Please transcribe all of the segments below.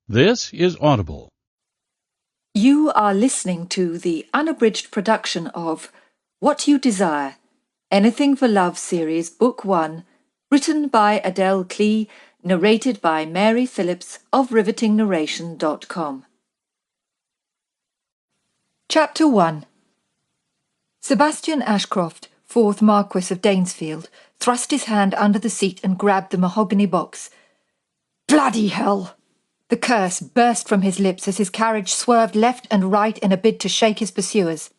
This is Audible. You are listening to the unabridged production of What You Desire, Anything for Love series, Book 1, written by Adele Klee, narrated by Mary Phillips of rivetingnarration.com. Chapter 1. Sebastian Ashcroft, 4th Marquess of Danesfield, thrust his hand under the seat and grabbed the mahogany box. Bloody hell! The curse burst from his lips as his carriage swerved left and right in a bid to shake his pursuers.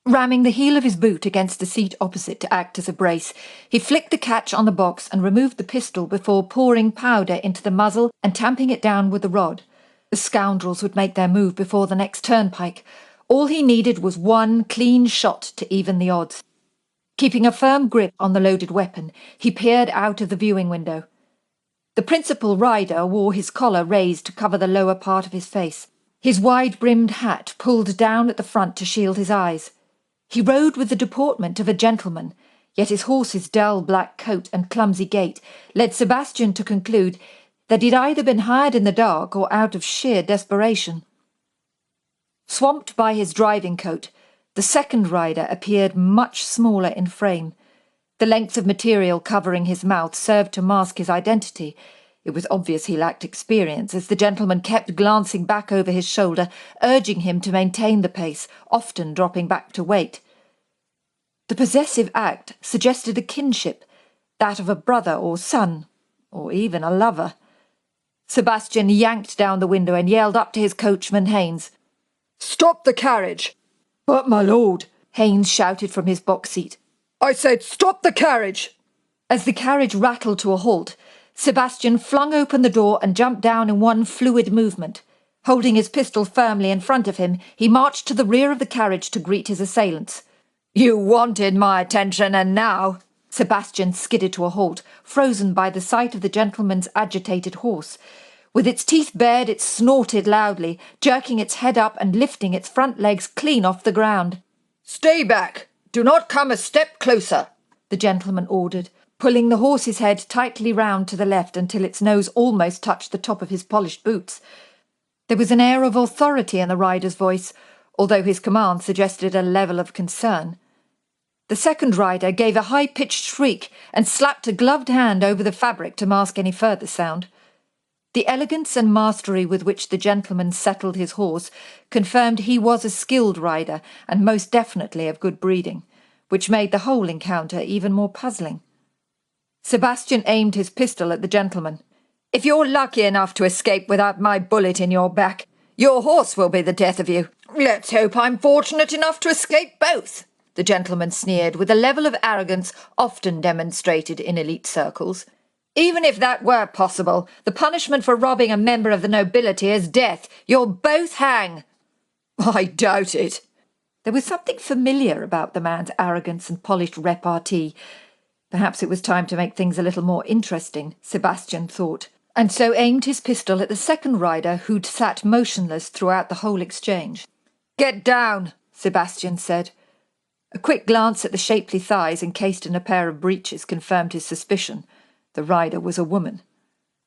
Ramming the heel of his boot against the seat opposite to act as a brace, he flicked the catch on the box and removed the pistol before pouring powder into the muzzle and tamping it down with the rod. The scoundrels would make their move before the next turnpike. All he needed was one clean shot to even the odds. Keeping a firm grip on the loaded weapon, he peered out of the viewing window. The principal rider wore his collar raised to cover the lower part of his face, his wide-brimmed hat pulled down at the front to shield his eyes. He rode with the deportment of a gentleman, yet his horse's dull black coat and clumsy gait led Sebastian to conclude that he'd either been hired in the dark or out of sheer desperation. Swamped by his driving coat, the second rider appeared much smaller in frame. The length of material covering his mouth served to mask his identity. It was obvious he lacked experience, as the gentleman kept glancing back over his shoulder, urging him to maintain the pace, often dropping back to wait. The possessive act suggested a kinship, that of a brother or son, or even a lover. Sebastian yanked down the window and yelled up to his coachman, Haynes. "Stop the carriage!" "But, my lord," Haynes shouted from his box seat. "I said stop the carriage!" As the carriage rattled to a halt, Sebastian flung open the door and jumped down in one fluid movement. Holding his pistol firmly in front of him, he marched to the rear of the carriage to greet his assailants. "You wanted my attention, and now—" Sebastian skidded to a halt, frozen by the sight of the gentleman's agitated horse. With its teeth bared, it snorted loudly, jerking its head up and lifting its front legs clean off the ground. "Stay back! Do not come a step closer," the gentleman ordered, pulling the horse's head tightly round to the left until its nose almost touched the top of his polished boots. There was an air of authority in the rider's voice, although his command suggested a level of concern. The second rider gave a high-pitched shriek and slapped a gloved hand over the fabric to mask any further sound. The elegance and mastery with which the gentleman settled his horse confirmed he was a skilled rider and most definitely of good breeding, which made the whole encounter even more puzzling. Sebastian aimed his pistol at the gentleman. "If you're lucky enough to escape without my bullet in your back, your horse will be the death of you." "Let's hope I'm fortunate enough to escape both," the gentleman sneered with a level of arrogance often demonstrated in elite circles. "Even if that were possible, the punishment for robbing a member of the nobility is death. You'll both hang." "I doubt it." There was something familiar about the man's arrogance and polished repartee. Perhaps it was time to make things a little more interesting, Sebastian thought, and so aimed his pistol at the second rider who'd sat motionless throughout the whole exchange. "Get down," Sebastian said. A quick glance at the shapely thighs encased in a pair of breeches confirmed his suspicion. The rider was a woman.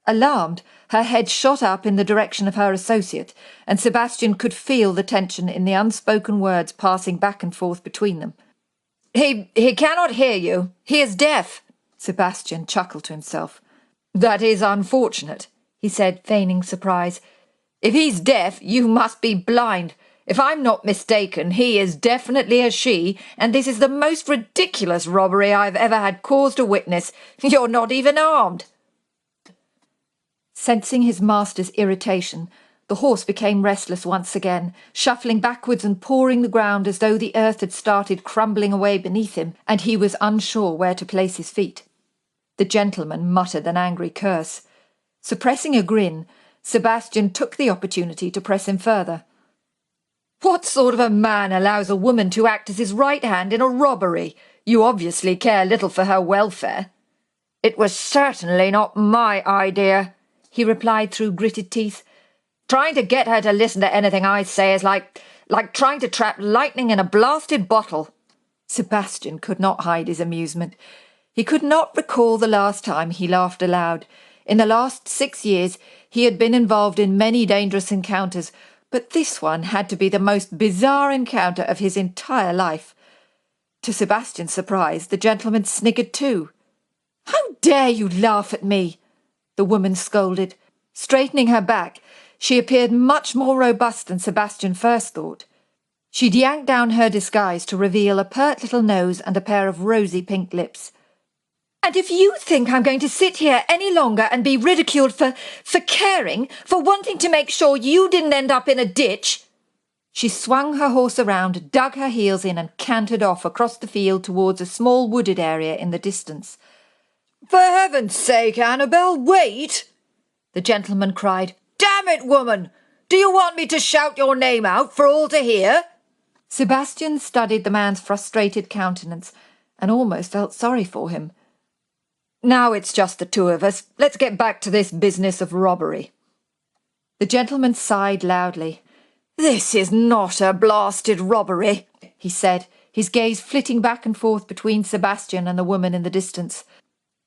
Alarmed, her head shot up in the direction of her associate, and Sebastian could feel the tension in the unspoken words passing back and forth between them. He cannot hear you. He is deaf." Sebastian chuckled to himself. "That is unfortunate," he said, feigning surprise. "If he's deaf, you must be blind. If I'm not mistaken, he is definitely a she, and this is the most ridiculous robbery I've ever had cause to witness. You're not even armed." Sensing his master's irritation, the horse became restless once again, shuffling backwards and pawing the ground as though the earth had started crumbling away beneath him, and he was unsure where to place his feet. The gentleman muttered an angry curse. Suppressing a grin, Sebastian took the opportunity to press him further. "What sort of a man allows a woman to act as his right hand in a robbery? You obviously care little for her welfare." "It was certainly not my idea," he replied through gritted teeth. "Trying to get her to listen to anything I say is like trying to trap lightning in a blasted bottle." Sebastian could not hide his amusement. He could not recall the last time he laughed aloud. In the last 6 years, He had been involved in many dangerous encounters, but this one had to be the most bizarre encounter of his entire life. To Sebastian's surprise, the gentleman sniggered too. "How dare you laugh at me?" the woman scolded. Straightening her back, she appeared much more robust than Sebastian first thought. She'd yanked down her disguise to reveal a pert little nose and a pair of rosy pink lips. "And if you think I'm going to sit here any longer and be ridiculed for caring, for wanting to make sure you didn't end up in a ditch—" She swung her horse around, dug her heels in and cantered off across the field towards a small wooded area in the distance. "For heaven's sake, Annabel, wait!" the gentleman cried. "Damn it, woman! Do you want me to shout your name out for all to hear?" Sebastian studied the man's frustrated countenance and almost felt sorry for him. "Now it's just the two of us. Let's get back to this business of robbery." The gentleman sighed loudly. "This is not a blasted robbery," he said, his gaze flitting back and forth between Sebastian and the woman in the distance.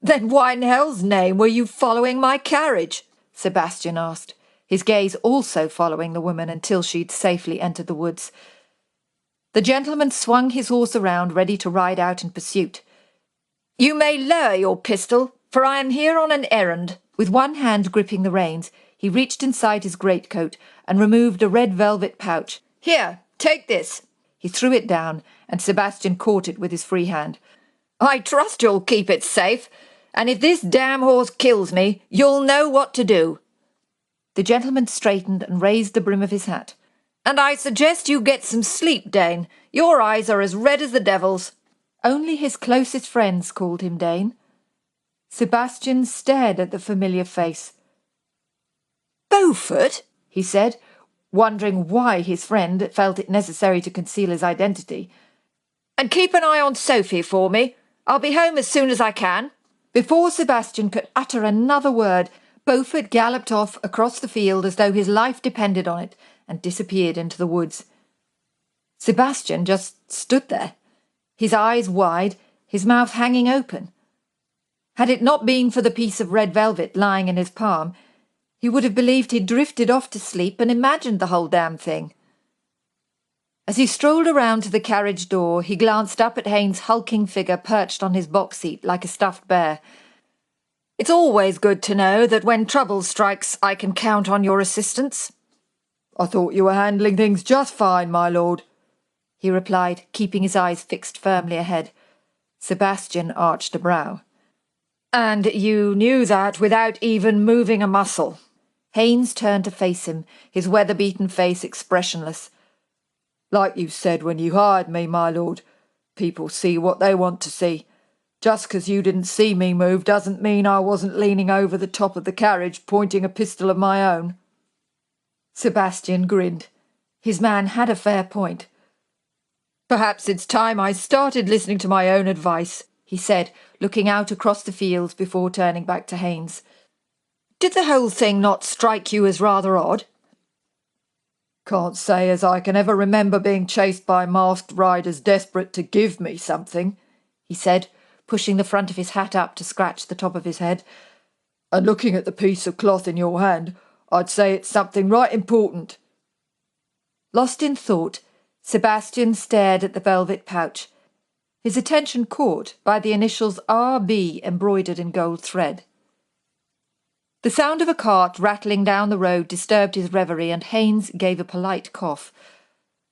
"Then why in hell's name were you following my carriage?" Sebastian asked, his gaze also following the woman until she'd safely entered the woods. The gentleman swung his horse around, ready to ride out in pursuit. "You may lower your pistol, for I am here on an errand." With one hand gripping the reins, he reached inside his greatcoat and removed a red velvet pouch. "Here, take this." He threw it down, and Sebastian caught it with his free hand. "I trust you'll keep it safe, and if this damn horse kills me, you'll know what to do." The gentleman straightened and raised the brim of his hat. "And I suggest you get some sleep, Dane. Your eyes are as red as the devil's." Only his closest friends called him Dane. Sebastian stared at the familiar face. "Beaufort?" he said, wondering why his friend felt it necessary to conceal his identity. "And keep an eye on Sophie for me. I'll be home as soon as I can." Before Sebastian could utter another word, Beaufort galloped off across the field as though his life depended on it and disappeared into the woods. Sebastian just stood there, his eyes wide, his mouth hanging open. Had it not been for the piece of red velvet lying in his palm, he would have believed he'd drifted off to sleep and imagined the whole damn thing. As he strolled around to the carriage door, he glanced up at Haynes' hulking figure perched on his box seat like a stuffed bear. "It's always good to know that when trouble strikes, I can count on your assistance." "I thought you were handling things just fine, my lord," he replied, keeping his eyes fixed firmly ahead. Sebastian arched a brow. "And you knew that without even moving a muscle?" Haynes turned to face him, his weather-beaten face expressionless. "Like you said when you hired me, my lord, people see what they want to see. Just 'cause you didn't see me move doesn't mean I wasn't leaning over the top of the carriage pointing a pistol of my own." Sebastian grinned. His man had a fair point. "Perhaps it's time I started listening to my own advice," he said, looking out across the fields before turning back to Haynes. "Did the whole thing not strike you as rather odd?" "Can't say as I can ever remember being chased by masked riders desperate to give me something," he said, pushing the front of his hat up to scratch the top of his head. "And looking at the piece of cloth in your hand, I'd say it's something right important." Lost in thought, Sebastian stared at the velvet pouch, his attention caught by the initials R.B. embroidered in gold thread. The sound of a cart rattling down the road disturbed his reverie, and Haynes gave a polite cough.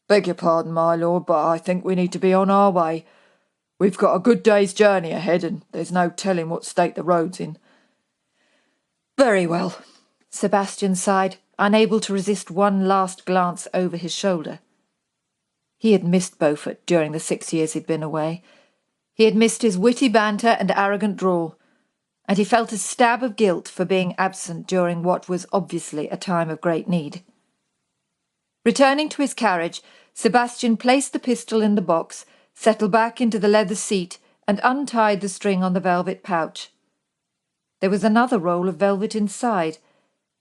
"Beg your pardon, my lord, but I think we need to be on our way. We've got a good day's journey ahead, and there's no telling what state the road's in." "Very well," Sebastian sighed, unable to resist one last glance over his shoulder. He had missed Beaufort during the 6 years he'd been away. He had missed his witty banter and arrogant drawl, and he felt a stab of guilt for being absent during what was obviously a time of great need. Returning to his carriage, Sebastian placed the pistol in the box, settled back into the leather seat, and untied the string on the velvet pouch. There was another roll of velvet inside,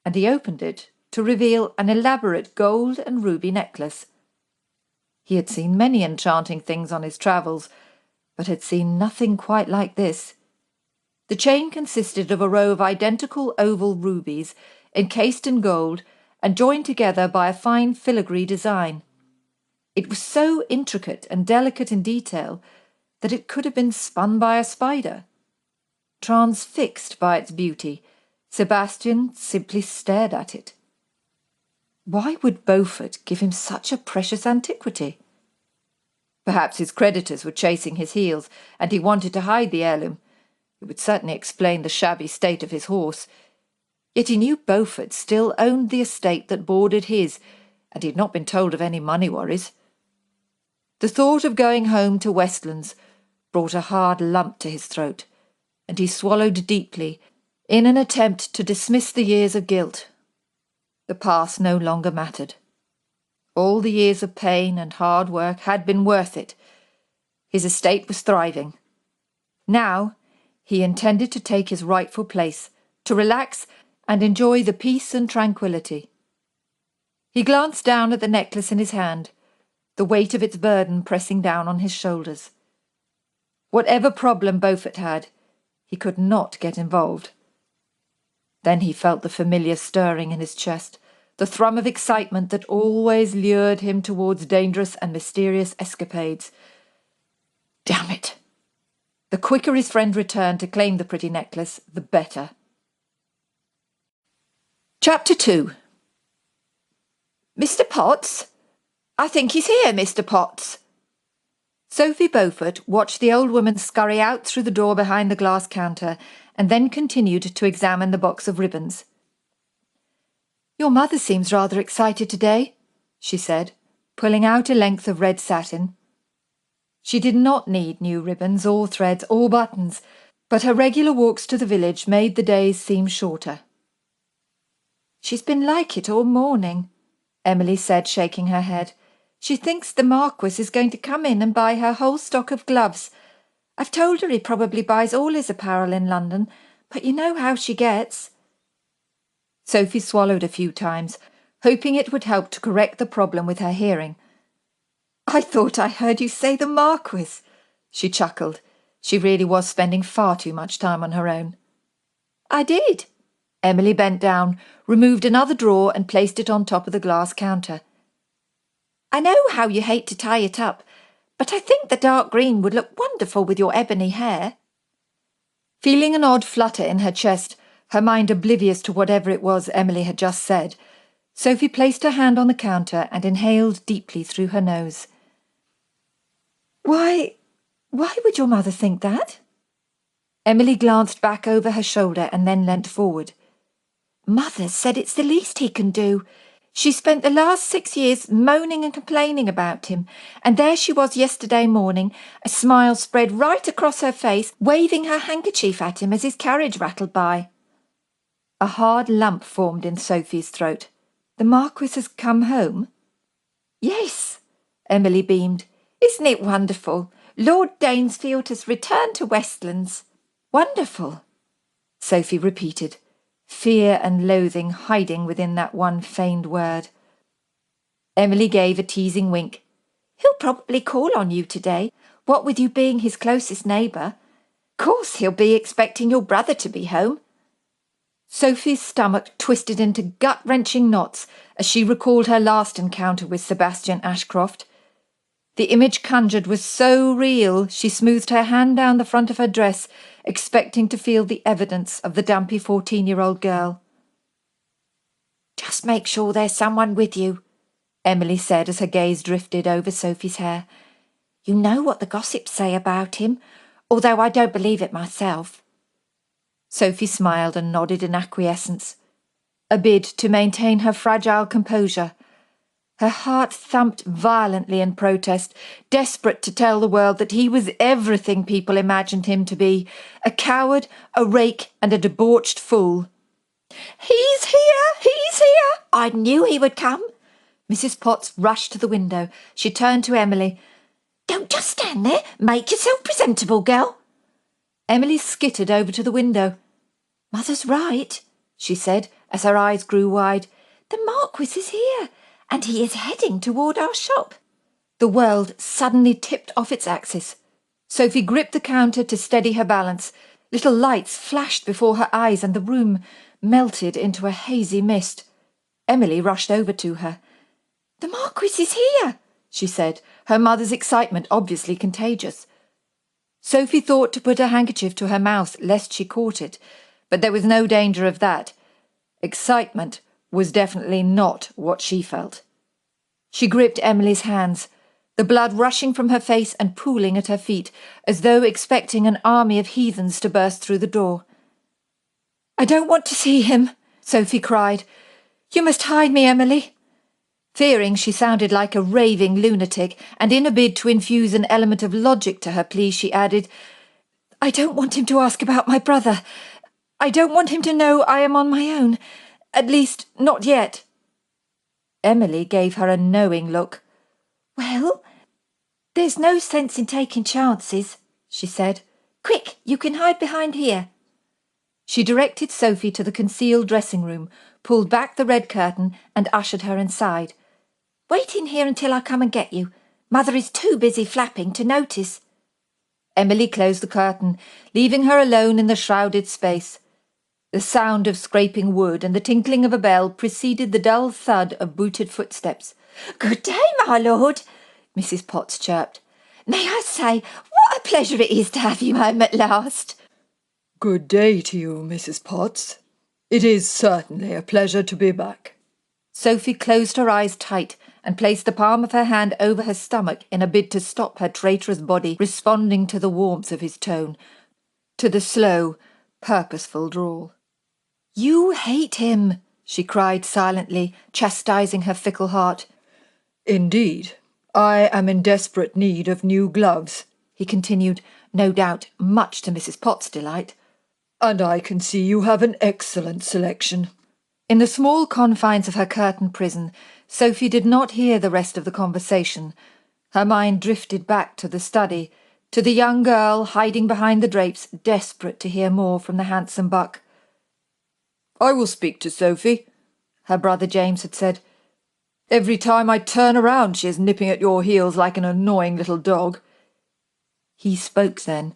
and he opened it to reveal an elaborate gold and ruby necklace. He had seen many enchanting things on his travels, but had seen nothing quite like this. The chain consisted of a row of identical oval rubies, encased in gold and joined together by a fine filigree design. It was so intricate and delicate in detail that it could have been spun by a spider. Transfixed by its beauty, Sebastian simply stared at it. Why would Beaufort give him such a precious antiquity? Perhaps his creditors were chasing his heels, and he wanted to hide the heirloom. It would certainly explain the shabby state of his horse. Yet he knew Beaufort still owned the estate that bordered his, and he had not been told of any money worries. The thought of going home to Westlands brought a hard lump to his throat, and he swallowed deeply in an attempt to dismiss the years of guilt. The past no longer mattered. All the years of pain and hard work had been worth it. His estate was thriving. Now he intended to take his rightful place, to relax and enjoy the peace and tranquillity. He glanced down at the necklace in his hand, the weight of its burden pressing down on his shoulders. Whatever problem Beaufort had, he could not get involved. Then he felt the familiar stirring in his chest, the thrum of excitement that always lured him towards dangerous and mysterious escapades. Damn it! The quicker his friend returned to claim the pretty necklace, the better. Chapter 2. Mr. Potts? I think he's here, Mr. Potts. Sophie Beaufort watched the old woman scurry out through the door behind the glass counter and then continued to examine the box of ribbons. Your mother seems rather excited today, she said, pulling out a length of red satin. She did not need new ribbons or threads or buttons, but her regular walks to the village made the days seem shorter. She's been like it all morning, Emily said, shaking her head. She thinks the Marquess is going to come in and buy her whole stock of gloves. I've told her he probably buys all his apparel in London, but you know how she gets. Sophie swallowed a few times, hoping it would help to correct the problem with her hearing. I thought I heard you say the Marquis, she chuckled. She really was spending far too much time on her own. I did. Emily bent down, removed another drawer and placed it on top of the glass counter. I know how you hate to tie it up, but I think the dark green would look wonderful with your ebony hair. Feeling an odd flutter in her chest, her mind oblivious to whatever it was Emily had just said, Sophie placed her hand on the counter and inhaled deeply through her nose. Why would your mother think that? Emily glanced back over her shoulder and then leant forward. Mother said it's the least he can do. She spent the last 6 years moaning and complaining about him, and there she was yesterday morning, a smile spread right across her face, waving her handkerchief at him as his carriage rattled by. A hard lump formed in Sophie's throat. The Marquis has come home? Yes, Emily beamed. Isn't it wonderful? Lord Danesfield has returned to Westlands. Wonderful, Sophie repeated, fear and loathing hiding within that one feigned word. Emily gave a teasing wink. He'll probably call on you today, what with you being his closest neighbour. Course he'll be expecting your brother to be home. Sophie's stomach twisted into gut-wrenching knots as she recalled her last encounter with Sebastian Ashcroft. The image conjured was so real she smoothed her hand down the front of her dress, expecting to feel the evidence of the dumpy 14-year-old girl. Just make sure there's someone with you, Emily said as her gaze drifted over Sophie's hair. You know what the gossips say about him, although I don't believe it myself. Sophie smiled and nodded in acquiescence, a bid to maintain her fragile composure. Her heart thumped violently in protest, desperate to tell the world that he was everything people imagined him to be, a coward, a rake, and a debauched fool. He's here! He's here! I knew he would come. Mrs. Potts rushed to the window. She turned to Emily. Don't just stand there. Make yourself presentable, girl. Emily skittered over to the window. Mother's right, she said, as her eyes grew wide. The Marquis is here, and he is heading toward our shop. The world suddenly tipped off its axis. Sophie gripped the counter to steady her balance. Little lights flashed before her eyes, and the room, melted into a hazy mist. Emily rushed over to her. "The Marquis is here," she said, her mother's excitement obviously contagious. Sophie thought to put her handkerchief to her mouth lest she caught it, but there was no danger of that. Excitement was definitely not what she felt. She gripped Emily's hands, the blood rushing from her face and pooling at her feet, as though expecting an army of heathens to burst through the door. "I don't want to see him," Sophie cried. "You must hide me, Emily." Fearing she sounded like a raving lunatic, and in a bid to infuse an element of logic to her plea, she added, "I don't want him to ask about my brother. I don't want him to know I am on my own. At least, not yet." Emily gave her a knowing look. "Well, there's no sense in taking chances," she said. "Quick, you can hide behind here." She directed Sophie to the concealed dressing room, pulled back the red curtain and ushered her inside. "Wait in here until I come and get you. Mother is too busy flapping to notice." Emily closed the curtain, leaving her alone in the shrouded space. The sound of scraping wood and the tinkling of a bell preceded the dull thud of booted footsteps. "Good day, my lord," Mrs. Potts chirped. "May I say, what a pleasure it is to have you home at last." "Good day to you, Mrs. Potts. It is certainly a pleasure to be back." Sophie closed her eyes tight and placed the palm of her hand over her stomach in a bid to stop her traitorous body responding to the warmth of his tone, to the slow, purposeful drawl. "You hate him," she cried silently, chastising her fickle heart. "Indeed, I am in desperate need of new gloves," he continued, no doubt much to Mrs. Potts' delight. "And I can see you have an excellent selection." In the small confines of her curtained prison, Sophie did not hear the rest of the conversation. Her mind drifted back to the study, to the young girl hiding behind the drapes, desperate to hear more from the handsome buck. "I will speak to Sophie," her brother James had said. "Every time I turn around she is nipping at your heels like an annoying little dog." He spoke then,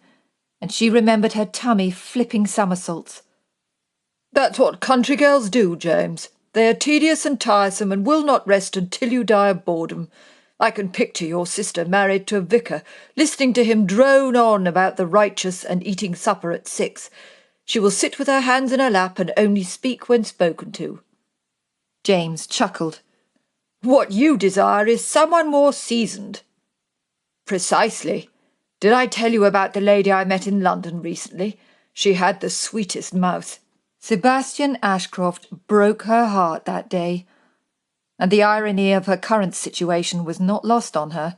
and she remembered her tummy flipping somersaults. "That's what country girls do, James. They are tedious and tiresome and will not rest until you die of boredom. I can picture your sister married to a vicar, listening to him drone on about the righteous and eating supper at 6. She will sit with her hands in her lap and only speak when spoken to." James chuckled. "What you desire is someone more seasoned." "Precisely. Did I tell you about the lady I met in London recently? She had the sweetest mouth." Sebastian Ashcroft broke her heart that day, and the irony of her current situation was not lost on her.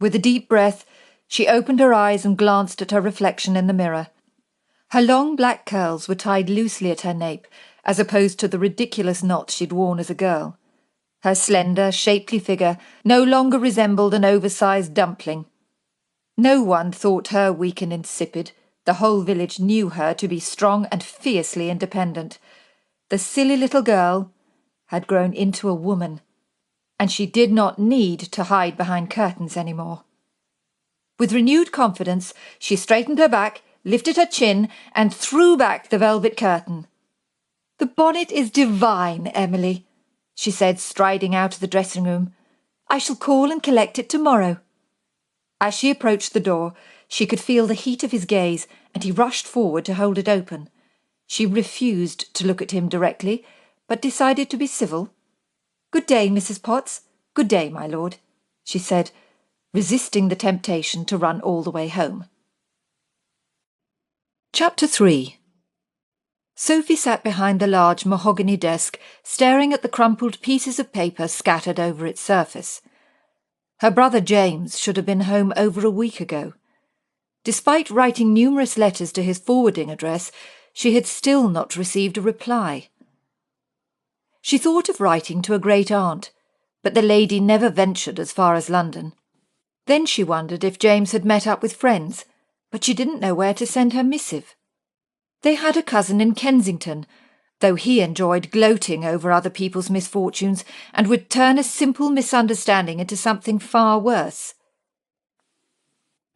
With a deep breath, she opened her eyes and glanced at her reflection in the mirror. Her long black curls were tied loosely at her nape, as opposed to the ridiculous knots she'd worn as a girl. Her slender, shapely figure no longer resembled an oversized dumpling. No one thought her weak and insipid. The whole village knew her to be strong and fiercely independent. The silly little girl had grown into a woman, and she did not need to hide behind curtains any more. With renewed confidence, she straightened her back, lifted her chin, and threw back the velvet curtain. "The bonnet is divine, Emily," she said, striding out of the dressing-room. "I shall call and collect it tomorrow." As she approached the door, she could feel the heat of his gaze, and he rushed forward to hold it open. She refused to look at him directly, but decided to be civil. "Good day, Mrs. Potts. Good day, my lord," she said, resisting the temptation to run all the way home. Chapter 3. Sophie sat behind the large mahogany desk, staring at the crumpled pieces of paper scattered over its surface. Her brother James should have been home over a week ago. Despite writing numerous letters to his forwarding address, she had still not received a reply. She thought of writing to a great-aunt, but the lady never ventured as far as London. Then she wondered if James had met up with friends, but she didn't know where to send her missive. They had a cousin in Kensington, though he enjoyed gloating over other people's misfortunes and would turn a simple misunderstanding into something far worse.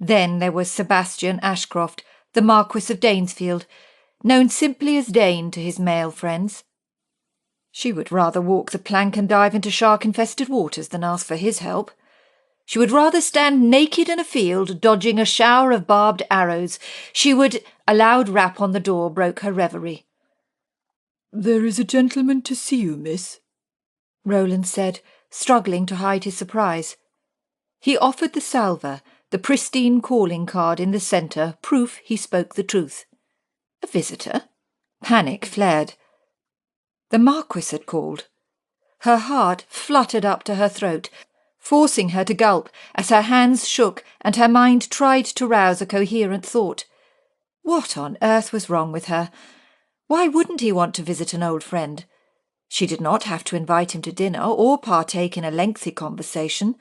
Then there was Sebastian Ashcroft, the Marquess of Danesfield. known simply as Dane to his male friends. She would rather walk the plank and dive into shark-infested waters than ask for his help. She would rather stand naked in a field, dodging a shower of barbed arrows. A loud rap on the door broke her reverie. "There is a gentleman to see you, miss," Roland said, struggling to hide his surprise. He offered the salver, the pristine calling card in the centre, proof he spoke the truth. A visitor? Panic flared. The Marquess had called. Her heart fluttered up to her throat, forcing her to gulp as her hands shook and her mind tried to rouse a coherent thought. What on earth was wrong with her? Why wouldn't he want to visit an old friend? She did not have to invite him to dinner or partake in a lengthy conversation.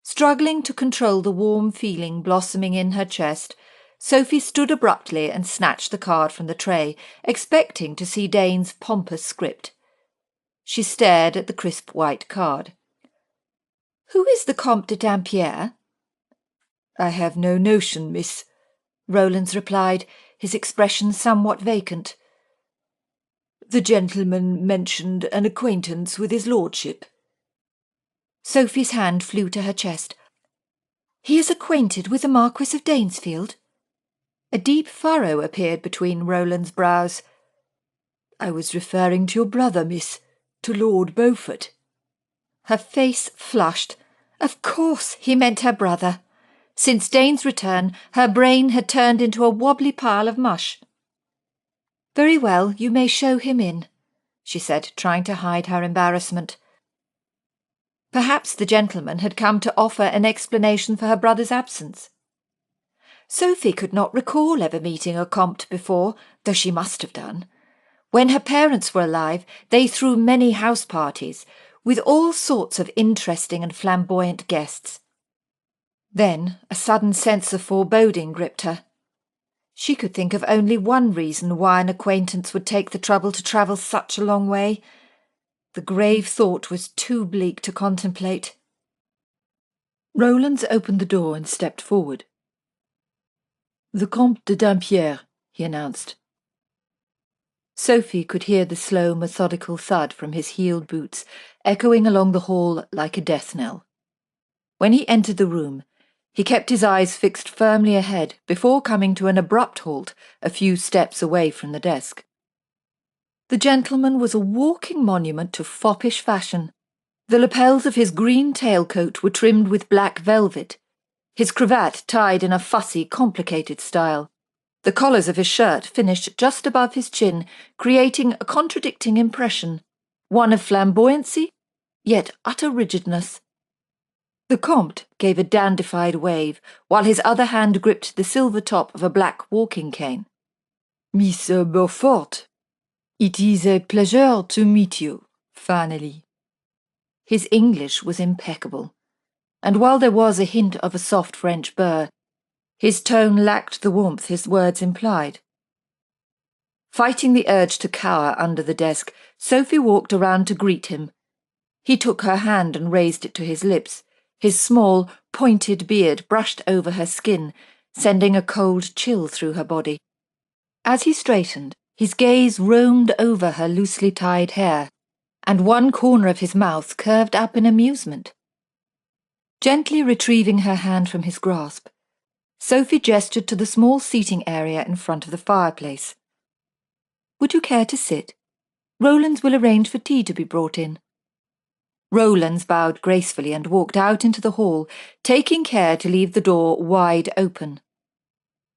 Struggling to control the warm feeling blossoming in her chest, Sophie stood abruptly and snatched the card from the tray, expecting to see Dane's pompous script. She stared at the crisp white card. "Who is the Comte de Dampierre?" "I have no notion, miss," Roland's replied, his expression somewhat vacant. "The gentleman mentioned an acquaintance with his lordship." Sophie's hand flew to her chest. "He is acquainted with the Marquess of Danesfield?" A deep furrow appeared between Roland's brows. "I was referring to your brother, miss, to Lord Beaufort." Her face flushed. Of course he meant her brother. Since Dane's return, her brain had turned into a wobbly pile of mush. "Very well, you may show him in," she said, trying to hide her embarrassment. Perhaps the gentleman had come to offer an explanation for her brother's absence. Sophie could not recall ever meeting a Comte before, though she must have done. When her parents were alive, they threw many house parties, with all sorts of interesting and flamboyant guests. Then a sudden sense of foreboding gripped her. She could think of only one reason why an acquaintance would take the trouble to travel such a long way. The grave thought was too bleak to contemplate. Roland opened the door and stepped forward. "The Comte de Dampierre," he announced. Sophie could hear the slow, methodical thud from his heeled boots, echoing along the hall like a death knell. When he entered the room, he kept his eyes fixed firmly ahead before coming to an abrupt halt a few steps away from the desk. The gentleman was a walking monument to foppish fashion. The lapels of his green tailcoat were trimmed with black velvet, his cravat tied in a fussy, complicated style. The collars of his shirt finished just above his chin, creating a contradicting impression, one of flamboyancy, yet utter rigidness. The Comte gave a dandified wave, while his other hand gripped the silver top of a black walking cane. "Miss Beaufort, it is a pleasure to meet you, finally." His English was impeccable, and while there was a hint of a soft French burr, his tone lacked the warmth his words implied. Fighting the urge to cower under the desk, Sophie walked around to greet him. He took her hand and raised it to his lips. His small, pointed beard brushed over her skin, sending a cold chill through her body. As he straightened, his gaze roamed over her loosely tied hair, and one corner of his mouth curved up in amusement. Gently retrieving her hand from his grasp, Sophie gestured to the small seating area in front of the fireplace. "Would you care to sit? Roland's will arrange for tea to be brought in." Roland's bowed gracefully and walked out into the hall, taking care to leave the door wide open.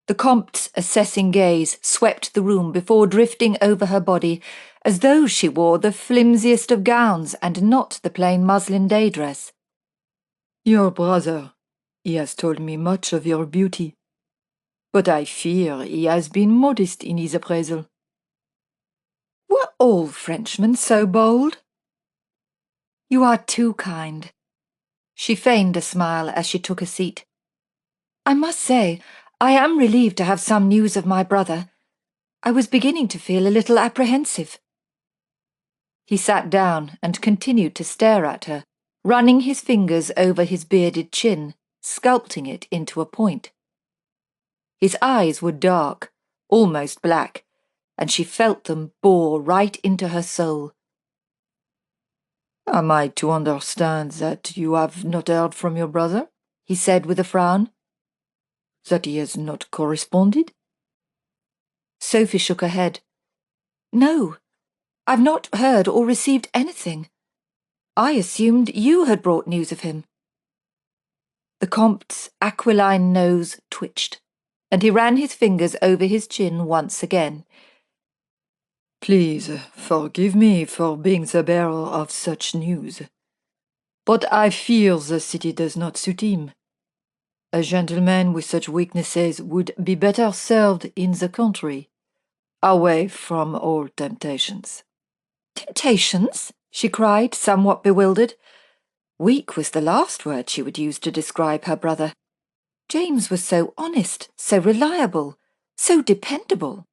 The Comte's assessing gaze swept the room before drifting over her body, as though she wore the flimsiest of gowns and not the plain muslin day dress. "Your brother, he has told me much of your beauty, but I fear he has been modest in his appraisal." "Were all Frenchmen so bold?" "You are too kind." She feigned a smile as she took a seat. "I must say, I am relieved to have some news of my brother. I was beginning to feel a little apprehensive." He sat down and continued to stare at her, running his fingers over his bearded chin, sculpting it into a point. His eyes were dark, almost black, and she felt them bore right into her soul. "Am I to understand that you have not heard from your brother?" he said with a frown. "That he has not corresponded?" Sophie shook her head. "No, I've not heard or received anything. I assumed you had brought news of him." The Comte's aquiline nose twitched, and he ran his fingers over his chin once again. "Please forgive me for being the bearer of such news, but I fear the city does not suit him. A gentleman with such weaknesses would be better served in the country, away from all temptations." "Temptations?" she cried, somewhat bewildered. Weak was the last word she would use to describe her brother. James was so honest, so reliable, so dependable.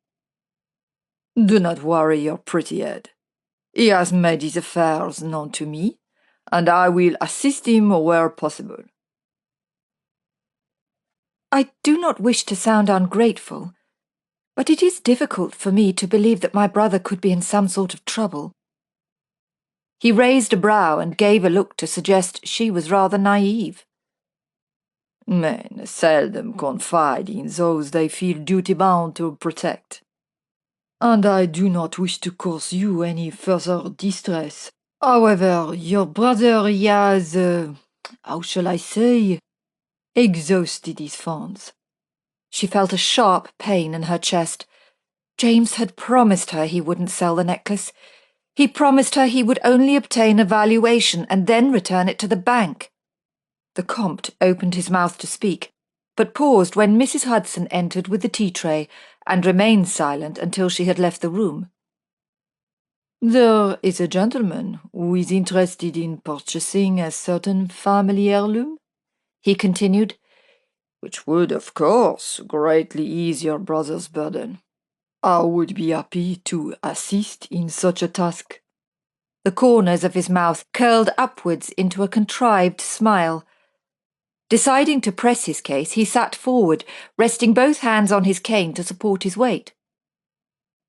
"Do not worry your pretty head. He has made his affairs known to me, and I will assist him where possible." I do not wish to sound ungrateful, but it is difficult for me to believe that my brother could be in some sort of trouble. He raised a brow and gave a look to suggest she was rather naive. "Men seldom confide in those they feel duty-bound to protect. And I do not wish to cause you any further distress. However, your brother has, how shall I say, exhausted his funds." She felt a sharp pain in her chest. James had promised her he wouldn't sell the necklace. He promised her he would only obtain a valuation and then return it to the bank. The Comte opened his mouth to speak, but paused when Mrs. Hudson entered with the tea tray and remained silent until she had left the room. "There is a gentleman who is interested in purchasing a certain family heirloom," he continued, "which would, of course, greatly ease your brother's burden. I would be happy to assist in such a task." The corners of his mouth curled upwards into a contrived smile. Deciding to press his case, he sat forward, resting both hands on his cane to support his weight.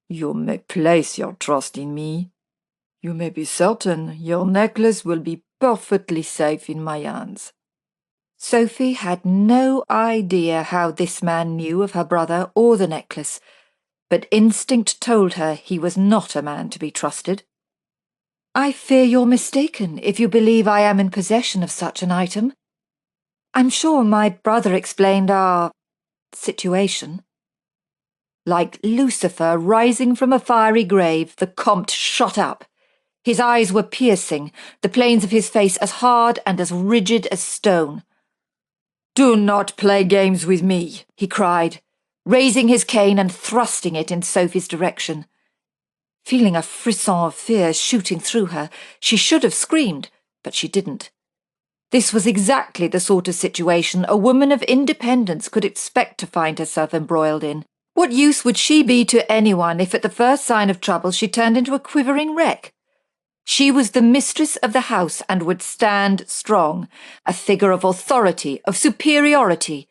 "You may place your trust in me. You may be certain your necklace will be perfectly safe in my hands." Sophie had no idea how this man knew of her brother or the necklace, but instinct told her he was not a man to be trusted. "I fear you're mistaken if you believe I am in possession of such an item. I'm sure my brother explained our situation." Like Lucifer rising from a fiery grave, the Comte shot up. His eyes were piercing, the planes of his face as hard and as rigid as stone. "Do not play games with me," he cried, raising his cane and thrusting it in Sophie's direction. Feeling a frisson of fear shooting through her, she should have screamed, but she didn't. This was exactly the sort of situation a woman of independence could expect to find herself embroiled in. What use would she be to anyone if at the first sign of trouble she turned into a quivering wreck? She was the mistress of the house and would stand strong, a figure of authority, of superiority.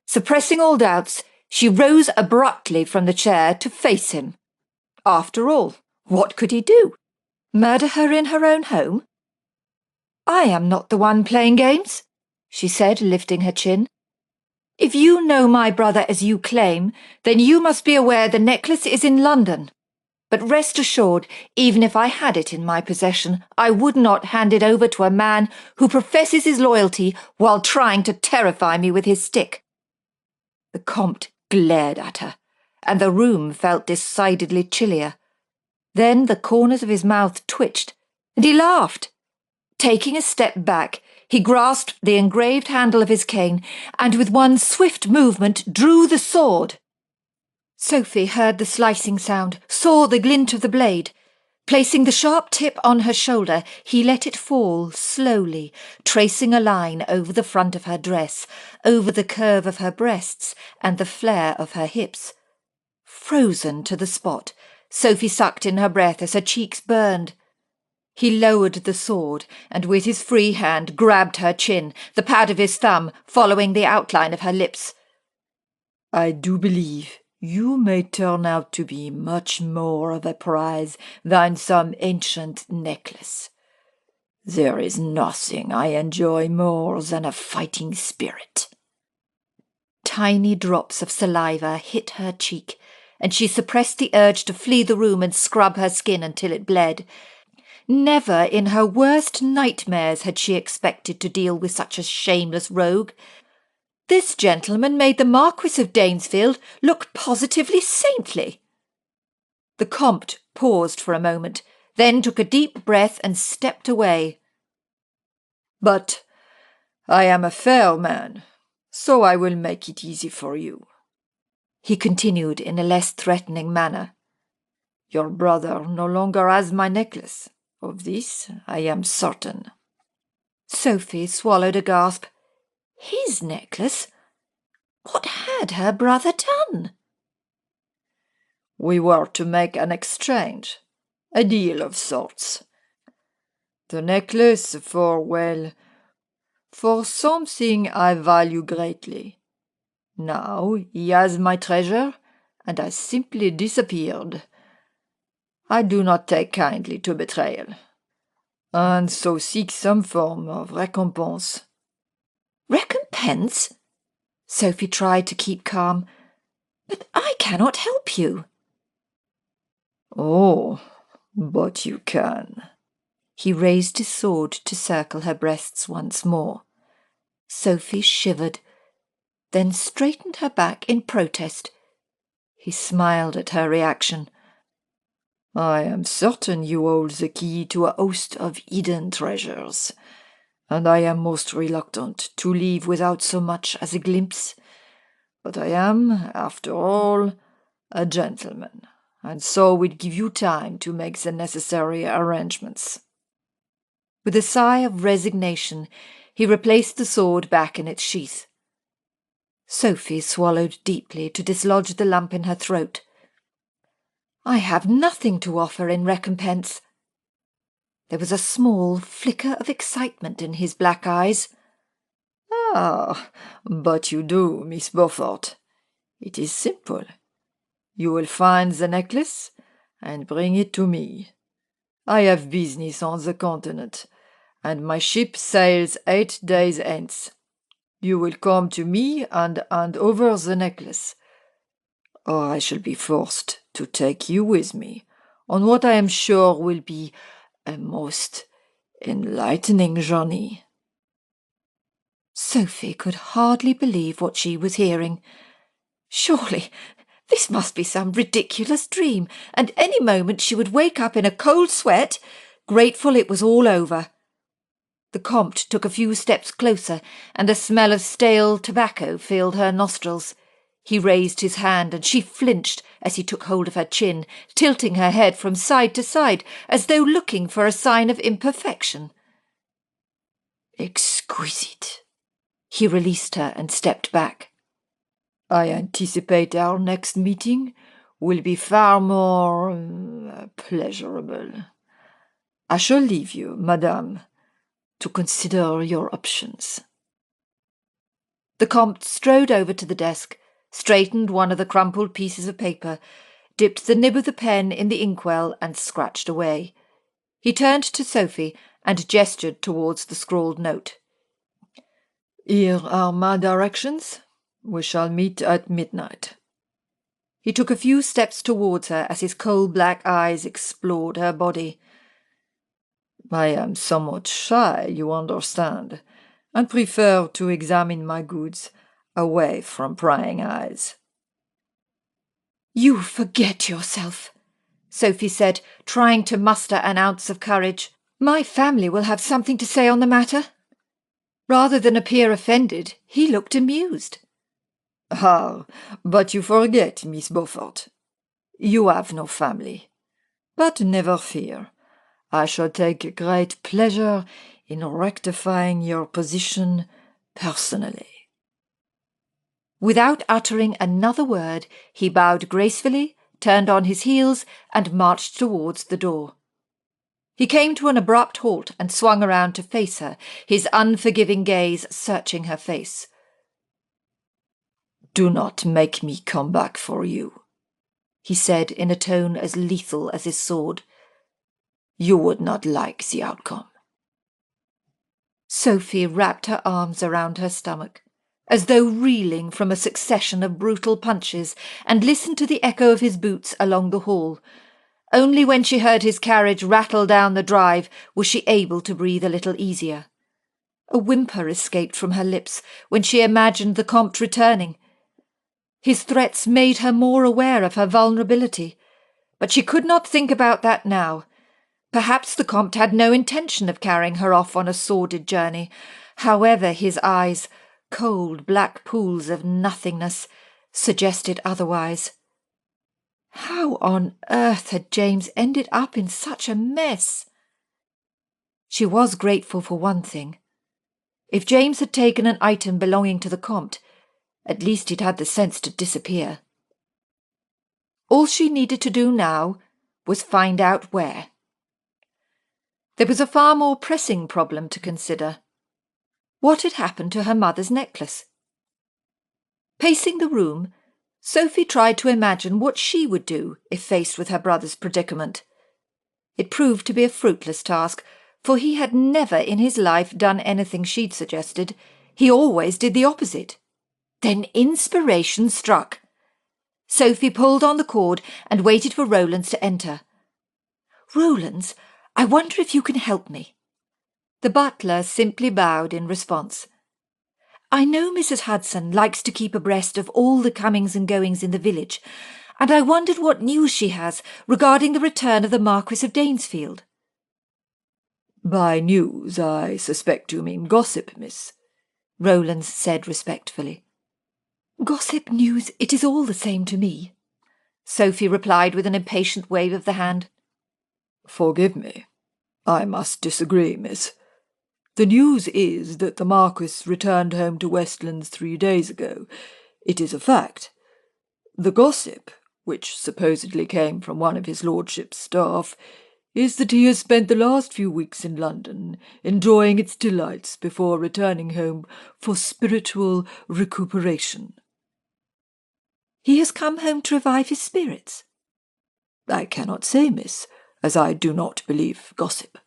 Suppressing all doubts, she rose abruptly from the chair to face him. After all, what could he do? Murder her in her own home? "I am not the one playing games," she said, lifting her chin. "If you know my brother as you claim, then you must be aware the necklace is in London. But rest assured, even if I had it in my possession, I would not hand it over to a man who professes his loyalty while trying to terrify me with his stick." The Comte glared at her, and the room felt decidedly chillier. Then the corners of his mouth twitched, and he laughed. Taking a step back, he grasped the engraved handle of his cane and with one swift movement drew the sword. Sophie heard the slicing sound, saw the glint of the blade. Placing the sharp tip on her shoulder, he let it fall slowly, tracing a line over the front of her dress, over the curve of her breasts and the flare of her hips. Frozen to the spot, Sophie sucked in her breath as her cheeks burned. He lowered the sword and with his free hand grabbed her chin, the pad of his thumb following the outline of her lips. "I do believe You may turn out to be much more of a prize than some ancient necklace. There is nothing I enjoy more than a fighting spirit." Tiny drops of saliva hit her cheek, and she suppressed the urge to flee the room and scrub her skin until it bled. Never in her worst nightmares had she expected to deal with such a shameless rogue. This gentleman made the Marquess of Danesfield look positively saintly. The Comte paused for a moment, then took a deep breath and stepped away. "But I am a fair man, so I will make it easy for you," he continued in a less threatening manner. "Your brother no longer has my necklace. Of this I am certain." Sophie swallowed a gasp. His necklace? What had her brother done? "We were to make an exchange, a deal of sorts. The necklace for something I value greatly. Now he has my treasure and has simply disappeared. I do not take kindly to betrayal, and so seek some form of recompense." Recompense? Sophie tried to keep calm. "But I cannot help you." "Oh, but you can." He raised his sword to circle her breasts once more. Sophie shivered, then straightened her back in protest. He smiled at her reaction. "I am certain you hold the key to a host of hidden treasures, and I am most reluctant to leave without so much as a glimpse. But I am, after all, a gentleman, and so will give you time to make the necessary arrangements." With a sigh of resignation, he replaced the sword back in its sheath. Sophie swallowed deeply to dislodge the lump in her throat. "I have nothing to offer in recompense." There was a small flicker of excitement in his black eyes. "Ah, but you do, Miss Beaufort. It is simple. You will find the necklace and bring it to me. I have business on the continent, and my ship sails 8 days hence. You will come to me and hand over the necklace, or I shall be forced to take you with me on what I am sure will be a most enlightening journey." Sophie could hardly believe what she was hearing. Surely this must be some ridiculous dream, and any moment she would wake up in a cold sweat, grateful it was all over. The Comte took a few steps closer, and the smell of stale tobacco filled her nostrils. He raised his hand, and she flinched as he took hold of her chin, tilting her head from side to side, as though looking for a sign of imperfection. "Exquisite." He released her and stepped back. "I anticipate our next meeting will be far more pleasurable. I shall leave you, madame, to consider your options." The Comte strode over to the desk, straightened one of the crumpled pieces of paper, dipped the nib of the pen in the inkwell and scratched away. He turned to Sophie and gestured towards the scrawled note. "Here are my directions. We shall meet at midnight." He took a few steps towards her as his coal-black eyes explored her body. "I am somewhat shy, you understand, and prefer to examine my goods away from prying eyes." "You forget yourself," Sophie said, trying to muster an ounce of courage. "My family will have something to say on the matter." Rather than appear offended, he looked amused. "Ah, but you forget, Miss Beaufort. You have no family. But never fear. I shall take great pleasure in rectifying your position personally." Without uttering another word, he bowed gracefully, turned on his heels, and marched towards the door. He came to an abrupt halt and swung around to face her, his unforgiving gaze searching her face. "Do not make me come back for you," he said in a tone as lethal as his sword. "You would not like the outcome." Sophie wrapped her arms around her stomach, as though reeling from a succession of brutal punches, and listened to the echo of his boots along the hall. Only when she heard his carriage rattle down the drive was she able to breathe a little easier. A whimper escaped from her lips when she imagined the Comte returning. His threats made her more aware of her vulnerability, but she could not think about that now. Perhaps the Comte had no intention of carrying her off on a sordid journey. However, his eyes, cold black pools of nothingness, suggested otherwise. How on earth had James ended up in such a mess? She was grateful for one thing. If James had taken an item belonging to the Comte, at least he'd had the sense to disappear. All she needed to do now was find out where. There was a far more pressing problem to consider. What had happened to her mother's necklace? Pacing the room, Sophie tried to imagine what she would do if faced with her brother's predicament. It proved to be a fruitless task, for he had never in his life done anything she'd suggested. He always did the opposite. Then inspiration struck. Sophie pulled on the cord and waited for Rowlands to enter. "Rowlands, I wonder if you can help me." The butler simply bowed in response. "I know Mrs. Hudson likes to keep abreast of all the comings and goings in the village, and I wondered what news she has regarding the return of the Marquess of Danesfield." "By news, I suspect you mean gossip, miss," Rowlands said respectfully. "Gossip, news, it is all the same to me," Sophie replied with an impatient wave of the hand. "Forgive me. I must disagree, miss. The news is that the Marquis returned home to Westlands 3 days ago. It is a fact. The gossip, which supposedly came from one of his lordship's staff, is that he has spent the last few weeks in London, enjoying its delights before returning home for spiritual recuperation." "He has come home to revive his spirits?" "I cannot say, miss, as I do not believe gossip."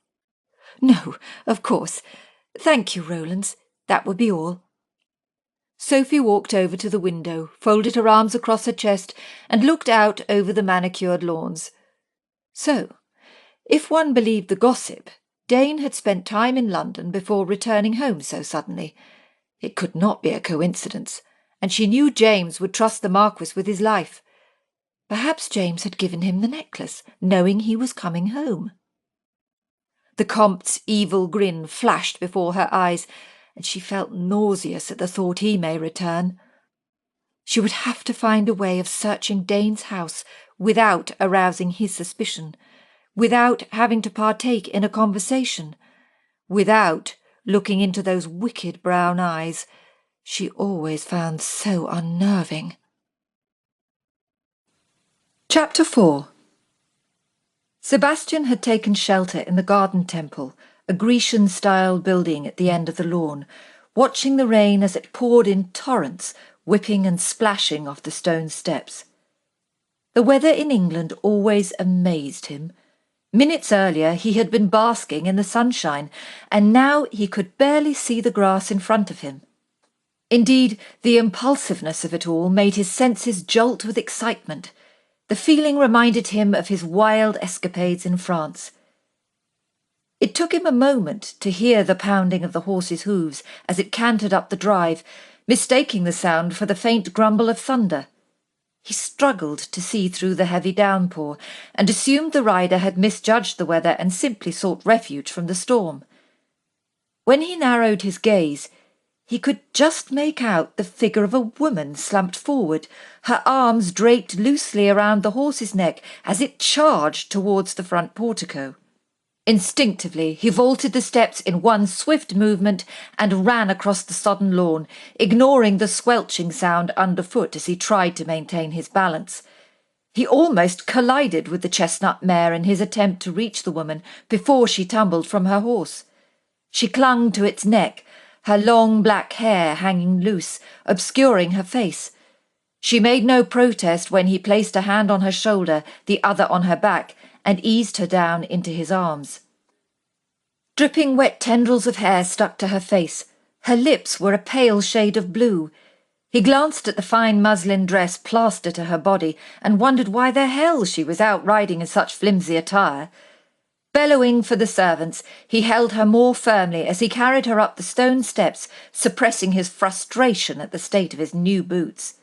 "No, of course. Thank you, Rowlands. That would be all." Sophie walked over to the window, folded her arms across her chest, and looked out over the manicured lawns. So, if one believed the gossip, Dane had spent time in London before returning home so suddenly. It could not be a coincidence, and she knew James would trust the Marquis with his life. Perhaps James had given him the necklace, knowing he was coming home. The Comte's evil grin flashed before her eyes, and she felt nauseous at the thought he may return. She would have to find a way of searching Dane's house without arousing his suspicion, without having to partake in a conversation, without looking into those wicked brown eyes she always found so unnerving. Chapter 4. Sebastian had taken shelter in the Garden Temple, a Grecian-style building at the end of the lawn, watching the rain as it poured in torrents, whipping and splashing off the stone steps. The weather in England always amazed him. Minutes earlier he had been basking in the sunshine, and now he could barely see the grass in front of him. Indeed, the impulsiveness of it all made his senses jolt with excitement. The feeling reminded him of his wild escapades in France. It took him a moment to hear the pounding of the horse's hooves as it cantered up the drive, mistaking the sound for the faint grumble of thunder. He struggled to see through the heavy downpour, and assumed the rider had misjudged the weather and simply sought refuge from the storm. When he narrowed his gaze, he could just make out the figure of a woman slumped forward, her arms draped loosely around the horse's neck as it charged towards the front portico. Instinctively, he vaulted the steps in one swift movement and ran across the sodden lawn, ignoring the squelching sound underfoot as he tried to maintain his balance. He almost collided with the chestnut mare in his attempt to reach the woman before she tumbled from her horse. She clung to its neck, her long black hair hanging loose, obscuring her face. She made no protest when he placed a hand on her shoulder, the other on her back, and eased her down into his arms. Dripping wet tendrils of hair stuck to her face. Her lips were a pale shade of blue. He glanced at the fine muslin dress plastered to her body and wondered why the hell she was out riding in such flimsy attire. Bellowing for the servants, he held her more firmly as he carried her up the stone steps, suppressing his frustration at the state of his new boots.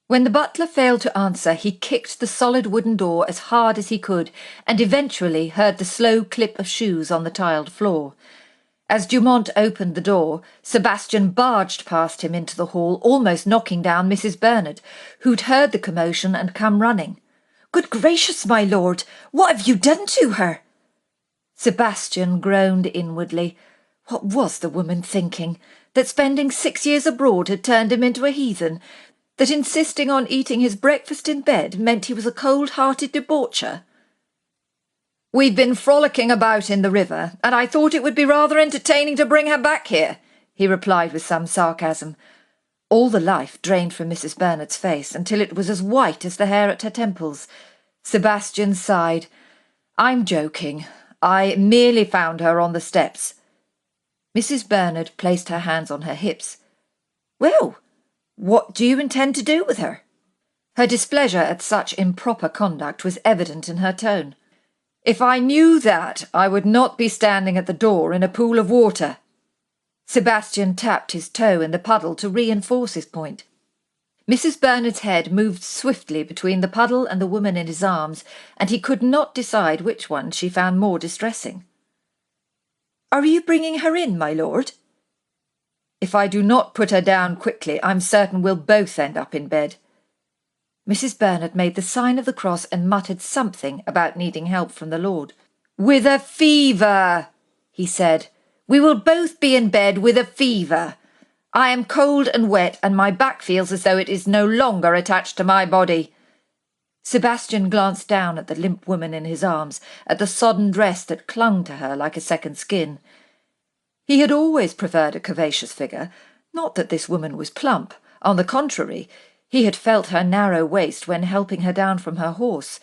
When the butler failed to answer, he kicked the solid wooden door as hard as he could and eventually heard the slow clip of shoes on the tiled floor. As Dumont opened the door, Sebastian barged past him into the hall, almost knocking down Mrs. Bernard, who'd heard the commotion and come running. "Good gracious, my lord, what have you done to her?" Sebastian groaned inwardly. What was the woman thinking? That spending 6 years abroad had turned him into a heathen? That insisting on eating his breakfast in bed meant he was a cold-hearted debaucher? "We've been frolicking about in the river, and I thought it would be rather entertaining to bring her back here," he replied with some sarcasm. All the life drained from Mrs. Bernard's face until it was as white as the hair at her temples. Sebastian sighed. "I'm joking. I merely found her on the steps." Mrs. Bernard placed her hands on her hips. "Well, what do you intend to do with her?" Her displeasure at such improper conduct was evident in her tone. "If I knew that, I would not be standing at the door in a pool of water." Sebastian tapped his toe in the puddle to reinforce his point. Mrs. Bernard's head moved swiftly between the puddle and the woman in his arms, and he could not decide which one she found more distressing. "Are you bringing her in, my lord?" "If I do not put her down quickly, I'm certain we'll both end up in bed." Mrs. Bernard made the sign of the cross and muttered something about needing help from the Lord. "With a fever," he said. "We will both be in bed with a fever. I am cold and wet, and my back feels as though it is no longer attached to my body." Sebastian glanced down at the limp woman in his arms, at the sodden dress that clung to her like a second skin. He had always preferred a curvaceous figure. Not that this woman was plump. On the contrary, he had felt her narrow waist when helping her down from her horse.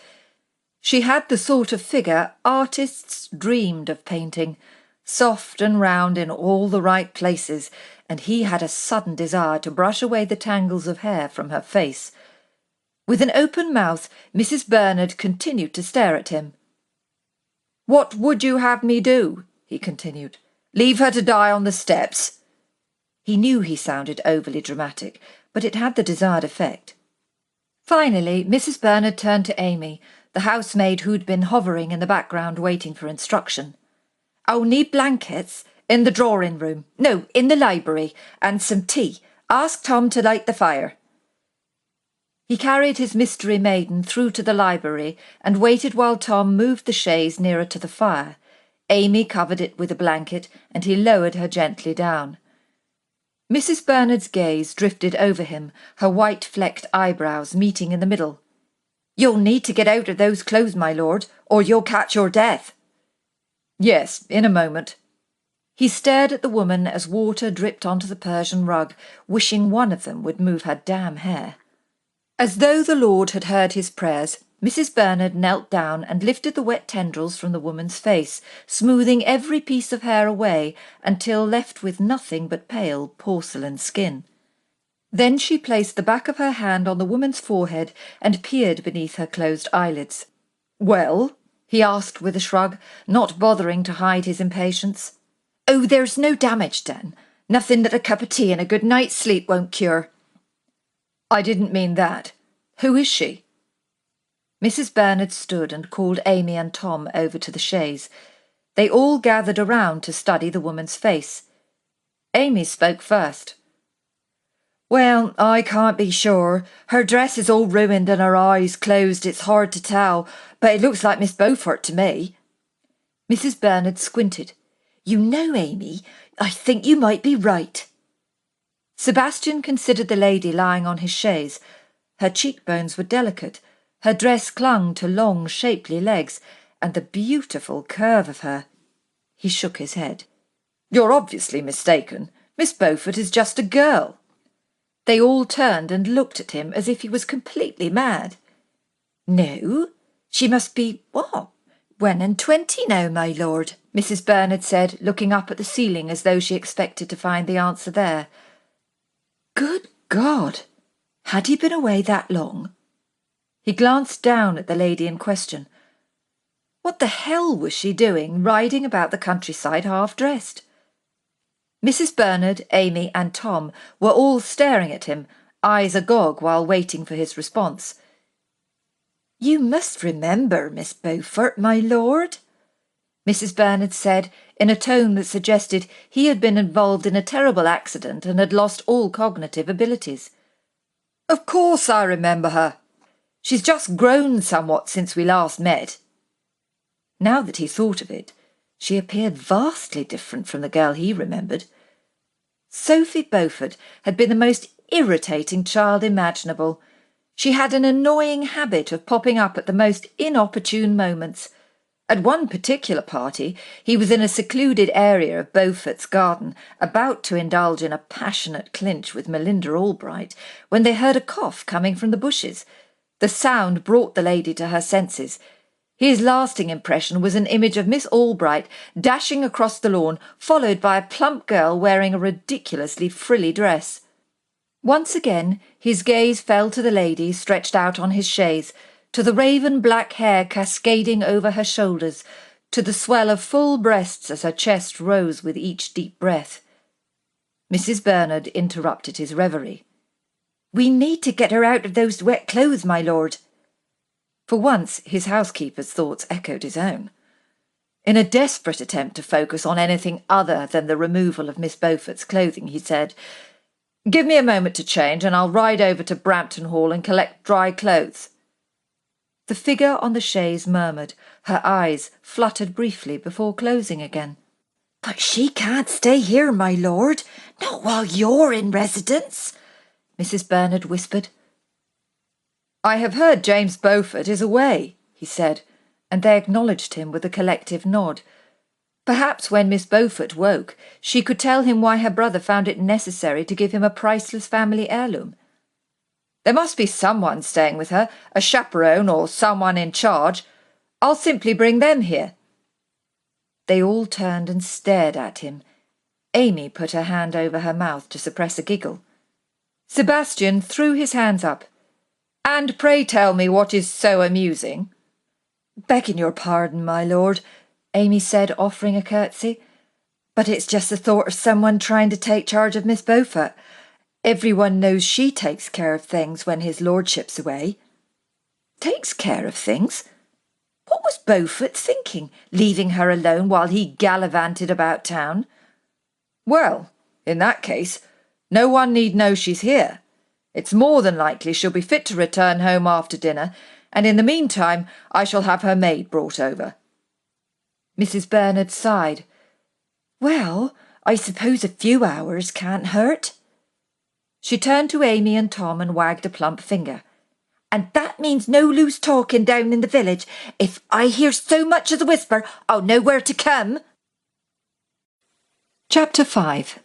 She had the sort of figure artists dreamed of painting, soft and round in all the right places, and he had a sudden desire to brush away the tangles of hair from her face. With an open mouth, Mrs. Bernard continued to stare at him. "What would you have me do?" he continued. "Leave her to die on the steps?" He knew he sounded overly dramatic, but it had the desired effect. Finally, Mrs. Bernard turned to Amy, the housemaid who'd been hovering in the background waiting for instruction. "I'll need blankets in the drawing-room. No, in the library, and some tea. Ask Tom to light the fire." He carried his mystery maiden through to the library and waited while Tom moved the chaise nearer to the fire. Amy covered it with a blanket, and he lowered her gently down. Mrs. Bernard's gaze drifted over him, her white-flecked eyebrows meeting in the middle. "You'll need to get out of those clothes, my lord, or you'll catch your death." "Yes, in a moment." He stared at the woman as water dripped onto the Persian rug, wishing one of them would move her damn hair. As though the Lord had heard his prayers, Mrs. Bernard knelt down and lifted the wet tendrils from the woman's face, smoothing every piece of hair away until left with nothing but pale porcelain skin. Then she placed the back of her hand on the woman's forehead and peered beneath her closed eyelids. "Well?" he asked with a shrug, not bothering to hide his impatience. "Oh, there's no damage done. Nothing that a cup of tea and a good night's sleep won't cure." "I didn't mean that. Who is she?" Mrs. Bernard stood and called Amy and Tom over to the chaise. They all gathered around to study the woman's face. Amy spoke first. "Well, I can't be sure. Her dress is all ruined and her eyes closed. It's hard to tell, but it looks like Miss Beaufort to me." Mrs. Bernard squinted. "You know, Amy, I think you might be right." Sebastian considered the lady lying on his chaise. Her cheekbones were delicate. Her dress clung to long, shapely legs, and the beautiful curve of her. He shook his head. "You're obviously mistaken. Miss Beaufort is just a girl." They all turned and looked at him as if he was completely mad. "No, she must be, what, 1 and 20 now, my lord," Mrs. Bernard said, looking up at the ceiling as though she expected to find the answer there. Good God! Had he been away that long? He glanced down at the lady in question. What the hell was she doing, riding about the countryside half-dressed? Mrs. Bernard, Amy and Tom were all staring at him, eyes agog while waiting for his response. "You must remember, Miss Beaufort, my lord," Mrs. Bernard said in a tone that suggested he had been involved in a terrible accident and had lost all cognitive abilities. "Of course I remember her. She's just grown somewhat since we last met." Now that he thought of it, she appeared vastly different from the girl he remembered. Sophie Beaufort had been the most irritating child imaginable. She had an annoying habit of popping up at the most inopportune moments. At one particular party, he was in a secluded area of Beaufort's garden, about to indulge in a passionate clinch with Melinda Albright, when they heard a cough coming from the bushes. The sound brought the lady to her senses. His lasting impression was an image of Miss Albright dashing across the lawn, followed by a plump girl wearing a ridiculously frilly dress. Once again his gaze fell to the lady stretched out on his chaise, to the raven-black hair cascading over her shoulders, to the swell of full breasts as her chest rose with each deep breath. Mrs. Bernard interrupted his reverie. "We need to get her out of those wet clothes, my lord." For once his housekeeper's thoughts echoed his own. In a desperate attempt to focus on anything other than the removal of Miss Beaufort's clothing, he said, "Give me a moment to change, and I'll ride over to Brampton Hall and collect dry clothes." The figure on the chaise murmured, her eyes fluttered briefly before closing again. "But she can't stay here, my lord, not while you're in residence," Mrs. Bernard whispered. "I have heard James Beaufort is away," he said, and they acknowledged him with a collective nod. Perhaps when Miss Beaufort woke, she could tell him why her brother found it necessary to give him a priceless family heirloom. "There must be someone staying with her, a chaperone or someone in charge. I'll simply bring them here." They all turned and stared at him. Amy put her hand over her mouth to suppress a giggle. Sebastian threw his hands up. "And pray tell me what is so amusing?" "Begging your pardon, my lord," Amy said, offering a curtsy, "but it's just the thought of someone trying to take charge of Miss Beaufort. Everyone knows she takes care of things when his lordship's away." "Takes care of things? What was Beaufort thinking, leaving her alone while he gallivanted about town?" "Well, in that case, no one need know she's here. It's more than likely she'll be fit to return home after dinner, and in the meantime I shall have her maid brought over." Mrs. Bernard sighed. "Well, I suppose a few hours can't hurt." She turned to Amy and Tom and wagged a plump finger. "And that means no loose talking down in the village. If I hear so much as a whisper, I'll know where to come." Chapter 5.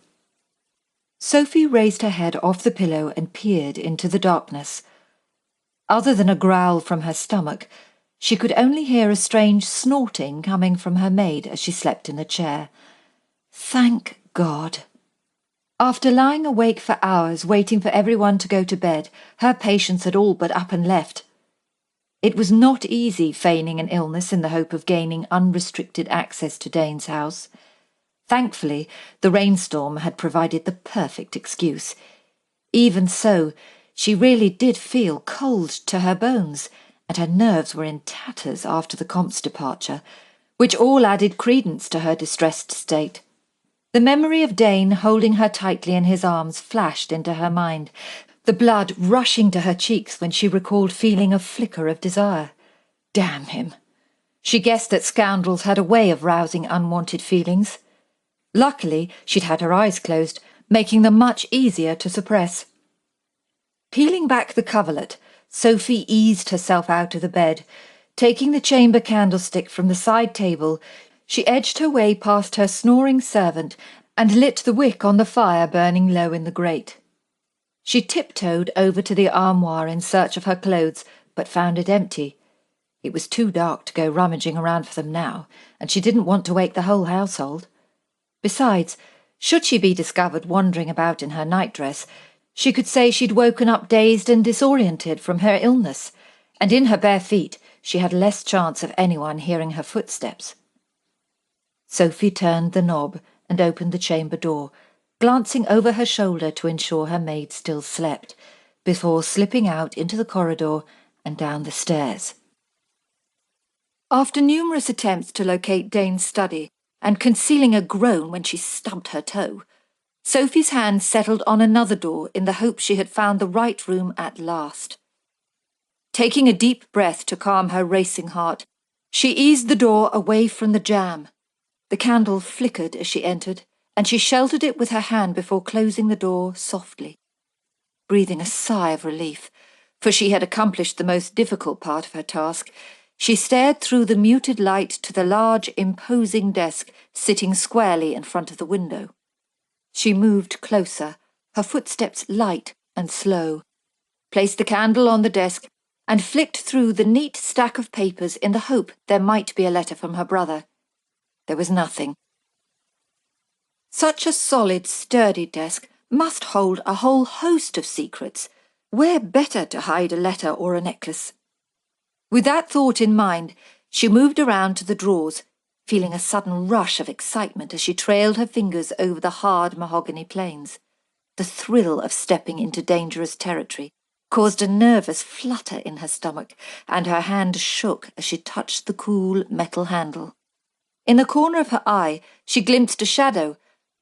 Sophie raised her head off the pillow and peered into the darkness. Other than a growl from her stomach, she could only hear a strange snorting coming from her maid as she slept in the chair. Thank God. After lying awake for hours waiting for everyone to go to bed, her patients had all but up and left. It was not easy feigning an illness in the hope of gaining unrestricted access to Dane's house. Thankfully, the rainstorm had provided the perfect excuse. Even so, she really did feel cold to her bones, and her nerves were in tatters after the Comte's departure, which all added credence to her distressed state. The memory of Dane holding her tightly in his arms flashed into her mind, the blood rushing to her cheeks when she recalled feeling a flicker of desire. Damn him! She guessed that scoundrels had a way of rousing unwanted feelings. Luckily, she'd had her eyes closed, making them much easier to suppress. Peeling back the coverlet, Sophie eased herself out of the bed. Taking the chamber candlestick from the side table, she edged her way past her snoring servant and lit the wick on the fire burning low in the grate. She tiptoed over to the armoire in search of her clothes, but found it empty. It was too dark to go rummaging around for them now, and she didn't want to wake the whole household. Besides, should she be discovered wandering about in her nightdress, she could say she'd woken up dazed and disoriented from her illness, and in her bare feet she had less chance of anyone hearing her footsteps. Sophie turned the knob and opened the chamber door, glancing over her shoulder to ensure her maid still slept, before slipping out into the corridor and down the stairs. After numerous attempts to locate Dane's study, and concealing a groan when she stubbed her toe, Sophie's hand settled on another door in the hope she had found the right room at last. Taking a deep breath to calm her racing heart, she eased the door away from the jamb. The candle flickered as she entered, and she sheltered it with her hand before closing the door softly. Breathing a sigh of relief, for she had accomplished the most difficult part of her task, she stared through the muted light to the large, imposing desk sitting squarely in front of the window. She moved closer, her footsteps light and slow, placed the candle on the desk, and flicked through the neat stack of papers in the hope there might be a letter from her brother. There was nothing. Such a solid, sturdy desk must hold a whole host of secrets. Where better to hide a letter or a necklace? With that thought in mind, she moved around to the drawers, feeling a sudden rush of excitement as she trailed her fingers over the hard mahogany planes. The thrill of stepping into dangerous territory caused a nervous flutter in her stomach, and her hand shook as she touched the cool metal handle. In the corner of her eye, she glimpsed a shadow,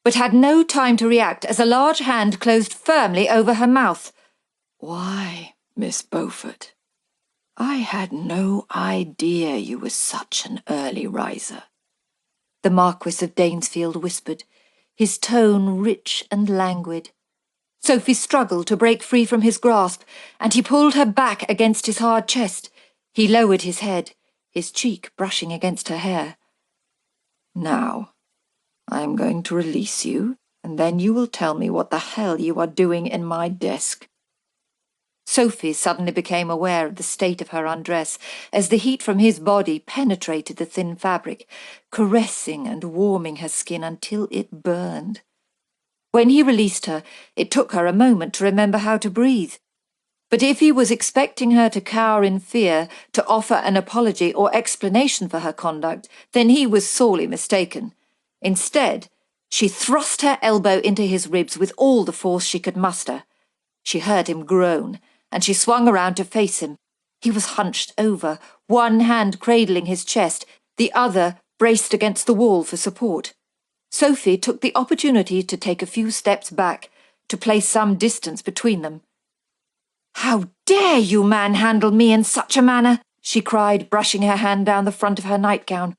but had no time to react as a large hand closed firmly over her mouth. "Why, Miss Beaufort, I had no idea you were such an early riser," the Marquess of Danesfield whispered, his tone rich and languid. Sophie struggled to break free from his grasp, and he pulled her back against his hard chest. He lowered his head, his cheek brushing against her hair. "Now, I am going to release you, and then you will tell me what the hell you are doing in my desk." Sophie suddenly became aware of the state of her undress as the heat from his body penetrated the thin fabric, caressing and warming her skin until it burned. When he released her, it took her a moment to remember how to breathe. But if he was expecting her to cower in fear, to offer an apology or explanation for her conduct, then he was sorely mistaken. Instead, she thrust her elbow into his ribs with all the force she could muster. She heard him groan, and she swung around to face him. He was hunched over, one hand cradling his chest, the other braced against the wall for support. Sophie took the opportunity to take a few steps back, to place some distance between them. "How dare you manhandle me in such a manner?" she cried, brushing her hand down the front of her nightgown.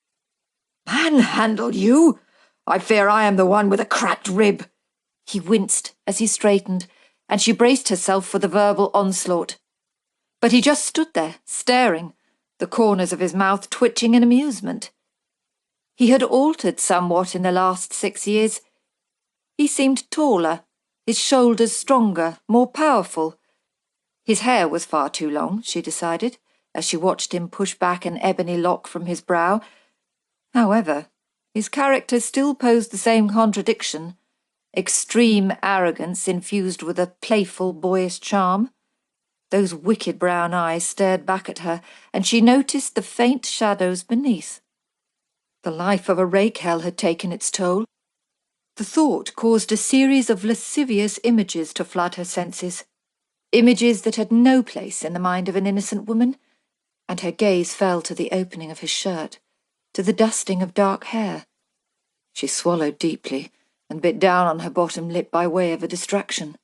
"Manhandle you? I fear I am the one with a cracked rib." He winced as he straightened, and she braced herself for the verbal onslaught. But he just stood there, staring, the corners of his mouth twitching in amusement. He had altered somewhat in the last 6 years. He seemed taller, his shoulders stronger, more powerful. His hair was far too long, she decided, as she watched him push back an ebony lock from his brow. However, his character still posed the same contradiction. Extreme arrogance infused with a playful, boyish charm. Those wicked brown eyes stared back at her, and she noticed the faint shadows beneath. The life of a rake-hell had taken its toll. The thought caused a series of lascivious images to flood her senses, images that had no place in the mind of an innocent woman, and her gaze fell to the opening of his shirt, to the dusting of dark hair. She swallowed deeply, and bit down on her bottom lip by way of a distraction.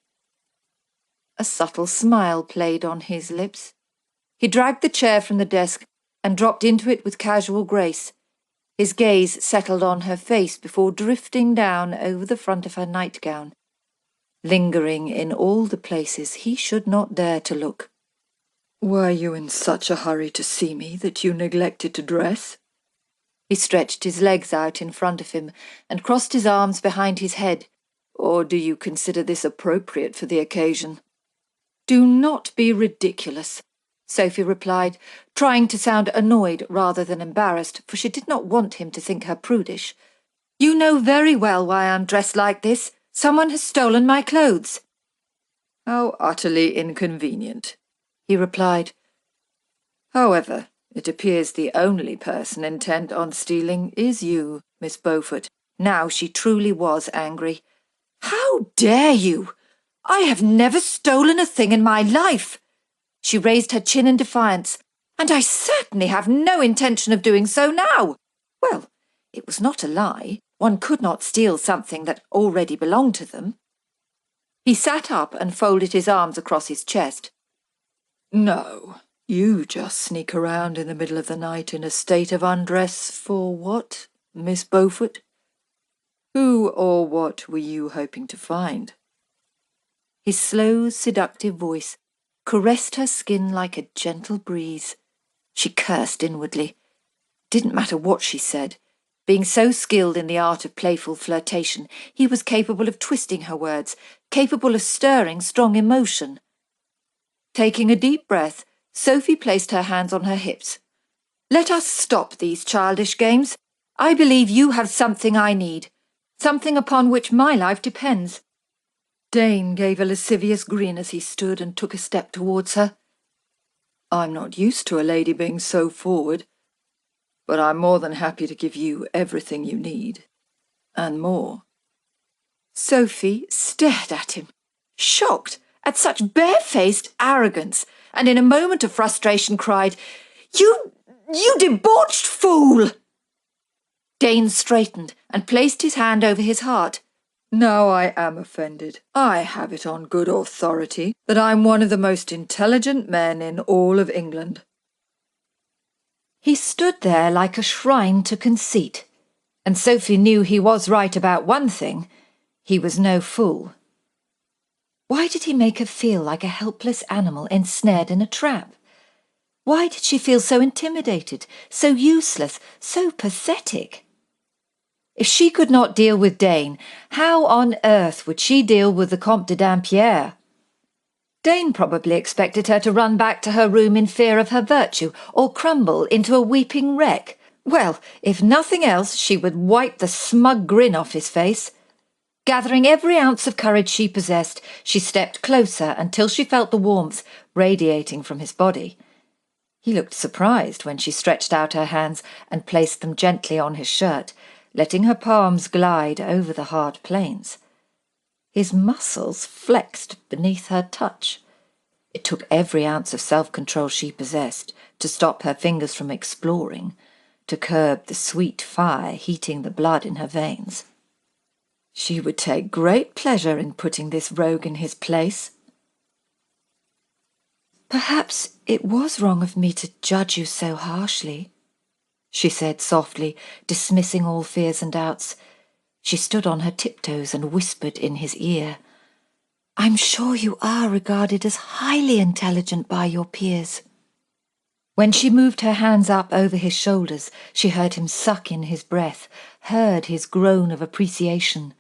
A subtle smile played on his lips. He dragged the chair from the desk and dropped into it with casual grace. His gaze settled on her face before drifting down over the front of her nightgown, lingering in all the places he should not dare to look. "Were you in such a hurry to see me that you neglected to dress?" He stretched his legs out in front of him and crossed his arms behind his head. "Or do you consider this appropriate for the occasion?" Do not be ridiculous, Sophie replied, trying to sound annoyed rather than embarrassed, for she did not want him to think her prudish. You know very well why I'm dressed like this. Someone has stolen my clothes. How utterly inconvenient, he replied. However, it appears the only person intent on stealing is you, Miss Beaufort. Now she truly was angry. How dare you? I have never stolen a thing in my life. She raised her chin in defiance, and I certainly have no intention of doing so now. Well, it was not a lie. One could not steal something that already belonged to them. He sat up and folded his arms across his chest. No, you just sneak around in the middle of the night in a state of undress for what, Miss Beaufort? Who or what were you hoping to find? His slow, seductive voice caressed her skin like a gentle breeze. She cursed inwardly. Didn't matter what she said. Being so skilled in the art of playful flirtation, he was capable of twisting her words, capable of stirring strong emotion. Taking a deep breath, Sophie placed her hands on her hips. Let us stop these childish games. I believe you have something I need, something upon which my life depends. Dane gave a lascivious grin as he stood and took a step towards her. I'm not used to a lady being so forward, but I'm more than happy to give you everything you need, and more. Sophie stared at him, shocked at such barefaced arrogance, and in a moment of frustration cried, You debauched fool! Dane straightened and placed his hand over his heart. Now I am offended. I have it on good authority that I'm one of the most intelligent men in all of England. He stood there like a shrine to conceit, and Sophie knew he was right about one thing. He was no fool. Why did he make her feel like a helpless animal ensnared in a trap? Why did she feel so intimidated, so useless, so pathetic? If she could not deal with Dane, how on earth would she deal with the Comte de Dampierre? Dane probably expected her to run back to her room in fear of her virtue, or crumble into a weeping wreck. Well, if nothing else, she would wipe the smug grin off his face. Gathering every ounce of courage she possessed, she stepped closer until she felt the warmth radiating from his body. He looked surprised when she stretched out her hands and placed them gently on his shirt, letting her palms glide over the hard plains. His muscles flexed beneath her touch. It took every ounce of self-control she possessed to stop her fingers from exploring, to curb the sweet fire heating the blood in her veins. She would take great pleasure in putting this rogue in his place. Perhaps it was wrong of me to judge you so harshly, she said softly, dismissing all fears and doubts. She stood on her tiptoes and whispered in his ear, I'm sure you are regarded as highly intelligent by your peers. When she moved her hands up over his shoulders, she heard him suck in his breath, heard his groan of appreciation.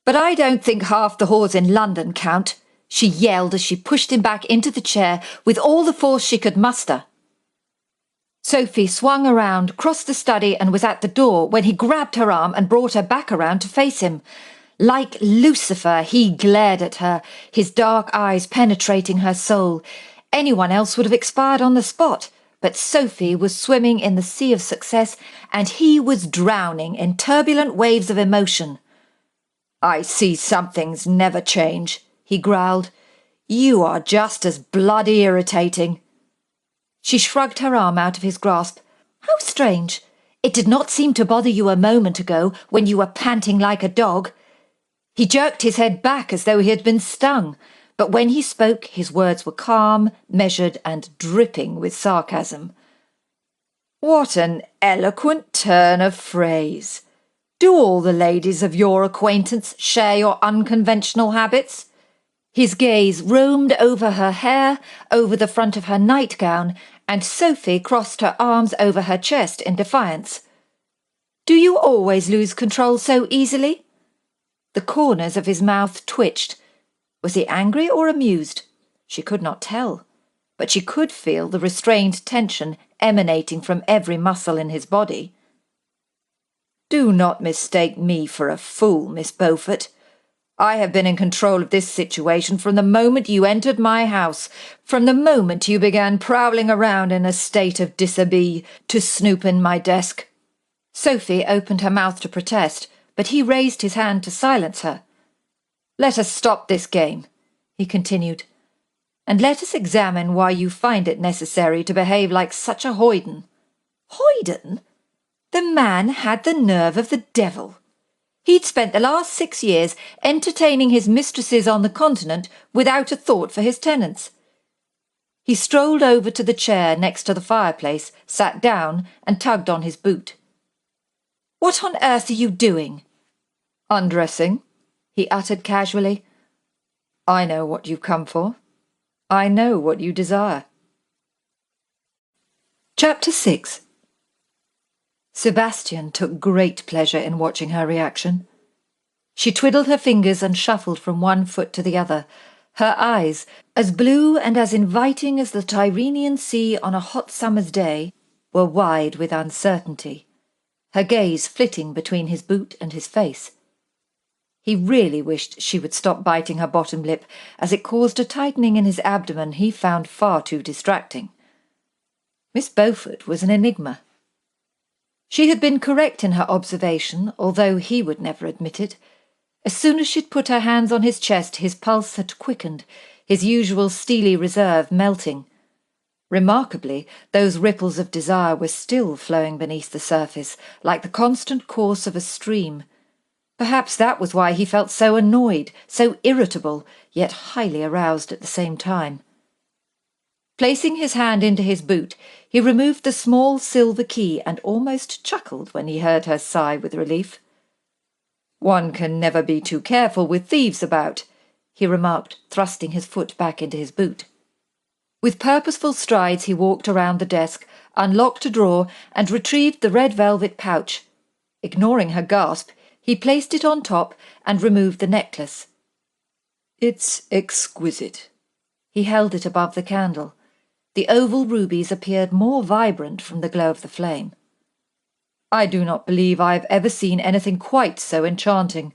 But I don't think half the whores in London count, she yelled as she pushed him back into the chair with all the force she could muster. Sophie swung around, crossed the study and was at the door when he grabbed her arm and brought her back around to face him. Like Lucifer, he glared at her, his dark eyes penetrating her soul. Anyone else would have expired on the spot, but Sophie was swimming in the sea of success and he was drowning in turbulent waves of emotion. I see some things never change, he growled. You are just as bloody irritating. She shrugged her arm out of his grasp. How strange. It did not seem to bother you a moment ago when you were panting like a dog. He jerked his head back as though he had been stung, but when he spoke his words were calm, measured and dripping with sarcasm. What an eloquent turn of phrase. Do all the ladies of your acquaintance share your unconventional habits? His gaze roamed over her hair, over the front of her nightgown, and Sophie crossed her arms over her chest in defiance. Do you always lose control so easily? The corners of his mouth twitched. Was he angry or amused? She could not tell, but she could feel the restrained tension emanating from every muscle in his body. "Do not mistake me for a fool, Miss Beaufort. I have been in control of this situation from the moment you entered my house, from the moment you began prowling around in a state of dishabille to snoop in my desk." Sophie opened her mouth to protest, but he raised his hand to silence her. "Let us stop this game," he continued, "and let us examine why you find it necessary to behave like such a hoyden." Hoyden? The man had the nerve of the devil. He'd spent the last 6 years entertaining his mistresses on the continent without a thought for his tenants. He strolled over to the chair next to the fireplace, sat down, and tugged on his boot. "What on earth are you doing?" "Undressing," he uttered casually. "I know what you've come for. I know what you desire." Chapter 6. Sebastian took great pleasure in watching her reaction. She twiddled her fingers and shuffled from one foot to the other, her eyes, as blue and as inviting as the Tyrrhenian Sea on a hot summer's day, were wide with uncertainty, her gaze flitting between his boot and his face. He really wished she would stop biting her bottom lip, as it caused a tightening in his abdomen he found far too distracting. Miss Beaufort was an enigma. She had been correct in her observation, although he would never admit it. As soon as she'd put her hands on his chest, his pulse had quickened, his usual steely reserve melting. Remarkably, those ripples of desire were still flowing beneath the surface, like the constant course of a stream. Perhaps that was why he felt so annoyed, so irritable, yet highly aroused at the same time. Placing his hand into his boot, he removed the small silver key and almost chuckled when he heard her sigh with relief. "One can never be too careful with thieves about," he remarked, thrusting his foot back into his boot. With purposeful strides he walked around the desk, unlocked a drawer, and retrieved the red velvet pouch. Ignoring her gasp, he placed it on top and removed the necklace. "It's exquisite." He held it above the candle. The oval rubies appeared more vibrant from the glow of the flame. "I do not believe I have ever seen anything quite so enchanting."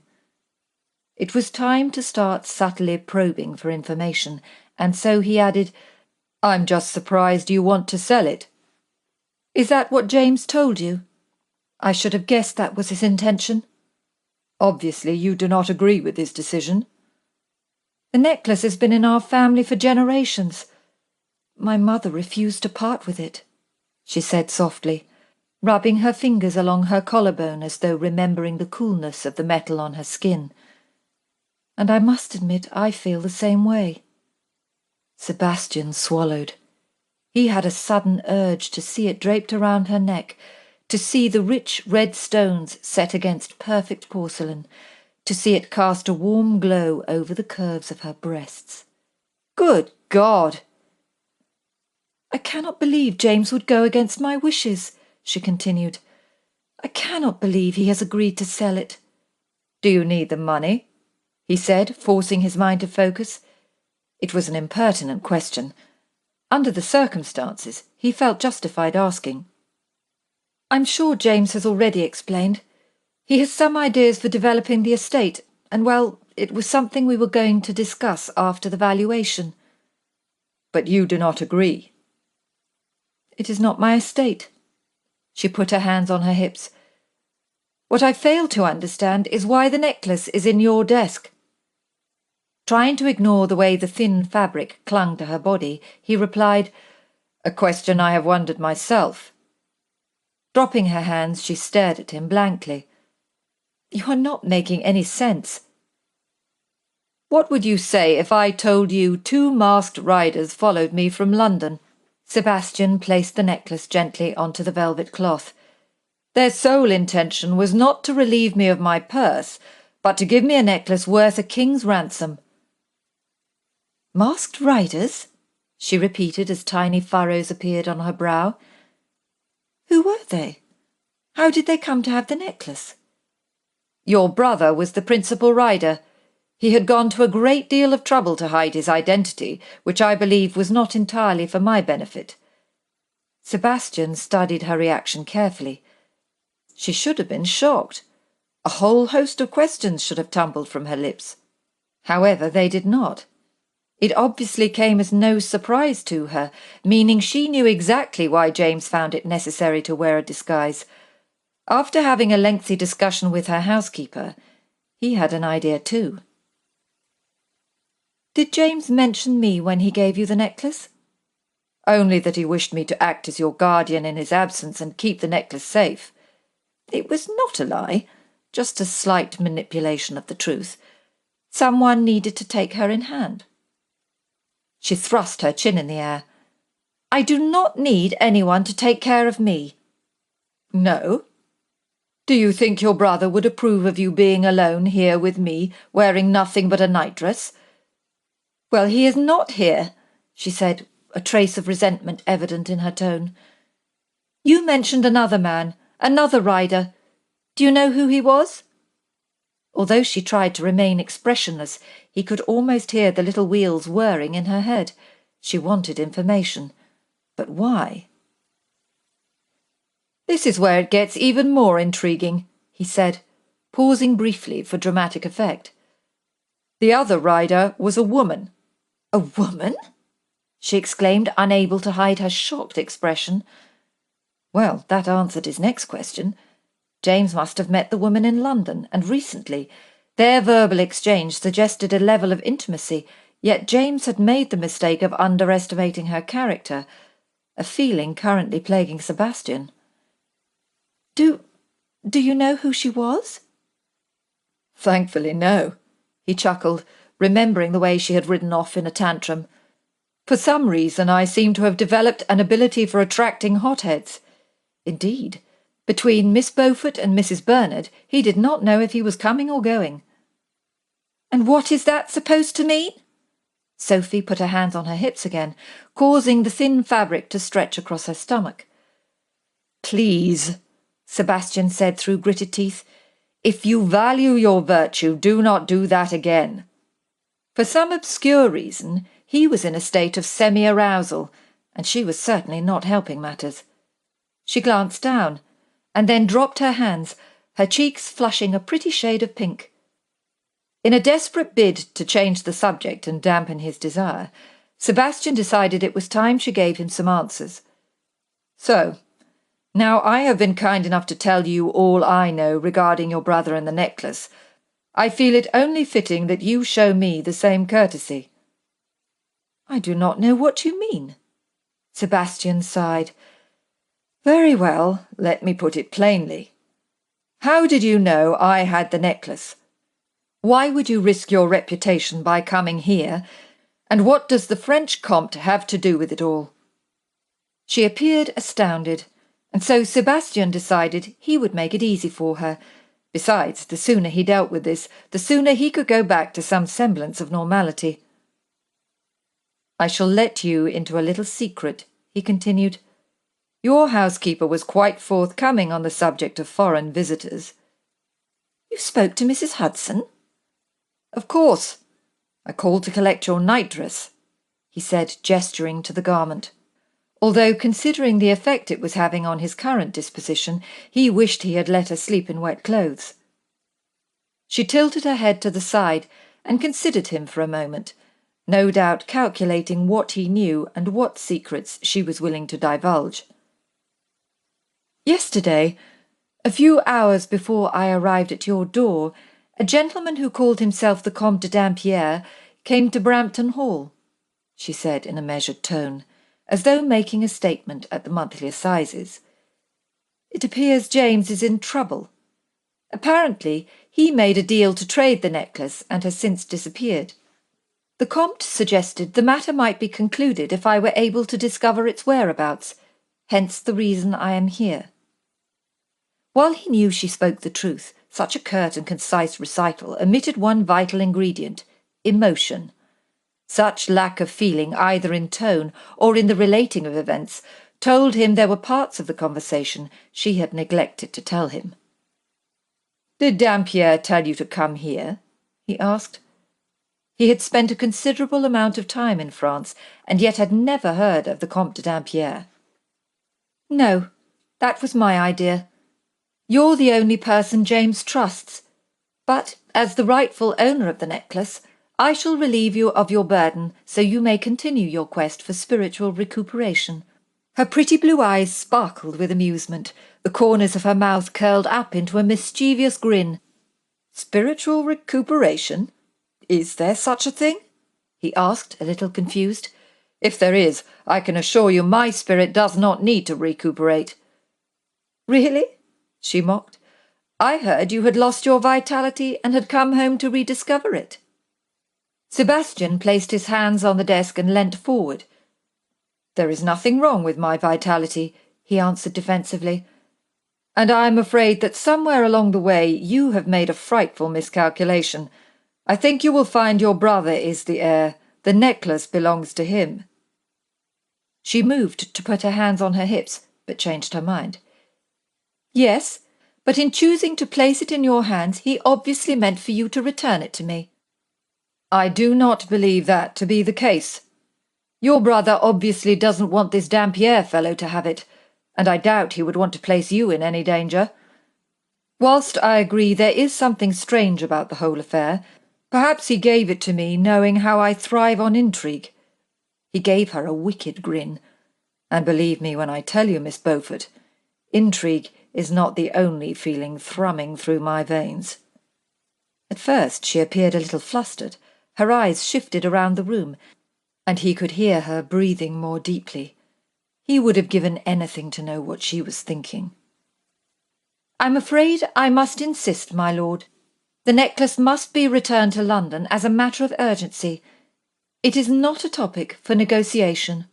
It was time to start subtly probing for information, and so he added, "I'm just surprised you want to sell it." "Is that what James told you?" "I should have guessed that was his intention." "Obviously you do not agree with his decision." "The necklace has been in our family for generations. My mother refused to part with it," she said softly, rubbing her fingers along her collarbone as though remembering the coolness of the metal on her skin. "And I must admit I feel the same way." Sebastian swallowed. He had a sudden urge to see it draped around her neck, to see the rich red stones set against perfect porcelain, to see it cast a warm glow over the curves of her breasts. "Good God!" "I cannot believe James would go against my wishes," she continued. "I cannot believe he has agreed to sell it." "Do you need the money?" he said, forcing his mind to focus. It was an impertinent question. Under the circumstances, he felt justified asking. "I'm sure James has already explained. He has some ideas for developing the estate, and, well, it was something we were going to discuss after the valuation." "But you do not agree?" "It is not my estate." She put her hands on her hips. "What I fail to understand is why the necklace is in your desk." Trying to ignore the way the thin fabric clung to her body, he replied, "A question I have wondered myself." Dropping her hands, she stared at him blankly. "You are not making any sense." "What would you say if I told you 2 masked riders followed me from London?" Sebastian placed the necklace gently onto the velvet cloth. "Their sole intention was not to relieve me of my purse, but to give me a necklace worth a king's ransom." "Masked riders?" she repeated as tiny furrows appeared on her brow. "Who were they? How did they come to have the necklace?" "Your brother was the principal rider. He had gone to a great deal of trouble to hide his identity, which I believe was not entirely for my benefit. Sebastian studied her reaction carefully. She should have been shocked. A whole host of questions should have tumbled from her lips. However, they did not. It obviously came as no surprise to her, meaning she knew exactly why James found it necessary to wear a disguise. After having a lengthy discussion with her housekeeper, he had an idea too. "Did James mention me when he gave you the necklace?" "Only that he wished me to act as your guardian in his absence and keep the necklace safe. It was not a lie, just a slight manipulation of the truth. Someone needed to take her in hand." She thrust her chin in the air. "I do not need anyone to take care of me." "No? Do you think your brother would approve of you being alone here with me, wearing nothing but a nightdress?" "Well, he is not here," she said, a trace of resentment evident in her tone. "You mentioned another man, another rider. Do you know who he was?" Although she tried to remain expressionless, he could almost hear the little wheels whirring in her head. She wanted information. But why? "This is where it gets even more intriguing," he said, pausing briefly for dramatic effect. "The other rider was a woman." "A woman?" she exclaimed, unable to hide her shocked expression. Well, that answered his next question. James must have met the woman in London, and recently. Their verbal exchange suggested a level of intimacy, yet James had made the mistake of underestimating her character, a feeling currently plaguing Sebastian. Do you know who she was?" "Thankfully, no," he chuckled, remembering the way she had ridden off in a tantrum. "For some reason I seem to have developed an ability for attracting hotheads. Indeed, between Miss Beaufort and Mrs. Bernard, he did not know if he was coming or going." "And what is that supposed to mean?" Sophie put her hands on her hips again, causing the thin fabric to stretch across her stomach. "Please," Sebastian said through gritted teeth, "if you value your virtue, do not do that again." For some obscure reason, he was in a state of semi-arousal, and she was certainly not helping matters. She glanced down, and then dropped her hands, her cheeks flushing a pretty shade of pink. In a desperate bid to change the subject and dampen his desire, Sebastian decided it was time she gave him some answers. "So, now I have been kind enough to tell you all I know regarding your brother and the necklace. I feel it only fitting that you show me the same courtesy." "I do not know what you mean." Sebastian sighed. "Very well, let me put it plainly. How did you know I had the necklace? Why would you risk your reputation by coming here? And what does the French Comte have to do with it all?" She appeared astounded, and so Sebastian decided he would make it easy for her. Besides, the sooner he dealt with this, the sooner he could go back to some semblance of normality. "I shall let you into a little secret," he continued. "Your housekeeper was quite forthcoming on the subject of foreign visitors." "You spoke to Mrs. Hudson?" "Of course. I called to collect your nightdress," he said, gesturing to the garment. Although, considering the effect it was having on his current disposition, he wished he had let her sleep in wet clothes. She tilted her head to the side and considered him for a moment, no doubt calculating what he knew and what secrets she was willing to divulge. "Yesterday, a few hours before I arrived at your door, a gentleman who called himself the Comte de Dampierre came to Brampton Hall," she said in a measured tone, as though making a statement at the monthly assizes. "It appears James is in trouble. Apparently, he made a deal to trade the necklace and has since disappeared. The Comte suggested the matter might be concluded if I were able to discover its whereabouts, hence the reason I am here." While he knew she spoke the truth, such a curt and concise recital omitted one vital ingredient: emotion. Such lack of feeling, either in tone or in the relating of events, told him there were parts of the conversation she had neglected to tell him. "Did Dampierre tell you to come here?" he asked. He had spent a considerable amount of time in France, and yet had never heard of the Comte de Dampierre. "No, that was my idea. You're the only person James trusts. But, as the rightful owner of the necklace, I shall relieve you of your burden so you may continue your quest for spiritual recuperation." Her pretty blue eyes sparkled with amusement. The corners of her mouth curled up into a mischievous grin. "Spiritual recuperation? Is there such a thing?" he asked, a little confused. "If there is, I can assure you my spirit does not need to recuperate." "Really?" she mocked. "I heard you had lost your vitality and had come home to rediscover it." Sebastian placed his hands on the desk and leant forward. "There is nothing wrong with my vitality," he answered defensively. "And I am afraid that somewhere along the way you have made a frightful miscalculation. I think you will find your brother is the heir. The necklace belongs to him." She moved to put her hands on her hips, but changed her mind. "Yes, but in choosing to place it in your hands, he obviously meant for you to return it to me." "I do not believe that to be the case. Your brother obviously doesn't want this Dampierre fellow to have it, and I doubt he would want to place you in any danger. Whilst I agree there is something strange about the whole affair, perhaps he gave it to me knowing how I thrive on intrigue." He gave her a wicked grin. "And believe me when I tell you, Miss Beaufort, intrigue is not the only feeling thrumming through my veins." At first she appeared a little flustered. Her eyes shifted around the room, and he could hear her breathing more deeply. He would have given anything to know what she was thinking. "I'm afraid I must insist, my lord. The necklace must be returned to London as a matter of urgency. It is not a topic for negotiation."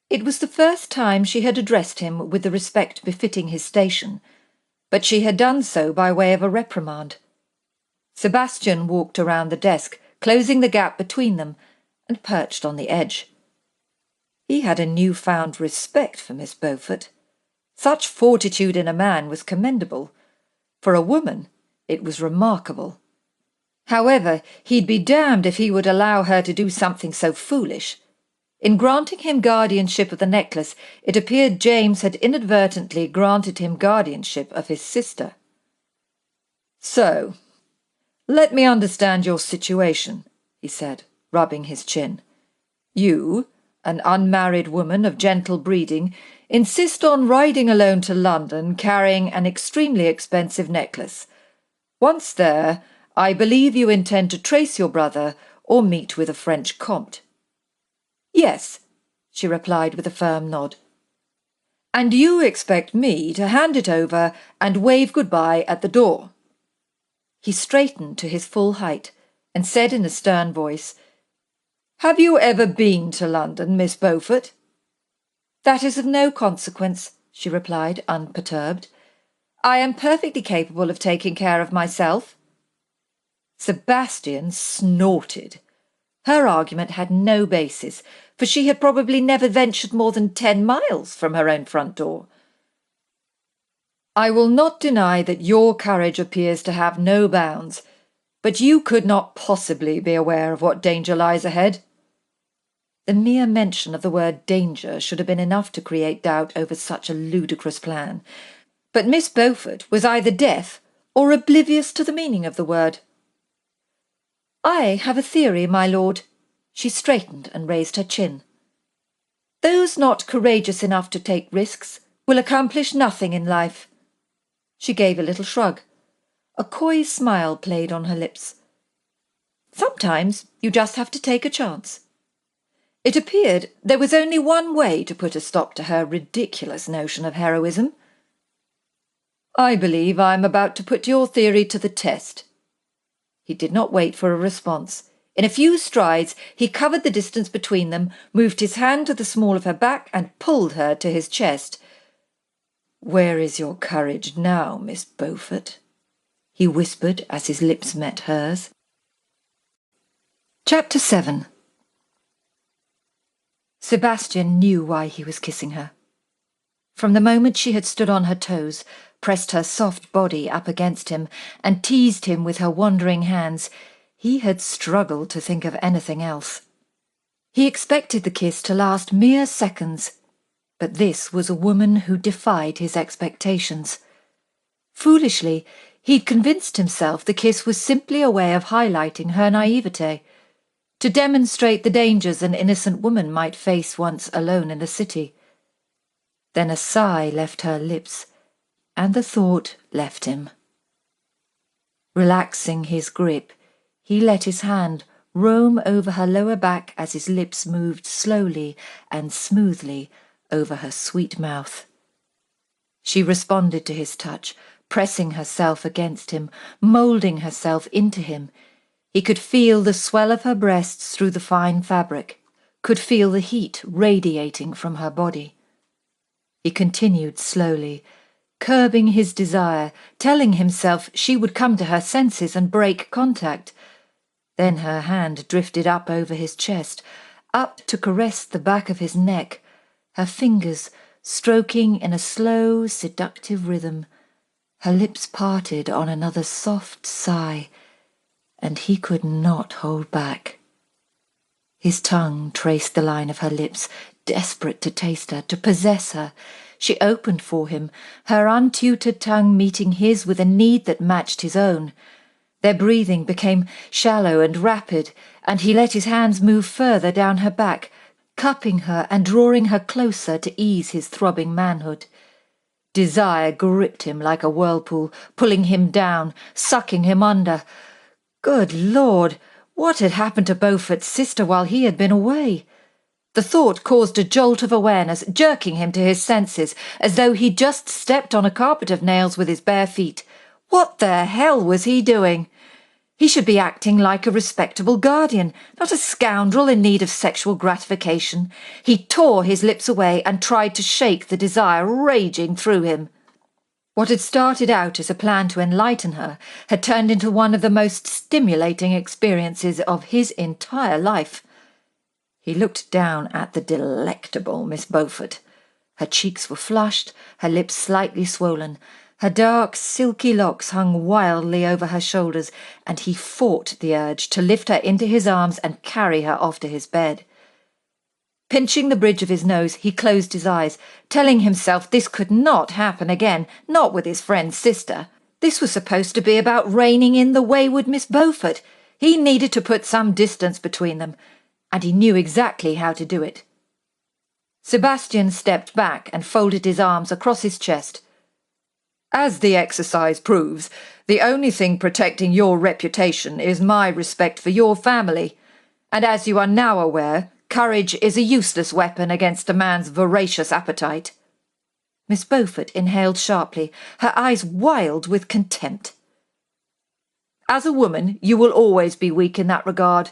It was the first time she had addressed him with the respect befitting his station, but she had done so by way of a reprimand. Sebastian walked around the desk, closing the gap between them, and perched on the edge. He had a newfound respect for Miss Beaufort. Such fortitude in a man was commendable. For a woman, it was remarkable. However, he'd be damned if he would allow her to do something so foolish. In granting him guardianship of the necklace, it appeared James had inadvertently granted him guardianship of his sister. "So, let me understand your situation," he said, rubbing his chin. "You, an unmarried woman of gentle breeding, insist on riding alone to London carrying an extremely expensive necklace. Once there, I believe you intend to trace your brother or meet with a French comte." "Yes," she replied with a firm nod. "And you expect me to hand it over and wave goodbye at the door." He straightened to his full height and said in a stern voice, "Have you ever been to London, Miss Beaufort?" "That is of no consequence," she replied, unperturbed. "I am perfectly capable of taking care of myself." Sebastian snorted. Her argument had no basis, for she had probably never ventured more than 10 miles from her own front door. "I will not deny that your courage appears to have no bounds, but you could not possibly be aware of what danger lies ahead." The mere mention of the word danger should have been enough to create doubt over such a ludicrous plan. But Miss Beaufort was either deaf or oblivious to the meaning of the word. "I have a theory, my lord." She straightened and raised her chin. "Those not courageous enough to take risks will accomplish nothing in life." She gave a little shrug. A coy smile played on her lips. "Sometimes you just have to take a chance." It appeared there was only one way to put a stop to her ridiculous notion of heroism. "I believe I am about to put your theory to the test." He did not wait for a response. In a few strides he covered the distance between them, moved his hand to the small of her back and pulled her to his chest. "Where is your courage now, Miss Beaufort?" he whispered as his lips met hers. Chapter 7. Sebastian knew why he was kissing her. From the moment she had stood on her toes, pressed her soft body up against him, and teased him with her wandering hands, He had struggled to think of anything else. He expected the kiss to last mere seconds, but this was a woman who defied his expectations. Foolishly, he'd convinced himself the kiss was simply a way of highlighting her naivete, to demonstrate the dangers an innocent woman might face once alone in the city. Then a sigh left her lips, and the thought left him. Relaxing his grip, he let his hand roam over her lower back as his lips moved slowly and smoothly over her sweet mouth. She responded to his touch, pressing herself against him, moulding herself into him. He could feel the swell of her breasts through the fine fabric, could feel the heat radiating from her body. He continued slowly, curbing his desire, telling himself she would come to her senses and break contact. Then her hand drifted up over his chest, up to caress the back of his neck, her fingers stroking in a slow, seductive rhythm. Her lips parted on another soft sigh, and he could not hold back. His tongue traced the line of her lips, desperate to taste her, to possess her. She opened for him, her untutored tongue meeting his with a need that matched his own. Their breathing became shallow and rapid, and he let his hands move further down her back, cupping her and drawing her closer to ease his throbbing manhood. Desire gripped him like a whirlpool, pulling him down, sucking him under. Good Lord, what had happened to Beaufort's sister while he had been away? The thought caused a jolt of awareness, jerking him to his senses, as though he'd just stepped on a carpet of nails with his bare feet. What the hell was he doing? He should be acting like a respectable guardian, not a scoundrel in need of sexual gratification. He tore his lips away and tried to shake the desire raging through him. What had started out as a plan to enlighten her had turned into one of the most stimulating experiences of his entire life. He looked down at the delectable Miss Beaufort. Her cheeks were flushed, her lips slightly swollen. Her dark, silky locks hung wildly over her shoulders, and he fought the urge to lift her into his arms and carry her off to his bed. Pinching the bridge of his nose, he closed his eyes, telling himself this could not happen again, not with his friend's sister. This was supposed to be about reining in the wayward Miss Beaufort. He needed to put some distance between them, and he knew exactly how to do it. Sebastian stepped back and folded his arms across his chest. As the exercise proves, the only thing protecting your reputation is my respect for your family, and as you are now aware, courage is a useless weapon against a man's voracious appetite. Miss Beaufort inhaled sharply, her eyes wild with contempt. As a woman, you will always be weak in that regard,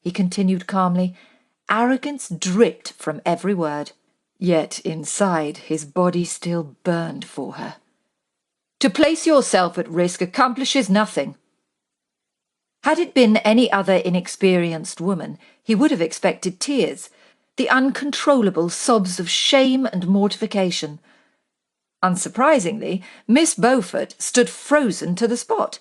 he continued calmly. Arrogance dripped from every word, yet inside his body still burned for her. To place yourself at risk accomplishes nothing. Had it been any other inexperienced woman, he would have expected tears, the uncontrollable sobs of shame and mortification. Unsurprisingly, Miss Beaufort stood frozen to the spot,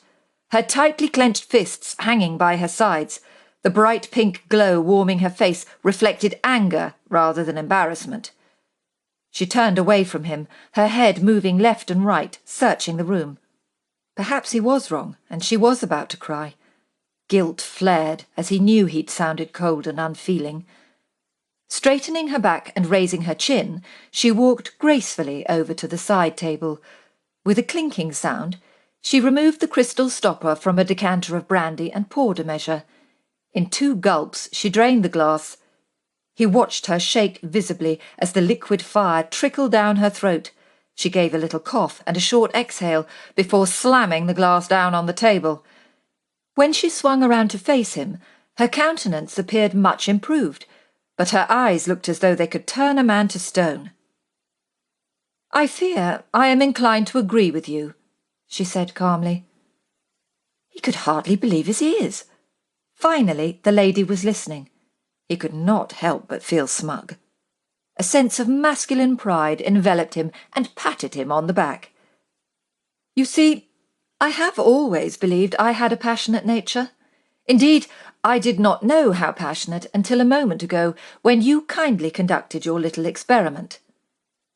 her tightly clenched fists hanging by her sides. The bright pink glow warming her face reflected anger rather than embarrassment. She turned away from him, her head moving left and right, searching the room. Perhaps he was wrong, and she was about to cry. Guilt flared as he knew he'd sounded cold and unfeeling. Straightening her back and raising her chin, she walked gracefully over to the side table. With a clinking sound, she removed the crystal stopper from a decanter of brandy and poured a measure. In 2 gulps, she drained the glass. He watched her shake visibly as the liquid fire trickled down her throat. She gave a little cough and a short exhale before slamming the glass down on the table. When she swung around to face him, her countenance appeared much improved, but her eyes looked as though they could turn a man to stone. "I fear I am inclined to agree with you," she said calmly. He could hardly believe his ears. Finally, the lady was listening. He could not help but feel smug. A sense of masculine pride enveloped him and patted him on the back. "You see, I have always believed I had a passionate nature. Indeed, I did not know how passionate until a moment ago when you kindly conducted your little experiment.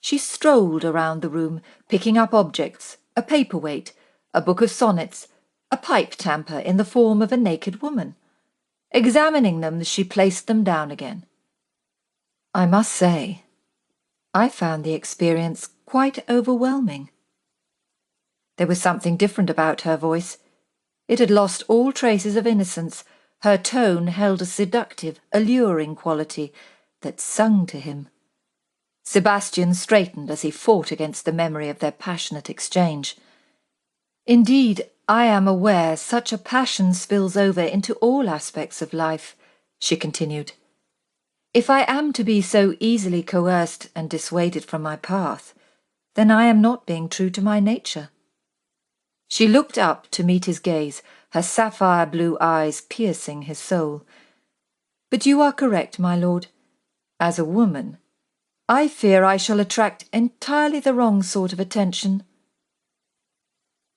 She strolled around the room, picking up objects, a paperweight, a book of sonnets, a pipe tamper in the form of a naked woman. Examining them, she placed them down again. I must say, I found the experience quite overwhelming. There was something different about her voice. It had lost all traces of innocence. Her tone held a seductive, alluring quality that sung to him. Sebastian straightened as he fought against the memory of their passionate exchange. Indeed, I am aware such a passion spills over into all aspects of life, she continued. If I am to be so easily coerced and dissuaded from my path, then I am not being true to my nature. She looked up to meet his gaze, her sapphire blue eyes piercing his soul. But you are correct, my lord. As a woman, I fear I shall attract entirely the wrong sort of attention.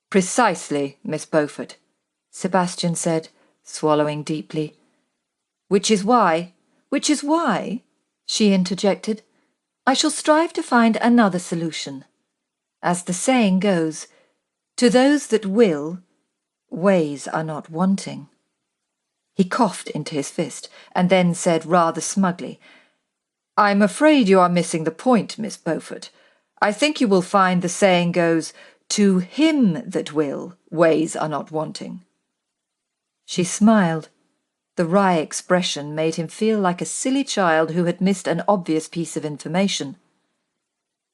Precisely, Miss Beaufort, Sebastian said, swallowing deeply. Which is why, she interjected, I shall strive to find another solution. As the saying goes, to those that will, ways are not wanting. He coughed into his fist, and then said rather smugly, I'm afraid you are missing the point, Miss Beaufort. I think you will find the saying goes, to him that will, ways are not wanting. She smiled. The wry expression made him feel like a silly child who had missed an obvious piece of information.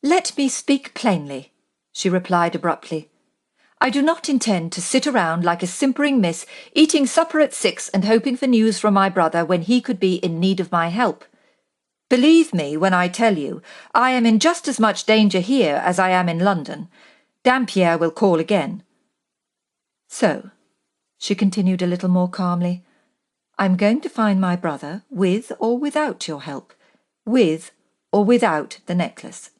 Let me speak plainly, she replied abruptly. I do not intend to sit around like a simpering miss, eating supper at 6 and hoping for news from my brother when he could be in need of my help. Believe me when I tell you, I am in just as much danger here as I am in London. Dampierre will call again. So, she continued a little more calmly, I'm going to find my brother with or without your help, with or without the necklace.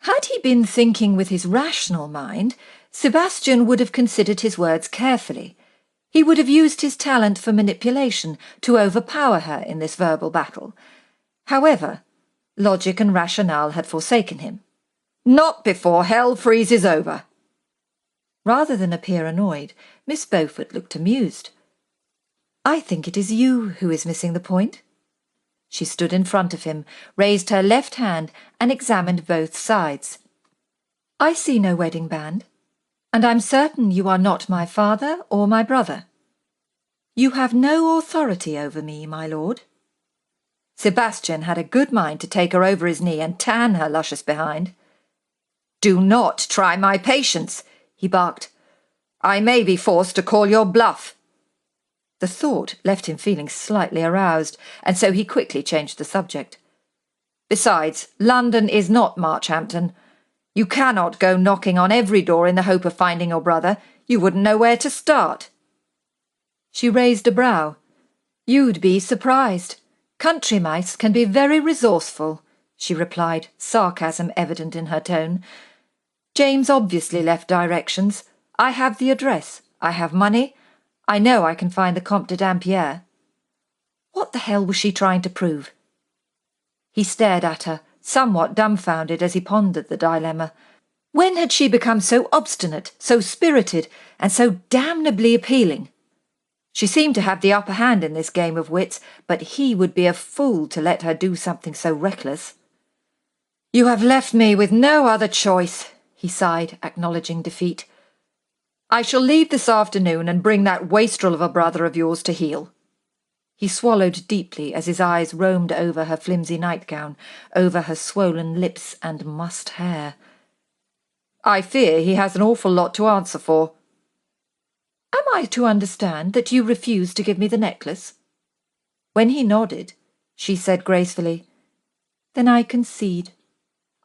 Had he been thinking with his rational mind, Sebastian would have considered his words carefully. He would have used his talent for manipulation to overpower her in this verbal battle. However, logic and rationale had forsaken him. Not before hell freezes over. Rather than appear annoyed, Miss Beaufort looked amused. I think it is you who is missing the point. She stood in front of him, raised her left hand, and examined both sides. I see no wedding band, and I'm certain you are not my father or my brother. You have no authority over me, my lord. Sebastian had a good mind to take her over his knee and tan her luscious behind. Do not try my patience, he barked. I may be forced to call your bluff. The thought left him feeling slightly aroused, and so he quickly changed the subject. Besides, London is not Marchhampton. You cannot go knocking on every door in the hope of finding your brother. You wouldn't know where to start. She raised a brow. You'd be surprised. Country mice can be very resourceful, she replied, sarcasm evident in her tone. James obviously left directions. I have the address. I have money. I know I can find the Comte de Dampierre. What the hell was she trying to prove? He stared at her, somewhat dumbfounded as he pondered the dilemma. When had she become so obstinate, so spirited, and so damnably appealing? She seemed to have the upper hand in this game of wits, but he would be a fool to let her do something so reckless. You have left me with no other choice, he sighed, acknowledging defeat. I shall leave this afternoon and bring that wastrel of a brother of yours to heel. He swallowed deeply as his eyes roamed over her flimsy nightgown, over her swollen lips and mussed hair. I fear he has an awful lot to answer for. Am I to understand that you refuse to give me the necklace? When he nodded, she said gracefully, Then I concede.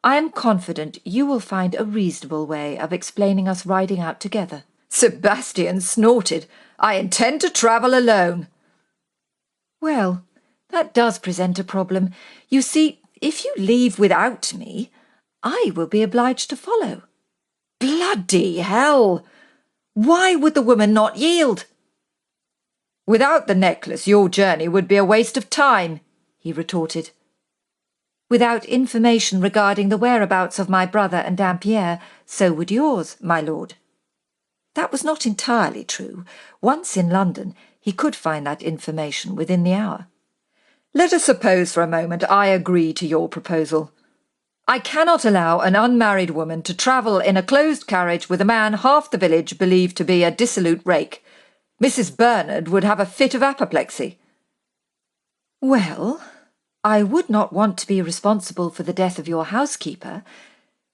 I am confident you will find a reasonable way of explaining us riding out together. Sebastian snorted. I intend to travel alone. Well, that does present a problem. You see, if you leave without me, I will be obliged to follow. Bloody hell! Why would the woman not yield? Without the necklace, your journey would be a waste of time, he retorted. Without information regarding the whereabouts of my brother and Dampierre, so would yours, my lord. That was not entirely true. Once in London, he could find that information within the hour. Let us suppose for a moment I agree to your proposal. I cannot allow an unmarried woman to travel in a closed carriage with a man half the village believed to be a dissolute rake. Mrs. Bernard would have a fit of apoplexy. Well, I would not want to be responsible for the death of your housekeeper,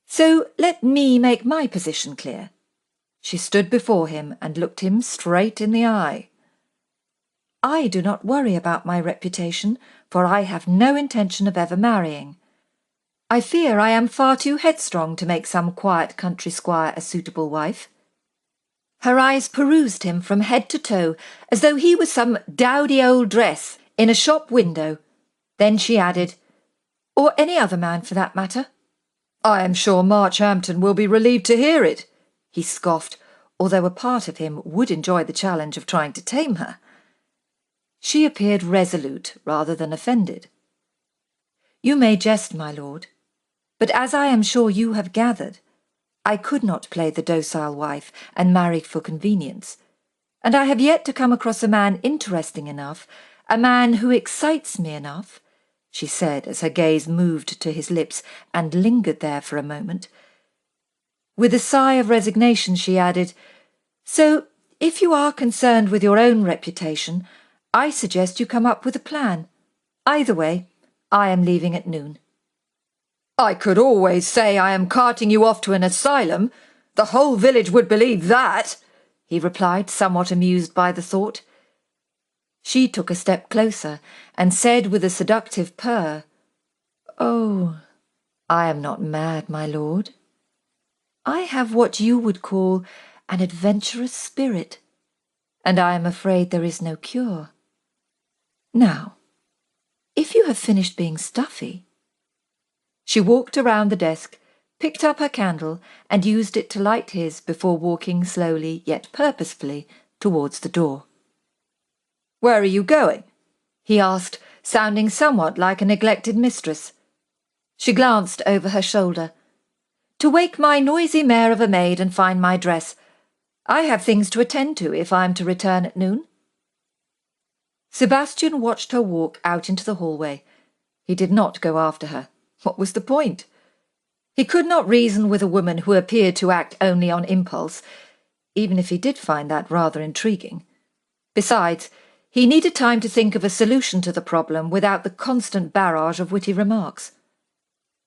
so let me make my position clear. She stood before him and looked him straight in the eye. I do not worry about my reputation, for I have no intention of ever marrying. I fear I am far too headstrong to make some quiet country squire a suitable wife. Her eyes perused him from head to toe, as though he was some dowdy old dress in a shop window. Then she added, or any other man for that matter. I am sure Marchhampton will be relieved to hear it, he scoffed, although a part of him would enjoy the challenge of trying to tame her. She appeared resolute rather than offended. You may jest, my lord, but as I am sure you have gathered, I could not play the docile wife and marry for convenience, and I have yet to come across a man interesting enough, a man who excites me enough, she said as her gaze moved to his lips and lingered there for a moment. With a sigh of resignation she added, so if you are concerned with your own reputation, I suggest you come up with a plan. Either way, I am leaving at noon. I could always say I am carting you off to an asylum. The whole village would believe that, he replied, somewhat amused by the thought. She took a step closer and said with a seductive purr, Oh, I am not mad, my lord. I have what you would call an adventurous spirit, and I am afraid there is no cure. Now, if you have finished being stuffy. She walked around the desk, picked up her candle, and used it to light his before walking slowly yet purposefully towards the door. Where are you going? He asked, sounding somewhat like a neglected mistress. She glanced over her shoulder. To wake my noisy mare of a maid and find my dress. I have things to attend to if I am to return at noon. Sebastian watched her walk out into the hallway. He did not go after her. What was the point? He could not reason with a woman who appeared to act only on impulse, even if he did find that rather intriguing. Besides, he needed time to think of a solution to the problem without the constant barrage of witty remarks.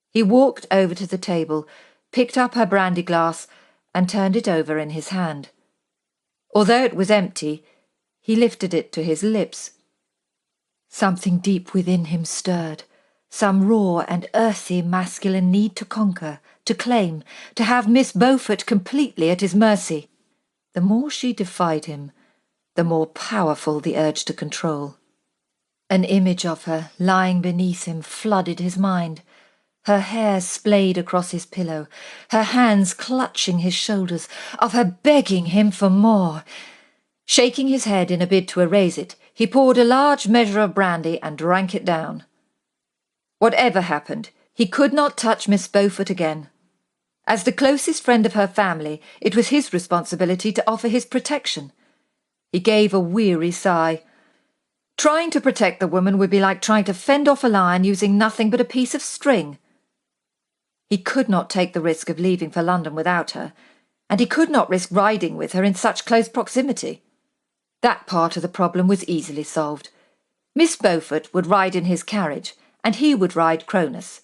He walked over to the table, picked up her brandy glass, and turned it over in his hand. Although it was empty, he lifted it to his lips. Something deep within him stirred, some raw and earthy masculine need to conquer, to claim, to have Miss Beaufort completely at his mercy. The more she defied him, the more powerful the urge to control. An image of her lying beneath him flooded his mind. Her hair splayed across his pillow, her hands clutching his shoulders, of her begging him for more. Shaking his head in a bid to erase it, he poured a large measure of brandy and drank it down. Whatever happened, he could not touch Miss Beaufort again. As the closest friend of her family, it was his responsibility to offer his protection. He gave a weary sigh. Trying to protect the woman would be like trying to fend off a lion using nothing but a piece of string. He could not take the risk of leaving for London without her, and he could not risk riding with her in such close proximity. That part of the problem was easily solved. Miss Beaufort would ride in his carriage, and he would ride Cronus.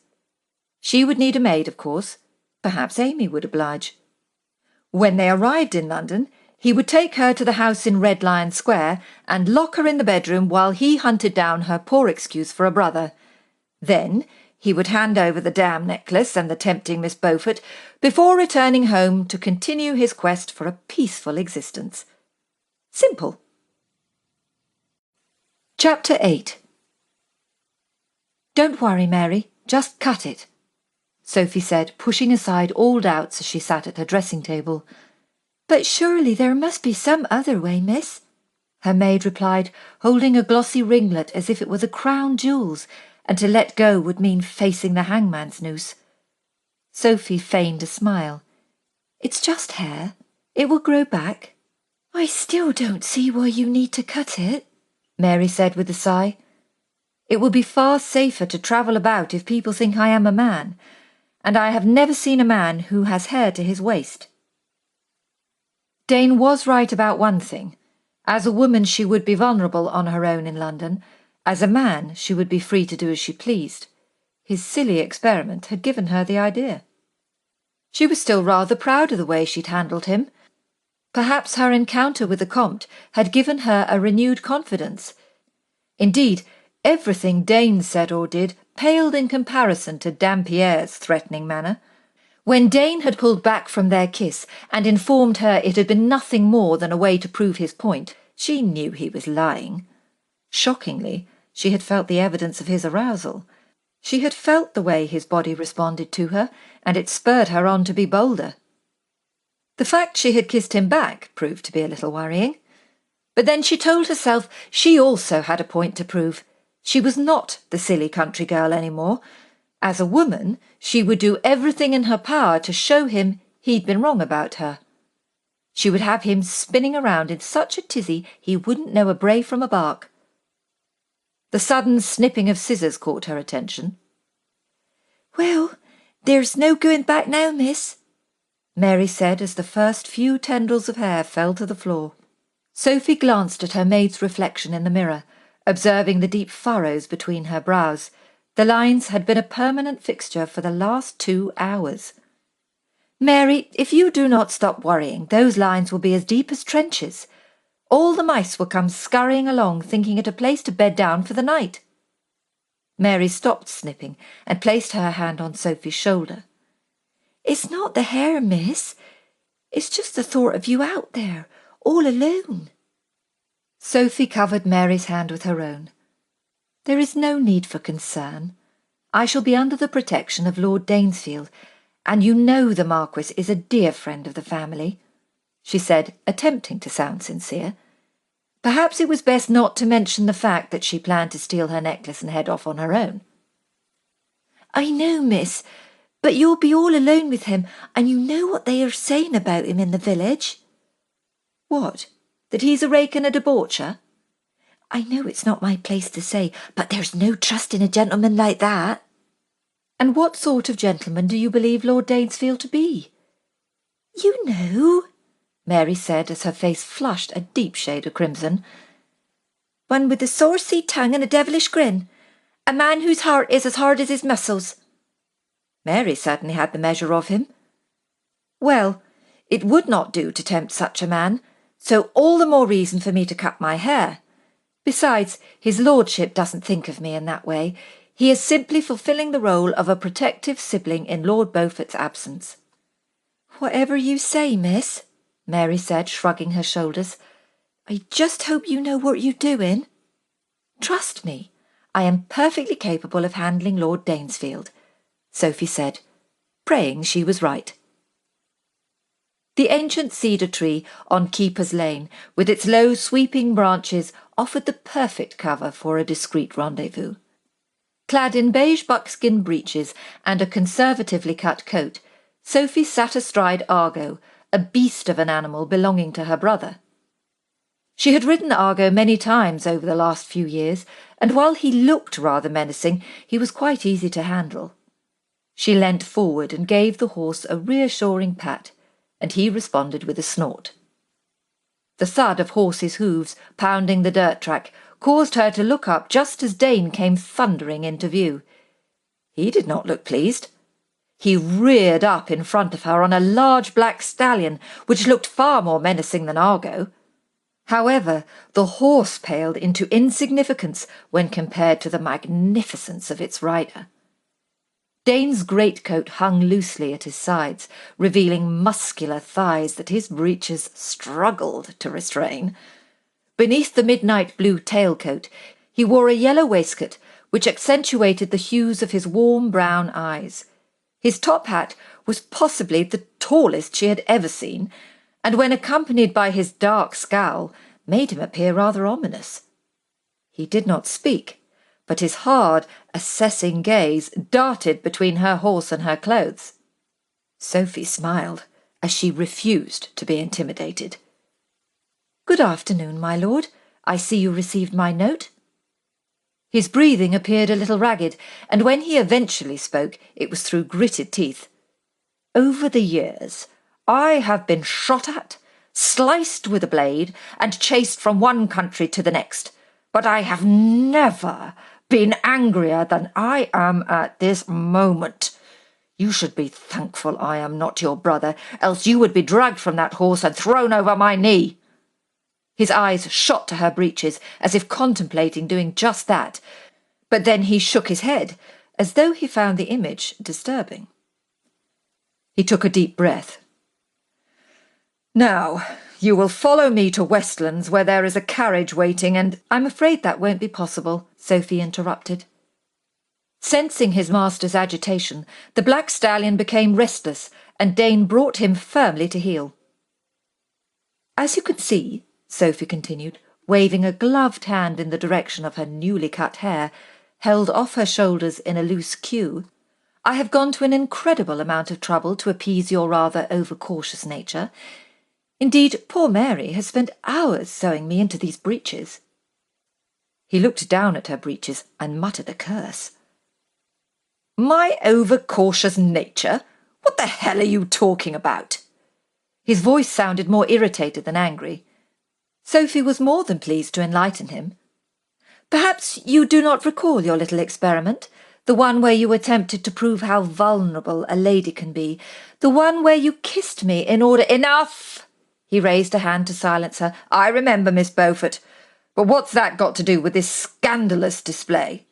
She would need a maid, of course. Perhaps Amy would oblige. When they arrived in London, he would take her to the house in Red Lion Square and lock her in the bedroom while he hunted down her poor excuse for a brother. Then he would hand over the damn necklace and the tempting Miss Beaufort before returning home to continue his quest for a peaceful existence. Simple. Chapter 8. Don't worry, Mary, just cut it, Sophie said, pushing aside all doubts as she sat at her dressing-table. But surely there must be some other way, miss. her maid replied, holding a glossy ringlet as if it were the crown jewels, and to let go would mean facing the hangman's noose. Sophie feigned a smile. It's just hair. It will grow back. I still don't see why you need to cut it, Mary said with a sigh. It will be far safer to travel about if people think I am a man, and I have never seen a man who has hair to his waist. Dane was right about one thing. As a woman she would be vulnerable on her own in London. As a man she would be free to do as she pleased. His silly experiment had given her the idea. She was still rather proud of the way she'd handled him. Perhaps her encounter with the Comte had given her a renewed confidence. Indeed, everything Dane said or did paled in comparison to Dampierre's threatening manner. When Dane had pulled back from their kiss and informed her it had been nothing more than a way to prove his point, she knew he was lying. Shockingly, she had felt the evidence of his arousal. She had felt the way his body responded to her, and it spurred her on to be bolder. The fact she had kissed him back proved to be a little worrying. But then she told herself she also had a point to prove. She was not the silly country girl any more. As a woman, she would do everything in her power to show him he'd been wrong about her. She would have him spinning around in such a tizzy he wouldn't know a bray from a bark. The sudden snipping of scissors caught her attention. "Well, there's no going back now, miss," Mary said as the first few tendrils of hair fell to the floor. Sophie glanced at her maid's reflection in the mirror, observing the deep furrows between her brows. The lines had been a permanent fixture for the last 2 hours. "Mary, if you do not stop worrying, those lines will be as deep as trenches. All the mice will come scurrying along, thinking it a place to bed down for the night." Mary stopped snipping and placed her hand on Sophie's shoulder. "It's not the hair, miss. It's just the thought of you out there, all alone." Sophie covered Mary's hand with her own. "There is no need for concern. I shall be under the protection of Lord Danesfield, and you know the Marquess is a dear friend of the family," she said, attempting to sound sincere. Perhaps it was best not to mention the fact that she planned to steal her necklace and head off on her own. "I know, miss, but you'll be all alone with him, and you know what they are saying about him in the village." "What? That he's a rake and a debaucher?" "I know it's not my place to say, but there's no trusting a gentleman like that." "And what sort of gentleman do you believe Lord Danesfield to be?" "You know," Mary said as her face flushed a deep shade of crimson. "One with a saucy tongue and a devilish grin. A man whose heart is as hard as his muscles." Mary certainly had the measure of him. "Well, it would not do to tempt such a man, so all the more reason for me to cut my hair. Besides, his lordship doesn't think of me in that way. He is simply fulfilling the role of a protective sibling in Lord Beaufort's absence." "Whatever you say, miss," Mary said, shrugging her shoulders. "I just hope you know what you're doing." "Trust me, I am perfectly capable of handling Lord Danesfield," Sophie said, praying she was right. The ancient cedar tree on Keeper's Lane, with its low sweeping branches, offered the perfect cover for a discreet rendezvous. Clad in beige buckskin breeches and a conservatively cut coat, Sophie sat astride Argo, a beast of an animal belonging to her brother. She had ridden Argo many times over the last few years, and while he looked rather menacing, he was quite easy to handle. She leant forward and gave the horse a reassuring pat, and he responded with a snort. The thud of horses' hooves pounding the dirt track caused her to look up just as Dane came thundering into view. He did not look pleased. He reared up in front of her on a large black stallion, which looked far more menacing than Argo. However, the horse paled into insignificance when compared to the magnificence of its rider. Dane's greatcoat hung loosely at his sides, revealing muscular thighs that his breeches struggled to restrain. Beneath the midnight blue tailcoat, he wore a yellow waistcoat, which accentuated the hues of his warm brown eyes. His top hat was possibly the tallest she had ever seen, and when accompanied by his dark scowl, made him appear rather ominous. He did not speak, but his hard, assessing gaze darted between her horse and her clothes. Sophie smiled, as she refused to be intimidated. "Good afternoon, my lord. I see you received my note." His breathing appeared a little ragged, and when he eventually spoke, it was through gritted teeth. "Over the years, I have been shot at, sliced with a blade, and chased from one country to the next, but I have never been angrier than I am at this moment. You should be thankful I am not your brother, else you would be dragged from that horse and thrown over my knee." His eyes shot to her breeches, as if contemplating doing just that, but then he shook his head, as though he found the image disturbing. He took a deep breath. "Now, you will follow me to Westlands, where there is a carriage waiting, and—" "I'm afraid that won't be possible," Sophie interrupted. Sensing his master's agitation, the black stallion became restless, and Dane brought him firmly to heel. "As you can see," Sophie continued, waving a gloved hand in the direction of her newly cut hair, held off her shoulders in a loose queue, "I have gone to an incredible amount of trouble to appease your rather overcautious nature. Indeed, poor Mary has spent hours sewing me into these breeches." He looked down at her breeches and muttered a curse. "My overcautious nature? What the hell are you talking about?" His voice sounded more irritated than angry. Sophie was more than pleased to enlighten him. "Perhaps you do not recall your little experiment, the one where you attempted to prove how vulnerable a lady can be, the one where you kissed me in order—" "Enough!" He raised a hand to silence her. "I remember, Miss Beaufort. But what's that got to do with this scandalous display?"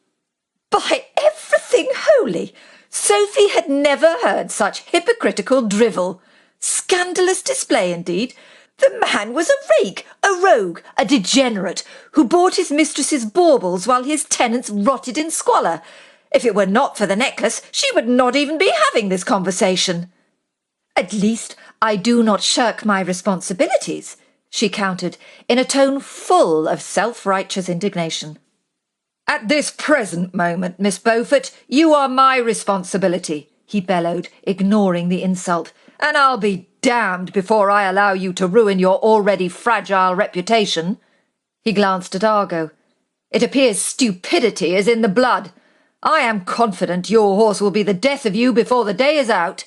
By everything holy! Sophie had never heard such hypocritical drivel. Scandalous display, indeed. The man was a rake, a rogue, a degenerate, who bought his mistress's baubles while his tenants rotted in squalor. If it were not for the necklace, she would not even be having this conversation. "At least I do not shirk my responsibilities," she countered, in a tone full of self-righteous indignation. "At this present moment, Miss Beaufort, you are my responsibility," he bellowed, ignoring the insult, "and I'll be damned before I allow you to ruin your already fragile reputation." He glanced at Argo. "It appears stupidity is in the blood. I am confident your horse will be the death of you before the day is out."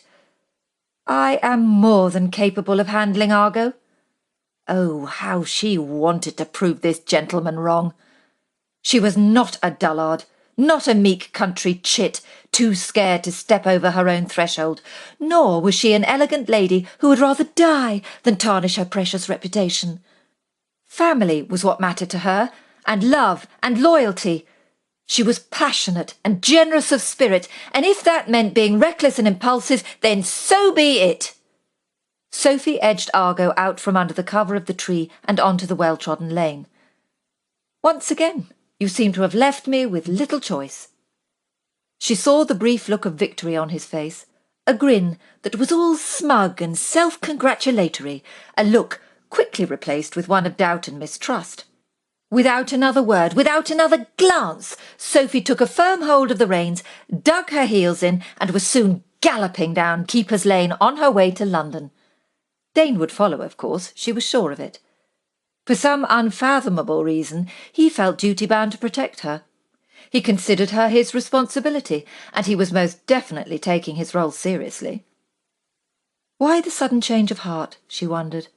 "I am more than capable of handling Argo." Oh, how she wanted to prove this gentleman wrong. She was not a dullard, not a meek country chit, too scared to step over her own threshold, nor was she an elegant lady who would rather die than tarnish her precious reputation. Family was what mattered to her, and love and loyalty. She was passionate and generous of spirit, and if that meant being reckless and impulsive, then so be it. Sophie edged Argo out from under the cover of the tree and onto the well-trodden lane. "Once again, you seem to have left me with little choice." She saw the brief look of victory on his face, a grin that was all smug and self-congratulatory, a look quickly replaced with one of doubt and mistrust. Without another word, without another glance, Sophie took a firm hold of the reins, dug her heels in, and was soon galloping down Keeper's Lane on her way to London. Dane would follow, of course, she was sure of it. For some unfathomable reason, he felt duty-bound to protect her. He considered her his responsibility, and he was most definitely taking his role seriously. Why the sudden change of heart, she wondered.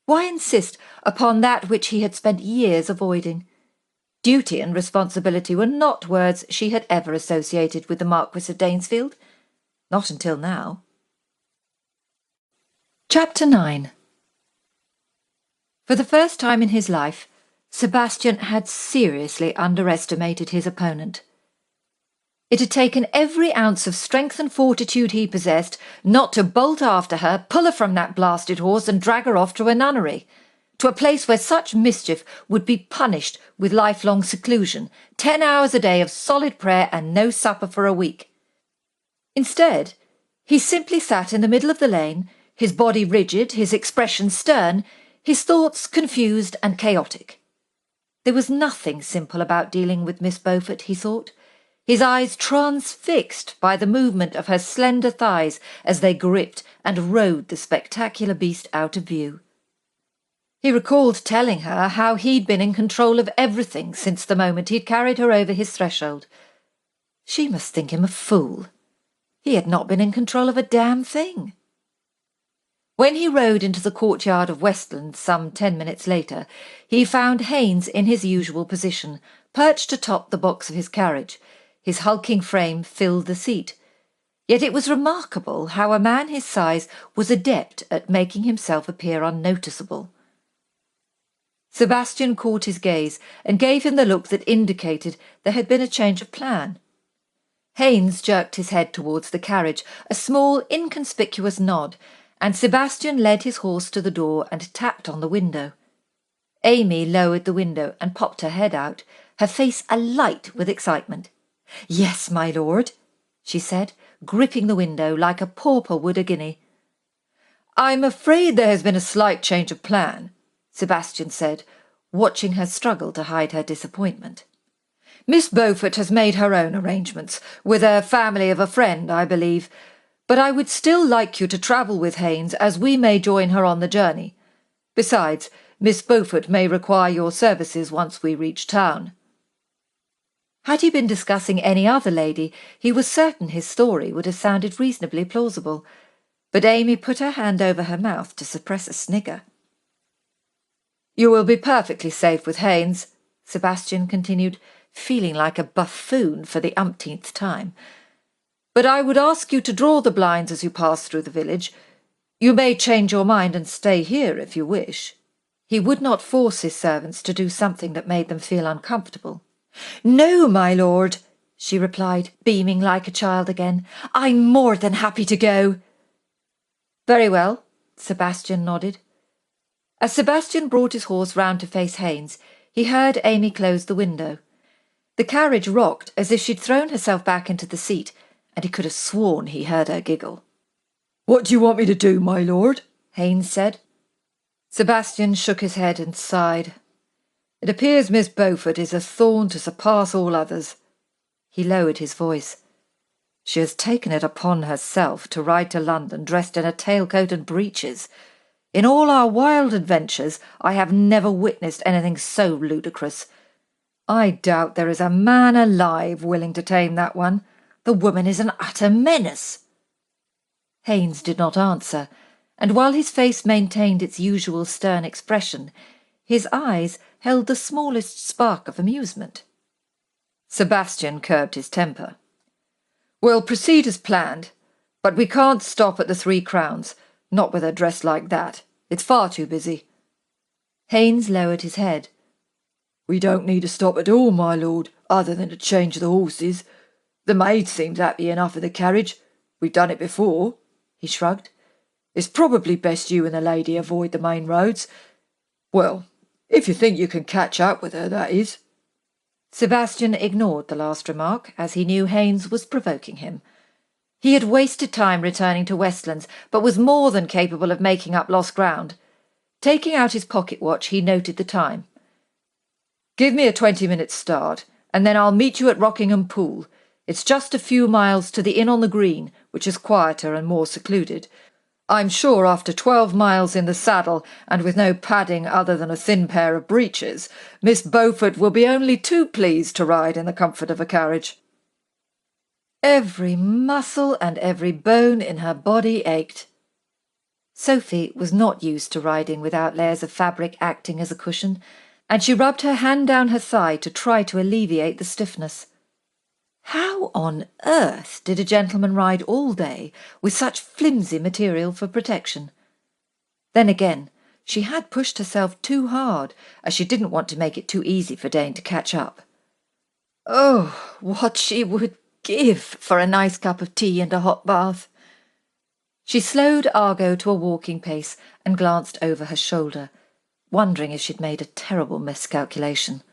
Why insist upon that which he had spent years avoiding? Duty and responsibility were not words she had ever associated with the Marquess of Danesfield. Not until now. Chapter 9. For the first time in his life, Sebastian had seriously underestimated his opponent. It had taken every ounce of strength and fortitude he possessed not to bolt after her, pull her from that blasted horse and drag her off to a nunnery, to a place where such mischief would be punished with lifelong seclusion, 10 hours a day of solid prayer and no supper for a week. Instead, he simply sat in the middle of the lane, his body rigid, his expression stern, His thoughts confused and chaotic. There was nothing simple about dealing with Miss Beaufort, he thought, his eyes transfixed by the movement of her slender thighs as they gripped and rode the spectacular beast out of view. He recalled telling her how he'd been in control of everything since the moment he'd carried her over his threshold. She must think him a fool. He had not been in control of a damn thing. When he rode into the courtyard of Westland some 10 minutes later, he found Haynes in his usual position, perched atop the box of his carriage. His hulking frame filled the seat. Yet it was remarkable how a man his size was adept at making himself appear unnoticeable. Sebastian caught his gaze and gave him the look that indicated there had been a change of plan. Haynes jerked his head towards the carriage, a small, inconspicuous nod, and Sebastian led his horse to the door and tapped on the window. Amy lowered the window and popped her head out, her face alight with excitement. "Yes, my lord," she said, gripping the window like a pauper would a guinea. "I'm afraid there has been a slight change of plan," Sebastian said, watching her struggle to hide her disappointment. "Miss Beaufort has made her own arrangements, with a family of a friend, I believe, but I would still like you to travel with Haynes, as we may join her on the journey. Besides, Miss Beaufort may require your services once we reach town." Had he been discussing any other lady, he was certain his story would have sounded reasonably plausible, but Amy put her hand over her mouth to suppress a snigger. "You will be perfectly safe with Haynes," Sebastian continued, feeling like a buffoon for the umpteenth time. "But I would ask you to draw the blinds as you pass through the village. You may change your mind and stay here if you wish." He would not force his servants to do something that made them feel uncomfortable. "No, my lord," she replied, beaming like a child again. "I'm more than happy to go." "Very well," Sebastian nodded. As Sebastian brought his horse round to face Haynes, he heard Amy close the window. The carriage rocked as if she'd thrown herself back into the seat, and he could have sworn he heard her giggle. "What do you want me to do, my lord?" Haynes said. Sebastian shook his head and sighed. "It appears Miss Beaufort is a thorn to surpass all others." He lowered his voice. "She has taken it upon herself to ride to London dressed in a tailcoat and breeches. In all our wild adventures, I have never witnessed anything so ludicrous. I doubt there is a man alive willing to tame that one. The woman is an utter menace." Haynes did not answer, and while his face maintained its usual stern expression, his eyes held the smallest spark of amusement. Sebastian curbed his temper. "We'll proceed as planned, but we can't stop at the Three Crowns, not with her dressed like that. It's far too busy." Haynes lowered his head. "We don't need to stop at all, my lord, other than to change the horses. The maid seems happy enough with the carriage. We've done it before." He shrugged. "It's probably best you and the lady avoid the main roads. Well, if you think you can catch up with her, that is." Sebastian ignored the last remark, as he knew Haynes was provoking him. He had wasted time returning to Westlands, but was more than capable of making up lost ground. Taking out his pocket watch, he noted the time. "Give me a 20-minute start, and then I'll meet you at Rockingham Pool. It's just a few miles to the inn on the green, which is quieter and more secluded. I'm sure after 12 miles in the saddle, and with no padding other than a thin pair of breeches, Miss Beaufort will be only too pleased to ride in the comfort of a carriage." Every muscle and every bone in her body ached. Sophie was not used to riding without layers of fabric acting as a cushion, and she rubbed her hand down her thigh to try to alleviate the stiffness. How on earth did a gentleman ride all day with such flimsy material for protection? Then again, she had pushed herself too hard, as she didn't want to make it too easy for Dane to catch up. Oh, what she would give for a nice cup of tea and a hot bath! She slowed Argo to a walking pace and glanced over her shoulder, wondering if she'd made a terrible miscalculation.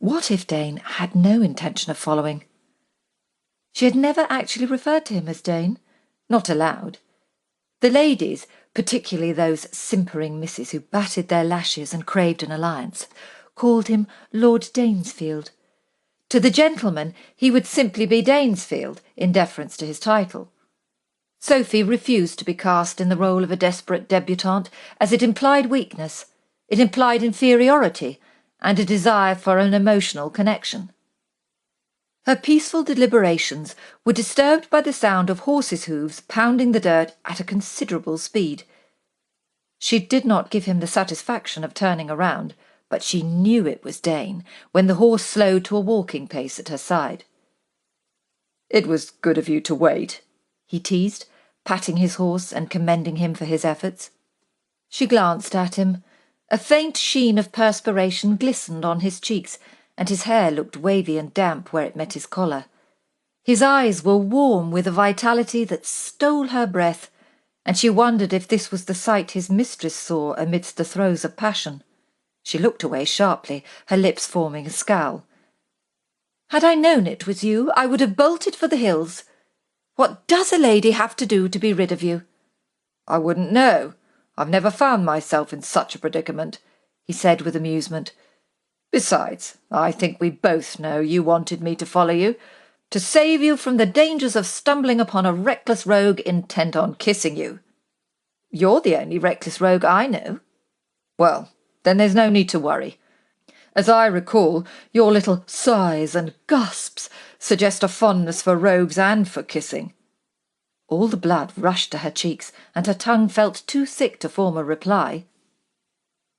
What if Dane had no intention of following? She had never actually referred to him as Dane, not aloud. The ladies, particularly those simpering misses who batted their lashes and craved an alliance, called him Lord Danesfield. To the gentlemen he would simply be Danesfield, in deference to his title. Sophie refused to be cast in the role of a desperate debutante, as it implied weakness, it implied inferiority, and a desire for an emotional connection. Her peaceful deliberations were disturbed by the sound of horses' hooves pounding the dirt at a considerable speed. She did not give him the satisfaction of turning around, but she knew it was Dane when the horse slowed to a walking pace at her side. "It was good of you to wait," he teased, patting his horse and commending him for his efforts. She glanced at him. A faint sheen of perspiration glistened on his cheeks, and his hair looked wavy and damp where it met his collar. His eyes were warm with a vitality that stole her breath, and she wondered if this was the sight his mistress saw amidst the throes of passion. She looked away sharply, her lips forming a scowl. "Had I known it was you, I would have bolted for the hills. What does a lady have to do to be rid of you?" "I wouldn't know. I've never found myself in such a predicament," he said with amusement. "Besides, I think we both know you wanted me to follow you, to save you from the dangers of stumbling upon a reckless rogue intent on kissing you." "You're the only reckless rogue I know." "Well, then there's no need to worry. As I recall, your little sighs and gasps suggest a fondness for rogues and for kissing." All the blood rushed to her cheeks, and her tongue felt too thick to form a reply.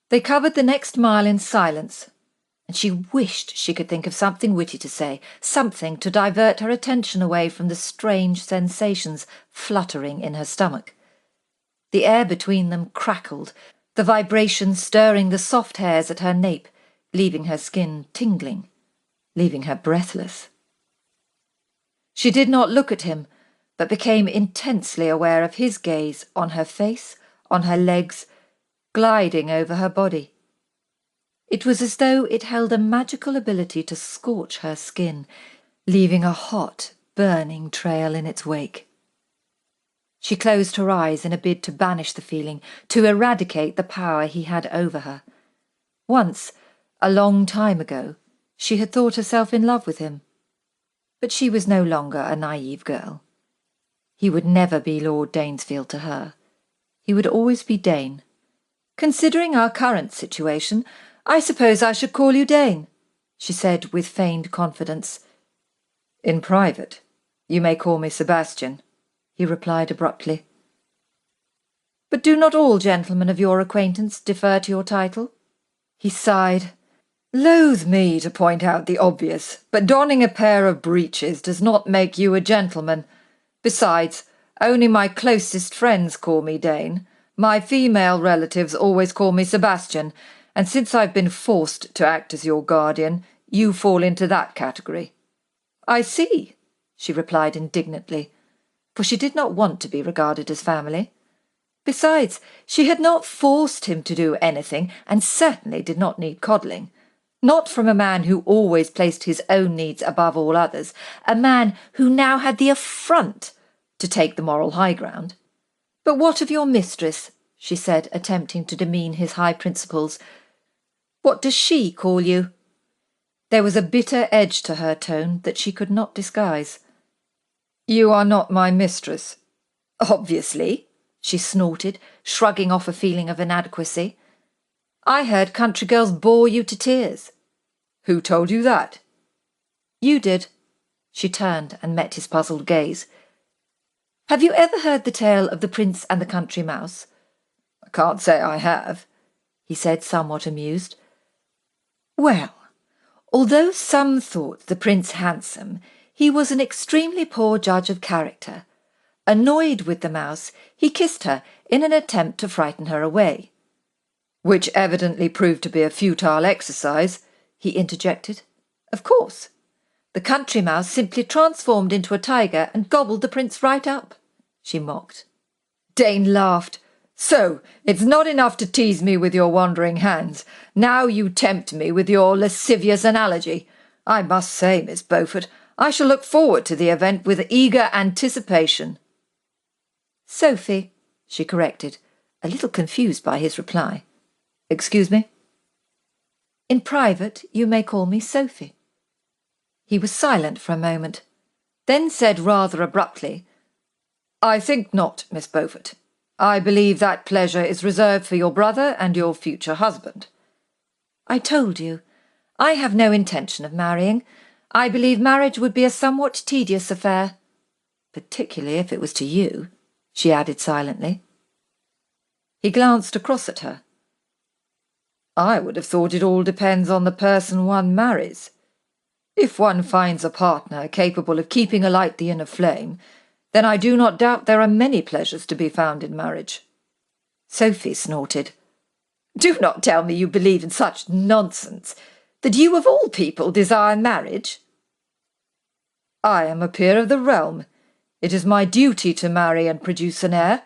They covered the next mile in silence, and she wished she could think of something witty to say, something to divert her attention away from the strange sensations fluttering in her stomach. The air between them crackled, the vibration stirring the soft hairs at her nape, leaving her skin tingling, leaving her breathless. She did not look at him, but became intensely aware of his gaze on her face, on her legs, gliding over her body. It was as though it held a magical ability to scorch her skin, leaving a hot, burning trail in its wake. She closed her eyes in a bid to banish the feeling, to eradicate the power he had over her. Once, a long time ago, she had thought herself in love with him. But she was no longer a naive girl. He would never be Lord Danesfield to her. He would always be Dane. "Considering our current situation, I suppose I should call you Dane," she said with feigned confidence. "In private, you may call me Sebastian," he replied abruptly. "But do not all gentlemen of your acquaintance defer to your title?" He sighed. "Loathe me to point out the obvious, but donning a pair of breeches does not make you a gentleman. Besides, only my closest friends call me Dane. My female relatives always call me Sebastian, and since I've been forced to act as your guardian, you fall into that category." "I see," she replied indignantly, for she did not want to be regarded as family. Besides, she had not forced him to do anything, and certainly did not need coddling. Not from a man who always placed his own needs above all others, a man who now had the affront to take the moral high ground. "But what of your mistress?" she said, attempting to demean his high principles. "What does she call you?" There was a bitter edge to her tone that she could not disguise. "You are not my mistress." "Obviously," she snorted, shrugging off a feeling of inadequacy. "I heard country girls bore you to tears." "Who told you that?" "You did." She turned and met his puzzled gaze. "Have you ever heard the tale of the Prince and the Country Mouse?" "I can't say I have," he said, somewhat amused. "Well, although some thought the Prince handsome, he was an extremely poor judge of character. Annoyed with the mouse, he kissed her in an attempt to frighten her away." "Which evidently proved to be a futile exercise," he interjected. "Of course. The country mouse simply transformed into a tiger and gobbled the prince right up," she mocked. Dane laughed. "So, it's not enough to tease me with your wandering hands. Now you tempt me with your lascivious analogy. I must say, Miss Beaufort, I shall look forward to the event with eager anticipation." "Sophie," she corrected, a little confused by his reply. Excuse me? In private, you may call me Sophie. He was silent for a moment, then said rather abruptly, I think not, Miss Beaufort. I believe that pleasure is reserved for your brother and your future husband. I told you, I have no intention of marrying. I believe marriage would be a somewhat tedious affair. Particularly if it was to you, she added silently. He glanced across at her. I would have thought it all depends on the person one marries. If one finds a partner capable of keeping alight the inner flame, then I do not doubt there are many pleasures to be found in marriage. Sophie snorted. Do not tell me you believe in such nonsense, that you of all people desire marriage. I am a peer of the realm. It is my duty to marry and produce an heir.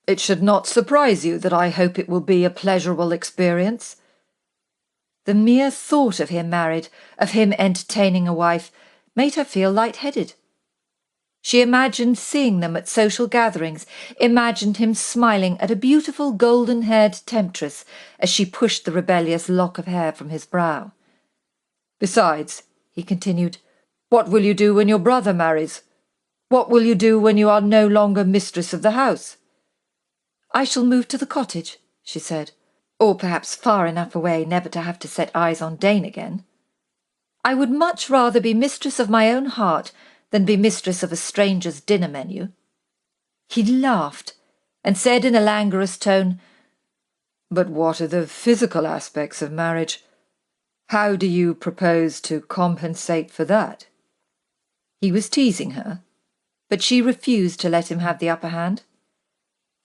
It should not surprise you that I hope it will be a pleasurable experience. The mere thought of him married, of him entertaining a wife, made her feel light-headed. She imagined seeing them at social gatherings, imagined him smiling at a beautiful golden-haired temptress as she pushed the rebellious lock of hair from his brow. Besides, he continued, what will you do when your brother marries? What will you do when you are no longer mistress of the house? I shall move to the cottage, she said, or perhaps far enough away never to have to set eyes on Dane again. I would much rather be mistress of my own heart than be mistress of a stranger's dinner menu. He laughed and said in a languorous tone, But what are the physical aspects of marriage? How do you propose to compensate for that? He was teasing her, but she refused to let him have the upper hand.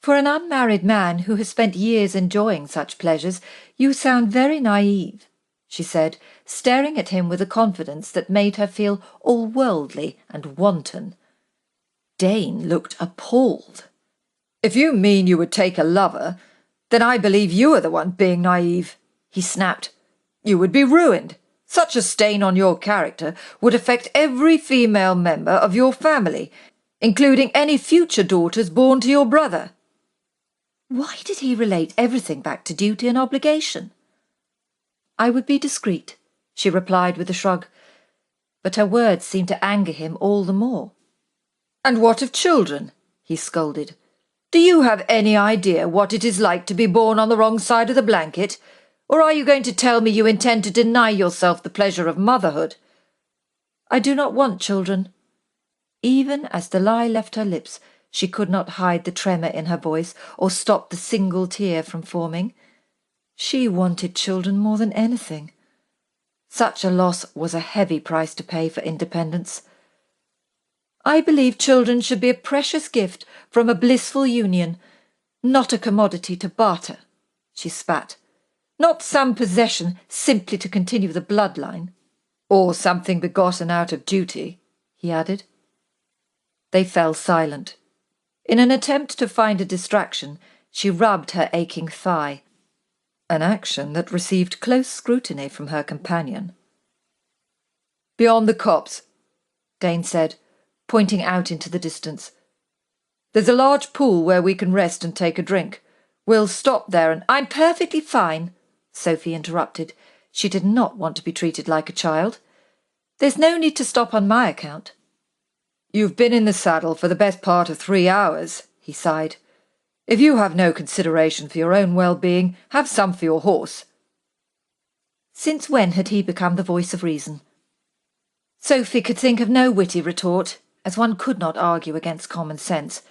For an unmarried man who has spent years enjoying such pleasures, you sound very naive, she said, staring at him with a confidence that made her feel all worldly and wanton. Dane looked appalled. If you mean you would take a lover, then I believe you are the one being naive, he snapped. You would be ruined. Such a stain on your character would affect every female member of your family, including any future daughters born to your brother. Why did he relate everything back to duty and obligation? I would be discreet, she replied with a shrug, but her words seemed to anger him all the more. And what of children? He scolded. Do you have any idea what it is like to be born on the wrong side of the blanket? Or are you going to tell me you intend to deny yourself the pleasure of motherhood? I do not want children. Even as the lie left her lips, she could not hide the tremor in her voice or stop the single tear from forming. She wanted children more than anything. Such a loss was a heavy price to pay for independence. I believe children should be a precious gift from a blissful union, not a commodity to barter, she spat. Not some possession simply to continue the bloodline. Or something begotten out of duty, he added. They fell silent. In an attempt to find a distraction, she rubbed her aching thigh, an action that received close scrutiny from her companion. Beyond the copse, Dane said, pointing out into the distance. There's a large pool where we can rest and take a drink. We'll stop there and— I'm perfectly fine, Sophie interrupted. She did not want to be treated like a child. There's no need to stop on my account. You've been in the saddle for the best part of 3 hours, he sighed. If you have no consideration for your own well-being, have some for your horse. Since when had he become the voice of reason? Sophie could think of no witty retort, as one could not argue against common sense.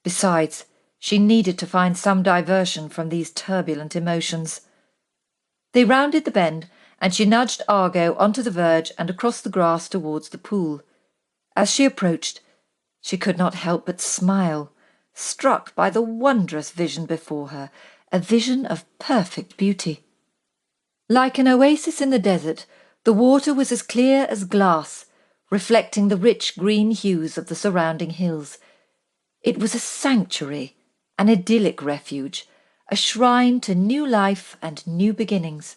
Besides, she needed to find some diversion from these turbulent emotions. They rounded the bend, and she nudged Argo onto the verge and across the grass towards the pool. As she approached, she could not help but smile, struck by the wondrous vision before her, a vision of perfect beauty. Like an oasis in the desert, the water was as clear as glass, reflecting the rich green hues of the surrounding hills. It was a sanctuary, an idyllic refuge, a shrine to new life and new beginnings.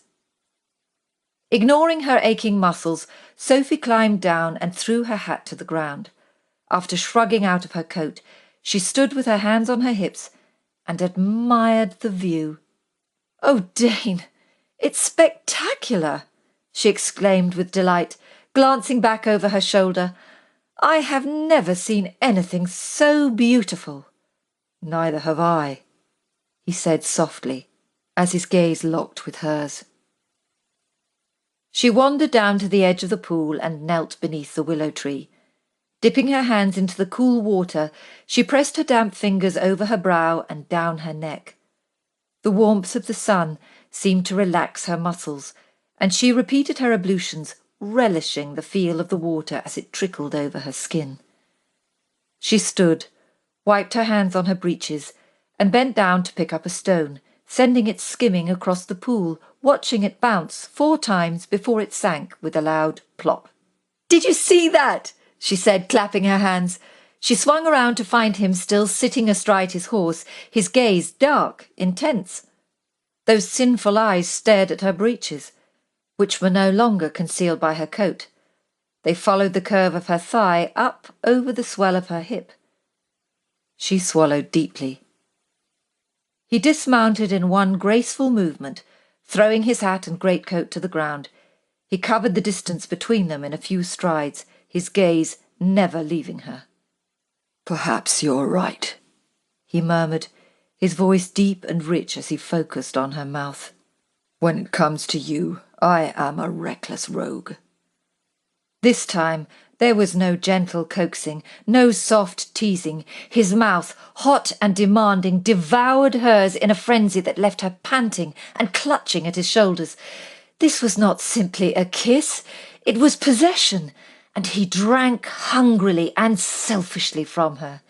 Ignoring her aching muscles, Sophie climbed down and threw her hat to the ground. After shrugging out of her coat, she stood with her hands on her hips and admired the view. "Oh, Dane, it's spectacular!" she exclaimed with delight, glancing back over her shoulder. "I have never seen anything so beautiful." "Neither have I," he said softly, as his gaze locked with hers. She wandered down to the edge of the pool and knelt beneath the willow tree. Dipping her hands into the cool water, she pressed her damp fingers over her brow and down her neck. The warmth of the sun seemed to relax her muscles, and she repeated her ablutions, relishing the feel of the water as it trickled over her skin. She stood, wiped her hands on her breeches, and bent down to pick up a stone, sending it skimming across the pool, watching it bounce 4 times before it sank with a loud plop. "Did you see that?" she said, clapping her hands. She swung around to find him still sitting astride his horse, his gaze dark, intense. Those sinful eyes stared at her breeches, which were no longer concealed by her coat. They followed the curve of her thigh up over the swell of her hip. She swallowed deeply. He dismounted in one graceful movement, throwing his hat and greatcoat to the ground. He covered the distance between them in a few strides, his gaze never leaving her. "Perhaps you're right," he murmured, his voice deep and rich as he focused on her mouth. "When it comes to you, I am a reckless rogue." This time there was no gentle coaxing, no soft teasing. His mouth, hot and demanding, devoured hers in a frenzy that left her panting and clutching at his shoulders. This was not simply a kiss, it was possession, and he drank hungrily and selfishly from her.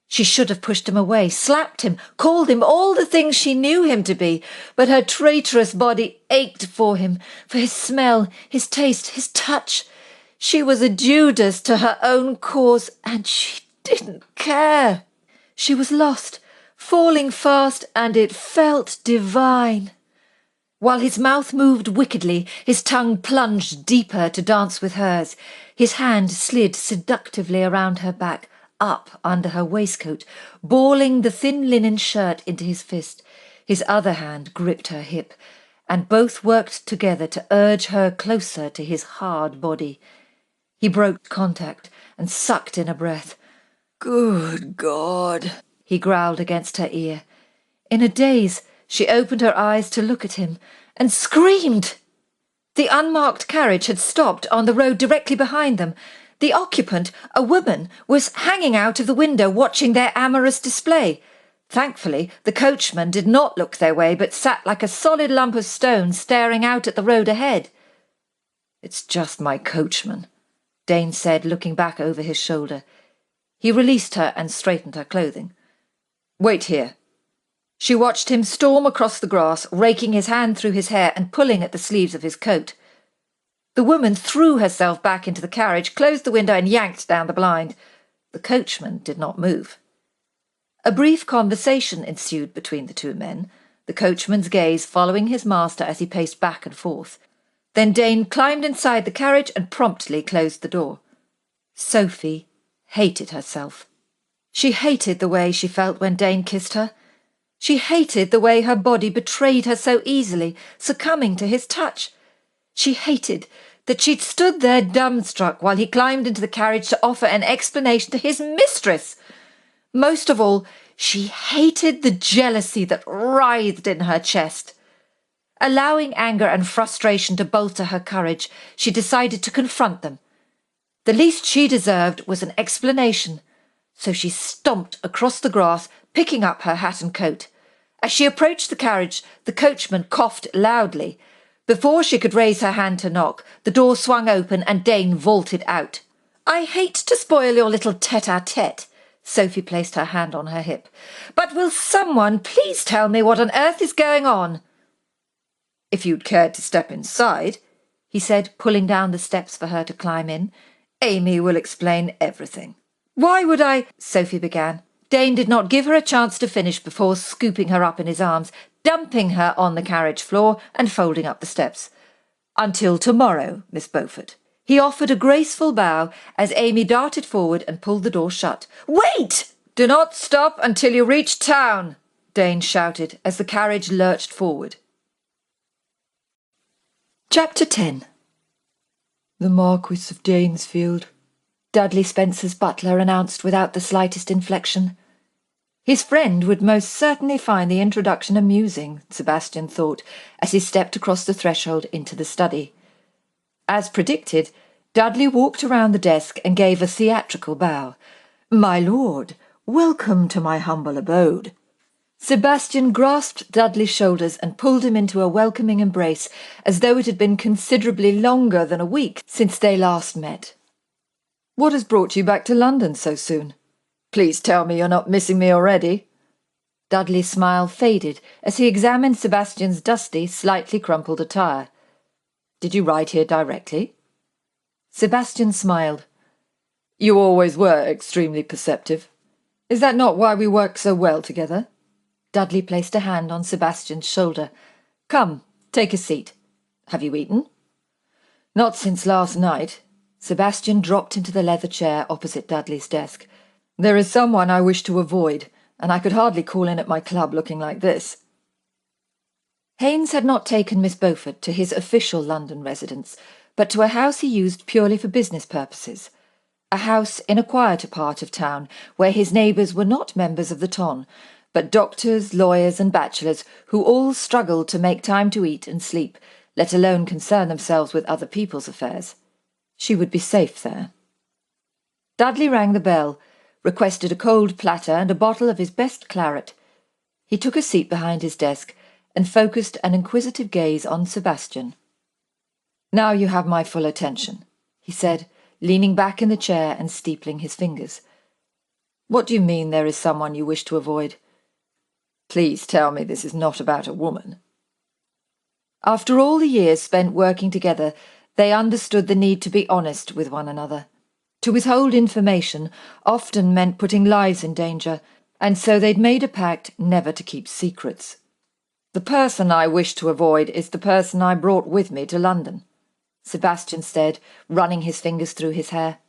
She should have pushed him away, slapped him, called him all the things she knew him to be, but her traitorous body ached for him, for his smell, his taste, his touch. She was a Judas to her own cause, and she didn't care. She was lost, falling fast, and it felt divine. While his mouth moved wickedly, his tongue plunged deeper to dance with hers. His hand slid seductively around her back, up under her waistcoat, balling the thin linen shirt into his fist. His other hand gripped her hip, and both worked together to urge her closer to his hard body. He broke contact and sucked in a breath. "Good God," he growled against her ear. In a daze, she opened her eyes to look at him and screamed. The unmarked carriage had stopped on the road directly behind them. The occupant, a woman, was hanging out of the window watching their amorous display. Thankfully, the coachman did not look their way but sat like a solid lump of stone staring out at the road ahead. "It's just my coachman," Dane said, looking back over his shoulder. He released her and straightened her clothing. "Wait here." She watched him storm across the grass, raking his hand through his hair and pulling at the sleeves of his coat. The woman threw herself back into the carriage, closed the window and yanked down the blind. The coachman did not move. A brief conversation ensued between the 2 men, the coachman's gaze following his master as he paced back and forth. Then Dane climbed inside the carriage and promptly closed the door. Sophie hated herself. She hated the way she felt when Dane kissed her. She hated the way her body betrayed her so easily, succumbing to his touch. She hated that she'd stood there dumbstruck while he climbed into the carriage to offer an explanation to his mistress. Most of all, she hated the jealousy that writhed in her chest. Allowing anger and frustration to bolster her courage, she decided to confront them. The least she deserved was an explanation, so she stomped across the grass, picking up her hat and coat. As she approached the carriage, the coachman coughed loudly. Before she could raise her hand to knock, the door swung open and Dane vaulted out. "I hate to spoil your little tete-a-tete," Sophie placed her hand on her hip, "but will someone please tell me what on earth is going on?" "If you'd cared to step inside," he said, pulling down the steps for her to climb in, "Amy will explain everything." "Why would I—" Sophie began. Dane did not give her a chance to finish before scooping her up in his arms, dumping her on the carriage floor and folding up the steps. "Until tomorrow, Miss Beaufort." He offered a graceful bow as Amy darted forward and pulled the door shut. "Wait! Do not stop until you reach town," Dane shouted as the carriage lurched forward. Chapter 10. The Marquess of Danesfield, Dudley Spencer's butler announced without the slightest inflection. His friend would most certainly find the introduction amusing, Sebastian thought, as he stepped across the threshold into the study. As predicted, Dudley walked around the desk and gave a theatrical bow. "My lord, welcome to my humble abode." Sebastian grasped Dudley's shoulders and pulled him into a welcoming embrace, as though it had been considerably longer than a week since they last met. "What has brought you back to London so soon? Please tell me you're not missing me already." Dudley's smile faded as he examined Sebastian's dusty, slightly crumpled attire. "Did you ride here directly?" Sebastian smiled. "You always were extremely perceptive. Is that not why we work so well together?" Dudley placed a hand on Sebastian's shoulder. "Come, take a seat. Have you eaten?" "Not since last night." Sebastian dropped into the leather chair opposite Dudley's desk. "There is someone I wish to avoid, and I could hardly call in at my club looking like this." Haynes had not taken Miss Beaufort to his official London residence, but to a house he used purely for business purposes. A house in a quieter part of town, where his neighbours were not members of the ton, but doctors, lawyers and bachelors who all struggled to make time to eat and sleep, let alone concern themselves with other people's affairs. She would be safe there. Dudley rang the bell, requested a cold platter and a bottle of his best claret. He took a seat behind his desk and focused an inquisitive gaze on Sebastian. "Now you have my full attention," he said, leaning back in the chair and steepling his fingers. "What do you mean there is someone you wish to avoid?" "Please tell me this is not about a woman." After all the years spent working together, they understood the need to be honest with one another. To withhold information often meant putting lives in danger, and so they'd made a pact never to keep secrets. "The person I wish to avoid is the person I brought with me to London," Sebastian said, running his fingers through his hair.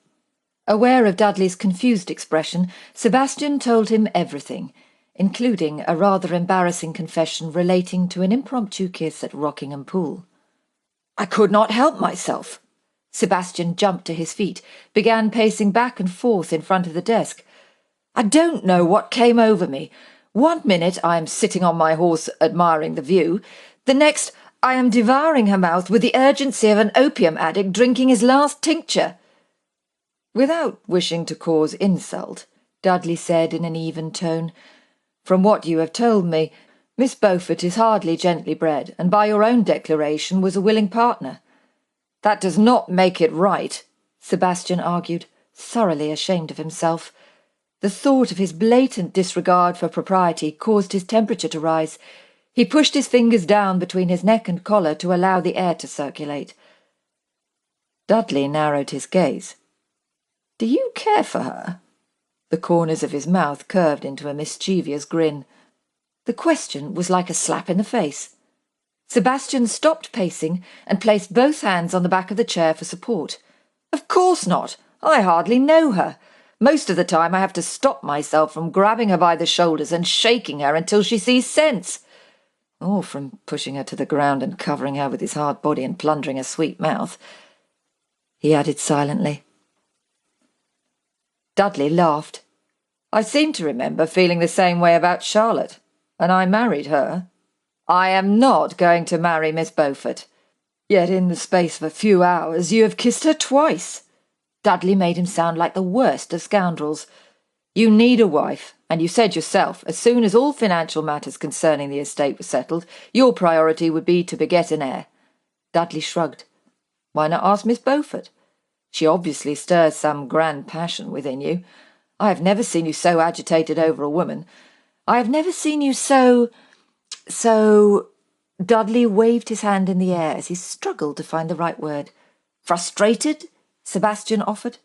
Aware of Dudley's confused expression, Sebastian told him everything, including a rather embarrassing confession relating to an impromptu kiss at Rockingham Pool. "I could not help myself." Sebastian jumped to his feet, began pacing back and forth in front of the desk. "I don't know what came over me. One minute I am sitting on my horse admiring the view. The next I am devouring her mouth with the urgency of an opium addict drinking his last tincture." "Without wishing to cause insult," Dudley said in an even tone, "from what you have told me, Miss Beaufort is hardly gently bred, and by your own declaration was a willing partner." "That does not make it right," Sebastian argued, thoroughly ashamed of himself. The thought of his blatant disregard for propriety caused his temperature to rise. He pushed his fingers down between his neck and collar to allow the air to circulate. Dudley narrowed his gaze. "Do you care for her?" The corners of his mouth curved into a mischievous grin. The question was like a slap in the face. Sebastian stopped pacing and placed both hands on the back of the chair for support. "Of course not. I hardly know her. Most of the time I have to stop myself from grabbing her by the shoulders and shaking her until she sees sense. Or from pushing her to the ground and covering her with his hard body and plundering her sweet mouth," he added silently. Dudley laughed. "I seem to remember feeling the same way about Charlotte, and I married her. I am not going to marry Miss Beaufort. Yet in the space of a few hours you have kissed her twice." Dudley made him sound like the worst of scoundrels. "You need a wife, and you said yourself, as soon as all financial matters concerning the estate were settled, your priority would be to beget an heir." Dudley shrugged. "Why not ask Miss Beaufort? She obviously stirs some grand passion within you. I have never seen you so agitated over a woman. I have never seen you so... Dudley waved his hand in the air as he struggled to find the right word. "Frustrated?" Sebastian offered.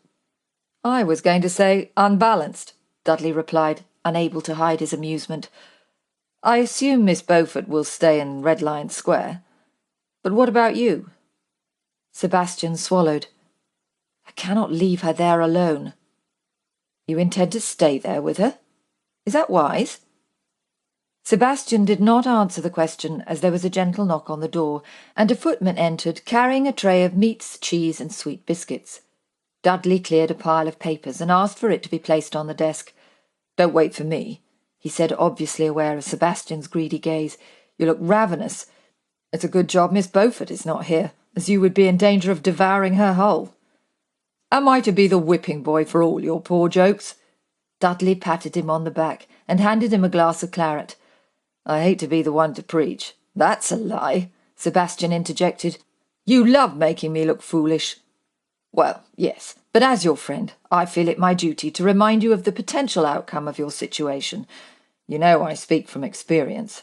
"I was going to say unbalanced," Dudley replied, unable to hide his amusement. "I assume Miss Beaufort will stay in Red Lion Square. But what about you?" Sebastian swallowed. "I cannot leave her there alone." "You intend to stay there with her? Is that wise?" Sebastian did not answer the question as there was a gentle knock on the door, and a footman entered carrying a tray of meats, cheese, and sweet biscuits. Dudley cleared a pile of papers and asked for it to be placed on the desk. "Don't wait for me," he said, obviously aware of Sebastian's greedy gaze. "You look ravenous. It's a good job Miss Beaufort is not here, as you would be in danger of devouring her whole. Am I to be the whipping boy for all your poor jokes?" Dudley patted him on the back and handed him a glass of claret. "I hate to be the one to preach." "That's a lie," Sebastian interjected. "You love making me look foolish." "Well, yes, but as your friend, I feel it my duty to remind you of the potential outcome of your situation. You know I speak from experience."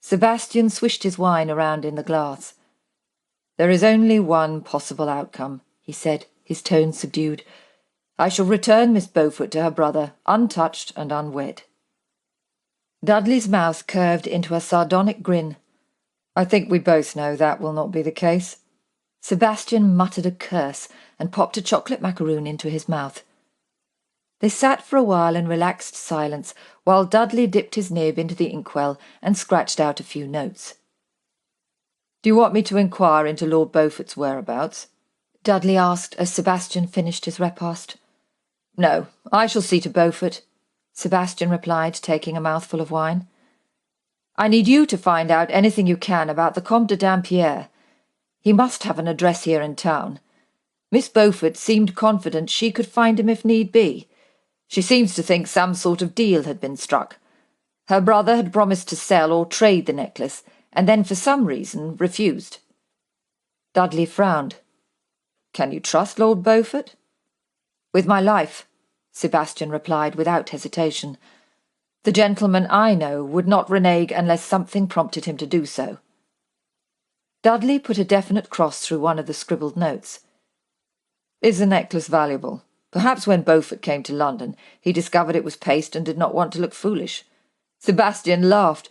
Sebastian swished his wine around in the glass. "There is only one possible outcome," he said, his tone subdued. "I shall return Miss Beaufort to her brother, untouched and unwed." Dudley's mouth curved into a sardonic grin. "I think we both know that will not be the case." Sebastian muttered a curse and popped a chocolate macaroon into his mouth. They sat for a while in relaxed silence while Dudley dipped his nib into the inkwell and scratched out a few notes. "Do you want me to inquire into Lord Beaufort's whereabouts?" Dudley asked as Sebastian finished his repast. "No, I shall see to Beaufort," Sebastian replied, taking a mouthful of wine. "I need you to find out anything you can about the Comte de Dampierre. He must have an address here in town. Miss Beaufort seemed confident she could find him if need be. She seems to think some sort of deal had been struck. Her brother had promised to sell or trade the necklace, and then for some reason refused." Dudley frowned. "Can you trust Lord Beaufort?" "With my life," Sebastian replied without hesitation. "The gentleman I know would not renege unless something prompted him to do so." Dudley put a definite cross through one of the scribbled notes. "Is the necklace valuable? Perhaps when Beaufort came to London, he discovered it was paste and did not want to look foolish." Sebastian laughed.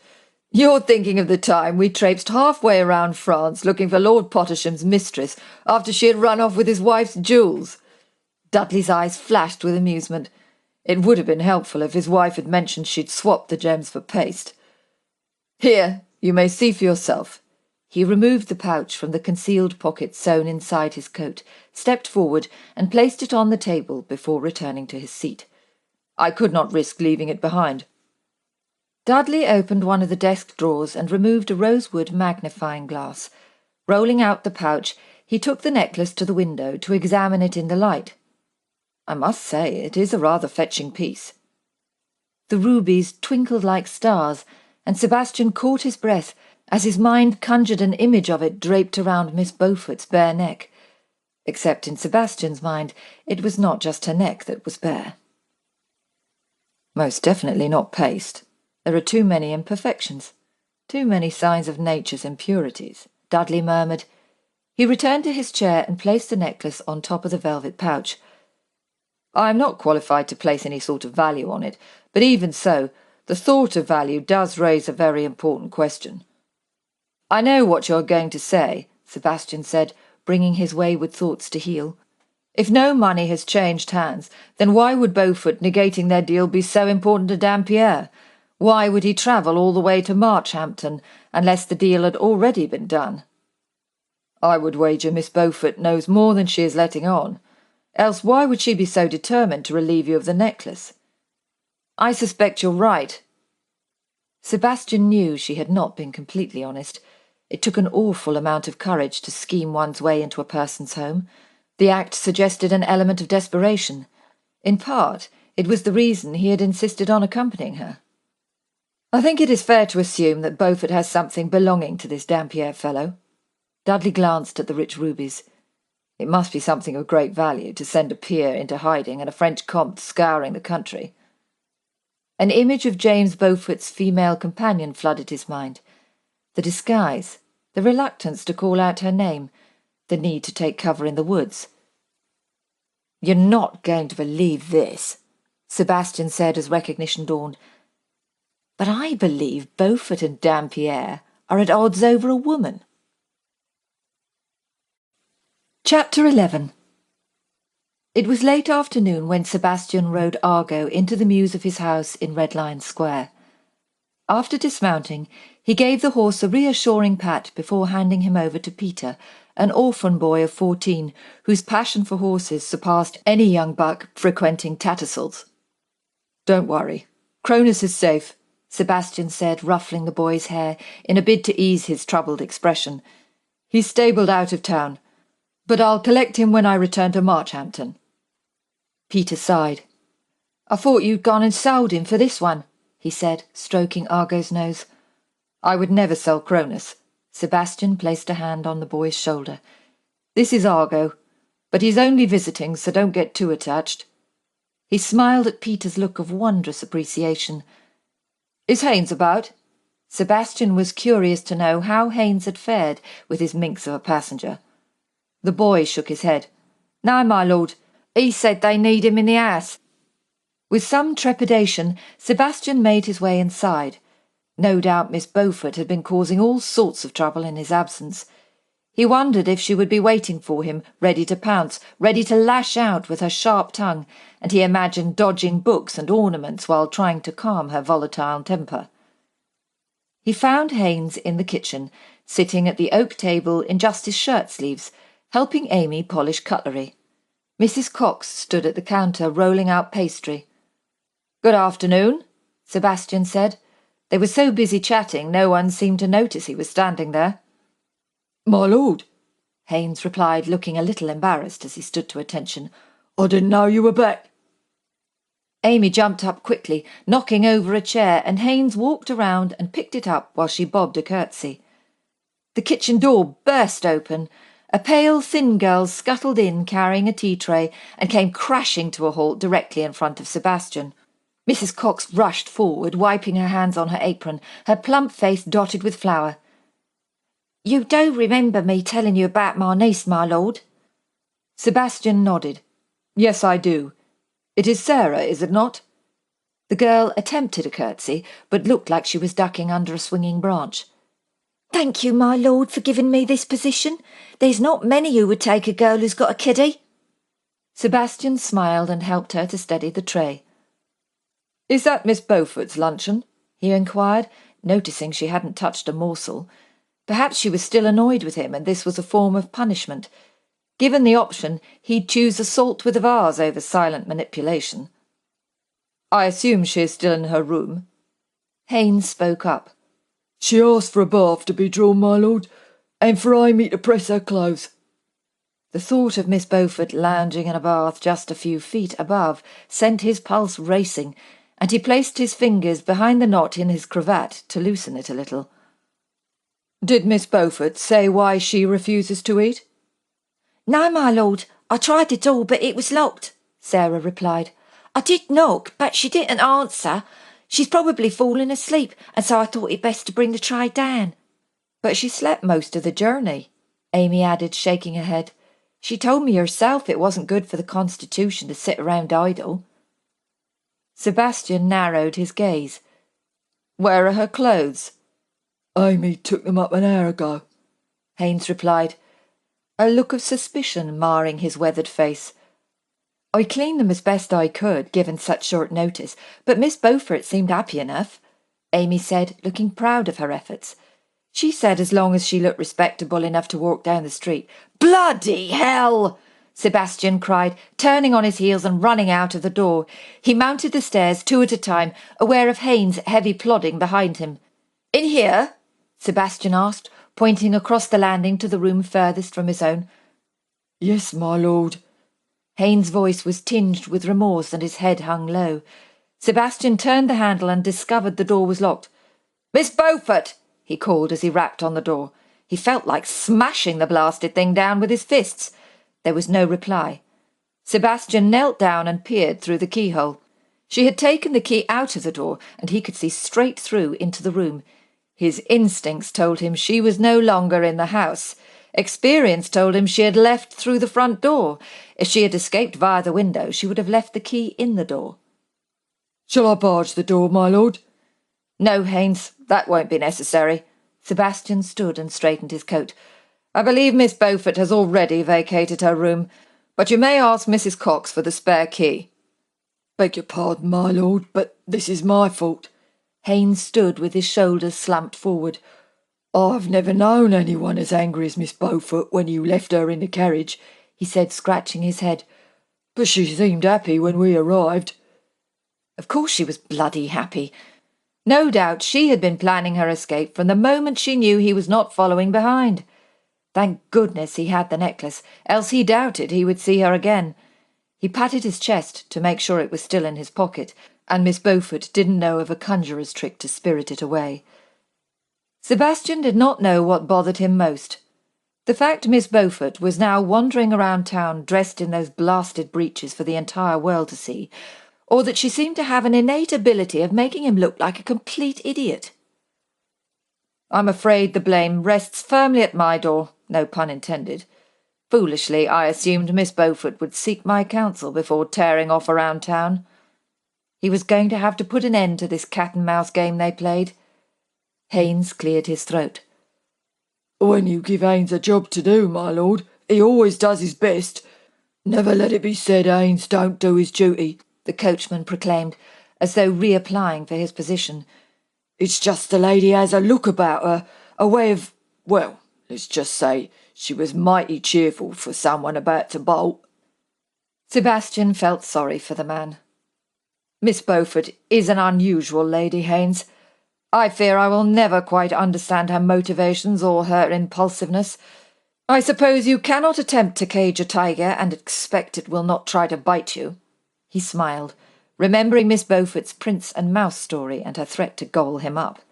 "You're thinking of the time we traipsed halfway around France looking for Lord Pottersham's mistress after she had run off with his wife's jewels." Dudley's eyes flashed with amusement. It would have been helpful if his wife had mentioned she'd swapped the gems for paste. "Here, you may see for yourself." He removed the pouch from the concealed pocket sewn inside his coat, stepped forward, and placed it on the table before returning to his seat. "I could not risk leaving it behind." Dudley opened one of the desk drawers and removed a rosewood magnifying glass. Rolling out the pouch, he took the necklace to the window to examine it in the light. "I must say it is a rather fetching piece." The rubies twinkled like stars, and Sebastian caught his breath as his mind conjured an image of it draped around Miss Beaufort's bare neck. Except in Sebastian's mind, it was not just her neck that was bare. "Most definitely not paste. There are too many imperfections, too many signs of nature's impurities," Dudley murmured. He returned to his chair and placed the necklace on top of the velvet pouch. "I am not qualified to place any sort of value on it, but even so, the thought of value does raise a very important question." "I know what you're going to say," Sebastian said, bringing his wayward thoughts to heel. "If no money has changed hands, then why would Beaufort negating their deal be so important to Dampierre? Why would he travel all the way to Marchhampton unless the deal had already been done?" "I would wager Miss Beaufort knows more than she is letting on. Else why would she be so determined to relieve you of the necklace?" "I suspect you're right." Sebastian knew she had not been completely honest. It took an awful amount of courage to scheme one's way into a person's home. The act suggested an element of desperation. In part, it was the reason he had insisted on accompanying her. "I think it is fair to assume that Beaufort has something belonging to this Dampierre fellow." Dudley glanced at the rich rubies. "It must be something of great value to send a peer into hiding and a French comte scouring the country." An image of James Beaufort's female companion flooded his mind. The disguise, the reluctance to call out her name, the need to take cover in the woods. "You're not going to believe this," Sebastian said as recognition dawned. "But I believe Beaufort and Dampierre are at odds over a woman." Chapter 11. It was late afternoon when Sebastian rode Argo into the mews of his house in Red Lion Square. After dismounting, he gave the horse a reassuring pat before handing him over to Peter, an orphan boy of 14, whose passion for horses surpassed any young buck frequenting Tattersall's. "Don't worry. Cronus is safe," Sebastian said, ruffling the boy's hair in a bid to ease his troubled expression. "He's stabled out of town, but I'll collect him when I return to Marchhampton." Peter sighed. "I thought you'd gone and sold him for this one," he said, stroking Argo's nose. "I would never sell Cronus." Sebastian placed a hand on the boy's shoulder. "This is Argo, but he's only visiting, so don't get too attached." He smiled at Peter's look of wondrous appreciation. "Is Haynes about?" Sebastian was curious to know how Haynes had fared with his minx of a passenger. The boy shook his head. "No, my lord. He said they need him in the house." With some trepidation, Sebastian made his way inside. No doubt Miss Beaufort had been causing all sorts of trouble in his absence. He wondered if she would be waiting for him, ready to pounce, ready to lash out with her sharp tongue, and he imagined dodging books and ornaments while trying to calm her volatile temper. He found Haynes in the kitchen, sitting at the oak table in just his shirt-sleeves, helping Amy polish cutlery. Mrs. Cox stood at the counter rolling out pastry. "Good afternoon," Sebastian said. They were so busy chatting no one seemed to notice he was standing there. "My lord," Haynes replied, looking a little embarrassed as he stood to attention. "I didn't know you were back." Amy jumped up quickly, knocking over a chair, and Haynes walked around and picked it up while she bobbed a curtsy. The kitchen door burst open. A pale, thin girl scuttled in carrying a tea tray and came crashing to a halt directly in front of Sebastian. Mrs. Cox rushed forward, wiping her hands on her apron, her plump face dotted with flour. "You do remember me telling you about my niece, my lord?" Sebastian nodded. "Yes, I do. It is Sarah, is it not?" The girl attempted a curtsy, but looked like she was ducking under a swinging branch. "Thank you, my lord, for giving me this position. There's not many who would take a girl who's got a kiddie." Sebastian smiled and helped her to steady the tray. "Is that Miss Beaufort's luncheon?" he inquired, noticing she hadn't touched a morsel. Perhaps she was still annoyed with him, and this was a form of punishment. Given the option, he'd choose assault with a vase over silent manipulation. "I assume she is still in her room." Haynes spoke up. "She asked for a bath to be drawn, my lord, and for Amy to press her clothes." The thought of Miss Beaufort lounging in a bath just a few feet above sent his pulse racing, and he placed his fingers behind the knot in his cravat to loosen it a little. "Did Miss Beaufort say why she refuses to eat?" "No, my lord. I tried the door, but it was locked," Sarah replied. "I did knock, but she didn't answer. She's probably fallen asleep, and so I thought it best to bring the tray down." "But she slept most of the journey," Amy added, shaking her head. "She told me herself it wasn't good for the constitution to sit around idle." Sebastian narrowed his gaze. "Where are her clothes?" "Amy took them up an hour ago," Haynes replied, a look of suspicion marring his weathered face. "I cleaned them as best I could, given such short notice, but Miss Beaufort seemed happy enough," Amy said, looking proud of her efforts. "She said as long as she looked respectable enough to walk down the street." "Bloody hell!" Sebastian cried, turning on his heels and running out of the door. He mounted the stairs 2 at a time, aware of Haynes' heavy plodding behind him. "In here?" Sebastian asked, pointing across the landing to the room furthest from his own. "Yes, my lord." Haynes' voice was tinged with remorse and his head hung low. Sebastian turned the handle and discovered the door was locked. "Miss Beaufort!" he called as he rapped on the door. He felt like smashing the blasted thing down with his fists. There was no reply. Sebastian knelt down and peered through the keyhole. She had taken the key out of the door, and he could see straight through into the room. His instincts told him she was no longer in the house. Experience told him she had left through the front door. If she had escaped via the window, she would have left the key in the door. "Shall I barge the door, my lord?" "No, Haynes, that won't be necessary." Sebastian stood and straightened his coat. "I believe Miss Beaufort has already vacated her room, but you may ask Mrs. Cox for the spare key." "Beg your pardon, my lord, but this is my fault." Haynes stood with his shoulders slumped forward. "I've never known anyone as angry as Miss Beaufort when you left her in the carriage," he said, scratching his head. "But she seemed happy when we arrived." Of course she was bloody happy. No doubt she had been planning her escape from the moment she knew he was not following behind. Thank goodness he had the necklace, else he doubted he would see her again. He patted his chest to make sure it was still in his pocket, and Miss Beaufort didn't know of a conjurer's trick to spirit it away. Sebastian did not know what bothered him most. The fact Miss Beaufort was now wandering around town dressed in those blasted breeches for the entire world to see, or that she seemed to have an innate ability of making him look like a complete idiot. I'm afraid the blame rests firmly at my door, no pun intended. Foolishly, I assumed Miss Beaufort would seek my counsel before tearing off around town. He was going to have to put an end to this cat-and-mouse game they played. Haynes cleared his throat. "When you give Haynes a job to do, my lord, he always does his best. Never let it be said Haynes don't do his duty," the coachman proclaimed, as though reapplying for his position. "It's just the lady has a look about her, a way of, well, let's just say she was mighty cheerful for someone about to bolt." Sebastian felt sorry for the man. "Miss Beaufort is an unusual lady, Haynes. I fear I will never quite understand her motivations or her impulsiveness. I suppose you cannot attempt to cage a tiger and expect it will not try to bite you." He smiled, remembering Miss Beaufort's Prince and Mouse story and her threat to gobble him up.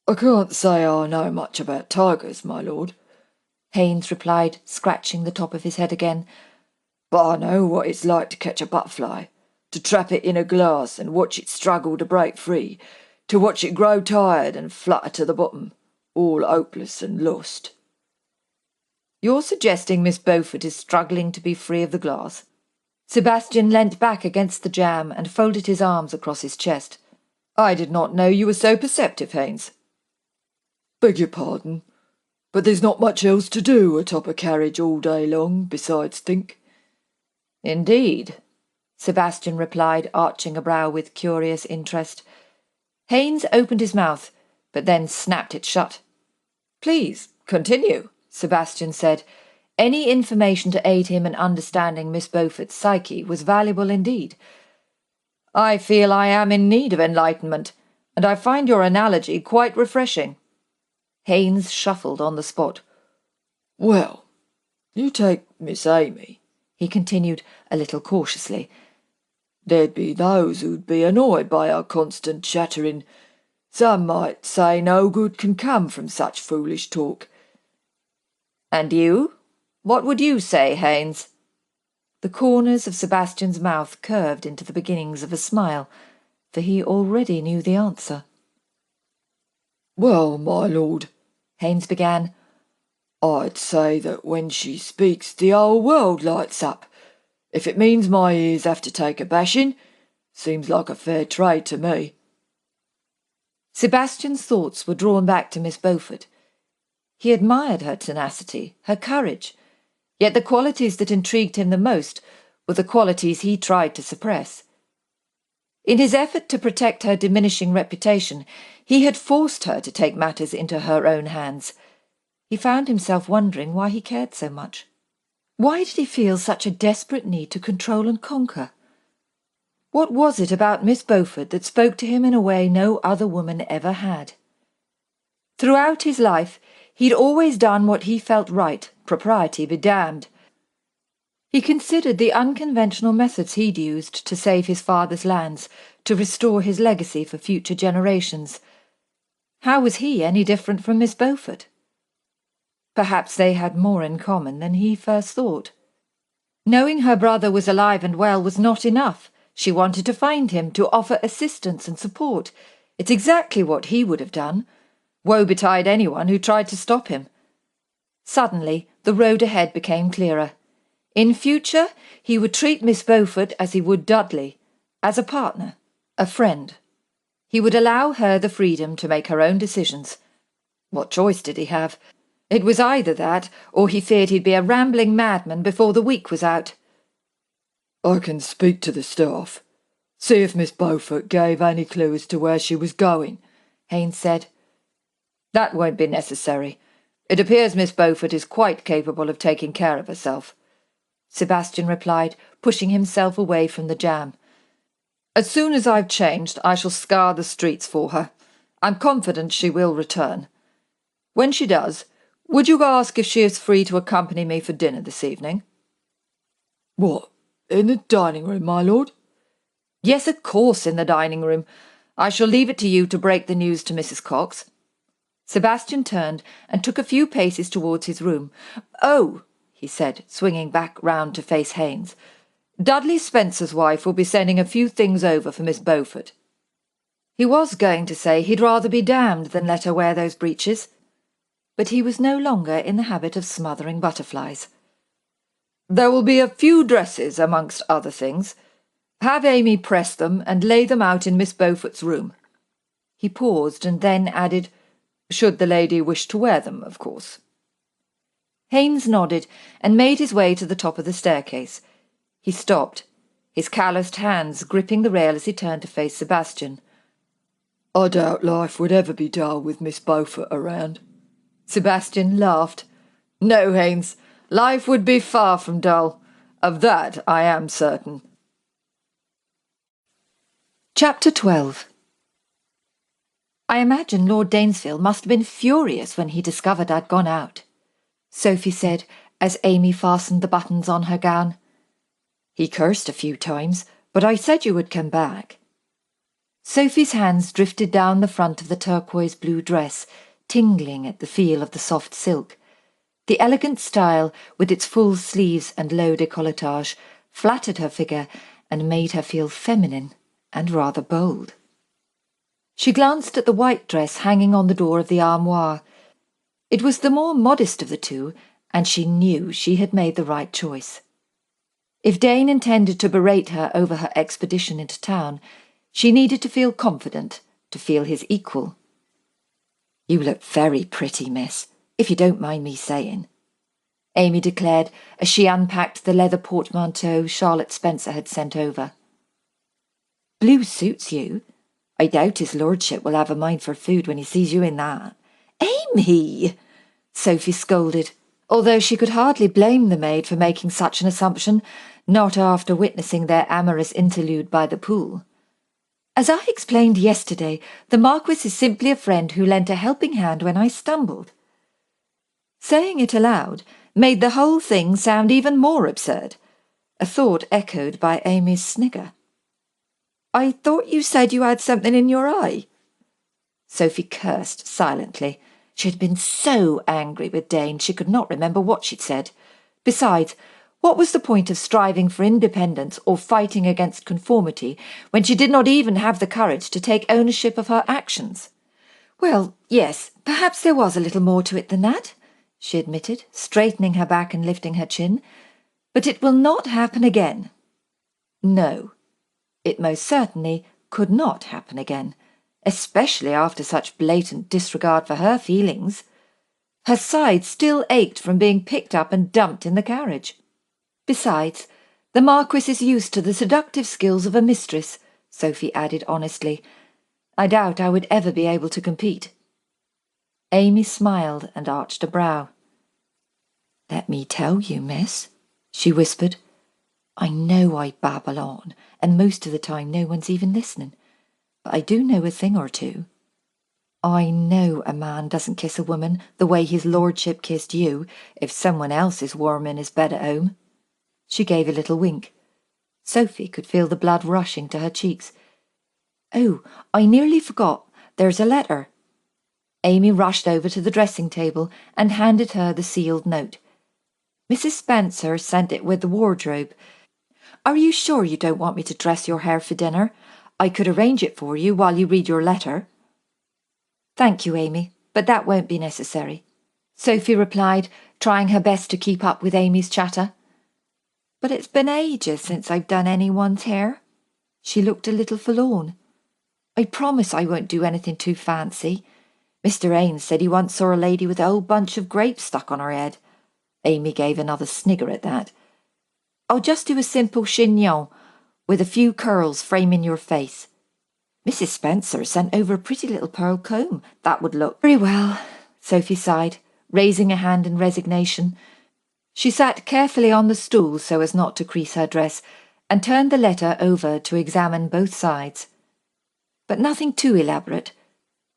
"I can't say I know much about tigers, my lord," Haynes replied, scratching the top of his head again. "but I know what it's like to catch a butterfly, to trap it in a glass and watch it struggle to break free, to watch it grow tired and flutter to the bottom, all hopeless and lost." "You're suggesting Miss Beaufort is struggling to be free of the glass?" Sebastian leant back against the jamb and folded his arms across his chest. "I did not know you were so perceptive, Haynes." "Beg your pardon, but there's not much else to do atop a carriage all day long besides think." "Indeed," Sebastian replied, arching a brow with curious interest. Haynes opened his mouth, but then snapped it shut. "Please, continue," Sebastian said. Any information to aid him in understanding Miss Beaufort's psyche was valuable indeed. "I feel I am in need of enlightenment, and I find your analogy quite refreshing." Haynes shuffled on the spot. "Well, you take Miss Amy," he continued, a little cautiously. "There'd be those who'd be annoyed by our constant chattering. Some might say no good can come from such foolish talk." "And you? What would you say, Haynes?" The corners of Sebastian's mouth curved into the beginnings of a smile, for he already knew the answer. "Well, my lord," Haynes began, "I'd say that when she speaks the whole world lights up. If it means my ears have to take a bashing, seems like a fair trade to me." Sebastian's thoughts were drawn back to Miss Beaufort. He admired her tenacity, her courage, yet the qualities that intrigued him the most were the qualities he tried to suppress. In his effort to protect her diminishing reputation, he had forced her to take matters into her own hands. He found himself wondering why he cared so much. Why did he feel such a desperate need to control and conquer? What was it about Miss Beaufort that spoke to him in a way no other woman ever had? Throughout his life, he'd always done what he felt right, propriety be damned. He considered the unconventional methods he'd used to save his father's lands, to restore his legacy for future generations. How was he any different from Miss Beaufort? Perhaps they had more in common than he first thought. Knowing her brother was alive and well was not enough. She wanted to find him, to offer assistance and support. It's exactly what he would have done. Woe betide anyone who tried to stop him. Suddenly, the road ahead became clearer. In future, he would treat Miss Beaufort as he would Dudley, as a partner, a friend. He would allow her the freedom to make her own decisions. What choice did he have? It was either that, or he feared he'd be a rambling madman before the week was out. "I can speak to the staff," See if Miss Beaufort gave any clue as to where she was going, Haynes said. That won't be necessary. It appears Miss Beaufort is quite capable of taking care of herself, Sebastian replied, pushing himself away from the jam. As soon as I've changed, I shall scour the streets for her. I'm confident she will return. When she does, would you ask if she is free to accompany me for dinner this evening? What, in the dining room, my lord? Yes, of course, in the dining room. I shall leave it to you to break the news to Mrs. Cox. Sebastian turned and took a few paces towards his room. Oh, he said, swinging back round to face Haynes. Dudley Spencer's wife will be sending a few things over for Miss Beaufort. He was going to say he'd rather be damned than let her wear those breeches, but he was no longer in the habit of smothering butterflies. There will be a few dresses, amongst other things. Have Amy press them and lay them out in Miss Beaufort's room. He paused and then added, should the lady wish to wear them, of course. Haynes nodded and made his way to the top of the staircase. He stopped, his calloused hands gripping the rail as he turned to face Sebastian. I doubt life would ever be dull with Miss Beaufort around. Sebastian laughed. No, Haynes, life would be far from dull. Of that I am certain. Chapter 12. I imagine Lord Danesfield must have been furious when he discovered I'd gone out, Sophie said, as Amy fastened the buttons on her gown. He cursed a few times, but I said you would come back. Sophie's hands drifted down the front of the turquoise blue dress, tingling at the feel of the soft silk. The elegant style, with its full sleeves and low décolletage, flattered her figure and made her feel feminine and rather bold. She glanced at the white dress hanging on the door of the armoire. It was the more modest of the two, and she knew she had made the right choice. If Dane intended to berate her over her expedition into town, she needed to feel confident, to feel his equal. You look very pretty, miss, if you don't mind me saying, Amy declared as she unpacked the leather portmanteau Charlotte Spencer had sent over. Blue suits you. I doubt his lordship will have a mind for food when he sees you in that. Amy! Sophie scolded, although she could hardly blame the maid for making such an assumption, not after witnessing their amorous interlude by the pool. As I explained yesterday, the Marquess is simply a friend who lent a helping hand when I stumbled. Saying it aloud made the whole thing sound even more absurd, a thought echoed by Amy's snigger. I thought you said you had something in your eye. Sophie cursed silently. She had been so angry with Dane she could not remember what she'd said. Besides, what was the point of striving for independence or fighting against conformity when she did not even have the courage to take ownership of her actions? Well, yes, perhaps there was a little more to it than that, she admitted, straightening her back and lifting her chin. But it will not happen again. No. It most certainly could not happen again, especially after such blatant disregard for her feelings. Her side still ached from being picked up and dumped in the carriage. Besides, the Marquis is used to the seductive skills of a mistress, Sophie added honestly. I doubt I would ever be able to compete. Amy smiled and arched a brow. Let me tell you, miss, she whispered. I know I babble on, and most of the time no one's even listening, but I do know a thing or two. I know a man doesn't kiss a woman the way his lordship kissed you if someone else is warm in his bed at home. She gave a little wink. Sophie could feel the blood rushing to her cheeks. Oh, I nearly forgot. There's a letter. Amy rushed over to the dressing table and handed her the sealed note. Mrs. Spencer sent it with the wardrobe. Are you sure you don't want me to dress your hair for dinner? I could arrange it for you while you read your letter. Thank you, Amy, but that won't be necessary, Sophie replied, trying her best to keep up with Amy's chatter. But it's been ages since I've done anyone's hair. She looked a little forlorn. I promise I won't do anything too fancy. Mr. Ains said he once saw a lady with a whole bunch of grapes stuck on her head. Amy gave another snigger at that. I'll just do a simple chignon, with a few curls framing your face. Mrs. Spencer sent over a pretty little pearl comb. That would look very well, Sophie sighed, raising a hand in resignation. She sat carefully on the stool so as not to crease her dress, and turned the letter over to examine both sides. But nothing too elaborate.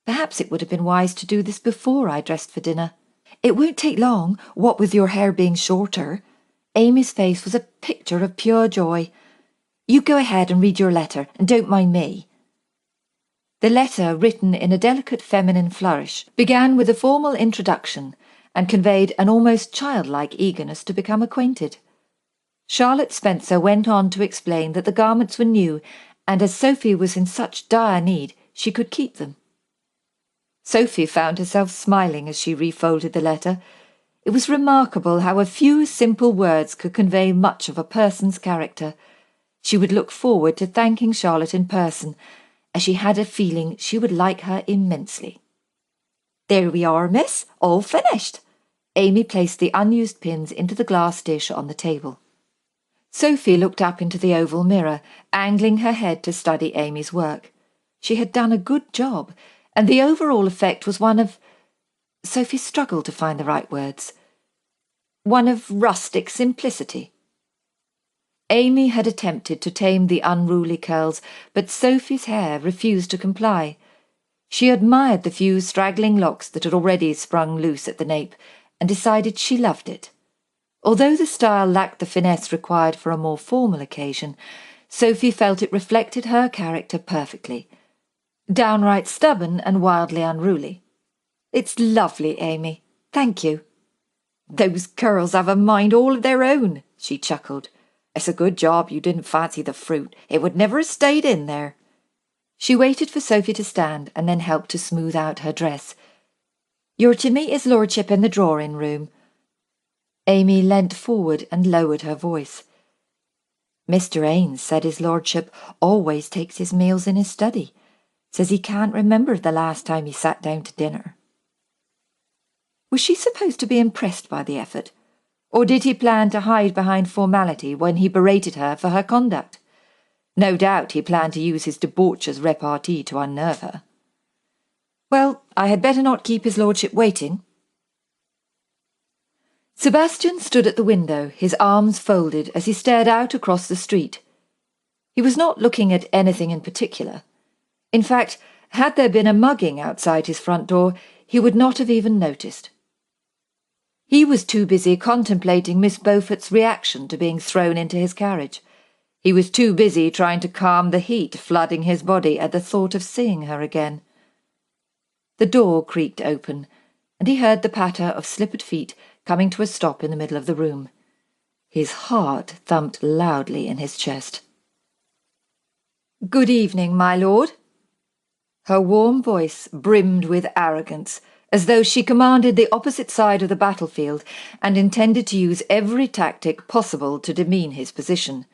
Perhaps it would have been wise to do this before I dressed for dinner. It won't take long, what with your hair being shorter. Amy's face was a picture of pure joy. You go ahead and read your letter, and don't mind me. The letter, written in a delicate feminine flourish, began with a formal introduction and conveyed an almost childlike eagerness to become acquainted. Charlotte Spencer went on to explain that the garments were new, and as Sophie was in such dire need, she could keep them. Sophie found herself smiling as she refolded the letter. It was remarkable how a few simple words could convey much of a person's character. She would look forward to thanking Charlotte in person, as she had a feeling she would like her immensely. There we are, miss, all finished. Amy placed the unused pins into the glass dish on the table. Sophie looked up into the oval mirror, angling her head to study Amy's work. She had done a good job, and the overall effect was one of— Sophie struggled to find the right words. One of rustic simplicity. Amy had attempted to tame the unruly curls, but Sophie's hair refused to comply. She admired the few straggling locks that had already sprung loose at the nape, and decided she loved it. Although the style lacked the finesse required for a more formal occasion, Sophie felt it reflected her character perfectly. Downright stubborn and wildly unruly. It's lovely, Amy. Thank you. Those curls have a mind all of their own, she chuckled. It's a good job you didn't fancy the fruit. It would never have stayed in there. She waited for Sophie to stand and then helped to smooth out her dress. You're to meet his lordship in the drawing-room. Amy leant forward and lowered her voice. Mr. Ains said his lordship always takes his meals in his study. Says he can't remember the last time he sat down to dinner. Was she supposed to be impressed by the effort? Or did he plan to hide behind formality when he berated her for her conduct? No doubt he planned to use his debauch as repartee to unnerve her. Well, I had better not keep his lordship waiting. Sebastian stood at the window, his arms folded as he stared out across the street. He was not looking at anything in particular. In fact, had there been a mugging outside his front door, he would not have even noticed. He was too busy contemplating Miss Beaufort's reaction to being thrown into his carriage. He was too busy trying to calm the heat flooding his body at the thought of seeing her again. The door creaked open, and he heard the patter of slippered feet coming to a stop in the middle of the room. His heart thumped loudly in his chest. Good evening, my lord. Her warm voice brimmed with arrogance, as though she commanded the opposite side of the battlefield and intended to use every tactic possible to demean his position.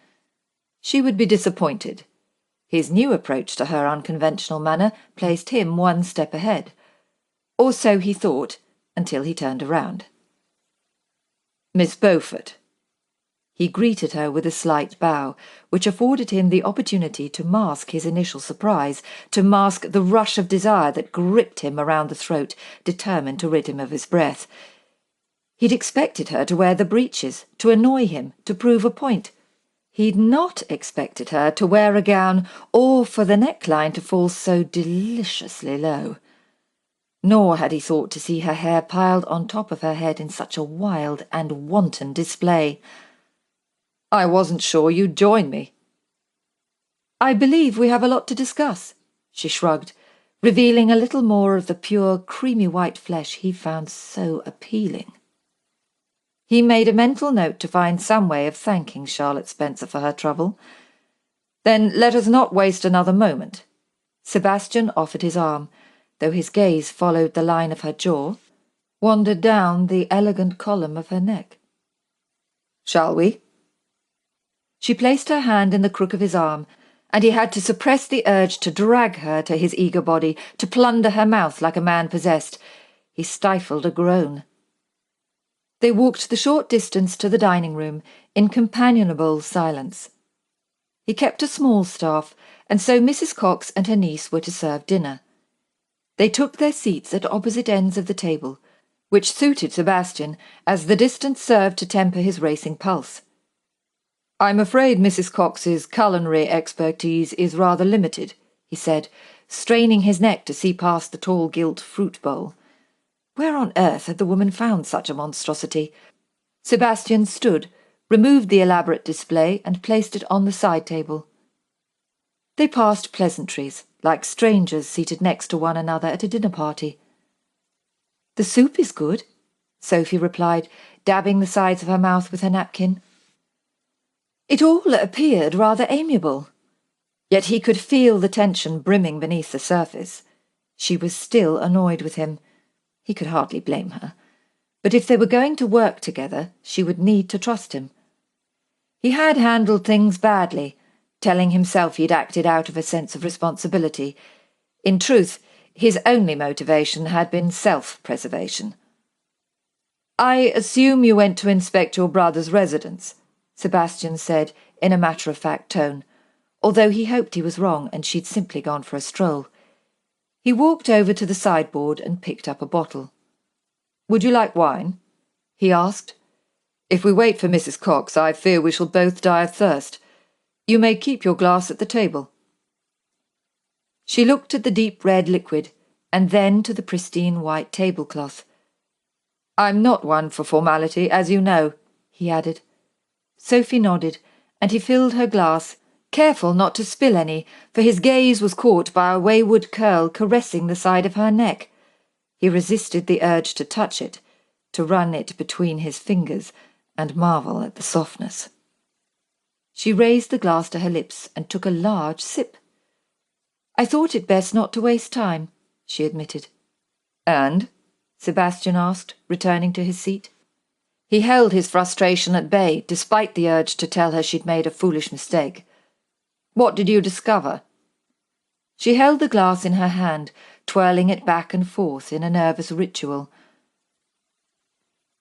She would be disappointed. His new approach to her unconventional manner placed him one step ahead. Or so he thought, until he turned around. Miss Beaufort. He greeted her with a slight bow, which afforded him the opportunity to mask his initial surprise, to mask the rush of desire that gripped him around the throat, determined to rid him of his breath. He'd expected her to wear the breeches, to annoy him, to prove a point. He'd not expected her to wear a gown or for the neckline to fall so deliciously low. Nor had he thought to see her hair piled on top of her head in such a wild and wanton display. I wasn't sure you'd join me. I believe we have a lot to discuss, she shrugged, revealing a little more of the pure, creamy white flesh he found so appealing. He made a mental note to find some way of thanking Charlotte Spencer for her trouble. Then let us not waste another moment. Sebastian offered his arm, though his gaze followed the line of her jaw, wandered down the elegant column of her neck. Shall we? She placed her hand in the crook of his arm, and he had to suppress the urge to drag her to his eager body, to plunder her mouth like a man possessed. He stifled a groan. They walked the short distance to the dining room in companionable silence. He kept a small staff, and so Mrs. Cox and her niece were to serve dinner. They took their seats at opposite ends of the table, which suited Sebastian, as the distance served to temper his racing pulse. "I'm afraid Mrs. Cox's culinary expertise is rather limited," he said, straining his neck to see past the tall gilt fruit bowl. Where on earth had the woman found such a monstrosity? Sebastian stood, removed the elaborate display, and placed it on the side table. They passed pleasantries, like strangers seated next to one another at a dinner party. "The soup is good," Sophie replied, dabbing the sides of her mouth with her napkin. It all appeared rather amiable, yet he could feel the tension brimming beneath the surface. She was still annoyed with him. He could hardly blame her. But if they were going to work together, she would need to trust him. He had handled things badly, telling himself he'd acted out of a sense of responsibility. In truth, his only motivation had been self-preservation. "I assume you went to inspect your brother's residence," Sebastian said in a matter-of-fact tone, although he hoped he was wrong and she'd simply gone for a stroll. He walked over to the sideboard and picked up a bottle. "Would you like wine?" he asked. "If we wait for Mrs. Cox, I fear we shall both die of thirst. You may keep your glass at the table." She looked at the deep red liquid, and then to the pristine white tablecloth. "I'm not one for formality, as you know," he added. Sophie nodded, and he filled her glass, careful not to spill any, for his gaze was caught by a wayward curl caressing the side of her neck. He resisted the urge to touch it, to run it between his fingers, and marvel at the softness. She raised the glass to her lips and took a large sip. "I thought it best not to waste time," she admitted. "And?" Sebastian asked, returning to his seat. He held his frustration at bay, despite the urge to tell her she'd made a foolish mistake. "What did you discover?" She held the glass in her hand, twirling it back and forth in a nervous ritual.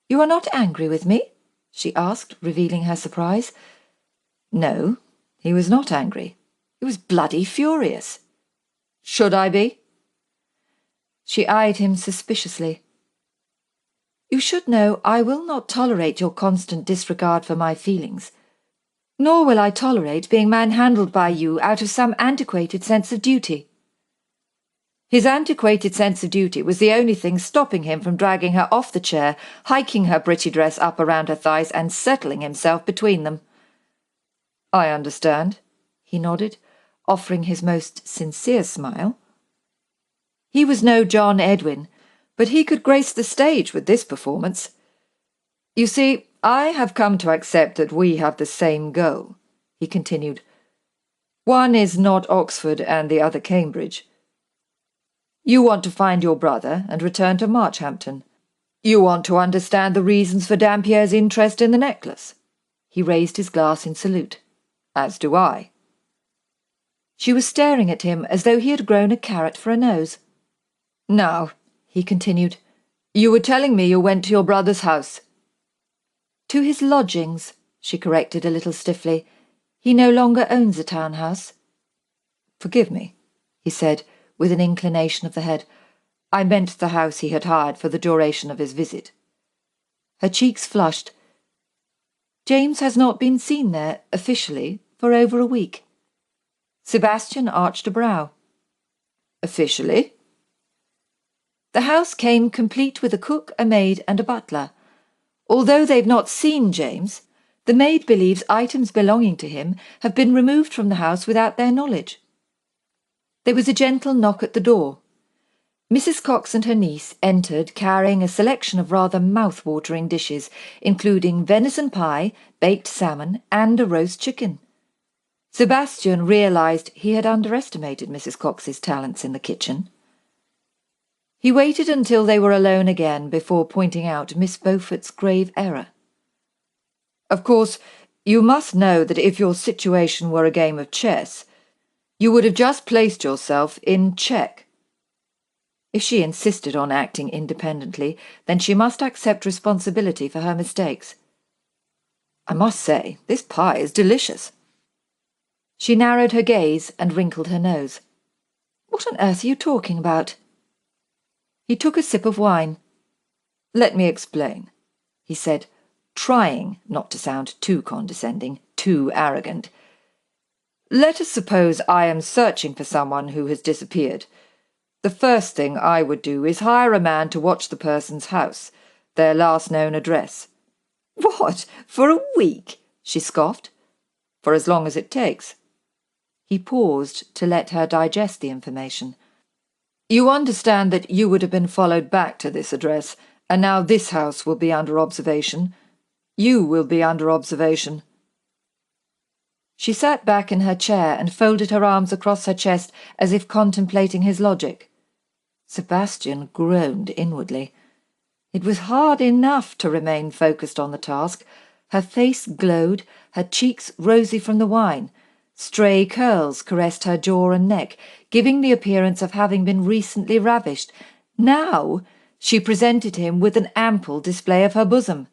"You are not angry with me?" she asked, revealing her surprise. No, he was not angry. He was bloody furious. "Should I be?" She eyed him suspiciously. "You should know I will not tolerate your constant disregard for my feelings. Nor will I tolerate being manhandled by you out of some antiquated sense of duty." His antiquated sense of duty was the only thing stopping him from dragging her off the chair, hiking her pretty dress up around her thighs, and settling himself between them. "I understand," he nodded, offering his most sincere smile. He was no John Edwin, but he could grace the stage with this performance. "You see, I have come to accept that we have the same goal," he continued. "One is not Oxford and the other Cambridge. You want to find your brother and return to Marchhampton. You want to understand the reasons for Dampierre's interest in the necklace." He raised his glass in salute. "As do I." She was staring at him as though he had grown a carrot for a nose. "Now," he continued, "you were telling me you went to your brother's house." "To his lodgings," she corrected a little stiffly. "He no longer owns a townhouse." "Forgive me," he said, with an inclination of the head. "I meant the house he had hired for the duration of his visit." Her cheeks flushed. "James has not been seen there, officially, for over a week." Sebastian arched a brow. "Officially?" "The house came complete with a cook, a maid, and a butler. Although they've not seen James, the maid believes items belonging to him have been removed from the house without their knowledge." There was a gentle knock at the door. Mrs. Cox and her niece entered carrying a selection of rather mouth-watering dishes, including venison pie, baked salmon, and a roast chicken. Sebastian realised he had underestimated Mrs. Cox's talents in the kitchen. He waited until they were alone again before pointing out Miss Beaufort's grave error. "Of course, you must know that if your situation were a game of chess, you would have just placed yourself in check." If she insisted on acting independently, then she must accept responsibility for her mistakes. "I must say, this pie is delicious." She narrowed her gaze and wrinkled her nose. What on earth are you talking about? He took a sip of wine. Let me explain, he said, trying not to sound too condescending, too arrogant. Let us suppose I am searching for someone who has disappeared. The first thing I would do is hire a man to watch the person's house, their last known address. What, for a week? She scoffed. For as long as it takes. He paused to let her digest the information. You understand that you would have been followed back to this address, and now this house will be under observation. You will be under observation. She sat back in her chair and folded her arms across her chest as if contemplating his logic. Sebastian groaned inwardly. It was hard enough to remain focused on the task. Her face glowed, her cheeks rosy from the wine. Stray curls caressed her jaw and neck, giving the appearance of having been recently ravished. Now she presented him with an ample display of her bosom.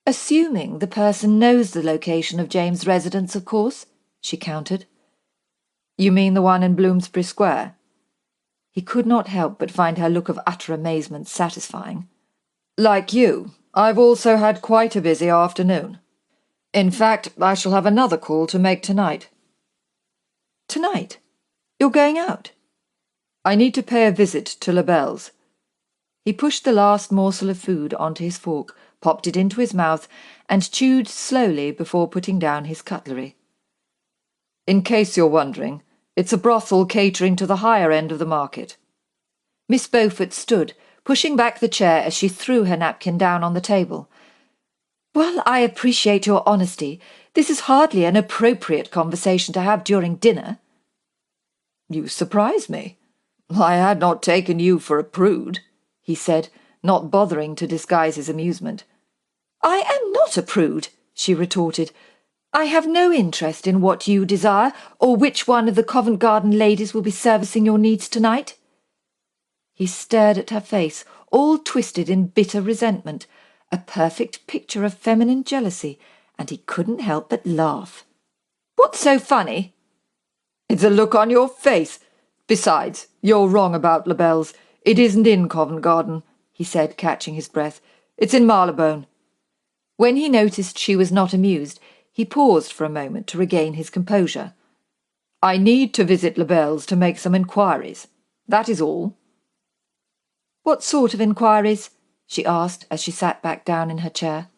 Assuming the person knows the location of James' residence, of course, she countered. You mean the one in Bloomsbury Square? He could not help but find her look of utter amazement satisfying. Like you, I've also had quite a busy afternoon. In fact, I shall have another call to make tonight. Tonight? You're going out? I need to pay a visit to Labelle's. He pushed the last morsel of food onto his fork, popped it into his mouth, and chewed slowly before putting down his cutlery. In case you're wondering, it's a brothel catering to the higher end of the market. Miss Beaufort stood, pushing back the chair as she threw her napkin down on the table. Well, I appreciate your honesty. This is hardly an appropriate conversation to have during dinner. You surprise me. I had not taken you for a prude, he said, not bothering to disguise his amusement. I am not a prude, she retorted. I have no interest in what you desire, or which one of the Covent Garden ladies will be servicing your needs tonight. He stared at her face, all twisted in bitter resentment, a perfect picture of feminine jealousy, and he couldn't help but laugh. What's so funny? It's a look on your face. Besides, you're wrong about Labelle's. It isn't in Covent Garden, he said, catching his breath. It's in Marylebone. When he noticed she was not amused, he paused for a moment to regain his composure. I need to visit Labelle's to make some inquiries. That is all. What sort of inquiries? She asked as she sat back down in her chair.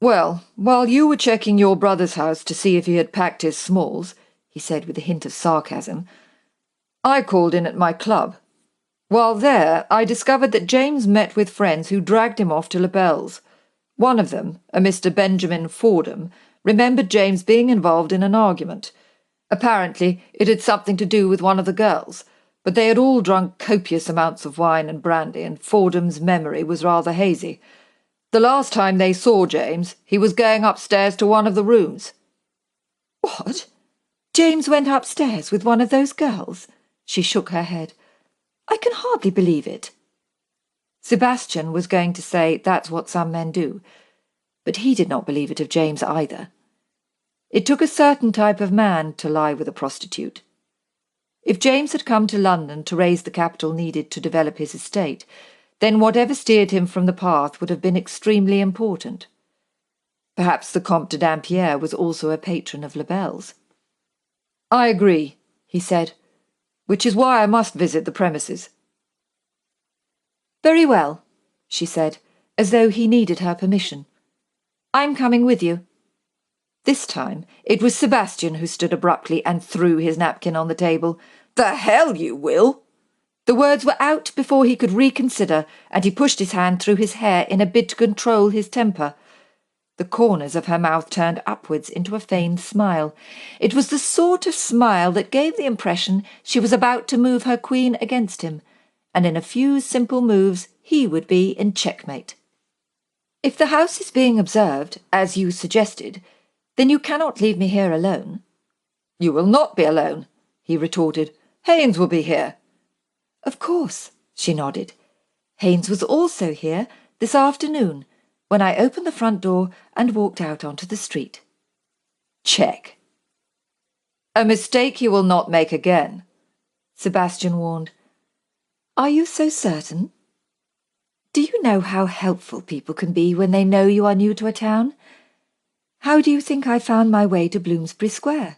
Well, while you were checking your brother's house to see if he had packed his smalls, he said with a hint of sarcasm, I called in at my club. While there, I discovered that James met with friends who dragged him off to Labelle's. One of them, a Mr. Benjamin Fordham, remembered James being involved in an argument. Apparently, it had something to do with one of the girls, but they had all drunk copious amounts of wine and brandy, and Fordham's memory was rather hazy. The last time they saw James, he was going upstairs to one of the rooms. What? James went upstairs with one of those girls? She shook her head. I can hardly believe it. Sebastian was going to say that's what some men do, but he did not believe it of James either. It took a certain type of man to lie with a prostitute. If James had come to London to raise the capital needed to develop his estate, then whatever steered him from the path would have been extremely important. Perhaps the Comte de Dampierre was also a patron of Labelle's. I agree, he said, which is why I must visit the premises. Very well, she said, as though he needed her permission. I'm coming with you. This time it was Sebastian who stood abruptly and threw his napkin on the table. The hell you will! The words were out before he could reconsider, and he pushed his hand through his hair in a bid to control his temper. The corners of her mouth turned upwards into a feigned smile. It was the sort of smile that gave the impression she was about to move her queen against him, and in a few simple moves he would be in checkmate. If the house is being observed, as you suggested, then you cannot leave me here alone. You will not be alone, he retorted. Haynes will be here. Of course, she nodded. Haynes was also here this afternoon, when I opened the front door and walked out onto the street. Check. A mistake you will not make again, Sebastian warned. Are you so certain? Do you know how helpful people can be when they know you are new to a town? How do you think I found my way to Bloomsbury Square?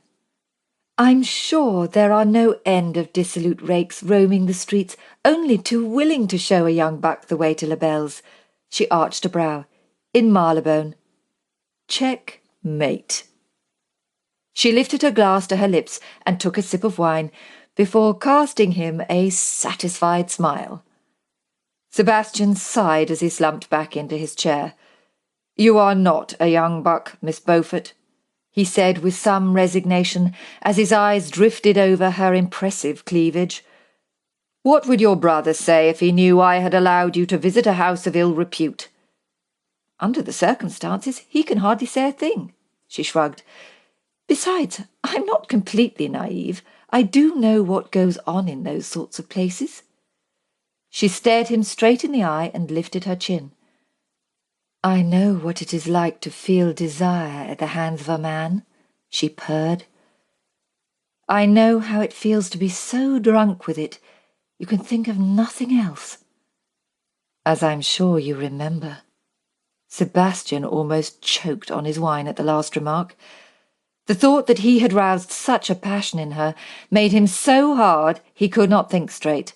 I'm sure there are no end of dissolute rakes roaming the streets, only too willing to show a young buck the way to Labelle's. She arched a brow. In Marylebone. Checkmate. She lifted her glass to her lips and took a sip of wine before casting him a satisfied smile. Sebastian sighed as he slumped back into his chair. You are not a young buck, Miss Beaufort, he said with some resignation as his eyes drifted over her impressive cleavage. What would your brother say if he knew I had allowed you to visit a house of ill repute? Under the circumstances, he can hardly say a thing, she shrugged. Besides, I'm not completely naive. I do know what goes on in those sorts of places. She stared him straight in the eye and lifted her chin. I know what it is like to feel desire at the hands of a man, she purred. I know how it feels to be so drunk with it, you can think of nothing else. As I'm sure you remember. Sebastian almost choked on his wine at the last remark. The thought that he had roused such a passion in her made him so hard he could not think straight.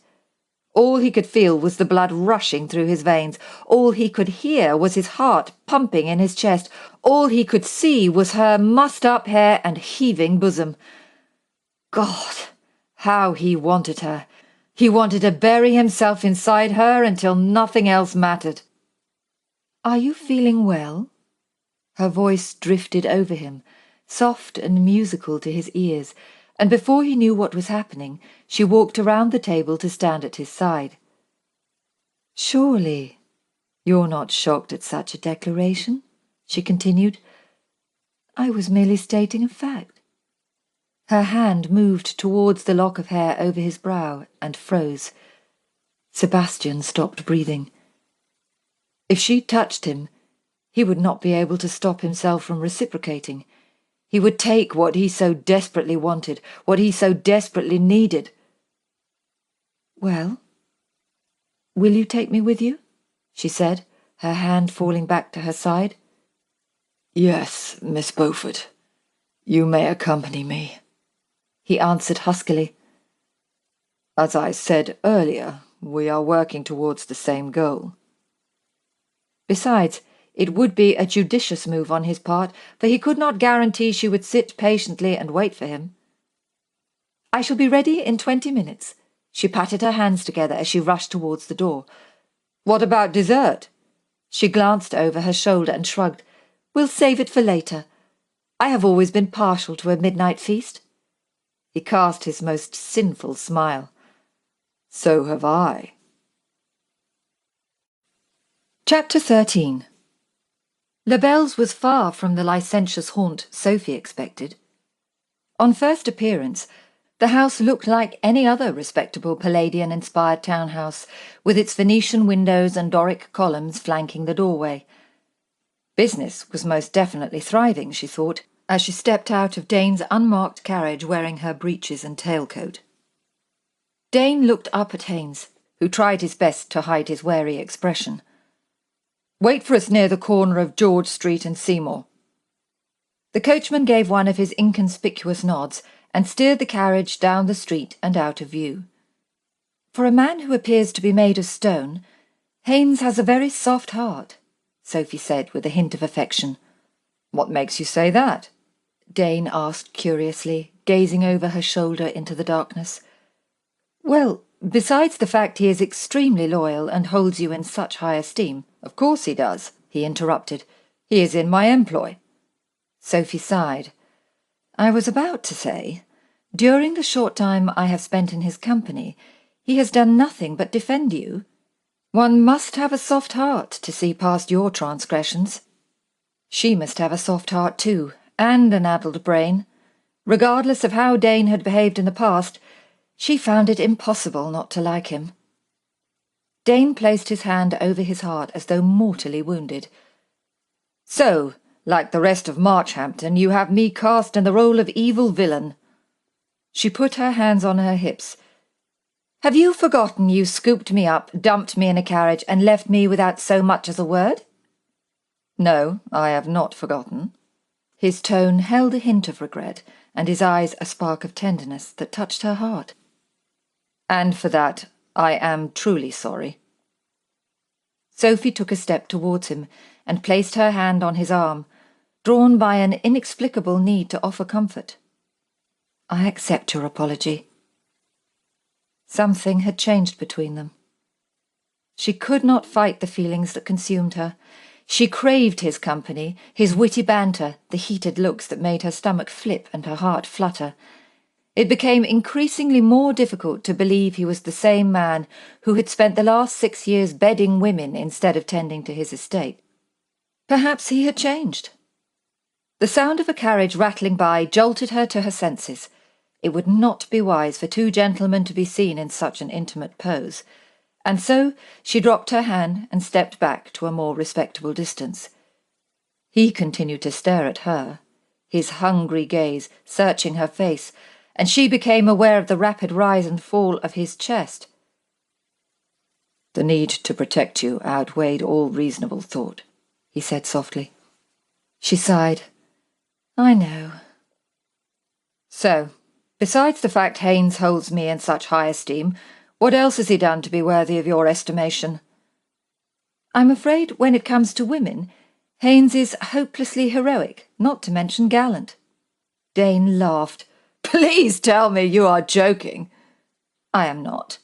All he could feel was the blood rushing through his veins. All he could hear was his heart pumping in his chest. All he could see was her mussed-up hair and heaving bosom. God, how he wanted her! He wanted to bury himself inside her until nothing else mattered. Are you feeling well? Her voice drifted over him, soft and musical to his ears, and before he knew what was happening, she walked around the table to stand at his side. Surely you're not shocked at such a declaration, she continued. I was merely stating a fact. Her hand moved towards the lock of hair over his brow and froze. Sebastian stopped breathing. If she touched him, he would not be able to stop himself from reciprocating. He would take what he so desperately wanted, what he so desperately needed. Well, will you take me with you? She said, her hand falling back to her side. Yes, Miss Beaufort. You may accompany me, he answered huskily. As I said earlier, we are working towards the same goal. Besides, it would be a judicious move on his part, for he could not guarantee she would sit patiently and wait for him. I shall be ready in 20 minutes. She patted her hands together as she rushed towards the door. What about dessert? She glanced over her shoulder and shrugged. We'll save it for later. I have always been partial to a midnight feast. He cast his most sinful smile. So have I. Chapter 13. Labelle's was far from the licentious haunt Sophie expected. On first appearance, the house looked like any other respectable Palladian-inspired townhouse, with its Venetian windows and Doric columns flanking the doorway. Business was most definitely thriving, she thought, as she stepped out of Dane's unmarked carriage wearing her breeches and tailcoat. Dane looked up at Haynes, who tried his best to hide his wary expression. Wait for us near the corner of George Street and Seymour. The coachman gave one of his inconspicuous nods and steered the carriage down the street and out of view. For a man who appears to be made of stone, Haynes has a very soft heart, Sophie said with a hint of affection. What makes you say that? Dane asked curiously, gazing over her shoulder into the darkness. Well, besides the fact he is extremely loyal and holds you in such high esteem. Of course he does, he interrupted. He is in my employ. Sophie sighed. I was about to say, during the short time I have spent in his company, he has done nothing but defend you. One must have a soft heart to see past your transgressions. She must have a soft heart too, and an addled brain. Regardless of how Dane had behaved in the past, she found it impossible not to like him. Dane placed his hand over his heart as though mortally wounded. So, like the rest of Marchhampton, you have me cast in the role of evil villain. She put her hands on her hips. "Have you forgotten you scooped me up, dumped me in a carriage, and left me without so much as a word?" "No, I have not forgotten." His tone held a hint of regret, and his eyes a spark of tenderness that touched her heart. "And for that, I am truly sorry." Sophie took a step towards him and placed her hand on his arm, drawn by an inexplicable need to offer comfort. "I accept your apology." Something had changed between them. She could not fight the feelings that consumed her. She craved his company, his witty banter, the heated looks that made her stomach flip and her heart flutter. It became increasingly more difficult to believe he was the same man who had spent the last 6 years bedding women instead of tending to his estate. Perhaps he had changed. The sound of a carriage rattling by jolted her to her senses. It would not be wise for two gentlemen to be seen in such an intimate pose, and so she dropped her hand and stepped back to a more respectable distance. He continued to stare at her, his hungry gaze searching her face, and she became aware of the rapid rise and fall of his chest. "The need to protect you outweighed all reasonable thought," he said softly. She sighed. "I know." "So, besides the fact Haynes holds me in such high esteem, what else has he done to be worthy of your estimation?" "I'm afraid when it comes to women, Haynes is hopelessly heroic, not to mention gallant." Dane laughed. "Please tell me you are joking." "I am not."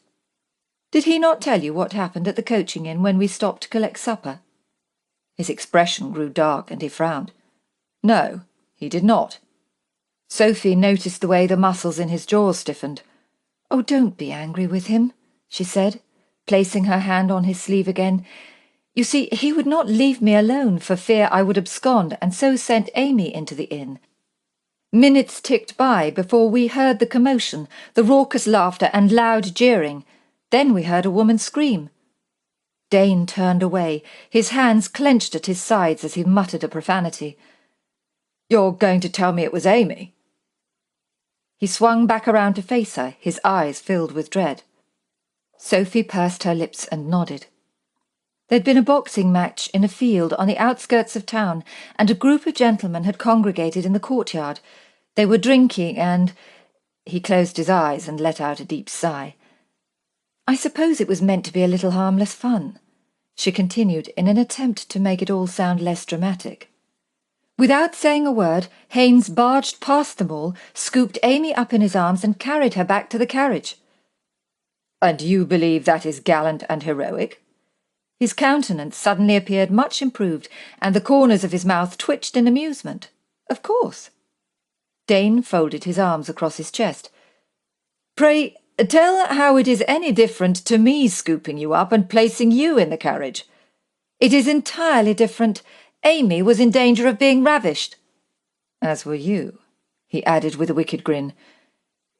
"Did he not tell you what happened at the coaching inn when we stopped to collect supper?" His expression grew dark and he frowned. "No, he did not." Sophie noticed the way the muscles in his jaws stiffened. "Oh, don't be angry with him," she said, placing her hand on his sleeve again. "You see, he would not leave me alone for fear I would abscond, and so sent Amy into the inn. Minutes ticked by before we heard the commotion, the raucous laughter and loud jeering. Then we heard a woman scream." Dane turned away, his hands clenched at his sides as he muttered a profanity. "You're going to tell me it was Amy?" He swung back around to face her, his eyes filled with dread. Sophie pursed her lips and nodded. There'd been a boxing match in a field on the outskirts of town, and a group of gentlemen had congregated in the courtyard. They were drinking and— He closed his eyes and let out a deep sigh. "I suppose it was meant to be a little harmless fun," she continued in an attempt to make it all sound less dramatic. Without saying a word, Haynes barged past them all, scooped Amy up in his arms and carried her back to the carriage. "And you believe that is gallant and heroic?" His countenance suddenly appeared much improved, and the corners of his mouth twitched in amusement. "Of course." Dane folded his arms across his chest. "Pray, tell how it is any different to me scooping you up and placing you in the carriage." "It is entirely different. Amy was in danger of being ravished." "As were you," he added with a wicked grin.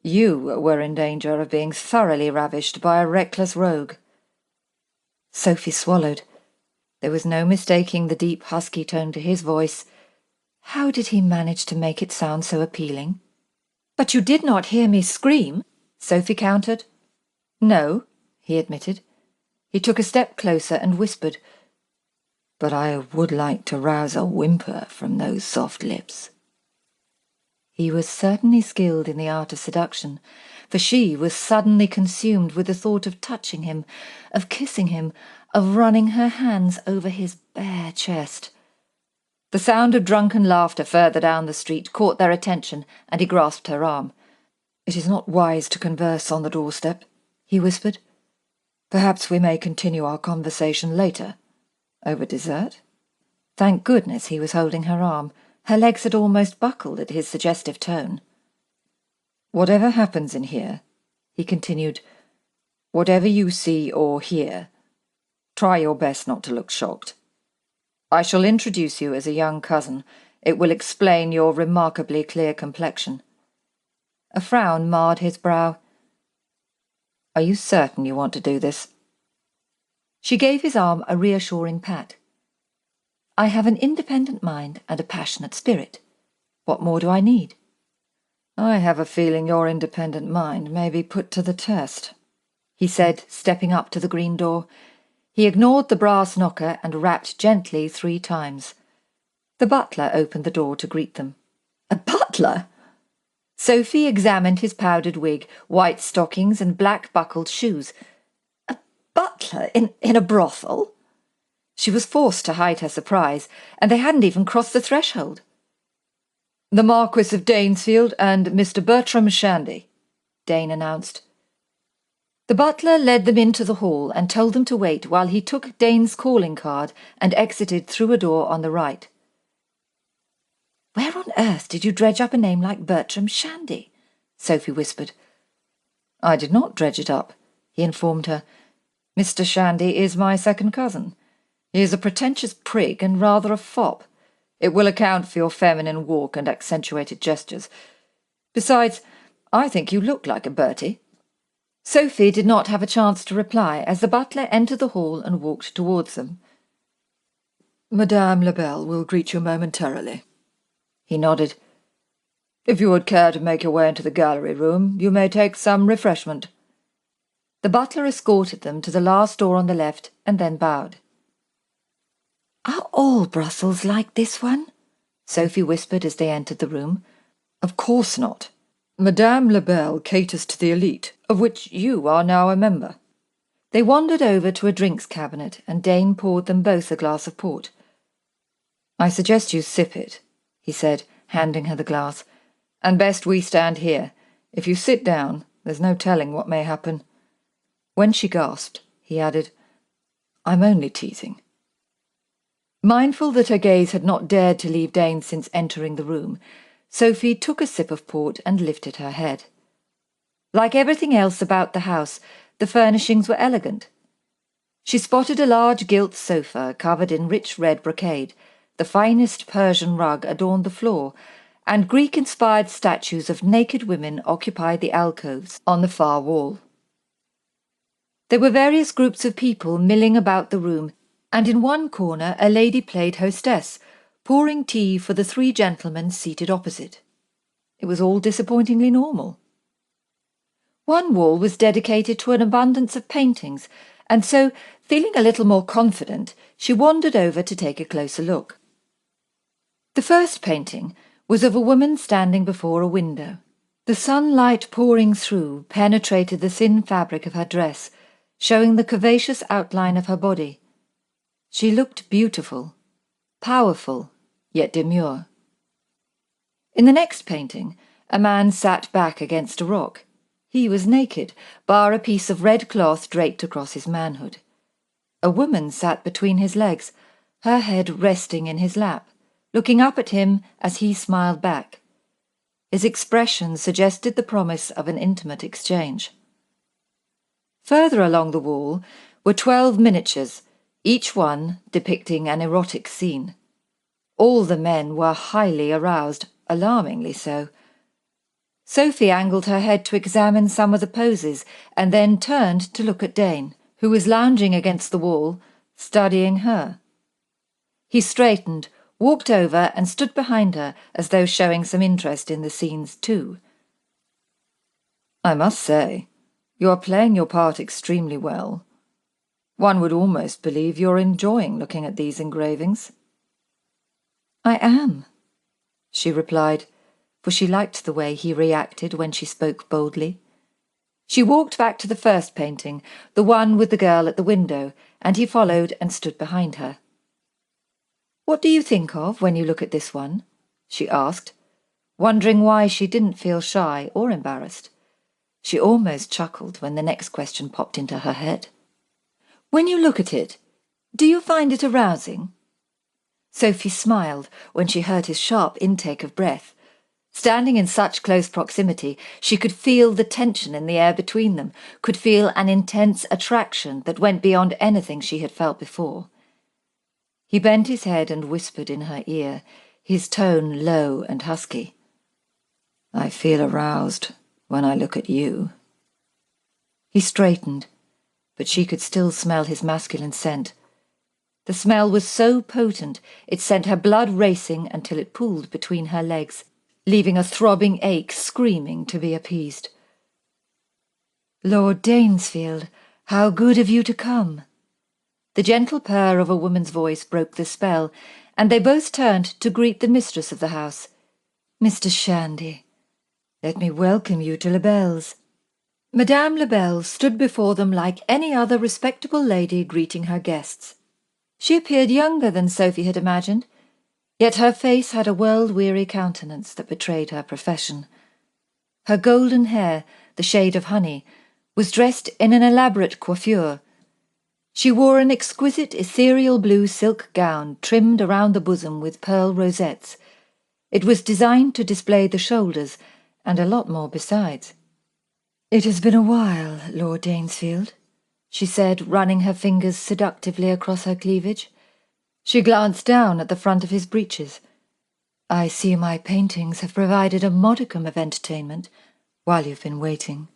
"You were in danger of being thoroughly ravished by a reckless rogue." Sophie swallowed. There was no mistaking the deep husky tone to his voice. How did he manage to make it sound so appealing? "But you did not hear me scream," Sophie countered. "No," he admitted. He took a step closer and whispered, "But I would like to rouse a whimper from those soft lips." He was certainly skilled in the art of seduction, for she was suddenly consumed with the thought of touching him, of kissing him, of running her hands over his bare chest. The sound of drunken laughter further down the street caught their attention, and he grasped her arm. "It is not wise to converse on the doorstep," he whispered. "Perhaps we may continue our conversation later. Over dessert?" Thank goodness he was holding her arm. Her legs had almost buckled at his suggestive tone. "Whatever happens in here," he continued, "whatever you see or hear, try your best not to look shocked. I shall introduce you as a young cousin. It will explain your remarkably clear complexion." A frown marred his brow. "Are you certain you want to do this?" She gave his arm a reassuring pat. "I have an independent mind and a passionate spirit. What more do I need?" I have a feeling your independent mind may be put to the test, he said, stepping up to the green door. He ignored the brass knocker and rapped gently 3 times. The butler opened the door to greet them. A butler? Sophie examined his powdered wig, white stockings and black-buckled shoes. A butler in a brothel? She was forced to hide her surprise, and they hadn't even crossed the threshold. The Marquess of Danesfield and Mr. Bertram Shandy, Dane announced. The butler led them into the hall and told them to wait while he took Dane's calling card and exited through a door on the right. "Where on earth did you dredge up a name like Bertram Shandy?" Sophie whispered. "I did not dredge it up," he informed her. "Mr. Shandy is my second cousin. He is a pretentious prig and rather a fop. It will account for your feminine walk and accentuated gestures. Besides, I think you look like a Bertie." Sophie did not have a chance to reply as the butler entered the hall and walked towards them. "Madame Labelle will greet you momentarily." He nodded. "If you would care to make your way into the gallery room, you may take some refreshment." The butler escorted them to the last door on the left and then bowed. "Are all Brussels like this one?" Sophie whispered as they entered the room. "Of course not. Madame Labelle caters to the elite, of which you are now a member." They wandered over to a drinks cabinet and Dane poured them both a glass of port. "I suggest you sip it," he said, handing her the glass. "And best we stand here. If you sit down, there's no telling what may happen." When she gasped, he added, "I'm only teasing." Mindful that her gaze had not dared to leave Dane since entering the room, Sophie took a sip of port and lifted her head. Like everything else about the house, the furnishings were elegant. She spotted a large gilt sofa covered in rich red brocade, the finest Persian rug adorned the floor, and Greek-inspired statues of naked women occupied the alcoves on the far wall. There were various groups of people milling about the room, and in one corner a lady played hostess, pouring tea for the 3 gentlemen seated opposite. It was all disappointingly normal. One wall was dedicated to an abundance of paintings, and so, feeling a little more confident, she wandered over to take a closer look. The first painting was of a woman standing before a window. The sunlight pouring through penetrated the thin fabric of her dress, showing the curvaceous outline of her body. She looked beautiful, powerful, yet demure. In the next painting, a man sat back against a rock. He was naked, bar a piece of red cloth draped across his manhood. A woman sat between his legs, her head resting in his lap, looking up at him as he smiled back. His expression suggested the promise of an intimate exchange. Further along the wall were 12 miniatures, each one depicting an erotic scene. All the men were highly aroused, alarmingly so. Sophie angled her head to examine some of the poses and then turned to look at Dane, who was lounging against the wall, studying her. He straightened, walked over and stood behind her as though showing some interest in the scenes too. "I must say, you are playing your part extremely well. One would almost believe you're enjoying looking at these engravings." "I am," she replied, for she liked the way he reacted when she spoke boldly. She walked back to the first painting, the one with the girl at the window, and he followed and stood behind her. "What do you think of when you look at this one?" she asked, wondering why she didn't feel shy or embarrassed. She almost chuckled when the next question popped into her head. "When you look at it, do you find it arousing?" Sophie smiled when she heard his sharp intake of breath. Standing in such close proximity, she could feel the tension in the air between them, could feel an intense attraction that went beyond anything she had felt before. He bent his head and whispered in her ear, his tone low and husky. "I feel aroused when I look at you." He straightened, but she could still smell his masculine scent. The smell was so potent it sent her blood racing until it pooled between her legs. leaving a throbbing ache screaming to be appeased. "Lord Danesfield, how good of you to come." The gentle purr of a woman's voice broke the spell, and they both turned to greet the mistress of the house. "Mr. Shandy, let me welcome you to Lebel's." Madame Lebel stood before them like any other respectable lady greeting her guests. She appeared younger than Sophie had imagined, yet her face had a world-weary countenance that betrayed her profession. Her golden hair, the shade of honey, was dressed in an elaborate coiffure. She wore an exquisite ethereal blue silk gown trimmed around the bosom with pearl rosettes. It was designed to display the shoulders, and a lot more besides. "It has been a while, Lord Danesfield," she said, running her fingers seductively across her cleavage. She glanced down at the front of his breeches. "I see my paintings have provided a modicum of entertainment while you've been waiting."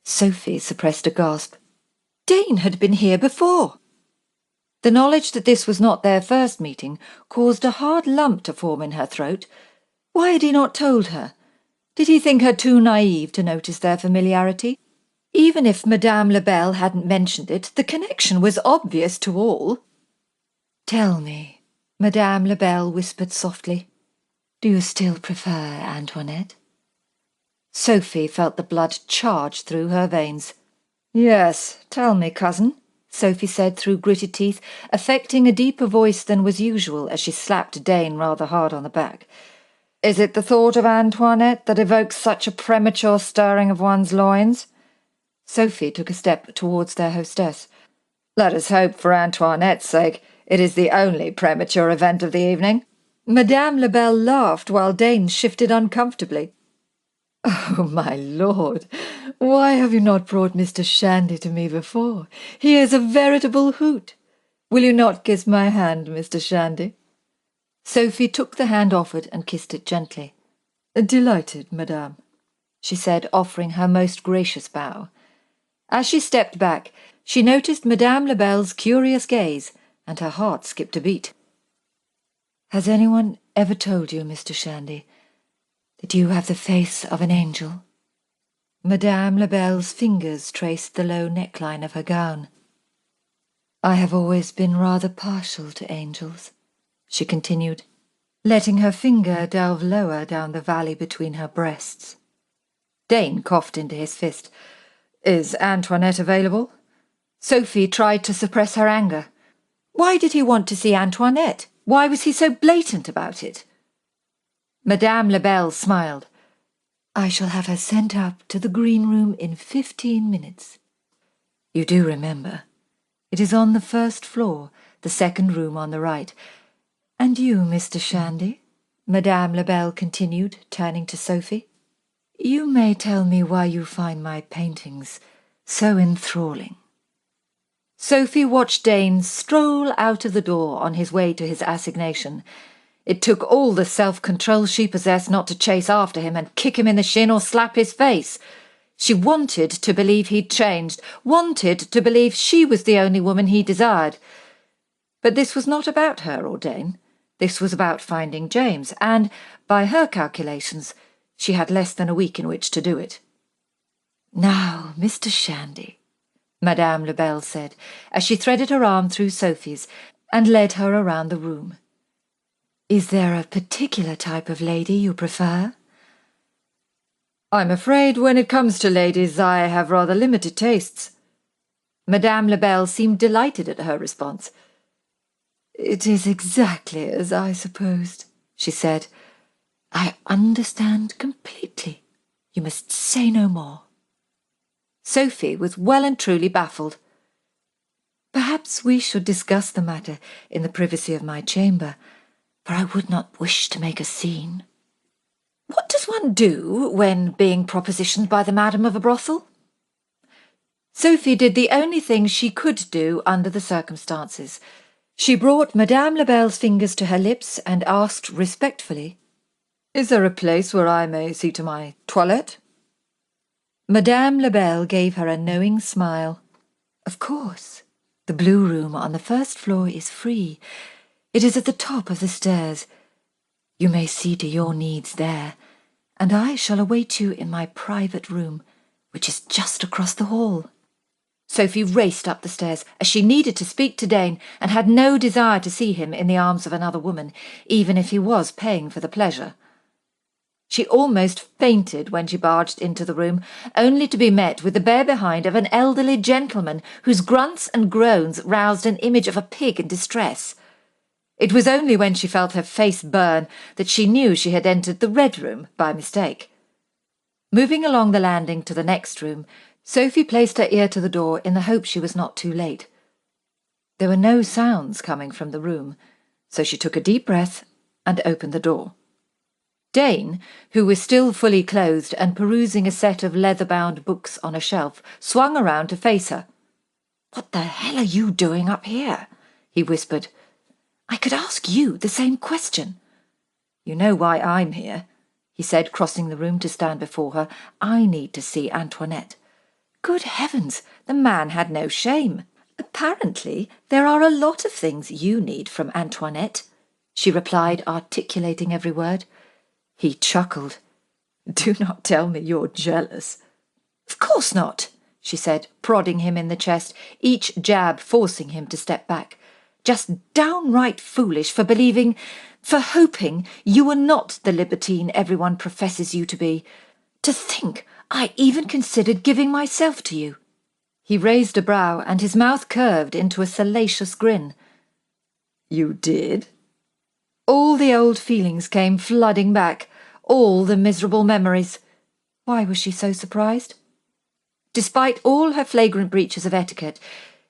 Sophie suppressed a gasp. Dane had been here before. The knowledge that this was not their first meeting caused a hard lump to form in her throat. Why had he not told her? Did he think her too naive to notice their familiarity? Even if Madame Lebel hadn't mentioned it, the connection was obvious to all. "Tell me," Madame Lebel whispered softly, "do you still prefer Antoinette?" Sophie felt the blood charge through her veins. "Yes, tell me, cousin," Sophie said through gritted teeth, affecting a deeper voice than was usual as she slapped Dane rather hard on the back. "Is it the thought of Antoinette that evokes such a premature stirring of one's loins?" Sophie took a step towards their hostess. "Let us hope, for Antoinette's sake, it is the only premature event of the evening." Madame Lebel laughed while Dane shifted uncomfortably. "Oh, my lord, why have you not brought Mr. Shandy to me before? He is a veritable hoot. Will you not kiss my hand, Mr. Shandy?" Sophie took the hand offered and kissed it gently. "Delighted, madame," she said, offering her most gracious bow. As she stepped back, she noticed Madame Lebel's curious gaze, and her heart skipped a beat. "Has anyone ever told you, Mr. Shandy, that you have the face of an angel?" Madame Lebel's fingers traced the low neckline of her gown. "I have always been rather partial to angels," she continued, letting her finger delve lower down the valley between her breasts. Dane coughed into his fist. "Is Antoinette available?" Sophie tried to suppress her anger. Why did he want to see Antoinette? Why was he so blatant about it? Madame Lebel smiled. "I shall have her sent up to the green room in 15 minutes. You do remember. It is on the first floor, the second room on the right. And you, Mr. Shandy," Madame Lebel continued, turning to Sophie, "you may tell me why you find my paintings so enthralling." Sophie watched Dane stroll out of the door on his way to his assignation. It took all the self-control she possessed not to chase after him and kick him in the shin or slap his face. She wanted to believe he'd changed, wanted to believe she was the only woman he desired. But this was not about her or Dane. This was about finding James, and, by her calculations, she had less than a week in which to do it. "Now, Mr. Shandy," Madame Lebel said, as she threaded her arm through Sophie's and led her around the room. "Is there a particular type of lady you prefer?" "I'm afraid when it comes to ladies I have rather limited tastes." Madame Lebel seemed delighted at her response. "It is exactly as I supposed," she said. "I understand completely. You must say no more." Sophie was well and truly baffled. "Perhaps we should discuss the matter in the privacy of my chamber, for I would not wish to make a scene." What does one do when being propositioned by the madam of a brothel? Sophie did the only thing she could do under the circumstances. She brought Madame Lebel's fingers to her lips and asked respectfully, "Is there a place where I may see to my toilette?" Madame Lebel gave her a knowing smile. "Of course. The blue room on the first floor is free. It is at the top of the stairs. You may see to your needs there, and I shall await you in my private room, which is just across the hall." Sophie raced up the stairs, as she needed to speak to Dane and had no desire to see him in the arms of another woman, even if he was paying for the pleasure. She almost fainted when she barged into the room, only to be met with the bare behind of an elderly gentleman whose grunts and groans roused an image of a pig in distress. It was only when she felt her face burn that she knew she had entered the red room by mistake. Moving along the landing to the next room, Sophie placed her ear to the door in the hope she was not too late. There were no sounds coming from the room, so she took a deep breath and opened the door. Dane, who was still fully clothed and perusing a set of leather-bound books on a shelf, swung around to face her. "What the hell are you doing up here?" he whispered. "I could ask you the same question." "You know why I'm here," he said, crossing the room to stand before her. "I need to see Antoinette." Good heavens, the man had no shame. "Apparently there are a lot of things you need from Antoinette," she replied, articulating every word. He chuckled. "Do not tell me you're jealous." "Of course not," she said, prodding him in the chest, each jab forcing him to step back. "Just downright foolish for hoping you were not the libertine everyone professes you to be. To think I even considered giving myself to you." He raised a brow, and his mouth curved into a salacious grin. "You did?" All the old feelings came flooding back, all the miserable memories. Why was she so surprised? Despite all her flagrant breaches of etiquette,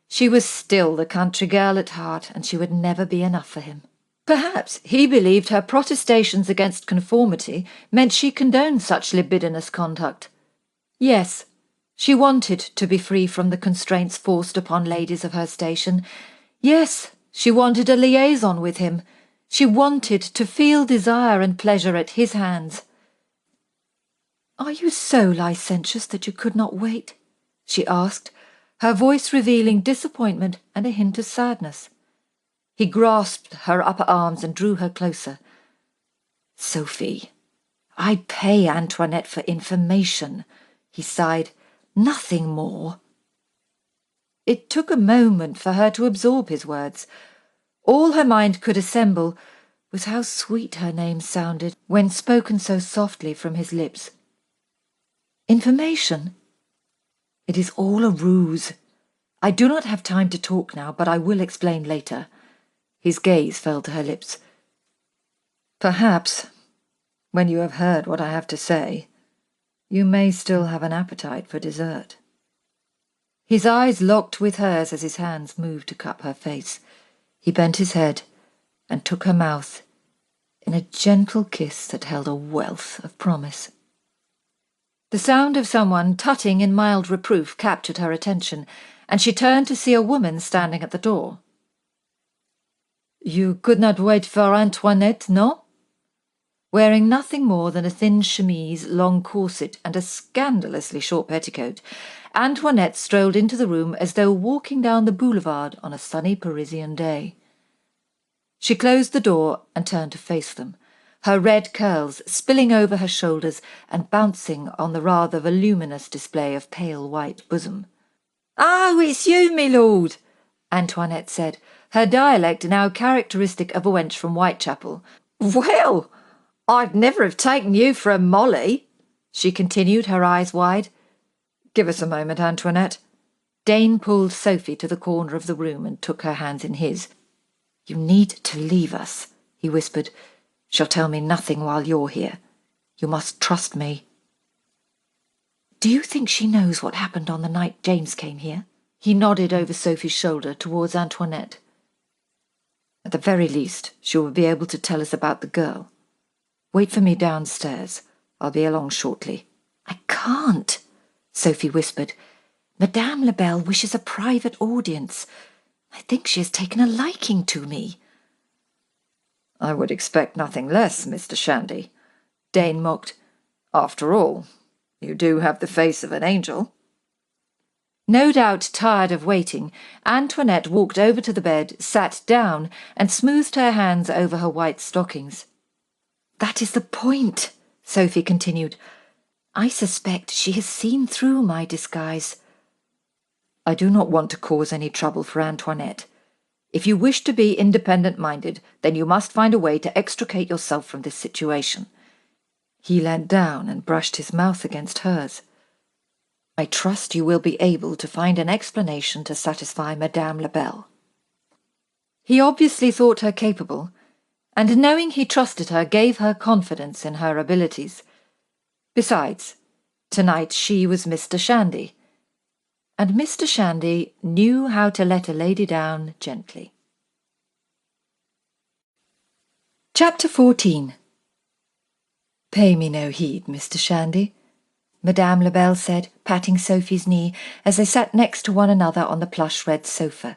she was still the country girl at heart, and she would never be enough for him. Perhaps he believed her protestations against conformity meant she condoned such libidinous conduct. Yes, she wanted to be free from the constraints forced upon ladies of her station. Yes, she wanted a liaison with him. She wanted to feel desire and pleasure at his hands. "Are you so licentious that you could not wait?" she asked, her voice revealing disappointment and a hint of sadness. He grasped her upper arms and drew her closer. "Sophie, I pay Antoinette for information," he sighed. "Nothing more." It took a moment for her to absorb his words. All her mind could assemble was how sweet her name sounded when spoken so softly from his lips. "Information? It is all a ruse. I do not have time to talk now, but I will explain later." His gaze fell to her lips. "Perhaps, when you have heard what I have to say, you may still have an appetite for dessert." His eyes locked with hers as his hands moved to cup her face. He bent his head and took her mouth in a gentle kiss that held a wealth of promise. The sound of someone tutting in mild reproof captured her attention, and she turned to see a woman standing at the door. "You could not wait for Antoinette, no?" Wearing nothing more than a thin chemise, long corset, and a scandalously short petticoat, Antoinette strolled into the room as though walking down the boulevard on a sunny Parisian day. She closed the door and turned to face them, her red curls spilling over her shoulders and bouncing on the rather voluminous display of pale white bosom. "Oh, it's you, me lord," Antoinette said, her dialect now characteristic of a wench from Whitechapel. "Well, I'd never have taken you for a Molly," she continued, her eyes wide. "Give us a moment, Antoinette." Dane pulled Sophie to the corner of the room and took her hands in his. "You need to leave us," he whispered. "She'll tell me nothing while you're here. You must trust me." "Do you think she knows what happened on the night James came here?" He nodded over Sophie's shoulder towards Antoinette. "At the very least, she will be able to tell us about the girl. Wait for me downstairs. I'll be along shortly." "I can't," Sophie whispered. "Madame Lebel wishes a private audience. I think she has taken a liking to me." "I would expect nothing less, Mr. Shandy," Dane mocked. "After all, you do have the face of an angel." No doubt tired of waiting, Antoinette walked over to the bed, sat down, and smoothed her hands over her white stockings. That is the point, Sophie continued. I suspect she has seen through my disguise. I do not want to cause any trouble for Antoinette. If you wish to be independent-minded, then you must find a way to extricate yourself from this situation. He leant down and brushed his mouth against hers. I trust you will be able to find an explanation to satisfy Madame Labelle. He obviously thought her capable, and knowing he trusted her gave her confidence in her abilities. Besides, tonight she was Mr. Shandy, and Mr. Shandy knew how to let a lady down gently. Chapter 14. Pay me no heed, Mr. Shandy, Madame Labelle said, patting Sophie's knee as they sat next to one another on the plush-red sofa.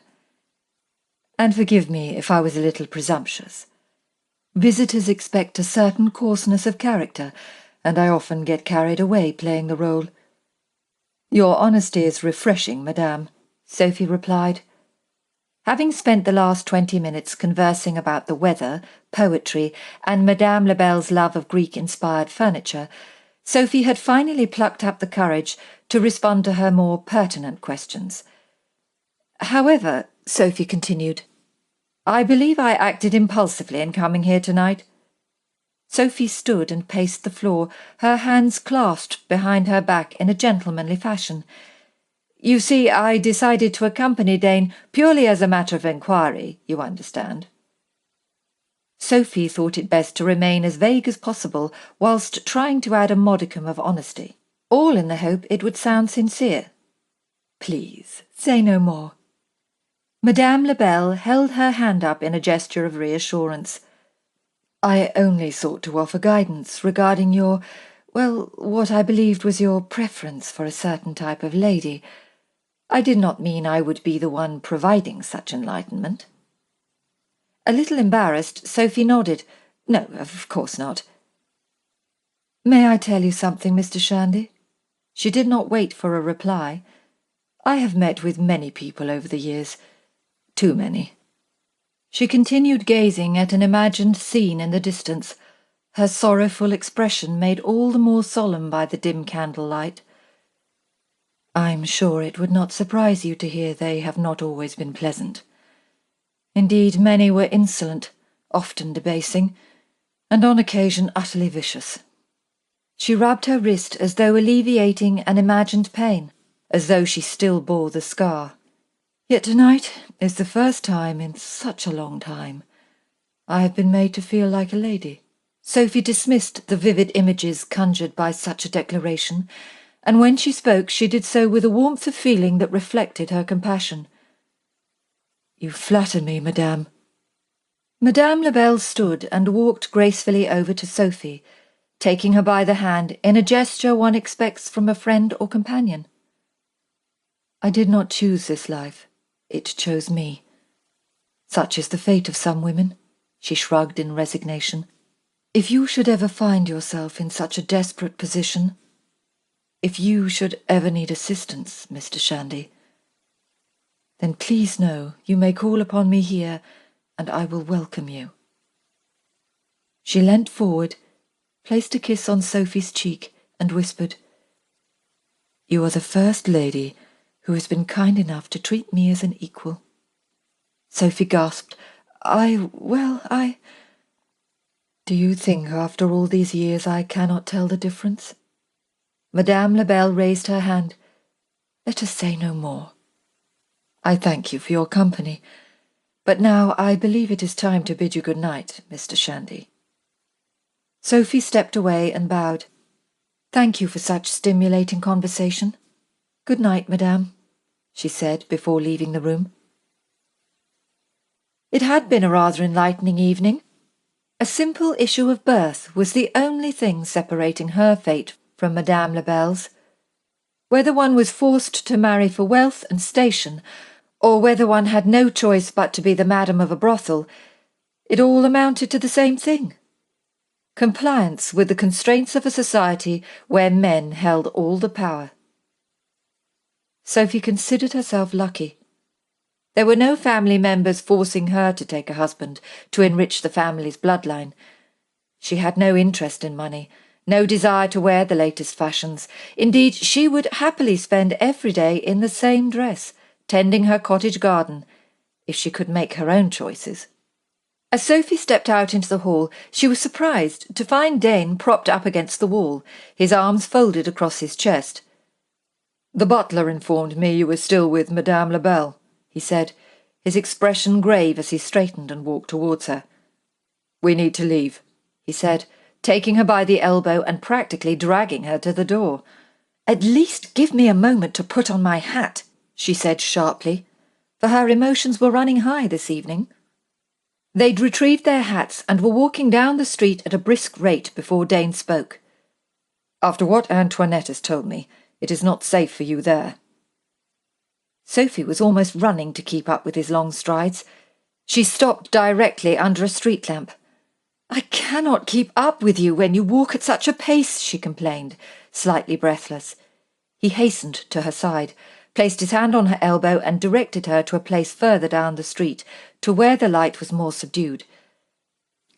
And forgive me if I was a little presumptuous. Visitors expect a certain coarseness of character, and I often get carried away playing the role. Your honesty is refreshing, madame, Sophie replied. Having spent the last 20 minutes conversing about the weather, poetry, and Madame Labelle's love of Greek-inspired furniture, Sophie had finally plucked up the courage to respond to her more pertinent questions. However, Sophie continued, I believe I acted impulsively in coming here tonight. Sophie stood and paced the floor, her hands clasped behind her back in a gentlemanly fashion. You see, I decided to accompany Dane purely as a matter of inquiry, you understand. Sophie thought it best to remain as vague as possible whilst trying to add a modicum of honesty, all in the hope it would sound sincere. Please, say no more. Madame Labelle held her hand up in a gesture of reassurance. I only sought to offer guidance regarding your, well, what I believed was your preference for a certain type of lady. I did not mean I would be the one providing such enlightenment. A little embarrassed, Sophie nodded. No, of course not. May I tell you something, Mr. Shandy? She did not wait for a reply. I have met with many people over the years. Too many. She continued gazing at an imagined scene in the distance, her sorrowful expression made all the more solemn by the dim candlelight. I'm sure it would not surprise you to hear they have not always been pleasant. Indeed, many were insolent, often debasing, and on occasion utterly vicious. She rubbed her wrist as though alleviating an imagined pain, as though she still bore the scar. Yet tonight is the first time in such a long time I have been made to feel like a lady. Sophie dismissed the vivid images conjured by such a declaration, and when she spoke she did so with a warmth of feeling that reflected her compassion. You flatter me, madame. Madame Labelle stood and walked gracefully over to Sophie, taking her by the hand in a gesture one expects from a friend or companion. I did not choose this life. It chose me. Such is the fate of some women, she shrugged in resignation. If you should ever find yourself in such a desperate position, if you should ever need assistance, Mr. Shandy, then please know you may call upon me here, and I will welcome you. She leant forward, placed a kiss on Sophie's cheek, and whispered, You are the first lady who has been kind enough to treat me as an equal. Sophie gasped, I... Do you think after all these years I cannot tell the difference? Madame Labelle raised her hand. Let us say no more. I thank you for your company, but now I believe it is time to bid you good night, Mr. Shandy. Sophie stepped away and bowed. Thank you for such stimulating conversation. Good night, madame, she said before leaving the room. It had been a rather enlightening evening. A simple issue of birth was the only thing separating her fate from Madame Labelle's. Whether one was forced to marry for wealth and station, or whether one had no choice but to be the madam of a brothel, it all amounted to the same thing. Compliance with the constraints of a society where men held all the power. Sophie considered herself lucky. There were no family members forcing her to take a husband to enrich the family's bloodline. She had no interest in money, no desire to wear the latest fashions. Indeed, she would happily spend every day in the same dress, tending her cottage garden, if she could make her own choices. As Sophie stepped out into the hall, she was surprised to find Dane propped up against the wall, his arms folded across his chest. "The butler informed me you were still with Madame Labelle," he said, his expression grave as he straightened and walked towards her. "We need to leave," he said, taking her by the elbow and practically dragging her to the door. "At least give me a moment to put on my hat," she said sharply, for her emotions were running high this evening. They'd retrieved their hats and were walking down the street at a brisk rate before Dane spoke. "After what Antoinette has told me, it is not safe for you there." Sophie was almost running to keep up with his long strides. She stopped directly under a street lamp. "I cannot keep up with you when you walk at such a pace," she complained, slightly breathless. He hastened to her side, placed his hand on her elbow and directed her to a place further down the street, to where the light was more subdued.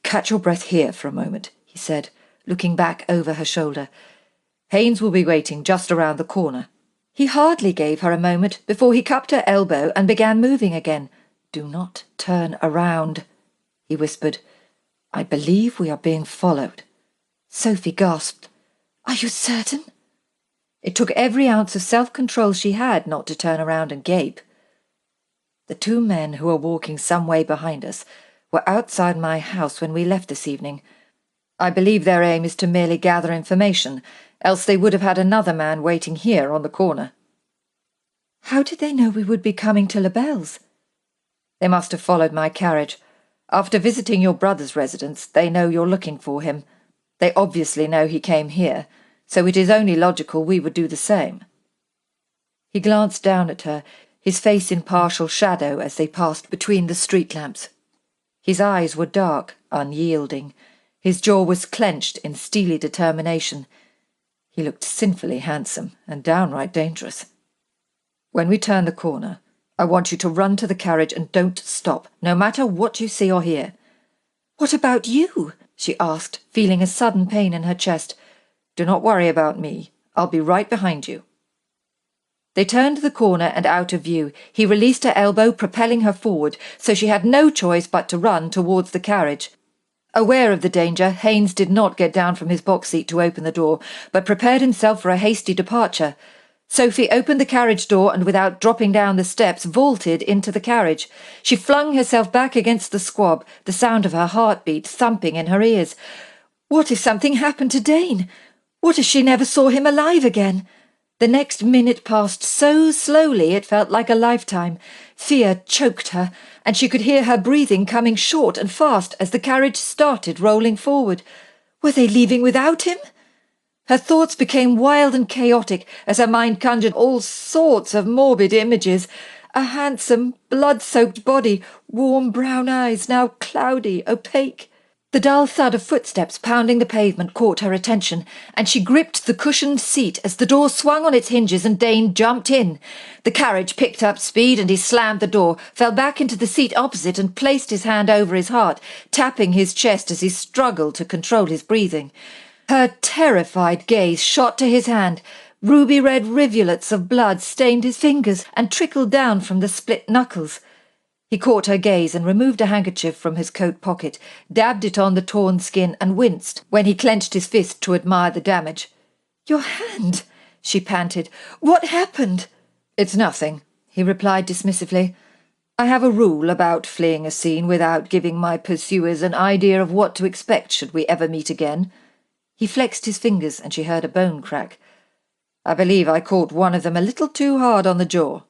"Catch your breath here for a moment," he said, looking back over her shoulder. "Haynes will be waiting just around the corner." He hardly gave her a moment before he cupped her elbow and began moving again. "Do not turn around," he whispered. "I believe we are being followed." Sophie gasped. "Are you certain?" It took every ounce of self-control she had not to turn around and gape. "The two men who are walking some way behind us were outside my house when we left this evening. I believe their aim is to merely gather information, else they would have had another man waiting here on the corner." "How did they know we would be coming to Labelle's?" "They must have followed my carriage. After visiting your brother's residence, they know you're looking for him. They obviously know he came here, so it is only logical we would do the same." He glanced down at her, his face in partial shadow as they passed between the street lamps. His eyes were dark, unyielding. His jaw was clenched in steely determination. He looked sinfully handsome and downright dangerous. "When we turn the corner, I want you to run to the carriage and don't stop, no matter what you see or hear." "What about you?" she asked, feeling a sudden pain in her chest. "Do not worry about me. I'll be right behind you." They turned the corner and out of view. He released her elbow, propelling her forward, so she had no choice but to run towards the carriage. Aware of the danger, Haynes did not get down from his box seat to open the door, but prepared himself for a hasty departure. Sophie opened the carriage door and, without dropping down the steps, vaulted into the carriage. She flung herself back against the squab, the sound of her heartbeat thumping in her ears. What if something happened to Dane? What if she never saw him alive again? The next minute passed so slowly it felt like a lifetime. Fear choked her, and she could hear her breathing coming short and fast as the carriage started rolling forward. Were they leaving without him? Her thoughts became wild and chaotic as her mind conjured all sorts of morbid images. A handsome, blood-soaked body, warm brown eyes, now cloudy, opaque. The dull thud of footsteps pounding the pavement caught her attention, and she gripped the cushioned seat as the door swung on its hinges and Dane jumped in. The carriage picked up speed and he slammed the door, fell back into the seat opposite and placed his hand over his heart, tapping his chest as he struggled to control his breathing. Her terrified gaze shot to his hand. Ruby-red rivulets of blood stained his fingers and trickled down from the split knuckles. He caught her gaze and removed a handkerchief from his coat pocket, dabbed it on the torn skin and winced when he clenched his fist to admire the damage. "Your hand," she panted. "What happened?" "It's nothing," he replied dismissively. "I have a rule about fleeing a scene without giving my pursuers an idea of what to expect should we ever meet again." He flexed his fingers and she heard a bone crack. "I believe I caught one of them a little too hard on the jaw."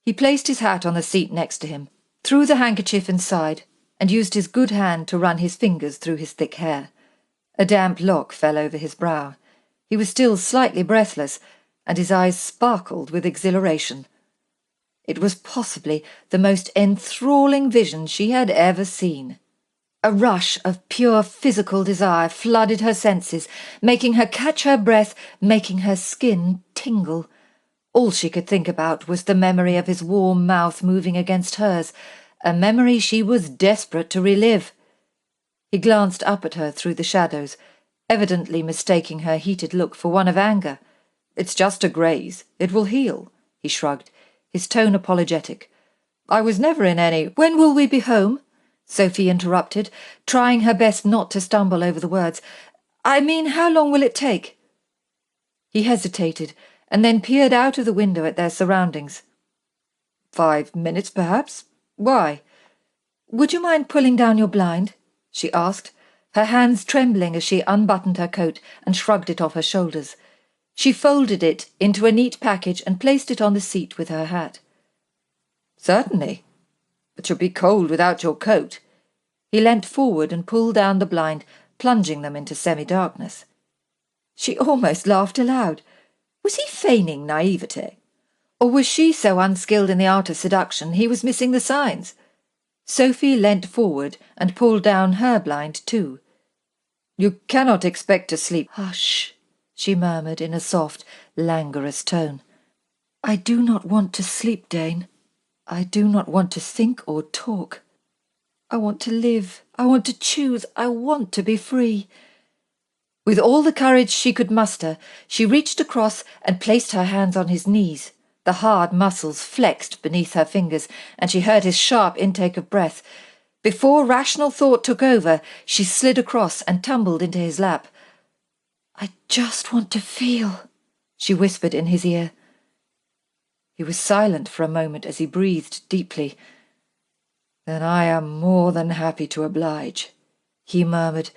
He placed his hat on the seat next to him, threw the handkerchief inside, and used his good hand to run his fingers through his thick hair. A damp lock fell over his brow. He was still slightly breathless, and his eyes sparkled with exhilaration. It was possibly the most enthralling vision she had ever seen. A rush of pure physical desire flooded her senses, making her catch her breath, making her skin tingle. All she could think about was the memory of his warm mouth moving against hers, a memory she was desperate to relive. He glanced up at her through the shadows, evidently mistaking her heated look for one of anger. "It's just a graze. It will heal," he shrugged, his tone apologetic. "I was never in any—" "When will we be home?" Sophie interrupted, trying her best not to stumble over the words. "I mean, how long will it take?" He hesitated, and then peered out of the window at their surroundings. 5 minutes, perhaps. Why? "Would you mind pulling down your blind?" she asked, her hands trembling as she unbuttoned her coat and shrugged it off her shoulders. She folded it into a neat package and placed it on the seat with her hat. "Certainly. But you'll be cold without your coat." He leant forward and pulled down the blind, plunging them into semi-darkness. She almost laughed aloud. Was he feigning naivete? Or was she so unskilled in the art of seduction he was missing the signs? Sophie leant forward and pulled down her blind too. "You cannot expect to sleep." "Hush," she murmured in a soft, languorous tone. "I do not want to sleep, Dane. I do not want to think or talk. I want to live. I want to choose. I want to be free." With all the courage she could muster, she reached across and placed her hands on his knees. The hard muscles flexed beneath her fingers, and she heard his sharp intake of breath. Before rational thought took over, she slid across and tumbled into his lap. "I just want to feel," she whispered in his ear. He was silent for a moment as he breathed deeply. "Then I am more than happy to oblige," he murmured,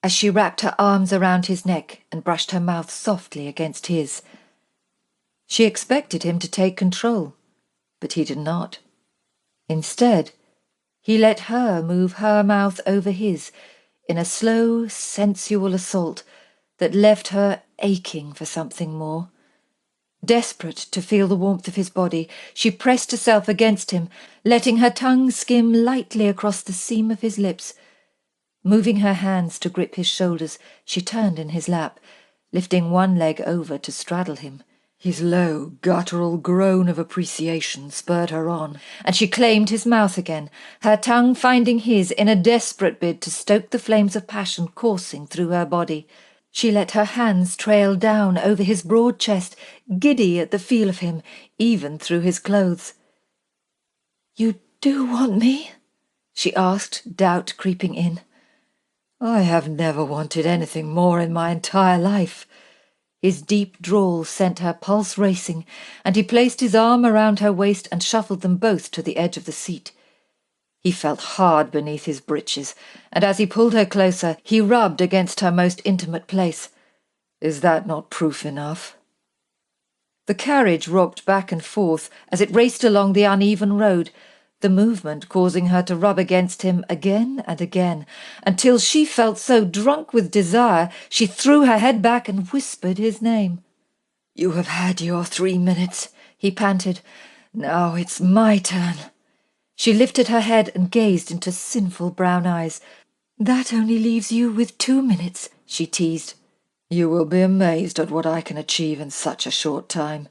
as she wrapped her arms around his neck and brushed her mouth softly against his. She expected him to take control, but he did not. Instead, he let her move her mouth over his in a slow, sensual assault that left her aching for something more. Desperate to feel the warmth of his body, she pressed herself against him, letting her tongue skim lightly across the seam of his lips. Moving her hands to grip his shoulders, she turned in his lap, lifting one leg over to straddle him. His low, guttural groan of appreciation spurred her on, and she claimed his mouth again, her tongue finding his in a desperate bid to stoke the flames of passion coursing through her body. She let her hands trail down over his broad chest, giddy at the feel of him, even through his clothes. "You do want me?" she asked, doubt creeping in. "I have never wanted anything more in my entire life." His deep drawl sent her pulse racing, and he placed his arm around her waist and shuffled them both to the edge of the seat. He felt hard beneath his breeches, and as he pulled her closer, he rubbed against her most intimate place. "Is that not proof enough?" The carriage rocked back and forth as it raced along the uneven road, the movement causing her to rub against him again and again, until she felt so drunk with desire she threw her head back and whispered his name. "You have had your 3 minutes," he panted. "Now it's my turn." She lifted her head and gazed into sinful brown eyes. "That only leaves you with 2 minutes," she teased. "You will be amazed at what I can achieve in such a short time."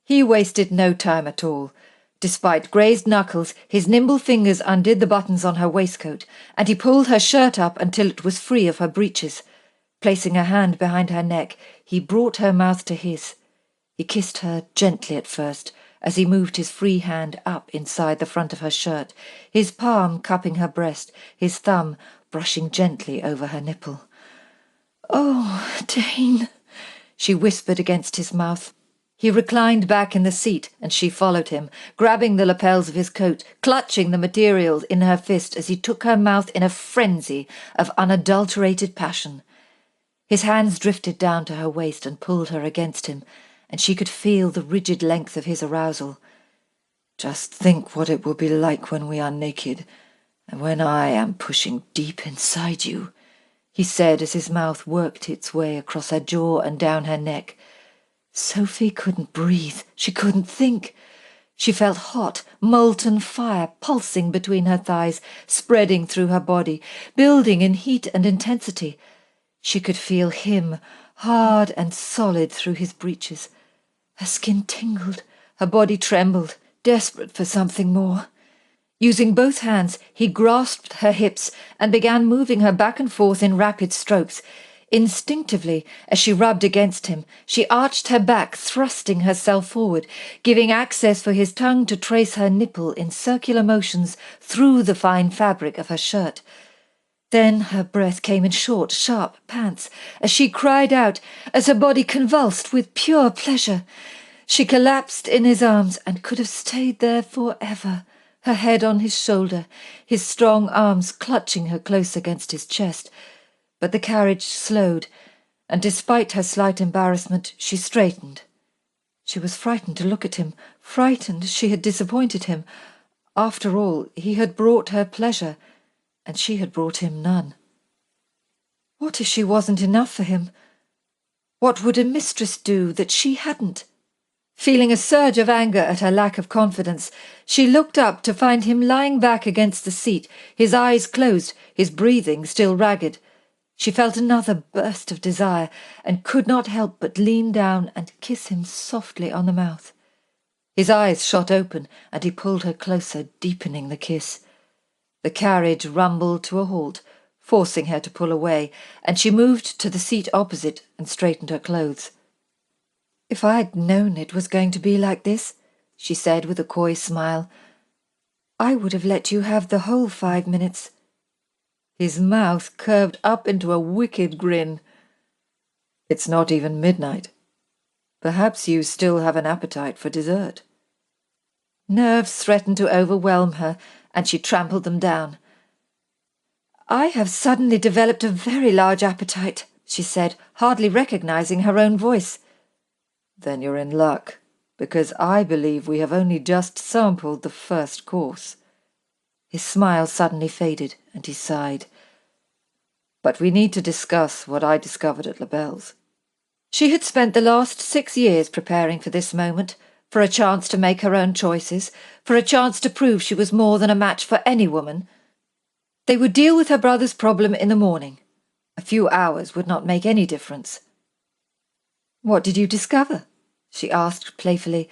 He wasted no time at all. Despite grazed knuckles, his nimble fingers undid the buttons on her waistcoat, and he pulled her shirt up until it was free of her breeches. Placing a hand behind her neck, he brought her mouth to his. He kissed her gently at first, as he moved his free hand up inside the front of her shirt, his palm cupping her breast, his thumb brushing gently over her nipple. "Oh, Dane," she whispered against his mouth. He reclined back in the seat, and she followed him, grabbing the lapels of his coat, clutching the materials in her fist as he took her mouth in a frenzy of unadulterated passion. His hands drifted down to her waist and pulled her against him, and she could feel the rigid length of his arousal. "Just think what it will be like when we are naked, and when I am pushing deep inside you," he said as his mouth worked its way across her jaw and down her neck. Sophie couldn't breathe. She couldn't think. She felt hot, molten fire pulsing between her thighs, spreading through her body, building in heat and intensity. She could feel him, hard and solid through his breeches. Her skin tingled, her body trembled, desperate for something more. Using both hands, he grasped her hips and began moving her back and forth in rapid strokes. Instinctively, as she rubbed against him, she arched her back, thrusting herself forward, giving access for his tongue to trace her nipple in circular motions through the fine fabric of her shirt. Then her breath came in short, sharp pants, as she cried out, as her body convulsed with pure pleasure. She collapsed in his arms and could have stayed there forever, her head on his shoulder, his strong arms clutching her close against his chest. But the carriage slowed, and despite her slight embarrassment, she straightened. She was frightened to look at him, frightened she had disappointed him. After all, he had brought her pleasure, and she had brought him none. What if she wasn't enough for him? What would a mistress do that she hadn't? Feeling a surge of anger at her lack of confidence, she looked up to find him lying back against the seat, his eyes closed, his breathing still ragged. She felt another burst of desire, and could not help but lean down and kiss him softly on the mouth. His eyes shot open, and he pulled her closer, deepening the kiss. The carriage rumbled to a halt, forcing her to pull away, and she moved to the seat opposite and straightened her clothes. "If I had known it was going to be like this," she said with a coy smile, "I would have let you have the whole 5 minutes." His mouth curved up into a wicked grin. "It's not even midnight. Perhaps you still have an appetite for dessert." Nerves threatened to overwhelm her, and she trampled them down. "I have suddenly developed a very large appetite," she said, hardly recognizing her own voice. "Then you're in luck, because I believe we have only just sampled the first course." His smile suddenly faded, and he sighed. "But we need to discuss what I discovered at Labelle's." She had spent the last 6 years preparing for this moment, for a chance to make her own choices, for a chance to prove she was more than a match for any woman. They would deal with her brother's problem in the morning. A few hours would not make any difference. "What did you discover?" she asked playfully.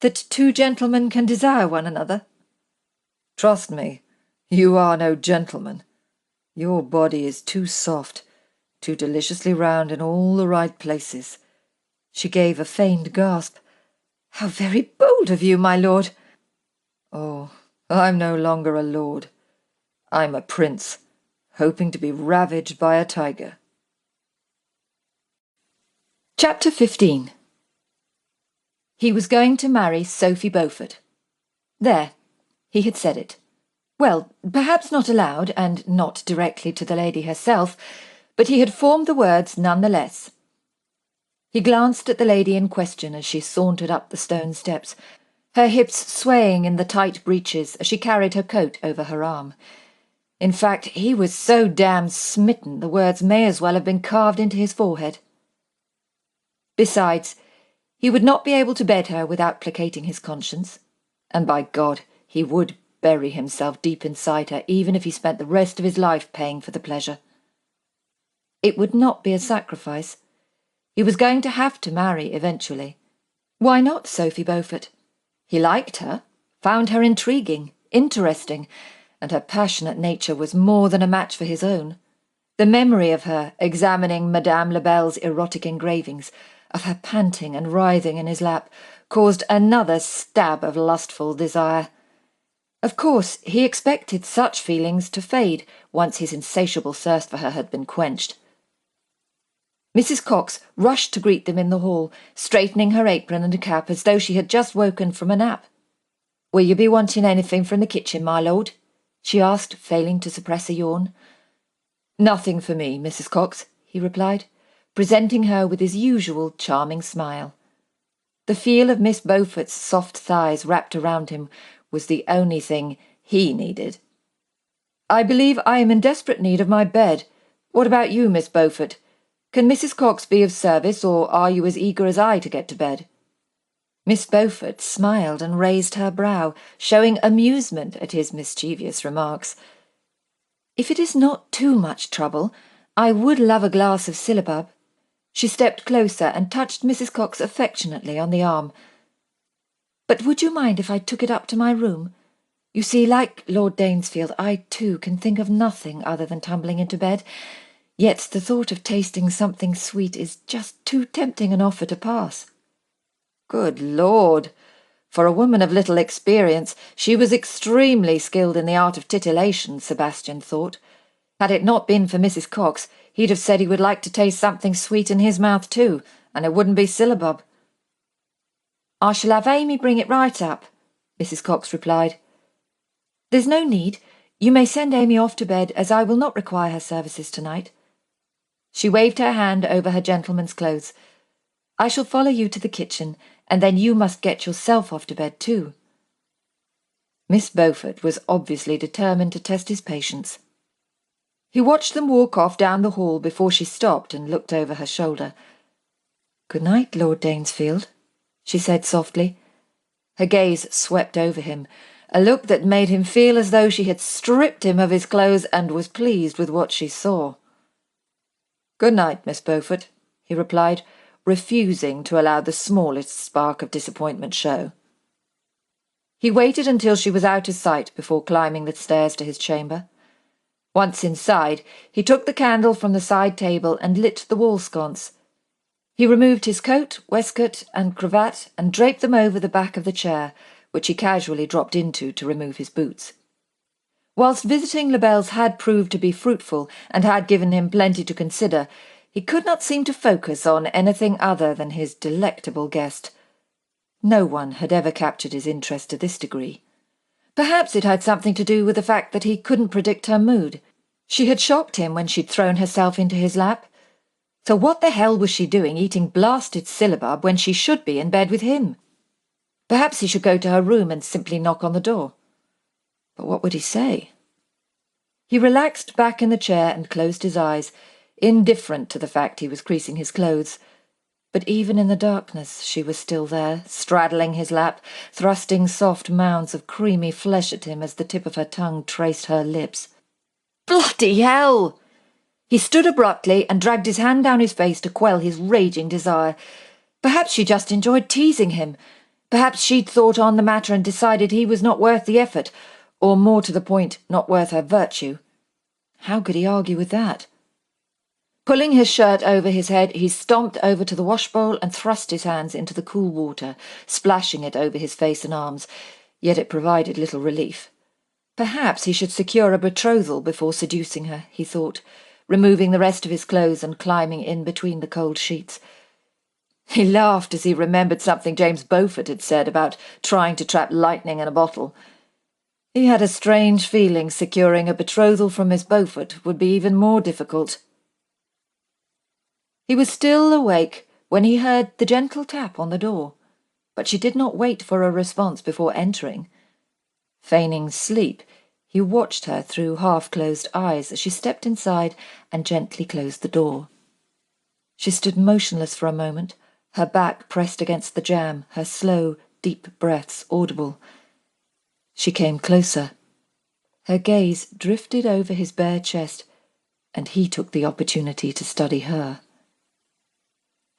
"That 2 gentlemen can desire one another?" "Trust me, you are no gentleman. Your body is too soft, too deliciously round in all the right places." She gave a feigned gasp. "How very bold of you, my lord." "Oh, I'm no longer a lord. I'm a prince, hoping to be ravaged by a tiger." Chapter 15. He was going to marry Sophie Beaufort. There, he had said it. Well, perhaps not aloud, and not directly to the lady herself, but he had formed the words none the less. He glanced at the lady in question as she sauntered up the stone steps, her hips swaying in the tight breeches as she carried her coat over her arm. In fact, he was so damn smitten the words may as well have been carved into his forehead. Besides, he would not be able to bed her without placating his conscience, and by God, he would bury himself deep inside her even if he spent the rest of his life paying for the pleasure. It would not be a sacrifice. He was going to have to marry eventually. Why not Sophie Beaufort? He liked her, found her intriguing, interesting, and her passionate nature was more than a match for his own. The memory of her examining Madame Labelle's erotic engravings, of her panting and writhing in his lap, caused another stab of lustful desire. Of course, he expected such feelings to fade once his insatiable thirst for her had been quenched. Mrs. Cox rushed to greet them in the hall, straightening her apron and cap as though she had just woken from a nap. "Will you be wanting anything from the kitchen, my lord?" she asked, failing to suppress a yawn. "Nothing for me, Mrs. Cox," he replied, presenting her with his usual charming smile. The feel of Miss Beaufort's soft thighs wrapped around him was the only thing he needed. "I believe I am in desperate need of my bed. What about you, Miss Beaufort? Can Mrs. Cox be of service, or are you as eager as I to get to bed?" Miss Beaufort smiled and raised her brow, showing amusement at his mischievous remarks. "If it is not too much trouble, I would love a glass of syllabub." She stepped closer and touched Mrs. Cox affectionately on the arm. "But would you mind if I took it up to my room? You see, like Lord Danesfield, I too can think of nothing other than tumbling into bed, yet the thought of tasting something sweet is just too tempting an offer to pass. Good Lord! For a woman of little experience, she was extremely skilled in the art of titillation, Sebastian thought. Had it not been for Mrs. Cox, he'd have said he would like to taste something sweet in his mouth too, and it wouldn't be syllabub. I shall have Amy bring it right up, Mrs. Cox replied. There's no need. You may send Amy off to bed, as I will not require her services tonight. She waved her hand over her gentleman's clothes. I shall follow you to the kitchen, and then you must get yourself off to bed too. Miss Beaufort was obviously determined to test his patience. He watched them walk off down the hall before she stopped and looked over her shoulder. "Good night, Lord Danesfield," she said softly. Her gaze swept over him, a look that made him feel as though she had stripped him of his clothes and was pleased with what she saw. "Good night, Miss Beaufort," he replied, refusing to allow the smallest spark of disappointment show. He waited until she was out of sight before climbing the stairs to his chamber. Once inside, he took the candle from the side table and lit the wall sconce. He removed his coat, waistcoat, and cravat and draped them over the back of the chair, which he casually dropped into to remove his boots. Whilst visiting Lebel's had proved to be fruitful and had given him plenty to consider, he could not seem to focus on anything other than his delectable guest. No one had ever captured his interest to this degree. Perhaps it had something to do with the fact that he couldn't predict her mood. She had shocked him when she'd thrown herself into his lap. So what the hell was she doing eating blasted syllabub when she should be in bed with him? Perhaps he should go to her room and simply knock on the door. But what would he say? He relaxed back in the chair and closed his eyes, indifferent to the fact he was creasing his clothes. But even in the darkness she was still there, straddling his lap, thrusting soft mounds of creamy flesh at him as the tip of her tongue traced her lips. Bloody hell! He stood abruptly and dragged his hand down his face to quell his raging desire. Perhaps she just enjoyed teasing him. Perhaps she'd thought on the matter and decided he was not worth the effort, or more to the point, not worth her virtue. How could he argue with that? Pulling his shirt over his head, he stomped over to the washbowl and thrust his hands into the cool water, splashing it over his face and arms, yet it provided little relief. Perhaps he should secure a betrothal before seducing her, he thought, removing the rest of his clothes and climbing in between the cold sheets. He laughed as he remembered something James Beaufort had said about trying to trap lightning in a bottle. He had a strange feeling securing a betrothal from Miss Beaufort would be even more difficult. He was still awake when he heard the gentle tap on the door, but she did not wait for a response before entering. Feigning sleep, he watched her through half-closed eyes as she stepped inside and gently closed the door. She stood motionless for a moment, her back pressed against the jamb, her slow, deep breaths audible. She came closer. Her gaze drifted over his bare chest, and he took the opportunity to study her.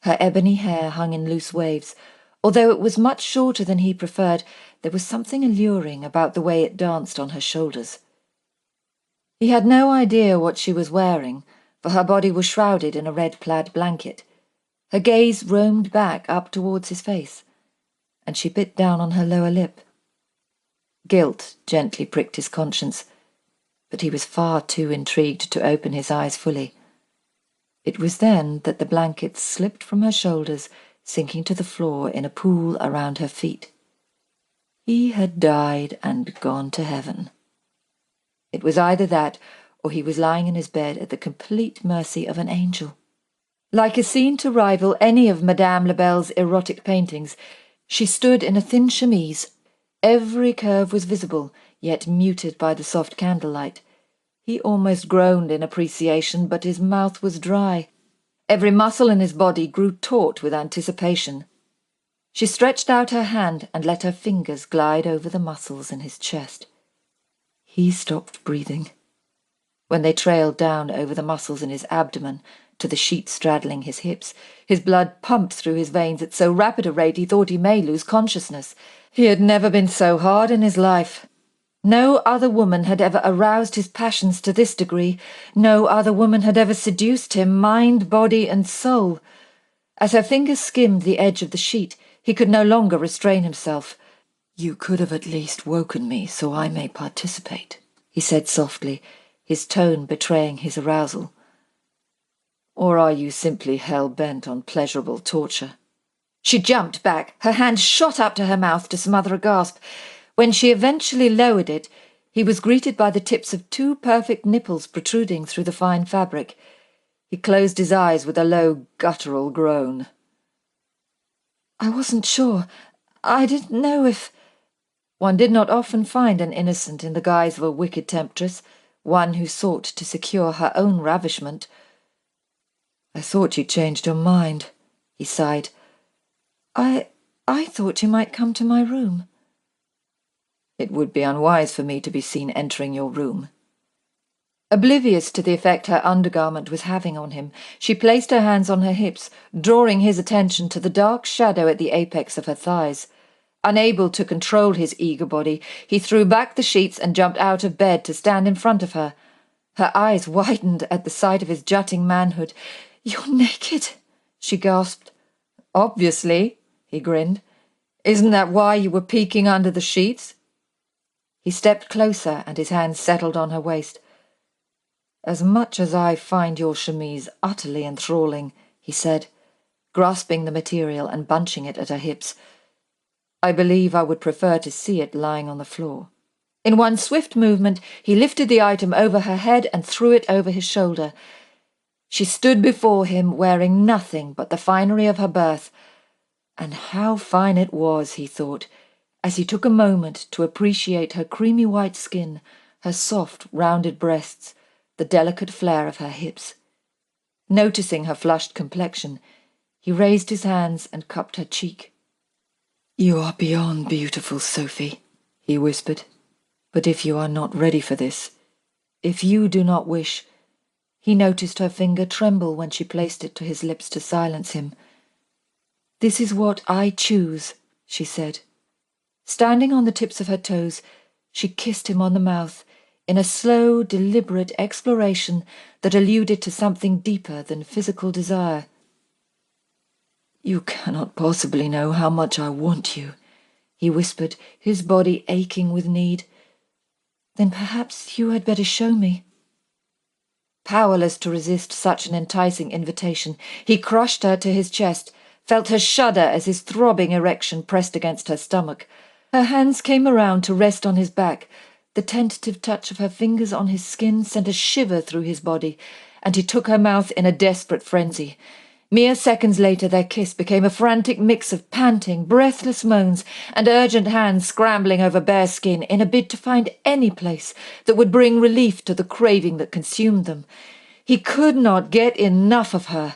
Her ebony hair hung in loose waves. Although it was much shorter than he preferred, there was something alluring about the way it danced on her shoulders. He had no idea what she was wearing, for her body was shrouded in a red plaid blanket. Her gaze roamed back up towards his face, and she bit down on her lower lip. Guilt gently pricked his conscience, but he was far too intrigued to open his eyes fully. It was then that the blanket slipped from her shoulders, sinking to the floor in a pool around her feet. He had died and gone to heaven. It was either that, or he was lying in his bed at the complete mercy of an angel. Like a scene to rival any of Madame Lebel's erotic paintings, she stood in a thin chemise. Every curve was visible, yet muted by the soft candlelight. He almost groaned in appreciation, but his mouth was dry. Every muscle in his body grew taut with anticipation. She stretched out her hand and let her fingers glide over the muscles in his chest. He stopped breathing. When they trailed down over the muscles in his abdomen to the sheet straddling his hips, his blood pumped through his veins at so rapid a rate he thought he may lose consciousness. He had never been so hard in his life. No other woman had ever aroused his passions to this degree. No other woman had ever seduced him, mind, body, and soul. As her fingers skimmed the edge of the sheet, he could no longer restrain himself. "You could have at least woken me so I may participate," he said softly, his tone betraying his arousal. "Or are you simply hell-bent on pleasurable torture?" She jumped back, her hand shot up to her mouth to smother a gasp. When she eventually lowered it, he was greeted by the tips of 2 perfect nipples protruding through the fine fabric. He closed his eyes with a low, guttural groan. "I wasn't sure. I didn't know if—" One did not often find an innocent in the guise of a wicked temptress, one who sought to secure her own ravishment. "I thought you changed your mind," he sighed. I thought you might come to my room." "It would be unwise for me to be seen entering your room." Oblivious to the effect her undergarment was having on him, she placed her hands on her hips, drawing his attention to the dark shadow at the apex of her thighs. Unable to control his eager body, he threw back the sheets and jumped out of bed to stand in front of her. Her eyes widened at the sight of his jutting manhood. "You're naked," she gasped. "Obviously," he grinned. "Isn't that why you were peeking under the sheets?" He stepped closer and his hands settled on her waist. "As much as I find your chemise utterly enthralling," he said, grasping the material and bunching it at her hips, "I believe I would prefer to see it lying on the floor." In one swift movement, he lifted the item over her head and threw it over his shoulder. She stood before him wearing nothing but the finery of her birth. And how fine it was, he thought, as he took a moment to appreciate her creamy white skin, her soft, rounded breasts, the delicate flare of her hips. Noticing her flushed complexion, he raised his hands and cupped her cheek. "You are beyond beautiful, Sophie," he whispered. "But if you are not ready for this, If you do not wish—" He noticed her finger tremble when she placed it to his lips to silence him. "This is what I choose," she said. Standing on the tips of her toes, she kissed him on the mouth, in a slow, deliberate exploration that alluded to something deeper than physical desire. "You cannot possibly know how much I want you," he whispered, his body aching with need. "Then perhaps you had better show me." Powerless to resist such an enticing invitation, he crushed her to his chest, felt her shudder as his throbbing erection pressed against her stomach. Her hands came around to rest on his back. The tentative touch of her fingers on his skin sent a shiver through his body, and he took her mouth in a desperate frenzy. Mere seconds later their kiss became a frantic mix of panting, breathless moans and urgent hands scrambling over bare skin in a bid to find any place that would bring relief to the craving that consumed them. He could not get enough of her.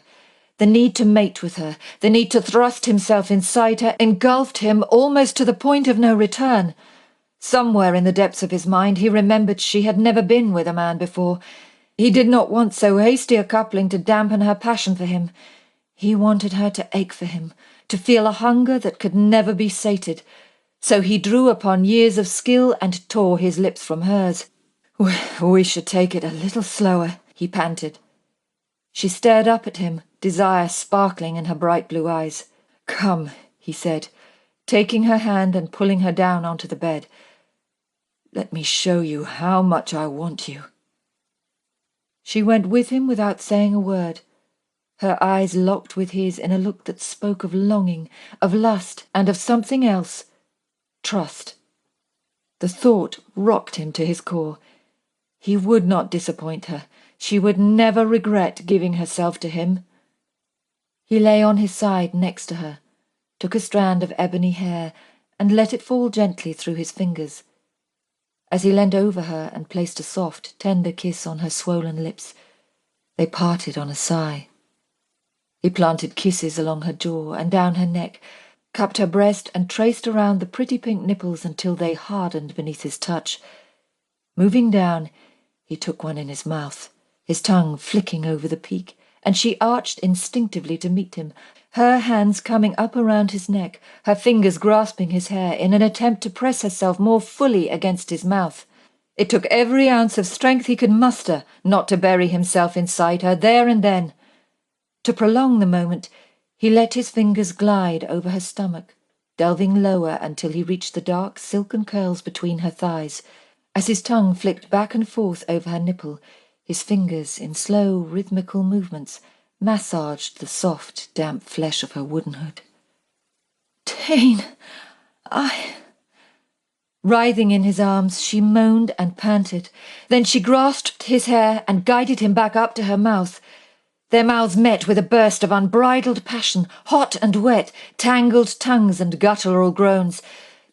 The need to mate with her, the need to thrust himself inside her, engulfed him almost to the point of no return. Somewhere in the depths of his mind he remembered she had never been with a man before. He did not want so hasty a coupling to dampen her passion for him. He wanted her to ache for him, to feel a hunger that could never be sated. So he drew upon years of skill and tore his lips from hers. "We should take it a little slower," he panted. She stared up at him, desire sparkling in her bright blue eyes. "Come," he said, taking her hand and pulling her down onto the bed. "Let me show you how much I want you." She went with him without saying a word, her eyes locked with his in a look that spoke of longing, of lust, and of something else, trust. The thought rocked him to his core. He would not disappoint her. She would never regret giving herself to him. He lay on his side next to her, took a strand of ebony hair, and let it fall gently through his fingers. As he leant over her and placed a soft, tender kiss on her swollen lips, they parted on a sigh. He planted kisses along her jaw and down her neck, cupped her breast and traced around the pretty pink nipples until they hardened beneath his touch. Moving down, he took one in his mouth, his tongue flicking over the peak and she arched instinctively to meet him, her hands coming up around his neck, her fingers grasping his hair in an attempt to press herself more fully against his mouth. It took every ounce of strength he could muster not to bury himself inside her there and then. To prolong the moment, he let his fingers glide over her stomach, delving lower until he reached the dark silken curls between her thighs. As his tongue flicked back and forth over her nipple, his fingers, in slow, rhythmical movements, massaged the soft, damp flesh of her woodenhood. "Dane, Writhing in his arms, she moaned and panted. Then she grasped his hair and guided him back up to her mouth. Their mouths met with a burst of unbridled passion, hot and wet, tangled tongues and guttural groans.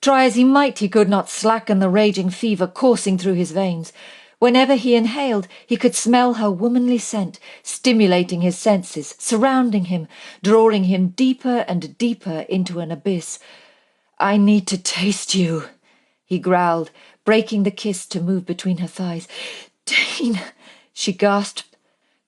Try as he might, he could not slacken the raging fever coursing through his veins. Whenever he inhaled, he could smell her womanly scent, stimulating his senses, surrounding him, drawing him deeper and deeper into an abyss. "I need to taste you," he growled, breaking the kiss to move between her thighs. "Dane," she gasped.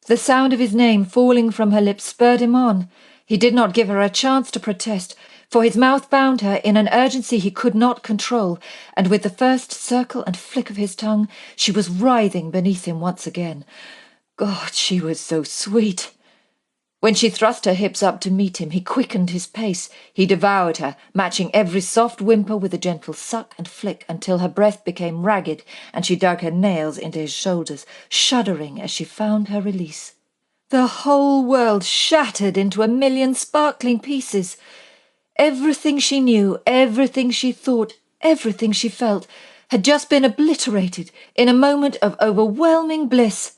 The sound of his name falling from her lips spurred him on. He did not give her a chance to protest, for his mouth bound her in an urgency he could not control, and with the first circle and flick of his tongue, she was writhing beneath him once again. God, she was so sweet! When she thrust her hips up to meet him, he quickened his pace. He devoured her, matching every soft whimper with a gentle suck and flick until her breath became ragged and she dug her nails into his shoulders, shuddering as she found her release. The whole world shattered into a million sparkling pieces. Everything she knew, everything she thought, everything she felt had just been obliterated in a moment of overwhelming bliss.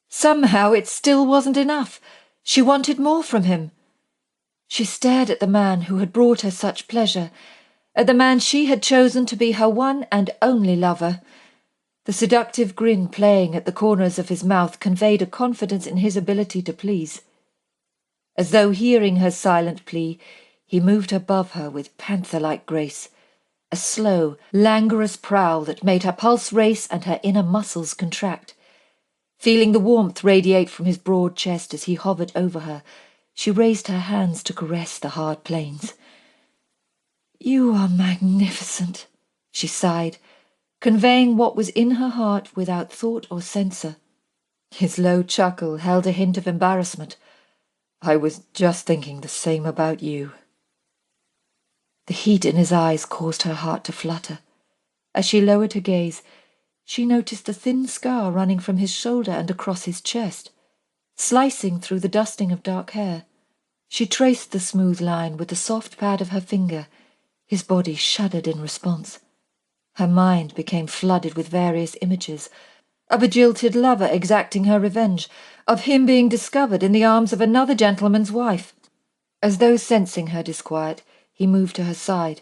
Somehow it still wasn't enough. She wanted more from him. She stared at the man who had brought her such pleasure, at the man she had chosen to be her one and only lover. The seductive grin playing at the corners of his mouth conveyed a confidence in his ability to please. As though hearing her silent plea, he moved above her with panther-like grace, a slow, languorous prowl that made her pulse race and her inner muscles contract. Feeling the warmth radiate from his broad chest as he hovered over her, she raised her hands to caress the hard plains. "You are magnificent," she sighed, conveying what was in her heart without thought or censor. His low chuckle held a hint of embarrassment. "I was just thinking the same about you." The heat in his eyes caused her heart to flutter. As she lowered her gaze, she noticed a thin scar running from his shoulder and across his chest, slicing through the dusting of dark hair. She traced the smooth line with the soft pad of her finger. His body shuddered in response. Her mind became flooded with various images, of a jilted lover exacting her revenge, of him being discovered in the arms of another gentleman's wife. As though sensing her disquiet, he moved to her side,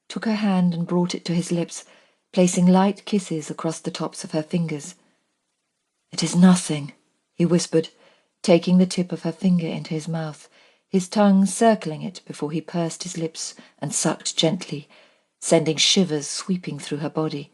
took her hand and brought it to his lips, placing light kisses across the tops of her fingers. "It is nothing," he whispered, taking the tip of her finger into his mouth, his tongue circling it before he pursed his lips and sucked gently, sending shivers sweeping through her body.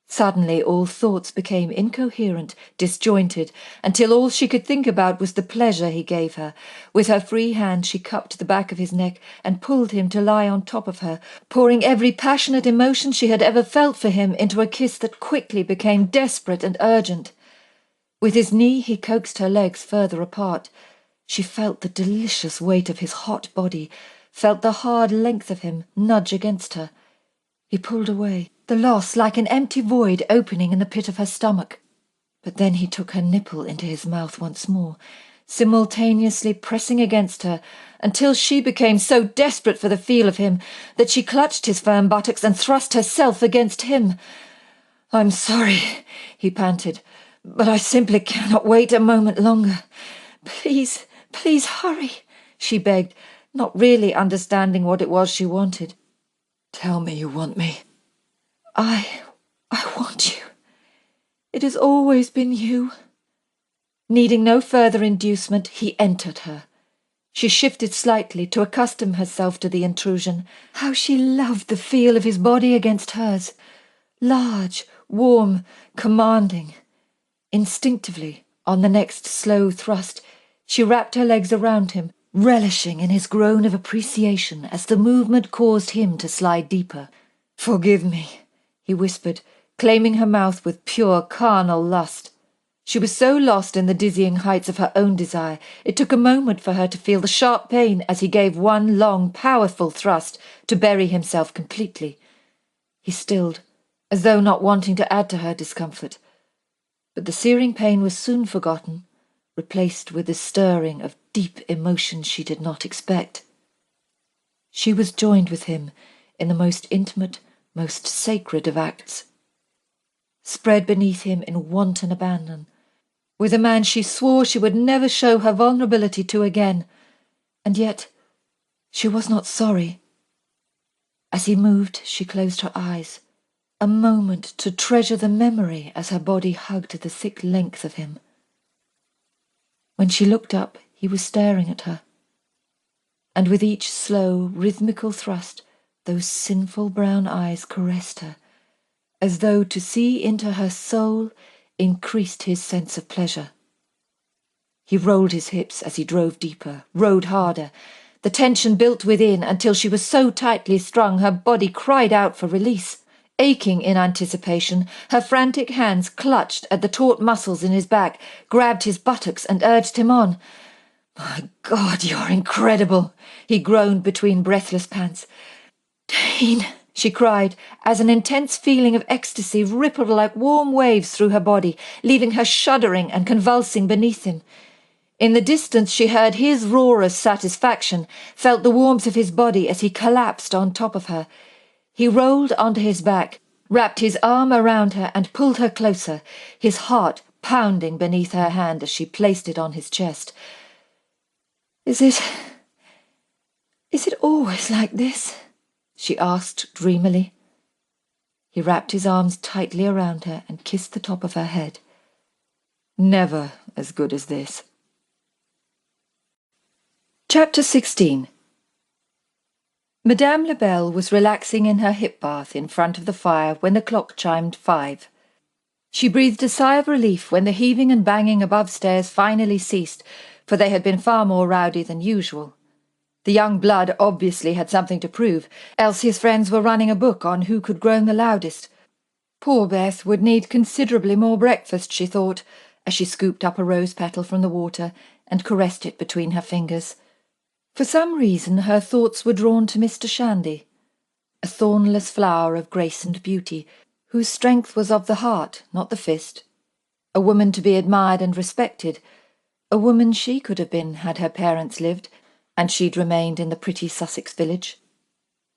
Suddenly all thoughts became incoherent, disjointed, until all she could think about was the pleasure he gave her. With her free hand she cupped the back of his neck and pulled him to lie on top of her, pouring every passionate emotion she had ever felt for him into a kiss that quickly became desperate and urgent. With his knee he coaxed her legs further apart. She felt the delicious weight of his hot body, felt the hard length of him nudge against her. He pulled away, the loss like an empty void opening in the pit of her stomach. But then he took her nipple into his mouth once more, simultaneously pressing against her, until she became so desperate for the feel of him that she clutched his firm buttocks and thrust herself against him. "I'm sorry," he panted, "but I simply cannot wait a moment longer. Please, please hurry," she begged, not really understanding what it was she wanted. "Tell me you want me." I want you. It has always been you." Needing no further inducement, he entered her. She shifted slightly to accustom herself to the intrusion. How she loved the feel of his body against hers. Large, warm, commanding. Instinctively, on the next slow thrust, She wrapped her legs around him, relishing in his groan of appreciation as the movement caused him to slide deeper. "Forgive me," he whispered, claiming her mouth with pure carnal lust. She was so lost in the dizzying heights of her own desire, it took a moment for her to feel the sharp pain as he gave one long, powerful thrust to bury himself completely. He stilled, as though not wanting to add to her discomfort. But the searing pain was soon forgotten, replaced with the stirring of deep emotion she did not expect. She was joined with him in the most intimate, most sacred of acts. Spread beneath him in wanton abandon, with a man she swore she would never show her vulnerability to again, and yet she was not sorry. As he moved, she closed her eyes, a moment to treasure the memory as her body hugged the thick length of him. When she looked up, he was staring at her, and with each slow, rhythmical thrust, those sinful brown eyes caressed her, as though to see into her soul increased his sense of pleasure. He rolled his hips as he drove deeper, rode harder. The tension built within until she was so tightly strung her body cried out for release. Aching in anticipation, her frantic hands clutched at the taut muscles in his back, grabbed his buttocks and urged him on. "My God, you're incredible," he groaned between breathless pants. "Dane," she cried, as an intense feeling of ecstasy rippled like warm waves through her body, leaving her shuddering and convulsing beneath him. In the distance she heard his roar of satisfaction, felt the warmth of his body as he collapsed on top of her. He rolled onto his back, wrapped his arm around her and pulled her closer, his heart pounding beneath her hand as she placed it on his chest. Is it always like this?" she asked dreamily. He wrapped his arms tightly around her and kissed the top of her head. "Never as good as this." Chapter 16. Madame Lebel was relaxing in her hip bath in front of the fire when the clock chimed 5. She breathed a sigh of relief when the heaving and banging above stairs finally ceased, for they had been far more rowdy than usual. The young blood obviously had something to prove, else his friends were running a book on who could groan the loudest. Poor Beth would need considerably more breakfast, she thought, as she scooped up a rose petal from the water and caressed it between her fingers. For some reason her thoughts were drawn to Mr. Shandy, a thornless flower of grace and beauty, whose strength was of the heart, not the fist. A woman to be admired and respected, a woman she could have been had her parents lived, and she'd remained in the pretty Sussex village.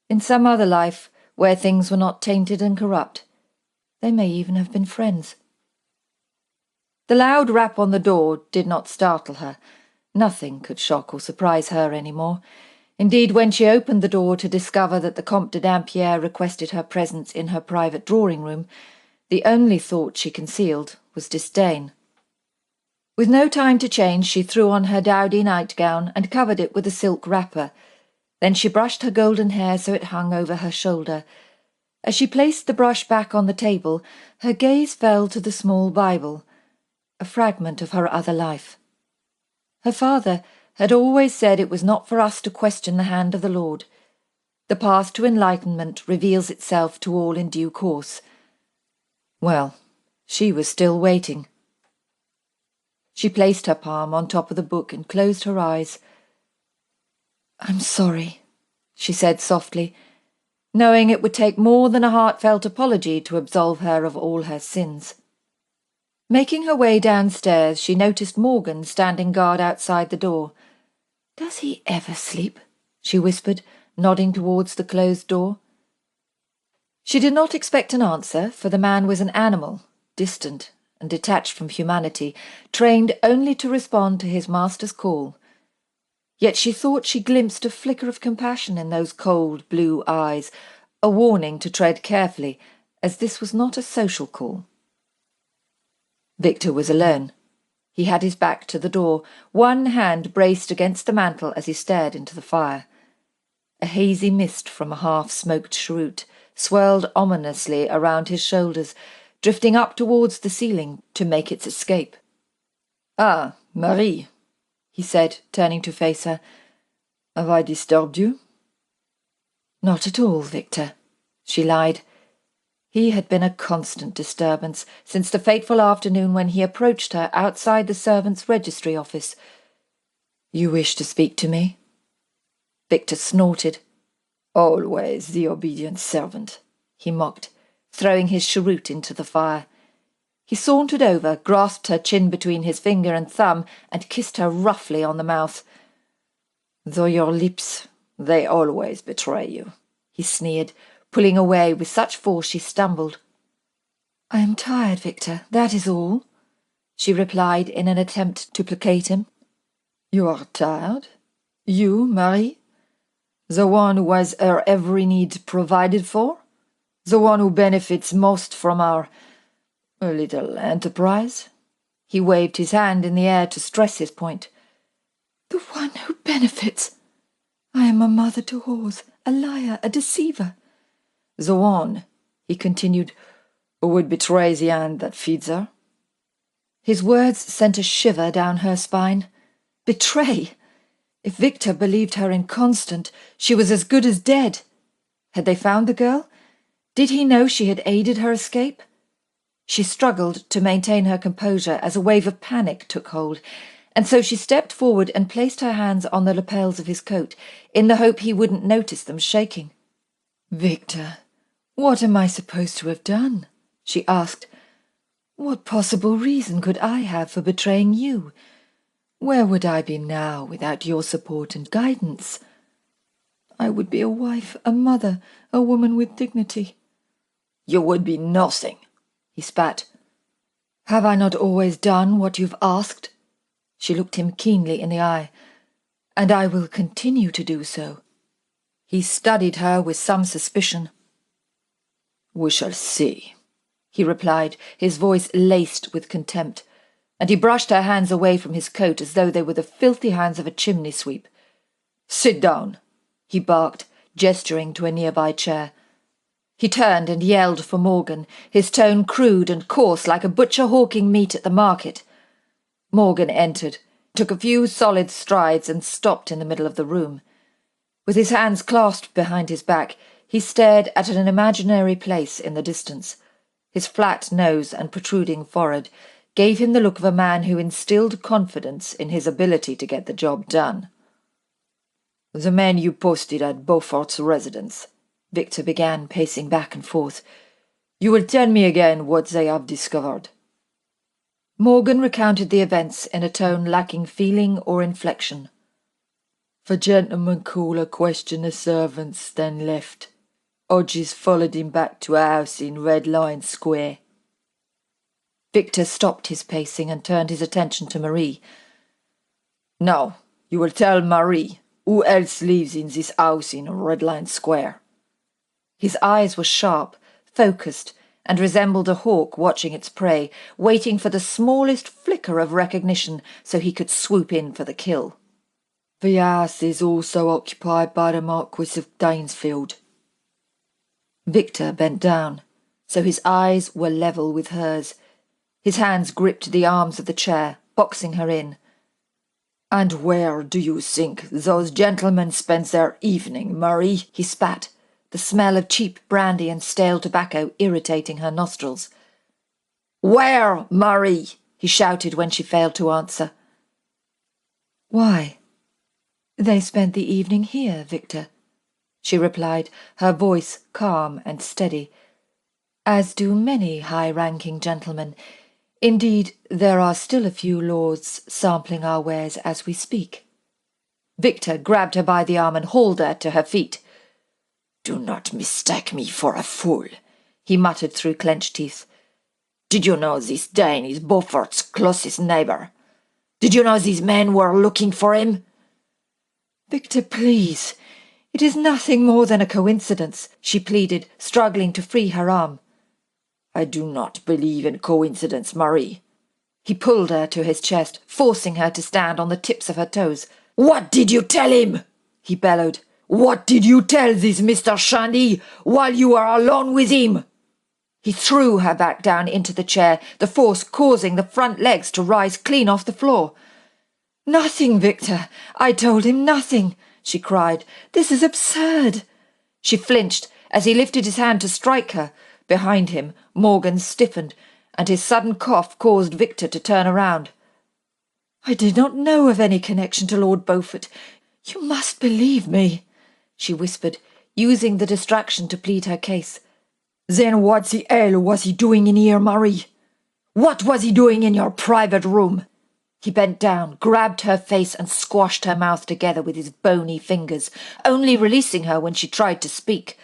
In some other life, where things were not tainted and corrupt, they may even have been friends. The loud rap on the door did not startle her. Nothing could shock or surprise her any more. Indeed, when she opened the door to discover that the Comte de Dampierre requested her presence in her private drawing-room, the only thought she concealed was disdain. With no time to change, she threw on her dowdy nightgown and covered it with a silk wrapper. Then she brushed her golden hair so it hung over her shoulder. As she placed the brush back on the table, her gaze fell to the small Bible, a fragment of her other life. Her father had always said it was not for us to question the hand of the Lord. The path to enlightenment reveals itself to all in due course. Well, she was still waiting. She placed her palm on top of the book and closed her eyes. "I'm sorry," she said softly, knowing it would take more than a heartfelt apology to absolve her of all her sins. Making her way downstairs, she noticed Morgan standing guard outside the door. "Does he ever sleep?" she whispered, nodding towards the closed door. She did not expect an answer, for the man was an animal, distant and detached from humanity, trained only to respond to his master's call. Yet she thought she glimpsed a flicker of compassion in those cold blue eyes, a warning to tread carefully, as this was not a social call. Victor was alone. He had his back to the door, one hand braced against the mantel as he stared into the fire. A hazy mist from a half-smoked cheroot swirled ominously around his shoulders, drifting up towards the ceiling to make its escape. "Ah, Marie," he said, turning to face her. Have I disturbed you? Not at all, Victor, she lied. He had been a constant disturbance since the fateful afternoon when he approached her outside the servants' registry office. You wish to speak to me? Victor snorted. Always the obedient servant, he mocked, throwing his cheroot into the fire. He sauntered over, grasped her chin between his finger and thumb, and kissed her roughly on the mouth. Though your lips, they always betray you, he sneered, pulling away with such force she stumbled. I am tired, Victor, that is all, she replied in an attempt to placate him. You are tired? You, Marie? The one who has her every need provided for? The one who benefits most from our little enterprise? He waved his hand in the air to stress his point. The one who benefits? I am a mother to whores, a liar, a deceiver. The one, he continued, who would betray the hand that feeds her? His words sent a shiver down her spine. Betray? If Victor believed her inconstant, she was as good as dead. Had they found the girl? Did he know she had aided her escape? She struggled to maintain her composure as a wave of panic took hold, and so she stepped forward and placed her hands on the lapels of his coat, in the hope he wouldn't notice them shaking. Victor, what am I supposed to have done? She asked. What possible reason could I have for betraying you? Where would I be now without your support and guidance? I would be a wife, a mother, a woman with dignity. You would be nothing, he spat. Have I not always done what you've asked? She looked him keenly in the eye. And I will continue to do so. He studied her with some suspicion. We shall see, he replied, his voice laced with contempt, and he brushed her hands away from his coat as though they were the filthy hands of a chimney sweep. Sit down, he barked, gesturing to a nearby chair. He turned and yelled for Morgan, his tone crude and coarse like a butcher hawking meat at the market. Morgan entered, took a few solid strides and stopped in the middle of the room. With his hands clasped behind his back, he stared at an imaginary place in the distance. His flat nose and protruding forehead gave him the look of a man who instilled confidence in his ability to get the job done. The men you posted at Beaufort's residence, Victor began, pacing back and forth. You will tell me again what they have discovered. Morgan recounted the events in a tone lacking feeling or inflection. The gentleman caller questioned the servants, then left. Hodges followed him back to a house in Red Lion Square. Victor stopped his pacing and turned his attention to Marie. Now, you will tell Marie who else lives in this house in Red Lion Square. His eyes were sharp, focused, and resembled a hawk watching its prey, waiting for the smallest flicker of recognition so he could swoop in for the kill. The house is also occupied by the Marquess of Danesfield. Victor bent down, so his eyes were level with hers. His hands gripped the arms of the chair, boxing her in. And where do you think those gentlemen spend their evening, Marie? He spat, the smell of cheap brandy and stale tobacco irritating her nostrils. Where, Marie? He shouted when she failed to answer. Why? They spent the evening here, Victor, she replied, her voice calm and steady. As do many high-ranking gentlemen. Indeed, there are still a few lords sampling our wares as we speak. Victor grabbed her by the arm and hauled her to her feet. Do not mistake me for a fool, he muttered through clenched teeth. Did you know this Dane is Beaufort's closest neighbour? Did you know these men were looking for him? Victor, please. It is nothing more than a coincidence, she pleaded, struggling to free her arm. I do not believe in coincidence, Marie. He pulled her to his chest, forcing her to stand on the tips of her toes. What did you tell him? He bellowed. What did you tell this Mr. Shandy while you were alone with him? He threw her back down into the chair, the force causing the front legs to rise clean off the floor. Nothing, Victor. I told him nothing, she cried. This is absurd. She flinched as he lifted his hand to strike her. Behind him, Morgan stiffened, and his sudden cough caused Victor to turn around. I did not know of any connection to Lord Beaufort. You must believe me, she whispered, using the distraction to plead her case. Then what the hell was he doing in here, Marie? What was he doing in your private room? He bent down, grabbed her face and squashed her mouth together with his bony fingers, only releasing her when she tried to speak.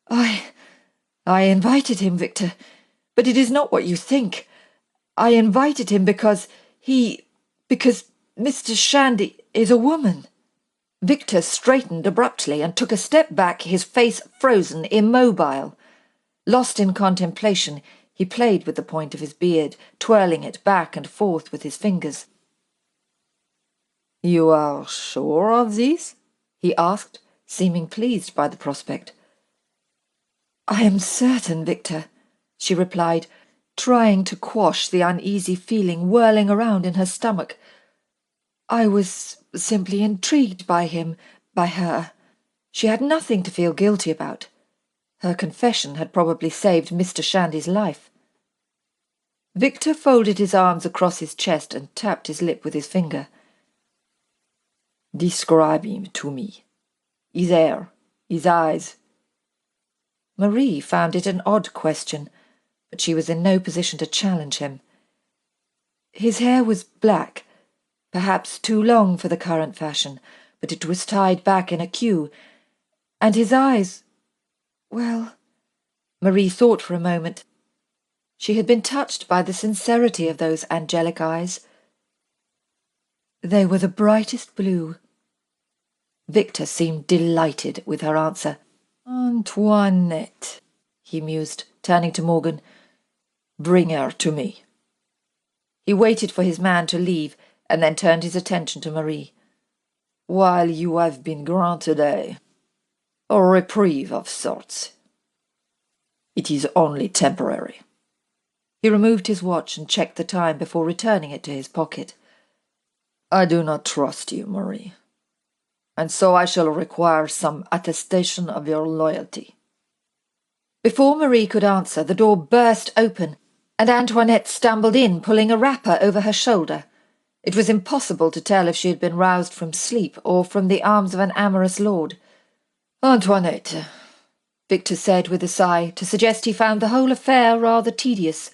I invited him, Victor, but it is not what you think. I invited him because Mr. Shandy is a woman. Victor straightened abruptly and took a step back, his face frozen, immobile. Lost in contemplation, he played with the point of his beard, twirling it back and forth with his fingers. You are sure of this? He asked, seeming pleased by the prospect. I am certain, Victor, she replied, trying to quash the uneasy feeling whirling around in her stomach. I was simply intrigued by him, by her. She had nothing to feel guilty about. Her confession had probably saved Mr. Shandy's life. Victor folded his arms across his chest and tapped his lip with his finger. Describe him to me. His hair, his eyes. Marie found it an odd question, but she was in no position to challenge him. His hair was black, perhaps too long for the current fashion, but it was tied back in a queue, and his eyes, well, Marie thought for a moment. She had been touched by the sincerity of those angelic eyes. They were the brightest blue. Victor seemed delighted with her answer. Antoinette, he mused, turning to Morgan. Bring her to me. He waited for his man to leave and then turned his attention to Marie. While you have been granted a reprieve of sorts, it is only temporary. He removed his watch and checked the time before returning it to his pocket. I do not trust you, Marie, and so I shall require some attestation of your loyalty. Before Marie could answer, the door burst open, and Antoinette stumbled in, pulling a wrapper over her shoulder. It was impossible to tell if she had been roused from sleep or from the arms of an amorous lord. Antoinette, Victor said with a sigh, to suggest he found the whole affair rather tedious.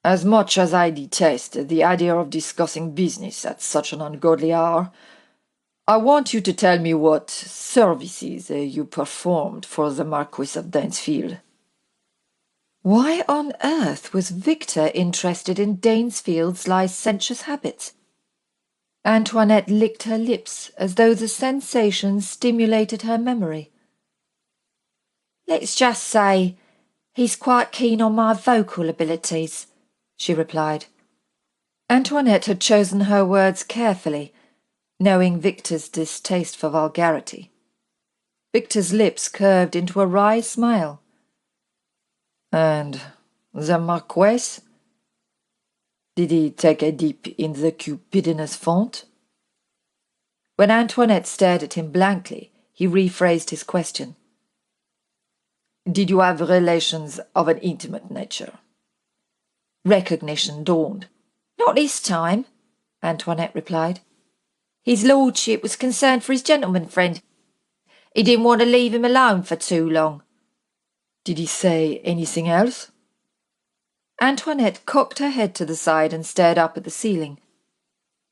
As much as I detest the idea of discussing business at such an ungodly hour, I want you to tell me what services you performed for the Marquess of Danesfield. Why on earth was Victor interested in Danesfield's licentious habits? Antoinette licked her lips as though the sensation stimulated her memory. Let's just say he's quite keen on my vocal abilities, she replied. Antoinette had chosen her words carefully, knowing Victor's distaste for vulgarity. Victor's lips curved into a wry smile. And the Marquess? Did he take a dip in the cupidinous font? When Antoinette stared at him blankly, he rephrased his question. Did you have relations of an intimate nature? Recognition dawned. Not this time, Antoinette replied. His lordship was concerned for his gentleman friend. He didn't want to leave him alone for too long. Did he say anything else? Antoinette cocked her head to the side and stared up at the ceiling.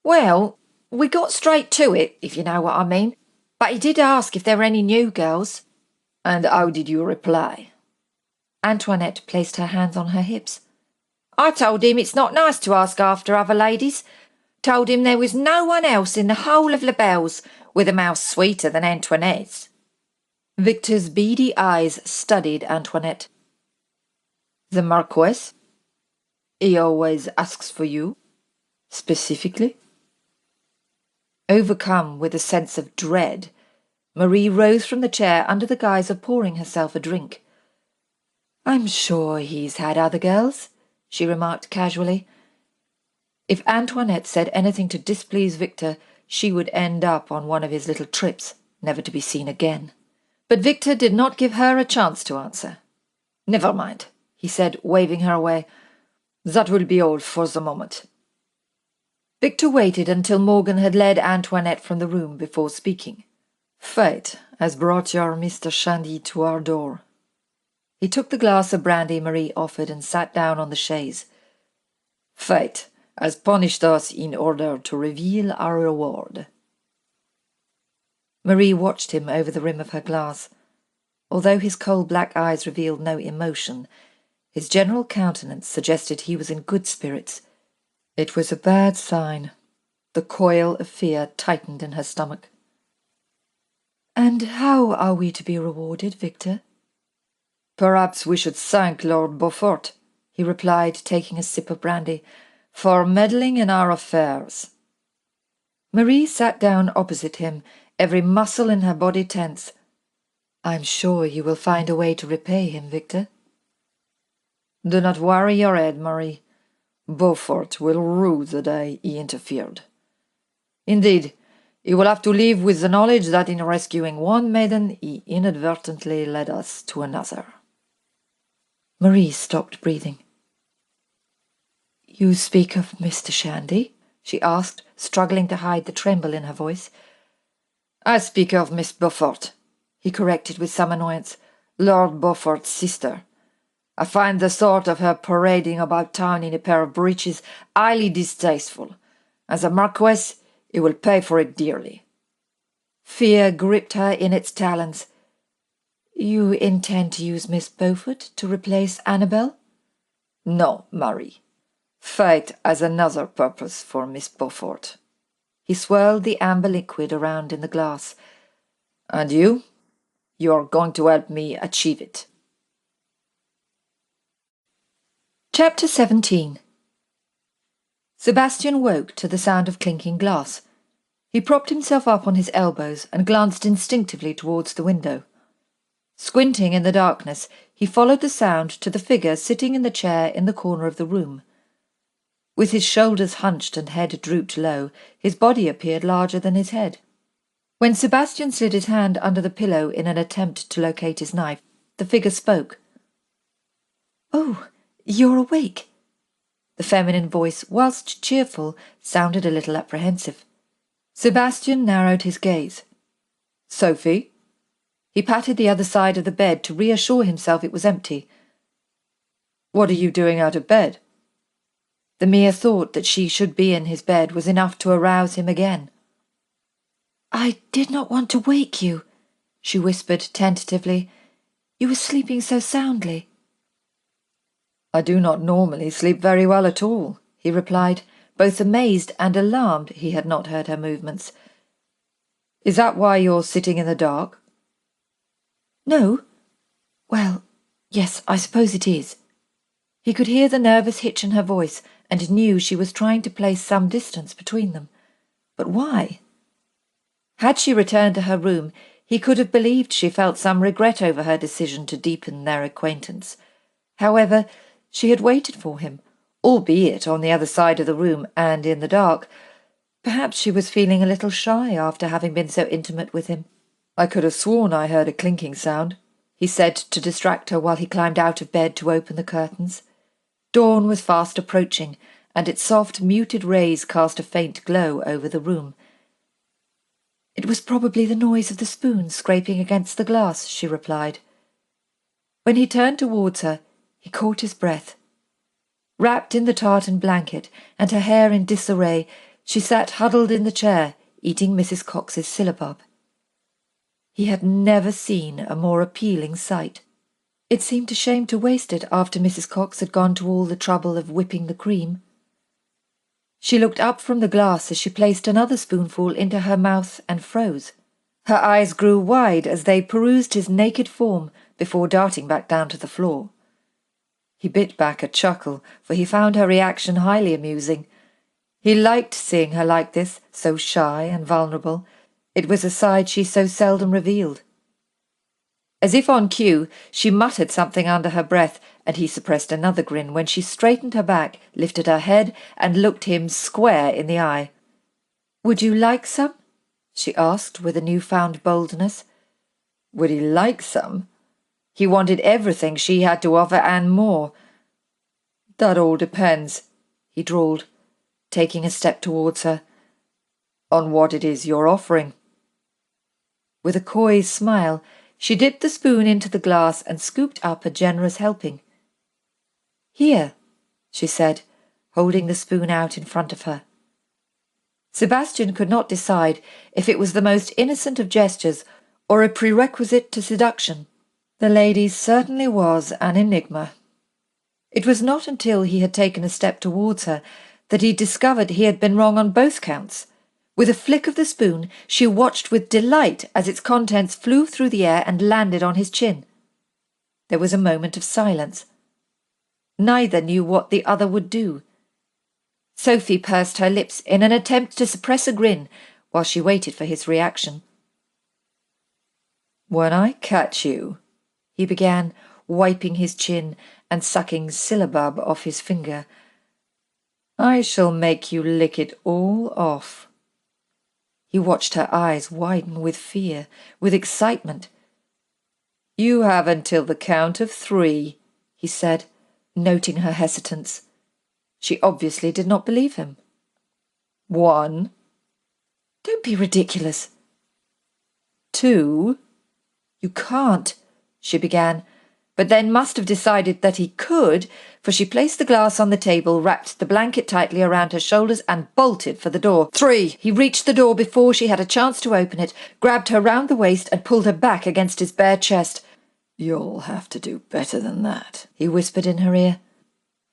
Well, we got straight to it, if you know what I mean. But he did ask if there were any new girls. And how did you reply? Antoinette placed her hands on her hips. I told him it's not nice to ask after other ladies. Told him there was no one else in the whole of Les Belles with a mouth sweeter than Antoinette's. Victor's beady eyes studied Antoinette. The Marquess? He always asks for you? Specifically? Overcome with a sense of dread, Marie rose from the chair under the guise of pouring herself a drink. I'm sure he's had other girls, she remarked casually. If Antoinette said anything to displease Victor, she would end up on one of his little trips, never to be seen again. But Victor did not give her a chance to answer. "Never mind," he said, waving her away. "That will be all for the moment." Victor waited until Morgan had led Antoinette from the room before speaking. "Fate has brought your Mr. Shandy to our door." He took the glass of brandy Marie offered and sat down on the chaise. "Fate has punished us in order to reveal our reward." Marie watched him over the rim of her glass. Although his cold black eyes revealed no emotion, his general countenance suggested he was in good spirits. It was a bad sign. The coil of fear tightened in her stomach. "And how are we to be rewarded, Victor?" "Perhaps we should thank Lord Beaufort," he replied, taking a sip of brandy, "for meddling in our affairs." Marie sat down opposite him, every muscle in her body tense. "I'm sure you will find a way to repay him, Victor." "Do not worry your head, Marie. Beaufort will rue the day he interfered. Indeed, he will have to live with the knowledge that in rescuing one maiden he inadvertently led us to another." Marie stopped breathing. "You speak of Mr. Shandy?" she asked, struggling to hide the tremble in her voice. "I speak of Miss Beaufort," he corrected with some annoyance. "Lord Beaufort's sister. I find the thought of her parading about town in a pair of breeches highly distasteful. As a Marquess, he will pay for it dearly." Fear gripped her in its talons. "You intend to use Miss Beaufort to replace Annabel?" "No, Marie. Fate has another purpose for Miss Beaufort." He swirled the amber liquid around in the glass. "And you? You are going to help me achieve it." Chapter 17. Sebastian woke to the sound of clinking glass. He propped himself up on his elbows and glanced instinctively towards the window. Squinting in the darkness, he followed the sound to the figure sitting in the chair in the corner of the room. With his shoulders hunched and head drooped low, his body appeared larger than his head. When Sebastian slid his hand under the pillow in an attempt to locate his knife, the figure spoke. "Oh, you're awake." The feminine voice, whilst cheerful, sounded a little apprehensive. Sebastian narrowed his gaze. "Sophie?" He patted the other side of the bed to reassure himself it was empty. "What are you doing out of bed?" The mere thought that she should be in his bed was enough to arouse him again. "I did not want to wake you," she whispered tentatively. "You were sleeping so soundly." "I do not normally sleep very well at all," he replied, both amazed and alarmed he had not heard her movements. "Is that why you're sitting in the dark?" "No. Well, yes, I suppose it is." He could hear the nervous hitch in her voice and knew she was trying to place some distance between them. But why? Had she returned to her room, he could have believed she felt some regret over her decision to deepen their acquaintance. However, she had waited for him, albeit on the other side of the room and in the dark. Perhaps she was feeling a little shy after having been so intimate with him. "I could have sworn I heard a clinking sound," he said to distract her while he climbed out of bed to open the curtains. Dawn was fast approaching, and its soft, muted rays cast a faint glow over the room. "It was probably the noise of the spoon scraping against the glass," she replied. When he turned towards her, he caught his breath. Wrapped in the tartan blanket and her hair in disarray, she sat huddled in the chair, eating Mrs. Cox's syllabub. He had never seen a more appealing sight. It seemed a shame to waste it after Mrs. Cox had gone to all the trouble of whipping the cream. She looked up from the glass as she placed another spoonful into her mouth and froze. Her eyes grew wide as they perused his naked form before darting back down to the floor. He bit back a chuckle, for he found her reaction highly amusing. He liked seeing her like this, so shy and vulnerable. It was a side she so seldom revealed. As if on cue, she muttered something under her breath and he suppressed another grin when she straightened her back, lifted her head, and looked him square in the eye. "Would you like some?" she asked with a newfound boldness. Would he like some? He wanted everything she had to offer and more. "That all depends," he drawled, taking a step towards her, "on what it is you're offering." With a coy smile, she dipped the spoon into the glass and scooped up a generous helping. "Here," she said, holding the spoon out in front of her. Sebastian could not decide if it was the most innocent of gestures or a prerequisite to seduction. The lady certainly was an enigma. It was not until he had taken a step towards her that he discovered he had been wrong on both counts. With a flick of the spoon, she watched with delight as its contents flew through the air and landed on his chin. There was a moment of silence. Neither knew what the other would do. Sophie pursed her lips in an attempt to suppress a grin while she waited for his reaction. "When I catch you," he began, wiping his chin and sucking syllabub off his finger, "I shall make you lick it all off." He watched her eyes widen with fear, with excitement. "You have until the count of 3, he said, noting her hesitance. She obviously did not believe him. 1. "Don't be ridiculous." 2. "You can't," she began, but then must have decided that he could, for she placed the glass on the table, wrapped the blanket tightly around her shoulders, and bolted for the door. 3. He reached the door before she had a chance to open it, grabbed her round the waist, and pulled her back against his bare chest. "You'll have to do better than that," he whispered in her ear.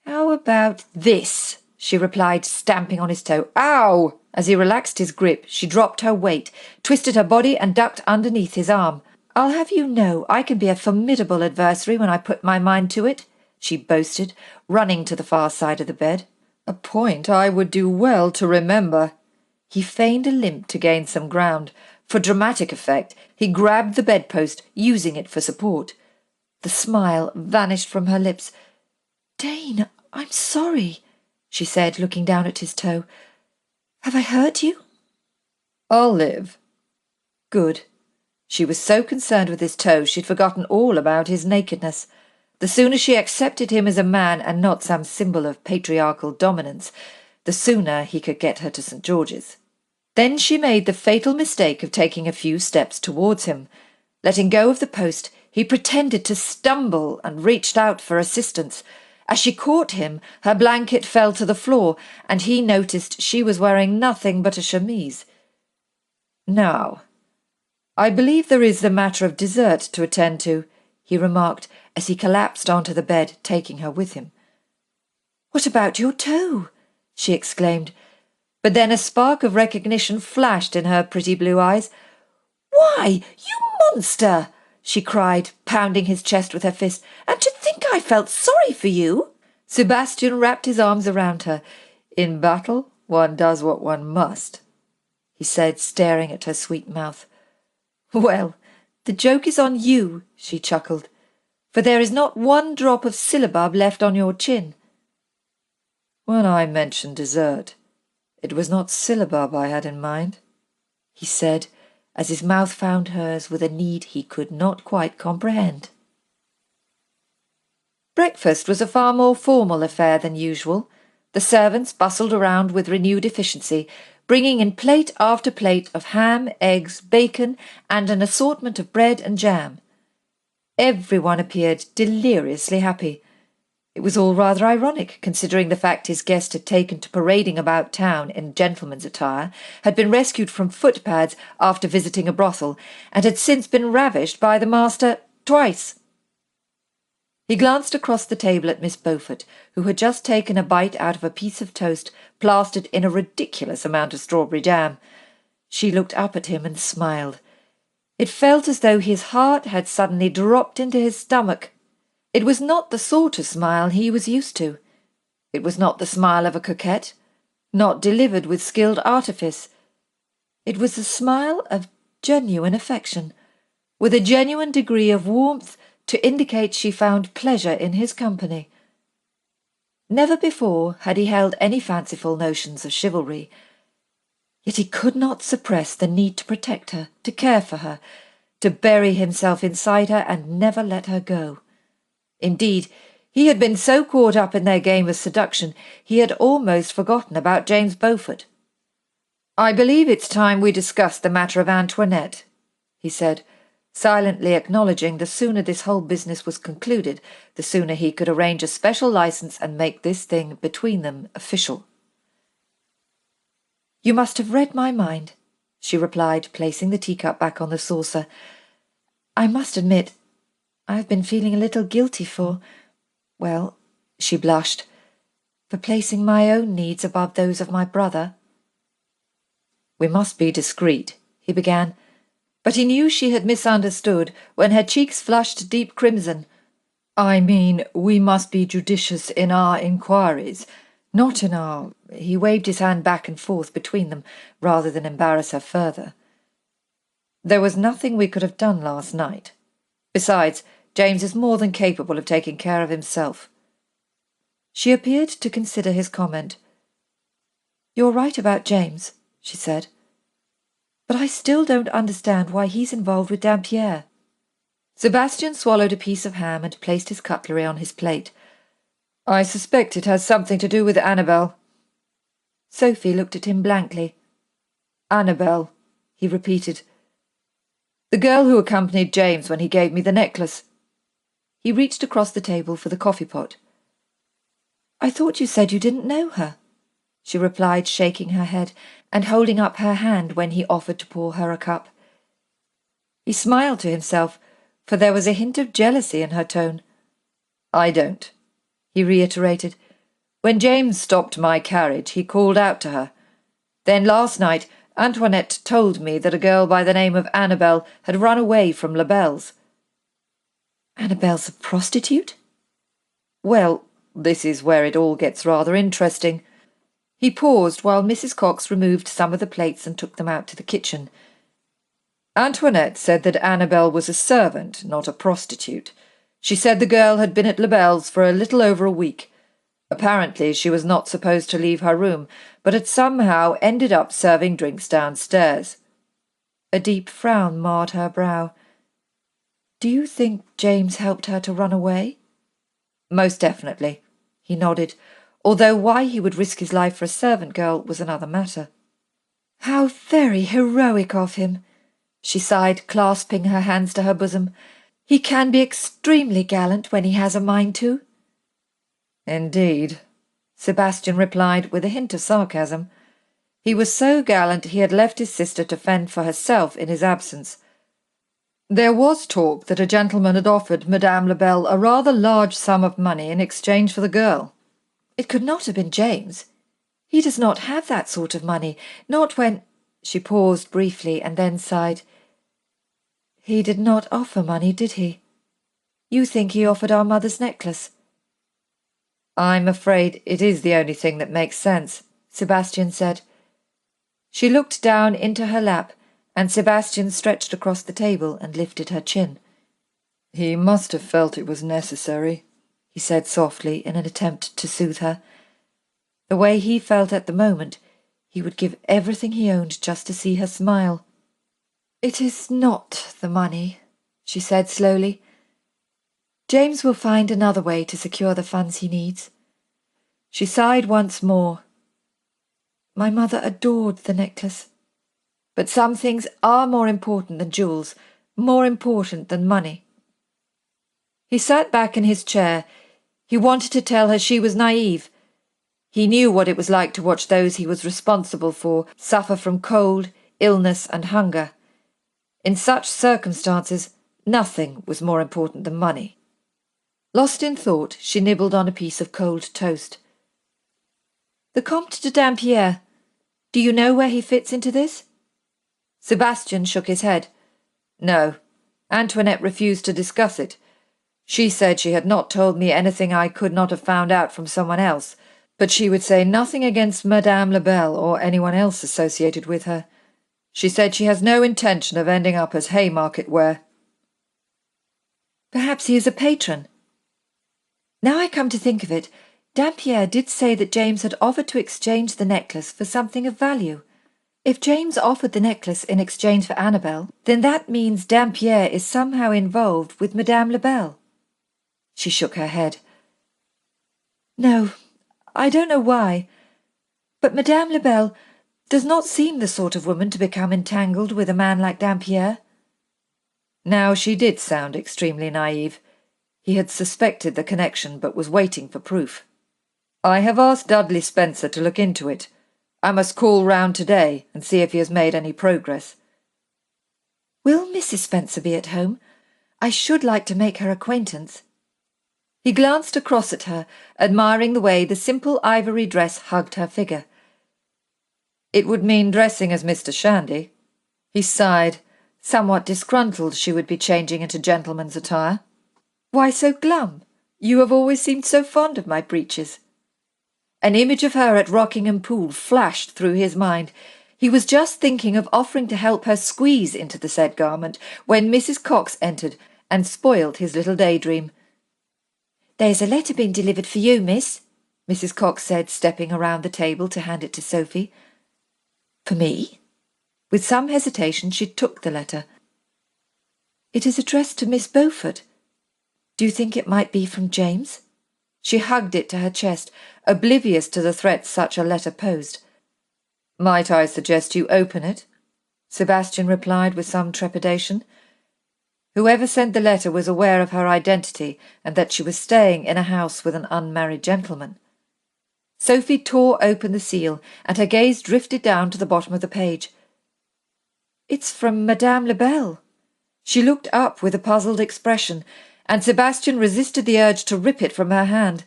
"How about this?" she replied, stamping on his toe. "Ow!" As he relaxed his grip, she dropped her weight, twisted her body, and ducked underneath his arm. "I'll have you know I can be a formidable adversary when I put my mind to it," she boasted, running to the far side of the bed. "A point I would do well to remember." He feigned a limp to gain some ground. For dramatic effect, he grabbed the bedpost, using it for support. The smile vanished from her lips. "Dane, I'm sorry," she said, looking down at his toe. "Have I hurt you?" "I'll live." Good. She was so concerned with his toe she'd forgotten all about his nakedness. The sooner she accepted him as a man and not some symbol of patriarchal dominance, the sooner he could get her to St. George's. Then she made the fatal mistake of taking a few steps towards him. Letting go of the post, he pretended to stumble and reached out for assistance. As she caught him, her blanket fell to the floor, and he noticed she was wearing nothing but a chemise. "Now, I believe there is the matter of dessert to attend to," he remarked as he collapsed onto the bed, taking her with him. "What about your toe?" she exclaimed, but then a spark of recognition flashed in her pretty blue eyes. "Why, you monster!" she cried, pounding his chest with her fist. "And to think I felt sorry for you!" Sebastian wrapped his arms around her. "In battle, one does what one must," he said, staring at her sweet mouth. "Well, the joke is on you," she chuckled, "for there is not one drop of syllabub left on your chin." "When I mentioned dessert, it was not syllabub I had in mind," he said, as his mouth found hers with a need he could not quite comprehend. Breakfast was a far more formal affair than usual. The servants bustled around with renewed efficiency, bringing in plate after plate of ham, eggs, bacon, and an assortment of bread and jam. Everyone appeared deliriously happy. It was all rather ironic, considering the fact his guest had taken to parading about town in gentleman's attire, had been rescued from footpads after visiting a brothel, and had since been ravished by the master twice. He glanced across the table at Miss Beaufort, who had just taken a bite out of a piece of toast plastered in a ridiculous amount of strawberry jam. She looked up at him and smiled. It felt as though his heart had suddenly dropped into his stomach. It was not the sort of smile he was used to. It was not the smile of a coquette, not delivered with skilled artifice. It was the smile of genuine affection, with a genuine degree of warmth to indicate she found pleasure in his company. Never before had he held any fanciful notions of chivalry, yet he could not suppress the need to protect her, to care for her, to bury himself inside her and never let her go. Indeed, he had been so caught up in their game of seduction he had almost forgotten about James Beaufort. "I believe it's time we discussed the matter of Antoinette," he said, silently acknowledging the sooner this whole business was concluded, the sooner he could arrange a special licence and make this thing between them official. "You must have read my mind," she replied, placing the teacup back on the saucer. "I must admit, I have been feeling a little guilty well, she blushed, for placing my own needs above those of my brother." "We must be discreet," he began, but he knew she had misunderstood when her cheeks flushed deep crimson. "I mean, we must be judicious in our inquiries, not in our—" He waved his hand back and forth between them, rather than embarrass her further. "There was nothing we could have done last night. Besides, James is more than capable of taking care of himself." She appeared to consider his comment. "You're right about James," she said. "But I still don't understand why he's involved with Dampierre." Sebastian swallowed a piece of ham and placed his cutlery on his plate. "I suspect it has something to do with Annabel." Sophie looked at him blankly. "Annabel," he repeated. "The girl who accompanied James when he gave me the necklace." He reached across the table for the coffee pot. "I thought you said you didn't know her," she replied, shaking her head and holding up her hand when he offered to pour her a cup. He smiled to himself, for there was a hint of jealousy in her tone. "I don't," he reiterated. "When James stopped my carriage, he called out to her. Then last night Antoinette told me that a girl by the name of Annabel had run away from Labelle's." "Annabel's a prostitute?" "Well, this is where it all gets rather interesting." He paused while Mrs. Cox removed some of the plates and took them out to the kitchen. "Antoinette said that Annabel was a servant, not a prostitute. She said the girl had been at Labelle's for a little over a week. Apparently she was not supposed to leave her room, but had somehow ended up serving drinks downstairs." A deep frown marred her brow. "Do you think James helped her to run away?" "Most definitely," he nodded, although why he would risk his life for a servant girl was another matter. "How very heroic of him," she sighed, clasping her hands to her bosom. "He can be extremely gallant when he has a mind to." "Indeed," Sebastian replied with a hint of sarcasm. He was so gallant he had left his sister to fend for herself in his absence. "There was talk that a gentleman had offered Madame Labelle a rather large sum of money in exchange for the girl." "It could not have been James. He does not have that sort of money, not when—" She paused briefly and then sighed. "He did not offer money, did he? You think he offered our mother's necklace?" "I'm afraid it is the only thing that makes sense," Sebastian said. She looked down into her lap, and Sebastian stretched across the table and lifted her chin. "He must have felt it was necessary," he said softly in an attempt to soothe her. The way he felt at the moment, he would give everything he owned just to see her smile. "It is not the money," she said slowly. "James will find another way to secure the funds he needs." She sighed once more. "My mother adored the necklace. But some things are more important than jewels, more important than money." He sat back in his chair. He wanted to tell her she was naive. He knew what it was like to watch those he was responsible for suffer from cold, illness, and hunger. In such circumstances, nothing was more important than money. Lost in thought, she nibbled on a piece of cold toast. "The Comte de Dampierre. Do you know where he fits into this?" Sebastian shook his head. "No, Antoinette refused to discuss it. She said she had not told me anything I could not have found out from someone else, but she would say nothing against Madame Labelle or anyone else associated with her. She said she has no intention of ending up as Haymarket ware." Perhaps he is a patron. Now I come to think of it, Dampierre did say that James had offered to exchange the necklace for something of value. If James offered the necklace in exchange for Annabel, then that means Dampierre is somehow involved with Madame Lebel. She shook her head. No, I don't know why, but Madame Lebel does not seem the sort of woman to become entangled with a man like Dampierre. Now she did sound extremely naive. He had suspected the connection but was waiting for proof. I have asked Dudley Spencer to look into it. I must call round today and see if he has made any progress. Will Mrs. Spencer be at home? I should like to make her acquaintance. He glanced across at her, admiring the way the simple ivory dress hugged her figure. It would mean dressing as Mr. Shandy. He sighed, somewhat disgruntled she would be changing into gentleman's attire. Why so glum? You have always seemed so fond of my breeches. An image of her at Rockingham Pool flashed through his mind. He was just thinking of offering to help her squeeze into the said garment when Mrs. Cox entered and spoiled his little daydream. There's a letter been delivered for you, miss, Mrs. Cox said, stepping around the table to hand it to Sophie. For me? With some hesitation she took the letter. It is addressed to Miss Beaufort. Do you think it might be from James? She hugged it to her chest, oblivious to the threat such a letter posed. Might I suggest you open it? Sebastian replied with some trepidation. Whoever sent the letter was aware of her identity and that she was staying in a house with an unmarried gentleman. Sophie tore open the seal, and her gaze drifted down to the bottom of the page. It's from Madame Lebel. She looked up with a puzzled expression, and Sebastian resisted the urge to rip it from her hand.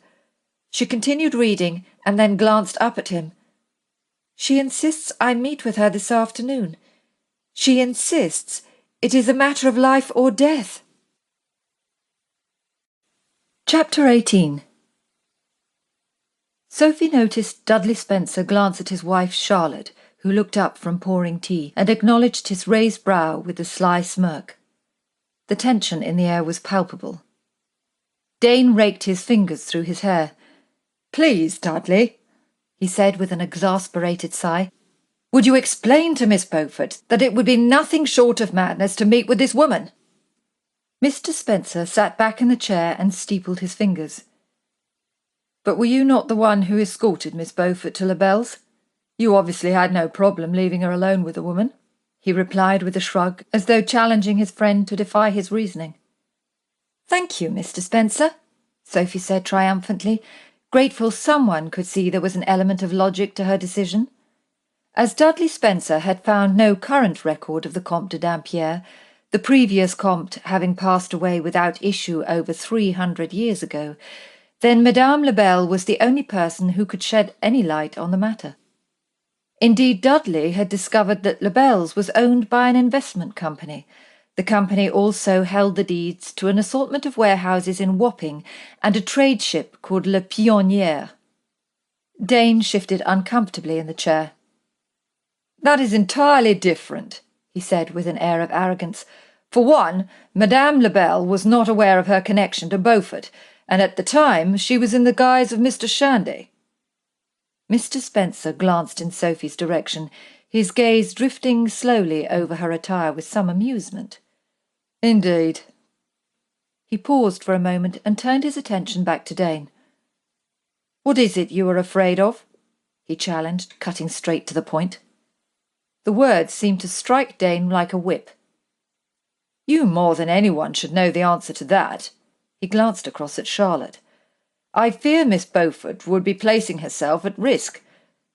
She continued reading, and then glanced up at him. She insists I meet with her this afternoon. She insists it is a matter of life or death. Chapter 18. Sophie noticed Dudley Spencer glance at his wife Charlotte, who looked up from pouring tea, and acknowledged his raised brow with a sly smirk. The tension in the air was palpable. Dane raked his fingers through his hair. "Please, Dudley," he said with an exasperated sigh, "would you explain to Miss Beaufort that it would be nothing short of madness to meet with this woman?" Mr. Spencer sat back in the chair and steepled his fingers. "But were you not the one who escorted Miss Beaufort to Lebel's? You obviously had no problem leaving her alone with a woman," he replied with a shrug, as though challenging his friend to defy his reasoning. "Thank you, Mr. Spencer," Sophie said triumphantly, grateful someone could see there was an element of logic to her decision. As Dudley Spencer had found no current record of the Comte de Dampierre, the previous Comte having passed away without issue over 300 years ago, then Madame Lebel was the only person who could shed any light on the matter. Indeed, Dudley had discovered that Lebel's was owned by an investment company. The company also held the deeds to an assortment of warehouses in Wapping and a trade ship called Le Pionnier. Dane shifted uncomfortably in the chair. "That is entirely different," he said with an air of arrogance. "For one, Madame Lebel was not aware of her connection to Beaufort, and at the time she was in the guise of Mr. Shandy." Mr. Spencer glanced in Sophie's direction, his gaze drifting slowly over her attire with some amusement. "Indeed." He paused for a moment and turned his attention back to Dane. "What is it you are afraid of?" he challenged, cutting straight to the point. The words seemed to strike Dane like a whip. "You more than anyone should know the answer to that." He glanced across at Charlotte. "I fear Miss Beaufort would be placing herself at risk.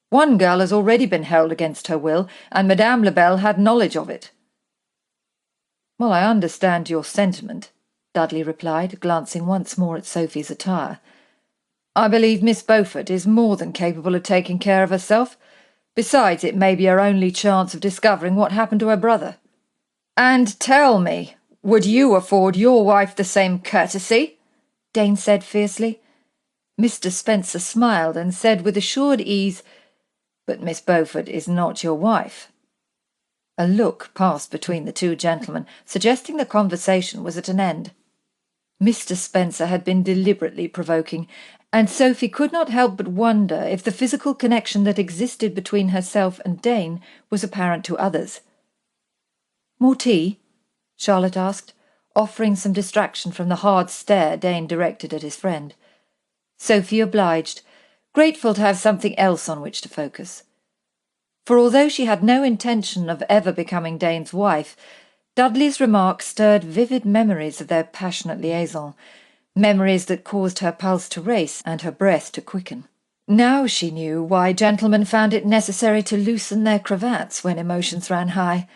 One girl has already been held against her will, and Madame Lebel had knowledge of it." "Well, I understand your sentiment," Dudley replied, glancing once more at Sophie's attire. "I believe Miss Beaufort is more than capable of taking care of herself. Besides, it may be her only chance of discovering what happened to her brother." "And tell me, would you afford your wife the same courtesy?" Dane said fiercely. Mr. Spencer smiled and said with assured ease, "But Miss Beaufort is not your wife." A look passed between the two gentlemen, suggesting the conversation was at an end. Mr. Spencer had been deliberately provoking, and Sophie could not help but wonder if the physical connection that existed between herself and Dane was apparent to others. "More tea?" Charlotte asked, offering some distraction from the hard stare Dane directed at his friend. Sophie obliged, grateful to have something else on which to focus. For although she had no intention of ever becoming Dane's wife, Dudley's remark stirred vivid memories of their passionate liaison, memories that caused her pulse to race and her breath to quicken. Now she knew why gentlemen found it necessary to loosen their cravats when emotions ran high.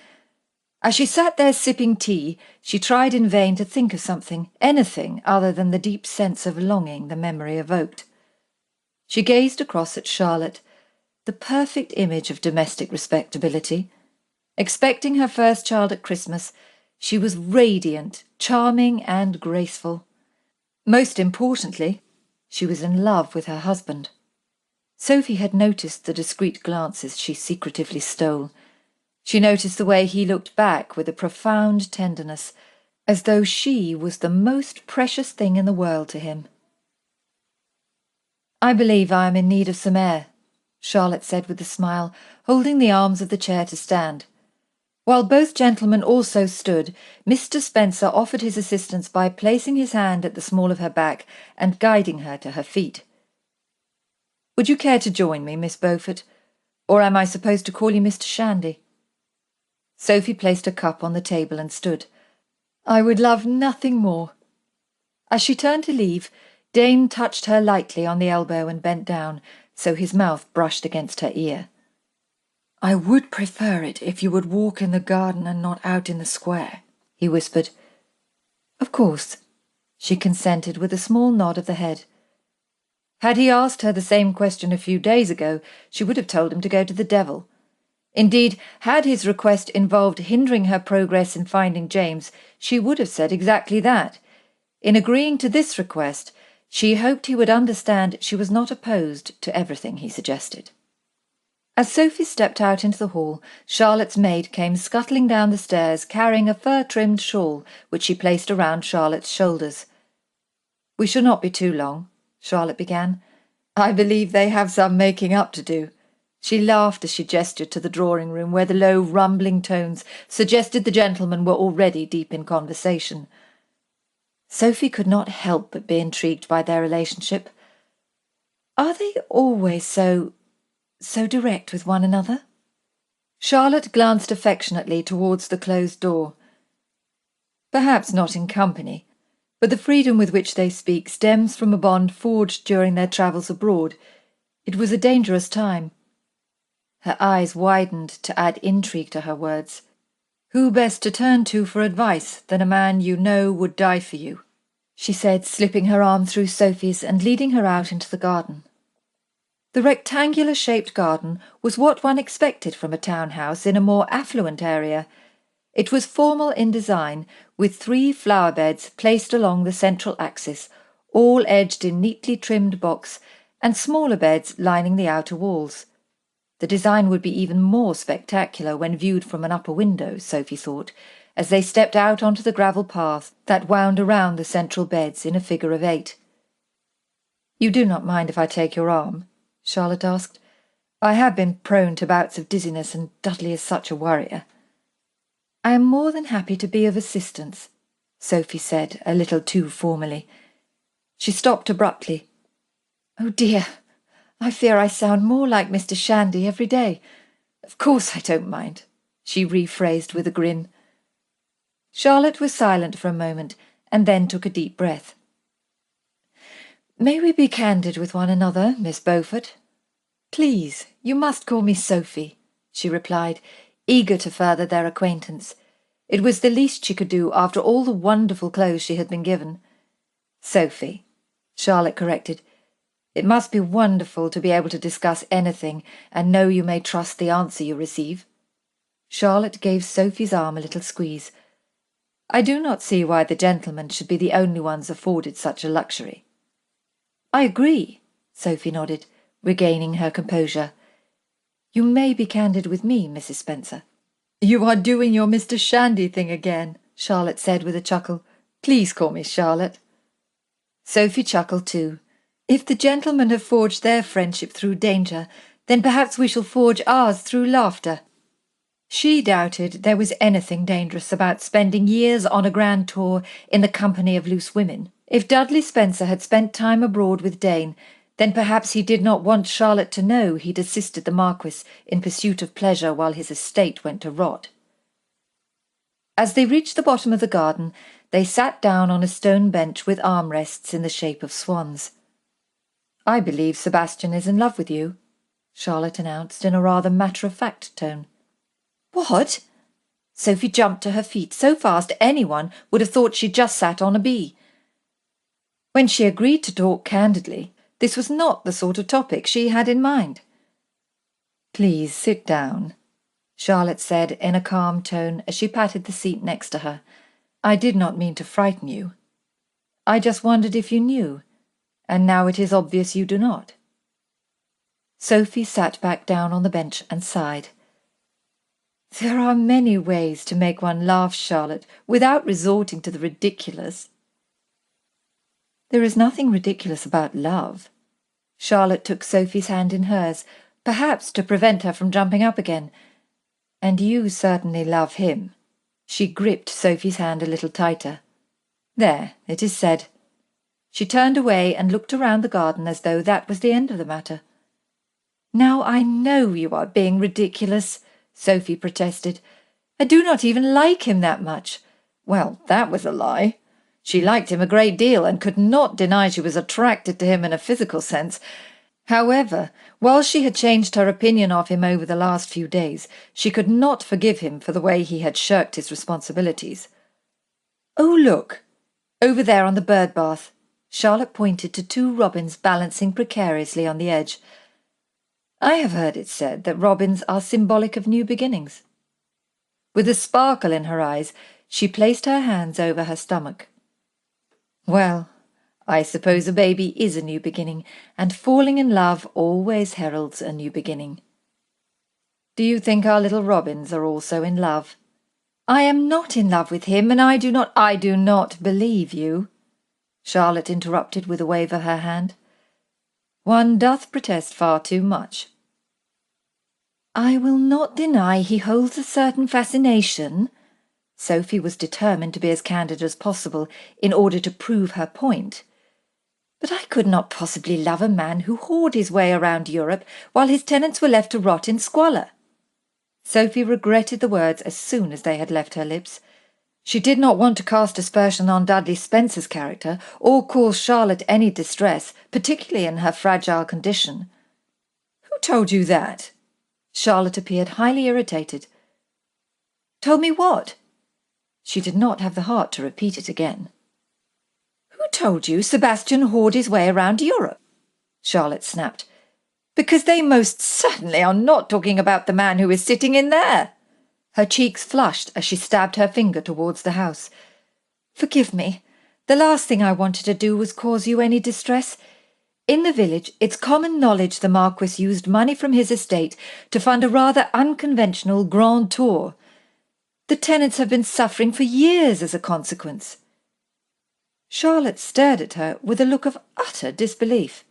As she sat there sipping tea, she tried in vain to think of something, anything other than the deep sense of longing the memory evoked. She gazed across at Charlotte, the perfect image of domestic respectability. Expecting her first child at Christmas, she was radiant, charming, and graceful. Most importantly, she was in love with her husband. Sophie had noticed the discreet glances she secretively stole. She noticed the way he looked back with a profound tenderness, as though she was the most precious thing in the world to him. "I believe I am in need of some air," Charlotte said with a smile, holding the arms of the chair to stand. While both gentlemen also stood, Mr. Spencer offered his assistance by placing his hand at the small of her back and guiding her to her feet. "Would you care to join me, Miss Beaufort? Or am I supposed to call you Mr. Shandy?" Sophie placed a cup on the table and stood. "I would love nothing more." As she turned to leave, Dane touched her lightly on the elbow and bent down, so his mouth brushed against her ear. "I would prefer it if you would walk in the garden and not out in the square," he whispered. "Of course," she consented with a small nod of the head. Had he asked her the same question a few days ago, she would have told him to go to the devil. Indeed, had his request involved hindering her progress in finding James, she would have said exactly that. In agreeing to this request, she hoped he would understand she was not opposed to everything he suggested. As Sophie stepped out into the hall, Charlotte's maid came scuttling down the stairs carrying a fur-trimmed shawl which she placed around Charlotte's shoulders. "We shall not be too long," Charlotte began. "I believe they have some making up to do." She laughed as she gestured to the drawing-room where the low, rumbling tones suggested the gentlemen were already deep in conversation. Sophie could not help but be intrigued by their relationship. "Are they always so direct with one another?" Charlotte glanced affectionately towards the closed door. "Perhaps not in company, but the freedom with which they speak stems from a bond forged during their travels abroad. It was a dangerous time." Her eyes widened to add intrigue to her words. "Who best to turn to for advice than a man you know would die for you?" she said, slipping her arm through Sophie's and leading her out into the garden. The rectangular-shaped garden was what one expected from a townhouse in a more affluent area. It was formal in design, with 3 flower beds placed along the central axis, all edged in neatly trimmed box, and smaller beds lining the outer walls. The design would be even more spectacular when viewed from an upper window, Sophie thought, as they stepped out onto the gravel path that wound around the central beds in a figure of 8. "You do not mind if I take your arm?" Charlotte asked. "I have been prone to bouts of dizziness, and Dudley is such a worrier." "I am more than happy to be of assistance," Sophie said, a little too formally. She stopped abruptly. "Oh dear, I fear I sound more like Mr. Shandy every day. Of course I don't mind," she rephrased with a grin. Charlotte was silent for a moment, and then took a deep breath. "May we be candid with one another, Miss Beaufort?" "Please, you must call me Sophie," she replied, eager to further their acquaintance. It was the least she could do after all the wonderful clothes she had been given. "Sophie," Charlotte corrected. "It must be wonderful to be able to discuss anything and know you may trust the answer you receive." Charlotte gave Sophie's arm a little squeeze. "I do not see why the gentlemen should be the only ones afforded such a luxury." "I agree," Sophie nodded, regaining her composure. "You may be candid with me, Mrs. Spencer." "You are doing your Mr. Shandy thing again," Charlotte said with a chuckle. "Please call me Charlotte." Sophie chuckled too. If the gentlemen have forged their friendship through danger, then perhaps we shall forge ours through laughter. She doubted there was anything dangerous about spending years on a grand tour in the company of loose women. If Dudley Spencer had spent time abroad with Dane, then perhaps he did not want Charlotte to know he'd assisted the Marquis in pursuit of pleasure while his estate went to rot. As they reached the bottom of the garden, they sat down on a stone bench with armrests in the shape of swans. "I believe Sebastian is in love with you," Charlotte announced in a rather matter-of-fact tone. "What?" Sophie jumped to her feet so fast anyone would have thought she'd just sat on a bee. When she agreed to talk candidly, this was not the sort of topic she had in mind. "Please sit down," Charlotte said in a calm tone as she patted the seat next to her. "I did not mean to frighten you. I just wondered if you knew, and now it is obvious you do not." Sophie sat back down on the bench and sighed. "There are many ways to make one laugh, Charlotte, without resorting to the ridiculous." "There is nothing ridiculous about love." Charlotte took Sophie's hand in hers, perhaps to prevent her from jumping up again. "And you certainly love him." She gripped Sophie's hand a little tighter. "There, it is said." She turned away and looked around the garden as though that was the end of the matter. "Now I know you are being ridiculous," Sophie protested. "I do not even like him that much." Well, that was a lie. She liked him a great deal and could not deny she was attracted to him in a physical sense. However, while she had changed her opinion of him over the last few days, she could not forgive him for the way he had shirked his responsibilities. "Oh, look! Over there on the bird bath." Charlotte pointed to 2 robins balancing precariously on the edge. "I have heard it said that robins are symbolic of new beginnings." With a sparkle in her eyes, she placed her hands over her stomach. "Well, I suppose a baby is a new beginning, and falling in love always heralds a new beginning. Do you think our little robins are also in love?" "I am not in love with him, and I do not believe you," Charlotte interrupted with a wave of her hand. "One doth protest far too much." "I will not deny he holds a certain fascination." Sophie was determined to be as candid as possible in order to prove her point. "But I could not possibly love a man who whored his way around Europe while his tenants were left to rot in squalor." Sophie regretted the words as soon as they had left her lips. She did not want to cast aspersion on Dudley Spencer's character or cause Charlotte any distress, particularly in her fragile condition. "Who told you that?" Charlotte appeared highly irritated. "Told me what?" She did not have the heart to repeat it again. "Who told you Sebastian whored his way around Europe?" Charlotte snapped. "Because they most certainly are not talking about the man who is sitting in there." Her cheeks flushed as she stabbed her finger towards the house. "Forgive me. The last thing I wanted to do was cause you any distress. In the village, it's common knowledge the Marquis used money from his estate to fund a rather unconventional grand tour. The tenants have been suffering for years as a consequence." Charlotte stared at her with a look of utter disbelief.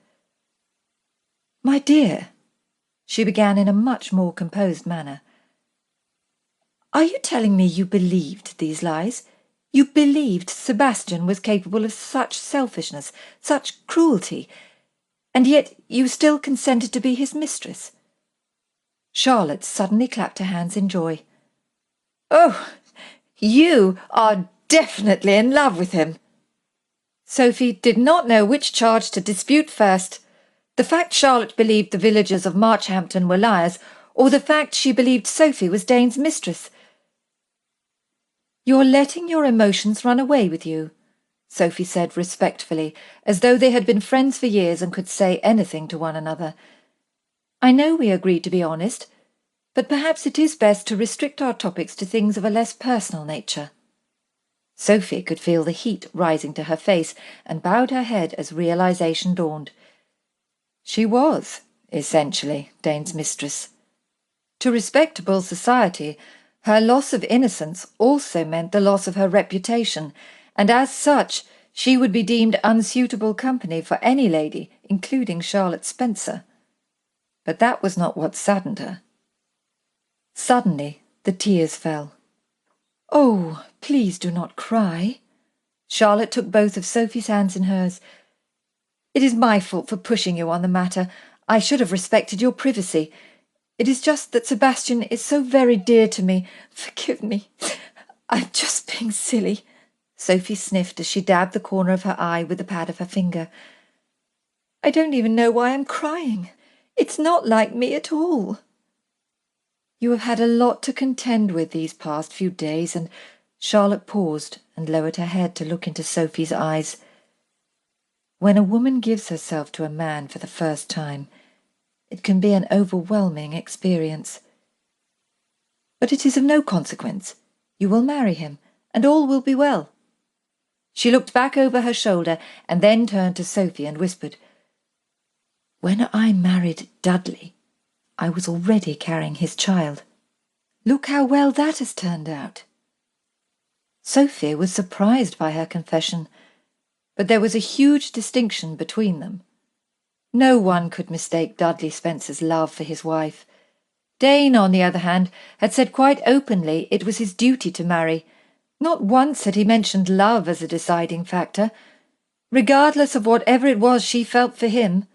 "My dear," she began in a much more composed manner, "are you telling me you believed these lies? You believed Sebastian was capable of such selfishness, such cruelty, and yet you still consented to be his mistress?" Charlotte suddenly clapped her hands in joy. "Oh, you are definitely in love with him." Sophie did not know which charge to dispute first. The fact Charlotte believed the villagers of Marchhampton were liars, or the fact she believed Sophie was Dane's mistress. "You're letting your emotions run away with you," Sophie said respectfully, as though they had been friends for years and could say anything to one another. "I know we agreed to be honest, but perhaps it is best to restrict our topics to things of a less personal nature." Sophie could feel the heat rising to her face and bowed her head as realization dawned. She was, essentially, Dane's mistress. To respectable society, her loss of innocence also meant the loss of her reputation, and as such, She would be deemed unsuitable company for any lady, including Charlotte Spencer. But that was not what saddened her. Suddenly, the tears fell. "Oh, please do not cry." Charlotte took both of Sophie's hands in hers. "It is my fault for pushing you on the matter. I should have respected your privacy. It is just that Sebastian is so very dear to me. Forgive me. I'm just being silly." Sophie sniffed as she dabbed the corner of her eye with the pad of her finger. "I don't even know why I'm crying. It's not like me at all." "You have had a lot to contend with these past few days," and Charlotte paused and lowered her head to look into Sophie's eyes. When a woman gives herself to a man for the first time, it can be an overwhelming experience. "But it is of no consequence. You will marry him, and all will be well." She looked back over her shoulder and then turned to Sophie and whispered, "When I married Dudley, I was already carrying his child. Look how well that has turned out." Sophie was surprised by her confession, but there was a huge distinction between them. No one could mistake Dudley Spencer's love for his wife. Dane, on the other hand, had said quite openly it was his duty to marry. Not once had he mentioned love as a deciding factor. Regardless of whatever it was she felt for him,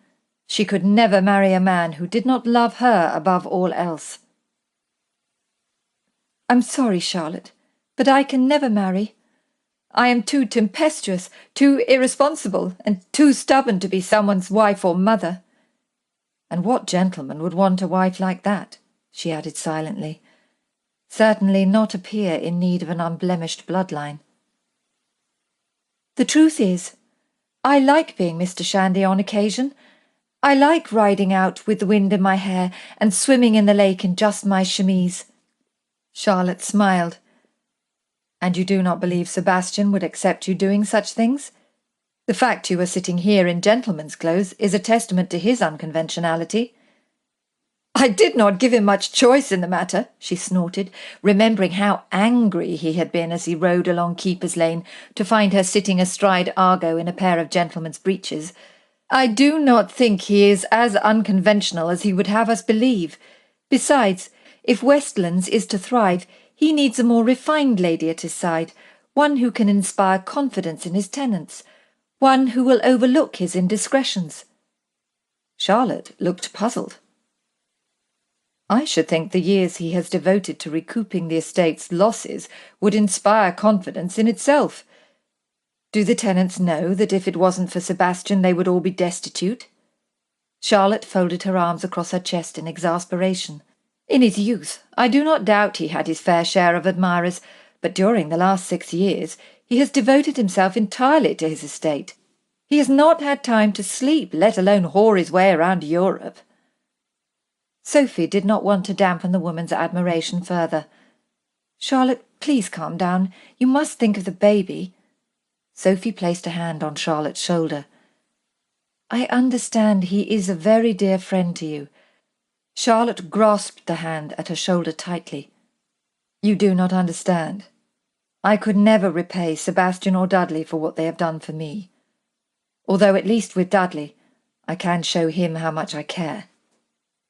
she could never marry a man who did not love her above all else. "I'm sorry, Charlotte, but I can never marry. I am too tempestuous, too irresponsible, and too stubborn to be someone's wife or mother." "And what gentleman would want a wife like that?" she added silently. "Certainly not a peer in need of an unblemished bloodline." "The truth is, I like being Mr. Shandy on occasion. I like riding out with the wind in my hair and swimming in the lake in just my chemise." Charlotte smiled. "And you do not believe Sebastian would accept you doing such things? The fact you are sitting here in gentleman's clothes is a testament to his unconventionality." "I did not give him much choice in the matter," she snorted, remembering how angry he had been as he rode along Keeper's Lane to find her sitting astride Argo in a pair of gentleman's breeches. "I do not think he is as unconventional as he would have us believe. Besides, if Westlands is to thrive, he needs a more refined lady at his side, one who can inspire confidence in his tenants, one who will overlook his indiscretions." Charlotte looked puzzled. "I should think the years he has devoted to recouping the estate's losses would inspire confidence in itself. Do the tenants know that if it wasn't for Sebastian they would all be destitute?" Charlotte folded her arms across her chest in exasperation. "In his youth, I do not doubt he had his fair share of admirers, but during the last 6 years he has devoted himself entirely to his estate. He has not had time to sleep, let alone whore his way around Europe." Sophie did not want to dampen the woman's admiration further. "Charlotte, please calm down. You must think of the baby." Sophie placed a hand on Charlotte's shoulder. "I understand he is a very dear friend to you." Charlotte grasped the hand at her shoulder tightly. "You do not understand. I could never repay Sebastian or Dudley for what they have done for me. Although at least with Dudley, I can show him how much I care."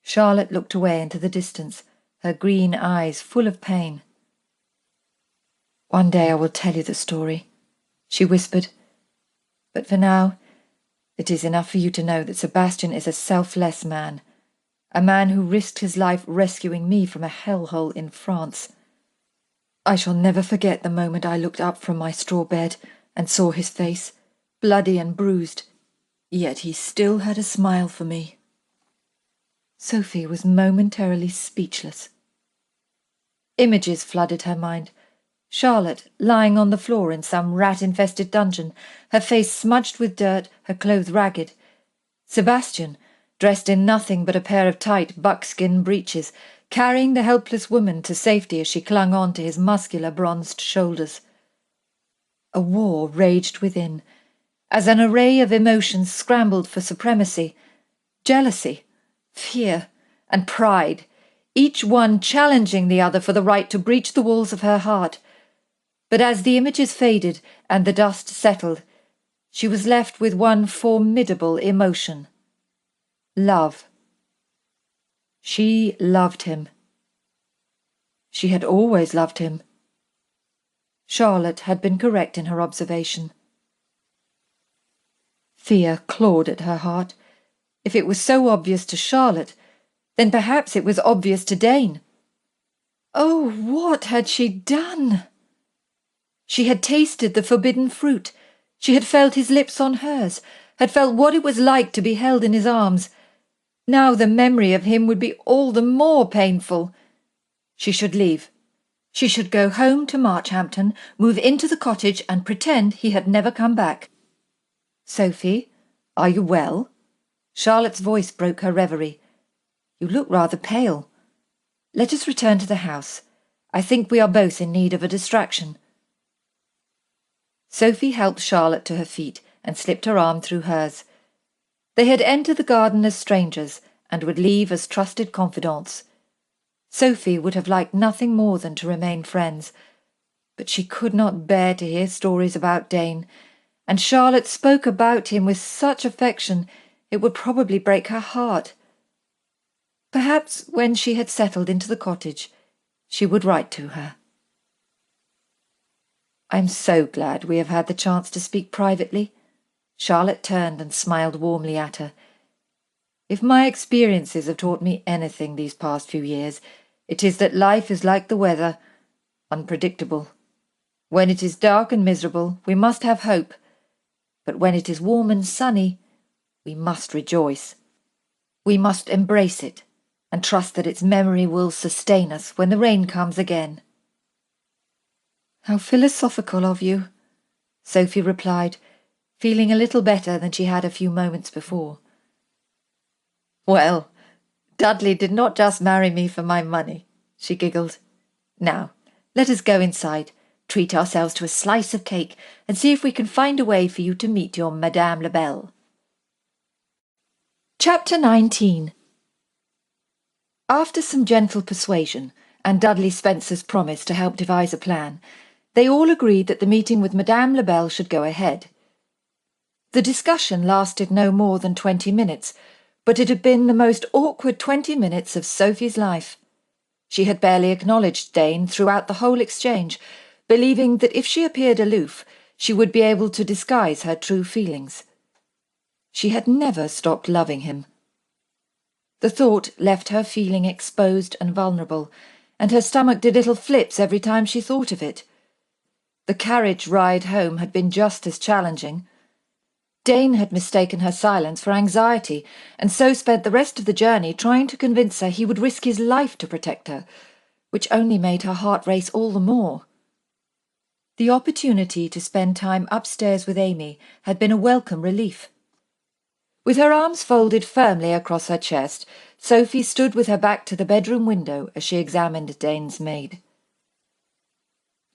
Charlotte looked away into the distance, her green eyes full of pain. "One day I will tell you the story," she whispered. "But for now, it is enough for you to know that Sebastian is a selfless man, a man who risked his life rescuing me from a hellhole in France. I shall never forget the moment I looked up from my straw bed and saw his face, bloody and bruised, yet he still had a smile for me." Sophie was momentarily speechless. Images flooded her mind. Charlotte, lying on the floor in some rat-infested dungeon, her face smudged with dirt, her clothes ragged. Sebastian, dressed in nothing but a pair of tight buckskin breeches, carrying the helpless woman to safety as she clung on to his muscular bronzed shoulders. A war raged within, as an array of emotions scrambled for supremacy. Jealousy, fear, and pride, each one challenging the other for the right to breach the walls of her heart. But as the images faded and the dust settled, She was left with one formidable emotion: love. She loved him. She had always loved him. Charlotte had been correct in her observation. Fear clawed at her heart. If it was so obvious to Charlotte, then perhaps it was obvious to Dane. Oh, what had she done? She had tasted the forbidden fruit. She had felt his lips on hers, had felt what it was like to be held in his arms. Now the memory of him would be all the more painful. She should leave. She should go home to Marchhampton, move into the cottage and pretend he had never come back. "Sophie, are you well?" Charlotte's voice broke her reverie. "You look rather pale. Let us return to the house. I think we are both in need of a distraction." Sophie helped Charlotte to her feet and slipped her arm through hers. They had entered the garden as strangers and would leave as trusted confidants. Sophie would have liked nothing more than to remain friends, but she could not bear to hear stories about Dane, and Charlotte spoke about him with such affection it would probably break her heart. Perhaps when she had settled into the cottage, she would write to her. "I'm so glad we have had the chance to speak privately." Charlotte turned and smiled warmly at her. "If my experiences have taught me anything these past few years, it is that life is like the weather, unpredictable. When it is dark and miserable, we must have hope. But when it is warm and sunny, we must rejoice. We must embrace it and trust that its memory will sustain us when the rain comes again." "How philosophical of you," Sophie replied, feeling a little better than she had a few moments before. "Well, Dudley did not just marry me for my money," she giggled. "Now, let us go inside, treat ourselves to a slice of cake, and see if we can find a way for you to meet your Madame la Belle." Chapter 19. After some gentle persuasion, and Dudley Spencer's promise to help devise a plan, they all agreed that the meeting with Madame la Belle should go ahead. The discussion lasted no more than 20 minutes, but it had been the most awkward 20 minutes of Sophie's life. She had barely acknowledged Dane throughout the whole exchange, believing that if she appeared aloof, she would be able to disguise her true feelings. She had never stopped loving him. The thought left her feeling exposed and vulnerable, and her stomach did little flips every time she thought of it. The carriage ride home had been just as challenging. Dane had mistaken her silence for anxiety, and so spent the rest of the journey trying to convince her he would risk his life to protect her, which only made her heart race all the more. The opportunity to spend time upstairs with Amy had been a welcome relief. With her arms folded firmly across her chest, Sophie stood with her back to the bedroom window as she examined Dane's maid.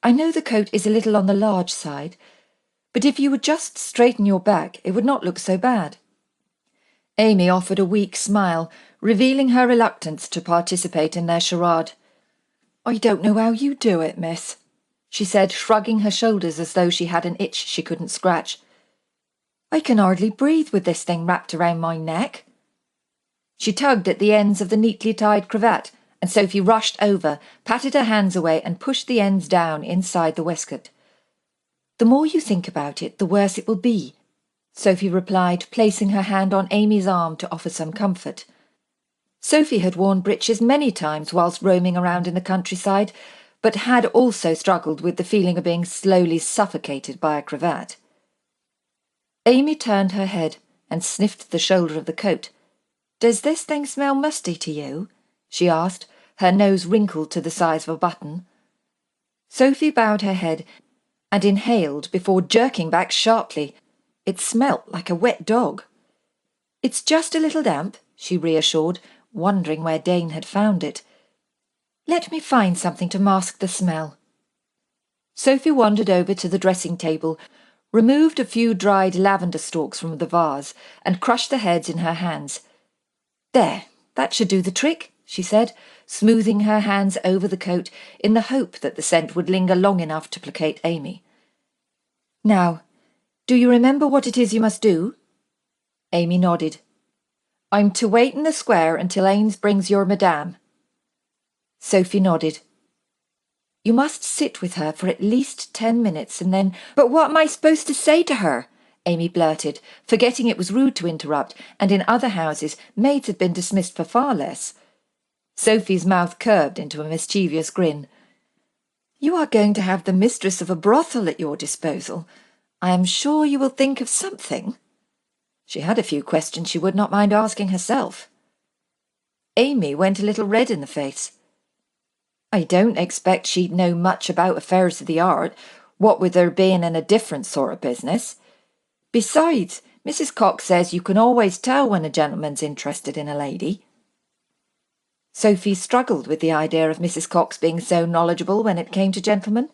"I know the coat is a little on the large side, but if you would just straighten your back, it would not look so bad." Amy offered a weak smile, revealing her reluctance to participate in their charade. "I don't know how you do it, miss," she said, shrugging her shoulders as though she had an itch she couldn't scratch. "I can hardly breathe with this thing wrapped around my neck." She tugged at the ends of the neatly tied cravat, and Sophie rushed over, patted her hands away and pushed the ends down inside the waistcoat. "The more you think about it, the worse it will be," Sophie replied, placing her hand on Amy's arm to offer some comfort. Sophie had worn breeches many times whilst roaming around in the countryside, but had also struggled with the feeling of being slowly suffocated by a cravat. Amy turned her head and sniffed the shoulder of the coat. "Does this thing smell musty to you?" she asked, her nose wrinkled to the size of a button. Sophie bowed her head and inhaled before jerking back sharply. It smelt like a wet dog. "It's just a little damp," she reassured, wondering where Dane had found it. "Let me find something to mask the smell." Sophie wandered over to the dressing table, removed a few dried lavender stalks from the vase, and crushed the heads in her hands. "There, that should do the trick," she said, smoothing her hands over the coat in the hope that the scent would linger long enough to placate Amy. "Now, Do you remember what it is you must do? Amy nodded. I'm to wait in the square until Ains brings your madame. Sophie nodded. You must sit with her for at least 10 minutes and then— But what am I supposed to say to her? Amy blurted, forgetting it was rude to interrupt, and in other houses maids had been dismissed for far less. Sophie's mouth curved into a mischievous grin. You are going to have the mistress of a brothel at your disposal. I am sure you will think of something. She had a few questions she would not mind asking herself. Amy went a little red in the face. I don't expect she'd know much about affairs of the art, what with her being in a different sort of business. Besides, Mrs. Cox says you can always tell when a gentleman's interested in a lady. Sophie struggled with the idea of Mrs. Cox being so knowledgeable when it came to gentlemen.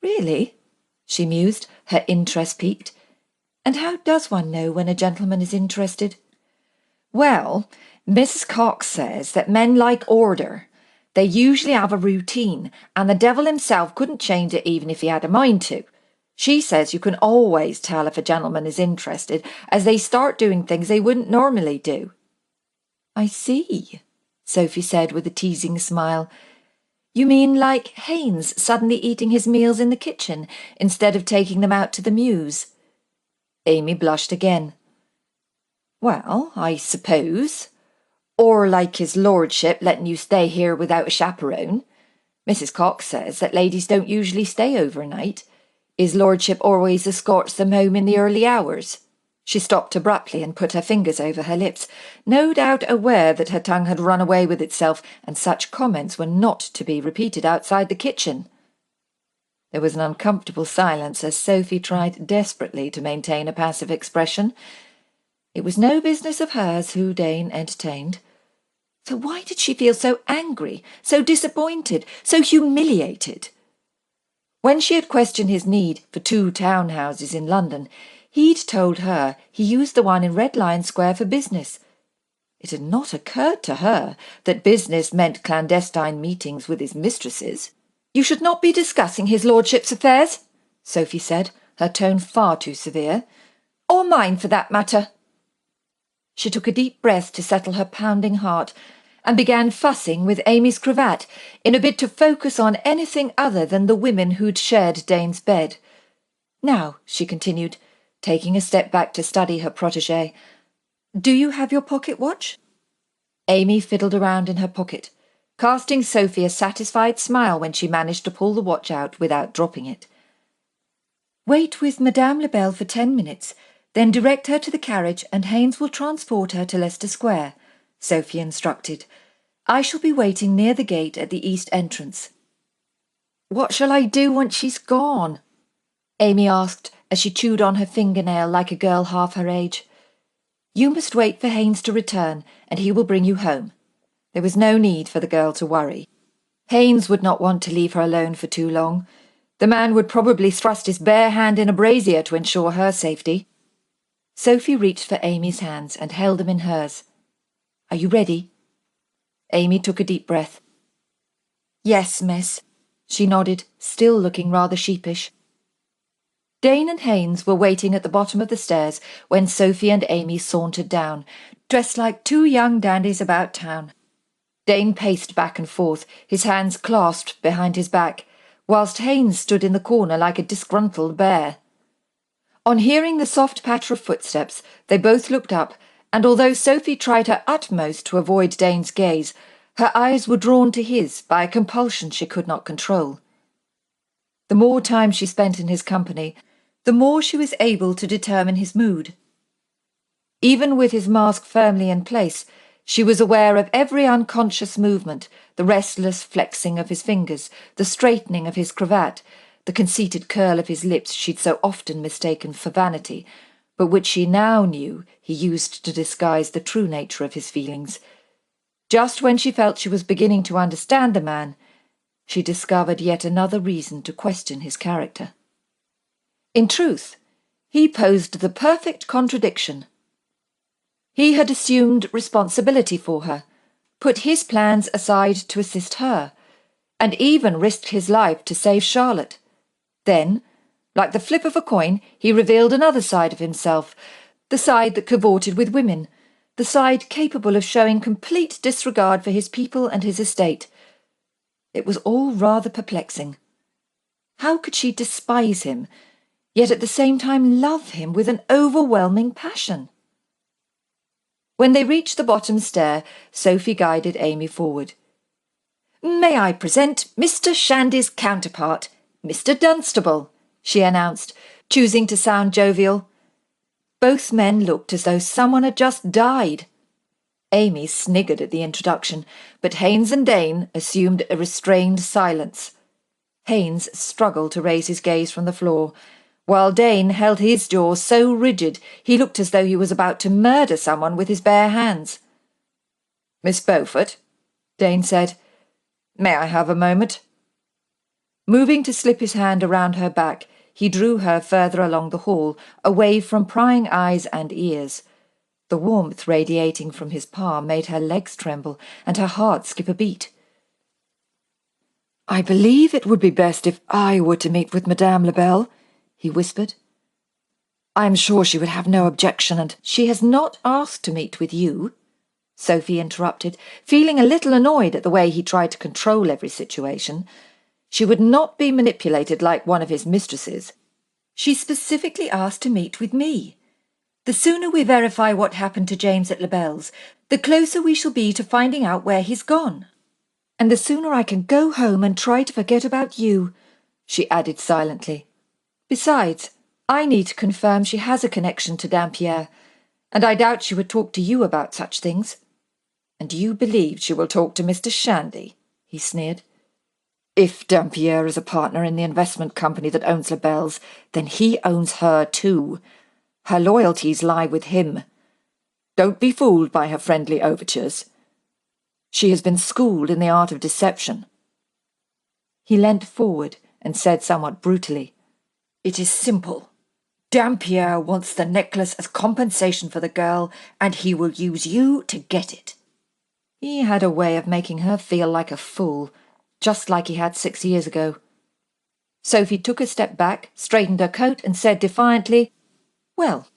Really? She mused, her interest piqued. And how does one know when a gentleman is interested? Well, Mrs. Cox says that men like order. They usually have a routine, and the devil himself couldn't change it even if he had a mind to. She says you can always tell if a gentleman is interested, as they start doing things they wouldn't normally do. I see, Sophie said with a teasing smile. You mean like Haynes suddenly eating his meals in the kitchen instead of taking them out to the mews? Amy blushed again. Well, I suppose. Or like his lordship letting you stay here without a chaperone. Mrs. Cox says that ladies don't usually stay overnight. His lordship always escorts them home in the early hours. She stopped abruptly and put her fingers over her lips, no doubt aware that her tongue had run away with itself, and such comments were not to be repeated outside the kitchen. There was an uncomfortable silence as Sophie tried desperately to maintain a passive expression. It was no business of hers who Dane entertained. So why did she feel so angry, so disappointed, so humiliated? When she had questioned his need for 2 townhouses in London, he'd told her he used the one in Red Lion Square for business. It had not occurred to her that business meant clandestine meetings with his mistresses. You should not be discussing his lordship's affairs, Sophie said, her tone far too severe. Or mine, for that matter. She took a deep breath to settle her pounding heart and began fussing with Amy's cravat in a bid to focus on anything other than the women who'd shared Dane's bed. Now, she continued, taking a step back to study her protégé, do you have your pocket watch? Amy fiddled around in her pocket, casting Sophie a satisfied smile when she managed to pull the watch out without dropping it. Wait with Madame Lebel for 10 minutes, then direct her to the carriage and Haynes will transport her to Leicester Square, Sophie instructed. I shall be waiting near the gate at the east entrance. What shall I do once she's gone? Amy asked as she chewed on her fingernail like a girl half her age. You must wait for Haynes to return, and he will bring you home. There was no need for the girl to worry. Haynes would not want to leave her alone for too long. The man would probably thrust his bare hand in a brazier to ensure her safety. Sophie reached for Amy's hands and held them in hers. Are you ready? Amy took a deep breath. Yes, miss, she nodded, still looking rather sheepish. Dane and Haynes were waiting at the bottom of the stairs when Sophie and Amy sauntered down, dressed like 2 young dandies about town. Dane paced back and forth, his hands clasped behind his back, whilst Haynes stood in the corner like a disgruntled bear. On hearing the soft patter of footsteps, they both looked up, and although Sophie tried her utmost to avoid Dane's gaze, her eyes were drawn to his by a compulsion she could not control. The more time she spent in his company, the more she was able to determine his mood. Even with his mask firmly in place, she was aware of every unconscious movement, the restless flexing of his fingers, the straightening of his cravat, the conceited curl of his lips she'd so often mistaken for vanity, but which she now knew he used to disguise the true nature of his feelings. Just when she felt she was beginning to understand the man, she discovered yet another reason to question his character. In truth, he posed the perfect contradiction. He had assumed responsibility for her, put his plans aside to assist her, and even risked his life to save Charlotte. Then, Like the flip of a coin, he revealed another side of himself, the side that cavorted with women, the side capable of showing complete disregard for his people and his estate. It was all rather perplexing. How could she despise him, yet at the same time love him with an overwhelming passion? When they reached the bottom stair, Sophie guided Amy forward. "May I present Mr. Shandy's counterpart, Mr. Dunstable," she announced, choosing to sound jovial. Both men looked as though someone had just died. Amy sniggered at the introduction, but Haynes and Dane assumed a restrained silence. Haynes struggled to raise his gaze from the floor, while Dane held his jaw so rigid he looked as though he was about to murder someone with his bare hands. "Miss Beaufort," Dane said, "may I have a moment?" Moving to slip his hand around her back, he drew her further along the hall, away from prying eyes and ears. The warmth radiating from his palm made her legs tremble and her heart skip a beat. "I believe it would be best if I were to meet with Madame Lebel," he whispered. "I am sure she would have no objection, and—" "She has not asked to meet with you," Sophie interrupted, feeling a little annoyed at the way he tried to control every situation. She would not be manipulated like one of his mistresses. "She specifically asked to meet with me. The sooner we verify what happened to James at Lebel's, the closer we shall be to finding out where he's gone. And the sooner I can go home and try to forget about you," she added silently. "Besides, I need to confirm she has a connection to Dampierre, and I doubt she would talk to you about such things." "And you believe she will talk to Mr. Shandy?" he sneered. "If Dampierre is a partner in the investment company that owns Lebel's, then he owns her too. Her loyalties lie with him. Don't be fooled by her friendly overtures. She has been schooled in the art of deception." He leant forward and said somewhat brutally, "It is simple. Dampierre wants the necklace as compensation for the girl, and he will use you to get it." He had a way of making her feel like a fool, just like he had 6 years ago. Sophie took a step back, straightened her coat, and said defiantly, "Well,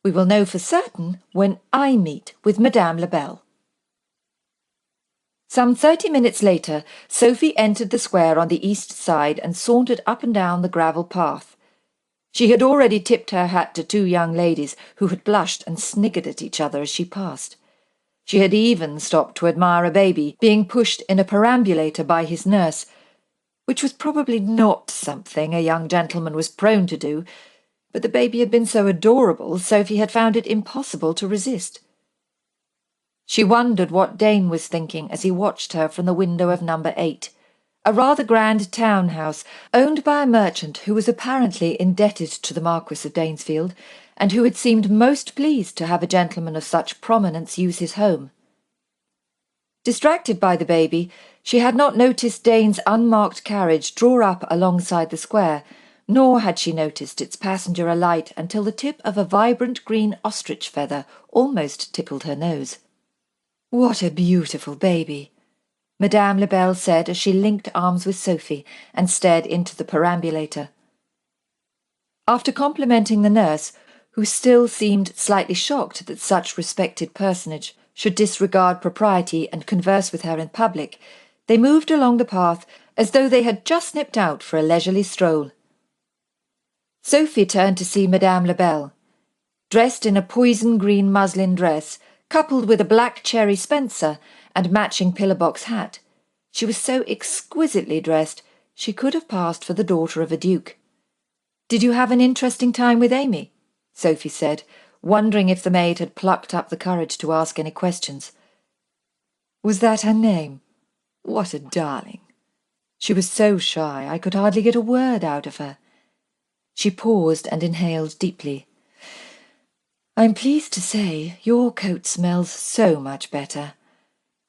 we will know for certain when I meet with Madame Lebel." Some 30 minutes later, Sophie entered the square on the east side and sauntered up and down the gravel path. She had already tipped her hat to 2 young ladies who had blushed and sniggered at each other as she passed. She had even stopped to admire a baby being pushed in a perambulator by his nurse, which was probably not something a young gentleman was prone to do, but the baby had been so adorable Sophie had found it impossible to resist. She wondered what Dane was thinking as he watched her from the window of number 8, a rather grand townhouse owned by a merchant who was apparently indebted to the Marquess of Danesfield, and who had seemed most pleased to have a gentleman of such prominence use his home. Distracted by the baby, she had not noticed Dane's unmarked carriage draw up alongside the square, nor had she noticed its passenger alight until the tip of a vibrant green ostrich feather almost tickled her nose. "What a beautiful baby," Madame Lebel said as she linked arms with Sophie and stared into the perambulator. After complimenting the nurse, who still seemed slightly shocked that such respected personage should disregard propriety and converse with her in public, they moved along the path as though they had just nipped out for a leisurely stroll. Sophie turned to see Madame Lebel. Dressed in a poison-green muslin dress, coupled with a black cherry spencer and matching pillar-box hat, she was so exquisitely dressed she could have passed for the daughter of a duke. "Did you have an interesting time with Amy?" Sophie said, wondering if the maid had plucked up the courage to ask any questions. "Was that her name? What a darling! She was so shy I could hardly get a word out of her." She paused and inhaled deeply. "I'm pleased to say your coat smells so much better.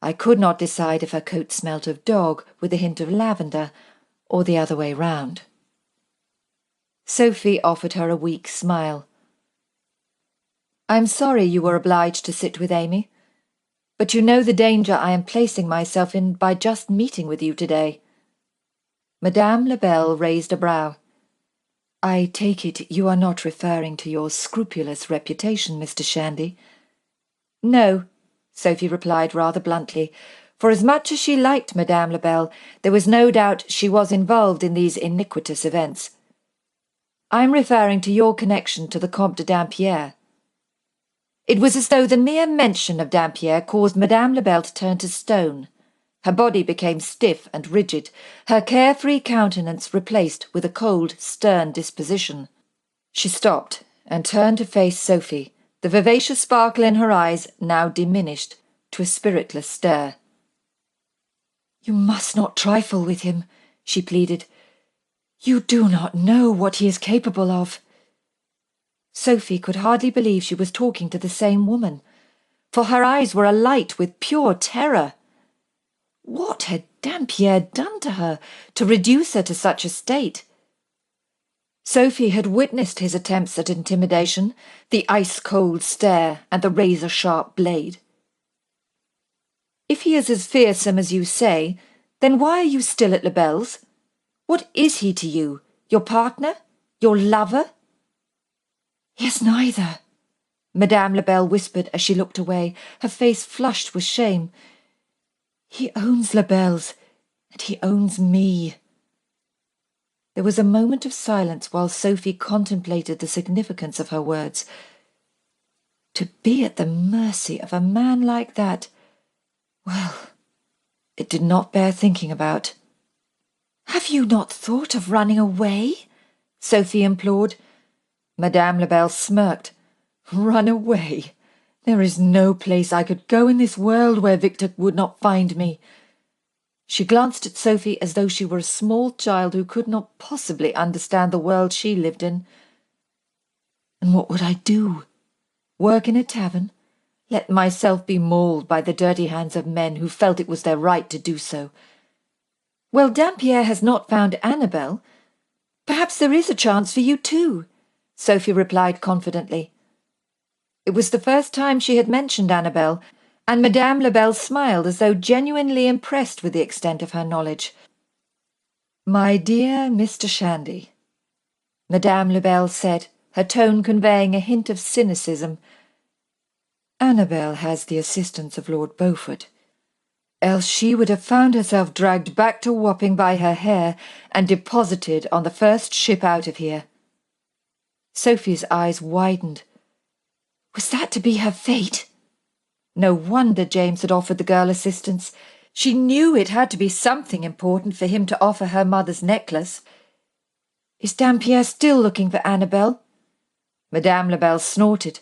I could not decide if her coat smelt of dog with a hint of lavender, or the other way round." Sophie offered her a weak smile. "I'm sorry you were obliged to sit with Amy, but you know the danger I am placing myself in by just meeting with you today." Madame Lebel raised a brow. I take it you are not referring to your scrupulous reputation, Mr. Shandy? No, Sophie replied rather bluntly, for as much as she liked Madame Labelle, there was no doubt she was involved in these iniquitous events. I'm referring to your connection to the Comte de Dampierre. It was as though the mere mention of Dampierre caused Madame Labelle to turn to stone. Her body became stiff and rigid, her carefree countenance replaced with a cold, stern disposition. She stopped and turned to face Sophie, the vivacious sparkle in her eyes now diminished to a spiritless stare. You must not trifle with him, she pleaded. You do not know what he is capable of. Sophie could hardly believe she was talking to the same woman, for her eyes were alight with pure terror. What had Dampierre done to her to reduce her to such a state? Sophie had witnessed his attempts at intimidation, the ice-cold stare and the razor-sharp blade. If he is as fearsome as you say, then why are you still at Labelle's? What is he to you? Your partner? Your lover? He is neither, Madame Labelle whispered as she looked away, her face flushed with shame. He owns Labelle's, and he owns me. There was a moment of silence while Sophie contemplated the significance of her words. To be at the mercy of a man like that, well, it did not bear thinking about. Have you not thought of running away? Sophie implored. Madame Labelle smirked. Run away? There is no place I could go in this world where Victor would not find me. She glanced at Sophie as though she were a small child who could not possibly understand the world she lived in. And what would I do? Work in a tavern? Let myself be mauled by the dirty hands of men who felt it was their right to do so. Well, Dampierre has not found Annabelle. Perhaps there is a chance for you too, Sophie replied confidently. It was the first time she had mentioned Annabelle, and Madame Labelle smiled as though genuinely impressed with the extent of her knowledge. My dear Mr. Shandy, Madame Labelle said, her tone conveying a hint of cynicism, Annabelle has the assistance of Lord Beaufort, else she would have found herself dragged back to Wapping by her hair and deposited on the first ship out of here. Sophie's eyes widened. Was that to be her fate? No wonder James had offered the girl assistance. She knew it had to be something important for him to offer her mother's necklace. Is Dampierre still looking for Annabelle? Madame Labelle snorted.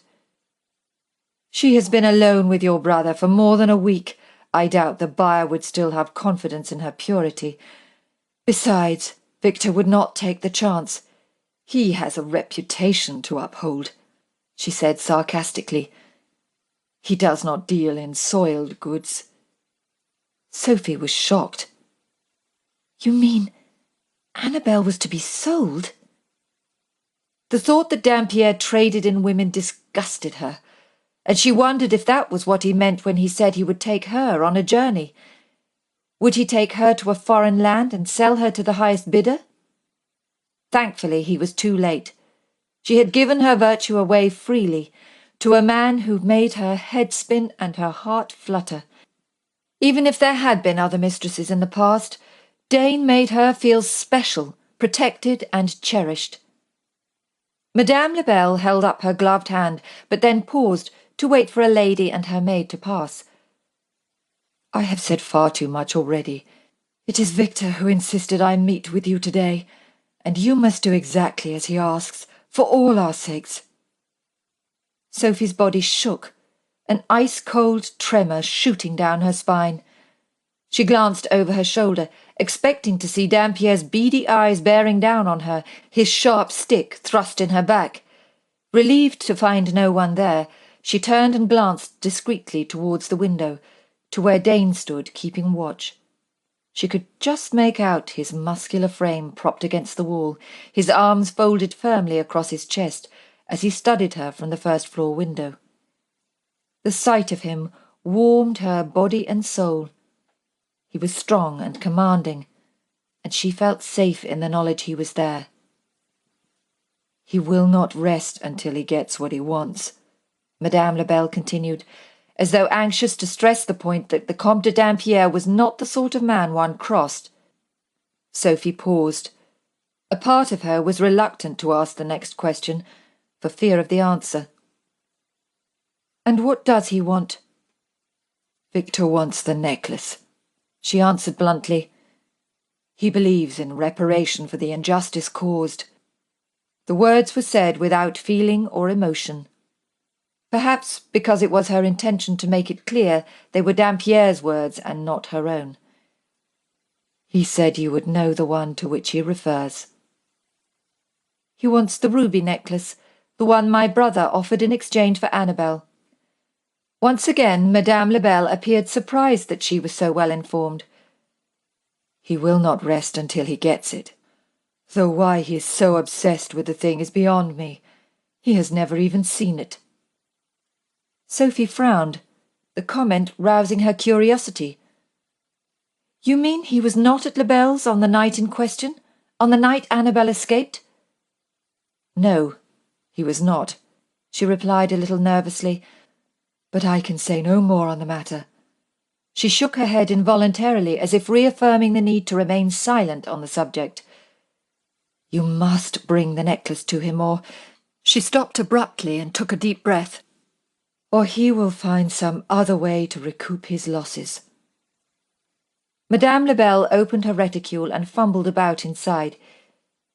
She has been alone with your brother for more than a week. I doubt the buyer would still have confidence in her purity. Besides, Victor would not take the chance. He has a reputation to uphold, she said sarcastically. He does not deal in soiled goods. Sophie was shocked. You mean Annabelle was to be sold? The thought that Dampierre traded in women disgusted her, and she wondered if that was what he meant when he said he would take her on a journey. Would he take her to a foreign land and sell her to the highest bidder? Thankfully, he was too late. She had given her virtue away freely, to a man who made her head spin and her heart flutter. Even if there had been other mistresses in the past, Dane made her feel special, protected and cherished. Madame Labelle held up her gloved hand, but then paused to wait for a lady and her maid to pass. I have said far too much already. It is Victor who insisted I meet with you today, and you must do exactly as he asks, for all our sakes. Sophie's body shook, an ice-cold tremor shooting down her spine. She glanced over her shoulder, expecting to see Dampierre's beady eyes bearing down on her, his sharp stick thrust in her back. Relieved to find no one there, she turned and glanced discreetly towards the window, to where Dane stood keeping watch. She could just make out his muscular frame propped against the wall, his arms folded firmly across his chest, as he studied her from the first-floor window. The sight of him warmed her body and soul. He was strong and commanding, and she felt safe in the knowledge he was there. He will not rest until he gets what he wants, Madame Labelle continued, as though anxious to stress the point that the Comte de Dampierre was not the sort of man one crossed. Sophie paused. A part of her was reluctant to ask the next question, for fear of the answer. And what does he want? Victor wants the necklace, she answered bluntly. He believes in reparation for the injustice caused. The words were said without feeling or emotion. Perhaps because it was her intention to make it clear they were Dampierre's words and not her own. He said you would know the one to which he refers. He wants the ruby necklace, the one my brother offered in exchange for Annabel. Once again, Madame Labelle appeared surprised that she was so well informed. He will not rest until he gets it, though why he is so obsessed with the thing is beyond me. He has never even seen it. Sophie frowned, the comment rousing her curiosity. You mean he was not at Labelle's on the night in question, on the night Annabel escaped? No, he was not, she replied a little nervously, but I can say no more on the matter. She shook her head involuntarily, as if reaffirming the need to remain silent on the subject. You must bring the necklace to him, or— She stopped abruptly and took a deep breath. Or he will find some other way to recoup his losses. Madame Labelle opened her reticule and fumbled about inside.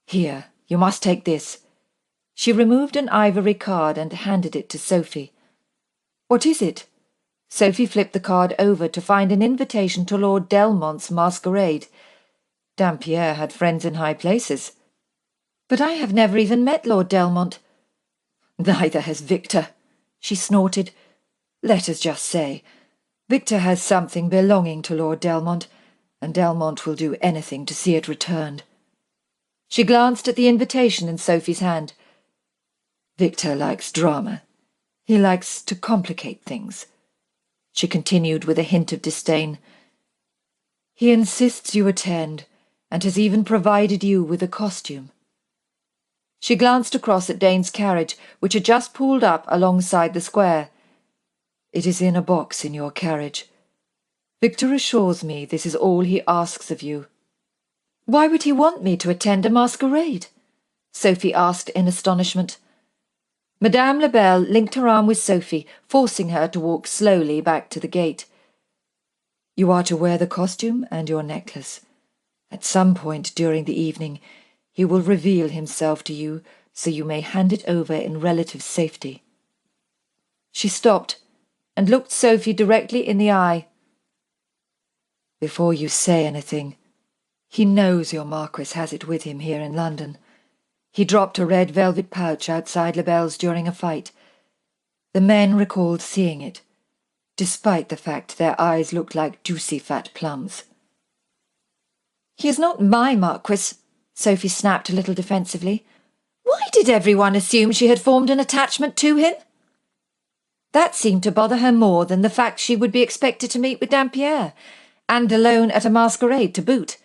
Here, you must take this. She removed an ivory card and handed it to Sophie. What is it? Sophie flipped the card over to find an invitation to Lord Delmont's masquerade. Dampierre had friends in high places. But I have never even met Lord Delmont. Neither has Victor, she snorted. Let us just say, Victor has something belonging to Lord Delmont, and Delmont will do anything to see it returned. She glanced at the invitation in Sophie's hand. Victor likes drama. He likes to complicate things, she continued with a hint of disdain. He insists you attend, and has even provided you with a costume. She glanced across at Dane's carriage, which had just pulled up alongside the square. It is in a box in your carriage. Victor assures me this is all he asks of you. Why would he want me to attend a masquerade? Sophie asked in astonishment. Madame Labelle linked her arm with Sophie, forcing her to walk slowly back to the gate. You are to wear the costume and your necklace. At some point during the evening, he will reveal himself to you, so you may hand it over in relative safety. She stopped and looked Sophie directly in the eye. Before you say anything, he knows your Marquess has it with him here in London. He dropped a red velvet pouch outside Labelle's during a fight. The men recalled seeing it, despite the fact their eyes looked like juicy fat plums. He is not my Marquess, Sophie snapped a little defensively. Why did everyone assume she had formed an attachment to him? That seemed to bother her more than the fact she would be expected to meet with Dampierre, and alone at a masquerade to boot.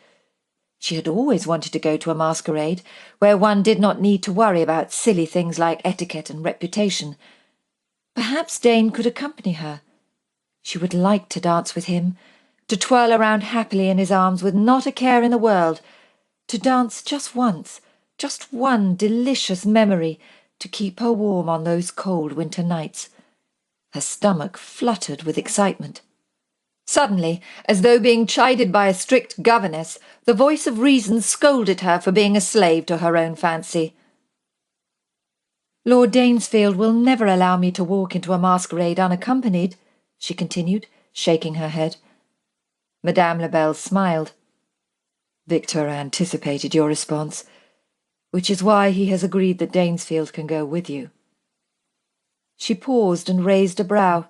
She had always wanted to go to a masquerade where one did not need to worry about silly things like etiquette and reputation. Perhaps Dane could accompany her. She would like to dance with him, to twirl around happily in his arms with not a care in the world, to dance just once, just one delicious memory to keep her warm on those cold winter nights. Her stomach fluttered with excitement. Suddenly, as though being chided by a strict governess, the voice of reason scolded her for being a slave to her own fancy. Lord Danesfield will never allow me to walk into a masquerade unaccompanied, she continued, shaking her head. Madame Labelle smiled. Victor anticipated your response, which is why he has agreed that Danesfield can go with you. She paused and raised a brow.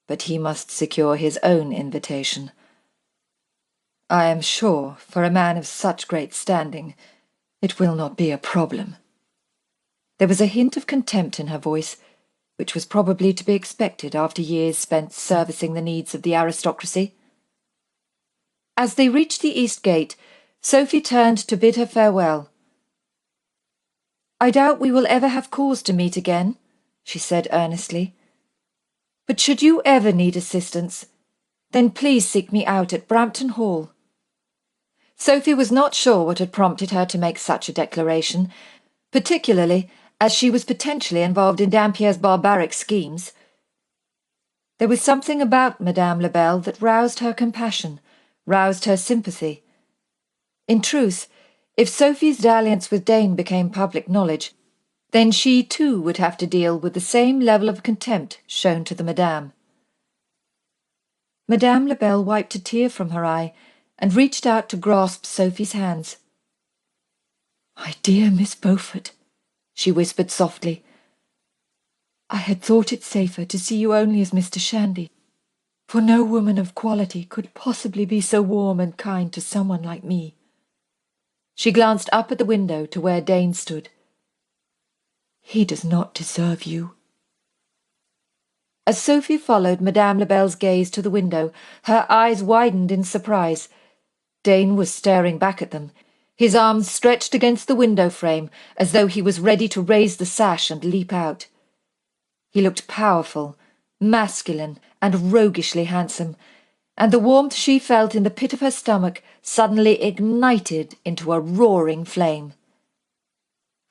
But he must secure his own invitation. I am sure, for a man of such great standing, it will not be a problem. There was a hint of contempt in her voice, which was probably to be expected after years spent servicing the needs of the aristocracy. As they reached the east gate, Sophie turned to bid her farewell. I doubt we will ever have cause to meet again, she said earnestly. But should you ever need assistance, then please seek me out at Brampton Hall. Sophie was not sure what had prompted her to make such a declaration, particularly as she was potentially involved in Dampierre's barbaric schemes. There was something about Madame Lebel that roused her compassion, roused her sympathy. In truth, if Sophie's dalliance with Dane became public knowledge, then she too would have to deal with the same level of contempt shown to the Madame. Madame Lebel wiped a tear from her eye and reached out to grasp Sophie's hands. "My dear Miss Beaufort," she whispered softly, "I had thought it safer to see you only as Mr. Shandy, for no woman of quality could possibly be so warm and kind to someone like me." She glanced up at the window to where Dane stood. "He does not deserve you." As Sophie followed Madame Lebel's gaze to the window, her eyes widened in surprise. Dane was staring back at them, his arms stretched against the window frame as though he was ready to raise the sash and leap out. He looked powerful, masculine, and roguishly handsome, and the warmth she felt in the pit of her stomach suddenly ignited into a roaring flame.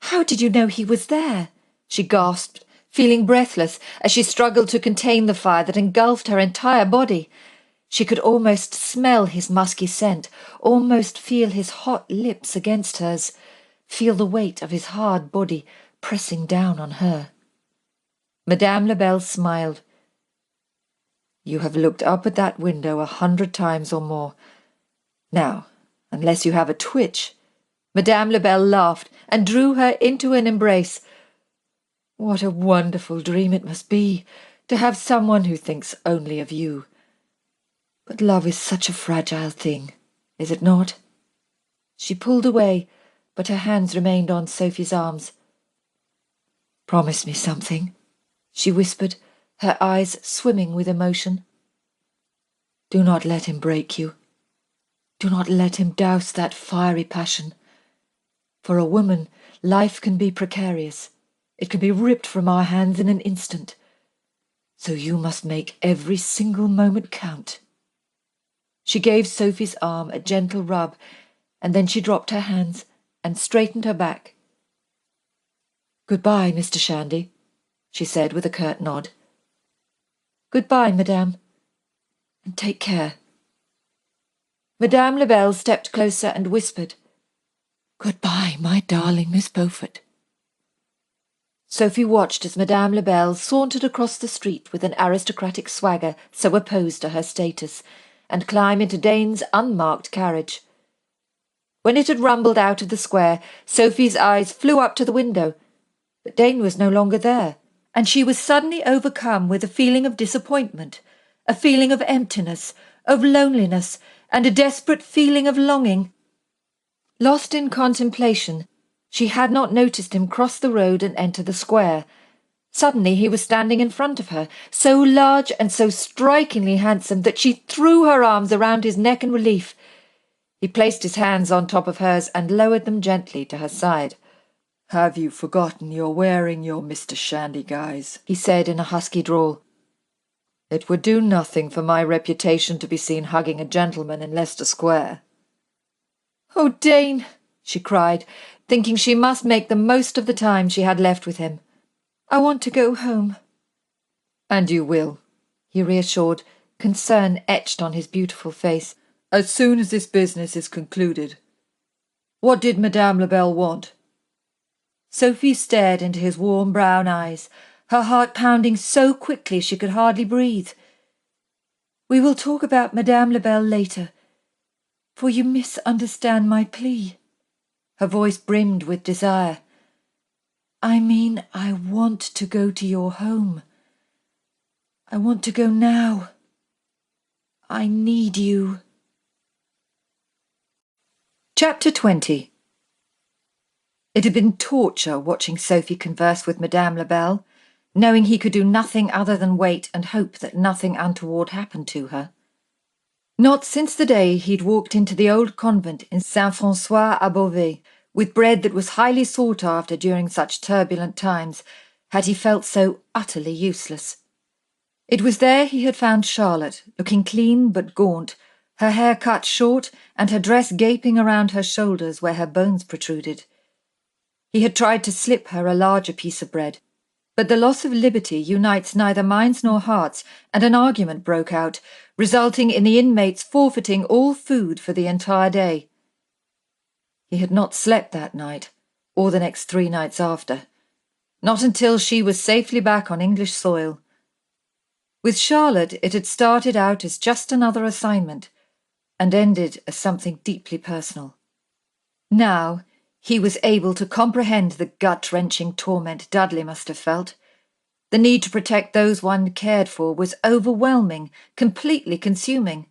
"How did you know he was there?" she gasped, feeling breathless as she struggled to contain the fire that engulfed her entire body. She could almost smell his musky scent, almost feel his hot lips against hers, feel the weight of his hard body pressing down on her. Madame Lebel smiled. "You have looked up at that window 100 times or more. Now, unless you have a twitch." Madame Lebel laughed and drew her into an embrace. "What a wonderful dream it must be, to have someone who thinks only of you. But love is such a fragile thing, is it not?" She pulled away, but her hands remained on Sophie's arms. "Promise me something," she whispered, her eyes swimming with emotion. "Do not let him break you. Do not let him douse that fiery passion. For a woman, life can be precarious. It can be ripped from our hands in an instant. So you must make every single moment count." She gave Sophie's arm a gentle rub, and then she dropped her hands and straightened her back. "Goodbye, Mr. Shandy," she said with a curt nod. "Goodbye, Madame, and take care." Madame Lebel stepped closer and whispered, "Goodbye, my darling Miss Beaufort." Sophie watched as Madame Lebel sauntered across the street with an aristocratic swagger so opposed to her status, and climb into Dane's unmarked carriage. When it had rumbled out of the square, Sophie's eyes flew up to the window, but Dane was no longer there, and she was suddenly overcome with a feeling of disappointment, a feeling of emptiness, of loneliness, and a desperate feeling of longing. Lost in contemplation, she had not noticed him cross the road and enter the square. Suddenly he was standing in front of her, so large and so strikingly handsome that she threw her arms around his neck in relief. He placed his hands on top of hers and lowered them gently to her side. "Have you forgotten you're wearing your Mr. Shandy guise?" he said in a husky drawl. "It would do nothing for my reputation to be seen hugging a gentleman in Leicester Square." "Oh, Dane!" she cried, thinking she must make the most of the time she had left with him. "I want to go home." "And you will," he reassured, concern etched on his beautiful face, "as soon as this business is concluded. What did Madame Lebel want?" Sophie stared into his warm brown eyes, her heart pounding so quickly she could hardly breathe. "We will talk about Madame Lebel later, for you misunderstand my plea." Her voice brimmed with desire. "I mean, I want to go to your home. I want to go now. I need you." Chapter 20. It had been torture watching Sophie converse with Madame Lebel, knowing he could do nothing other than wait and hope that nothing untoward happened to her. Not since the day he'd walked into the old convent in Saint-François-à-Beauvais, with bread that was highly sought after during such turbulent times, had he felt so utterly useless. It was there he had found Charlotte, looking clean but gaunt, her hair cut short and her dress gaping around her shoulders where her bones protruded. He had tried to slip her a larger piece of bread, but the loss of liberty unites neither minds nor hearts, and an argument broke out, resulting in the inmates forfeiting all food for the entire day. He had not slept that night, or the next 3 nights after, not until she was safely back on English soil. With Charlotte, it had started out as just another assignment, and ended as something deeply personal. Now, he was able to comprehend the gut-wrenching torment Dudley must have felt. The need to protect those one cared for was overwhelming, completely consuming.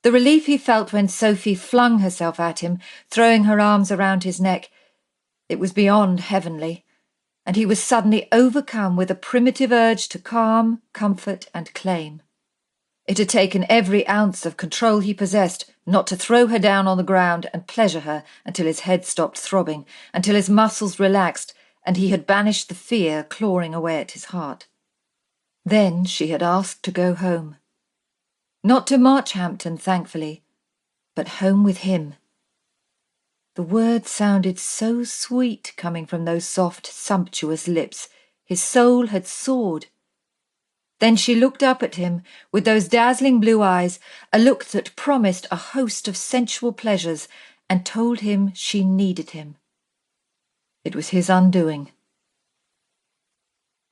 The relief he felt when Sophie flung herself at him, throwing her arms around his neck, it was beyond heavenly, and he was suddenly overcome with a primitive urge to calm, comfort, and claim. It had taken every ounce of control he possessed not to throw her down on the ground and pleasure her until his head stopped throbbing, until his muscles relaxed, and he had banished the fear clawing away at his heart. Then she had asked to go home. Not to Marchhampton, thankfully, but home with him. The words sounded so sweet coming from those soft, sumptuous lips. His soul had soared. Then she looked up at him with those dazzling blue eyes, a look that promised a host of sensual pleasures, and told him she needed him. It was his undoing.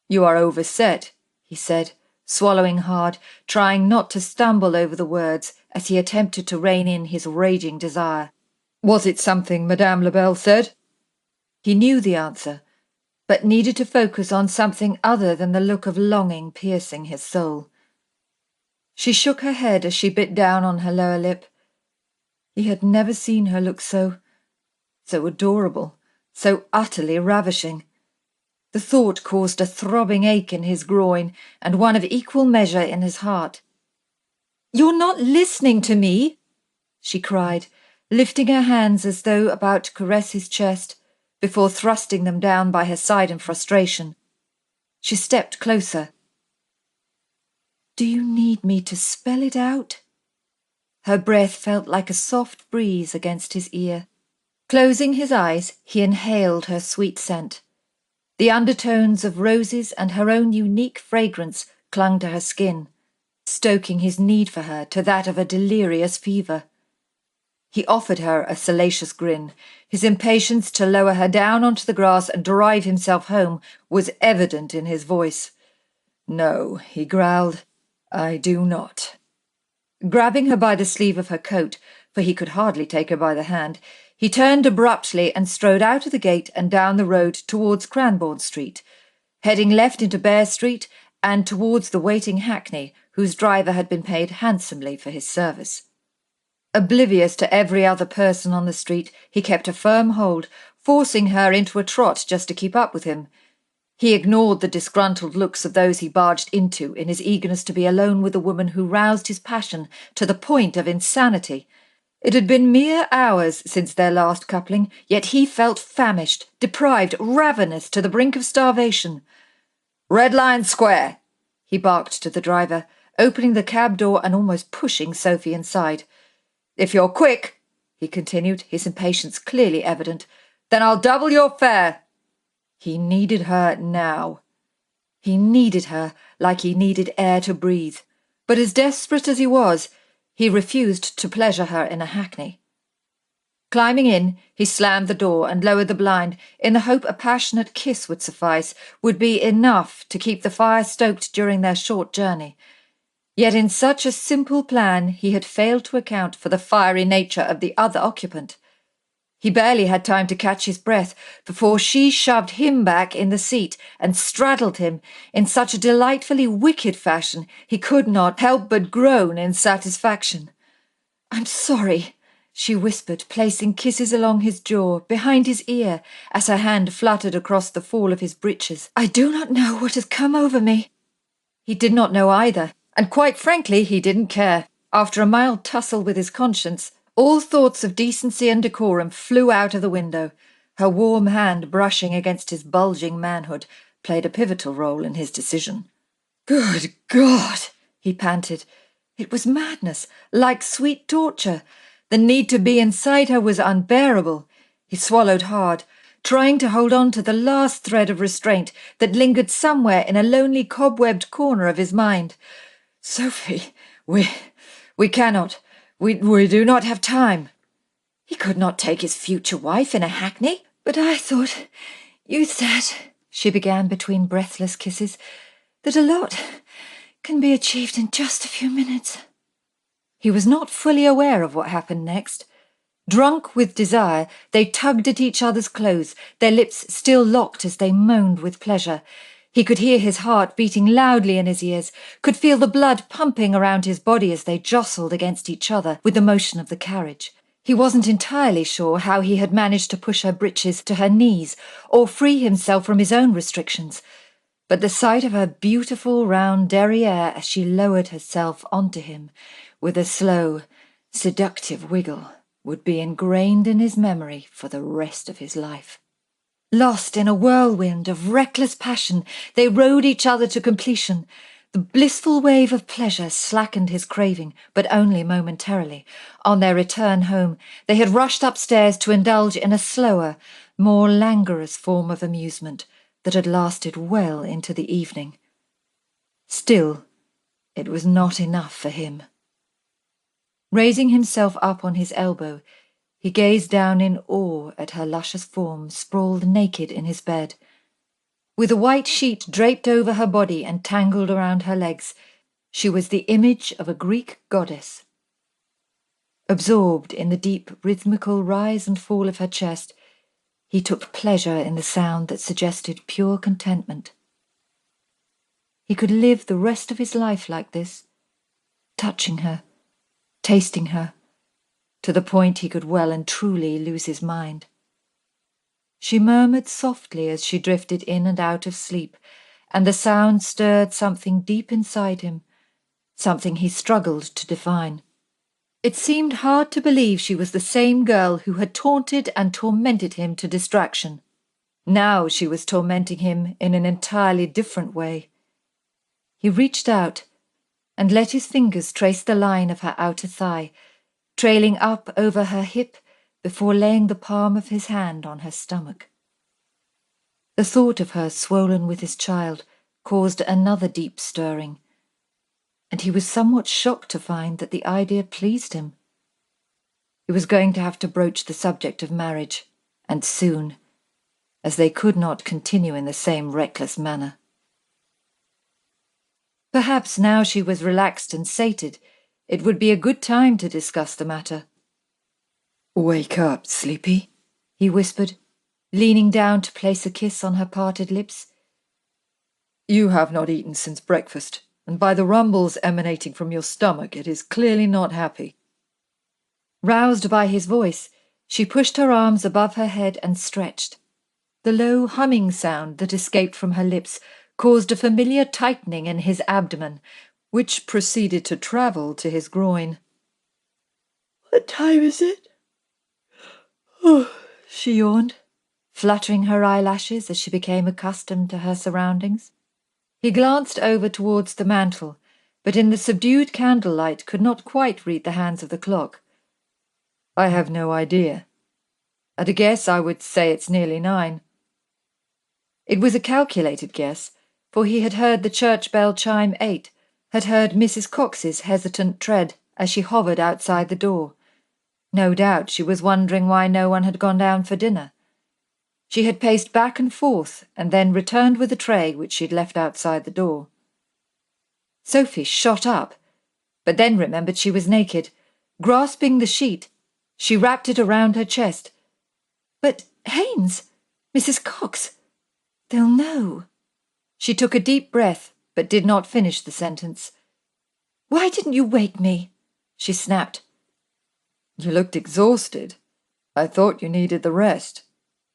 "You are overset," he said, swallowing hard, trying not to stumble over the words as he attempted to rein in his raging desire. "Was it something Madame Labelle said?" He knew the answer, but needed to focus on something other than the look of longing piercing his soul. She shook her head as she bit down on her lower lip. He had never seen her look so adorable, so utterly ravishing. The thought caused a throbbing ache in his groin and one of equal measure in his heart. "You're not listening to me," she cried, lifting her hands as though about to caress his chest, before thrusting them down by her side in frustration. She stepped closer. "Do you need me to spell it out?" Her breath felt like a soft breeze against his ear. Closing his eyes, he inhaled her sweet scent. The undertones of roses and her own unique fragrance clung to her skin, stoking his need for her to that of a delirious fever. He offered her a salacious grin. His impatience to lower her down onto the grass and drive himself home was evident in his voice. "No," he growled, "I do not." Grabbing her by the sleeve of her coat, for he could hardly take her by the hand, he turned abruptly and strode out of the gate and down the road towards Cranbourne Street, heading left into Bear Street and towards the waiting hackney, whose driver had been paid handsomely for his service. Oblivious to every other person on the street, he kept a firm hold, forcing her into a trot just to keep up with him. He ignored the disgruntled looks of those he barged into in his eagerness to be alone with a woman who roused his passion to the point of insanity. It had been mere hours since their last coupling, yet he felt famished, deprived, ravenous to the brink of starvation. "Red Lion Square," he barked to the driver, opening the cab door and almost pushing Sophie inside. "If you're quick," he continued, his impatience clearly evident, "then I'll double your fare." He needed her now. He needed her like he needed air to breathe. But as desperate as he was, he refused to pleasure her in a hackney. Climbing in, he slammed the door and lowered the blind in the hope a passionate kiss would suffice, would be enough to keep the fire stoked during their short journey. Yet in such a simple plan he had failed to account for the fiery nature of the other occupant. He barely had time to catch his breath before she shoved him back in the seat and straddled him in such a delightfully wicked fashion he could not help but groan in satisfaction. "I'm sorry," she whispered, placing kisses along his jaw, behind his ear, as her hand fluttered across the fall of his breeches. "I do not know what has come over me." He did not know either, and quite frankly he didn't care. After a mild tussle with his conscience, All thoughts of decency and decorum flew out of the window. Her warm hand brushing against his bulging manhood played a pivotal role in his decision. "Good God!" he panted. It was madness, like sweet torture. The need to be inside her was unbearable. He swallowed hard, trying to hold on to the last thread of restraint that lingered somewhere in a lonely cobwebbed corner of his mind. "Sophie, we cannot. We do not have time." He could not take his future wife in a hackney. "But I thought you said," she began between breathless kisses, "that a lot can be achieved in just a few minutes." He was not fully aware of what happened next. Drunk with desire, they tugged at each other's clothes, their lips still locked as they moaned with pleasure. He could hear his heart beating loudly in his ears, could feel the blood pumping around his body as they jostled against each other with the motion of the carriage. He wasn't entirely sure how he had managed to push her breeches to her knees or free himself from his own restrictions, but the sight of her beautiful round derriere as she lowered herself onto him with a slow, seductive wiggle would be ingrained in his memory for the rest of his life. Lost in a whirlwind of reckless passion, they rode each other to completion. The blissful wave of pleasure slackened his craving, but only momentarily. On their return home, they had rushed upstairs to indulge in a slower, more languorous form of amusement that had lasted well into the evening. Still, it was not enough for him. Raising himself up on his elbow, he gazed down in awe at her luscious form sprawled naked in his bed. With a white sheet draped over her body and tangled around her legs, she was the image of a Greek goddess. Absorbed in the deep rhythmical rise and fall of her chest, he took pleasure in the sound that suggested pure contentment. He could live the rest of his life like this, touching her, tasting her, to the point he could well and truly lose his mind. She murmured softly as she drifted in and out of sleep, and the sound stirred something deep inside him, something he struggled to define. It seemed hard to believe she was the same girl who had taunted and tormented him to distraction. Now she was tormenting him in an entirely different way. He reached out and let his fingers trace the line of her outer thigh, trailing up over her hip before laying the palm of his hand on her stomach. The thought of her swollen with his child caused another deep stirring, and he was somewhat shocked to find that the idea pleased him. He was going to have to broach the subject of marriage, and soon, as they could not continue in the same reckless manner. Perhaps now she was relaxed and sated, it would be a good time to discuss the matter. "Wake up, sleepy," he whispered, leaning down to place a kiss on her parted lips. "You have not eaten since breakfast, and by the rumbles emanating from your stomach it is clearly not happy." Roused by his voice, she pushed her arms above her head and stretched. The low humming sound that escaped from her lips caused a familiar tightening in his abdomen, which proceeded to travel to his groin. "What time is it?" "Oh," she yawned, fluttering her eyelashes as she became accustomed to her surroundings. He glanced over towards the mantel, but in the subdued candlelight could not quite read the hands of the clock. "I have no idea. At a guess, I would say it's nearly 9. It was a calculated guess, for he had heard the church bell chime 8, had heard Mrs. Cox's hesitant tread as she hovered outside the door. No doubt she was wondering why no one had gone down for dinner. She had paced back and forth and then returned with a tray which she'd left outside the door. Sophie shot up, but then remembered she was naked. Grasping the sheet, she wrapped it around her chest. "But Haynes, Mrs. Cox, they'll know." She took a deep breath, but did not finish the sentence. "Why didn't you wake me?" she snapped. "You looked exhausted. I thought you needed the rest."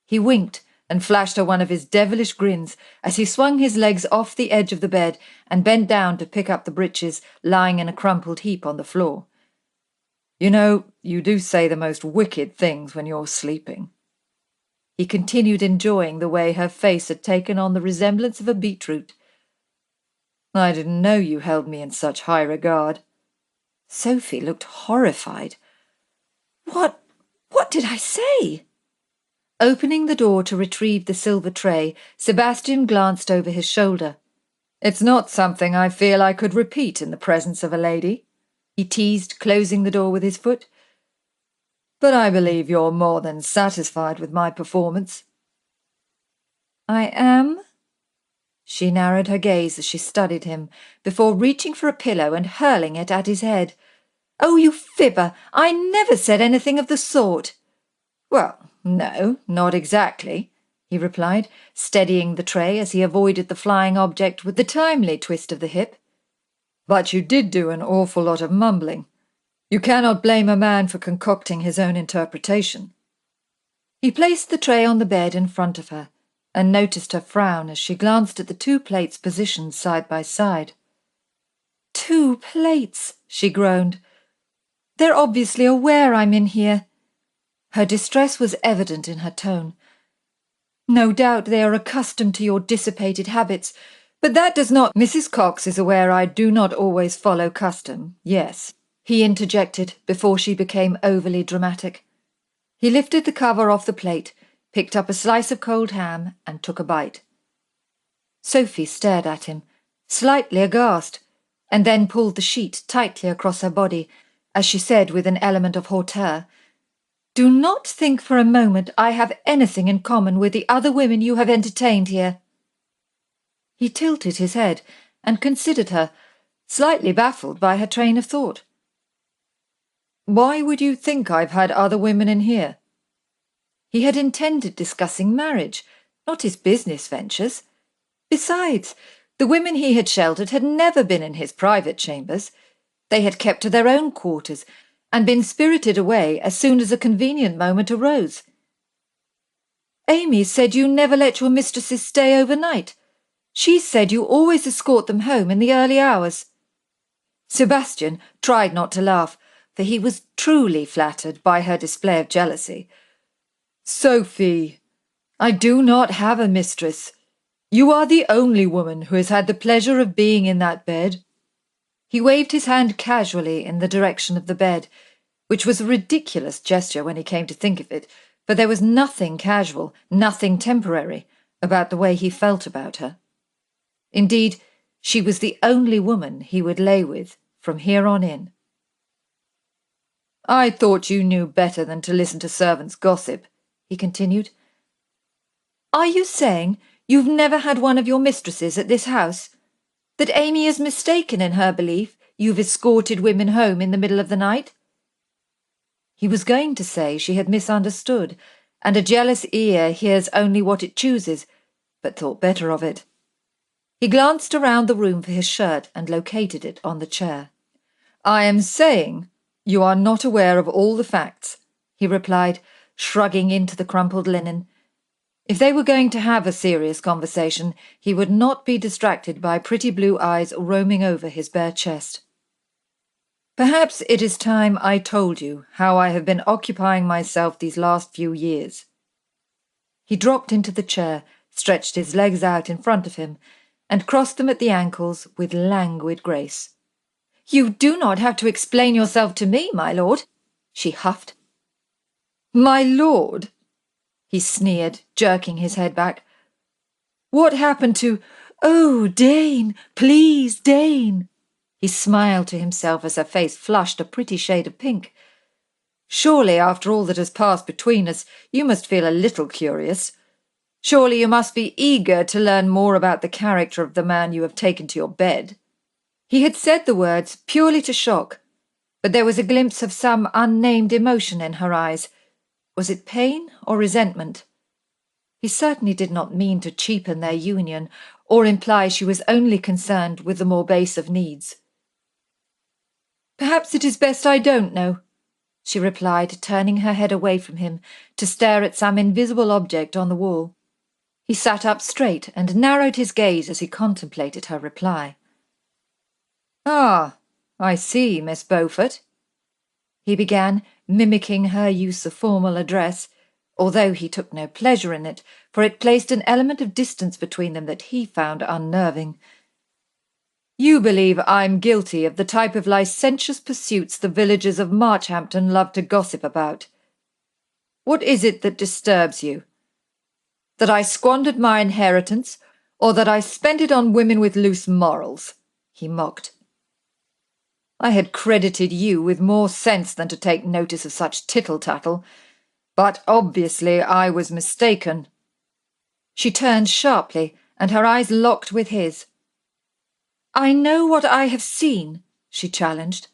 He winked and flashed her one of his devilish grins as he swung his legs off the edge of the bed and bent down to pick up the breeches lying in a crumpled heap on the floor. You know, you do say the most wicked things when you're sleeping." He continued, enjoying the way her face had taken on the resemblance of a beetroot. "I didn't know you held me in such high regard." Sophie looked horrified. What did I say? Opening the door to retrieve the silver tray, Sebastian glanced over his shoulder. "It's not something I feel I could repeat in the presence of a lady," he teased, closing the door with his foot. "But I believe you're more than satisfied with my performance." "I am?" She narrowed her gaze as she studied him, before reaching for a pillow and hurling it at his head. "Oh, you fibber! I never said anything of the sort." "Well, no, not exactly," he replied, steadying the tray as he avoided the flying object with the timely twist of the hip. "But you did do an awful lot of mumbling. You cannot blame a man for concocting his own interpretation." He placed the tray on the bed in front of her, and noticed her frown as she glanced at the 2 plates positioned side by side. 2 plates, she groaned. "They're obviously aware I'm in here." Her distress was evident in her tone. "No doubt they are accustomed to your dissipated habits, but that does not—" "Mrs. Cox is aware I do not always follow custom, yes," he interjected before she became overly dramatic. He lifted the cover off the plate, picked up a slice of cold ham, and took a bite. Sophie stared at him, slightly aghast, and then pulled the sheet tightly across her body, as she said with an element of hauteur, "Do not think for a moment I have anything in common with the other women you have entertained here." He tilted his head and considered her, slightly baffled by her train of thought. "Why would you think I've had other women in here?" He had intended discussing marriage, not his business ventures. Besides, the women he had sheltered had never been in his private chambers. They had kept to their own quarters and been spirited away as soon as a convenient moment arose. "Amy said you never let your mistresses stay overnight. She said you always escort them home in the early hours." Sebastian tried not to laugh, for he was truly flattered by her display of jealousy. "Sophie, I do not have a mistress. You are the only woman who has had the pleasure of being in that bed." He waved his hand casually in the direction of the bed, which was a ridiculous gesture when he came to think of it, for there was nothing casual, nothing temporary, about the way he felt about her. Indeed, she was the only woman he would lay with from here on in. "I thought you knew better than to listen to servants' gossip," he continued. "Are you saying you've never had one of your mistresses at this house? That Amy is mistaken in her belief you've escorted women home in the middle of the night?" He was going to say she had misunderstood, and a jealous ear hears only what it chooses, but thought better of it. He glanced around the room for his shirt and located it on the chair. "I am saying you are not aware of all the facts," he replied, shrugging into the crumpled linen. If they were going to have a serious conversation, he would not be distracted by pretty blue eyes roaming over his bare chest. "Perhaps it is time I told you how I have been occupying myself these last few years." He dropped into the chair, stretched his legs out in front of him, and crossed them at the ankles with languid grace. "You do not have to explain yourself to me, my lord," she huffed. "My lord?" he sneered, jerking his head back. "What happened to— Oh, Dane, please, Dane!" He smiled to himself as her face flushed a pretty shade of pink. "Surely, after all that has passed between us, you must feel a little curious. Surely you must be eager to learn more about the character of the man you have taken to your bed." He had said the words purely to shock, but there was a glimpse of some unnamed emotion in her eyes. Was it pain or resentment? He certainly did not mean to cheapen their union or imply she was only concerned with the more base of needs. "Perhaps it is best I don't know," she replied, turning her head away from him to stare at some invisible object on the wall. He sat up straight and narrowed his gaze as he contemplated her reply. "Ah, I see, Miss Beaufort." he began, mimicking her use of formal address, although he took no pleasure in it, for it placed an element of distance between them that he found unnerving. You believe I'm guilty of the type of licentious pursuits the villagers of Marchhampton love to gossip about. What is it that disturbs you? That I squandered my inheritance, or that I spent it on women with loose morals? He mocked. I had credited you with more sense than to take notice of such tittle-tattle, but obviously I was mistaken. She turned sharply, and her eyes locked with his. I know what I have seen, she challenged.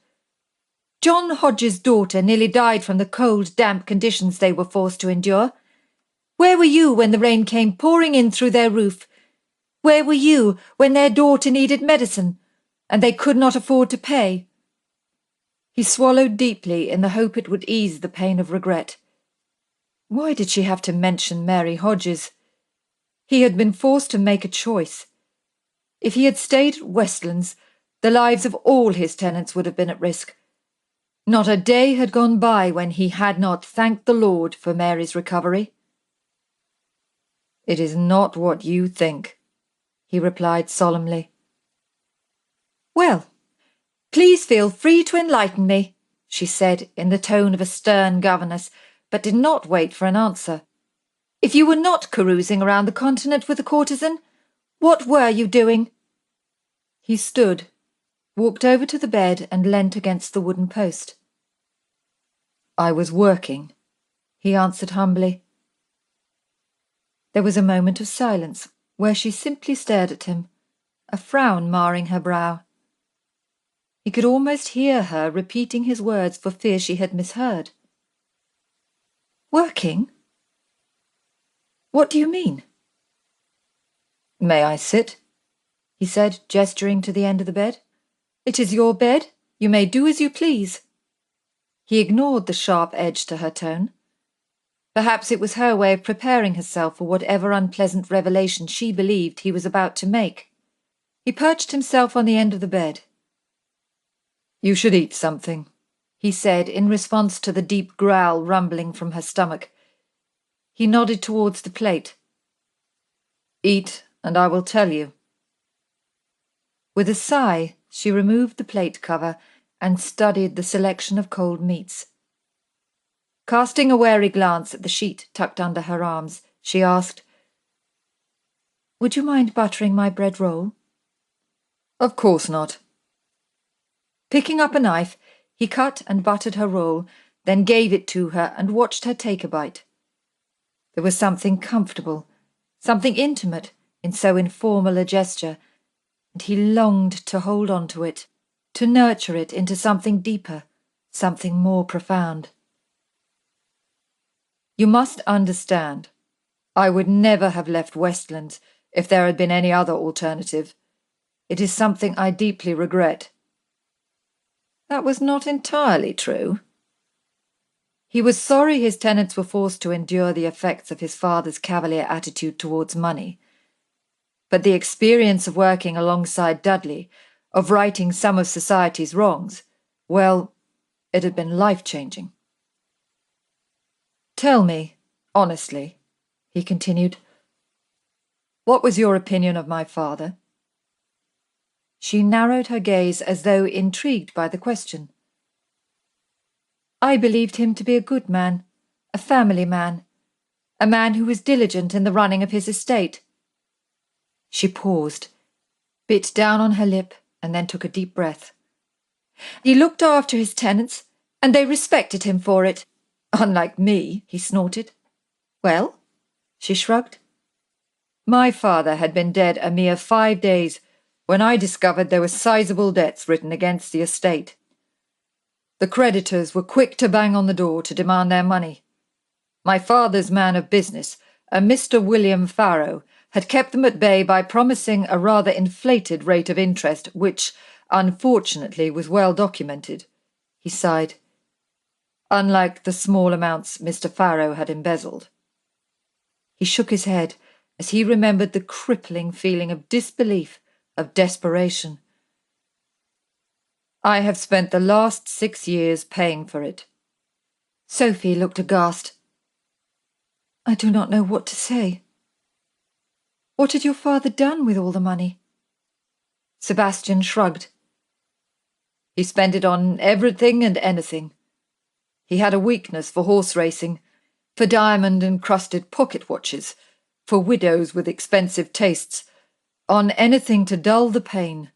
John Hodge's daughter nearly died from the cold, damp conditions they were forced to endure. Where were you when the rain came pouring in through their roof? Where were you when their daughter needed medicine, and they could not afford to pay? He swallowed deeply in the hope it would ease the pain of regret. Why did she have to mention Mary Hodges? He had been forced to make a choice. If he had stayed at Westlands, the lives of all his tenants would have been at risk. Not a day had gone by when he had not thanked the Lord for Mary's recovery. It is not what you think, he replied solemnly. Well, please feel free to enlighten me, she said in the tone of a stern governess, but did not wait for an answer. If you were not carousing around the continent with a courtesan, what were you doing? He stood, walked over to the bed and leant against the wooden post. I was working, he answered humbly. There was a moment of silence, where she simply stared at him, a frown marring her brow. He could almost hear her repeating his words for fear she had misheard. Working? What do you mean? May I sit? He said, gesturing to the end of the bed. It is your bed. You may do as you please. He ignored the sharp edge to her tone. Perhaps it was her way of preparing herself for whatever unpleasant revelation she believed he was about to make. He perched himself on the end of the bed. You should eat something, he said in response to the deep growl rumbling from her stomach. He nodded towards the plate. Eat, and I will tell you. With a sigh, she removed the plate cover and studied the selection of cold meats. Casting a wary glance at the sheet tucked under her arms, she asked, Would you mind buttering my bread roll? Of course not. Picking up a knife, he cut and buttered her roll, then gave it to her and watched her take a bite. There was something comfortable, something intimate in so informal a gesture, and he longed to hold on to it, to nurture it into something deeper, something more profound. You must understand, I would never have left Westlands if there had been any other alternative. It is something I deeply regret. That was not entirely true. He was sorry his tenants were forced to endure the effects of his father's cavalier attitude towards money. But the experience of working alongside Dudley, of righting some of society's wrongs, well, it had been life-changing. Tell me, honestly, he continued, what was your opinion of my father? She narrowed her gaze as though intrigued by the question. I believed him to be a good man, a family man, a man who was diligent in the running of his estate. She paused, bit down on her lip, and then took a deep breath. He looked after his tenants, and they respected him for it. Unlike me, he snorted. Well? She shrugged. My father had been dead a mere 5 days when I discovered there were sizable debts written against the estate. The creditors were quick to bang on the door to demand their money. My father's man of business, a Mr. William Farrow, had kept them at bay by promising a rather inflated rate of interest, which, unfortunately, was well documented. He sighed. Unlike the small amounts Mr. Farrow had embezzled. He shook his head as he remembered the crippling feeling of disbelief, of desperation. I have spent the last 6 years paying for it. Sophie looked aghast. I do not know what to say. What had your father done with all the money? Sebastian shrugged. He spent it on everything and anything. He had a weakness for horse racing, for diamond-encrusted pocket watches, for widows with expensive tastes, on anything to dull the pain,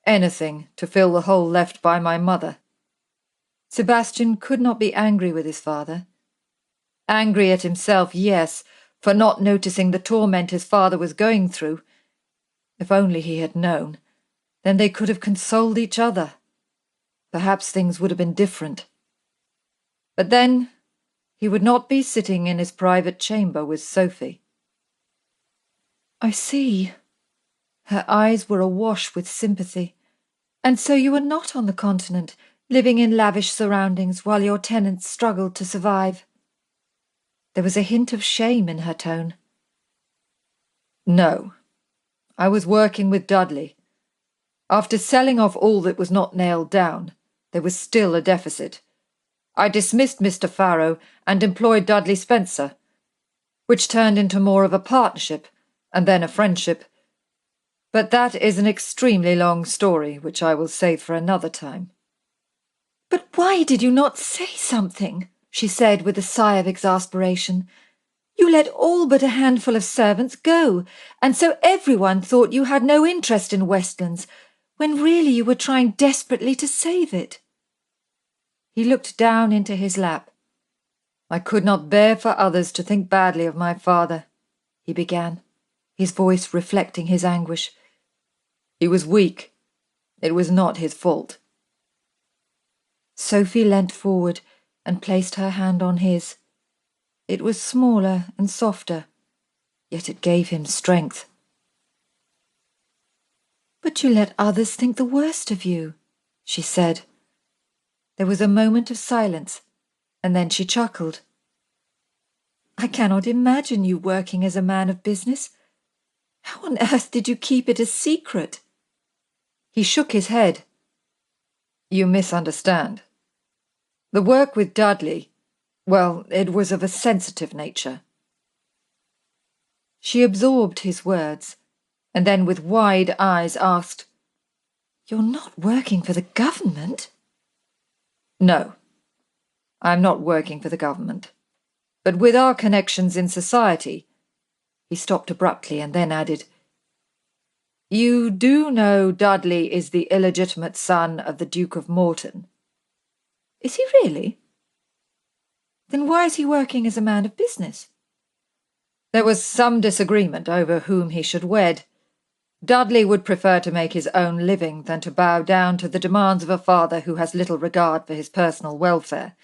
anything to fill the hole left by my mother. Sebastian could not be angry with his father. Angry at himself, yes, for not noticing the torment his father was going through. If only he had known, then they could have consoled each other. Perhaps things would have been different. But then he would not be sitting in his private chamber with Sophie. I see. Her eyes were awash with sympathy. And so you were not on the continent, living in lavish surroundings while your tenants struggled to survive. There was a hint of shame in her tone. No, I was working with Dudley. After selling off all that was not nailed down, there was still a deficit. I dismissed Mr. Farrow and employed Dudley Spencer, which turned into more of a partnership and then a friendship. But that is an extremely long story, which I will save for another time. But why did you not say something? She said with a sigh of exasperation. You let all but a handful of servants go, and so everyone thought you had no interest in Westlands, when really you were trying desperately to save it. He looked down into his lap. I could not bear for others to think badly of my father, he began, his voice reflecting his anguish. He was weak. It was not his fault. Sophie leant forward and placed her hand on his. It was smaller and softer, yet it gave him strength. But you let others think the worst of you, she said. There was a moment of silence, and then she chuckled. I cannot imagine you working as a man of business. How on earth did you keep it a secret? He shook his head. You misunderstand. The work with Dudley, well, it was of a sensitive nature. She absorbed his words, and then with wide eyes asked, You're not working for the government? No, I'm not working for the government. But with our connections in society... He stopped abruptly and then added, You do know Dudley is the illegitimate son of the Duke of Morton. Is he really? Then why is he working as a man of business? There was some disagreement over whom he should wed. Dudley would prefer to make his own living than to bow down to the demands of a father who has little regard for his personal welfare.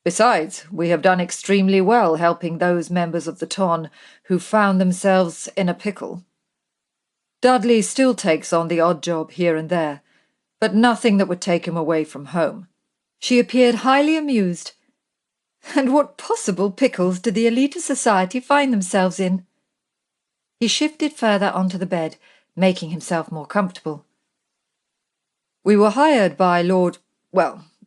Besides, we have done extremely well helping those members of the ton who found themselves in a pickle. Dudley still takes on the odd job here and there, but nothing that would take him away from home. She appeared highly amused. And what possible pickles did the elite of society find themselves in? He shifted further onto the bed, making himself more comfortable. We were hired by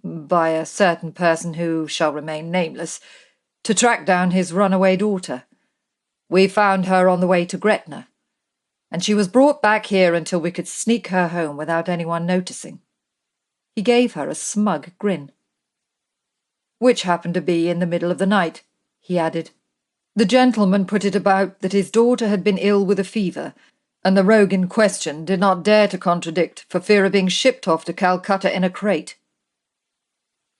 by a certain person who shall remain nameless, to track down his runaway daughter. We found her on the way to Gretna, and she was brought back here until we could sneak her home without anyone noticing. He gave her a smug grin. Which happened to be in the middle of the night, he added. The gentleman put it about that his daughter had been ill with a fever, and the rogue in question did not dare to contradict for fear of being shipped off to Calcutta in a crate.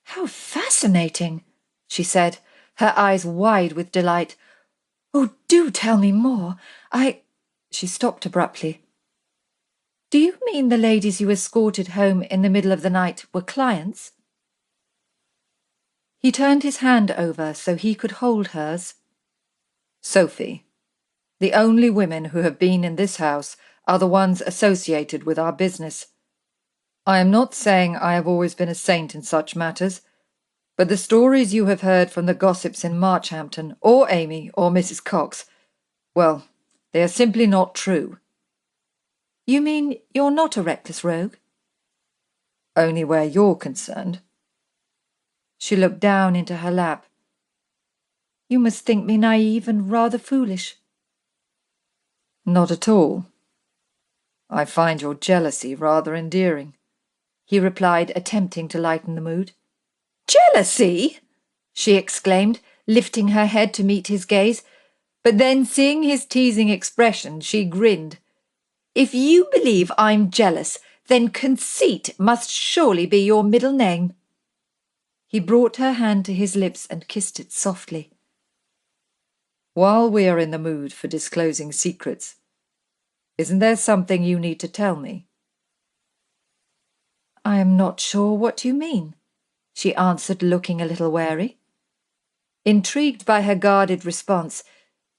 How fascinating, she said, her eyes wide with delight. Oh, do tell me more. She stopped abruptly. Do you mean the ladies you escorted home in the middle of the night were clients? He turned his hand over so he could hold hers. Sophie, the only women who have been in this house are the ones associated with our business. I am not saying I have always been a saint in such matters, but the stories you have heard from the gossips in Marchhampton, or Amy, or Mrs. Cox, well, they are simply not true. You mean you're not a reckless rogue? Only where you're concerned. She looked down into her lap. You must think me naive and rather foolish. Not at all. I find your jealousy rather endearing, he replied, attempting to lighten the mood. Jealousy? She exclaimed, lifting her head to meet his gaze, but then seeing his teasing expression, she grinned. If you believe I'm jealous, then conceit must surely be your middle name. He brought her hand to his lips and kissed it softly. While we are in the mood for disclosing secrets, isn't there something you need to tell me? I am not sure what you mean, she answered, looking a little wary. Intrigued by her guarded response,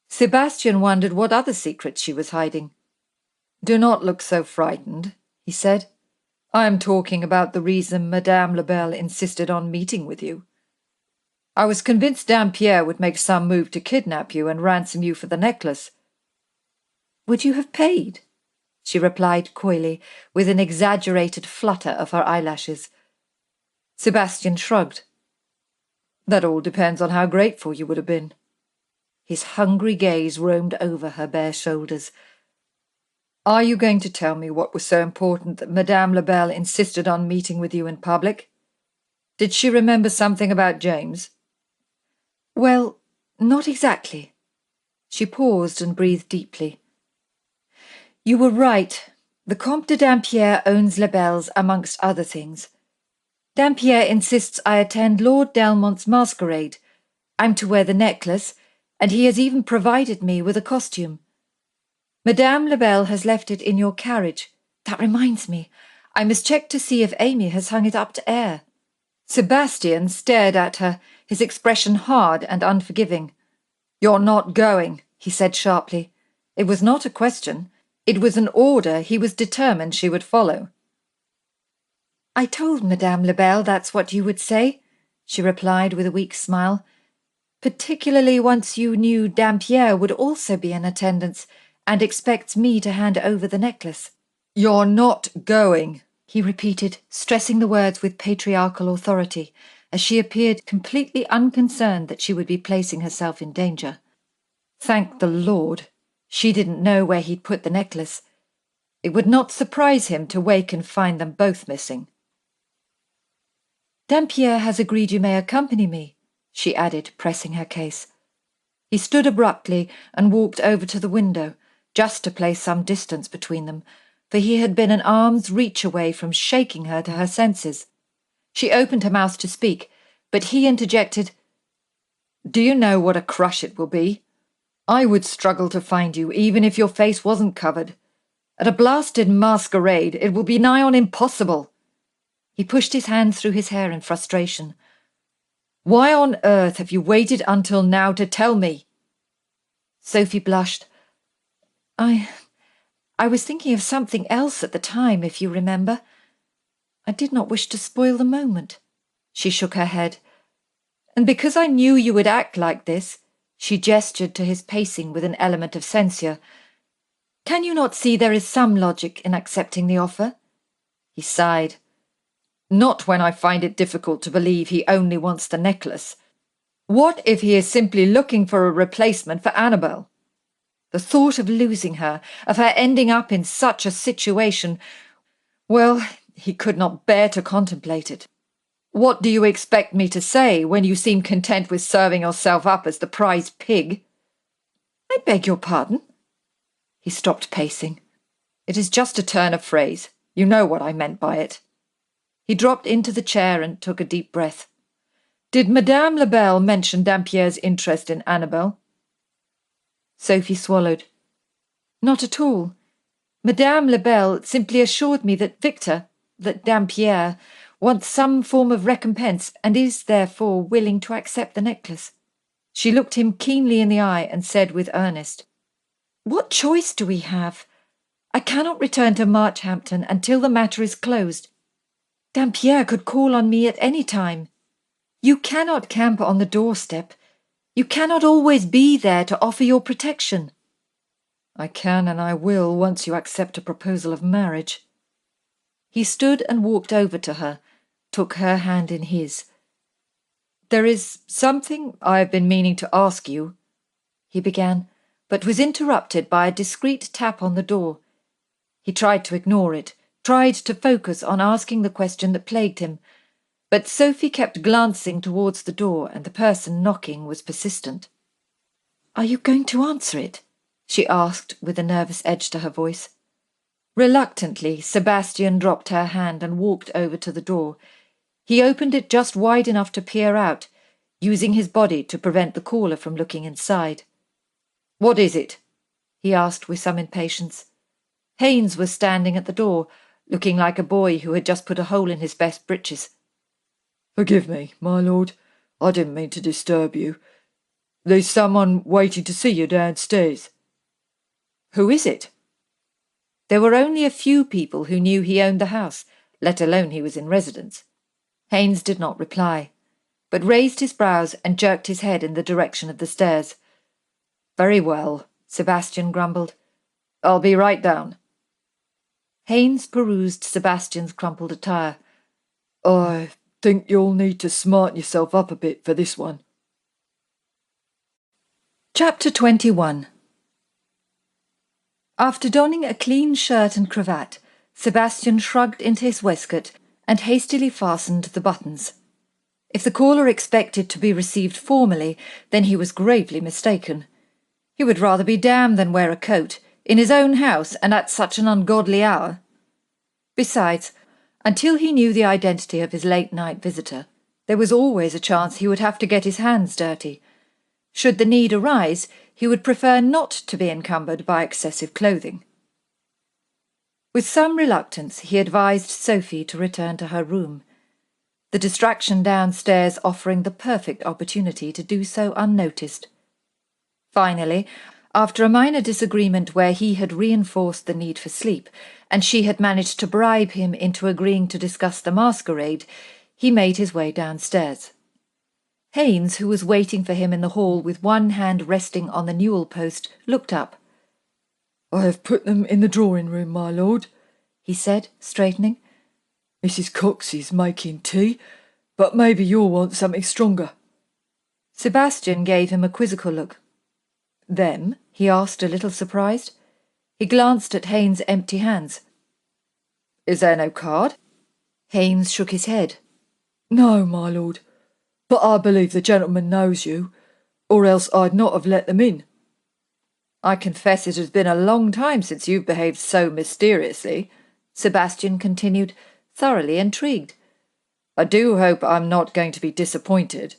Sebastian wondered what other secrets she was hiding. Do not look so frightened, he said. I am talking about the reason Madame Lebel insisted on meeting with you. I was convinced Dampierre would make some move to kidnap you and ransom you for the necklace. Would you have paid? She replied coyly, with an exaggerated flutter of her eyelashes. Sebastian shrugged. That all depends on how grateful you would have been. His hungry gaze roamed over her bare shoulders. Are you going to tell me what was so important that Madame Lebel insisted on meeting with you in public? Did she remember something about James? Well, not exactly. She paused and breathed deeply. You were right. The Comte de Dampierre owns Lebel's, amongst other things. Dampierre insists I attend Lord Delmont's masquerade. I'm to wear the necklace, and he has even provided me with a costume. Madame Lebel has left it in your carriage. That reminds me, I must check to see if Amy has hung it up to air. Sebastian stared at her, his expression hard and unforgiving. You're not going, he said sharply. It was not a question. It was an order he was determined she would follow. I told Madame Lebel that's what you would say, she replied with a weak smile. Particularly once you knew Dampierre would also be in attendance and expects me to hand over the necklace. You're not going, he repeated, stressing the words with patriarchal authority, as she appeared completely unconcerned that she would be placing herself in danger. Thank the Lord, she didn't know where he'd put the necklace. It would not surprise him to wake and find them both missing. Dampierre has agreed you may accompany me, she added, pressing her case. He stood abruptly and walked over to the window, just to place some distance between them, for he had been an arm's reach away from shaking her to her senses. She opened her mouth to speak, but he interjected, Do you know what a crush it will be? I would struggle to find you, even if your face wasn't covered. At a blasted masquerade, it will be nigh on impossible. He pushed his hand through his hair in frustration. Why on earth have you waited until now to tell me? Sophie blushed. I was thinking of something else at the time, if you remember. I did not wish to spoil the moment. She shook her head. And because I knew you would act like this, she gestured to his pacing with an element of censure. Can you not see there is some logic in accepting the offer? He sighed. Not when I find it difficult to believe he only wants the necklace. What if he is simply looking for a replacement for Annabel? The thought of losing her, of her ending up in such a situation, well, he could not bear to contemplate it. What do you expect me to say when you seem content with serving yourself up as the prize pig? I beg your pardon. He stopped pacing. It is just a turn of phrase. You know what I meant by it. He dropped into the chair and took a deep breath. Did Madame Lebel mention Dampierre's interest in Annabel? Sophie swallowed. Not at all. Madame Lebel simply assured me that that Dampierre, wants some form of recompense and is, therefore, willing to accept the necklace. She looked him keenly in the eye and said with earnest, What choice do we have? I cannot return to Marchhampton until the matter is closed. Dampierre could call on me at any time. You cannot camp on the doorstep. You cannot always be there to offer your protection. I can and I will once you accept a proposal of marriage. He stood and walked over to her, took her hand in his. "There is something I have been meaning to ask you," he began, but was interrupted by a discreet tap on the door. He tried to ignore it, tried to focus on asking the question that plagued him, but Sophie kept glancing towards the door and the person knocking was persistent. "Are you going to answer it?" she asked with a nervous edge to her voice. Reluctantly, Sebastian dropped her hand and walked over to the door. He opened it just wide enough to peer out, using his body to prevent the caller from looking inside. "What is it?" he asked with some impatience. Haynes was standing at the door, looking like a boy who had just put a hole in his best breeches. "Forgive me, my lord. I didn't mean to disturb you. There's someone waiting to see you downstairs." "Who is it?" There were only a few people who knew he owned the house, let alone he was in residence. Haynes did not reply, but raised his brows and jerked his head in the direction of the stairs. "Very well," Sebastian grumbled. "I'll be right down." Haynes perused Sebastian's crumpled attire. "I think you'll need to smarten yourself up a bit for this one." Chapter 21. After donning a clean shirt and cravat, Sebastian shrugged into his waistcoat and hastily fastened the buttons. If the caller expected to be received formally, then he was gravely mistaken. He would rather be damned than wear a coat, in his own house and at such an ungodly hour. Besides, until he knew the identity of his late-night visitor, there was always a chance he would have to get his hands dirty. Should the need arise, he would prefer not to be encumbered by excessive clothing. With some reluctance, he advised Sophie to return to her room, the distraction downstairs offering the perfect opportunity to do so unnoticed. Finally, after a minor disagreement where he had reinforced the need for sleep, and she had managed to bribe him into agreeing to discuss the masquerade, he made his way downstairs. Haynes, who was waiting for him in the hall with one hand resting on the newel post, looked up. "I have put them in the drawing-room, my lord," he said, straightening. "Mrs. Cox is making tea, but maybe you'll want something stronger." Sebastian gave him a quizzical look. "Them?" he asked, a little surprised. He glanced at Haynes' empty hands. "Is there no card?" Haynes shook his head. "No, my lord, but I believe the gentleman knows you, or else I'd not have let them in." "I confess it has been a long time since you've behaved so mysteriously," Sebastian continued, thoroughly intrigued. "I do hope I'm not going to be disappointed."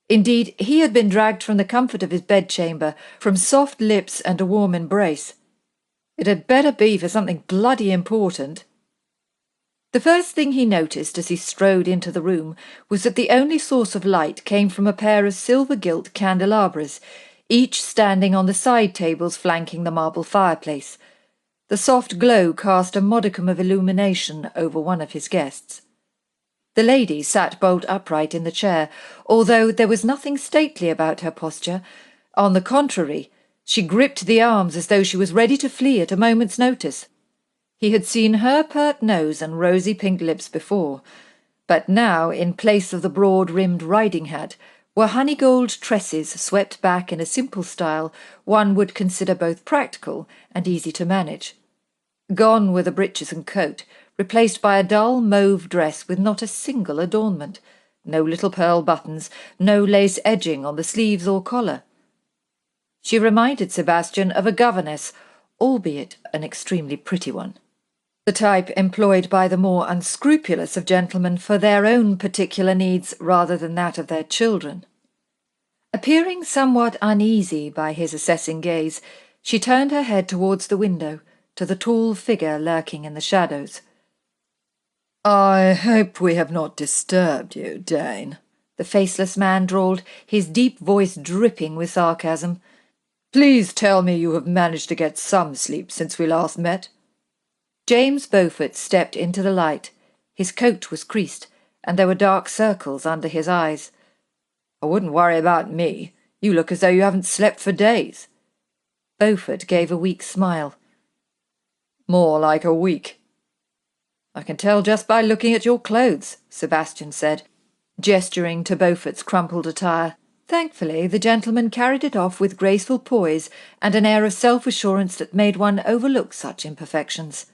Indeed, he had been dragged from the comfort of his bedchamber, from soft lips and a warm embrace. It had better be for something bloody important. The first thing he noticed as he strode into the room was that the only source of light came from a pair of silver-gilt candelabras, each standing on the side tables flanking the marble fireplace. The soft glow cast a modicum of illumination over one of his guests. The lady sat bolt upright in the chair, although there was nothing stately about her posture. On the contrary, she gripped the arms as though she was ready to flee at a moment's notice. He had seen her pert nose and rosy pink lips before, but now, in place of the broad-rimmed riding hat, were honey-gold tresses swept back in a simple style one would consider both practical and easy to manage. Gone were the breeches and coat, replaced by a dull mauve dress with not a single adornment, no little pearl buttons, no lace edging on the sleeves or collar. She reminded Sebastian of a governess, albeit an extremely pretty one. The type employed by the more unscrupulous of gentlemen for their own particular needs rather than that of their children. Appearing somewhat uneasy by his assessing gaze, she turned her head towards the window, to the tall figure lurking in the shadows. "I hope we have not disturbed you, Dane," the faceless man drawled, his deep voice dripping with sarcasm. "Please tell me you have managed to get some sleep since we last met." James Beaufort stepped into the light. His coat was creased, and there were dark circles under his eyes. "I wouldn't worry about me. You look as though you haven't slept for days." Beaufort gave a weak smile. "More like a week." I can tell just by looking at your clothes, Sebastian said, gesturing to Beaufort's crumpled attire. Thankfully, the gentleman carried it off with graceful poise and an air of self-assurance that made one overlook such imperfections.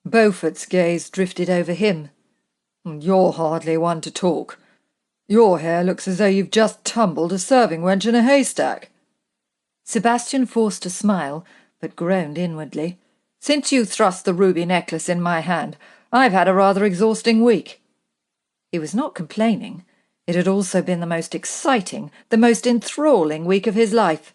Beaufort's gaze drifted over him. You're hardly one to talk. Your hair looks as though you've just tumbled a serving wench in a haystack. Sebastian forced a smile, but groaned inwardly. Since you thrust the ruby necklace in my hand, I've had a rather exhausting week. He was not complaining. It had also been the most exciting, the most enthralling week of his life.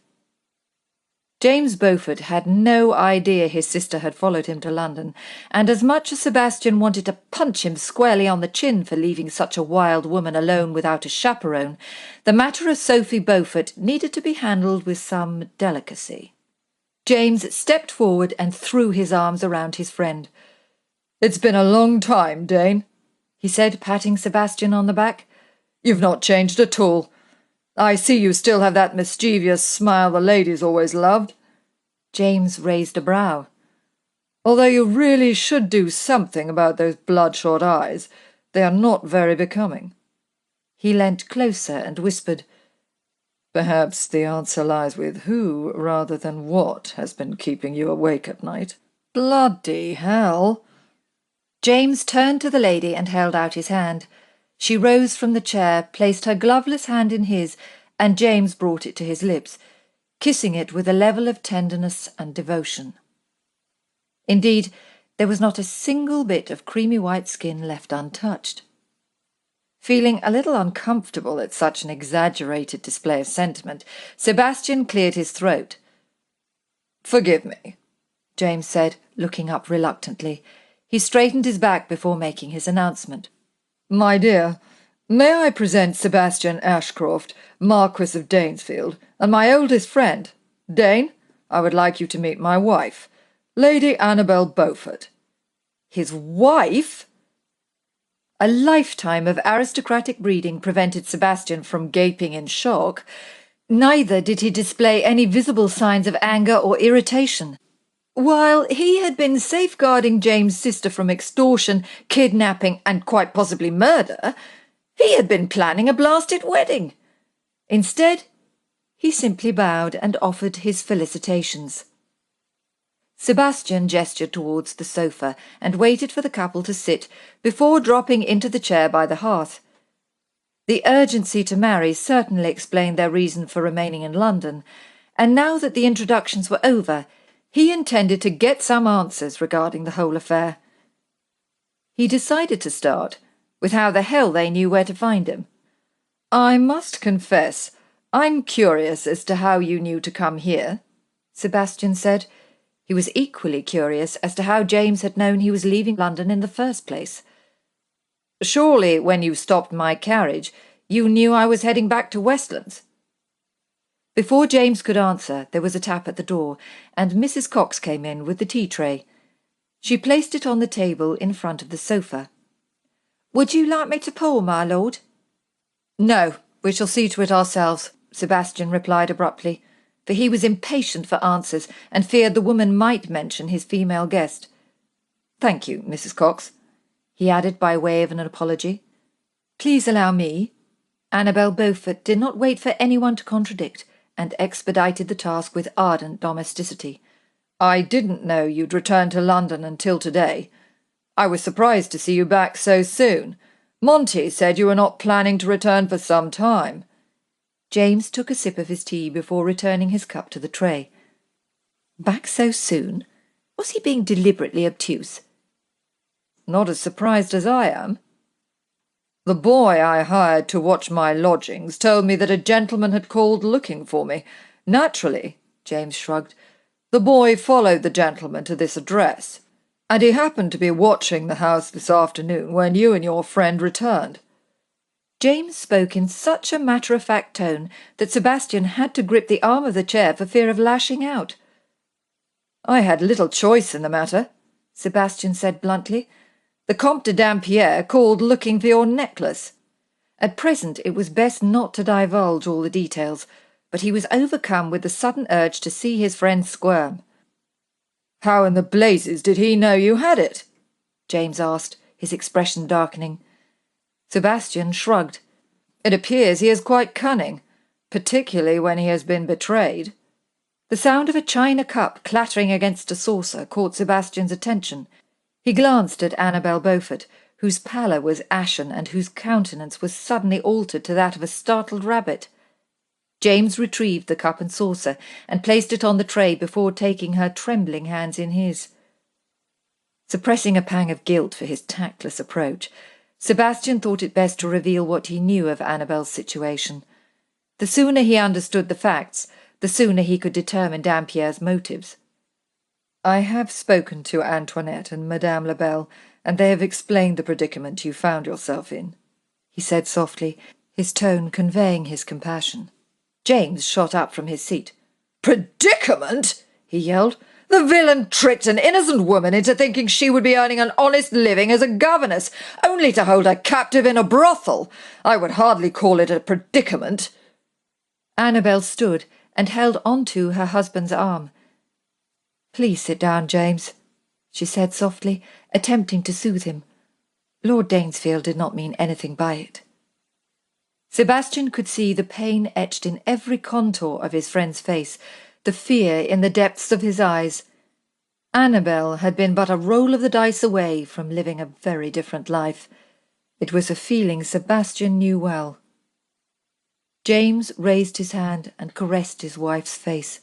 James Beaufort had no idea his sister had followed him to London, and as much as Sebastian wanted to punch him squarely on the chin for leaving such a wild woman alone without a chaperone, the matter of Sophie Beaufort needed to be handled with some delicacy. James stepped forward and threw his arms around his friend. "It's been a long time, Dane," he said, patting Sebastian on the back. "You've not changed at all. I see you still have that mischievous smile the ladies always loved." James raised a brow. "Although you really should do something about those bloodshot eyes. They are not very becoming." He leant closer and whispered, "Perhaps the answer lies with who rather than what has been keeping you awake at night." "Bloody hell!" James turned to the lady and held out his hand. She rose from the chair, placed her gloveless hand in his, and James brought it to his lips, kissing it with a level of tenderness and devotion. Indeed, there was not a single bit of creamy white skin left untouched. Feeling a little uncomfortable at such an exaggerated display of sentiment, Sebastian cleared his throat. "Forgive me," James said, looking up reluctantly. He straightened his back before making his announcement. "My dear, may I present Sebastian Ashcroft, Marquess of Danesfield, and my oldest friend, Dane? I would like you to meet my wife, Lady Annabel Beaufort." His wife? A lifetime of aristocratic breeding prevented Sebastian from gaping in shock. Neither did he display any visible signs of anger or irritation. While he had been safeguarding James' sister from extortion, kidnapping, and quite possibly murder, he had been planning a blasted wedding. Instead, he simply bowed and offered his felicitations. Sebastian gestured towards the sofa and waited for the couple to sit before dropping into the chair by the hearth. The urgency to marry certainly explained their reason for remaining in London, and now that the introductions were over, he intended to get some answers regarding the whole affair. He decided to start with how the hell they knew where to find him. "I must confess, I'm curious as to how you knew to come here," Sebastian said. He was equally curious as to how James had known he was leaving London in the first place. "Surely, when you stopped my carriage, you knew I was heading back to Westlands." Before James could answer, there was a tap at the door, and Mrs. Cox came in with the tea tray. She placed it on the table in front of the sofa. "Would you like me to pour, my lord?" "No, we shall see to it ourselves," Sebastian replied abruptly, for he was impatient for answers and feared the woman might mention his female guest. "Thank you, Mrs. Cox," he added by way of an apology. "Please allow me." Annabel Beaufort did not wait for anyone to contradict, and expedited the task with ardent domesticity. "I didn't know you'd returned to London until today. I was surprised to see you back so soon. Monty said you were not planning to return for some time." James took a sip of his tea before returning his cup to the tray. Back so soon? Was he being deliberately obtuse? "Not as surprised as I am. The boy I hired to watch my lodgings told me that a gentleman had called looking for me. Naturally," James shrugged, "the boy followed the gentleman to this address, and he happened to be watching the house this afternoon when you and your friend returned." James spoke in such a matter-of-fact tone that Sebastian had to grip the arm of the chair for fear of lashing out. "I had little choice in the matter," Sebastian said bluntly. "The Comte de Dampierre called looking for your necklace." At present it was best not to divulge all the details, but he was overcome with the sudden urge to see his friend squirm. "How in the blazes did he know you had it?" James asked, his expression darkening. Sebastian shrugged. It appears he is quite cunning, particularly when he has been betrayed. The sound of a china cup clattering against a saucer caught Sebastian's attention. He glanced at Annabel Beaufort, whose pallor was ashen and whose countenance was suddenly altered to that of a startled rabbit. James retrieved the cup and saucer and placed it on the tray before taking her trembling hands in his. Suppressing a pang of guilt for his tactless approach, Sebastian thought it best to reveal what he knew of Annabel's situation. The sooner he understood the facts, the sooner he could determine Dampierre's motives. I have spoken to Antoinette and Madame Labelle, and they have explained the predicament you found yourself in, he said softly, his tone conveying his compassion. James shot up from his seat. Predicament? He yelled. The villain tricked an innocent woman into thinking she would be earning an honest living as a governess, only to hold her captive in a brothel. I would hardly call it a predicament. Annabel stood and held on to her husband's arm. Please sit down, James, she said softly, attempting to soothe him. Lord Danesfield did not mean anything by it. Sebastian could see the pain etched in every contour of his friend's face, the fear in the depths of his eyes. Annabel had been but a roll of the dice away from living a very different life. It was a feeling Sebastian knew well. James raised his hand and caressed his wife's face.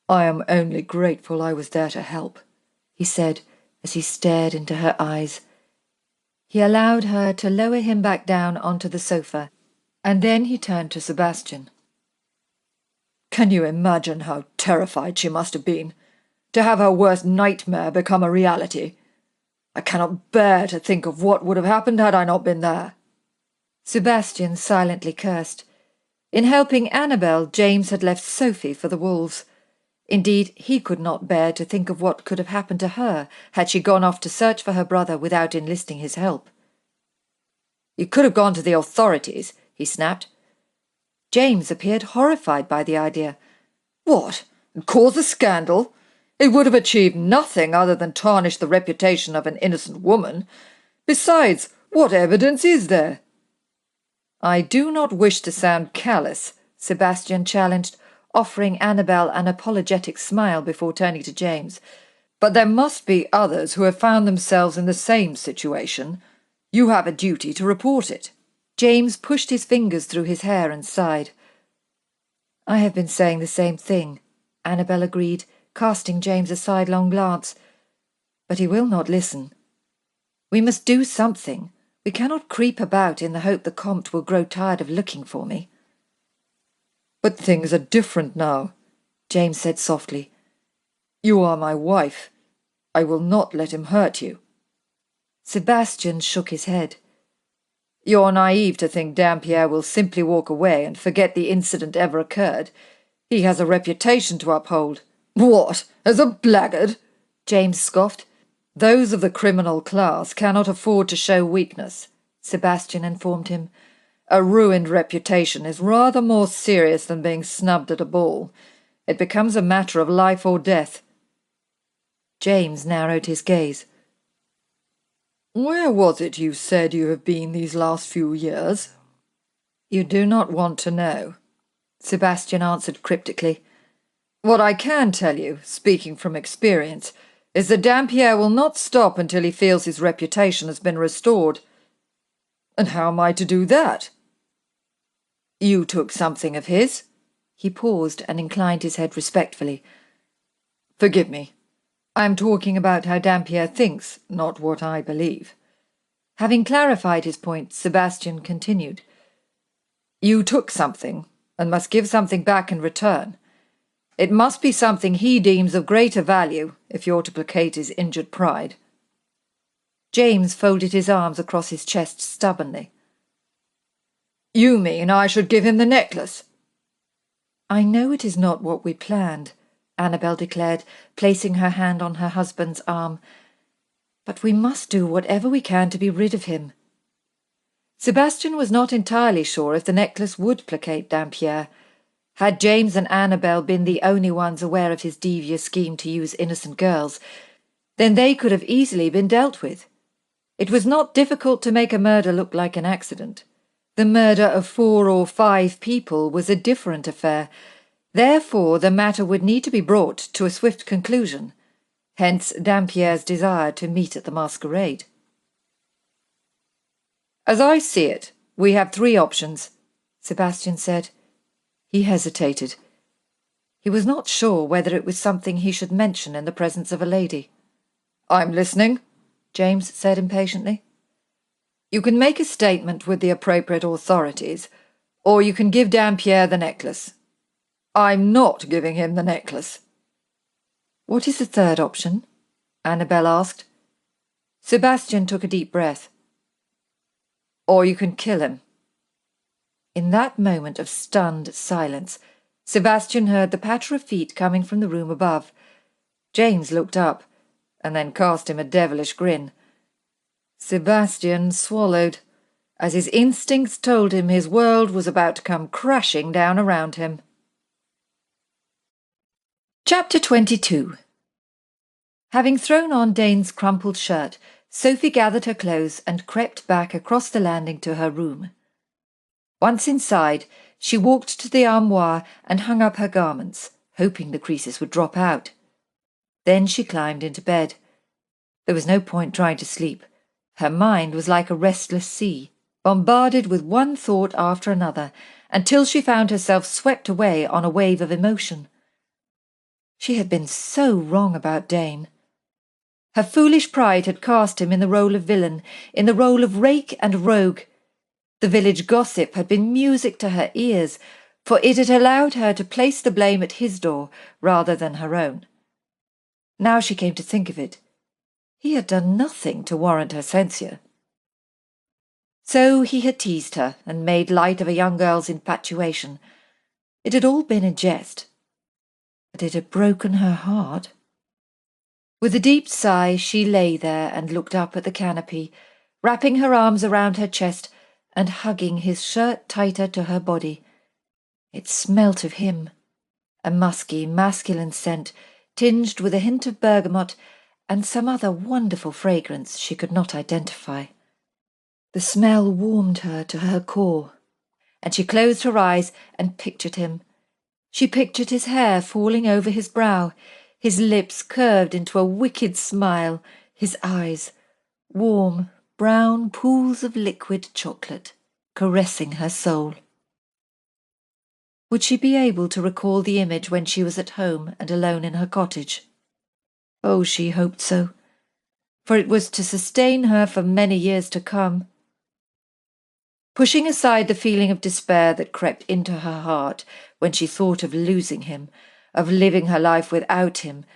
I am only grateful I was there to help, he said as he stared into her eyes. He allowed her to lower him back down onto the sofa, and then he turned to Sebastian. Can you imagine how terrified she must have been, to have her worst nightmare become a reality? I cannot bear to think of what would have happened had I not been there. Sebastian silently cursed. In helping Annabel, James had left Sophie for the wolves. Indeed, he could not bear to think of what could have happened to her had she gone off to search for her brother without enlisting his help. You could have gone to the authorities, he snapped. James appeared horrified by the idea. What? And cause a scandal? It would have achieved nothing other than tarnish the reputation of an innocent woman. Besides, what evidence is there? I do not wish to sound callous, Sebastian challenged, offering Annabel an apologetic smile before turning to James. But there must be others who have found themselves in the same situation. You have a duty to report it. James pushed his fingers through his hair and sighed. I have been saying the same thing, Annabel agreed, casting James a sidelong glance. But he will not listen. We must do something. We cannot creep about in the hope the Comte will grow tired of looking for me. But things are different now, James said softly. You are my wife. I will not let him hurt you. Sebastian shook his head. You're naive to think Dampierre will simply walk away and forget the incident ever occurred. He has a reputation to uphold. What, as a blackguard? James scoffed. Those of the criminal class cannot afford to show weakness, Sebastian informed him. A ruined reputation is rather more serious than being snubbed at a ball. It becomes a matter of life or death. James narrowed his gaze. Where was it you said you have been these last few years? You do not want to know, Sebastian answered cryptically. What I can tell you, speaking from experience, is that Dampierre will not stop until he feels his reputation has been restored. And how am I to do that? You took something of his? He paused and inclined his head respectfully. Forgive me. I am talking about how Dampierre thinks, not what I believe. Having clarified his point, Sebastian continued. You took something, and must give something back in return. It must be something he deems of greater value, if you're to placate his injured pride. James folded his arms across his chest stubbornly. You mean I should give him the necklace? I know it is not what we planned, Annabel declared, placing her hand on her husband's arm. But we must do whatever we can to be rid of him. Sebastian was not entirely sure if the necklace would placate Dampierre. Had James and Annabel been the only ones aware of his devious scheme to use innocent girls, then they could have easily been dealt with. It was not difficult to make a murder look like an accident. The murder of 4 or 5 people was a different affair. Therefore, the matter would need to be brought to a swift conclusion. Hence Dampierre's desire to meet at the masquerade. "As I see it, we have 3 options," Sebastian said. He hesitated. He was not sure whether it was something he should mention in the presence of a lady. "I'm listening," James said impatiently. "You can make a statement with the appropriate authorities, or you can give Dampierre the necklace." "I'm not giving him the necklace." "What is the third option?" Annabel asked. Sebastian took a deep breath. "Or you can kill him." In that moment of stunned silence, Sebastian heard the patter of feet coming from the room above. James looked up, and then cast him a devilish grin. Sebastian swallowed, as his instincts told him his world was about to come crashing down around him. Chapter 22. Having thrown on Dane's crumpled shirt, Sophie gathered her clothes and crept back across the landing to her room. Once inside, she walked to the armoire and hung up her garments, hoping the creases would drop out. Then she climbed into bed. There was no point trying to sleep. Her mind was like a restless sea, bombarded with one thought after another, until she found herself swept away on a wave of emotion. She had been so wrong about Dane. Her foolish pride had cast him in the role of villain, in the role of rake and rogue. The village gossip had been music to her ears, for it had allowed her to place the blame at his door rather than her own. Now she came to think of it, he had done nothing to warrant her censure. So he had teased her and made light of a young girl's infatuation. It had all been in jest, but it had broken her heart. With a deep sigh, she lay there and looked up at the canopy, wrapping her arms around her chest and hugging his shirt tighter to her body. It smelt of him, a musky, masculine scent, tinged with a hint of bergamot and some other wonderful fragrance she could not identify. The smell warmed her to her core, and she closed her eyes and pictured him. She pictured his hair falling over his brow, his lips curved into a wicked smile, his eyes, warm, brown pools of liquid chocolate, caressing her soul. Would she be able to recall the image when she was at home and alone in her cottage? Oh, she hoped so, for it was to sustain her for many years to come. Pushing aside the feeling of despair that crept into her heart when she thought of losing him, of living her life without him,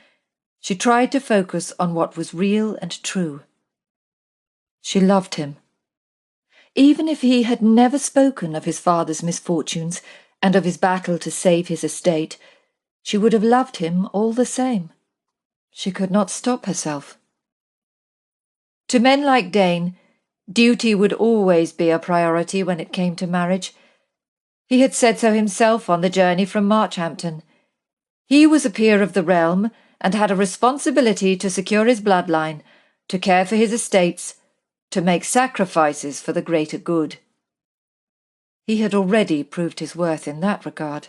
she tried to focus on what was real and true. She loved him. Even if he had never spoken of his father's misfortunes and of his battle to save his estate, she would have loved him all the same. She could not stop herself. To men like Dane, duty would always be a priority when it came to marriage. He had said so himself on the journey from Marchhampton. He was a peer of the realm and had a responsibility to secure his bloodline, to care for his estates, to make sacrifices for the greater good. He had already proved his worth in that regard.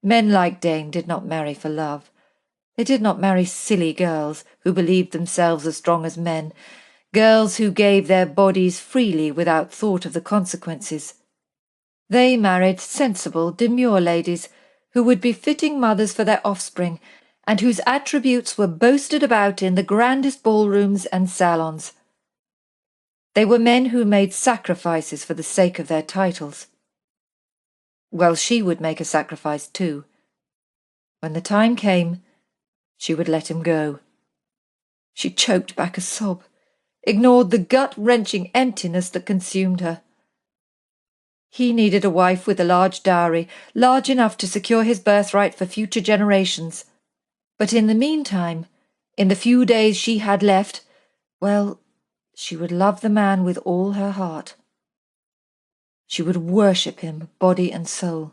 Men like Dane did not marry for love. They did not marry silly girls who believed themselves as strong as men, girls who gave their bodies freely without thought of the consequences. They married sensible, demure ladies who would be fitting mothers for their offspring, and whose attributes were boasted about in the grandest ballrooms and salons. They were men who made sacrifices for the sake of their titles. Well, she would make a sacrifice too. When the time came, she would let him go. She choked back a sob, ignored the gut-wrenching emptiness that consumed her. He needed a wife with a large dowry, large enough to secure his birthright for future generations. But in the meantime, in the few days she had left, well, she would love the man with all her heart. She would worship him, body and soul.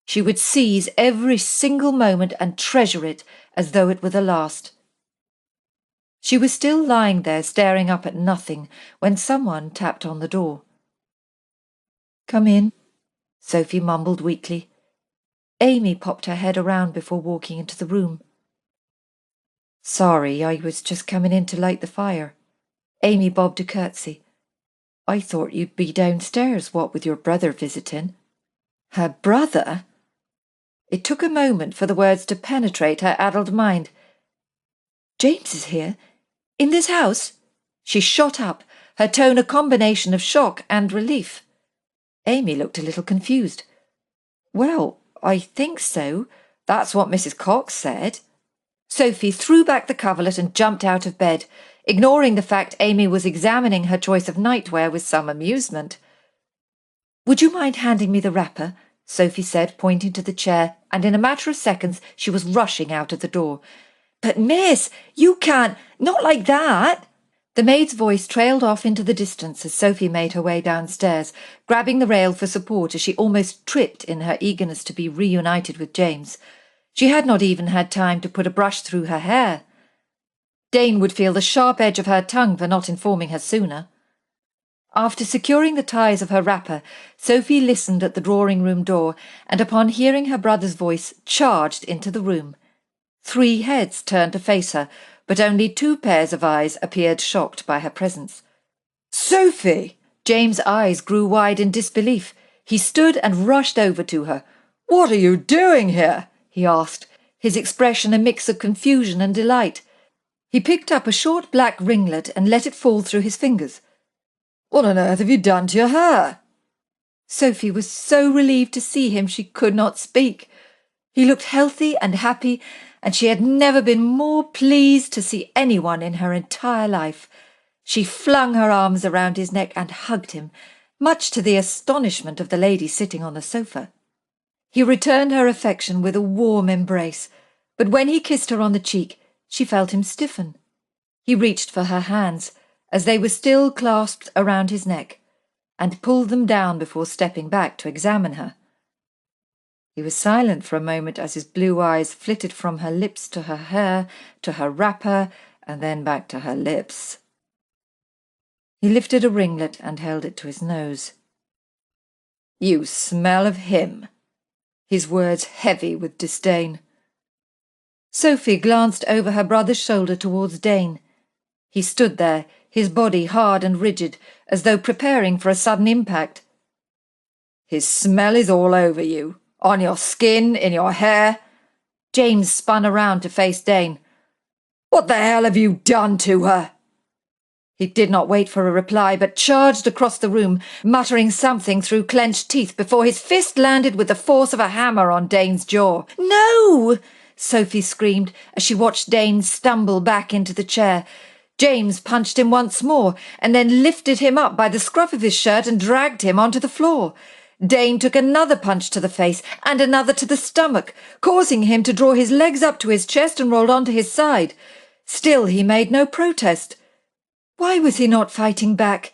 She would seize every single moment and treasure it as though it were the last. She was still lying there staring up at nothing when someone tapped on the door. "Come in," Sophie mumbled weakly. Amy popped her head around before walking into the room. "Sorry, I was just coming in to light the fire." Amy bobbed a curtsy. "I thought you'd be downstairs, what with your brother visiting." Her brother? It took a moment for the words to penetrate her addled mind. "James is here? In this house?" She shot up, her tone a combination of shock and relief. Amy looked a little confused. "Well, I think so. That's what Mrs. Cox said." Sophie threw back the coverlet and jumped out of bed, ignoring the fact Amy was examining her choice of nightwear with some amusement. "Would you mind handing me the wrapper?" Sophie said, pointing to the chair, and in a matter of seconds she was rushing out of the door. "But miss, you can't, not like that." The maid's voice trailed off into the distance as Sophie made her way downstairs, grabbing the rail for support as she almost tripped in her eagerness to be reunited with James. She had not even had time to put a brush through her hair. Dane would feel the sharp edge of her tongue for not informing her sooner. After securing the ties of her wrapper, Sophie listened at the drawing-room door and upon hearing her brother's voice charged into the room. 3 heads turned to face her, but only 2 pairs of eyes appeared shocked by her presence. "Sophie!" James' eyes grew wide in disbelief. He stood and rushed over to her. "What are you doing here?" he asked, his expression a mix of confusion and delight. He picked up a short black ringlet and let it fall through his fingers. "What on earth have you done to your hair?" Sophie was so relieved to see him she could not speak. He looked healthy and happy, and she had never been more pleased to see anyone in her entire life. She flung her arms around his neck and hugged him, much to the astonishment of the lady sitting on the sofa. He returned her affection with a warm embrace, but when he kissed her on the cheek, she felt him stiffen. He reached for her hands, as they were still clasped around his neck, and pulled them down before stepping back to examine her. He was silent for a moment as his blue eyes flitted from her lips to her hair, to her wrapper, and then back to her lips. He lifted a ringlet and held it to his nose. "You smell of him," his words heavy with disdain. Sophie glanced over her brother's shoulder towards Dane. He stood there, his body hard and rigid, as though preparing for a sudden impact. "His smell is all over you, on your skin, in your hair." James spun around to face Dane. "What the hell have you done to her?" He did not wait for a reply, but charged across the room, muttering something through clenched teeth before his fist landed with the force of a hammer on Dane's jaw. "No!" Sophie screamed as she watched Dane stumble back into the chair. James punched him once more and then lifted him up by the scruff of his shirt and dragged him onto the floor. Dane took another punch to the face and another to the stomach, causing him to draw his legs up to his chest and roll onto his side. Still he made no protest. Why was he not fighting back?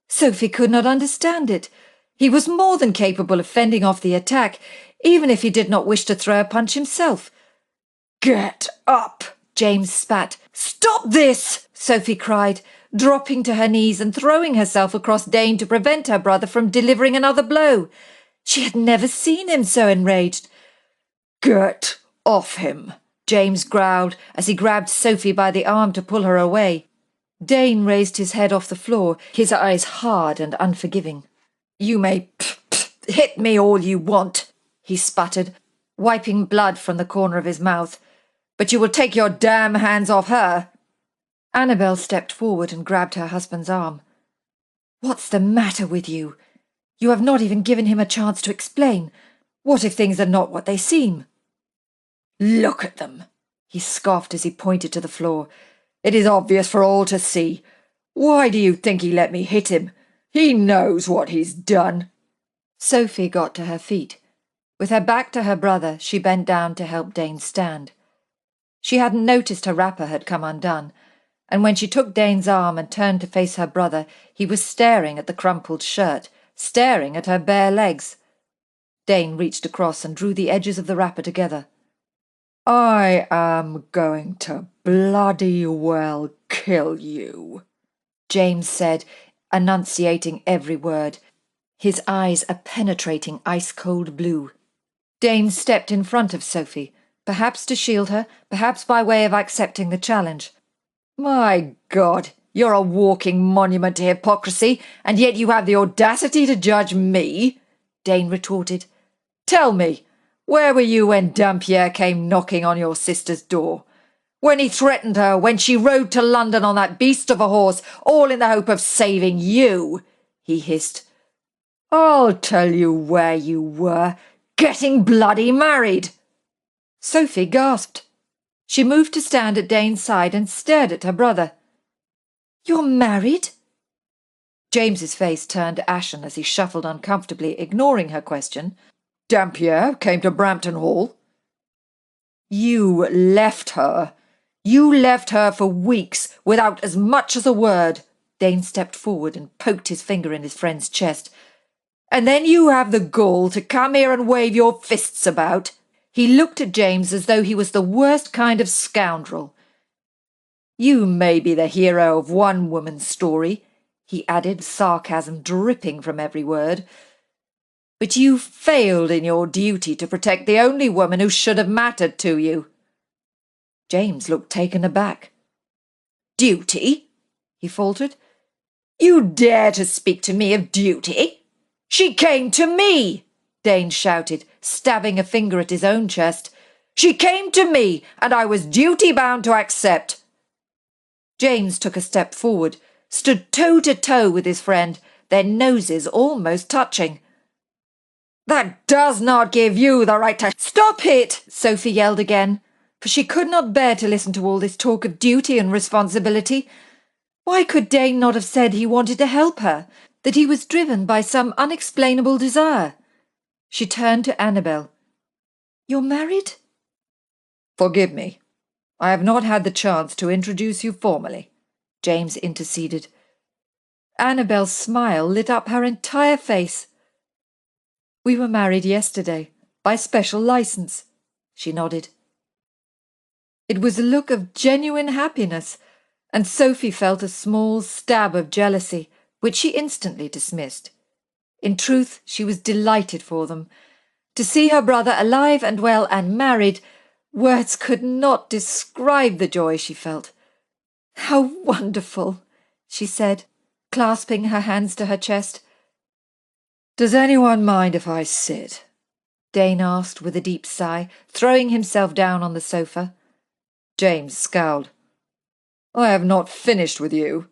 Sophie could not understand it. He was more than capable of fending off the attack, even if he did not wish to throw a punch himself. "Get up!" James spat. "Stop this!" Sophie cried, dropping to her knees and throwing herself across Dane to prevent her brother from delivering another blow. She had never seen him so enraged. "Get off him!" James growled as he grabbed Sophie by the arm to pull her away. Dane raised his head off the floor, his eyes hard and unforgiving. "You may hit me all you want," he sputtered, wiping blood from the corner of his mouth. "but you will take your damn hands off her." Annabel stepped forward and grabbed her husband's arm. "What's the matter with you? You have not even given him a chance to explain. What if things are not what they seem?" "Look at them," he scoffed as he pointed to the floor. "It is obvious for all to see. Why do you think he let me hit him? He knows what he's done." Sophie got to her feet. With her back to her brother, she bent down to help Dane stand. She hadn't noticed her wrapper had come undone, and when she took Dane's arm and turned to face her brother, he was staring at the crumpled shirt, staring at her bare legs. Dane reached across and drew the edges of the wrapper together. I am going to bloody well kill you, James said, enunciating every word, his eyes a penetrating ice-cold blue. Dane stepped in front of Sophie, perhaps to shield her, perhaps by way of accepting the challenge. My God, you're a walking monument to hypocrisy, and yet you have the audacity to judge me, Dane retorted. Tell me, where were you when Dampierre came knocking on your sister's door? When he threatened her, when she rode to London on that beast of a horse, all in the hope of saving you, he hissed. I'll tell you where you were, getting bloody married. Sophie gasped. She moved to stand at Dane's side and stared at her brother. You're married? James's face turned ashen as he shuffled uncomfortably, ignoring her question. Dampierre came to Brampton Hall. You left her. You left her for weeks without as much as a word. Dane stepped forward and poked his finger in his friend's chest. And then you have the gall to come here and wave your fists about. He looked at James as though he was the worst kind of scoundrel. You may be the hero of one woman's story, he added, sarcasm dripping from every word, but you failed in your duty to protect the only woman who should have mattered to you. James looked taken aback. Duty? He faltered. You dare to speak to me of duty? She came to me, Dane shouted, stabbing a finger at his own chest. She came to me, and I was duty-bound to accept. James took a step forward, stood toe-to-toe with his friend, their noses almost touching. That does not give you the right to— Stop it! Sophie yelled again, for she could not bear to listen to all this talk of duty and responsibility. Why could Dane not have said he wanted to help her, that he was driven by some unexplainable desire? She turned to Annabel. You're married? Forgive me. I have not had the chance to introduce you formally, James interceded. Annabel's smile lit up her entire face. We were married yesterday, by special license, she nodded. It was a look of genuine happiness, and Sophie felt a small stab of jealousy, which she instantly dismissed. In truth, she was delighted for them. To see her brother alive and well and married, words could not describe the joy she felt. How wonderful, she said, clasping her hands to her chest. Does anyone mind if I sit? Dane asked with a deep sigh, throwing himself down on the sofa. James scowled. I have not finished with you.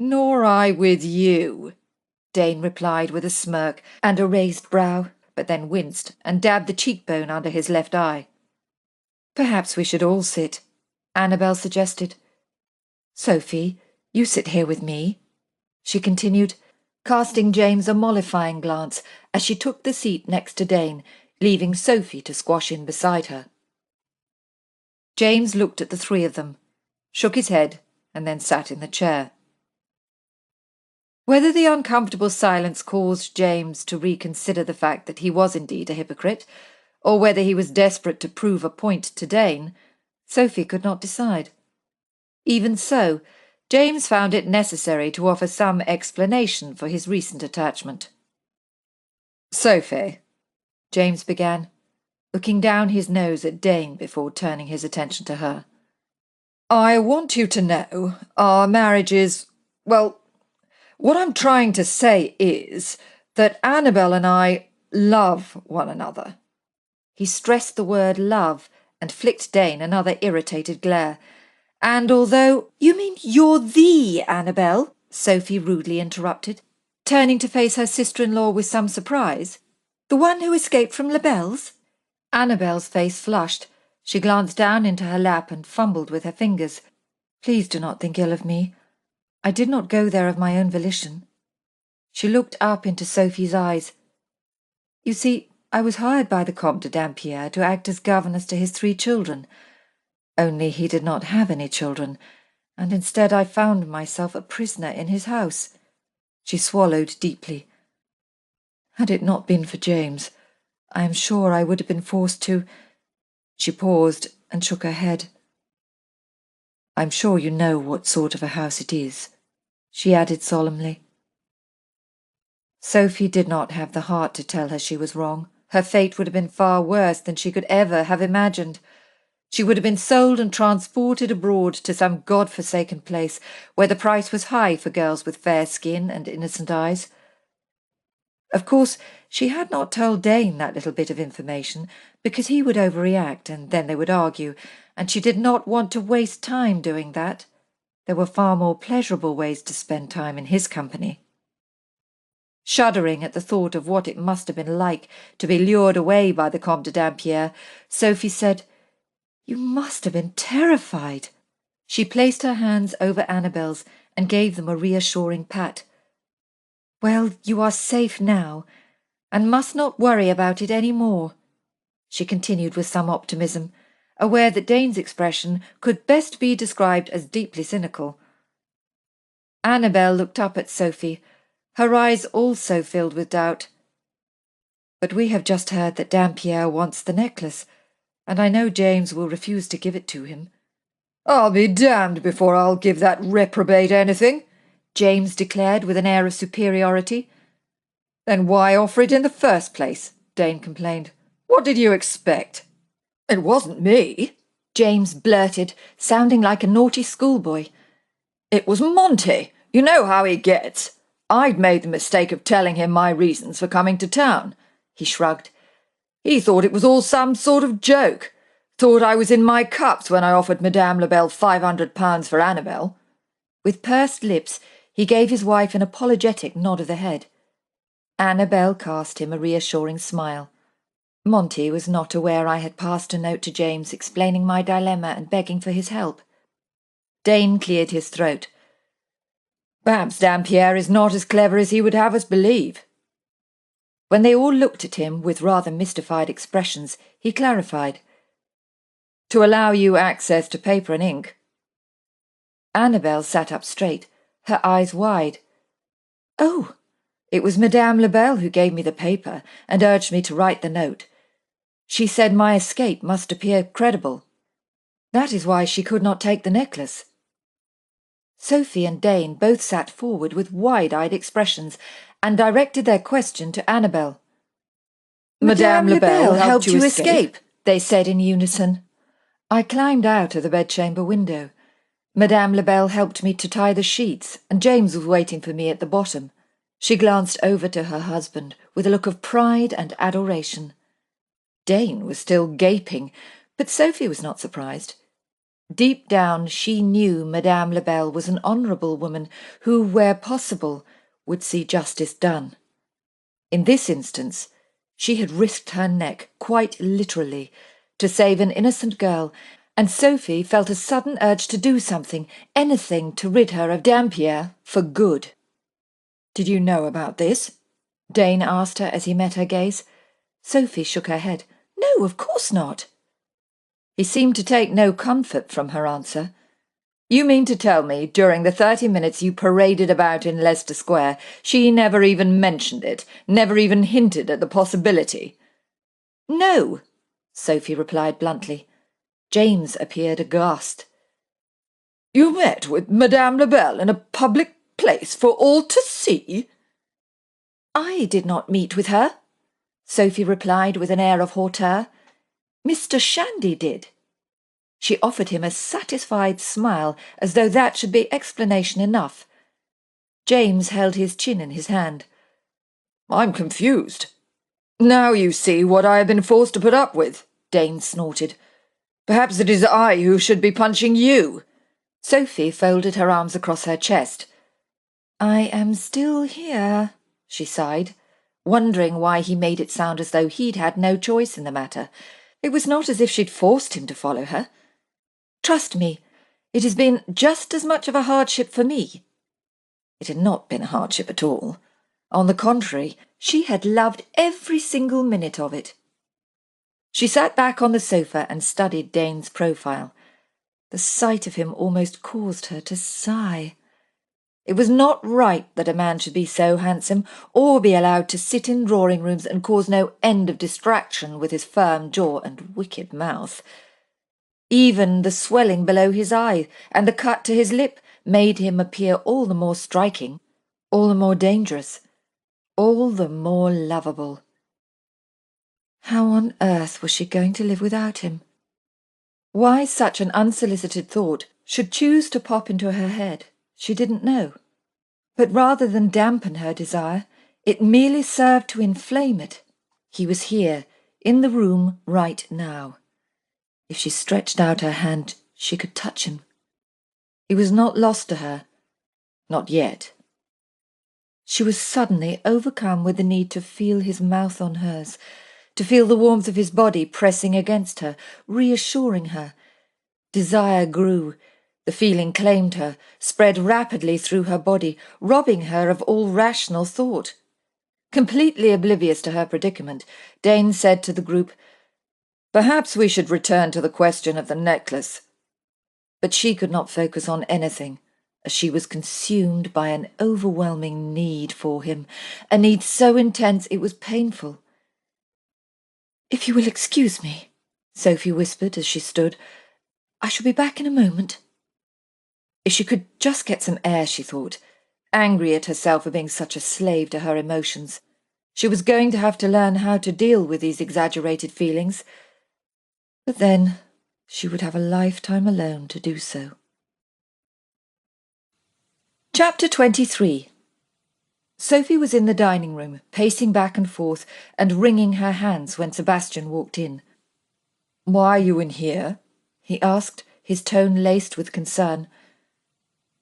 Nor I with you, Dane replied with a smirk and a raised brow, but then winced and dabbed the cheekbone under his left eye. Perhaps we should all sit, Annabel suggested. Sophie, you sit here with me, she continued, casting James a mollifying glance as she took the seat next to Dane, leaving Sophie to squash in beside her. James looked at the three of them, shook his head, and then sat in the chair. Whether the uncomfortable silence caused James to reconsider the fact that he was indeed a hypocrite, or whether he was desperate to prove a point to Dane, Sophie could not decide. Even so, James found it necessary to offer some explanation for his recent attachment. Sophie, James began, looking down his nose at Dane before turning his attention to her. I want you to know our marriage is, well, what I'm trying to say is that Annabel and I love one another. He stressed the word love and flicked Dane another irritated glare. And although— You mean you're the Annabel? Sophie rudely interrupted, turning to face her sister-in-law with some surprise. The one who escaped from Labelle's? Annabel's face flushed. She glanced down into her lap and fumbled with her fingers. Please do not think ill of me. I did not go there of my own volition. She looked up into Sophie's eyes. You see, I was hired by the Comte de Dampierre to act as governess to his 3 children. Only he did not have any children, and instead I found myself a prisoner in his house. She swallowed deeply. Had it not been for James, I am sure I would have been forced to— She paused and shook her head. I'm sure you know what sort of a house it is, she added solemnly. Sophie did not have the heart to tell her she was wrong. Her fate would have been far worse than she could ever have imagined. She would have been sold and transported abroad to some God-forsaken place where the price was high for girls with fair skin and innocent eyes. Of course, she had not told Dane that little bit of information because he would overreact and then they would argue, and she did not want to waste time doing that. There were far more pleasurable ways to spend time in his company. Shuddering at the thought of what it must have been like to be lured away by the Comte de Dampierre, Sophie said, You must have been terrified. She placed her hands over Annabel's and gave them a reassuring pat. Well, you are safe now, and must not worry about it any more, she continued with some optimism, aware that Dane's expression could best be described as deeply cynical. Annabel looked up at Sophie, her eyes also filled with doubt. But we have just heard that Dampierre wants the necklace, and I know James will refuse to give it to him. I'll be damned before I'll give that reprobate anything, James declared with an air of superiority. Then why offer it in the first place? Dane complained. What did you expect? It wasn't me, James blurted, sounding like a naughty schoolboy. It was Monty. You know how he gets. I'd made the mistake of telling him my reasons for coming to town. He shrugged. He thought it was all some sort of joke. Thought I was in my cups when I offered Madame Labelle £500 for Annabel. With pursed lips, he gave his wife an apologetic nod of the head. Annabel cast him a reassuring smile. Monty was not aware I had passed a note to James explaining my dilemma and begging for his help. Dane cleared his throat. Perhaps Dampierre is not as clever as he would have us believe. When they all looked at him with rather mystified expressions, he clarified. To allow you access to paper and ink. Annabel sat up straight, her eyes wide. Oh, it was Madame Labelle who gave me the paper and urged me to write the note. She said my escape must appear credible. That is why she could not take the necklace. Sophie and Dane both sat forward with wide-eyed expressions and directed their question to Annabel. Madame Labelle helped you escape, they said in unison. I climbed out of the bedchamber window. Madame Labelle helped me to tie the sheets, and James was waiting for me at the bottom. She glanced over to her husband with a look of pride and adoration. Dane was still gaping, but Sophie was not surprised. Deep down she knew Madame Labelle was an honourable woman who, where possible, would see justice done. In this instance, she had risked her neck, quite literally, to save an innocent girl, and Sophie felt a sudden urge to do something, anything to rid her of Dampierre for good. Did you know about this? Dane asked her as he met her gaze. Sophie shook her head. No, of course not. He seemed to take no comfort from her answer. You mean to tell me, during the 30 minutes you paraded about in Leicester Square, she never even mentioned it, never even hinted at the possibility? No, Sophie replied bluntly. James appeared aghast. You met with Madame Labelle in a public place for all to see? I did not meet with her, Sophie replied with an air of hauteur. Mr. Shandy did. She offered him a satisfied smile, as though that should be explanation enough. James held his chin in his hand. I'm confused. Now you see what I have been forced to put up with, Dane snorted. Perhaps it is I who should be punching you. Sophie folded her arms across her chest. I am still here, she sighed, wondering why he made it sound as though he'd had no choice in the matter. It was not as if she'd forced him to follow her. Trust me, it has been just as much of a hardship for me. It had not been a hardship at all. On the contrary, she had loved every single minute of it. She sat back on the sofa and studied Dane's profile. The sight of him almost caused her to sigh. It was not right that a man should be so handsome, or be allowed to sit in drawing-rooms and cause no end of distraction with his firm jaw and wicked mouth. Even the swelling below his eye and the cut to his lip made him appear all the more striking, all the more dangerous, all the more lovable. How on earth was she going to live without him? Why such an unsolicited thought should choose to pop into her head, she didn't know. But rather than dampen her desire, it merely served to inflame it. He was here, in the room, right now. If she stretched out her hand, she could touch him. He was not lost to her. Not yet. She was suddenly overcome with the need to feel his mouth on hers, to feel the warmth of his body pressing against her, reassuring her. Desire grew. The feeling claimed her, spread rapidly through her body, robbing her of all rational thought. Completely oblivious to her predicament, Dane said to the group, "Perhaps we should return to the question of the necklace." But she could not focus on anything, as she was consumed by an overwhelming need for him, a need so intense it was painful. "If you will excuse me," Sophie whispered as she stood, "I shall be back in a moment." If she could just get some air, she thought, angry at herself for being such a slave to her emotions. She was going to have to learn how to deal with these exaggerated feelings. But then she would have a lifetime alone to do so. Chapter 23. Sophie was in the dining room, pacing back and forth and wringing her hands when Sebastian walked in. "Why are you in here?" he asked, his tone laced with concern.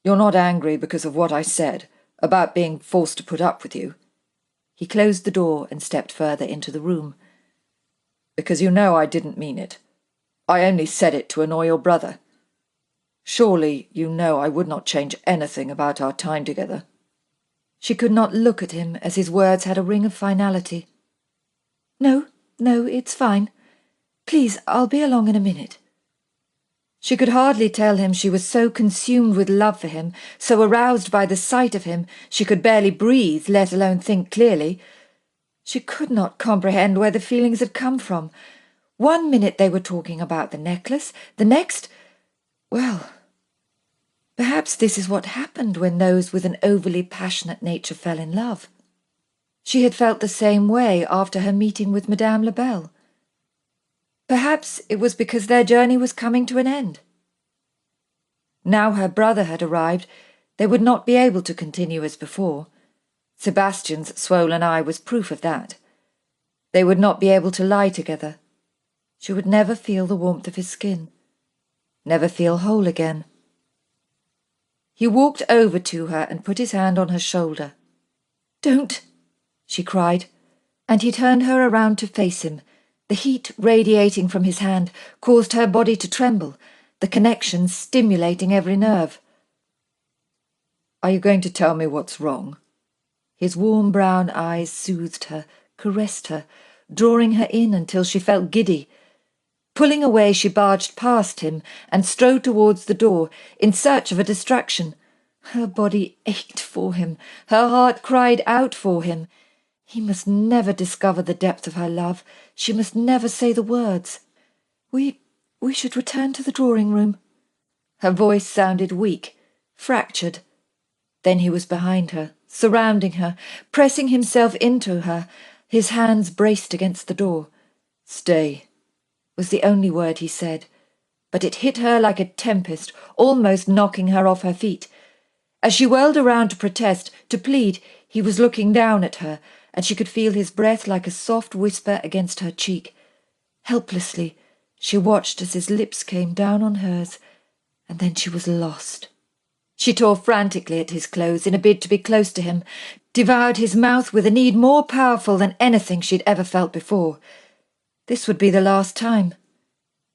"You're not angry because of what I said, about being forced to put up with you?" He closed the door and stepped further into the room. "Because you know I didn't mean it. I only said it to annoy your brother. Surely you know I would not change anything about our time together." She could not look at him as his words had a ring of finality. No, it's fine. Please, I'll be along in a minute." She could hardly tell him she was so consumed with love for him, so aroused by the sight of him, she could barely breathe, let alone think clearly. She could not comprehend where the feelings had come from. One minute they were talking about the necklace, the next— well, perhaps this is what happened when those with an overly passionate nature fell in love. She had felt the same way after her meeting with Madame Labelle. Perhaps it was because their journey was coming to an end. Now her brother had arrived, they would not be able to continue as before. Sebastian's swollen eye was proof of that. They would not be able to lie together. She would never feel the warmth of his skin, never feel whole again. He walked over to her and put his hand on her shoulder. "Don't," she cried, and he turned her around to face him. The heat radiating from his hand caused her body to tremble, the connection stimulating every nerve. "Are you going to tell me what's wrong?" His warm brown eyes soothed her, caressed her, drawing her in until she felt giddy. Pulling away, she barged past him and strode towards the door, in search of a distraction. Her body ached for him, her heart cried out for him. He must never discover the depth of her love. She must never say the words. We should return to the drawing-room." Her voice sounded weak, fractured. Then he was behind her, surrounding her, pressing himself into her, his hands braced against the door. "Stay," was the only word he said, but it hit her like a tempest, almost knocking her off her feet. As she whirled around to protest, to plead, he was looking down at her, and she could feel his breath like a soft whisper against her cheek. Helplessly, she watched as his lips came down on hers, and then she was lost. She tore frantically at his clothes in a bid to be close to him, devoured his mouth with a need more powerful than anything she'd ever felt before. This would be the last time.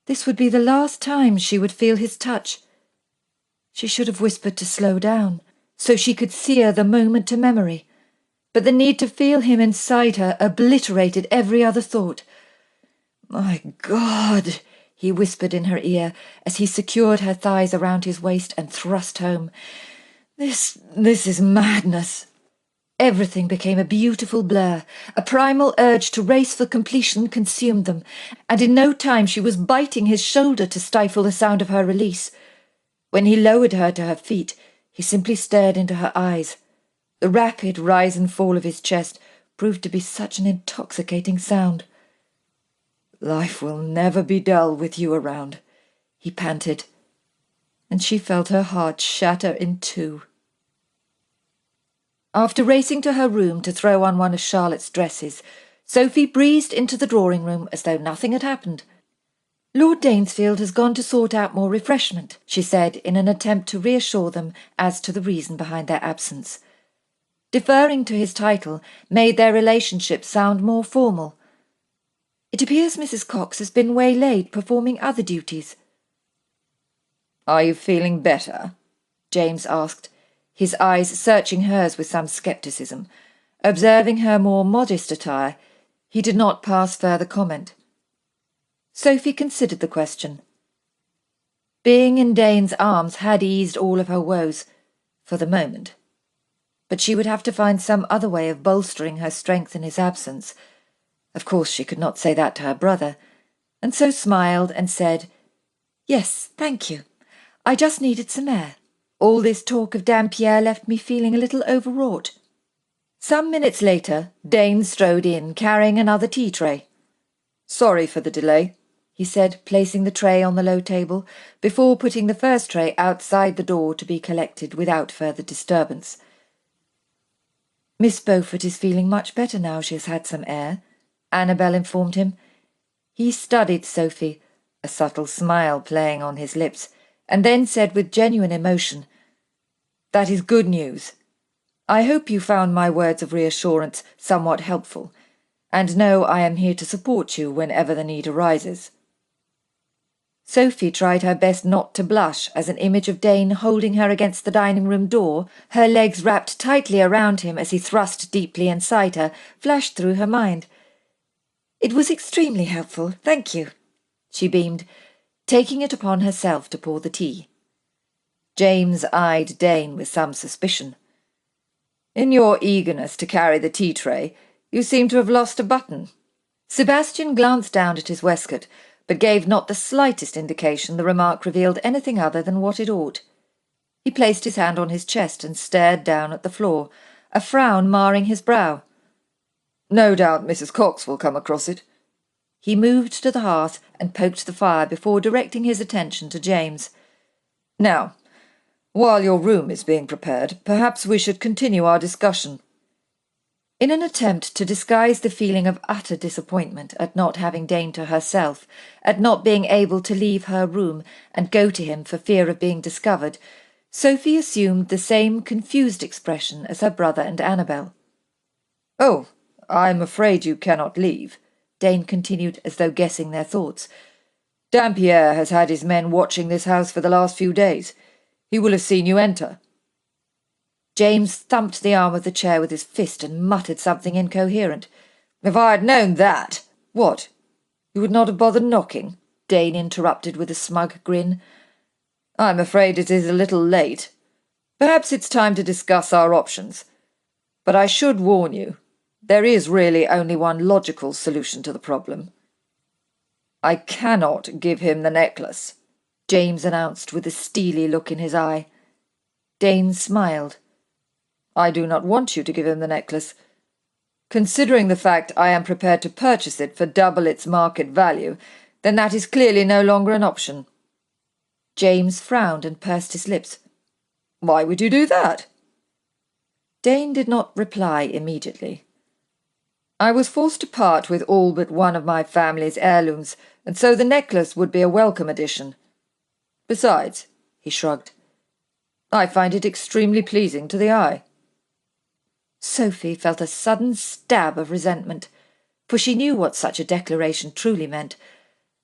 This would be the last time she would feel his touch. She should have whispered to slow down, so she could sear the moment to memory. But the need to feel him inside her obliterated every other thought. "My God," he whispered in her ear as he secured her thighs around his waist and thrust home. This is madness. Everything became a beautiful blur. A primal urge to race for completion consumed them, and in no time she was biting his shoulder to stifle the sound of her release. When he lowered her to her feet, he simply stared into her eyes. The rapid rise and fall of his chest proved to be such an intoxicating sound. "Life will never be dull with you around," he panted, and she felt her heart shatter in two. After racing to her room to throw on one of Charlotte's dresses, Sophie breezed into the drawing-room as though nothing had happened. "Lord Danesfield has gone to sort out more refreshment," she said in an attempt to reassure them as to the reason behind their absence. Deferring to his title made their relationship sound more formal. "It appears Mrs. Cox has been waylaid performing other duties." "Are you feeling better?" James asked, his eyes searching hers with some scepticism. Observing her more modest attire, he did not pass further comment. Sophie considered the question. Being in Dane's arms had eased all of her woes, for the moment. But she would have to find some other way of bolstering her strength in his absence. Of course she could not say that to her brother, and so smiled and said, "Yes, thank you. I just needed some air. All this talk of Dampierre left me feeling a little overwrought." Some minutes later, Dane strode in, carrying another tea tray. "Sorry for the delay," he said, placing the tray on the low table, before putting the first tray outside the door to be collected without further disturbance. "Miss Beaufort is feeling much better now she has had some air," Annabel informed him. He studied Sophie, a subtle smile playing on his lips, and then said with genuine emotion, "That is good news. I hope you found my words of reassurance somewhat helpful, and know I am here to support you whenever the need arises." Sophie tried her best not to blush as an image of Dane holding her against the dining-room door, her legs wrapped tightly around him as he thrust deeply inside her, flashed through her mind. "It was extremely helpful, thank you," she beamed, taking it upon herself to pour the tea. James eyed Dane with some suspicion. "In your eagerness to carry the tea tray, you seem to have lost a button." Sebastian glanced down at his waistcoat, but gave not the slightest indication the remark revealed anything other than what it ought. He placed his hand on his chest and stared down at the floor, a frown marring his brow. "No doubt Mrs. Cox will come across it." He moved to the hearth and poked the fire before directing his attention to James. "Now, while your room is being prepared, perhaps we should continue our discussion." In an attempt to disguise the feeling of utter disappointment at not having Dane to herself, at not being able to leave her room and go to him for fear of being discovered, Sophie assumed the same confused expression as her brother and Annabel. "Oh, I'm afraid you cannot leave," Dane continued as though guessing their thoughts. "Dampierre has had his men watching this house for the last few days. He will have seen you enter." James thumped the arm of the chair with his fist and muttered something incoherent. "If I had known that—" "What? You would not have bothered knocking?" Dane interrupted with a smug grin. "I'm afraid it is a little late. Perhaps it's time to discuss our options. But I should warn you, there is really only one logical solution to the problem." "I cannot give him the necklace," James announced with a steely look in his eye. Dane smiled. "I do not want you to give him the necklace. Considering the fact I am prepared to purchase it for double its market value, then that is clearly no longer an option." James frowned and pursed his lips. "Why would you do that?" Dane did not reply immediately. "I was forced to part with all but one of my family's heirlooms, and so the necklace would be a welcome addition. Besides," he shrugged, "I find it extremely pleasing to the eye." Sophie felt a sudden stab of resentment, for she knew what such a declaration truly meant.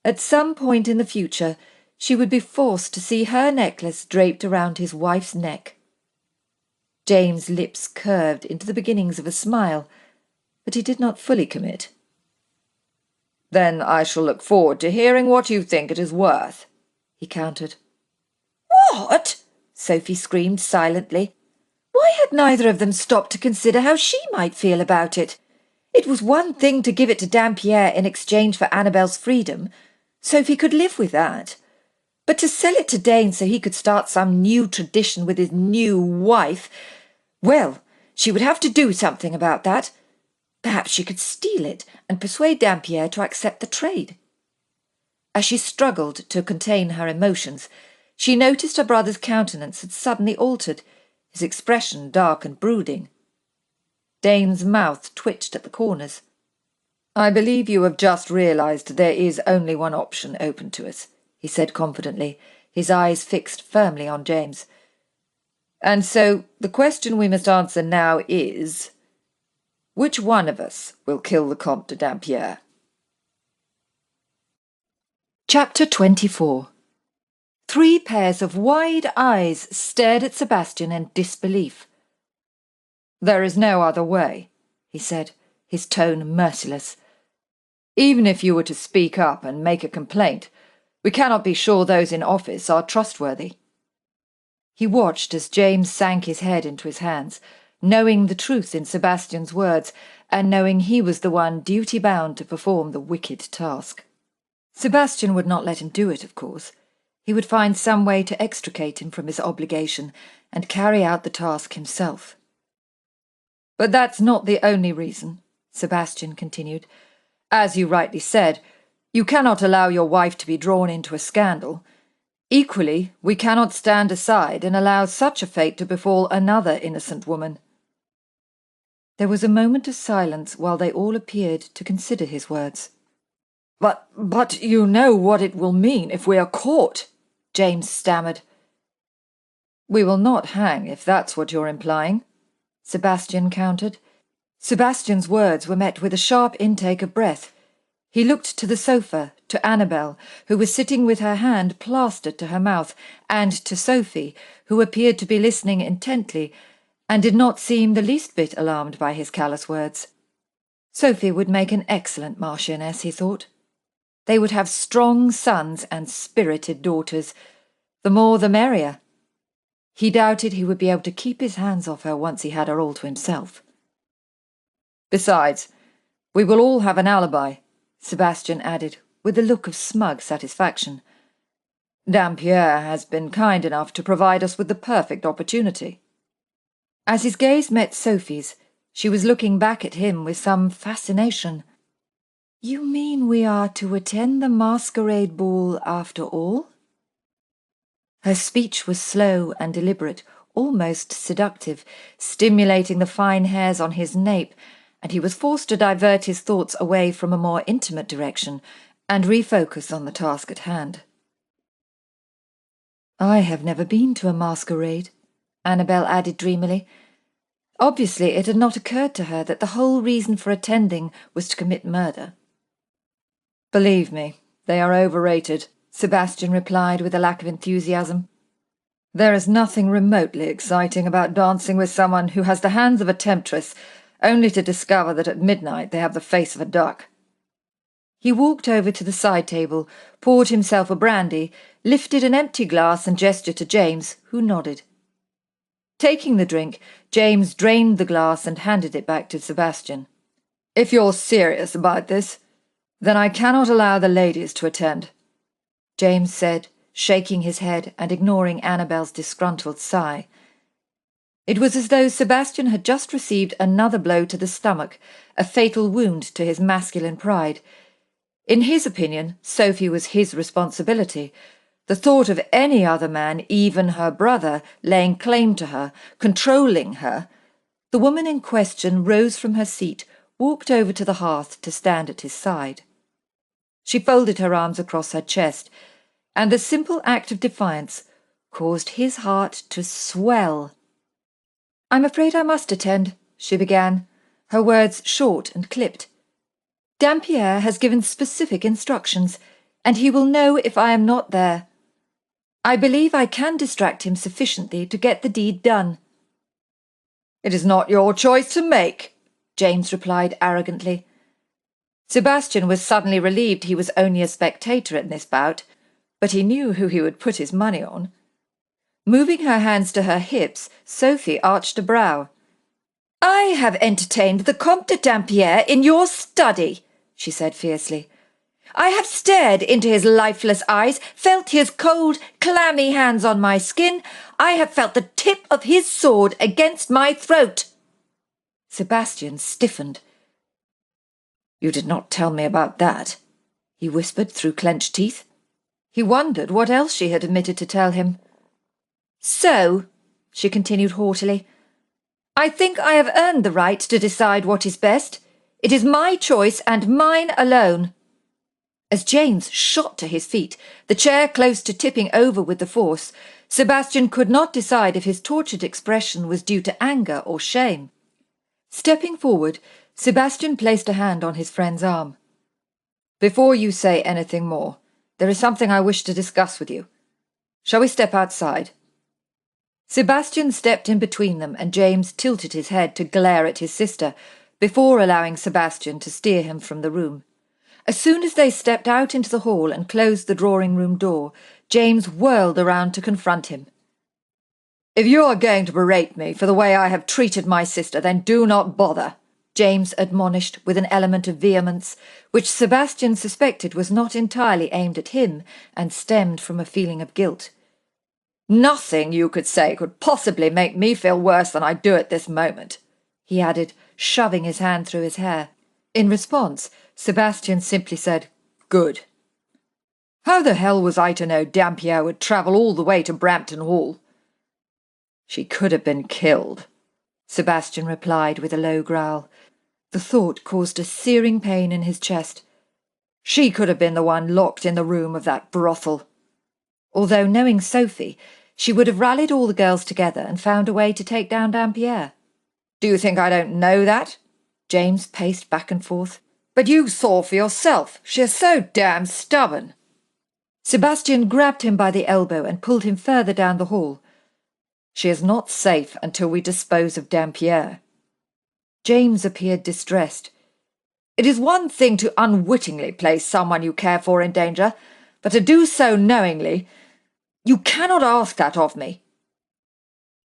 At some point in the future, she would be forced to see her necklace draped around his wife's neck. James' lips curved into the beginnings of a smile, but he did not fully commit. "Then I shall look forward to hearing what you think it is worth," he countered. "What?" Sophie screamed silently. had neither of them stopped to consider how she might feel about it? It was one thing to give it to Dampierre in exchange for Annabel's freedom. Sophie could live with that. But to sell it to Dane so he could start some new tradition with his new wife, well, she would have to do something about that. Perhaps she could steal it and persuade Dampierre to accept the trade. As she struggled to contain her emotions, she noticed her brother's countenance had suddenly altered, his expression dark and brooding. Dane's mouth twitched at the corners. "I believe you have just realised there is only one option open to us," he said confidently, his eyes fixed firmly on James. "And so the question we must answer now is, which one of us will kill the Comte de Dampierre?" Chapter 24. 3 pairs of wide eyes stared at Sebastian in disbelief. "There is no other way," he said, his tone merciless. "Even if you were to speak up and make a complaint, we cannot be sure those in office are trustworthy." He watched as James sank his head into his hands, knowing the truth in Sebastian's words, and knowing he was the one duty-bound to perform the wicked task. Sebastian would not let him do it, of course. He would find some way to extricate him from his obligation and carry out the task himself. "But that's not the only reason," Sebastian continued. "As you rightly said, you cannot allow your wife to be drawn into a scandal. Equally, we cannot stand aside and allow such a fate to befall another innocent woman." There was a moment of silence while they all appeared to consider his words. But you know what it will mean if we are caught," James stammered. "We will not hang, if that's what you're implying," Sebastian countered. Sebastian's words were met with a sharp intake of breath. He looked to the sofa, to Annabel, who was sitting with her hand plastered to her mouth, and to Sophie, who appeared to be listening intently, and did not seem the least bit alarmed by his callous words. Sophie would make an excellent marchioness, he thought. They would have strong sons and spirited daughters. The more the merrier. He doubted he would be able to keep his hands off her once he had her all to himself. "Besides, we will all have an alibi," Sebastian added, with a look of smug satisfaction. "Dampierre has been kind enough to provide us with the perfect opportunity." As his gaze met Sophie's, she was looking back at him with some fascination. "You mean we are to attend the masquerade ball after all?" Her speech was slow and deliberate, almost seductive, stimulating the fine hairs on his nape, and he was forced to divert his thoughts away from a more intimate direction and refocus on the task at hand. "I have never been to a masquerade," Annabel added dreamily. Obviously it had not occurred to her that the whole reason for attending was to commit murder. "Believe me, they are overrated," Sebastian replied with a lack of enthusiasm. "There is nothing remotely exciting about dancing with someone who has the hands of a temptress, only to discover that at midnight they have the face of a duck." He walked over to the side table, poured himself a brandy, lifted an empty glass and gestured to James, who nodded. Taking the drink, James drained the glass and handed it back to Sebastian. "If you're serious about this, then I cannot allow the ladies to attend," James said, shaking his head and ignoring Annabel's disgruntled sigh. It was as though Sebastian had just received another blow to the stomach, a fatal wound to his masculine pride. In his opinion, Sophie was his responsibility. The thought of any other man, even her brother, laying claim to her, controlling her. The woman in question rose from her seat, walked over to the hearth to stand at his side. She folded her arms across her chest, and the simple act of defiance caused his heart to swell. "I'm afraid I must attend," she began, her words short and clipped. "Dampierre has given specific instructions, and he will know if I am not there. I believe I can distract him sufficiently to get the deed done." "It is not your choice to make," James replied arrogantly. Sebastian was suddenly relieved he was only a spectator in this bout, but he knew who he would put his money on. Moving her hands to her hips, Sophie arched a brow. "I have entertained the Comte de Dampierre in your study," she said fiercely. "I have stared into his lifeless eyes, felt his cold, clammy hands on my skin. I have felt the tip of his sword against my throat." Sebastian stiffened. "You did not tell me about that," he whispered through clenched teeth. He wondered what else she had omitted to tell him. "So," she continued haughtily, "I think I have earned the right to decide what is best. It is my choice and mine alone." As James shot to his feet, the chair close to tipping over with the force, Sebastian could not decide if his tortured expression was due to anger or shame. Stepping forward, Sebastian placed a hand on his friend's arm. "Before you say anything more, there is something I wish to discuss with you. Shall we step outside?" Sebastian stepped in between them, and James tilted his head to glare at his sister, before allowing Sebastian to steer him from the room. As soon as they stepped out into the hall and closed the drawing-room door, James whirled around to confront him. "If you are going to berate me for the way I have treated my sister, then do not bother," James admonished with an element of vehemence, which Sebastian suspected was not entirely aimed at him and stemmed from a feeling of guilt. "Nothing you could say could possibly make me feel worse than I do at this moment," he added, shoving his hand through his hair. In response, Sebastian simply said, "Good." "How the hell was I to know Dampierre would travel all the way to Brampton Hall?" "She could have been killed," Sebastian replied with a low growl. The thought caused a searing pain in his chest. She could have been the one locked in the room of that brothel. Although, knowing Sophie, she would have rallied all the girls together and found a way to take down Dampierre. "Do you think I don't know that?" James paced back and forth. "But you saw for yourself. She is so damn stubborn." Sebastian grabbed him by the elbow and pulled him further down the hall. "She is not safe until we dispose of Dampierre." James appeared distressed. "It is one thing to unwittingly place someone you care for in danger, but to do so knowingly, you cannot ask that of me."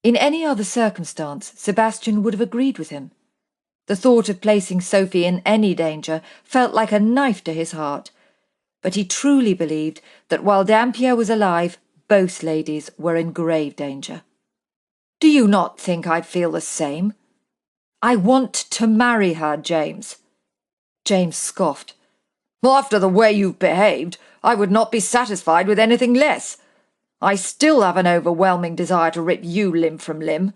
In any other circumstance, Sebastian would have agreed with him. The thought of placing Sophie in any danger felt like a knife to his heart, but he truly believed that while Dampierre was alive, both ladies were in grave danger. "Do you not think I feel the same? I want to marry her, James." James scoffed. "Well, after the way you've behaved, I would not be satisfied with anything less. I still have an overwhelming desire to rip you limb from limb.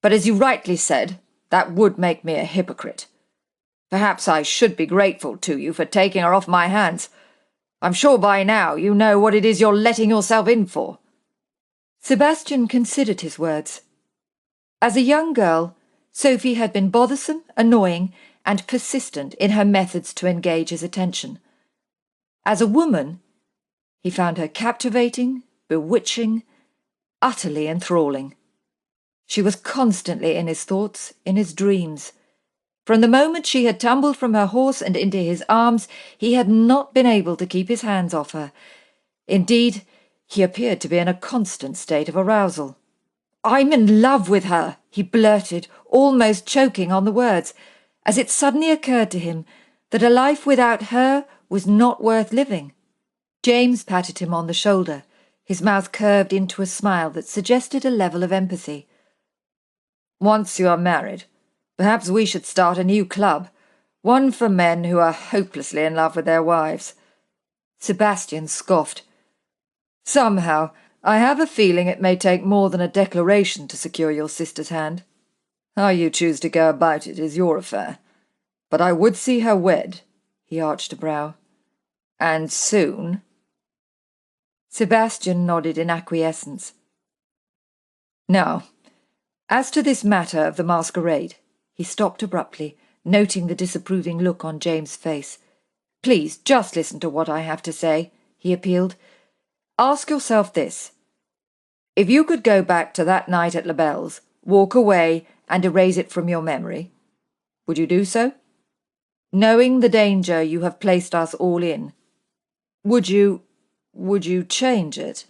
But as you rightly said, that would make me a hypocrite. Perhaps I should be grateful to you for taking her off my hands. I'm sure by now you know what it is you're letting yourself in for." Sebastian considered his words. As a young girl, Sophie had been bothersome, annoying, and persistent in her methods to engage his attention. As a woman, he found her captivating, bewitching, utterly enthralling. She was constantly in his thoughts, in his dreams. From the moment she had tumbled from her horse and into his arms, he had not been able to keep his hands off her. Indeed, he appeared to be in a constant state of arousal. "I'm in love with her," he blurted, almost choking on the words, as it suddenly occurred to him that a life without her was not worth living. James patted him on the shoulder, his mouth curved into a smile that suggested a level of empathy. "Once you are married, perhaps we should start a new club, one for men who are hopelessly in love with their wives." Sebastian scoffed. "Somehow, I have a feeling it may take more than a declaration to secure your sister's hand. How you choose to go about it is your affair. But I would see her wed," he arched a brow. "And soon." Sebastian nodded in acquiescence. "Now, as to this matter of the masquerade," he stopped abruptly, noting the disapproving look on James' face. "Please, just listen to what I have to say," he appealed. "Ask yourself this. If you could go back to that night at Labelle's, walk away and erase it from your memory, would you do so? Knowing the danger you have placed us all in, would you change it?"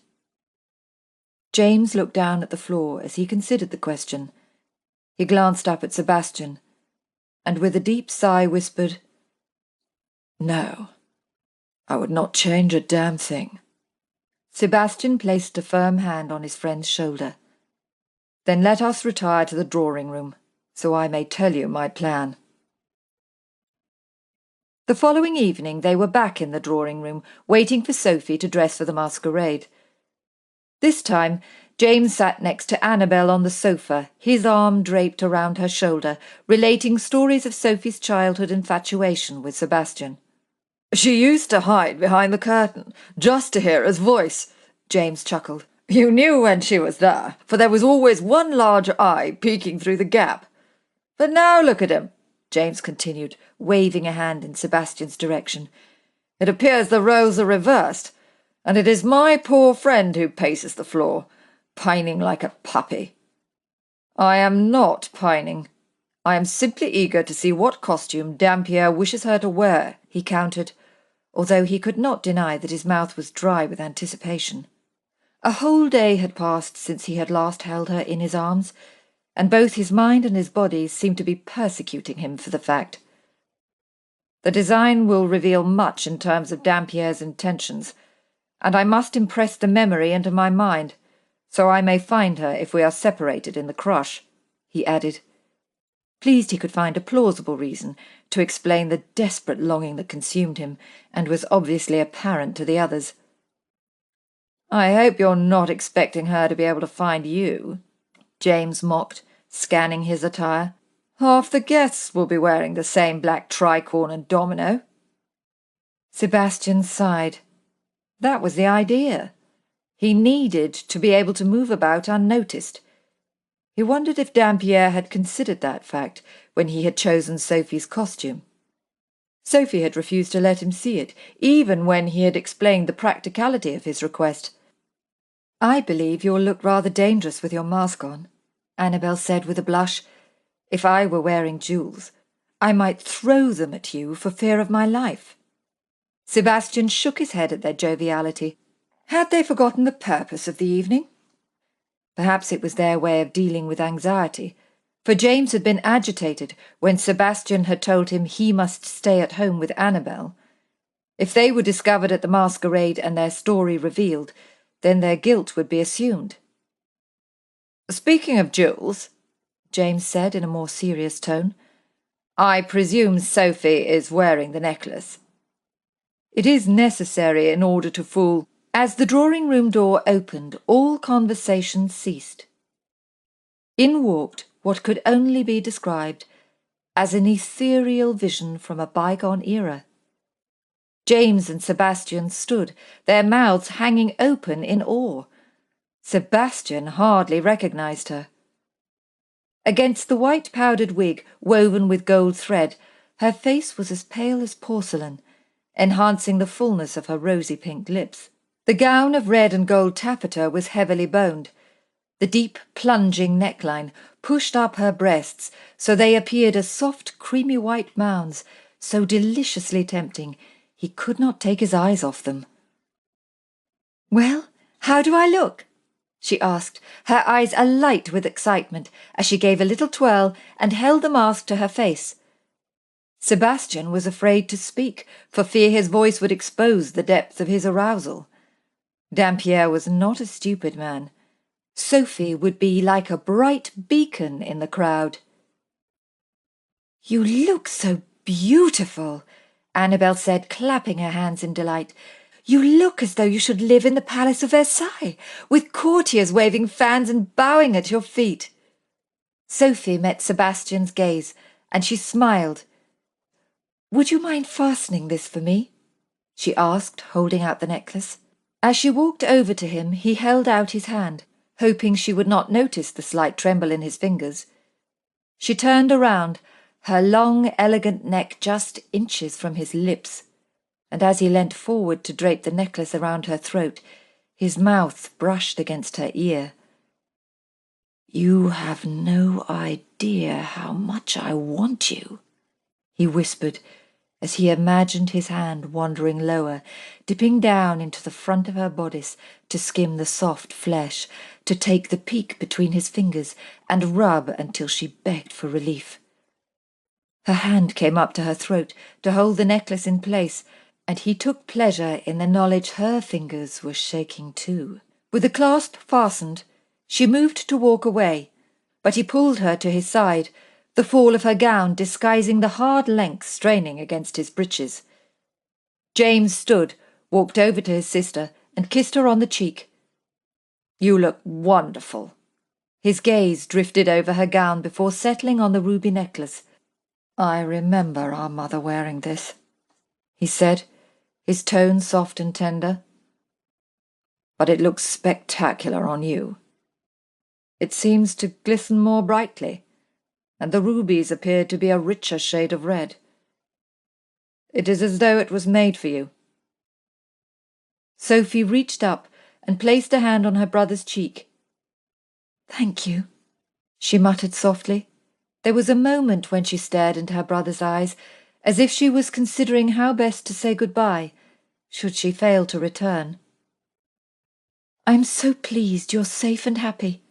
James looked down at the floor as he considered the question. He glanced up at Sebastian, and with a deep sigh whispered, "No, I would not change a damn thing." Sebastian placed a firm hand on his friend's shoulder. "Then let us retire to the drawing-room, so I may tell you my plan." The following evening they were back in the drawing-room, waiting for Sophie to dress for the masquerade. This time, James sat next to Annabel on the sofa, his arm draped around her shoulder, relating stories of Sophie's childhood infatuation with Sebastian. "She used to hide behind the curtain, just to hear his voice," James chuckled. "You knew when she was there, for there was always one large eye peeking through the gap. But now look at him," James continued, waving a hand in Sebastian's direction. "It appears the roles are reversed, and it is my poor friend who paces the floor, pining like a puppy." "I am not pining. I am simply eager to see what costume Dampierre wishes her to wear," he countered, although he could not deny that his mouth was dry with anticipation. A whole day had passed since he had last held her in his arms, and both his mind and his body seemed to be persecuting him for the fact. "The design will reveal much in terms of Dampierre's intentions, and I must impress the memory into my mind, so I may find her if we are separated in the crush," he added, pleased he could find a plausible reason to explain the desperate longing that consumed him and was obviously apparent to the others. "I hope you're not expecting her to be able to find you," James mocked, scanning his attire. "Half the guests will be wearing the same black tricorn and domino." Sebastian sighed. That was the idea. He needed to be able to move about unnoticed. He wondered if Dampierre had considered that fact when he had chosen Sophie's costume. Sophie had refused to let him see it, even when he had explained the practicality of his request. "I believe you'll look rather dangerous with your mask on," Annabel said with a blush. "If I were wearing jewels, I might throw them at you for fear of my life." Sebastian shook his head at their joviality. Had they forgotten the purpose of the evening? Perhaps it was their way of dealing with anxiety, for James had been agitated when Sebastian had told him he must stay at home with Annabel. If they were discovered at the masquerade and their story revealed, then their guilt would be assumed. "Speaking of jewels," James said in a more serious tone, "I presume Sophie is wearing the necklace." "It is necessary in order to fool—" As the drawing-room door opened, all conversation ceased. In walked what could only be described as an ethereal vision from a bygone era. James and Sebastian stood, their mouths hanging open in awe. Sebastian hardly recognized her. Against the white powdered wig woven with gold thread, her face was as pale as porcelain, enhancing the fullness of her rosy pink lips. The gown of red and gold taffeta was heavily boned. The deep, plunging neckline pushed up her breasts so they appeared as soft, creamy white mounds, so deliciously tempting he could not take his eyes off them. "Well, how do I look?" she asked, her eyes alight with excitement as she gave a little twirl and held the mask to her face. Sebastian was afraid to speak, for fear his voice would expose the depth of his arousal. Dampierre was not a stupid man. Sophie would be like a bright beacon in the crowd. "You look so beautiful," Annabel said, clapping her hands in delight. "You look as though you should live in the Palace of Versailles, with courtiers waving fans and bowing at your feet." Sophie met Sebastian's gaze, and she smiled. "Would you mind fastening this for me?" she asked, holding out the necklace. As she walked over to him, he held out his hand, hoping she would not notice the slight tremble in his fingers. She turned around, her long, elegant neck just inches from his lips, and as he leant forward to drape the necklace around her throat, his mouth brushed against her ear. "You have no idea how much I want you," he whispered, as he imagined his hand wandering lower, dipping down into the front of her bodice to skim the soft flesh, to take the peak between his fingers and rub until she begged for relief. Her hand came up to her throat to hold the necklace in place, and he took pleasure in the knowledge her fingers were shaking too. With the clasp fastened, she moved to walk away, but he pulled her to his side, the fall of her gown disguising the hard length straining against his breeches. James stood, walked over to his sister, and kissed her on the cheek. "You look wonderful." His gaze drifted over her gown before settling on the ruby necklace. "I remember our mother wearing this," he said, his tone soft and tender. "But it looks spectacular on you. It seems to glisten more brightly, and the rubies appear to be a richer shade of red. It is as though it was made for you." Sophie reached up and placed a hand on her brother's cheek. "Thank you," she muttered softly. There was a moment when she stared into her brother's eyes, as if she was considering how best to say goodbye, should she fail to return. "I'm so pleased you're safe and happy,"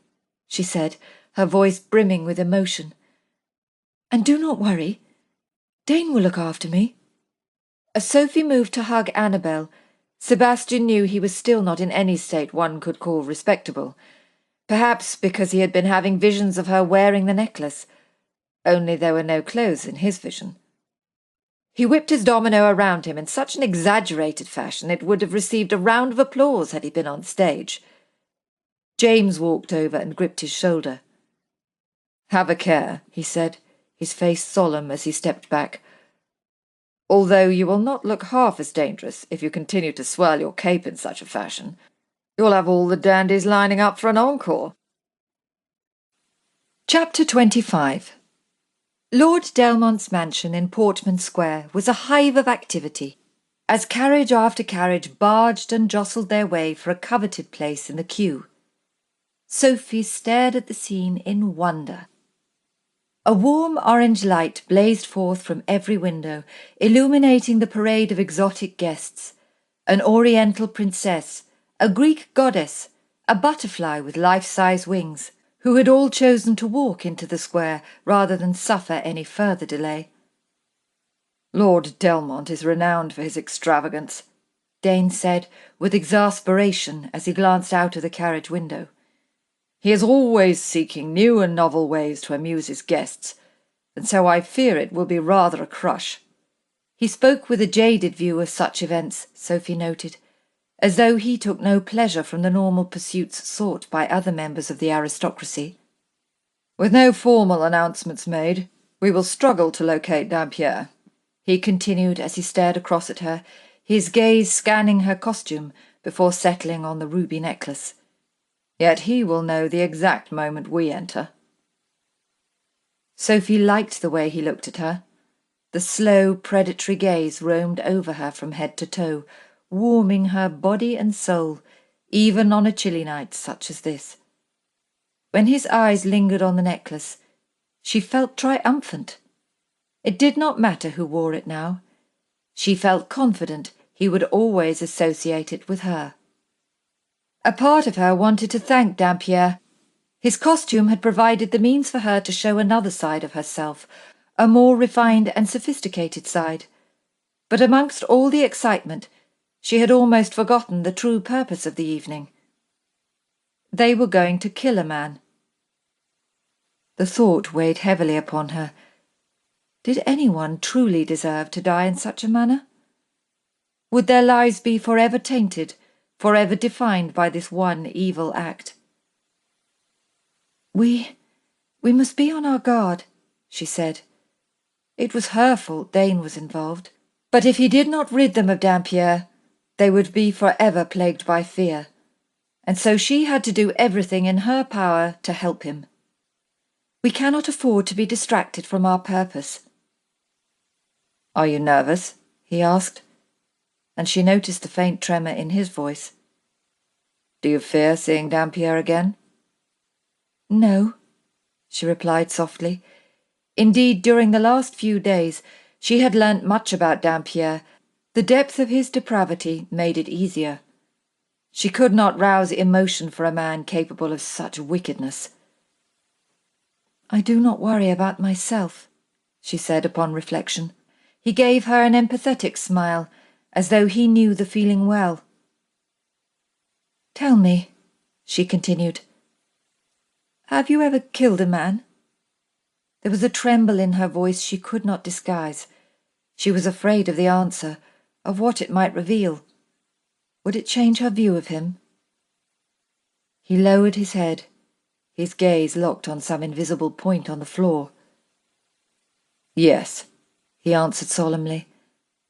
she said, her voice brimming with emotion. "And do not worry. Dane will look after me." As Sophie moved to hug Annabel, Sebastian knew he was still not in any state one could call respectable, perhaps because he had been having visions of her wearing the necklace, only there were no clothes in his vision. He whipped his domino around him in such an exaggerated fashion it would have received a round of applause had he been on stage. James walked over and gripped his shoulder. "Have a care," he said, his face solemn as he stepped back. "Although you will not look half as dangerous if you continue to swirl your cape in such a fashion. You'll have all the dandies lining up for an encore." Chapter 25. Lord Delmont's mansion in Portman Square was a hive of activity, as carriage after carriage barged and jostled their way for a coveted place in the queue. Sophie stared at the scene in wonder. A warm orange light blazed forth from every window, illuminating the parade of exotic guests. An oriental princess, a Greek goddess, a butterfly with life-size wings, who had all chosen to walk into the square rather than suffer any further delay. "Lord Delmont is renowned for his extravagance," Dane said, with exasperation as he glanced out of the carriage window. "He is always seeking new and novel ways to amuse his guests, and so I fear it will be rather a crush." He spoke with a jaded view of such events, Sophie noted, as though he took no pleasure from the normal pursuits sought by other members of the aristocracy. "With no formal announcements made, we will struggle to locate Dampierre," he continued as he stared across at her, his gaze scanning her costume before settling on the ruby necklace. "Yet he will know the exact moment we enter." Sophie liked the way he looked at her. The slow, predatory gaze roamed over her from head to toe, warming her body and soul, even on a chilly night such as this. When his eyes lingered on the necklace, she felt triumphant. It did not matter who wore it now. She felt confident he would always associate it with her. A part of her wanted to thank Dampierre. His costume had provided the means for her to show another side of herself, a more refined and sophisticated side. But amongst all the excitement, she had almost forgotten the true purpose of the evening. They were going to kill a man. The thought weighed heavily upon her. Did anyone truly deserve to die in such a manner? Would their lives be forever tainted, forever defined by this one evil act? We must be on our guard," she said. It was her fault Dane was involved, but if he did not rid them of Dampierre, they would be forever plagued by fear, and so she had to do everything in her power to help him. We cannot afford to be distracted from our purpose. "Are you nervous?" he asked, and she noticed the faint tremor in his voice. "Do you fear seeing Dampierre again?" "No," she replied softly. Indeed, during the last few days, She had learnt much about Dampierre. The depth of his depravity made it easier. She could not rouse emotion for a man capable of such wickedness. "I do not worry about myself," she said upon reflection. He gave her an empathetic smile, as though he knew the feeling well. "Tell me," she continued, "have you ever killed a man?" There was a tremble in her voice she could not disguise. She was afraid of the answer, of what it might reveal. Would it change her view of him? He lowered his head, his gaze locked on some invisible point on the floor. "Yes," he answered solemnly,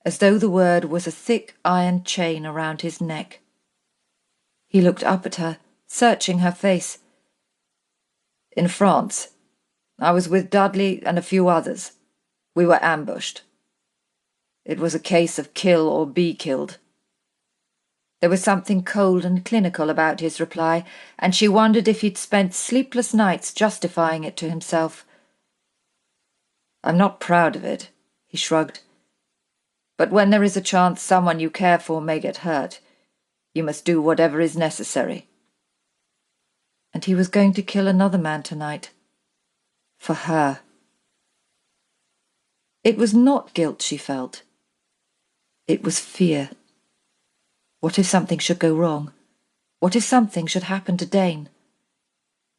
as though the word was a thick iron chain around his neck. He looked up at her, searching her face. "In France. I was with Dudley and a few others. We were ambushed. It was a case of kill or be killed." There was something cold and clinical about his reply, and she wondered if he'd spent sleepless nights justifying it to himself. "I'm not proud of it," he shrugged. "But when there is a chance someone you care for may get hurt, you must do whatever is necessary." And he was going to kill another man tonight. For her. It was not guilt she felt. It was fear. What if something should go wrong? What if something should happen to Dane?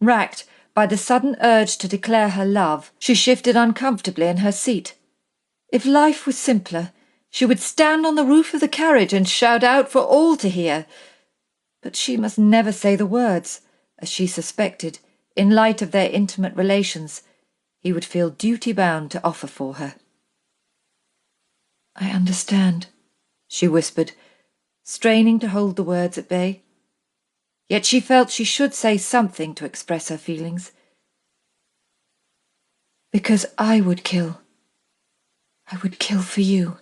Racked by the sudden urge to declare her love, she shifted uncomfortably in her seat. If life was simpler, she would stand on the roof of the carriage and shout out for all to hear. But she must never say the words, as she suspected, in light of their intimate relations, he would feel duty-bound to offer for her. "I understand," she whispered, straining to hold the words at bay. Yet she felt she should say something to express her feelings. "Because I would kill. I would kill for you."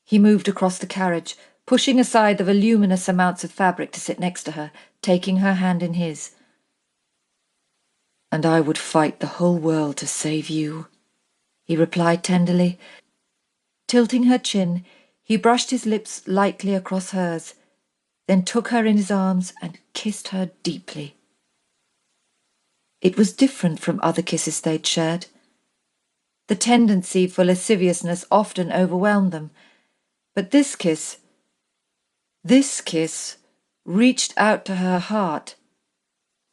He moved across the carriage, pushing aside the voluminous amounts of fabric to sit next to her, taking her hand in his. "And I would fight the whole world to save you," he replied tenderly. Tilting her chin, he brushed his lips lightly across hers, then took her in his arms and kissed her deeply. It was different from other kisses they'd shared. The tendency for lasciviousness often overwhelmed them, but this kiss reached out to her heart,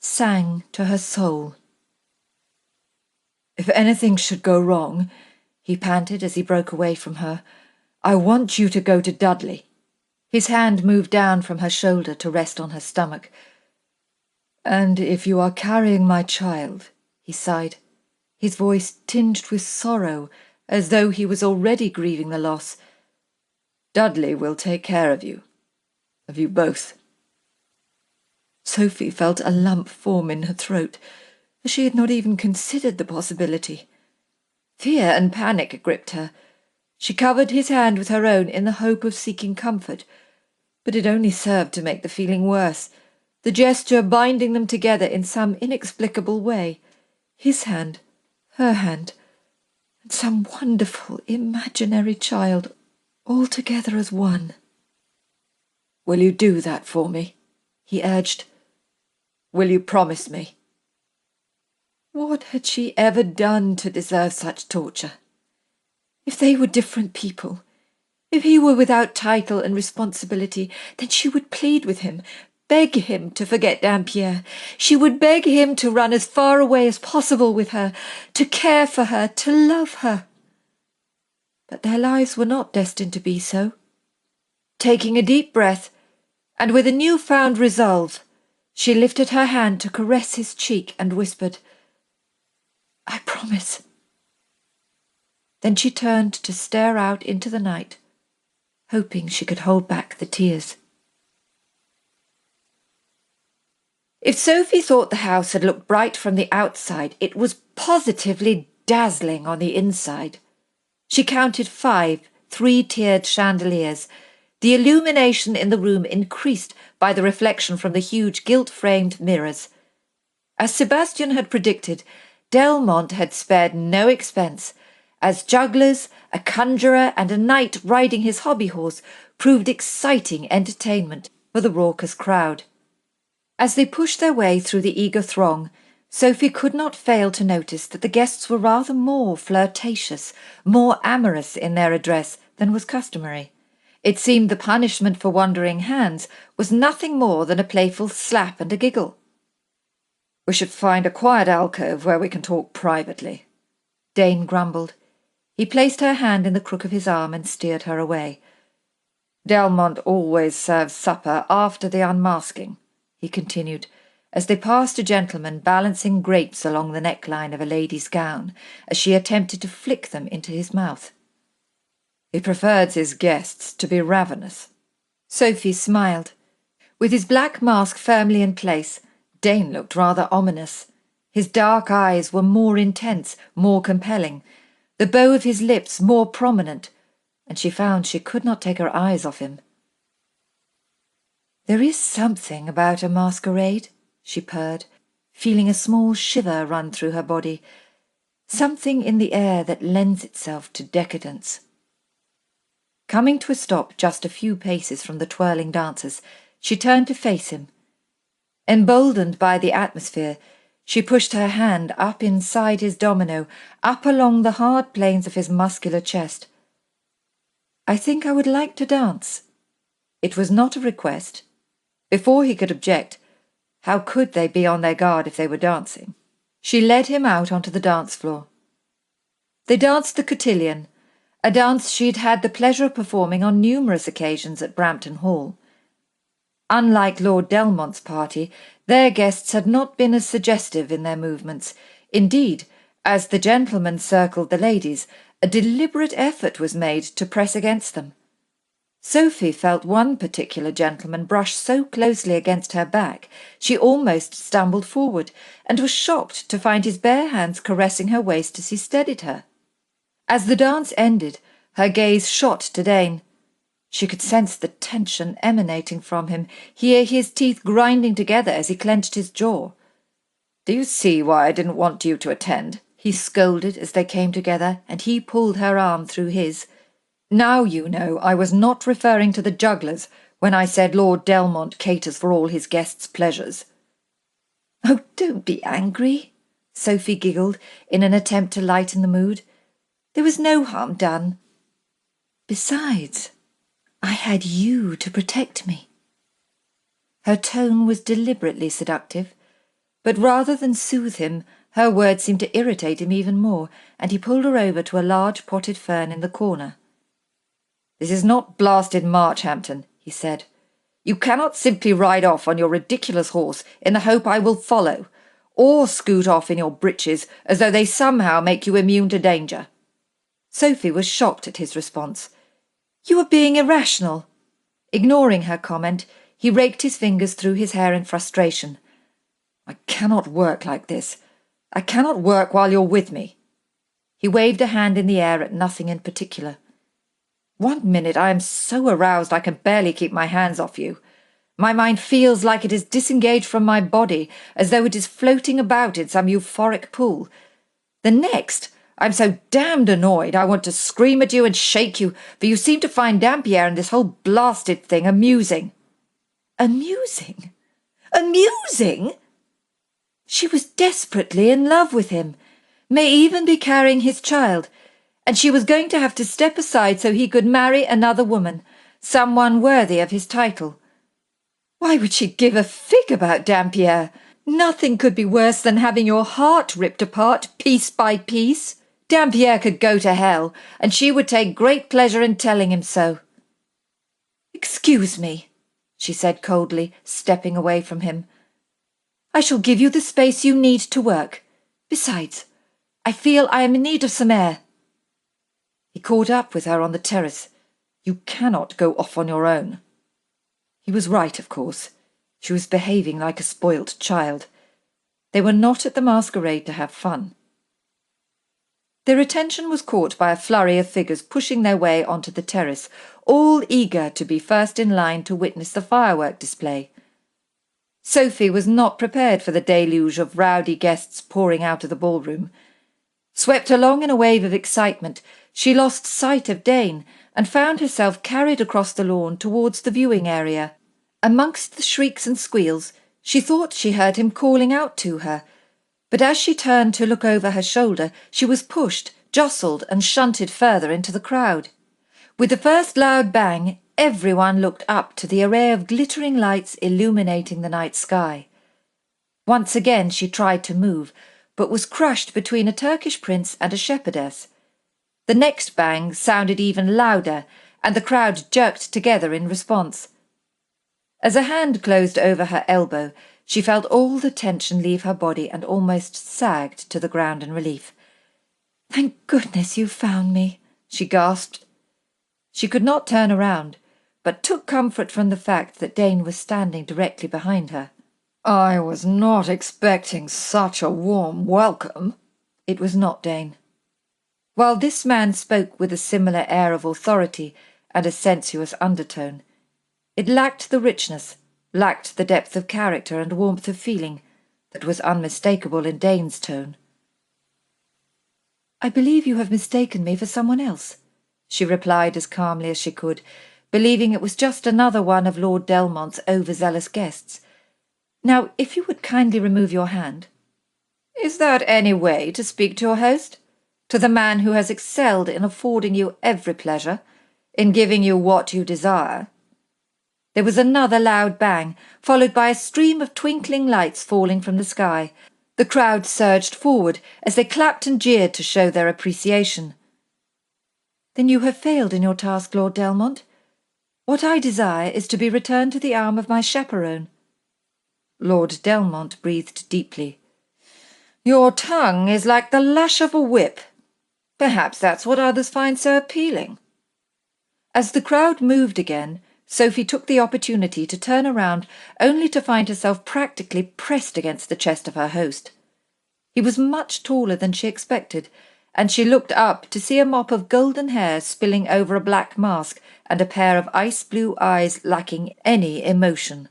sang to her soul. "If anything should go wrong," he panted as he broke away from her, "I want you to go to Dudley." His hand moved down from her shoulder to rest on her stomach. "And if you are carrying my child," he sighed, his voice tinged with sorrow, as though he was already grieving the loss, "Dudley will take care of you both." Sophie felt a lump form in her throat. She had not even considered the possibility. Fear and panic gripped her. She covered his hand with her own in the hope of seeking comfort, but it only served to make the feeling worse, the gesture binding them together in some inexplicable way. His hand, her hand, and some wonderful imaginary child, all together as one. "Will you do that for me?" he urged. "Will you promise me?" What had she ever done to deserve such torture? If they were different people, if he were without title and responsibility, then she would plead with him, beg him to forget Dampierre. She would beg him to run as far away as possible with her, to care for her, to love her. But their lives were not destined to be so. Taking a deep breath, and with a new-found resolve, she lifted her hand to caress his cheek and whispered, "I promise." Then she turned to stare out into the night, hoping she could hold back the tears. If Sophie thought the house had looked bright from the outside, it was positively dazzling on the inside. She counted 5 three-tiered chandeliers. The illumination in the room increased by the reflection from the huge gilt-framed mirrors. As Sebastian had predicted, Delmont had spared no expense, as jugglers, a conjurer, and a knight riding his hobby horse proved exciting entertainment for the raucous crowd. As they pushed their way through the eager throng, Sophie could not fail to notice that the guests were rather more flirtatious, more amorous in their address than was customary. It seemed the punishment for wandering hands was nothing more than a playful slap and a giggle. "We should find a quiet alcove where we can talk privately," Dane grumbled. He placed her hand in the crook of his arm and steered her away. "Delmont always serves supper after the unmasking," he continued, as they passed a gentleman balancing grapes along the neckline of a lady's gown as she attempted to flick them into his mouth. "He prefers his guests to be ravenous." Sophie smiled. With his black mask firmly in place, Dane looked rather ominous. His dark eyes were more intense, more compelling, the bow of his lips more prominent, and she found she could not take her eyes off him. "There is something about a masquerade," she purred, feeling a small shiver run through her body, something in the air that lends itself to decadence. Coming to a stop just a few paces from the twirling dancers, she turned to face him. Emboldened by the atmosphere, she pushed her hand up inside his domino, up along the hard planes of his muscular chest. "I think I would like to dance." It was not a request. Before he could object, how could they be on their guard if they were dancing? She led him out onto the dance floor. They danced the cotillion, a dance she'd had the pleasure of performing on numerous occasions at Brampton Hall. Unlike Lord Delmont's party, their guests had not been as suggestive in their movements. Indeed, as the gentlemen circled the ladies, a deliberate effort was made to press against them. Sophie felt one particular gentleman brush so closely against her back she almost stumbled forward, and was shocked to find his bare hands caressing her waist as he steadied her. As the dance ended, her gaze shot to Dane. She could sense the tension emanating from him, hear his teeth grinding together as he clenched his jaw. "Do you see why I didn't want you to attend?" he scolded as they came together, and he pulled her arm through his. "Now you know I was not referring to the jugglers when I said Lord Delmont caters for all his guests' pleasures." "Oh, don't be angry," Sophie giggled in an attempt to lighten the mood. "There was no harm done. Besides, I had you to protect me." Her tone was deliberately seductive, but rather than soothe him, her words seemed to irritate him even more, and he pulled her over to a large potted fern in the corner. "This is not blasted Marchhampton," he said. "You cannot simply ride off on your ridiculous horse in the hope I will follow, or scoot off in your breeches as though they somehow make you immune to danger." Sophie was shocked at his response. "You are being irrational." Ignoring her comment, he raked his fingers through his hair in frustration. "I cannot work like this. I cannot work while you're with me." He waved a hand in the air at nothing in particular. "One minute I am so aroused I can barely keep my hands off you. My mind feels like it is disengaged from my body, as though it is floating about in some euphoric pool. The next, I'm so damned annoyed I want to scream at you and shake you, for you seem to find Dampierre and this whole blasted thing amusing." Amusing? Amusing? She was desperately in love with him, may even be carrying his child, and she was going to have to step aside so he could marry another woman, someone worthy of his title. Why would she give a fig about Dampierre? Nothing could be worse than having your heart ripped apart piece by piece. Dampierre could go to hell, and she would take great pleasure in telling him so. "Excuse me," she said coldly, stepping away from him. "I shall give you the space you need to work. Besides, I feel I am in need of some air." He caught up with her on the terrace. "You cannot go off on your own." He was right, of course. She was behaving like a spoilt child. They were not at the masquerade to have fun. Their attention was caught by a flurry of figures pushing their way onto the terrace, all eager to be first in line to witness the firework display. Sophie was not prepared for the deluge of rowdy guests pouring out of the ballroom. Swept along in a wave of excitement, she lost sight of Dane and found herself carried across the lawn towards the viewing area. Amongst the shrieks and squeals, she thought she heard him calling out to her, but as she turned to look over her shoulder, she was pushed, jostled, and shunted further into the crowd. With the first loud bang, everyone looked up to the array of glittering lights illuminating the night sky. Once again she tried to move, but was crushed between a Turkish prince and a shepherdess. The next bang sounded even louder, and the crowd jerked together in response. As a hand closed over her elbow, she felt all the tension leave her body and almost sagged to the ground in relief. "Thank goodness you found me," she gasped. She could not turn around, but took comfort from the fact that Dane was standing directly behind her. "I was not expecting such a warm welcome." It was not Dane. While this man spoke with a similar air of authority and a sensuous undertone, it lacked the richness, lacked the depth of character and warmth of feeling that was unmistakable in Dane's tone. "I believe you have mistaken me for someone else," she replied as calmly as she could, believing it was just another one of Lord Delmont's overzealous guests. "Now, if you would kindly remove your hand." "Is that any way to speak to your host? To the man who has excelled in affording you every pleasure, in giving you what you desire?" There was another loud bang, followed by a stream of twinkling lights falling from the sky. The crowd surged forward as they clapped and jeered to show their appreciation. "Then you have failed in your task, Lord Delmont. What I desire is to be returned to the arm of my chaperone." Lord Delmont breathed deeply. "Your tongue is like the lash of a whip. Perhaps that's what others find so appealing." As the crowd moved again, Sophie took the opportunity to turn around, only to find herself practically pressed against the chest of her host. He was much taller than she expected, and she looked up to see a mop of golden hair spilling over a black mask and a pair of ice-blue eyes lacking any emotion.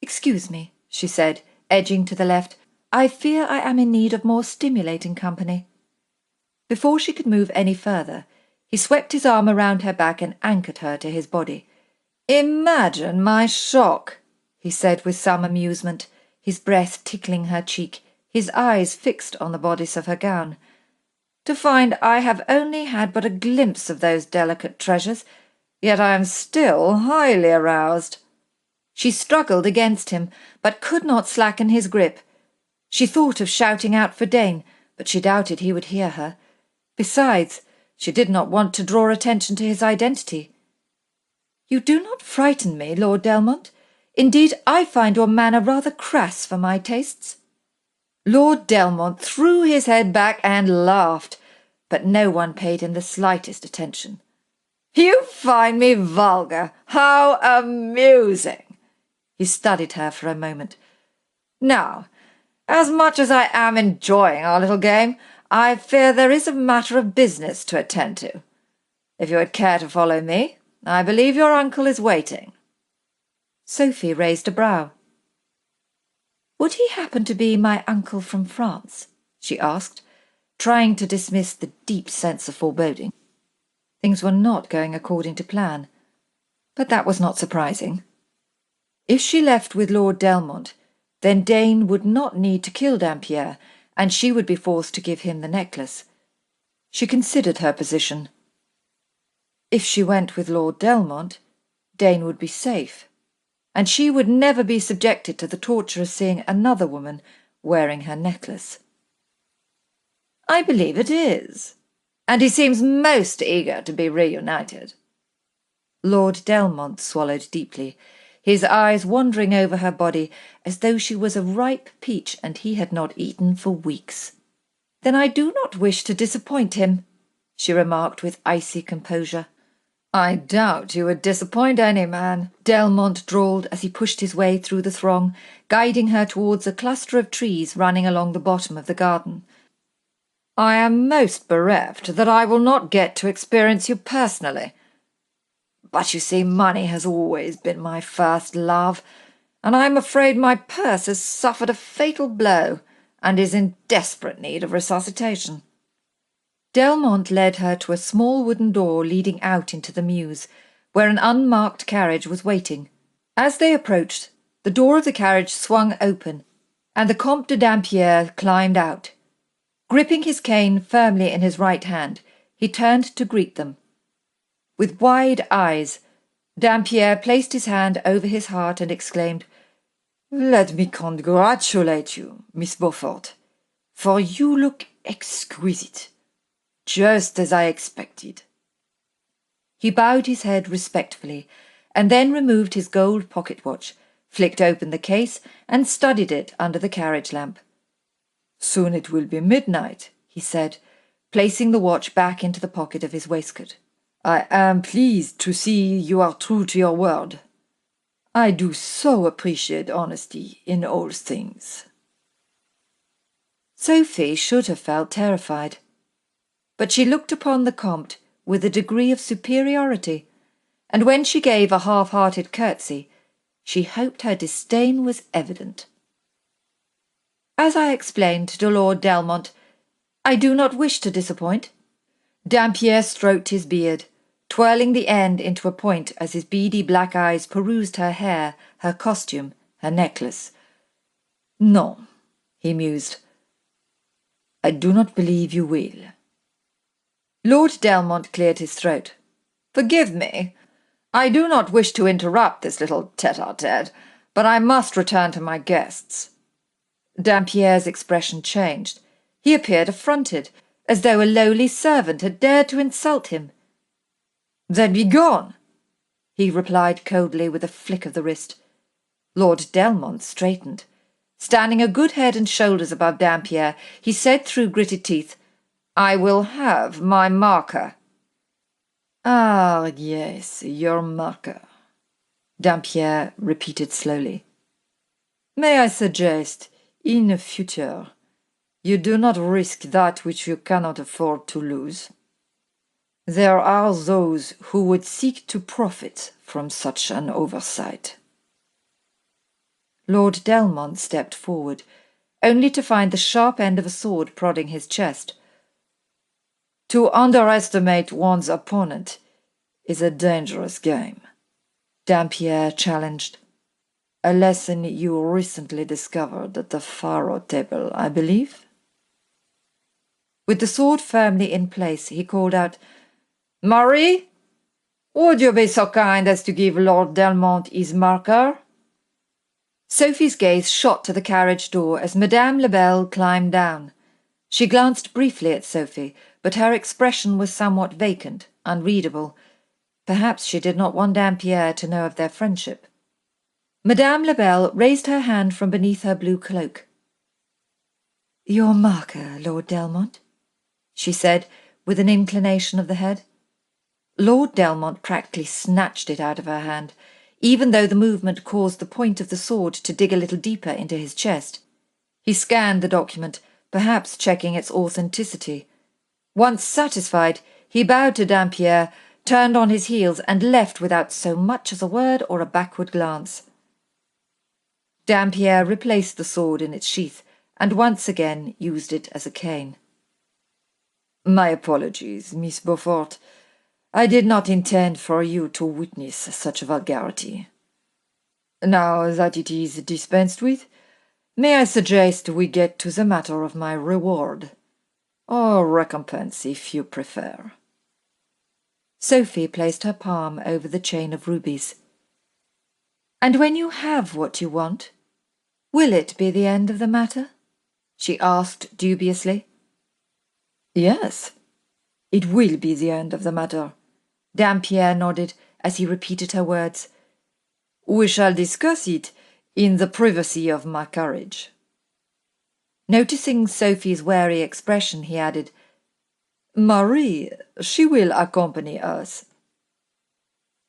"Excuse me," she said, edging to the left. "I fear I am in need of more stimulating company." Before she could move any further, he swept his arm around her back and anchored her to his body. "Imagine my shock," he said with some amusement, his breath tickling her cheek, his eyes fixed on the bodice of her gown, "to find I have only had but a glimpse of those delicate treasures, yet I am still highly aroused." She struggled against him, but could not slacken his grip. She thought of shouting out for Dane, but she doubted he would hear her. Besides, she did not want to draw attention to his identity. "You do not frighten me, Lord Delmont. Indeed, I find your manner rather crass for my tastes." Lord Delmont threw his head back and laughed, but no one paid him the slightest attention. "You find me vulgar? How amusing!" He studied her for a moment. "Now, as much as I am enjoying our little game, I fear there is a matter of business to attend to. If you would care to follow me, I believe your uncle is waiting." Sophie raised a brow. "Would he happen to be my uncle from France?" she asked, trying to dismiss the deep sense of foreboding. Things were not going according to plan, but that was not surprising. If she left with Lord Delmont, then Dane would not need to kill Dampierre, and she would be forced to give him the necklace. She considered her position. If she went with Lord Delmont, Dane would be safe, and she would never be subjected to the torture of seeing another woman wearing her necklace. "I believe it is, and he seems most eager to be reunited." Lord Delmont swallowed deeply, his eyes wandering over her body as though she was a ripe peach and he had not eaten for weeks. "Then I do not wish to disappoint him," she remarked with icy composure. "I doubt you would disappoint any man," Delmont drawled as he pushed his way through the throng, guiding her towards a cluster of trees running along the bottom of the garden. "I am most bereft that I will not get to experience you personally. But you see, money has always been my first love, and I am afraid my purse has suffered a fatal blow and is in desperate need of resuscitation." Delmont led her to a small wooden door leading out into the mews, where an unmarked carriage was waiting. As they approached, the door of the carriage swung open, and the Comte de Dampierre climbed out. Gripping his cane firmly in his right hand, he turned to greet them. With wide eyes, Dampierre placed his hand over his heart and exclaimed, "Let me congratulate you, Miss Beaufort, for you look exquisite, just as I expected." He bowed his head respectfully, and then removed his gold pocket-watch, flicked open the case, and studied it under the carriage lamp. "Soon it will be midnight," he said, placing the watch back into the pocket of his waistcoat. "I am pleased to see you are true to your word. I do so appreciate honesty in all things." Sophie should have felt terrified, but she looked upon the Comte with a degree of superiority, and when she gave a half-hearted curtsy, she hoped her disdain was evident. "As I explained to Lord Delmont, I do not wish to disappoint." Dampierre stroked his beard, twirling the end into a point as his beady black eyes perused her hair, her costume, her necklace. "No," he mused. "I do not believe you will." Lord Delmont cleared his throat. "Forgive me. I do not wish to interrupt this little tete-a-tete, but I must return to my guests." Dampierre's expression changed. He appeared affronted, as though a lowly servant had dared to insult him. "Then be gone," he replied coldly with a flick of the wrist. Lord Delmont straightened. Standing a good head and shoulders above Dampierre, he said through gritted teeth, "I will have my marker." "Ah, yes, your marker," Dampierre repeated slowly. "May I suggest, in future, you do not risk that which you cannot afford to lose? There are those who would seek to profit from such an oversight." Lord Delmont stepped forward, only to find the sharp end of a sword prodding his chest. "To underestimate one's opponent is a dangerous game," Dampierre challenged. "A lesson you recently discovered at the faro table, I believe?" With the sword firmly in place, he called out, "Marie, would you be so kind as to give Lord Delmont his marker?" Sophie's gaze shot to the carriage door as Madame Lebel climbed down. She glanced briefly at Sophie, but her expression was somewhat vacant, unreadable. Perhaps she did not want Dampierre to know of their friendship. Madame Lebel raised her hand from beneath her blue cloak. "Your marker, Lord Delmont," she said, with an inclination of the head. Lord Delmont practically snatched it out of her hand, even though the movement caused the point of the sword to dig a little deeper into his chest. He scanned the document, perhaps checking its authenticity. Once satisfied, he bowed to Dampierre, turned on his heels, and left without so much as a word or a backward glance. Dampierre replaced the sword in its sheath, and once again used it as a cane. "My apologies, Miss Beaufort. I did not intend for you to witness such vulgarity. Now that it is dispensed with, may I suggest we get to the matter of my reward, or recompense if you prefer." Sophie placed her palm over the chain of rubies. "And when you have what you want, will it be the end of the matter?" she asked dubiously. "Yes, it will be the end of the matter," Dampierre nodded as he repeated her words. "We shall discuss it in the privacy of my carriage." Noticing Sophie's wary expression, he added, "Marie, she will accompany us."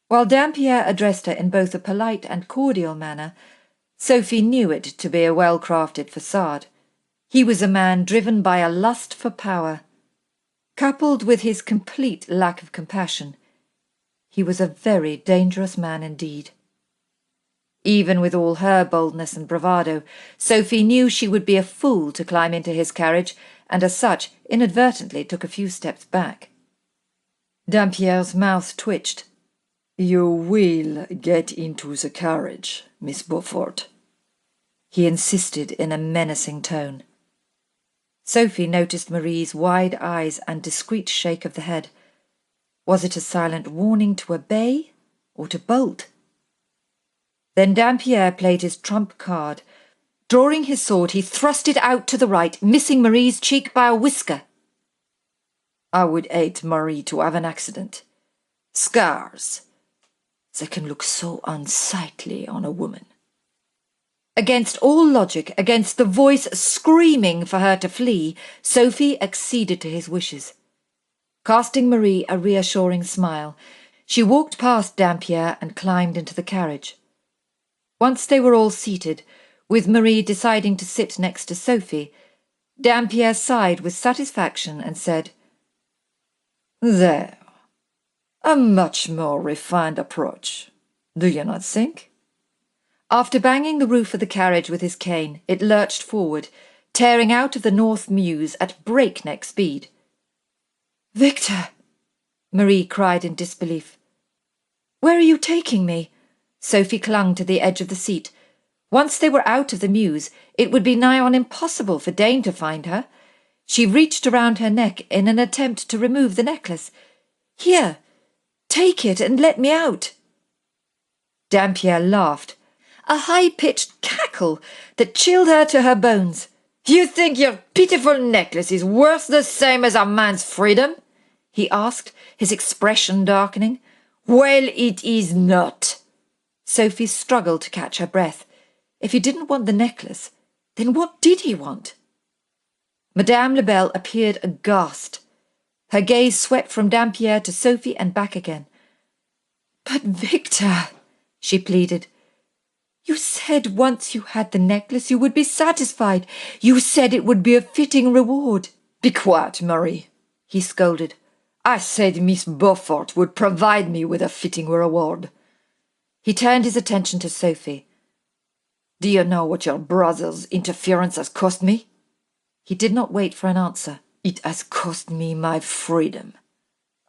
While Dampierre addressed her in both a polite and cordial manner, Sophie knew it to be a well-crafted facade. He was a man driven by a lust for power. Coupled with his complete lack of compassion, he was a very dangerous man indeed. Even with all her boldness and bravado, Sophie knew she would be a fool to climb into his carriage and as such inadvertently took a few steps back. Dampierre's mouth twitched. "You will get into the carriage, Miss Beaufort," he insisted in a menacing tone. Sophie noticed Marie's wide eyes and discreet shake of the head. Was it a silent warning to obey or to bolt? Then Dampierre played his trump card. Drawing his sword, he thrust it out to the right, missing Marie's cheek by a whisker. "I would hate Marie to have an accident. Scars. They can look so unsightly on a woman." Against all logic, against the voice screaming for her to flee, Sophie acceded to his wishes. Casting Marie a reassuring smile, she walked past Dampierre and climbed into the carriage. Once they were all seated, with Marie deciding to sit next to Sophie, Dampierre sighed with satisfaction and said, "There. A much more refined approach, do you not think?" After banging the roof of the carriage with his cane, it lurched forward, tearing out of the North Mews at breakneck speed. "Victor!" Marie cried in disbelief. "Where are you taking me?" Sophie clung to the edge of the seat. Once they were out of the mews, it would be nigh on impossible for Dane to find her. She reached around her neck in an attempt to remove the necklace. "Here, take it and let me out." Dampierre laughed, a high-pitched cackle that chilled her to her bones. "You think your pitiful necklace is worth the same as a man's freedom?" he asked, his expression darkening. "Well, it is not." Sophie struggled to catch her breath. If he didn't want the necklace, then what did he want? Madame Lebel appeared aghast. Her gaze swept from Dampierre to Sophie and back again. "But Victor," she pleaded, "you said once you had the necklace you would be satisfied. You said it would be a fitting reward." "Be quiet, Marie," he scolded. "I said Miss Beaufort would provide me with a fitting reward." He turned his attention to Sophie. "Do you know what your brother's interference has cost me?" He did not wait for an answer. "It has cost me my freedom.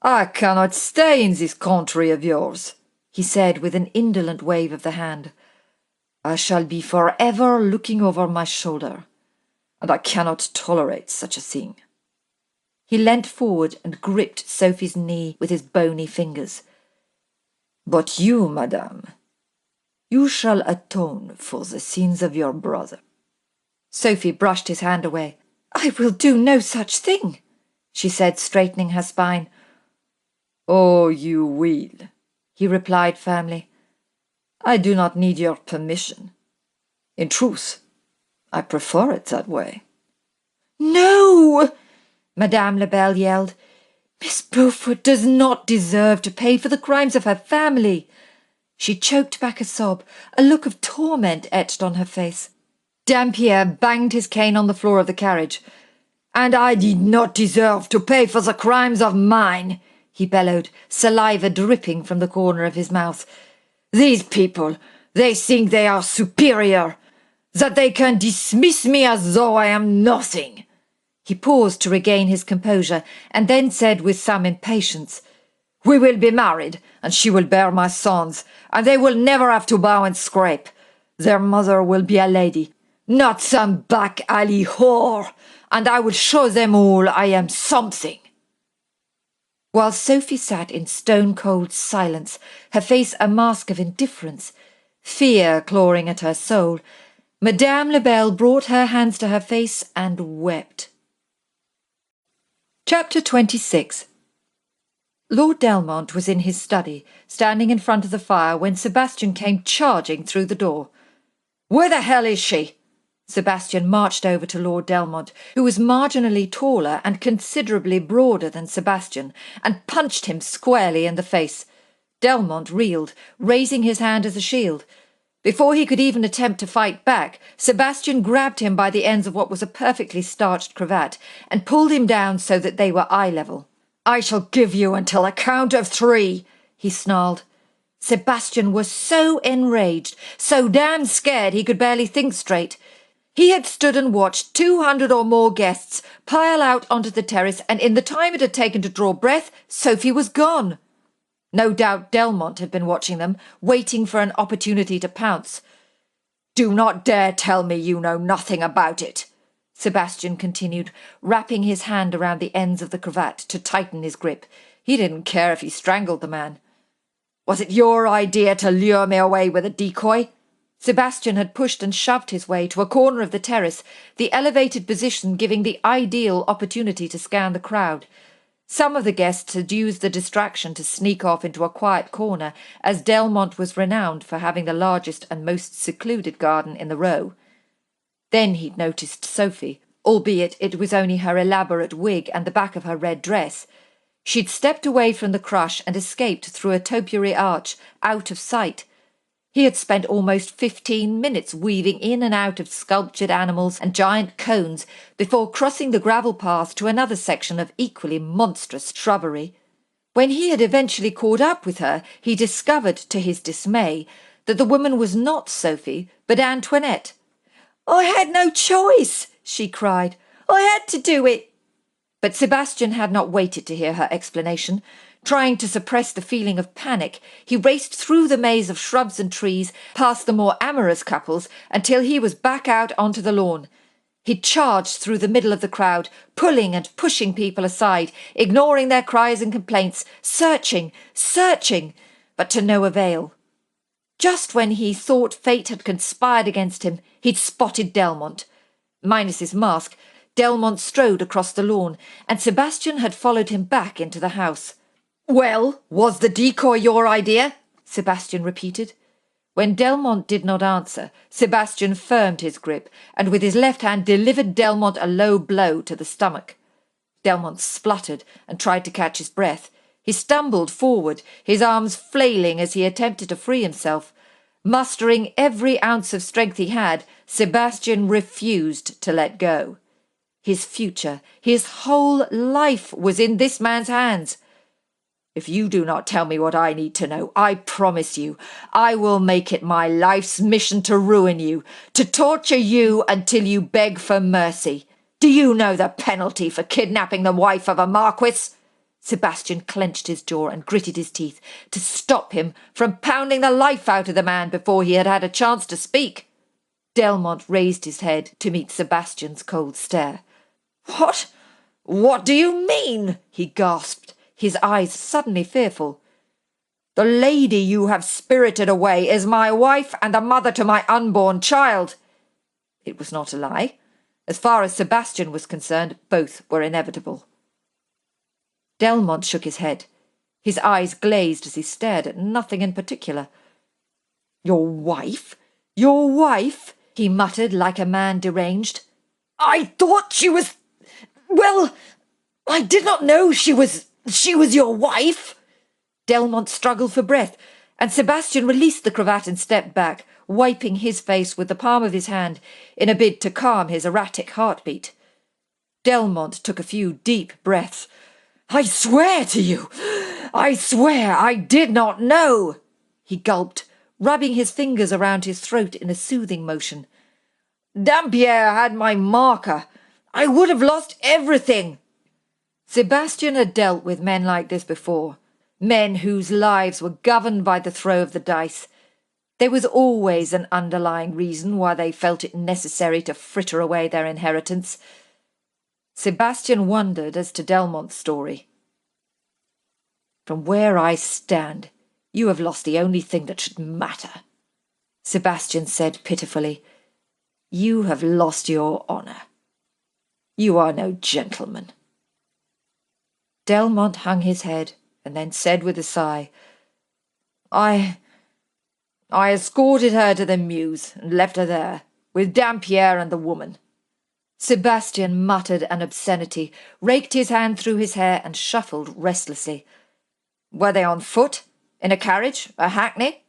I cannot stay in this country of yours," he said with an indolent wave of the hand. "I shall be forever looking over my shoulder, and I cannot tolerate such a thing." He leant forward and gripped Sophie's knee with his bony fingers. "But you, madame, you shall atone for the sins of your brother." Sophie brushed his hand away. "I will do no such thing," she said, straightening her spine. "Oh, you will," he replied firmly. "I do not need your permission. In truth, I prefer it that way." "No!" Madame Lebel yelled. "Miss Beaufort does not deserve to pay for the crimes of her family." She choked back a sob, a look of torment etched on her face. Dampierre banged his cane on the floor of the carriage. "And I did not deserve to pay for the crimes of mine," he bellowed, saliva dripping from the corner of his mouth. "These people, they think they are superior, that they can dismiss me as though I am nothing." He paused to regain his composure, and then said with some impatience, "We will be married, and she will bear my sons, and they will never have to bow and scrape. Their mother will be a lady, not some back-alley whore, and I will show them all I am something." While Sophie sat in stone-cold silence, her face a mask of indifference, fear clawing at her soul, Madame Lebel brought her hands to her face and wept. Chapter 26. Lord Delmont was in his study, standing in front of the fire, when Sebastian came charging through the door. "Where the hell is she?" Sebastian marched over to Lord Delmont, who was marginally taller and considerably broader than Sebastian, and punched him squarely in the face. Delmont reeled, raising his hand as a shield. Before he could even attempt to fight back, Sebastian grabbed him by the ends of what was a perfectly starched cravat and pulled him down so that they were eye level. "I shall give you until a count of 3, he snarled. Sebastian was so enraged, so damn scared he could barely think straight. He had stood and watched 200 or more guests pile out onto the terrace, and in the time it had taken to draw breath, Sophie was gone. No doubt Delmont had been watching them, waiting for an opportunity to pounce. "Do not dare tell me you know nothing about it," Sebastian continued, wrapping his hand around the ends of the cravat to tighten his grip. He didn't care if he strangled the man. "Was it your idea to lure me away with a decoy?" Sebastian had pushed and shoved his way to a corner of the terrace, the elevated position giving the ideal opportunity to scan the crowd. Some of the guests had used the distraction to sneak off into a quiet corner, as Delmont was renowned for having the largest and most secluded garden in the row. Then he'd noticed Sophie, albeit it was only her elaborate wig and the back of her red dress. She'd stepped away from the crush and escaped through a topiary arch, out of sight. He had spent almost 15 minutes weaving in and out of sculptured animals and giant cones before crossing the gravel path to another section of equally monstrous shrubbery. When he had eventually caught up with her, he discovered, to his dismay, that the woman was not Sophie, but Antoinette. "I had no choice," she cried. "I had to do it." But Sebastian had not waited to hear her explanation. Trying to suppress the feeling of panic, he raced through the maze of shrubs and trees, past the more amorous couples, until he was back out onto the lawn. He charged through the middle of the crowd, pulling and pushing people aside, ignoring their cries and complaints, searching, but to no avail. Just when he thought fate had conspired against him, he'd spotted Delmont. Minus his mask, Delmont strode across the lawn, and Sebastian had followed him back into the house. "Well, was the decoy your idea?" Sebastian repeated. When Delmont did not answer, Sebastian firmed his grip, and with his left hand delivered Delmont a low blow to the stomach. Delmont spluttered and tried to catch his breath. He stumbled forward, his arms flailing as he attempted to free himself. Mustering every ounce of strength he had, Sebastian refused to let go. His future, his whole life was in this man's hands. "If you do not tell me what I need to know, I promise you, I will make it my life's mission to ruin you, to torture you until you beg for mercy. Do you know the penalty for kidnapping the wife of a marquis?" Sebastian clenched his jaw and gritted his teeth to stop him from pounding the life out of the man before he had had a chance to speak. Delmont raised his head to meet Sebastian's cold stare. What do you mean?" he gasped, his eyes suddenly fearful. "The lady you have spirited away is my wife and the mother to my unborn child." It was not a lie. As far as Sebastian was concerned, both were inevitable. Delmont shook his head. His eyes glazed as he stared at nothing in particular. "Your wife? Your wife?" he muttered like a man deranged. "I thought she was... Well, I did not know she was your wife." Delmont struggled for breath, and Sebastian released the cravat and stepped back, wiping his face with the palm of his hand in a bid to calm his erratic heartbeat. Delmont took a few deep breaths. "I swear to you, I swear I did not know," he gulped, rubbing his fingers around his throat in a soothing motion. "Dampierre had my marker. I would have lost everything." Sebastian had dealt with men like this before, men whose lives were governed by the throw of the dice. There was always an underlying reason why they felt it necessary to fritter away their inheritance. Sebastian wondered as to Delmont's story. "From where I stand, you have lost the only thing that should matter," Sebastian said pitifully. "You have lost your honour. You are no gentleman." Delmont hung his head and then said with a sigh, I escorted her to the mews and left her there, with Dampierre and the woman." Sebastian muttered an obscenity, raked his hand through his hair, and shuffled restlessly. "Were they on foot? In a carriage? A hackney?"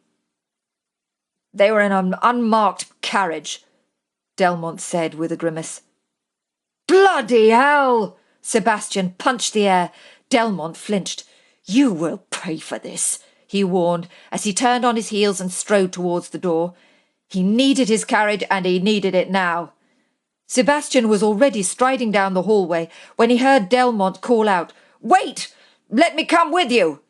"They were in an unmarked carriage," Delmont said with a grimace. "Bloody hell!" Sebastian punched the air. Delmont flinched. "You will pay for this," he warned, as he turned on his heels and strode towards the door. He needed his carriage, and he needed it now. Sebastian was already striding down the hallway when he heard Delmont call out, "Wait! Let me come with you!"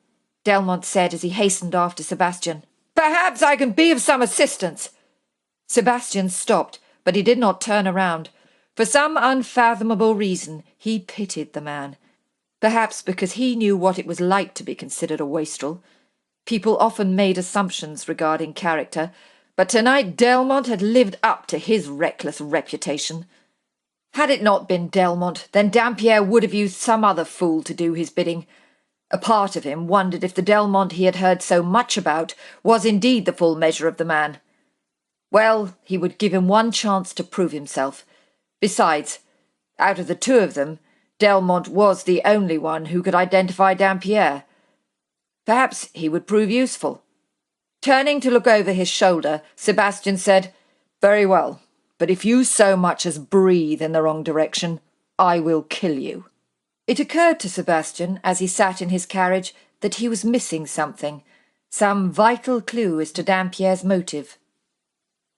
Delmont said as he hastened after Sebastian. "Perhaps I can be of some assistance." Sebastian stopped, but he did not turn around. For some unfathomable reason, he pitied the man. Perhaps because he knew what it was like to be considered a wastrel. People often made assumptions regarding character, but tonight Delmont had lived up to his reckless reputation. Had it not been Delmont, then Dampierre would have used some other fool to do his bidding. A part of him wondered if the Delmont he had heard so much about was indeed the full measure of the man. Well, he would give him one chance to prove himself. Besides, out of the two of them, Delmont was the only one who could identify Dampierre. Perhaps he would prove useful. Turning to look over his shoulder, Sebastian said, "Very well, but if you so much as breathe in the wrong direction, I will kill you." It occurred to Sebastian, as he sat in his carriage, that he was missing something, some vital clue as to Dampierre's motive.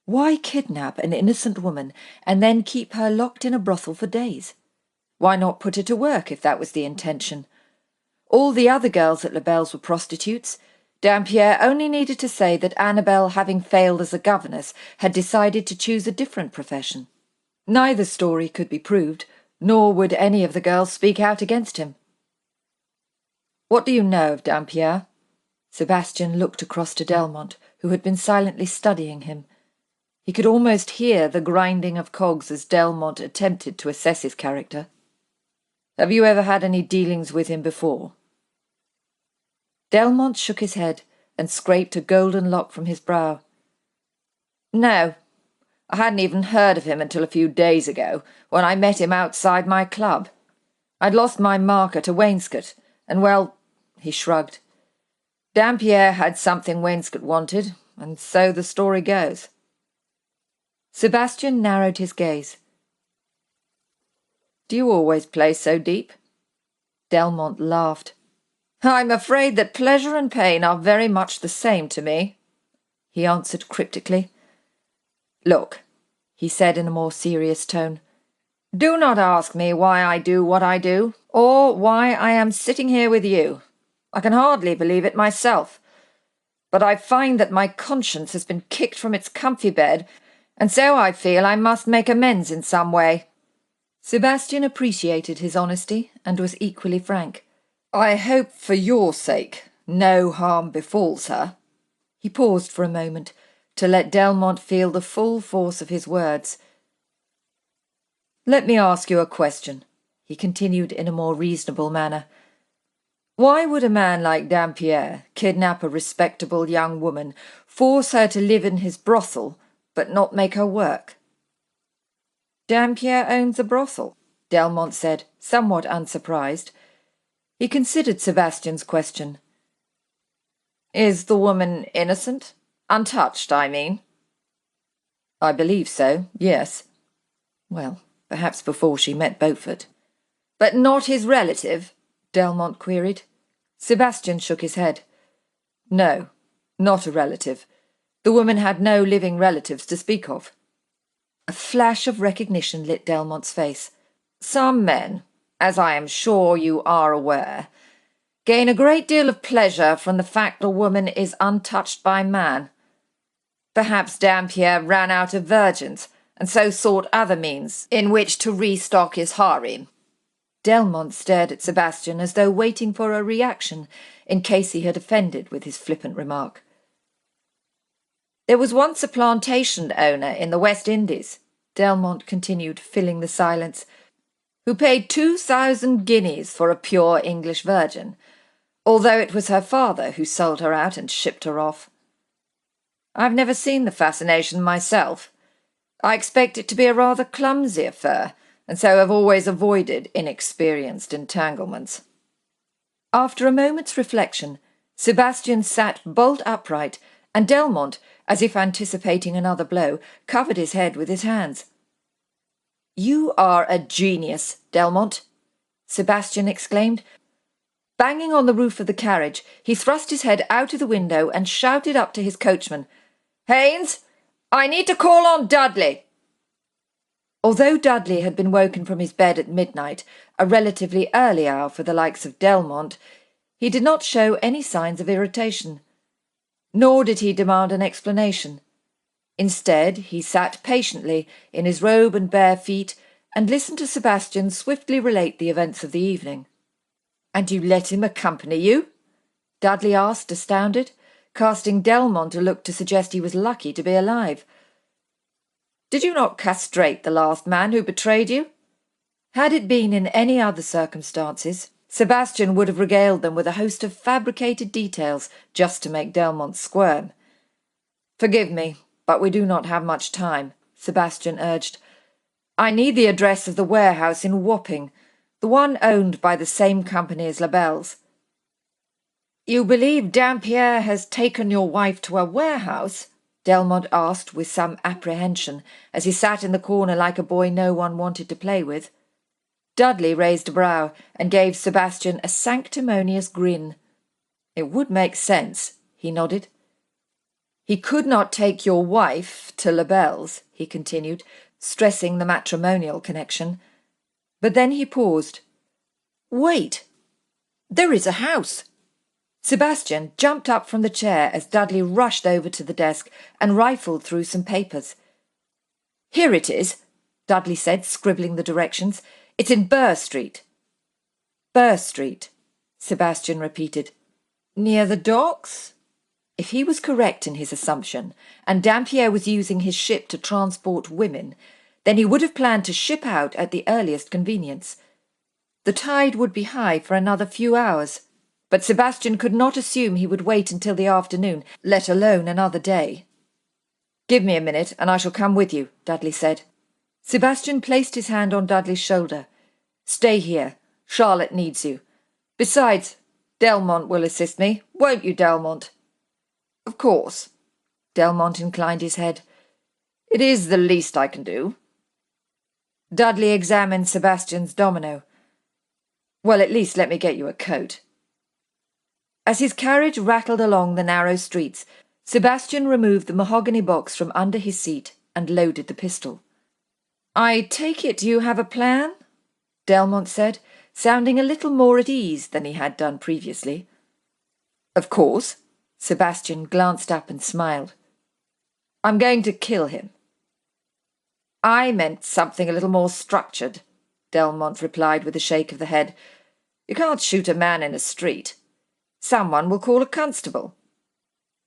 Why kidnap an innocent woman and then keep her locked in a brothel for days? Why not put her to work if that was the intention? All the other girls at Labelle's were prostitutes. Dampierre only needed to say that Annabel, having failed as a governess, had decided to choose a different profession. Neither story could be proved, nor would any of the girls speak out against him. "What do you know of Dampierre?" Sebastian looked across to Delmont, who had been silently studying him. He could almost hear the grinding of cogs as Delmont attempted to assess his character. "Have you ever had any dealings with him before?" Delmont shook his head and scraped a golden lock from his brow. "No, I hadn't even heard of him until a few days ago, when I met him outside my club. I'd lost my marker to Wainscot, and well," he shrugged. "Dampierre had something Wainscot wanted, and so the story goes." Sebastian narrowed his gaze. "Do you always play so deep?" Delmont laughed. "I'm afraid that pleasure and pain are very much the same to me," he answered cryptically. "Look," he said in a more serious tone, "do not ask me why I do what I do, or why I am sitting here with you. I can hardly believe it myself. But I find that my conscience has been kicked from its comfy bed, and so I feel I must make amends in some way." Sebastian appreciated his honesty and was equally frank. "I hope for your sake no harm befalls her." He paused for a moment to let Delmont feel the full force of his words. "Let me ask you a question," he continued in a more reasonable manner. "Why would a man like Dampierre kidnap a respectable young woman, force her to live in his brothel, but not make her work?" "Dampierre owns a brothel," Delmont said, somewhat unsurprised. He considered Sebastian's question. "Is the woman innocent? Untouched, I mean?" "I believe so, yes." Well, perhaps before she met Beaufort. "But not his relative?" Delmont queried. Sebastian shook his head. "No, not a relative. The woman had no living relatives to speak of." A flash of recognition lit Delmont's face. "Some men, as I am sure you are aware, gain a great deal of pleasure from the fact a woman is untouched by man. Perhaps Dampierre ran out of virgins, and so sought other means in which to restock his harem." Delmont stared at Sebastian as though waiting for a reaction in case he had offended with his flippant remark. "There was once a plantation owner in the West Indies," Delmont continued, filling the silence, "who paid 2,000 guineas for a pure English virgin, although it was her father who sold her out and shipped her off. I've never seen the fascination myself. I expect it to be a rather clumsy affair, and so have always avoided inexperienced entanglements." After a moment's reflection, Sebastian sat bolt upright, and Delmont, as if anticipating another blow, covered his head with his hands. "You are a genius, Delmont," Sebastian exclaimed. Banging on the roof of the carriage, he thrust his head out of the window and shouted up to his coachman, "Haynes, I need to call on Dudley." Although Dudley had been woken from his bed at midnight, a relatively early hour for the likes of Delmont, he did not show any signs of irritation. Nor did he demand an explanation. Instead, he sat patiently in his robe and bare feet and listened to Sebastian swiftly relate the events of the evening. "And you let him accompany you?" Dudley asked, astounded, casting Delmont a look to suggest he was lucky to be alive. "Did you not castrate the last man who betrayed you?" Had it been in any other circumstances, Sebastian would have regaled them with a host of fabricated details just to make Delmont squirm. "Forgive me, but we do not have much time," Sebastian urged. "I need the address of the warehouse in Wapping, the one owned by the same company as Labelle's." "You believe Dampierre has taken your wife to a warehouse?" Delmont asked with some apprehension, as he sat in the corner like a boy no one wanted to play with. Dudley raised a brow and gave Sebastian a sanctimonious grin. "It would make sense," he nodded. "He could not take your wife to Labelle's," he continued, stressing the matrimonial connection. But then he paused. "Wait! There is a house!" Sebastian jumped up from the chair as Dudley rushed over to the desk and rifled through some papers. "Here it is," Dudley said, scribbling the directions. "It's in Burr Street." "Burr Street," Sebastian repeated. "Near the docks?" If he was correct in his assumption, and Dampierre was using his ship to transport women, then he would have planned to ship out at the earliest convenience. The tide would be high for another few hours, but Sebastian could not assume he would wait until the afternoon, let alone another day. "Give me a minute, and I shall come with you," Dudley said. Sebastian placed his hand on Dudley's shoulder. "Stay here. Charlotte needs you. Besides, Delmont will assist me, won't you, Delmont?" "Of course." Delmont inclined his head. "It is the least I can do." Dudley examined Sebastian's domino. "Well, at least let me get you a coat." As his carriage rattled along the narrow streets, Sebastian removed the mahogany box from under his seat and loaded the pistol. "I take it you have a plan?" Delmont said, sounding a little more at ease than he had done previously. "Of course." Sebastian glanced up and smiled. "I'm going to kill him." "I meant something a little more structured," Delmont replied with a shake of the head. "You can't shoot a man in a street. Someone will call a constable."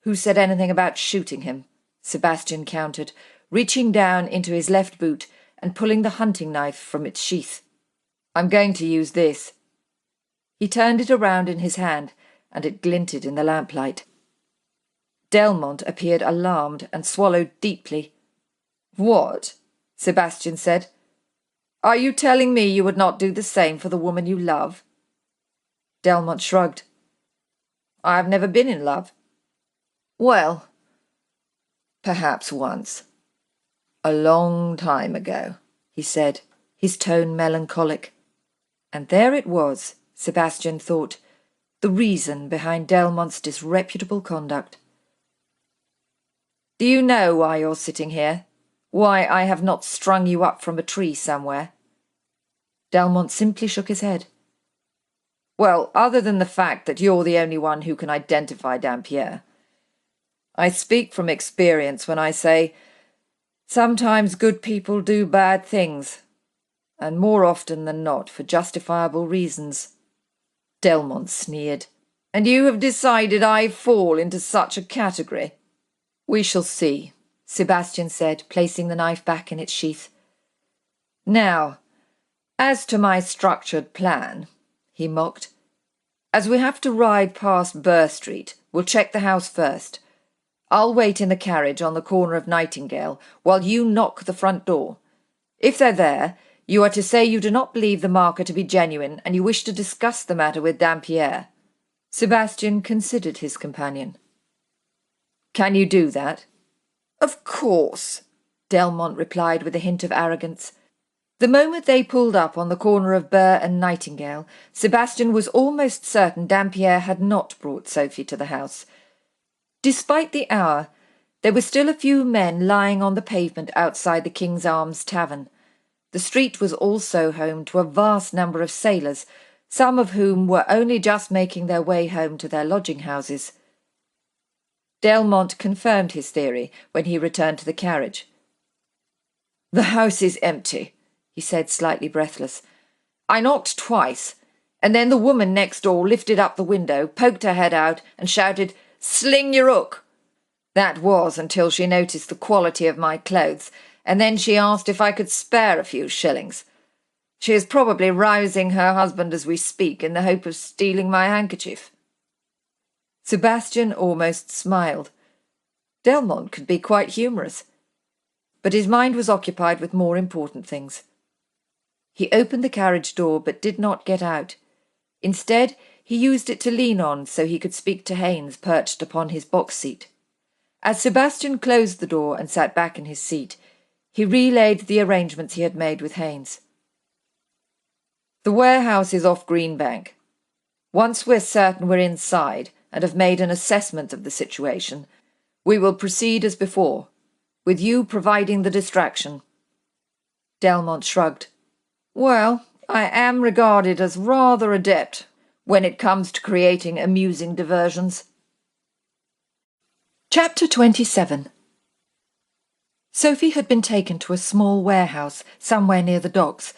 "Who said anything about shooting him?" Sebastian countered, reaching down into his left boot and pulling the hunting knife from its sheath. "I'm going to use this." He turned it around in his hand, and it glinted in the lamplight. Delmont appeared alarmed and swallowed deeply. "What?" Sebastian said. "Are you telling me you would not do the same for the woman you love?" Delmont shrugged. "I have never been in love." "Well, perhaps once. A long time ago," he said, his tone melancholic. And there it was, Sebastian thought, the reason behind Delmont's disreputable conduct. "Do you know why you're sitting here? Why I have not strung you up from a tree somewhere?" Delmont simply shook his head. "Well, other than the fact that you're the only one who can identify Dampierre. I speak from experience when I say, sometimes good people do bad things, and more often than not for justifiable reasons." Delmont sneered. "And you have decided I fall into such a category?" "We shall see," Sebastian said, placing the knife back in its sheath. "Now, as to my structured plan," he mocked. "As we have to ride past Burr Street, we'll check the house first. I'll wait in the carriage on the corner of Nightingale while you knock the front door. If they're there, you are to say you do not believe the marker to be genuine and you wish to discuss the matter with Dampierre." Sebastian considered his companion. "Can you do that?" "Of course," Delmont replied with a hint of arrogance. The moment they pulled up on the corner of Burr and Nightingale, Sebastian was almost certain Dampierre had not brought Sophie to the house. Despite the hour, there were still a few men lying on the pavement outside the King's Arms Tavern. The street was also home to a vast number of sailors, some of whom were only just making their way home to their lodging houses. Delmont confirmed his theory when he returned to the carriage. "The house is empty," he said, slightly breathless. "I knocked twice, and then the woman next door lifted up the window, poked her head out, and shouted, 'Sling your hook!' That was until she noticed the quality of my clothes, and then she asked if I could spare a few shillings. She is probably rousing her husband as we speak in the hope of stealing my handkerchief." Sebastian almost smiled. Delmont could be quite humorous, but his mind was occupied with more important things. He opened the carriage door but did not get out. Instead, he used it to lean on so he could speak to Haynes perched upon his box seat. As Sebastian closed the door and sat back in his seat, he relayed the arrangements he had made with Haynes. "The warehouse is off Greenbank. Once we're certain we're inside and have made an assessment of the situation, we will proceed as before, with you providing the distraction." Delmont shrugged. "Well, I am regarded as rather adept when it comes to creating amusing diversions." Chapter 27. Sophie had been taken to a small warehouse somewhere near the docks,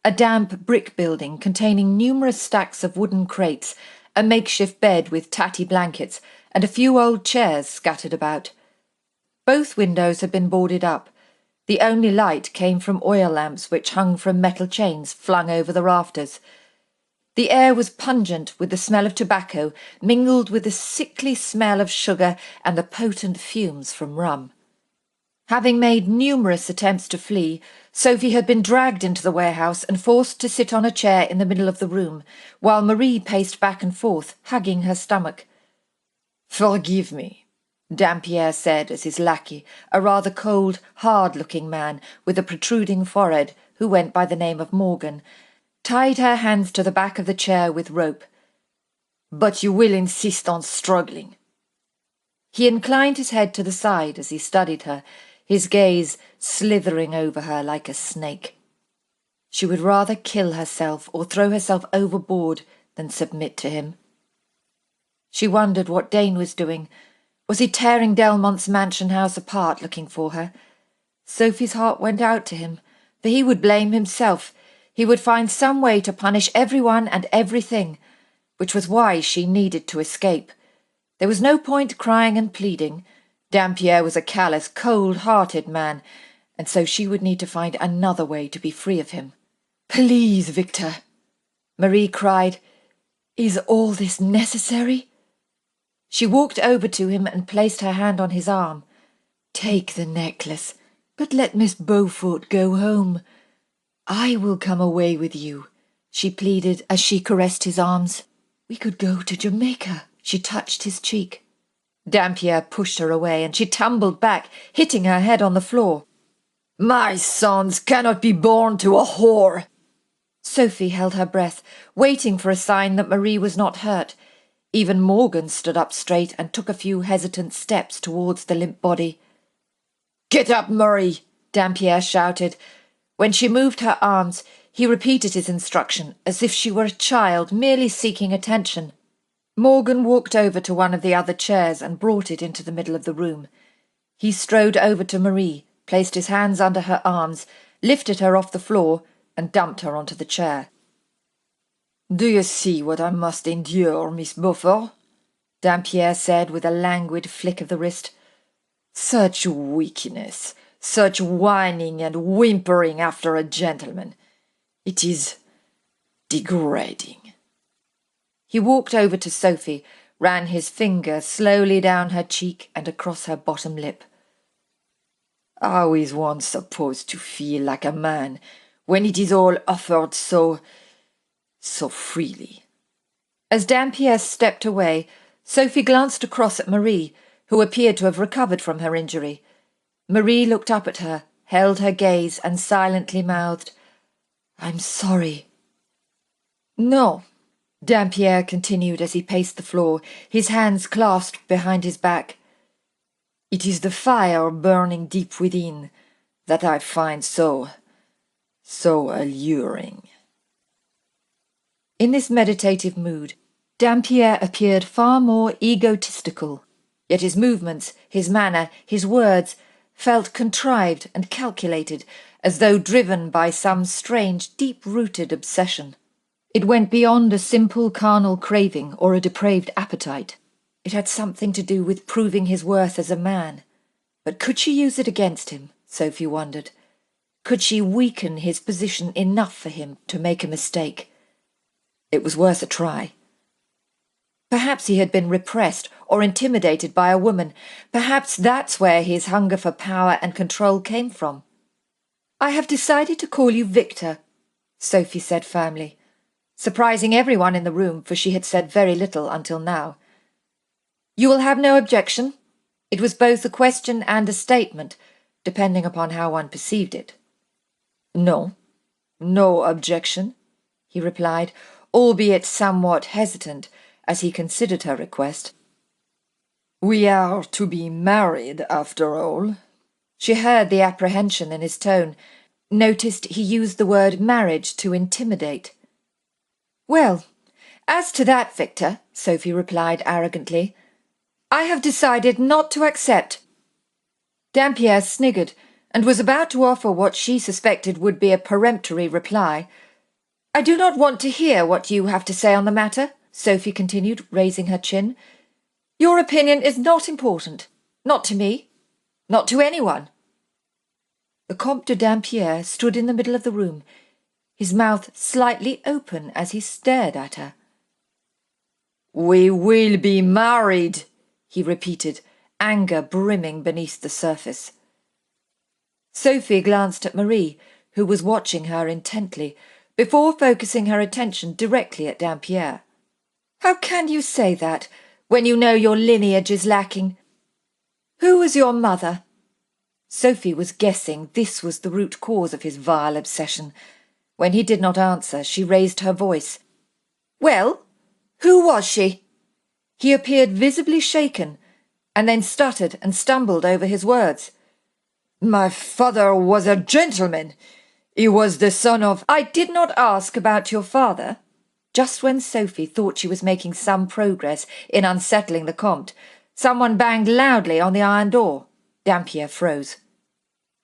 a damp brick building containing numerous stacks of wooden crates, a makeshift bed with tatty blankets, and a few old chairs scattered about. Both windows had been boarded up. The only light came from oil lamps which hung from metal chains flung over the rafters. The air was pungent with the smell of tobacco, mingled with the sickly smell of sugar and the potent fumes from rum. Having made numerous attempts to flee, Sophie had been dragged into the warehouse and forced to sit on a chair in the middle of the room, while Marie paced back and forth, hugging her stomach. "Forgive me," Dampierre said as his lackey, a rather cold, hard-looking man with a protruding forehead, who went by the name of Morgan, tied her hands to the back of the chair with rope. "But you will insist on struggling." He inclined his head to the side as he studied her, his gaze slithering over her like a snake. She would rather kill herself or throw herself overboard than submit to him. She wondered what Dane was doing. Was he tearing Delmont's mansion house apart looking for her? Sophie's heart went out to him, for he would blame himself. He would find some way to punish everyone and everything, which was why she needed to escape. There was no point crying and pleading. Dampierre was a callous, cold-hearted man, and so she would need to find another way to be free of him. "Please, Victor," Marie cried. "Is all this necessary?" She walked over to him and placed her hand on his arm. "Take the necklace, but let Miss Beaufort go home. I will come away with you," she pleaded as she caressed his arms. "We could go to Jamaica." She touched his cheek. Dampierre pushed her away, and she tumbled back, hitting her head on the floor. "My sons cannot be born to a whore." Sophie held her breath, waiting for a sign that Marie was not hurt. Even Morgan stood up straight and took a few hesitant steps towards the limp body. "Get up, Marie!" Dampierre shouted. When she moved her arms, he repeated his instruction, as if she were a child merely seeking attention. Morgan walked over to one of the other chairs and brought it into the middle of the room. He strode over to Marie, placed his hands under her arms, lifted her off the floor, and dumped her onto the chair. "Do you see what I must endure, Miss Beaufort?" Dampierre said with a languid flick of the wrist. "Such weakness, such whining and whimpering after a gentleman. It is degrading." He walked over to Sophie, ran his finger slowly down her cheek and across her bottom lip. "How is one supposed to feel like a man when it is all offered so freely?" As Dampierre stepped away, Sophie glanced across at Marie, who appeared to have recovered from her injury. Marie looked up at her, held her gaze, and silently mouthed, "I'm sorry." "No," Dampierre continued as he paced the floor, his hands clasped behind his back. "It is the fire burning deep within that I find so so alluring. In this meditative mood, Dampierre appeared far more egotistical, yet his movements, his manner, his words felt contrived and calculated, as though driven by some strange, deep-rooted obsession. It went beyond a simple carnal craving or a depraved appetite. It had something to do with proving his worth as a man. But could she use it against him, Sophie wondered? Could she weaken his position enough for him to make a mistake? It was worth a try. Perhaps he had been repressed or intimidated by a woman. Perhaps that's where his hunger for power and control came from. "I have decided to call you Victor," Sophie said firmly, surprising everyone in the room, for she had said very little until now. "You will have no objection?" It was both a question and a statement, depending upon how one perceived it. "No, no objection," he replied, albeit somewhat hesitant as he considered her request. "We are to be married, after all." She heard the apprehension in his tone, noticed he used the word marriage to intimidate. "Well, as to that, Victor," Sophie replied arrogantly, "I have decided not to accept." Dampierre sniggered and was about to offer what she suspected would be a peremptory reply. "I do not want to hear what you have to say on the matter," Sophie continued, raising her chin. "Your opinion is not important. Not to me. Not to anyone." The Comte de Dampierre stood in the middle of the room, his mouth slightly open as he stared at her. "We will be married," he repeated, anger brimming beneath the surface. Sophie glanced at Marie, who was watching her intently, before focusing her attention directly at Dampierre. "How can you say that, when you know your lineage is lacking? Who was your mother?" Sophie was guessing this was the root cause of his vile obsession. When he did not answer, she raised her voice. "Well, who was she?" He appeared visibly shaken, and then stuttered and stumbled over his words. "My father was a gentleman. He was the son of—" "I did not ask about your father." Just when Sophie thought she was making some progress in unsettling the Comte, someone banged loudly on the iron door. Dampierre froze.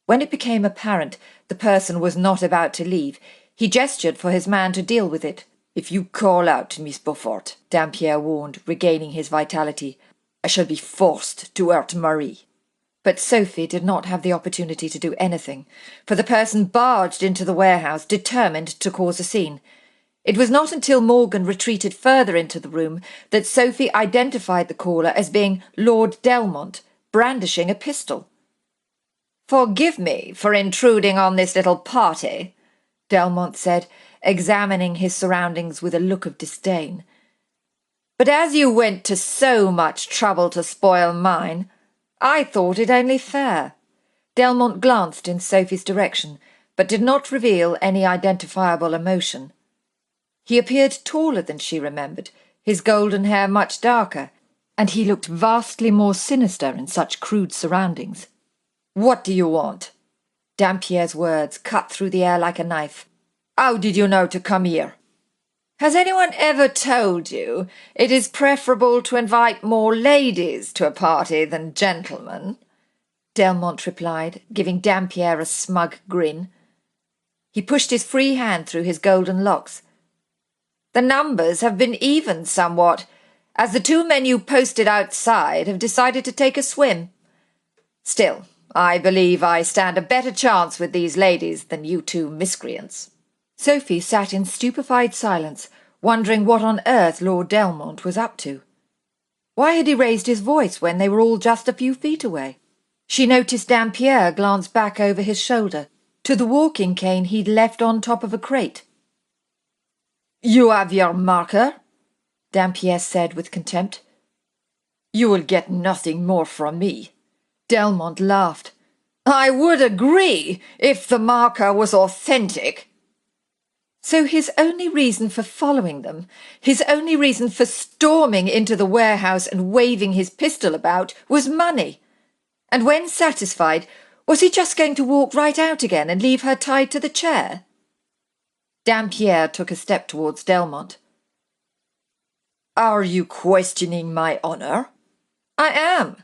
When it became apparent the person was not about to leave, he gestured for his man to deal with it. "If you call out, Miss Beaufort," Dampierre warned, regaining his vitality, "I shall be forced to hurt Marie." But Sophie did not have the opportunity to do anything, for the person barged into the warehouse, determined to cause a scene. It was not until Morgan retreated further into the room that Sophie identified the caller as being Lord Delmont, brandishing a pistol. "Forgive me for intruding on this little party," Delmont said, examining his surroundings with a look of disdain. "But as you went to so much trouble to spoil mine, I thought it only fair." Delmont glanced in Sophie's direction, but did not reveal any identifiable emotion. He appeared taller than she remembered, his golden hair much darker, and he looked vastly more sinister in such crude surroundings. "What do you want?" Dampierre's words cut through the air like a knife. "How did you know to come here?" "Has anyone ever told you it is preferable to invite more ladies to a party than gentlemen?" Delmont replied, giving Dampierre a smug grin. He pushed his free hand through his golden locks. "The numbers have been evened somewhat, as the two men you posted outside have decided to take a swim. Still, I believe I stand a better chance with these ladies than you two miscreants." Sophie sat in stupefied silence, wondering what on earth Lord Delmont was up to. Why had he raised his voice when they were all just a few feet away? She noticed Dampierre glance back over his shoulder to the walking cane he'd left on top of a crate. "You have your marker," Dampierre said with contempt. "You will get nothing more from me." Delmont laughed. "I would agree if the marker was authentic." So his only reason for following them, his only reason for storming into the warehouse and waving his pistol about, was money. And when satisfied, was he just going to walk right out again and leave her tied to the chair? Dampierre took a step towards Delmont. Are you questioning my honour? I am.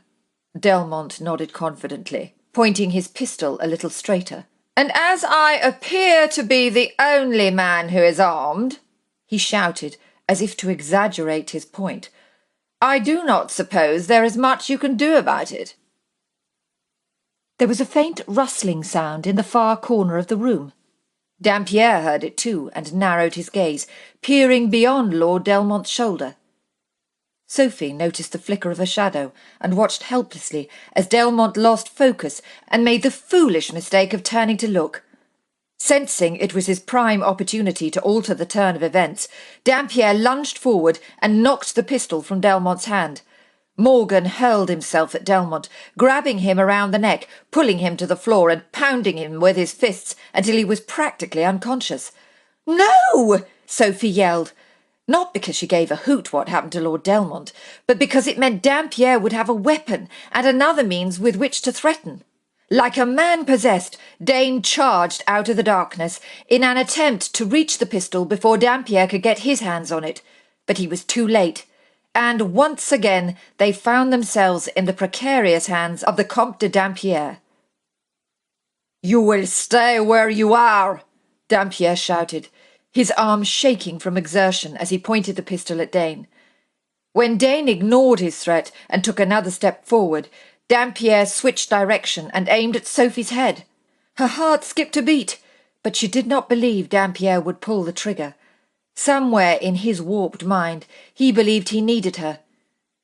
Delmont nodded confidently, pointing his pistol a little straighter. And as I appear to be the only man who is armed, he shouted, as if to exaggerate his point, I do not suppose there is much you can do about it. There was a faint rustling sound in the far corner of the room. Dampierre heard it too and narrowed his gaze, peering beyond Lord Delmont's shoulder. Sophie noticed the flicker of a shadow and watched helplessly as Delmont lost focus and made the foolish mistake of turning to look. Sensing it was his prime opportunity to alter the turn of events, Dampierre lunged forward and knocked the pistol from Delmont's hand. Morgan hurled himself at Delmont, grabbing him around the neck, pulling him to the floor and pounding him with his fists until he was practically unconscious. "No!" Sophie yelled. Not because she gave a hoot what happened to Lord Delmont, but because it meant Dampierre would have a weapon and another means with which to threaten. Like a man possessed, Dane charged out of the darkness in an attempt to reach the pistol before Dampierre could get his hands on it. But he was too late, and once again they found themselves in the precarious hands of the Comte de Dampierre. "You will stay where you are," Dampierre shouted, his arm shaking from exertion as he pointed the pistol at Dane. When Dane ignored his threat and took another step forward, Dampierre switched direction and aimed at Sophie's head. Her heart skipped a beat, but she did not believe Dampierre would pull the trigger. Somewhere in his warped mind, he believed he needed her.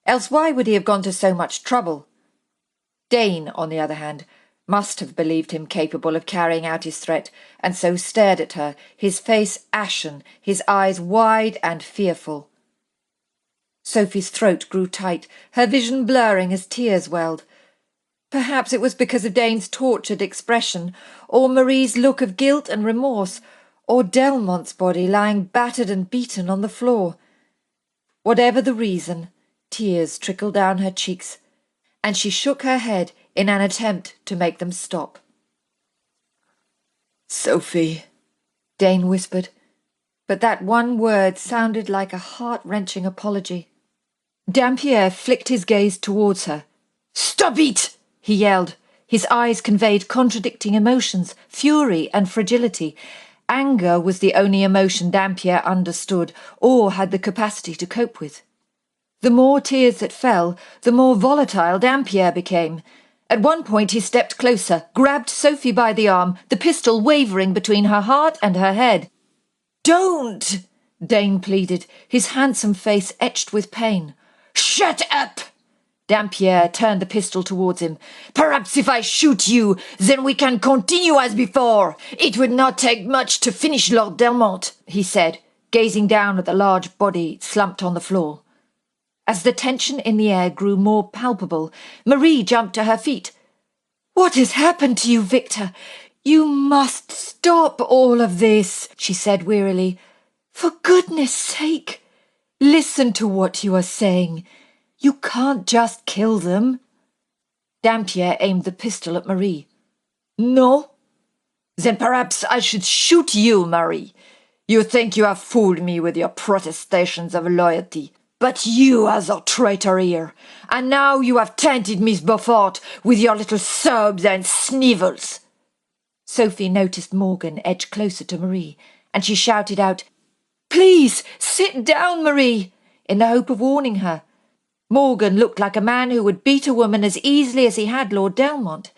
Else why would he have gone to so much trouble? Dane, on the other hand, must have believed him capable of carrying out his threat, and so stared at her, his face ashen, his eyes wide and fearful. Sophie's throat grew tight, her vision blurring as tears welled. Perhaps it was because of Dane's tortured expression, or Marie's look of guilt and remorse, or Delmont's body lying battered and beaten on the floor. Whatever the reason, tears trickled down her cheeks, and she shook her head in an attempt to make them stop. "Sophie," Dane whispered, but that one word sounded like a heart-wrenching apology. Dampierre flicked his gaze towards her. "Stop it!" he yelled. His eyes conveyed contradicting emotions, fury and fragility. Anger was the only emotion Dampierre understood or had the capacity to cope with. The more tears that fell, the more volatile Dampierre became. At one point he stepped closer, grabbed Sophie by the arm, the pistol wavering between her heart and her head. "Don't!" Dane pleaded, his handsome face etched with pain. "Shut up!" Dampierre turned the pistol towards him. "Perhaps if I shoot you, then we can continue as before. It would not take much to finish Lord Delmont," he said, gazing down at the large body slumped on the floor. As the tension in the air grew more palpable, Marie jumped to her feet. "What has happened to you, Victor? You must stop all of this," she said wearily. "For goodness sake, listen to what you are saying. You can't just kill them." Dampierre aimed the pistol at Marie. "No? Then perhaps I should shoot you, Marie. You think you have fooled me with your protestations of loyalty. But you are the traitor here, and now you have tainted Miss Beaufort with your little sobs and snivels." Sophie noticed Morgan edge closer to Marie, and she shouted out, "Please, sit down, Marie," in the hope of warning her. Morgan looked like a man who would beat a woman as easily as he had Lord Delmont.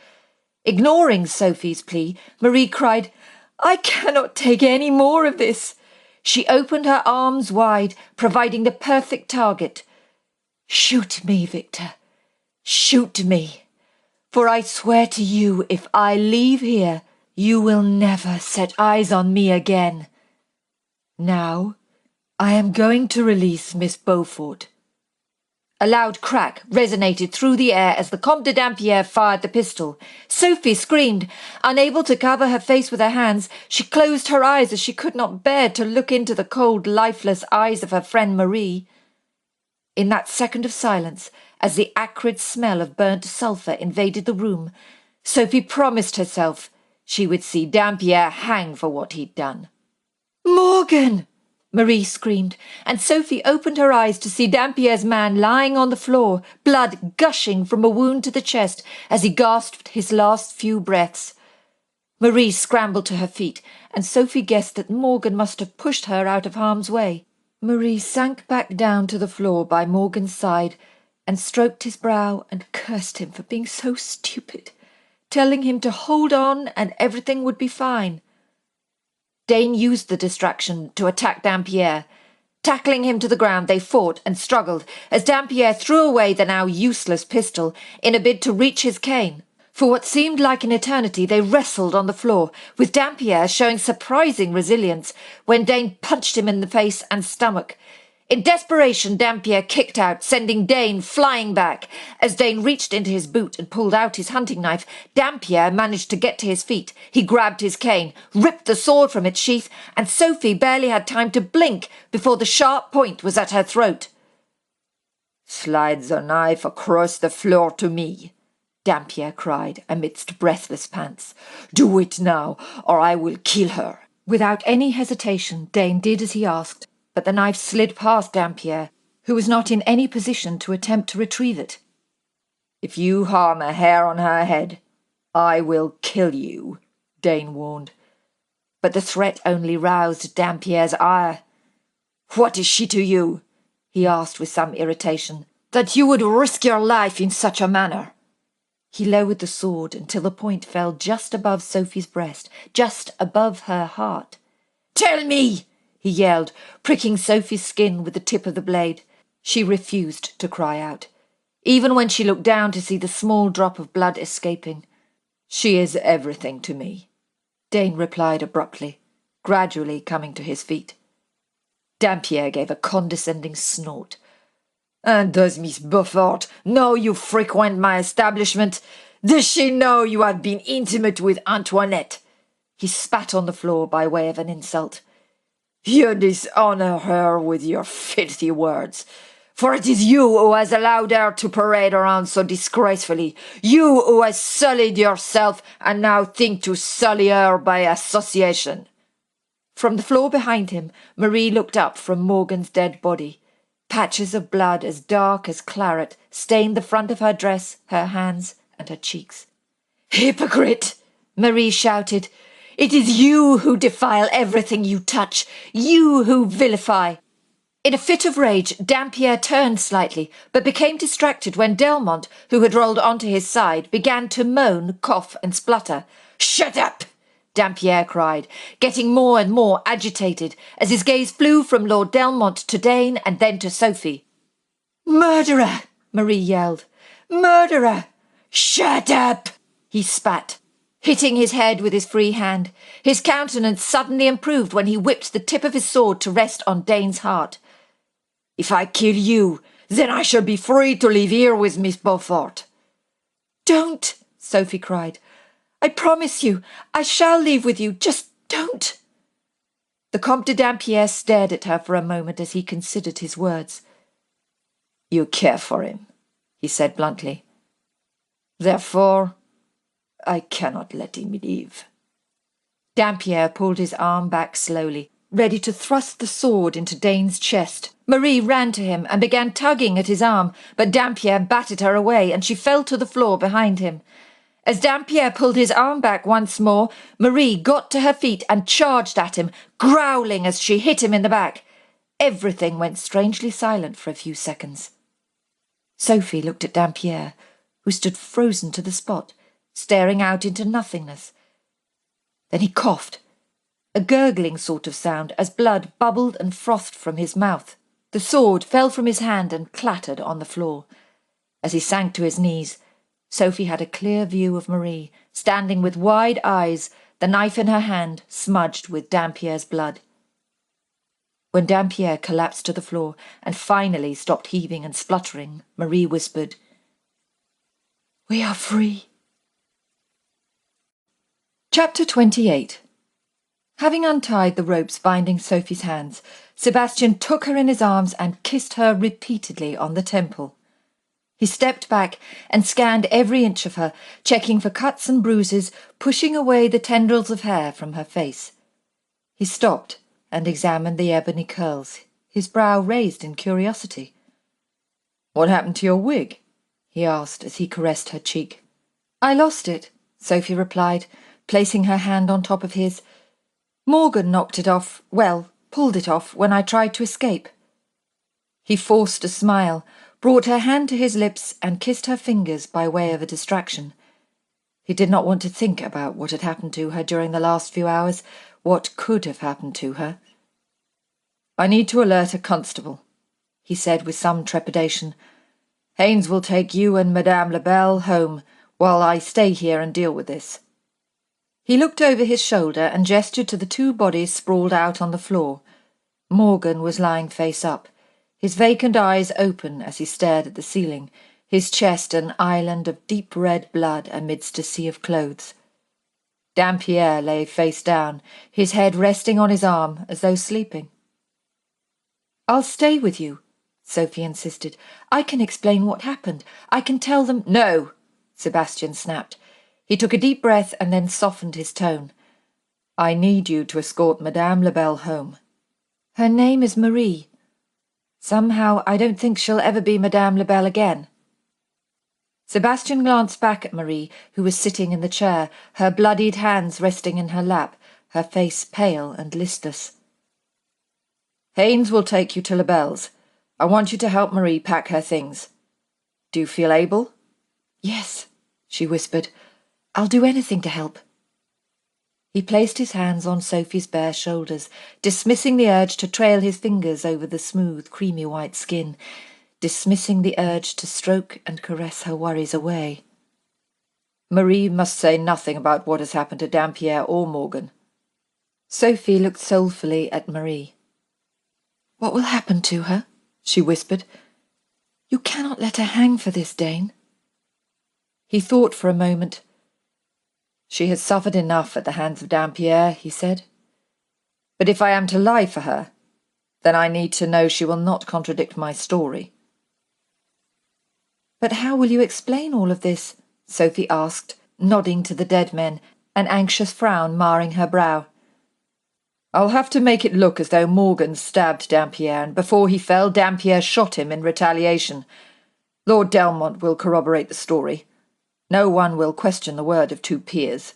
Ignoring Sophie's plea, Marie cried, "I cannot take any more of this." She opened her arms wide, providing the perfect target. "Shoot me, Victor. Shoot me. For I swear to you, if I leave here, you will never set eyes on me again. Now, I am going to release Miss Beaufort." A loud crack resonated through the air as the Comte de Dampierre fired the pistol. Sophie screamed. Unable to cover her face with her hands, she closed her eyes as she could not bear to look into the cold, lifeless eyes of her friend Marie. In that second of silence, as the acrid smell of burnt sulphur invaded the room, Sophie promised herself she would see Dampierre hang for what he'd done. Morgan! Marie screamed, and Sophie opened her eyes to see Dampierre's man lying on the floor, blood gushing from a wound to the chest as he gasped his last few breaths. Marie scrambled to her feet, and Sophie guessed that Morgan must have pushed her out of harm's way. Marie sank back down to the floor by Morgan's side and stroked his brow and cursed him for being so stupid, telling him to hold on and everything would be fine. Dane used the distraction to attack Dampierre. Tackling him to the ground, they fought and struggled as Dampierre threw away the now useless pistol in a bid to reach his cane. For what seemed like an eternity, they wrestled on the floor, with Dampierre showing surprising resilience when Dane punched him in the face and stomach. In desperation, Dampierre kicked out, sending Dane flying back. As Dane reached into his boot and pulled out his hunting knife, Dampierre managed to get to his feet. He grabbed his cane, ripped the sword from its sheath, and Sophie barely had time to blink before the sharp point was at her throat. "Slide the knife across the floor to me," Dampierre cried amidst breathless pants. "Do it now, or I will kill her." Without any hesitation, Dane did as he asked, but the knife slid past Dampierre, who was not in any position to attempt to retrieve it. "If you harm a hair on her head, I will kill you," Dane warned. But the threat only roused Dampierre's ire. "What is she to you?" he asked with some irritation, "that you would risk your life in such a manner?" He lowered the sword until the point fell just above Sophie's breast, just above her heart. "Tell me!" he yelled, pricking Sophie's skin with the tip of the blade. She refused to cry out, even when she looked down to see the small drop of blood escaping. "She is everything to me," Dane replied abruptly, gradually coming to his feet. Dampierre gave a condescending snort. "And does Miss Beaufort know you frequent my establishment? Does she know you have been intimate with Antoinette?" He spat on the floor by way of an insult. "You dishonour her with your filthy words, for it is you who has allowed her to parade around so disgracefully, you who has sullied yourself and now think to sully her by association." From the floor behind him, Marie looked up from Morgan's dead body. Patches of blood as dark as claret stained the front of her dress, her hands, and her cheeks. "Hypocrite!" Marie shouted. "It is you who defile everything you touch, you who vilify." In a fit of rage, Dampierre turned slightly, but became distracted when Delmont, who had rolled onto his side, began to moan, cough, and splutter. "Shut up!" Dampierre cried, getting more and more agitated as his gaze flew from Lord Delmont to Dane and then to Sophie. "Murderer!" Marie yelled. "Murderer! Shut up!" he spat, hitting his head with his free hand. His countenance suddenly improved when he whipped the tip of his sword to rest on Dane's heart. "If I kill you, then I shall be free to live here with Miss Beaufort." "Don't!" Sophie cried. "I promise you, I shall leave with you. Just don't." The Comte de Dampierre stared at her for a moment as he considered his words. "You care for him," he said bluntly. "Therefore, I cannot let him leave." Dampierre pulled his arm back slowly, ready to thrust the sword into Dane's chest. Marie ran to him and began tugging at his arm, but Dampierre batted her away and she fell to the floor behind him. As Dampierre pulled his arm back once more, Marie got to her feet and charged at him, growling as she hit him in the back. Everything went strangely silent for a few seconds. Sophie looked at Dampierre, who stood frozen to the spot, staring out into nothingness. Then he coughed, a gurgling sort of sound as blood bubbled and frothed from his mouth. The sword fell from his hand and clattered on the floor. As he sank to his knees, Sophie had a clear view of Marie, standing with wide eyes, the knife in her hand smudged with Dampierre's blood. When Dampierre collapsed to the floor and finally stopped heaving and spluttering, Marie whispered, "We are free." Chapter 28. Having untied the ropes binding Sophie's hands, Sebastian took her in his arms and kissed her repeatedly on the temple. He stepped back and scanned every inch of her, checking for cuts and bruises, pushing away the tendrils of hair from her face. He stopped and examined the ebony curls, his brow raised in curiosity. "What happened to your wig?" he asked as he caressed her cheek. "I lost it," Sophie replied, placing her hand on top of his. "Morgan knocked it off, well, pulled it off when I tried to escape." He forced a smile, brought her hand to his lips and kissed her fingers by way of a distraction. He did not want to think about what had happened to her during the last few hours, what could have happened to her. "I need to alert a constable," he said with some trepidation. "Haynes will take you and Madame Labelle home while I stay here and deal with this." He looked over his shoulder and gestured to the two bodies sprawled out on the floor. Morgan was lying face up, his vacant eyes open as he stared at the ceiling, his chest an island of deep red blood amidst a sea of clothes. Dampierre lay face down, his head resting on his arm as though sleeping. "I'll stay with you," Sophie insisted. "I can explain what happened. I can tell them—" "No!" Sebastian snapped. He took a deep breath and then softened his tone. "I need you to escort Madame Labelle home." "Her name is Marie. Somehow I don't think she'll ever be Madame Labelle again." Sebastian glanced back at Marie, who was sitting in the chair, her bloodied hands resting in her lap, her face pale and listless. "Haynes will take you to Labelle's. I want you to help Marie pack her things. Do you feel able?" "Yes," she whispered. "I'll do anything to help." He placed his hands on Sophie's bare shoulders, dismissing the urge to trail his fingers over the smooth, creamy white skin, dismissing the urge to stroke and caress her worries away. "Marie must say nothing about what has happened to Dampierre or Morgan." Sophie looked soulfully at Marie. "What will happen to her?" she whispered. "You cannot let her hang for this, Dane." He thought for a moment. "She has suffered enough at the hands of Dampierre," he said. "But if I am to lie for her, then I need to know she will not contradict my story." "But how will you explain all of this?" Sophie asked, nodding to the dead men, an anxious frown marring her brow. "I'll have to make it look as though Morgan stabbed Dampierre, and before he fell, Dampierre shot him in retaliation. Lord Delmont will corroborate the story. No one will question the word of two peers."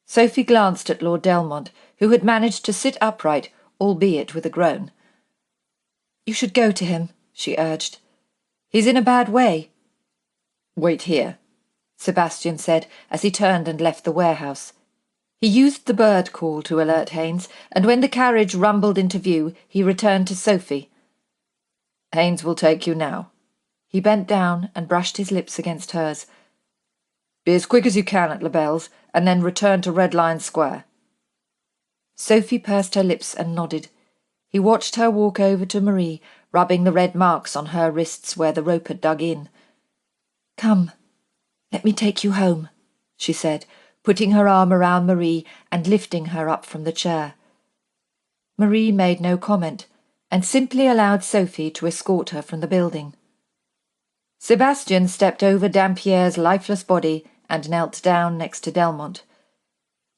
Sophie glanced at Lord Delmont, who had managed to sit upright, albeit with a groan. "You should go to him," she urged. "He's in a bad way." "Wait here," Sebastian said as he turned and left the warehouse. He used the bird call to alert Haynes, and when the carriage rumbled into view, he returned to Sophie. "Haynes will take you now." He bent down and brushed his lips against hers. "Be as quick as you can at Labelle's, and then return to Red Lion Square." Sophie pursed her lips and nodded. He watched her walk over to Marie, rubbing the red marks on her wrists where the rope had dug in. "Come, let me take you home," she said, putting her arm around Marie and lifting her up from the chair. Marie made no comment, and simply allowed Sophie to escort her from the building. Sebastian stepped over Dampierre's lifeless body and knelt down next to Delmont.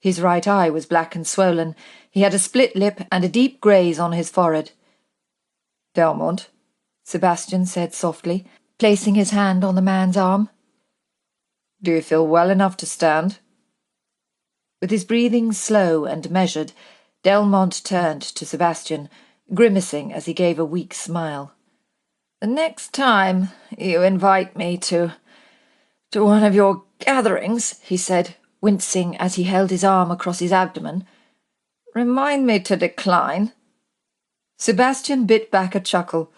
His right eye was black and swollen. He had a split lip and a deep graze on his forehead. "Delmont," Sebastian said softly, placing his hand on the man's arm. "Do you feel well enough to stand?" With his breathing slow and measured, Delmont turned to Sebastian, grimacing as he gave a weak smile. "The next time you invite me to one of your gatherings," he said, wincing as he held his arm across his abdomen, "remind me to decline." Sebastian bit back a chuckle.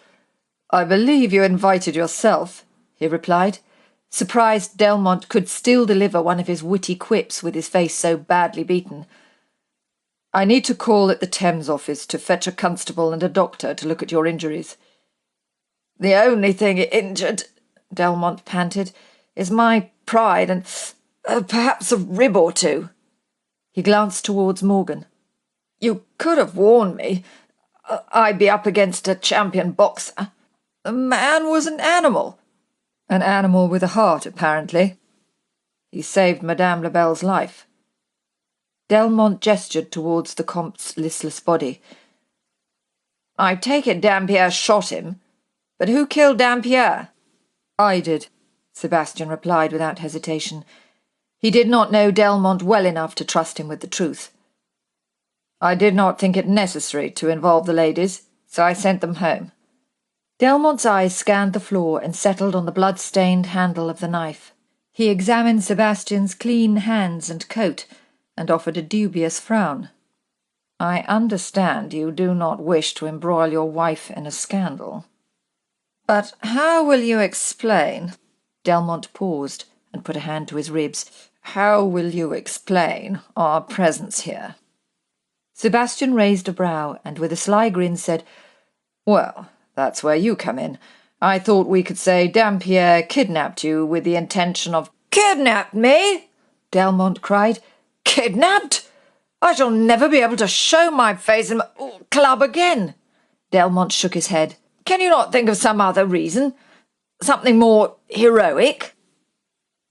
"I believe you invited yourself," he replied, surprised Delmont could still deliver one of his witty quips with his face so badly beaten. "I need to call at the Thames office to fetch a constable and a doctor to look at your injuries." "The only thing injured," Delmont panted, "is my pride and perhaps a rib or two." He glanced towards Morgan. "You could have warned me. I'd be up against a champion boxer. The man was an animal." "An animal with a heart, apparently. He saved Madame Labelle's life." Delmont gestured towards the Comte's listless body. I take it Dampierre shot him, but who killed Dampierre? I did, Sebastian replied without hesitation. He did not know Delmont well enough to trust him with the truth. I did not think it necessary to involve the ladies, so I sent them home. Delmont's eyes scanned the floor and settled on the blood-stained handle of the knife. He examined Sebastian's clean hands and coat, and offered a dubious frown. I understand you do not wish to embroil your wife in a scandal. But how will you explain— Delmont paused and put a hand to his ribs. How will you explain our presence here? Sebastian raised a brow and with a sly grin said, Well, that's where you come in. I thought we could say Dampierre kidnapped you with the intention of— Kidnapped me? Delmont cried. Kidnapped? I shall never be able to show my face in my club again. Delmont shook his head. Can you not think of some other reason? Something more heroic?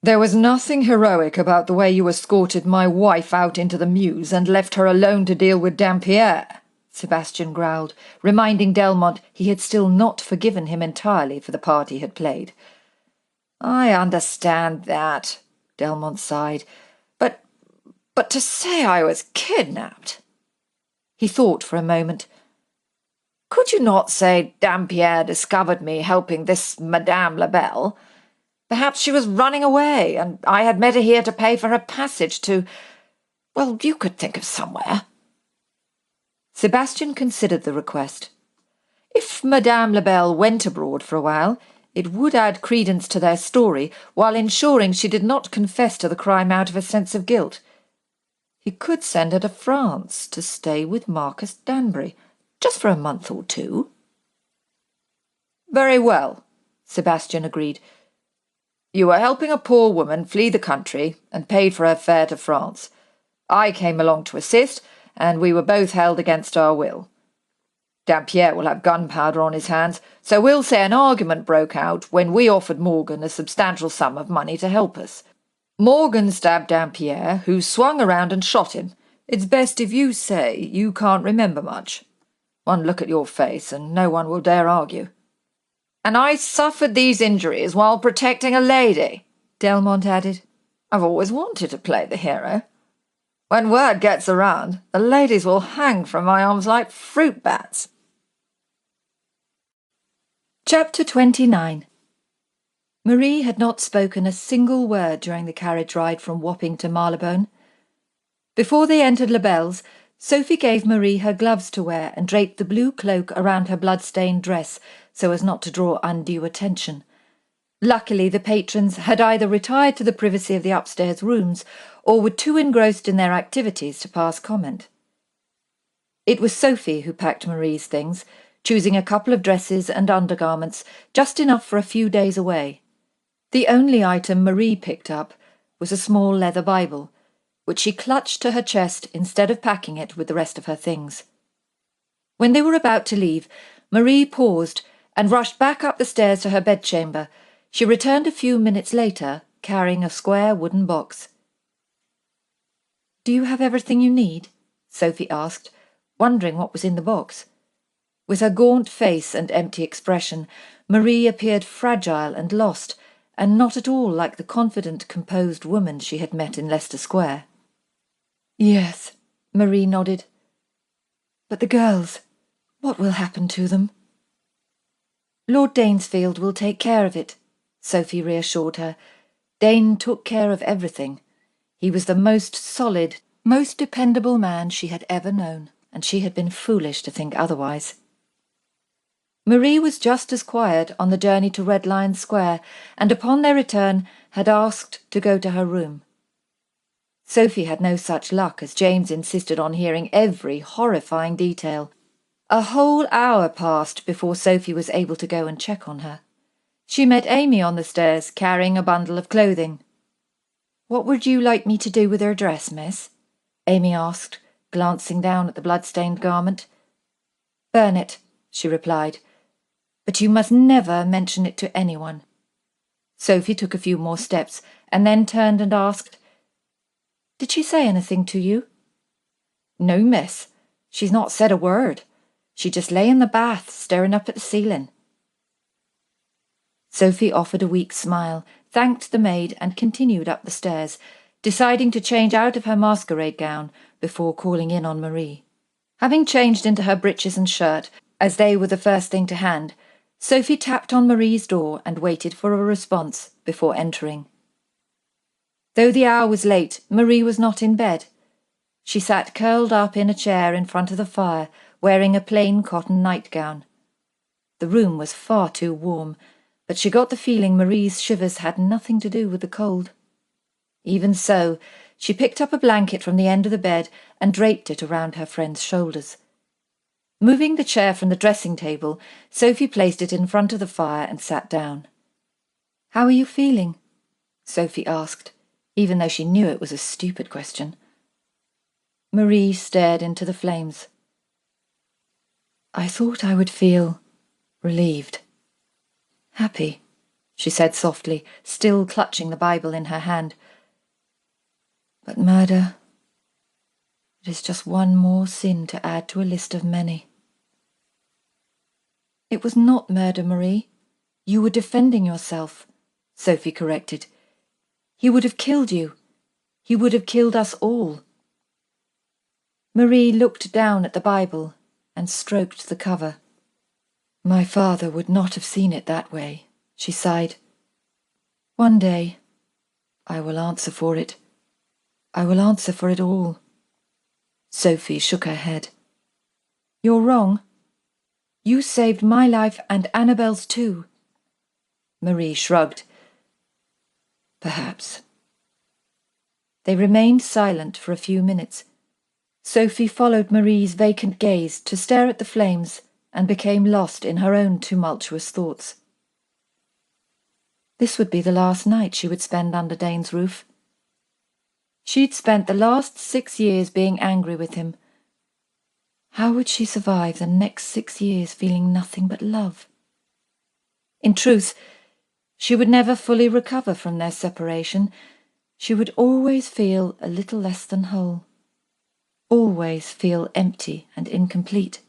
There was nothing heroic about the way you escorted my wife out into the mews and left her alone to deal with Dampierre, Sebastian growled, reminding Delmont he had still not forgiven him entirely for the part he had played. I understand that, Delmont sighed, but to say I was kidnapped. He thought for a moment. Could you not say Dampierre discovered me helping this Madame Labelle? Perhaps she was running away, and I had met her here to pay for her passage to— well, you could think of somewhere. Sebastian considered the request. If Madame Labelle went abroad for a while, it would add credence to their story, while ensuring she did not confess to the crime out of a sense of guilt. He could send her to France to stay with Marquess Danbury, just for a month or two. Very well, Sebastian agreed. You were helping a poor woman flee the country and paid for her fare to France. I came along to assist, and we were both held against our will. Dampierre will have gunpowder on his hands, so we'll say an argument broke out when we offered Morgan a substantial sum of money to help us. Morgan stabbed Dampierre, who swung around and shot him. It's best if you say you can't remember much. One look at your face, and no one will dare argue. And I suffered these injuries while protecting a lady, Delmont added. I've always wanted to play the hero. When word gets around, the ladies will hang from my arms like fruit bats. Chapter 29. Marie had not spoken a single word during the carriage ride from Wapping to Marylebone. Before they entered Labelle's, Sophie gave Marie her gloves to wear and draped the blue cloak around her blood-stained dress so as not to draw undue attention. Luckily, the patrons had either retired to the privacy of the upstairs rooms or were too engrossed in their activities to pass comment. It was Sophie who packed Marie's things, choosing a couple of dresses and undergarments, just enough for a few days away. The only item Marie picked up was a small leather Bible, which she clutched to her chest instead of packing it with the rest of her things. When they were about to leave, Marie paused and rushed back up the stairs to her bedchamber. She returned a few minutes later, carrying a square wooden box. "Do you have everything you need?" Sophie asked, wondering what was in the box. With her gaunt face and empty expression, Marie appeared fragile and lost, and not at all like the confident, composed woman she had met in Leicester Square. "Yes," Marie nodded. "But the girls, what will happen to them?" "Lord Danesfield will take care of it," Sophie reassured her. Dane took care of everything. He was the most solid, most dependable man she had ever known, and she had been foolish to think otherwise. Marie was just as quiet on the journey to Red Lion Square, and upon their return had asked to go to her room. Sophie had no such luck, as James insisted on hearing every horrifying detail. A whole hour passed before Sophie was able to go and check on her. She met Amy on the stairs, carrying a bundle of clothing. "What would you like me to do with her dress, miss?" Amy asked, glancing down at the blood-stained garment. "Burn it," she replied. "But you must never mention it to anyone." Sophie took a few more steps, and then turned and asked, "Did she say anything to you?" No, miss. She's not said a word. She just lay in the bath, staring up at the ceiling. Sophie offered a weak smile, thanked the maid, and continued up the stairs, deciding to change out of her masquerade gown before calling in on Marie. Having changed into her breeches and shirt, as they were the first thing to hand, Sophie tapped on Marie's door and waited for a response before entering. Though the hour was late, Marie was not in bed. She sat curled up in a chair in front of the fire, wearing a plain cotton nightgown. The room was far too warm, but she got the feeling Marie's shivers had nothing to do with the cold. Even so, she picked up a blanket from the end of the bed and draped it around her friend's shoulders. Moving the chair from the dressing table, Sophie placed it in front of the fire and sat down. "How are you feeling?" Sophie asked, even though she knew it was a stupid question. Marie stared into the flames. "I thought I would feel relieved. Happy," she said softly, still clutching the Bible in her hand. "But murder, it is just one more sin to add to a list of many." "It was not murder, Marie. You were defending yourself," Sophie corrected. "He would have killed you. He would have killed us all." Marie looked down at the Bible and stroked the cover. "My father would not have seen it that way," she sighed. "One day, I will answer for it. I will answer for it all." Sophie shook her head. "You're wrong. You saved my life and Annabelle's too." Marie shrugged. "Perhaps." They remained silent for a few minutes. Sophie followed Marie's vacant gaze to stare at the flames and became lost in her own tumultuous thoughts. This would be the last night she would spend under Dane's roof. She'd spent the last 6 years being angry with him. How would she survive the next 6 years feeling nothing but love? In truth, she would never fully recover from their separation. She would always feel a little less than whole. Always feel empty and incomplete.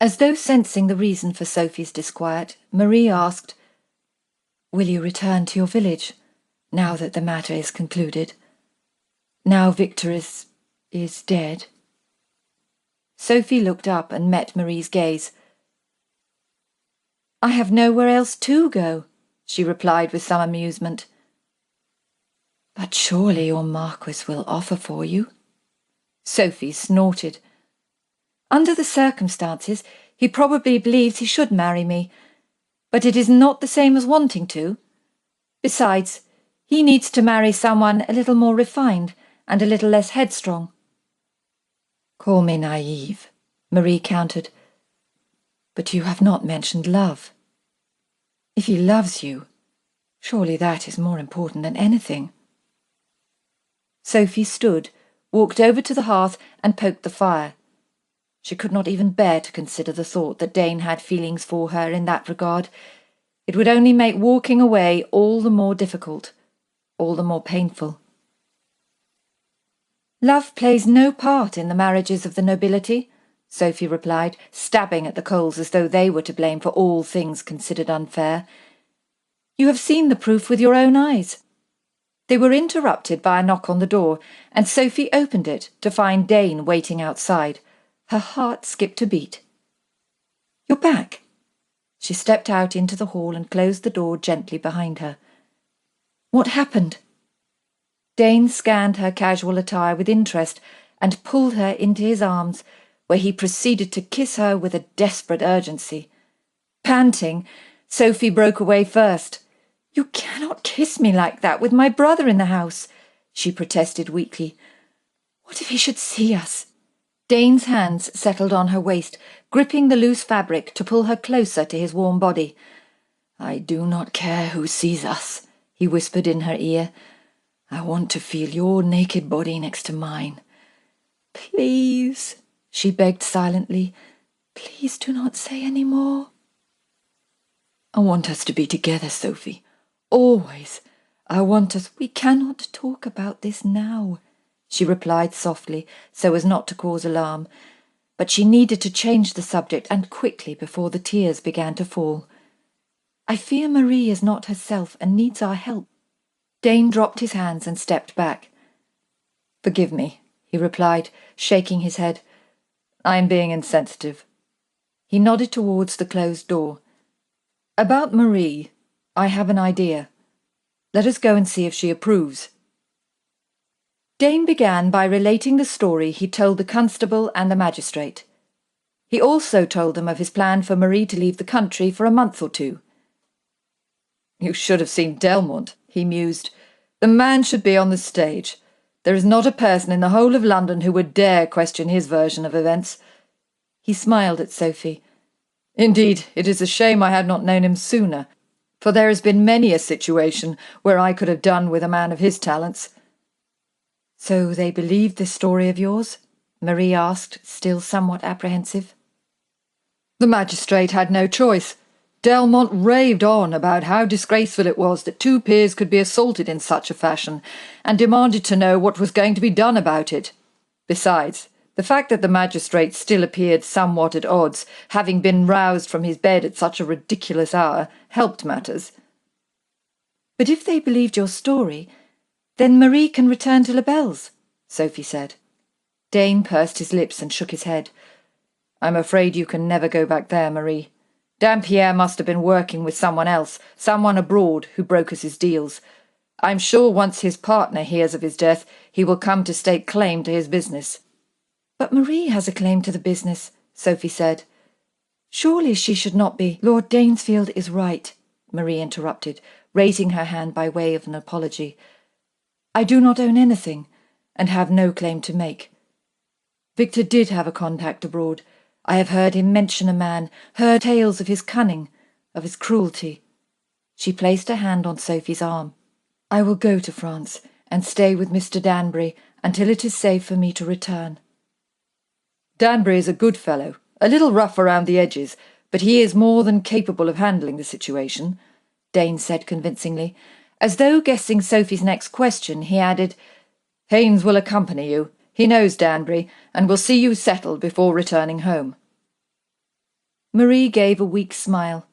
As though sensing the reason for Sophie's disquiet, Marie asked, "Will you return to your village, now that the matter is concluded? Now Victor is dead?" Sophie looked up and met Marie's gaze. "I have nowhere else to go," she replied with some amusement. "But surely your Marquess will offer for you?" Sophie snorted. "Under the circumstances, he probably believes he should marry me, but it is not the same as wanting to. Besides, he needs to marry someone a little more refined and a little less headstrong." "Call me naive," Marie countered, "but you have not mentioned love. If he loves you, surely that is more important than anything." Sophie stood, walked over to the hearth and poked the fire. She could not even bear to consider the thought that Dane had feelings for her in that regard. It would only make walking away all the more difficult, all the more painful. "Love plays no part in the marriages of the nobility," Sophie replied, stabbing at the coals as though they were to blame for all things considered unfair. "You have seen the proof with your own eyes." They were interrupted by a knock on the door, and Sophie opened it to find Dane waiting outside. Her heart skipped a beat. "You're back." She stepped out into the hall and closed the door gently behind her. "What happened?" Dane scanned her casual attire with interest and pulled her into his arms, where he proceeded to kiss her with a desperate urgency. Panting, Sophie broke away first. "You cannot kiss me like that with my brother in the house," she protested weakly. "What if he should see us?" Dane's hands settled on her waist, gripping the loose fabric to pull her closer to his warm body. "I do not care who sees us," he whispered in her ear. "I want to feel your naked body next to mine." "Please," she begged silently, "please do not say any more." "I want us to be together, Sophie. Always. I want us—" "We cannot talk about this now," she replied softly, so as not to cause alarm, but she needed to change the subject, and quickly, before the tears began to fall. I fear Marie is not herself and needs our help. Dane dropped his hands and stepped back. Forgive me, he replied, shaking his head. I am being insensitive. He nodded towards the closed door. About Marie, I have an idea. Let us go and see if she approves. Dane began by relating the story he told the constable and the magistrate. He also told them of his plan for Marie to leave the country for a month or two. You should have seen Delmont, he mused. The man should be on the stage. There is not a person in the whole of London who would dare question his version of events. He smiled at Sophie. Indeed, it is a shame I had not known him sooner, for there has been many a situation where I could have done with a man of his talents. So they believed this story of yours? Marie asked, still somewhat apprehensive. The magistrate had no choice. Delmont raved on about how disgraceful it was that two peers could be assaulted in such a fashion, and demanded to know what was going to be done about it. Besides, the fact that the magistrate still appeared somewhat at odds, having been roused from his bed at such a ridiculous hour, helped matters. But if they believed your story, then Marie can return to Labelle's, Sophie said. Dane pursed his lips and shook his head. I'm afraid you can never go back there, Marie. Dampierre must have been working with someone else, someone abroad who brokers his deals. I'm sure once his partner hears of his death, he will come to stake claim to his business. But Marie has a claim to the business, Sophie said. Surely she should not be. Lord Danesfield is right, Marie interrupted, raising her hand by way of an apology. I do not own anything, and have no claim to make. Victor did have a contact abroad. I have heard him mention a man, heard tales of his cunning, of his cruelty. She placed her hand on Sophie's arm. I will go to France and stay with Mr. Danbury until it is safe for me to return. Danbury is a good fellow, a little rough around the edges, but he is more than capable of handling the situation, Dane said convincingly. As though guessing Sophie's next question, he added, Haynes will accompany you. He knows Danbury, and will see you settled before returning home. Marie gave a weak smile.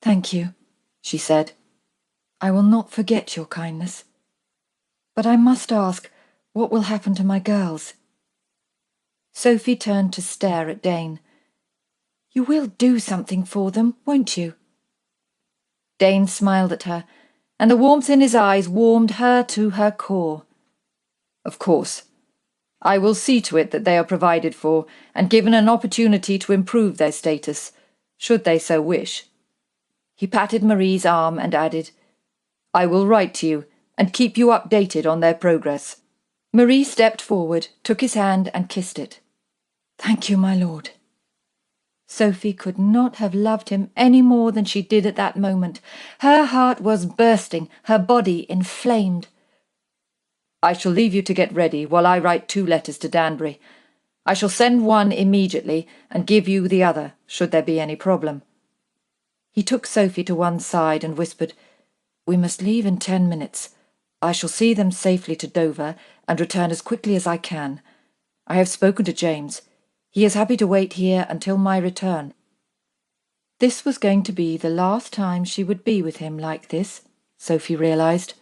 Thank you, she said. I will not forget your kindness. But I must ask, what will happen to my girls? Sophie turned to stare at Dane. You will do something for them, won't you? Dane smiled at her, and the warmth in his eyes warmed her to her core. Of course. I will see to it that they are provided for and given an opportunity to improve their status, should they so wish. He patted Marie's arm and added, I will write to you and keep you updated on their progress. Marie stepped forward, took his hand and kissed it. Thank you, my lord. Sophie could not have loved him any more than she did at that moment. Her heart was bursting, her body inflamed. I shall leave you to get ready while I write 2 letters to Danbury. I shall send one immediately and give you the other, should there be any problem. He took Sophie to one side and whispered, We must leave in 10 minutes. I shall see them safely to Dover and return as quickly as I can. I have spoken to James. He is happy to wait here until my return. This was going to be the last time she would be with him like this, Sophie realized.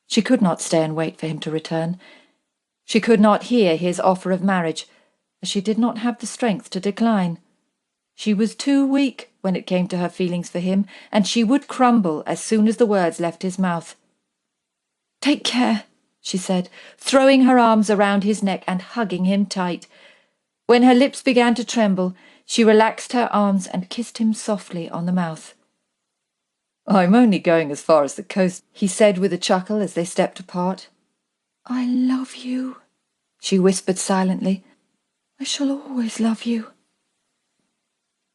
She could not stay and wait for him to return. She could not hear his offer of marriage, as she did not have the strength to decline. She was too weak when it came to her feelings for him, and she would crumble as soon as the words left his mouth. Take care, she said, throwing her arms around his neck and hugging him tight. When her lips began to tremble, she relaxed her arms and kissed him softly on the mouth. I'm only going as far as the coast, he said with a chuckle as they stepped apart. I love you, she whispered silently. I shall always love you.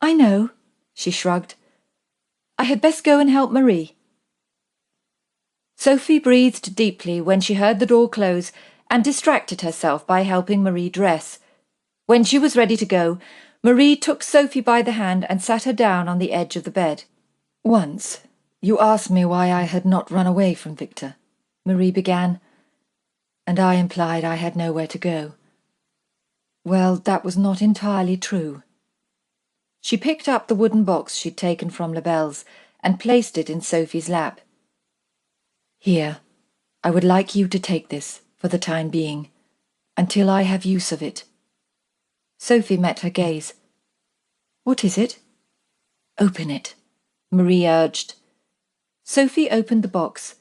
I know, she shrugged. I had best go and help Marie. Sophie breathed deeply when she heard the door close and distracted herself by helping Marie dress. When she was ready to go, Marie took Sophie by the hand and sat her down on the edge of the bed. Once, you asked me why I had not run away from Victor, Marie began. and I implied I had nowhere to go. Well, that was not entirely true. She picked up the wooden box she'd taken from Labelle's and placed it in Sophie's lap. Here, I would like you to take this for the time being, until I have use of it. Sophie met her gaze. What is it? Open it, Marie urged. Sophie opened the box.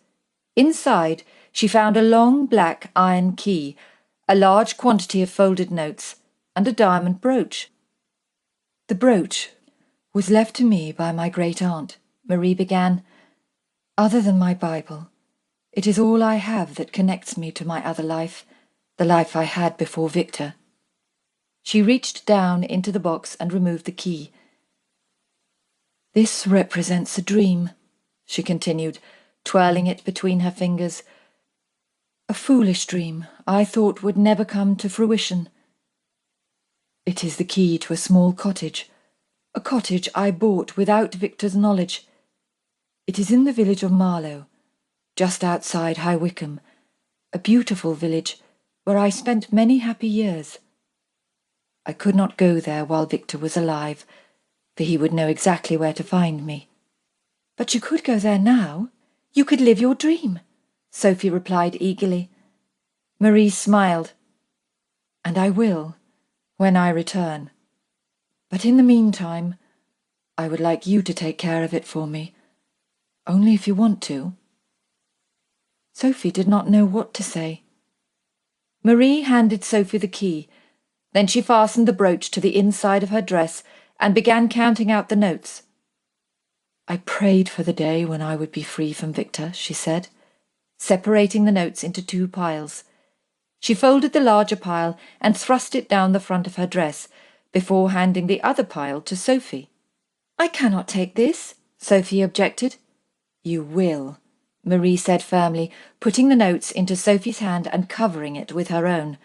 Inside, she found a long black iron key, a large quantity of folded notes, and a diamond brooch. The brooch was left to me by my great-aunt, Marie began. Other than my Bible, it is all I have that connects me to my other life, the life I had before Victor. She reached down into the box and removed the key. This represents a dream, she continued, twirling it between her fingers. A foolish dream I thought would never come to fruition. It is the key to a small cottage, a cottage I bought without Victor's knowledge. It is in the village of Marlow, just outside High Wycombe, a beautiful village where I spent many happy years. I could not go there while Victor was alive, for he would know exactly where to find me. But you could go there now. You could live your dream, Sophie replied eagerly. Marie smiled. And I will, when I return. But in the meantime, I would like you to take care of it for me, only if you want to. Sophie did not know what to say. Marie handed Sophie the key. Then she fastened the brooch to the inside of her dress and began counting out the notes. I prayed for the day when I would be free from Victor, she said, separating the notes into 2 piles. She folded the larger pile and thrust it down the front of her dress, before handing the other pile to Sophie. I cannot take this, Sophie objected. You will, Marie said firmly, putting the notes into Sophie's hand and covering it with her own.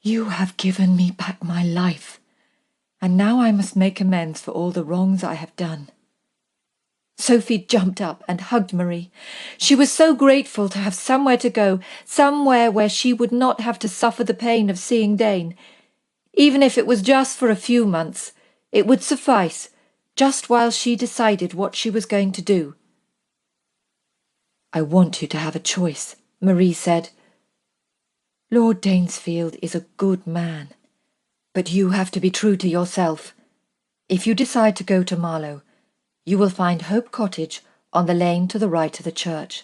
You have given me back my life, and now I must make amends for all the wrongs I have done. Sophie jumped up and hugged Marie. She was so grateful to have somewhere to go, somewhere where she would not have to suffer the pain of seeing Dane. Even if it was just for a few months, it would suffice, just while she decided what she was going to do. I want you to have a choice, Marie said. Lord Danesfield is a good man, but you have to be true to yourself. If you decide to go to Marlow, you will find Hope Cottage on the lane to the right of the church.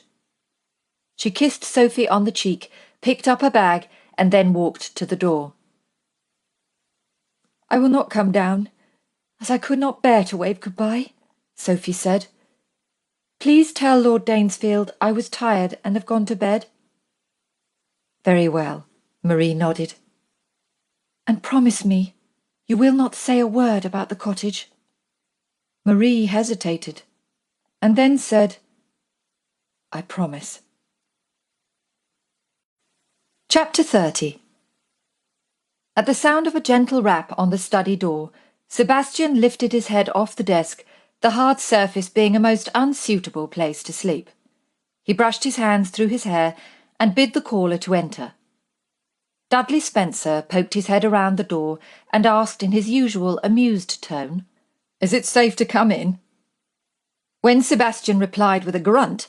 She kissed Sophie on the cheek, picked up her bag, and then walked to the door. I will not come down, as I could not bear to wave goodbye, Sophie said. Please tell Lord Danesfield I was tired and have gone to bed. Very well, Marie nodded. And promise me you will not say a word about the cottage. Marie hesitated, and then said, I promise. Chapter 30. At the sound of a gentle rap on the study door, Sebastian lifted his head off the desk, the hard surface being a most unsuitable place to sleep. He brushed his hands through his hair and bid the caller to enter. Dudley Spencer poked his head around the door and asked in his usual amused tone, Is it safe to come in? When Sebastian replied with a grunt,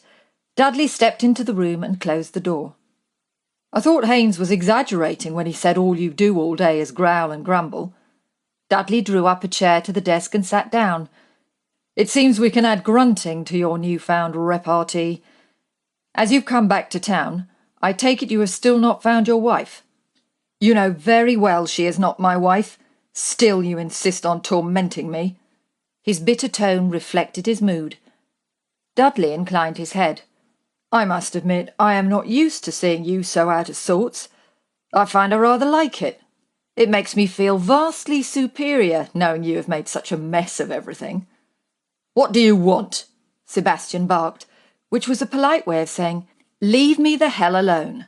Dudley stepped into the room and closed the door. I thought Haynes was exaggerating when he said all you do all day is growl and grumble. Dudley drew up a chair to the desk and sat down. It seems we can add grunting to your newfound repartee. As you've come back to town, I take it you have still not found your wife. You know very well she is not my wife. Still you insist on tormenting me. His bitter tone reflected his mood. Dudley inclined his head. I must admit I am not used to seeing you so out of sorts. I find I rather like it. It makes me feel vastly superior knowing you have made such a mess of everything. What do you want? Sebastian barked, which was a polite way of saying, Leave me the hell alone.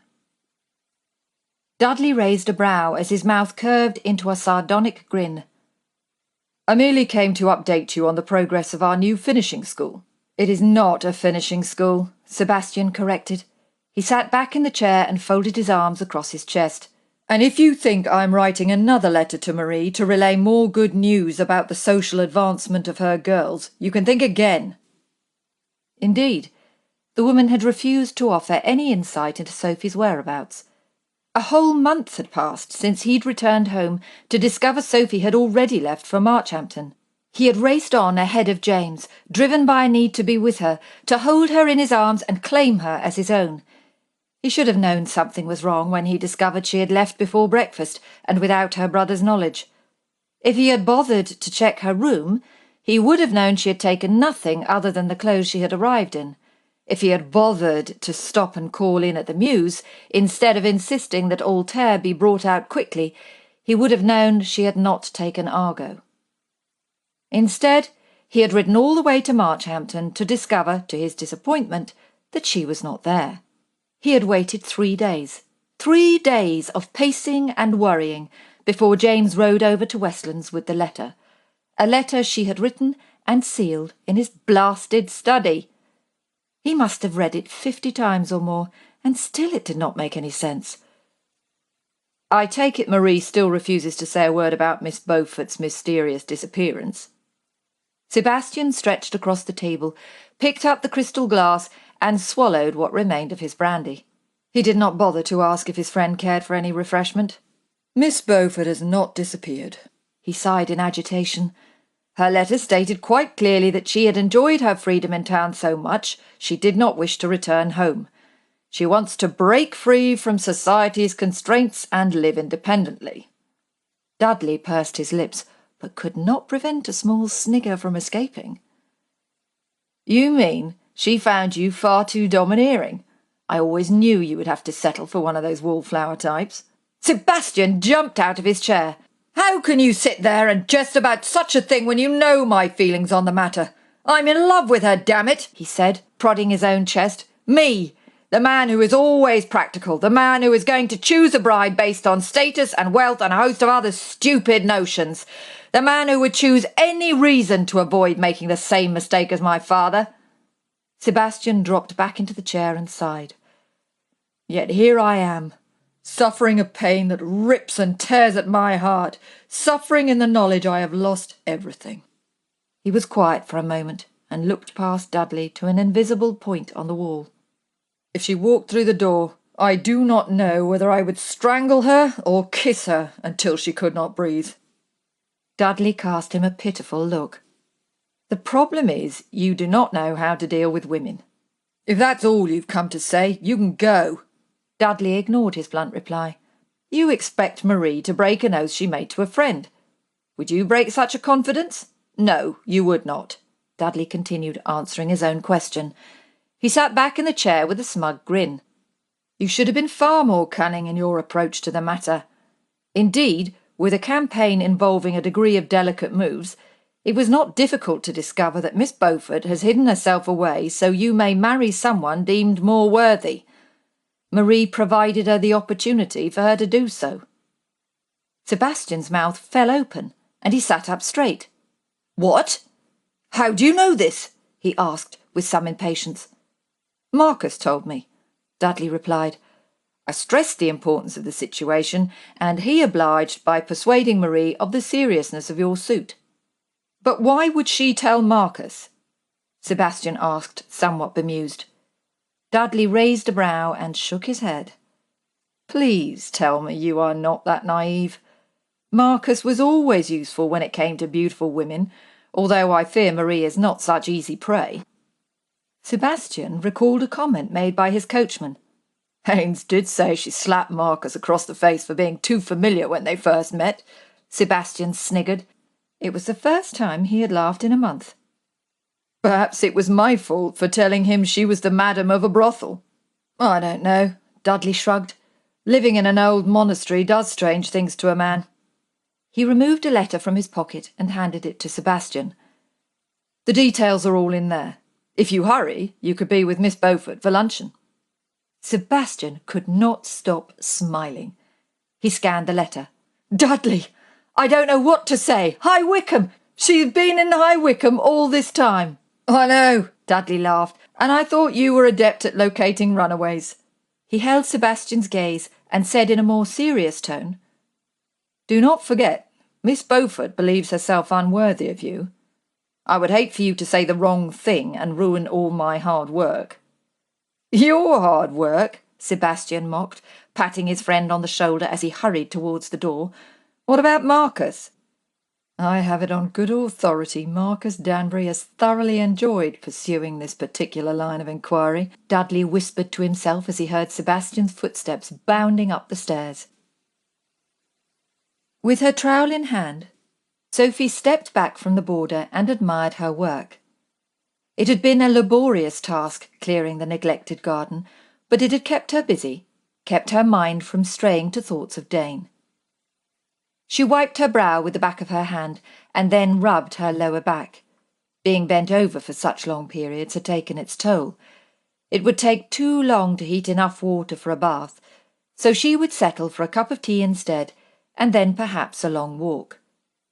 Dudley raised a brow as his mouth curved into a sardonic grin. I merely came to update you on the progress of our new finishing school. It is not a finishing school, Sebastian corrected. He sat back in the chair and folded his arms across his chest. And if you think I'm writing another letter to Marie to relay more good news about the social advancement of her girls, you can think again. Indeed, the woman had refused to offer any insight into Sophie's whereabouts. A whole month had passed since he'd returned home to discover Sophie had already left for Marchampton. He had raced on ahead of James, driven by a need to be with her, to hold her in his arms and claim her as his own. He should have known something was wrong when he discovered she had left before breakfast and without her brother's knowledge. If he had bothered to check her room, he would have known she had taken nothing other than the clothes she had arrived in. If he had bothered to stop and call in at the Mews, instead of insisting that Altair be brought out quickly, he would have known she had not taken Argo. Instead, he had ridden all the way to Marchampton to discover, to his disappointment, that she was not there. He had waited 3 days. 3 days of pacing and worrying before James rode over to Westlands with the letter. A letter she had written and sealed in his blasted study. He must have read it 50 times or more, and still it did not make any sense. I take it Marie still refuses to say a word about Miss Beaufort's mysterious disappearance. Sebastian stretched across the table, picked up the crystal glass, and swallowed what remained of his brandy. He did not bother to ask if his friend cared for any refreshment. Miss Beaufort has not disappeared. He sighed in agitation. Her letter stated quite clearly that she had enjoyed her freedom in town so much she did not wish to return home. She wants to break free from society's constraints and live independently. Dudley pursed his lips, but could not prevent a small snigger from escaping. You mean she found you far too domineering? I always knew you would have to settle for one of those wallflower types. Sebastian jumped out of his chair. How can you sit there and jest about such a thing when you know my feelings on the matter? I'm in love with her, damn it, he said, prodding his own chest. Me, the man who is always practical, the man who is going to choose a bride based on status and wealth and a host of other stupid notions. The man who would choose any reason to avoid making the same mistake as my father. Sebastian dropped back into the chair and sighed. Yet here I am, suffering a pain that rips and tears at my heart, suffering in the knowledge I have lost everything. He was quiet for a moment and looked past Dudley to an invisible point on the wall. If she walked through the door, I do not know whether I would strangle her or kiss her until she could not breathe. Dudley cast him a pitiful look. The problem is you do not know how to deal with women. If that's all you've come to say, you can go. Dudley ignored his blunt reply. You expect Marie to break an oath she made to a friend. Would you break such a confidence? No, you would not. Dudley continued, answering his own question. He sat back in the chair with a smug grin. You should have been far more cunning in your approach to the matter. Indeed, with a campaign involving a degree of delicate moves, it was not difficult to discover that Miss Beaufort has hidden herself away so you may marry someone deemed more worthy. Marie provided her the opportunity for her to do so. Sebastian's mouth fell open, and he sat up straight. What? How do you know this? He asked with some impatience. Marcus told me, Dudley replied. I stressed the importance of the situation, and he obliged by persuading Marie of the seriousness of your suit. But why would she tell Marcus? Sebastian asked, somewhat bemused. Dudley raised a brow and shook his head. Please tell me you are not that naive. Marcus was always useful when it came to beautiful women, although I fear Marie is not such easy prey. Sebastian recalled a comment made by his coachman. Haynes did say she slapped Marcus across the face for being too familiar when they first met. Sebastian sniggered. It was the first time he had laughed in a month. Perhaps it was my fault for telling him she was the madam of a brothel. I don't know, Dudley shrugged. Living in an old monastery does strange things to a man. He removed a letter from his pocket and handed it to Sebastian. The details are all in there. If you hurry, you could be with Miss Beaufort for luncheon. Sebastian could not stop smiling. He scanned the letter. Dudley, I don't know what to say. High Wycombe! She's been in High Wycombe all this time. I know, Dudley laughed, and I thought you were adept at locating runaways. He held Sebastian's gaze and said in a more serious tone, "Do not forget, Miss Beaufort believes herself unworthy of you. I would hate for you to say the wrong thing and ruin all my hard work." "Your hard work?" Sebastian mocked, patting his friend on the shoulder as he hurried towards the door. "What about Marcus?" "I have it on good authority Marcus Danbury has thoroughly enjoyed pursuing this particular line of inquiry," Dudley whispered to himself as he heard Sebastian's footsteps bounding up the stairs. With her trowel in hand, Sophie stepped back from the border and admired her work. It had been a laborious task clearing the neglected garden, but it had kept her busy, kept her mind from straying to thoughts of Dane. She wiped her brow with the back of her hand and then rubbed her lower back. Being bent over for such long periods had taken its toll. It would take too long to heat enough water for a bath, so she would settle for a cup of tea instead, and then perhaps a long walk.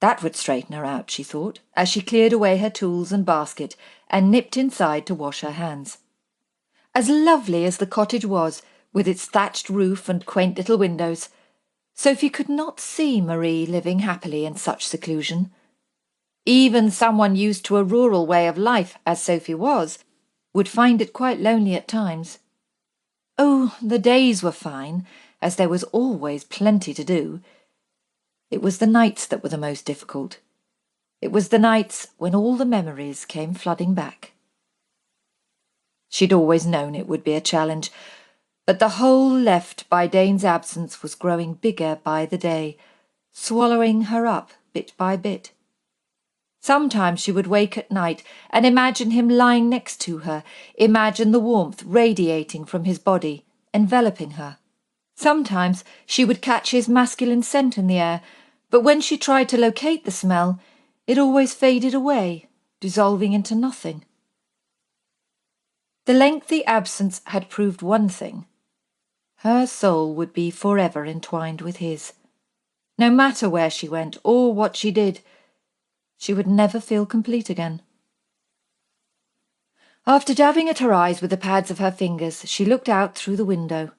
That would straighten her out, she thought, as she cleared away her tools and basket and nipped inside to wash her hands. As lovely as the cottage was, with its thatched roof and quaint little windows, Sophie could not see Marie living happily in such seclusion. Even someone used to a rural way of life, as Sophie was, would find it quite lonely at times. Oh, the days were fine, as there was always plenty to do. It was the nights that were the most difficult. It was the nights when all the memories came flooding back. She'd always known it would be a challenge, but the hole left by Dane's absence was growing bigger by the day, swallowing her up bit by bit. Sometimes she would wake at night and imagine him lying next to her, imagine the warmth radiating from his body, enveloping her. Sometimes she would catch his masculine scent in the air, but when she tried to locate the smell, it always faded away, dissolving into nothing. The lengthy absence had proved one thing. Her soul would be forever entwined with his. No matter where she went or what she did, she would never feel complete again. After dabbing at her eyes with the pads of her fingers, she looked out through the window.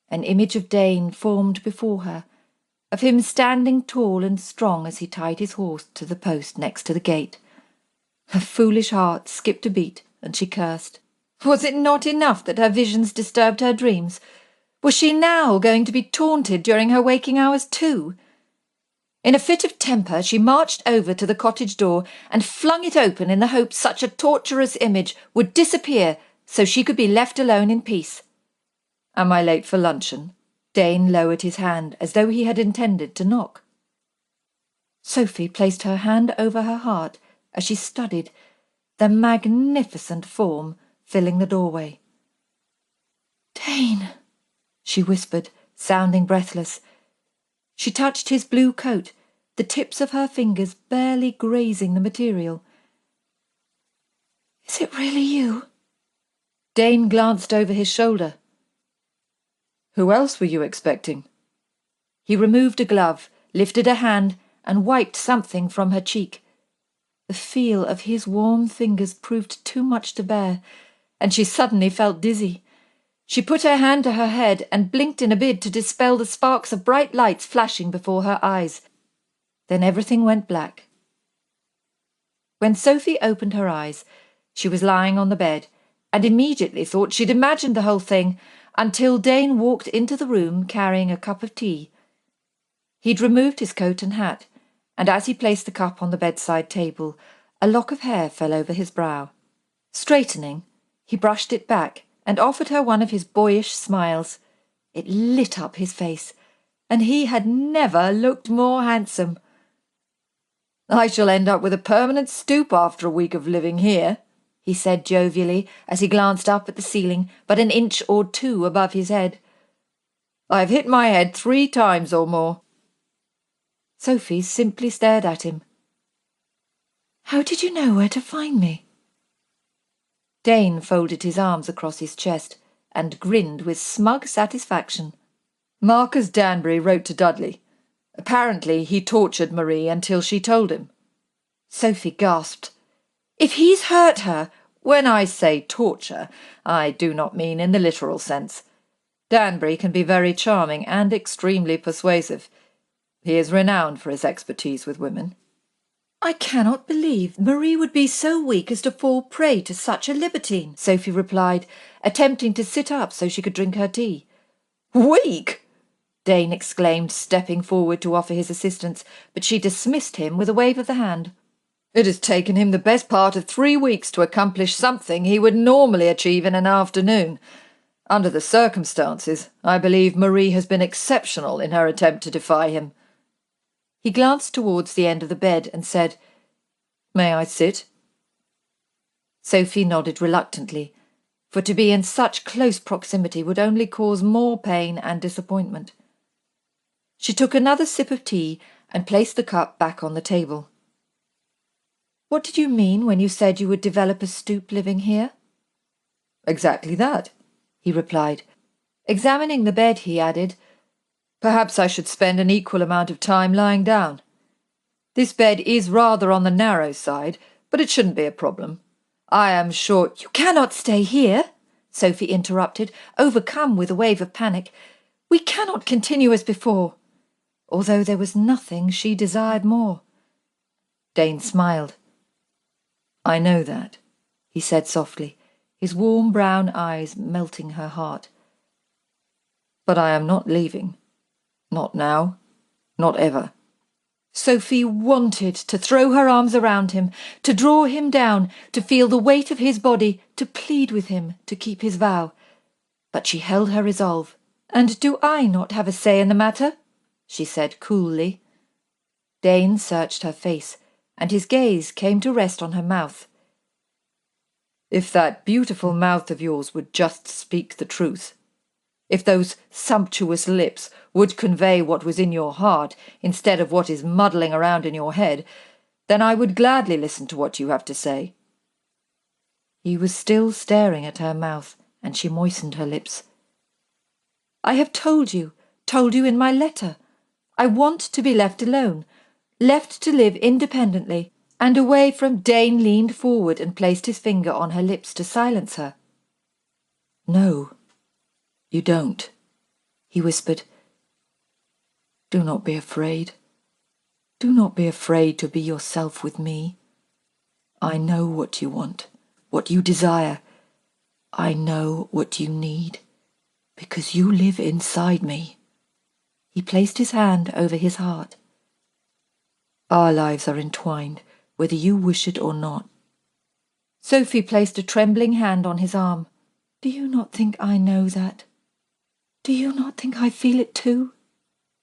An image of Dane formed before her, of him standing tall and strong as he tied his horse to the post next to the gate. Her foolish heart skipped a beat, and she cursed. Was it not enough that her visions disturbed her dreams? Was she now going to be taunted during her waking hours too? In a fit of temper, she marched over to the cottage door and flung it open in the hope such a torturous image would disappear so she could be left alone in peace. "Am I late for luncheon?" Dane lowered his hand as though he had intended to knock. Sophie placed her hand over her heart as she studied the magnificent form filling the doorway. "Dane," she whispered, sounding breathless. She touched his blue coat, the tips of her fingers barely grazing the material. "Is it really you?" Dane glanced over his shoulder. "Who else were you expecting?" He removed a glove, lifted a hand, and wiped something from her cheek. The feel of his warm fingers proved too much to bear, and she suddenly felt dizzy. She put her hand to her head and blinked in a bid to dispel the sparks of bright lights flashing before her eyes. Then everything went black. When Sophie opened her eyes, she was lying on the bed, and immediately thought she'd imagined the whole thing, until Dane walked into the room carrying a cup of tea. He'd removed his coat and hat, and as he placed the cup on the bedside table, a lock of hair fell over his brow. Straightening, he brushed it back and offered her one of his boyish smiles. It lit up his face, and he had never looked more handsome. "I shall end up with a permanent stoop after a week of living here," he said jovially as he glanced up at the ceiling but an inch or two above his head. "I've hit my head 3 times or more." Sophie simply stared at him. "How did you know where to find me?" Dane folded his arms across his chest and grinned with smug satisfaction. "Marquess Danbury wrote to Dudley. Apparently he tortured Marie until she told him." Sophie gasped. "If he's hurt her—" "When I say torture, I do not mean in the literal sense. Danbury can be very charming and extremely persuasive. He is renowned for his expertise with women." "I cannot believe Marie would be so weak as to fall prey to such a libertine," Sophie replied, attempting to sit up so she could drink her tea. "Weak!" Dane exclaimed, stepping forward to offer his assistance, but she dismissed him with a wave of the hand. "It has taken him the best part of 3 weeks to accomplish something he would normally achieve in an afternoon. Under the circumstances, I believe Marie has been exceptional in her attempt to defy him." He glanced towards the end of the bed and said, "May I sit?" Sophie nodded reluctantly, for to be in such close proximity would only cause more pain and disappointment. She took another sip of tea and placed the cup back on the table. "What did you mean when you said you would develop a stoop living here?" "Exactly that," he replied. Examining the bed, he added, "Perhaps I should spend an equal amount of time lying down. This bed is rather on the narrow side, but it shouldn't be a problem. I am sure—" "You cannot stay here," Sophie interrupted, overcome with a wave of panic. "We cannot continue as before," although there was nothing she desired more. Dane smiled. "I know that," he said softly, his warm brown eyes melting her heart. "But I am not leaving. Not now. Not ever." Sophie wanted to throw her arms around him, to draw him down, to feel the weight of his body, to plead with him to keep his vow. But she held her resolve. "And do I not have a say in the matter?" she said coolly. Dane searched her face, and his gaze came to rest on her mouth. "If that beautiful mouth of yours would just speak the truth, if those sumptuous lips would convey what was in your heart instead of what is muddling around in your head, then I would gladly listen to what you have to say." He was still staring at her mouth, and she moistened her lips. "I have told you in my letter. I want to be left alone, left to live independently, and away from—" Dane leaned forward and placed his finger on her lips to silence her. "No, you don't," he whispered. "Do not be afraid. Do not be afraid to be yourself with me. I know what you want, what you desire. I know what you need, because you live inside me." He placed his hand over his heart. "Our lives are entwined, whether you wish it or not." Sophie placed a trembling hand on his arm. "Do you not think I know that? Do you not think I feel it too?"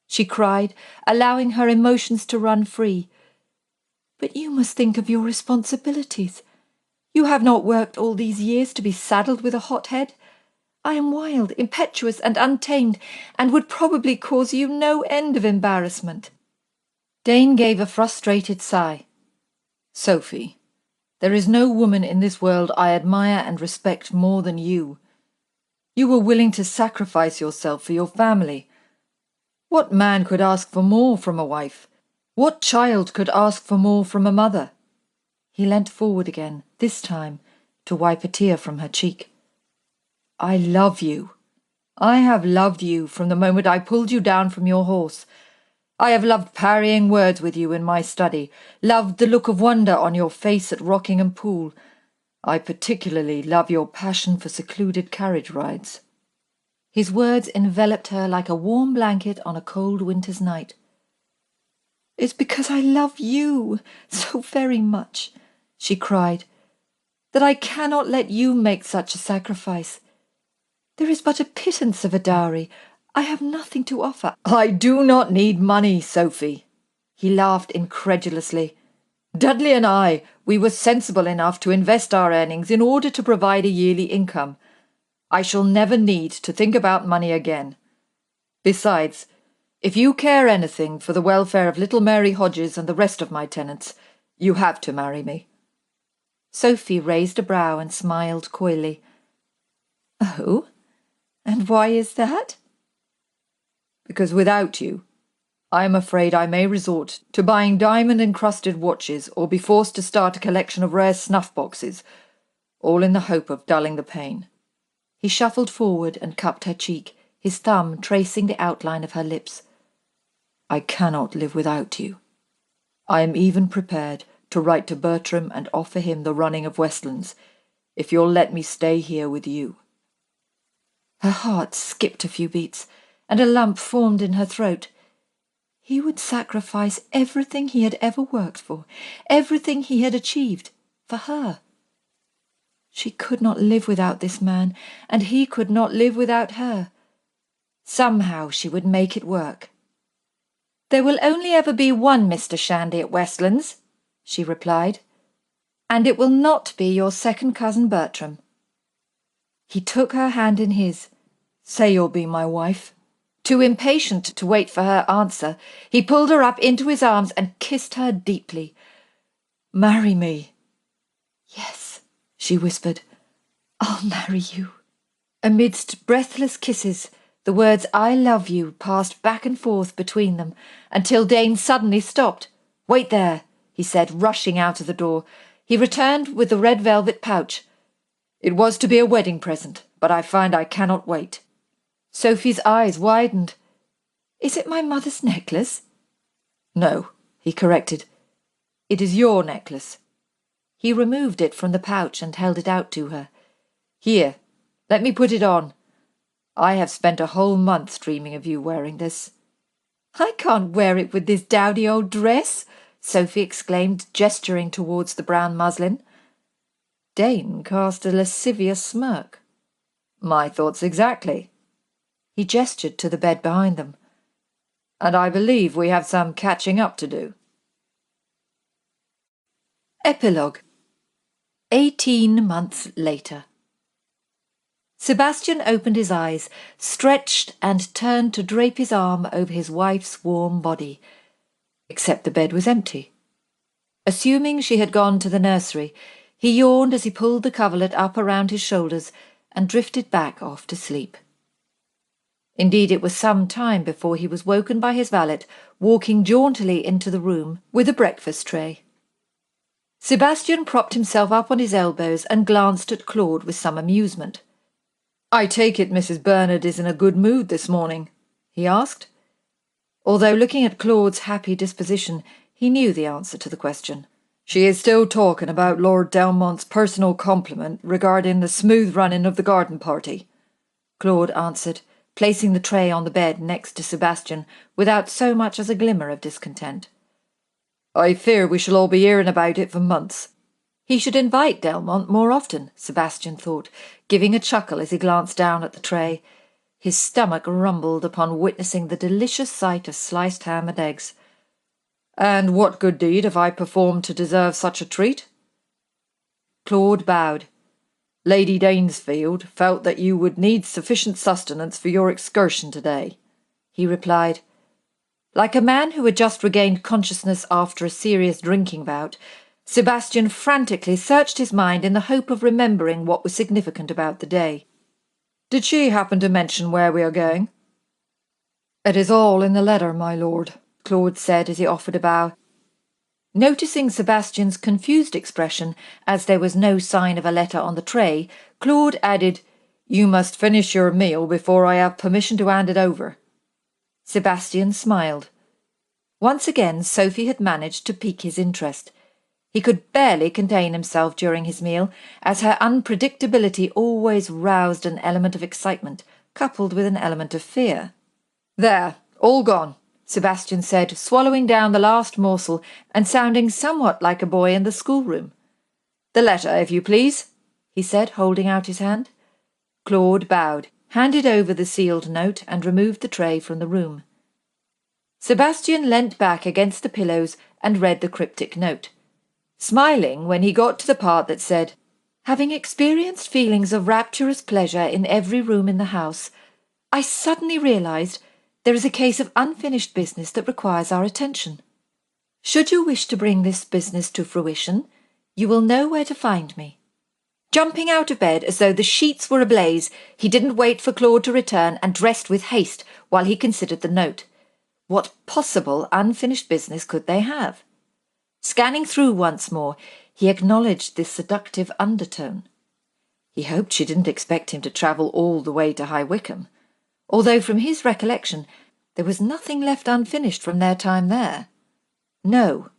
she cried, allowing her emotions to run free. "But you must think of your responsibilities. You have not worked all these years to be saddled with a hot head. I am wild, impetuous, and untamed, and would probably cause you no end of embarrassment." Dane gave a frustrated sigh. "Sophie, there is no woman in this world I admire and respect more than you. You were willing to sacrifice yourself for your family. What man could ask for more from a wife? What child could ask for more from a mother?" He leant forward again, this time to wipe a tear from her cheek. "I love you. I have loved you from the moment I pulled you down from your horse. I have loved parrying words with you in my study, loved the look of wonder on your face at Rockingham Pool. I particularly love your passion for secluded carriage rides." His words enveloped her like a warm blanket on a cold winter's night. "It's because I love you so very much," she cried, "that I cannot let you make such a sacrifice. There is but a pittance of a dowry. I have nothing to offer." "I do not need money, Sophie." He laughed incredulously. "Dudley and we were sensible enough to invest our earnings in order to provide a yearly income. I shall never need to think about money again. Besides, if you care anything for the welfare of little Mary Hodges and the rest of my tenants, you have to marry me." Sophie raised a brow and smiled coyly. "Oh, and why is that?" "Because without you, I am afraid I may resort to buying diamond-encrusted watches or be forced to start a collection of rare snuff-boxes, all in the hope of dulling the pain." He shuffled forward and cupped her cheek, his thumb tracing the outline of her lips. I cannot live without you. I am even prepared to write to Bertram and offer him the running of Westlands, if you'll let me stay here with you. Her heart skipped a few beats, and a lump formed in her throat. He would sacrifice everything he had ever worked for, everything he had achieved, for her. She could not live without this man, and he could not live without her. Somehow she would make it work. "There will only ever be one Mr. Shandy at Westlands," she replied, "and it will not be your second cousin Bertram." He took her hand in his. "Say you'll be my wife." Too impatient to wait for her answer, he pulled her up into his arms and kissed her deeply. "Marry me." "Yes," she whispered, "I'll marry you." Amidst breathless kisses, the words "I love you" passed back and forth between them, until Dane suddenly stopped. "Wait there," he said, rushing out of the door. He returned with the red velvet pouch. "It was to be a wedding present, but I find I cannot wait." Sophie's eyes widened. "Is it my mother's necklace?" "No," he corrected. "It is your necklace." He removed it from the pouch and held it out to her. "Here, let me put it on. I have spent a whole month dreaming of you wearing this." "I can't wear it with this dowdy old dress," Sophie exclaimed, gesturing towards the brown muslin. Dane cast a lascivious smirk. "My thoughts exactly." He gestured to the bed behind them. "And I believe we have some catching up to do." Epilogue. 18 months later. Sebastian opened his eyes, stretched, and turned to drape his arm over his wife's warm body. Except the bed was empty. Assuming she had gone to the nursery, he yawned as he pulled the coverlet up around his shoulders and drifted back off to sleep. Indeed, it was some time before he was woken by his valet walking jauntily into the room with a breakfast tray. Sebastian propped himself up on his elbows and glanced at Claude with some amusement. "I take it Mrs. Bernard is in a good mood this morning?" he asked. Although looking at Claude's happy disposition, he knew the answer to the question. "She is still talking about Lord Delmont's personal compliment regarding the smooth running of the garden party," Claude answered, placing the tray on the bed next to Sebastian without so much as a glimmer of discontent. "I fear we shall all be hearing about it for months." He should invite Delmont more often, Sebastian thought, giving a chuckle as he glanced down at the tray. His stomach rumbled upon witnessing the delicious sight of sliced ham and eggs. "And what good deed have I performed to deserve such a treat?" Claude bowed. "Lady Danesfield felt that you would need sufficient sustenance for your excursion today," he replied. Like a man who had just regained consciousness after a serious drinking bout, Sebastian frantically searched his mind in the hope of remembering what was significant about the day. "Did she happen to mention where we are going?" "It is all in the letter, my lord," Claude said as he offered a bow. Noticing Sebastian's confused expression as there was no sign of a letter on the tray, Claude added, "You must finish your meal before I have permission to hand it over." Sebastian smiled. Once again Sophie had managed to pique his interest. He could barely contain himself during his meal, as her unpredictability always roused an element of excitement, coupled with an element of fear. "There, all gone," Sebastian said, swallowing down the last morsel and sounding somewhat like a boy in the schoolroom. "The letter, if you please," he said, holding out his hand. Claude bowed, handed over the sealed note, and removed the tray from the room. Sebastian leant back against the pillows and read the cryptic note, smiling when he got to the part that said, "Having experienced feelings of rapturous pleasure in every room in the house, I suddenly realized there is a case of unfinished business that requires our attention. Should you wish to bring this business to fruition, you will know where to find me." Jumping out of bed as though the sheets were ablaze, he didn't wait for Claude to return and dressed with haste while he considered the note. What possible unfinished business could they have? Scanning through once more, he acknowledged this seductive undertone. He hoped she didn't expect him to travel all the way to High Wycombe. although from his recollection there was nothing left unfinished from their time there. No,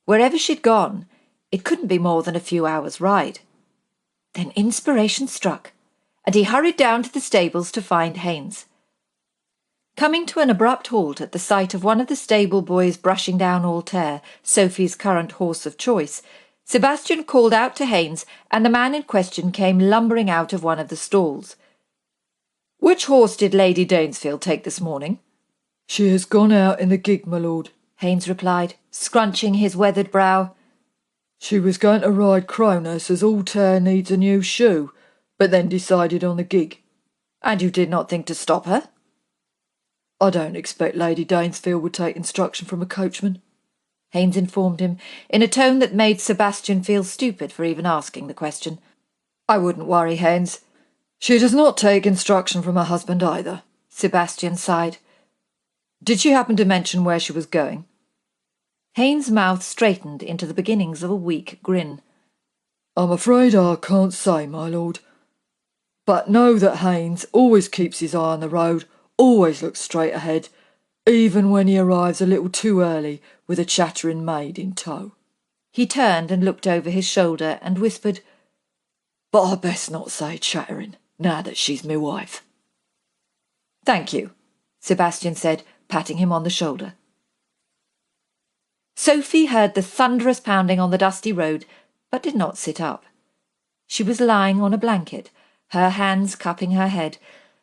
wherever she'd gone, it couldn't be more than a few hours' ride. Then inspiration struck, and he hurried down to the stables to find Haynes. Coming to an abrupt halt at the sight of one of the stable boys brushing down Altair, Sophie's current horse of choice, Sebastian called out to Haynes, and the man in question came lumbering out of one of the stalls. "Which horse did Lady Danesfield take this morning?" "She has gone out in the gig, my lord," Haynes replied, scrunching his weathered brow. "She was going to ride Cronus as Altair needs a new shoe, but then decided on the gig." "And you did not think to stop her?" "I don't expect Lady Danesfield would take instruction from a coachman," Haynes informed him, in a tone that made Sebastian feel stupid for even asking the question. "I wouldn't worry, Haynes. She does not take instruction from her husband either," Sebastian sighed. "Did she happen to mention where she was going?" Haynes' mouth straightened into the beginnings of a weak grin. "I'm afraid I can't say, my lord. But know that Haynes always keeps his eye on the road, always looks straight ahead, even when he arrives a little too early with a chattering maid in tow." He turned and looked over his shoulder and whispered, "But I best not say chattering, now that she's my wife." "Thank you," Sebastian said, patting him on the shoulder. Sophie heard the thunderous pounding on the dusty road, but did not sit up. She was lying on a blanket, her hands cupping her head,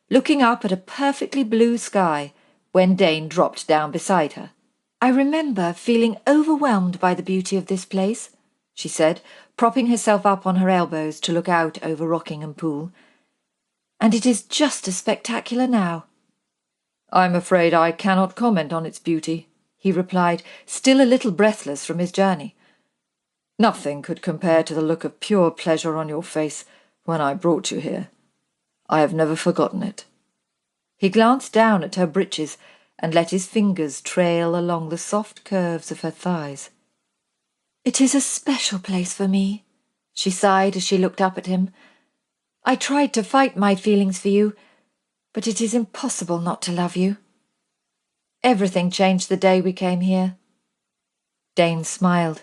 looking up at a perfectly blue sky, when Dane dropped down beside her. "I remember feeling overwhelmed by the beauty of this place," she said, propping herself up on her elbows to look out over Rockingham Pool. "And it is just as spectacular now." "I'm afraid I cannot comment on its beauty," he replied, still a little breathless from his journey. "Nothing could compare to the look of pure pleasure on your face when I brought you here. I have never forgotten it." He glanced down at her breeches and let his fingers trail along the soft curves of her thighs. "It is a special place for me," she sighed as she looked up at him. "I tried to fight my feelings for you, but it is impossible not to love you. Everything changed the day we came here." Dane smiled.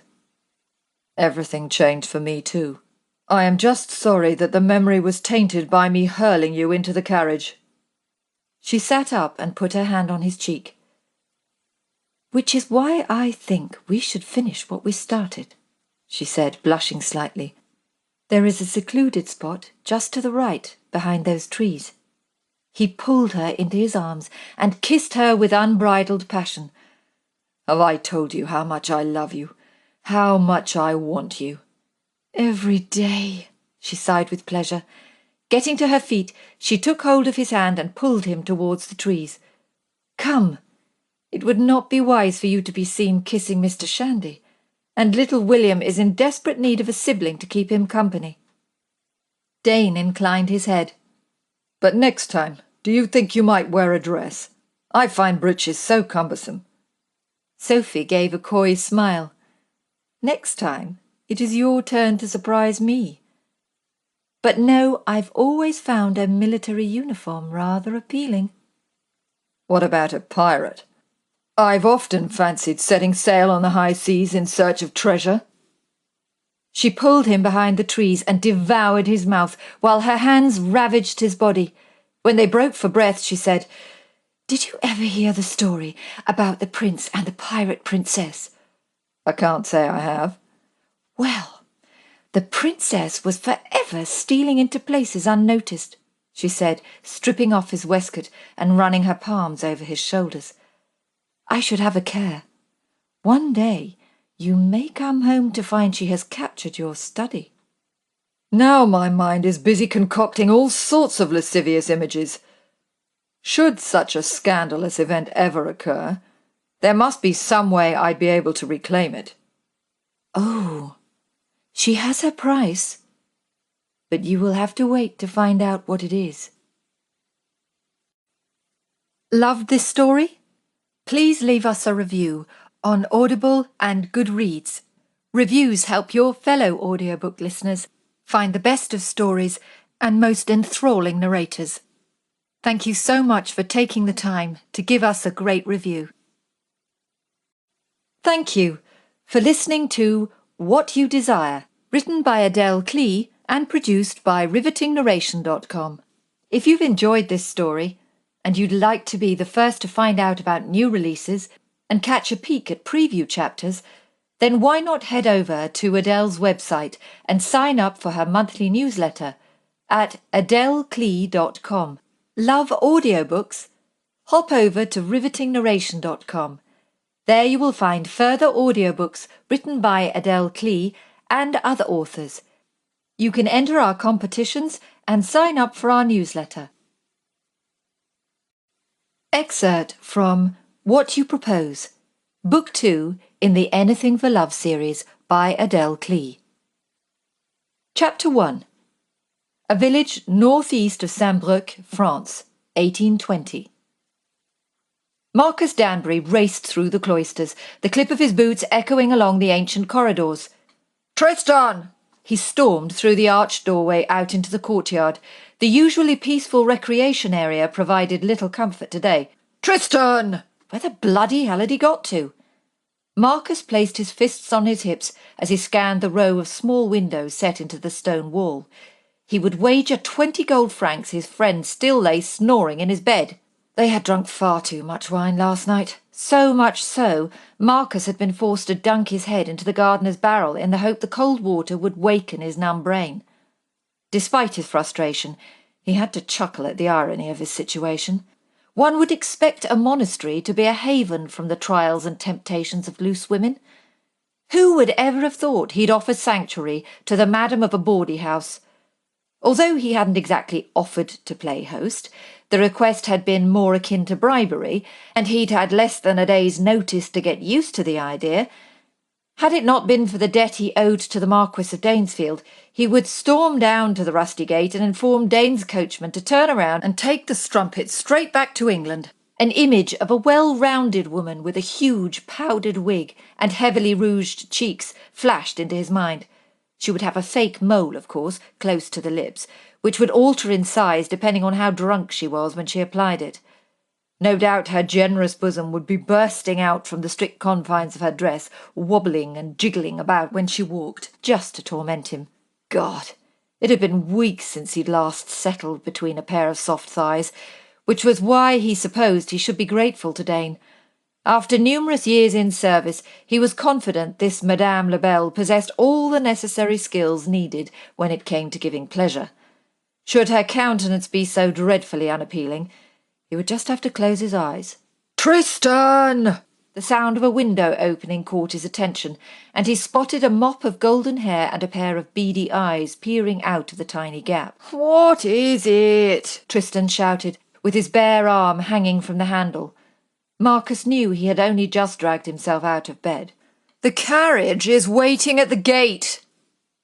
"Everything changed for me too. I am just sorry that the memory was tainted by me hurling you into the carriage." She sat up and put her hand on his cheek. "Which is why I think we should finish what we started," she said, blushing slightly. "There is a secluded spot just to the right, behind those trees." He pulled her into his arms and kissed her with unbridled passion. "Have I told you how much I love you, how much I want you?" "Every day," she sighed with pleasure. Getting to her feet, she took hold of his hand and pulled him towards the trees. "Come. It would not be wise for you to be seen kissing Mr. Shandy, and little William is in desperate need of a sibling to keep him company." Dane inclined his head. "But next time, do you think you might wear a dress? I find breeches so cumbersome." Sophie gave a coy smile. "Next time, it is your turn to surprise me. But no, I've always found a military uniform rather appealing." "What about a pirate? I've often fancied setting sail on the high seas in search of treasure." She pulled him behind the trees and devoured his mouth, while her hands ravaged his body. When they broke for breath, she said, "Did you ever hear the story about the prince and the pirate princess?" "I can't say I have." "Well, the princess was forever stealing into places unnoticed," she said, stripping off his waistcoat and running her palms over his shoulders. "I should have a care. One day you may come home to find she has captured your study." Now my mind is busy concocting all sorts of lascivious images. Should such a scandalous event ever occur, there must be some way I'd be able to reclaim it. "Oh, she has her price, but you will have to wait to find out what it is." Loved this story? Please leave us a review on Audible and Goodreads. Reviews help your fellow audiobook listeners find the best of stories and most enthralling narrators. Thank you so much for taking the time to give us a great review. Thank you for listening to What You Desire, written by Adele Klee and produced by rivetingnarration.com. If you've enjoyed this story and you'd like to be the first to find out about new releases and catch a peek at preview chapters, then why not head over to Adele's website and sign up for her monthly newsletter at adeleklee.com. Love audiobooks? Hop over to rivetingnarration.com. There you will find further audiobooks written by Adele Klee and other authors. You can enter our competitions and sign up for our newsletter. Excerpt from What You Propose, Book 2 in the Anything for Love series by Adele Klee. Chapter 1. A village northeast of Saint-Brieuc, France, 1820. Marcus Danbury raced through the cloisters, the clip of his boots echoing along the ancient corridors. Tristan! He stormed through the arched doorway out into the courtyard. The usually peaceful recreation area provided little comfort today. Tristan! Where the bloody hell had he got to? Marcus placed his fists on his hips as he scanned the row of small windows set into the stone wall. He would wager 20 gold francs his friend still lay snoring in his bed. They had drunk far too much wine last night. So much so, Marcus had been forced to dunk his head into the gardener's barrel in the hope the cold water would waken his numb brain. Despite his frustration, he had to chuckle at the irony of his situation. One would expect a monastery to be a haven from the trials and temptations of loose women. Who would ever have thought he'd offer sanctuary to the madam of a bawdy house? Although he hadn't exactly offered to play host, the request had been more akin to bribery, and he'd had less than a day's notice to get used to the idea. Had it not been for the debt he owed to the Marquess of Danesfield, he would storm down to the rusty gate and inform Dane's coachman to turn around and take the strumpet straight back to England. An image of a well-rounded woman with a huge powdered wig and heavily rouged cheeks flashed into his mind. She would have a fake mole, of course, close to the lips, which would alter in size depending on how drunk she was when she applied it. No doubt her generous bosom would be bursting out from the strict confines of her dress, wobbling and jiggling about when she walked, just to torment him. God, it had been weeks since he'd last settled between a pair of soft thighs, which was why he supposed he should be grateful to Dane. After numerous years in service, he was confident this Madame Lebel possessed all the necessary skills needed when it came to giving pleasure. Should her countenance be so dreadfully unappealing, he would just have to close his eyes. Tristan! The sound of a window opening caught his attention, and he spotted a mop of golden hair and a pair of beady eyes peering out of the tiny gap. What is it? Tristan shouted, with his bare arm hanging from the handle. Marcus knew he had only just dragged himself out of bed. The carriage is waiting at the gate.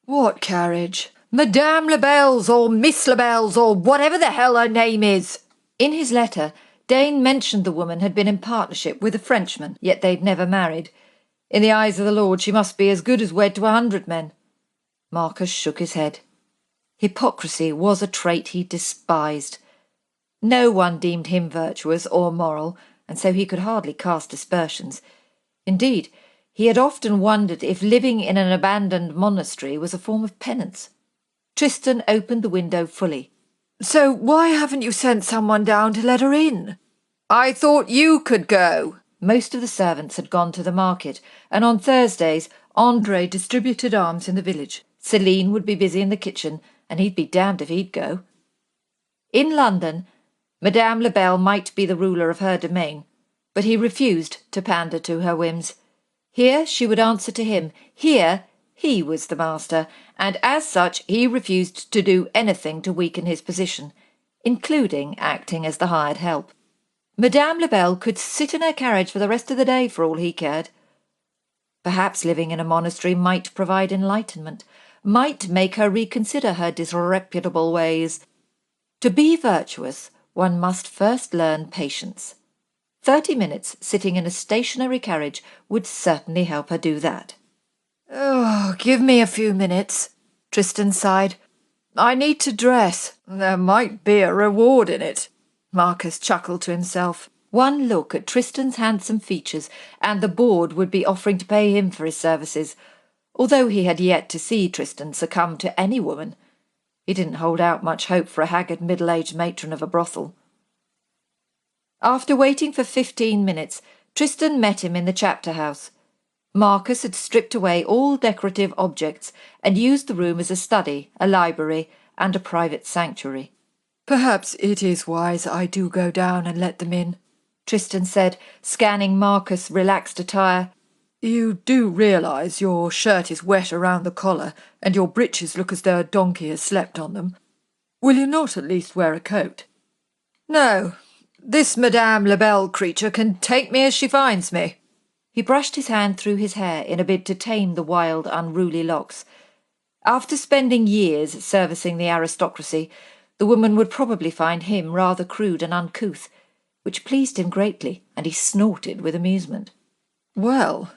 What carriage? Madame Lebel's or Miss Lebel's or whatever the hell her name is. In his letter, Dane mentioned the woman had been in partnership with a Frenchman, yet they'd never married. In the eyes of the Lord, she must be as good as wed to 100 men. Marcus shook his head. Hypocrisy was a trait he despised. No one deemed him virtuous or moral, and so he could hardly cast aspersions. Indeed, he had often wondered if living in an abandoned monastery was a form of penance. Tristan opened the window fully. So why haven't you sent someone down to let her in? I thought you could go. Most of the servants had gone to the market, and on Thursdays André distributed alms in the village. Céline would be busy in the kitchen, and he'd be damned if he'd go. In London, Madame Lebel might be the ruler of her domain, but he refused to pander to her whims. Here she would answer to him. Here he was the master, and as such he refused to do anything to weaken his position, including acting as the hired help. Madame Lebel could sit in her carriage for the rest of the day for all he cared. Perhaps living in a monastery might provide enlightenment, might make her reconsider her disreputable ways. To be virtuous, one must first learn patience. 30 minutes sitting in a stationary carriage would certainly help her do that. Oh, give me a few minutes, Tristan sighed. I need to dress. There might be a reward in it. Marcus chuckled to himself. One look at Tristan's handsome features, and the board would be offering to pay him for his services, although he had yet to see Tristan succumb to any woman. He didn't hold out much hope for a haggard middle-aged matron of a brothel. After waiting for 15 minutes, Tristan met him in the chapter house. Marcus had stripped away all decorative objects and used the room as a study, a library, and a private sanctuary. Perhaps it is wise I do go down and let them in, Tristan said, scanning Marcus' relaxed attire. You do realise your shirt is wet around the collar, and your breeches look as though a donkey has slept on them. Will you not at least wear a coat? No, this Madame Labelle creature can take me as she finds me. He brushed his hand through his hair in a bid to tame the wild, unruly locks. After spending years servicing the aristocracy, the woman would probably find him rather crude and uncouth, which pleased him greatly, and he snorted with amusement. Well,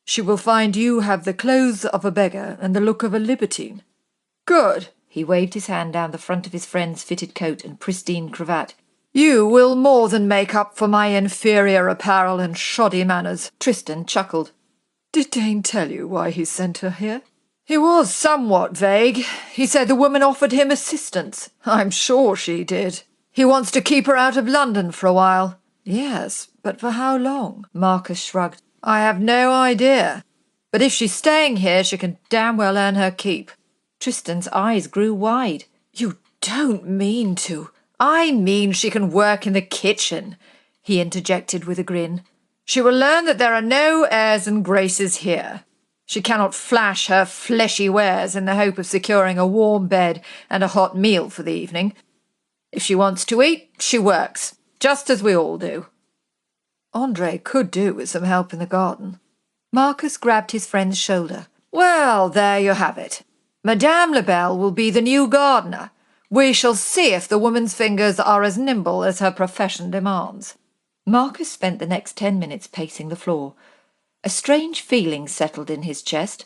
she will find you have the clothes of a beggar and the look of a libertine. Good. He waved his hand down the front of his friend's fitted coat and pristine cravat. You will more than make up for my inferior apparel and shoddy manners. Tristan chuckled. Did Dane tell you why he sent her here? He was somewhat vague. He said the woman offered him assistance. I'm sure she did. He wants to keep her out of London for a while. Yes, but for how long? Marcus shrugged. I have no idea. But if she's staying here, she can damn well earn her keep. Tristan's eyes grew wide. You don't mean to. I mean she can work in the kitchen, he interjected with a grin. She will learn that there are no airs and graces here. She cannot flash her fleshy wares in the hope of securing a warm bed and a hot meal for the evening. If she wants to eat, she works, just as we all do. Andre could do with some help in the garden. Marcus grabbed his friend's shoulder. Well, there you have it. Madame Labelle will be the new gardener. We shall see if the woman's fingers are as nimble as her profession demands. Marcus spent the next 10 minutes pacing the floor. A strange feeling settled in his chest.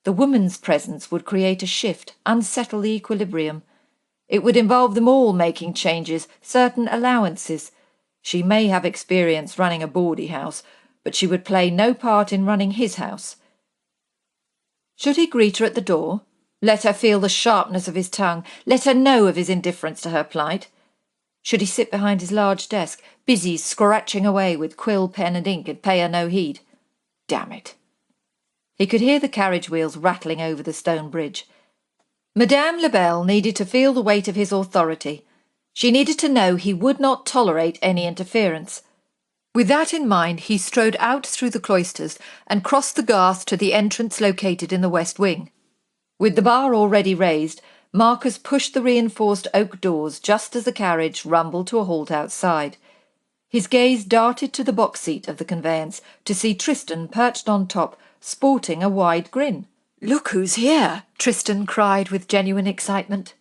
The woman's presence would create a shift, unsettle the equilibrium. It would involve them all making changes, certain allowances. She may have experience running a bawdy house, but she would play no part in running his house. Should he greet her at the door? Let her feel the sharpness of his tongue, let her know of his indifference to her plight? Should he sit behind his large desk, busy scratching away with quill, pen and ink, and pay her no heed? Damn it. He could hear the carriage wheels rattling over the stone bridge. Madame Labelle needed to feel the weight of his authority. She needed to know he would not tolerate any interference. With that in mind, he strode out through the cloisters and crossed the garth to the entrance located in the west wing. With the bar already raised, Marcus pushed the reinforced oak doors just as the carriage rumbled to a halt outside. His gaze darted to the box seat of the conveyance to see Tristan perched on top, sporting a wide grin. "Look who's here!" Tristan cried with genuine excitement.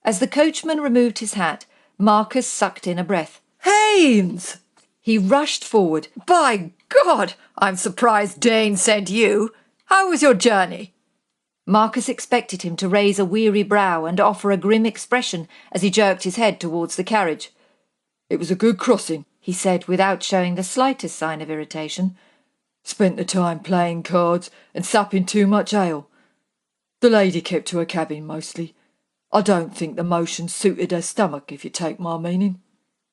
As the coachman removed his hat, Marcus sucked in a breath. "Haynes!" He rushed forward. "By God, I'm surprised Dane sent you. How was your journey?" Marcus expected him to raise a weary brow and offer a grim expression as he jerked his head towards the carriage. "It was a good crossing," he said without showing the slightest sign of irritation. "Spent the time playing cards and supping too much ale. The lady kept to her cabin mostly. I don't think the motion suited her stomach, if you take my meaning."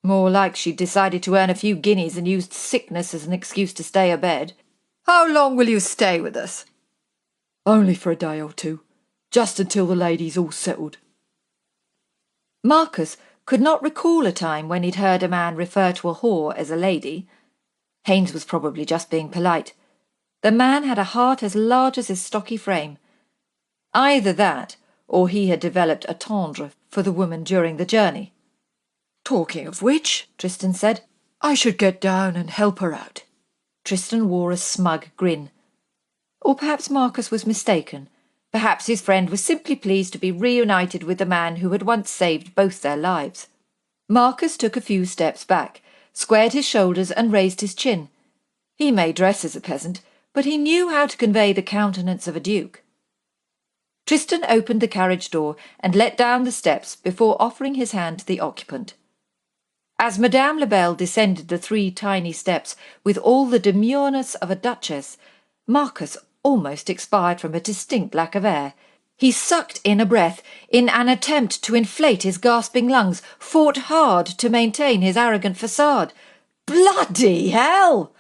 More like she'd decided to earn a few guineas and used sickness as an excuse to stay abed. "How long will you stay with us?" "Only for a day or two, just until the lady's all settled." Marcus could not recall a time when he'd heard a man refer to a whore as a lady. Haynes was probably just being polite. The man had a heart as large as his stocky frame. Either that, or he had developed a tendre for the woman during the journey. "Talking of which," Tristan said, "I should get down and help her out." Tristan wore a smug grin. Or perhaps Marcus was mistaken. Perhaps his friend was simply pleased to be reunited with the man who had once saved both their lives. Marcus took a few steps back, squared his shoulders and raised his chin. He may dress as a peasant, but he knew how to convey the countenance of a duke. Tristan opened the carriage door and let down the steps before offering his hand to the occupant. As Madame Labelle descended the 3 tiny steps with all the demureness of a duchess, Marcus almost expired from a distinct lack of air. He sucked in a breath in an attempt to inflate his gasping lungs, fought hard to maintain his arrogant facade. Bloody hell!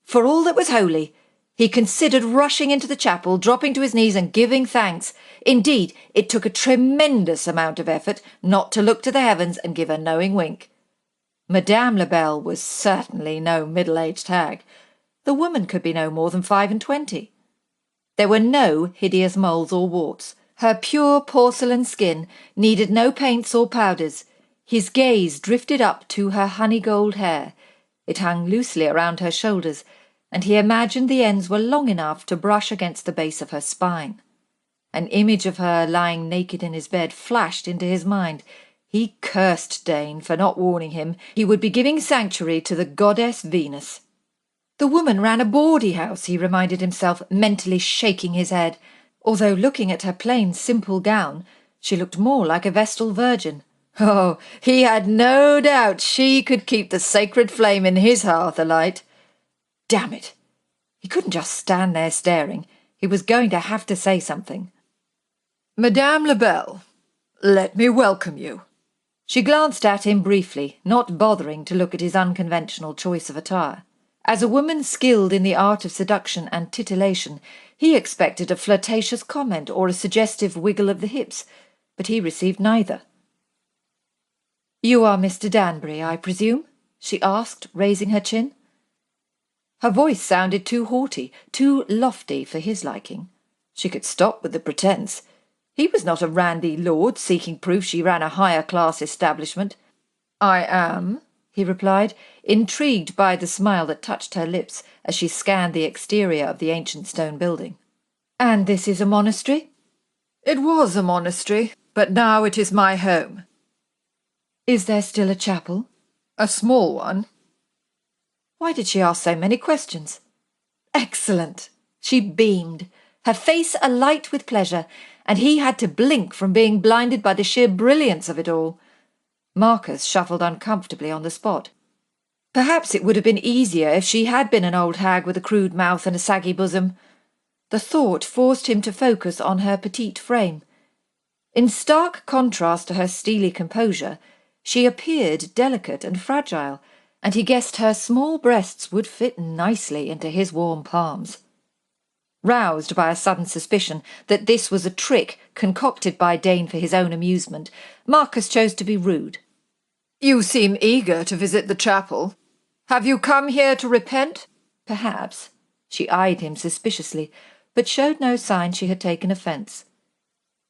For all that was holy, he considered rushing into the chapel, dropping to his knees and giving thanks. Indeed, it took a tremendous amount of effort not to look to the heavens and give a knowing wink. Madame Labelle was certainly no middle-aged hag. The woman could be no more than 25. There were no hideous moles or warts. Her pure porcelain skin needed no paints or powders. His gaze drifted up to her honey-gold hair. It hung loosely around her shoulders, and he imagined the ends were long enough to brush against the base of her spine. An image of her lying naked in his bed flashed into his mind. He cursed Dane for not warning him he would be giving sanctuary to the goddess Venus. The woman ran a bawdy house, he reminded himself, mentally shaking his head. Although looking at her plain, simple gown, she looked more like a Vestal Virgin. Oh, he had no doubt she could keep the sacred flame in his hearth alight. Damn it! He couldn't just stand there staring. He was going to have to say something. Madame Labelle, let me welcome you. She glanced at him briefly, not bothering to look at his unconventional choice of attire. As a woman skilled in the art of seduction and titillation, he expected a flirtatious comment or a suggestive wiggle of the hips, but he received neither. "You are Mr. Danbury, I presume?" she asked, raising her chin. Her voice sounded too haughty, too lofty for his liking. She could stop with the pretence. He was not a randy lord seeking proof she ran a higher-class establishment. "I am," he replied, intrigued by the smile that touched her lips as she scanned the exterior of the ancient stone building. "And this is a monastery?" "It was a monastery, but now it is my home." "Is there still a chapel?" "A small one." Why did she ask so many questions? Excellent! She beamed, her face alight with pleasure, and he had to blink from being blinded by the sheer brilliance of it all. Marcus shuffled uncomfortably on the spot. Perhaps it would have been easier if she had been an old hag with a crude mouth and a saggy bosom. The thought forced him to focus on her petite frame. In stark contrast to her steely composure, she appeared delicate and fragile, and he guessed her small breasts would fit nicely into his warm palms. Roused by a sudden suspicion that this was a trick concocted by Dane for his own amusement, Marcus chose to be rude. "You seem eager to visit the chapel. Have you come here to repent?" "Perhaps." She eyed him suspiciously, but showed no sign she had taken offence.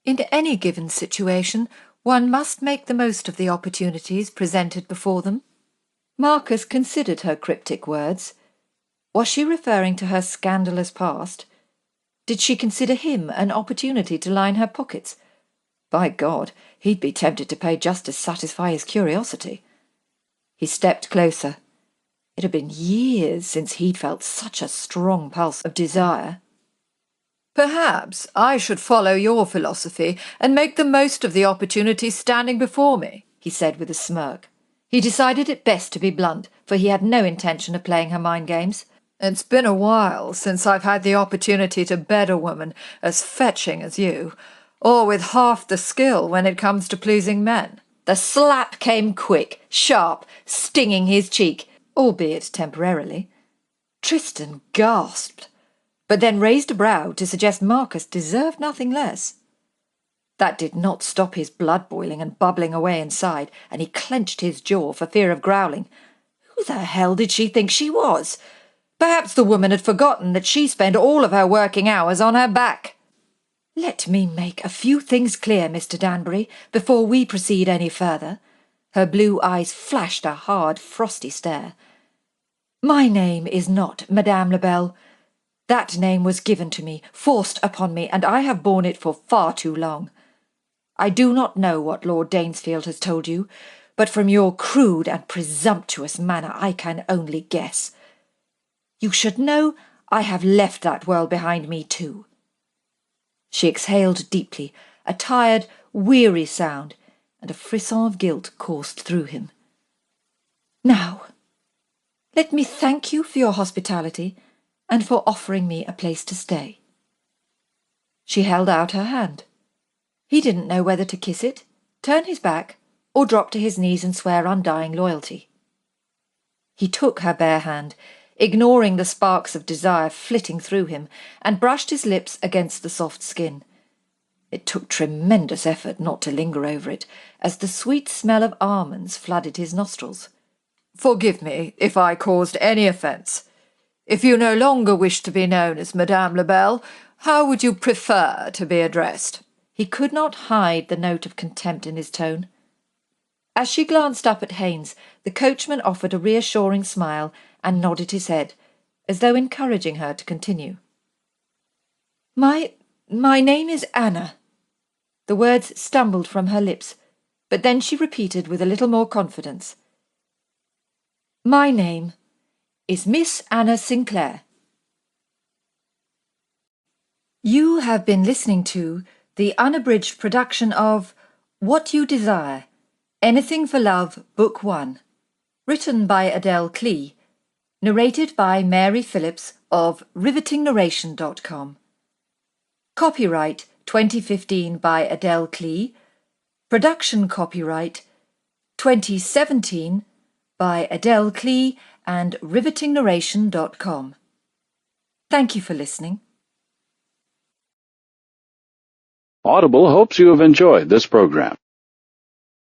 In any given situation, one must make the most of the opportunities presented before them. Marcus considered her cryptic words. Was she referring to her scandalous past? Did she consider him an opportunity to line her pockets? By God, he'd be tempted to pay just to satisfy his curiosity. He stepped closer. It had been years since he'd felt such a strong pulse of desire. "Perhaps I should follow your philosophy and make the most of the opportunities standing before me," he said with a smirk. He decided it best to be blunt, for he had no intention of playing her mind games. "It's been a while since I've had the opportunity to bed a woman as fetching as you, or with half the skill when it comes to pleasing men." The slap came quick, sharp, stinging his cheek, albeit temporarily. Tristan gasped, but then raised a brow to suggest Marcus deserved nothing less. That did not stop his blood boiling and bubbling away inside, and he clenched his jaw for fear of growling. Who the hell did she think she was? Perhaps the woman had forgotten that she spent all of her working hours on her back. "Let me make a few things clear, Mr. Danbury, before we proceed any further." Her blue eyes flashed a hard, frosty stare. "My name is not Madame Labelle. That name was given to me, forced upon me, and I have borne it for far too long. I do not know what Lord Danesfield has told you, but from your crude and presumptuous manner I can only guess. You should know I have left that world behind me too." She exhaled deeply, a tired, weary sound, and a frisson of guilt coursed through him. Now, let me thank you for your hospitality and for offering me a place to stay. She held out her hand. He didn't know whether to kiss it, turn his back, or drop to his knees and swear undying loyalty. He took her bare hand, ignoring the sparks of desire flitting through him, and brushed his lips against the soft skin. It took tremendous effort not to linger over it, as the sweet smell of almonds flooded his nostrils. Forgive me if I caused any offence. If you no longer wish to be known as Madame Lebel, how would you prefer to be addressed? He could not hide the note of contempt in his tone. As she glanced up at Haynes, the coachman offered a reassuring smile and nodded his head, as though encouraging her to continue. My name is Anna. The words stumbled from her lips, but then she repeated with a little more confidence. My name is Miss Anna Sinclair. You have been listening to the unabridged production of What You Desire, Anything for Love, Book 1, written by Adele Klee, narrated by Mary Phillips of rivetingnarration.com. Copyright 2015 by Adele Klee. Production copyright 2017 by Adele Klee and rivetingnarration.com. Thank you for listening. Audible hopes you have enjoyed this program.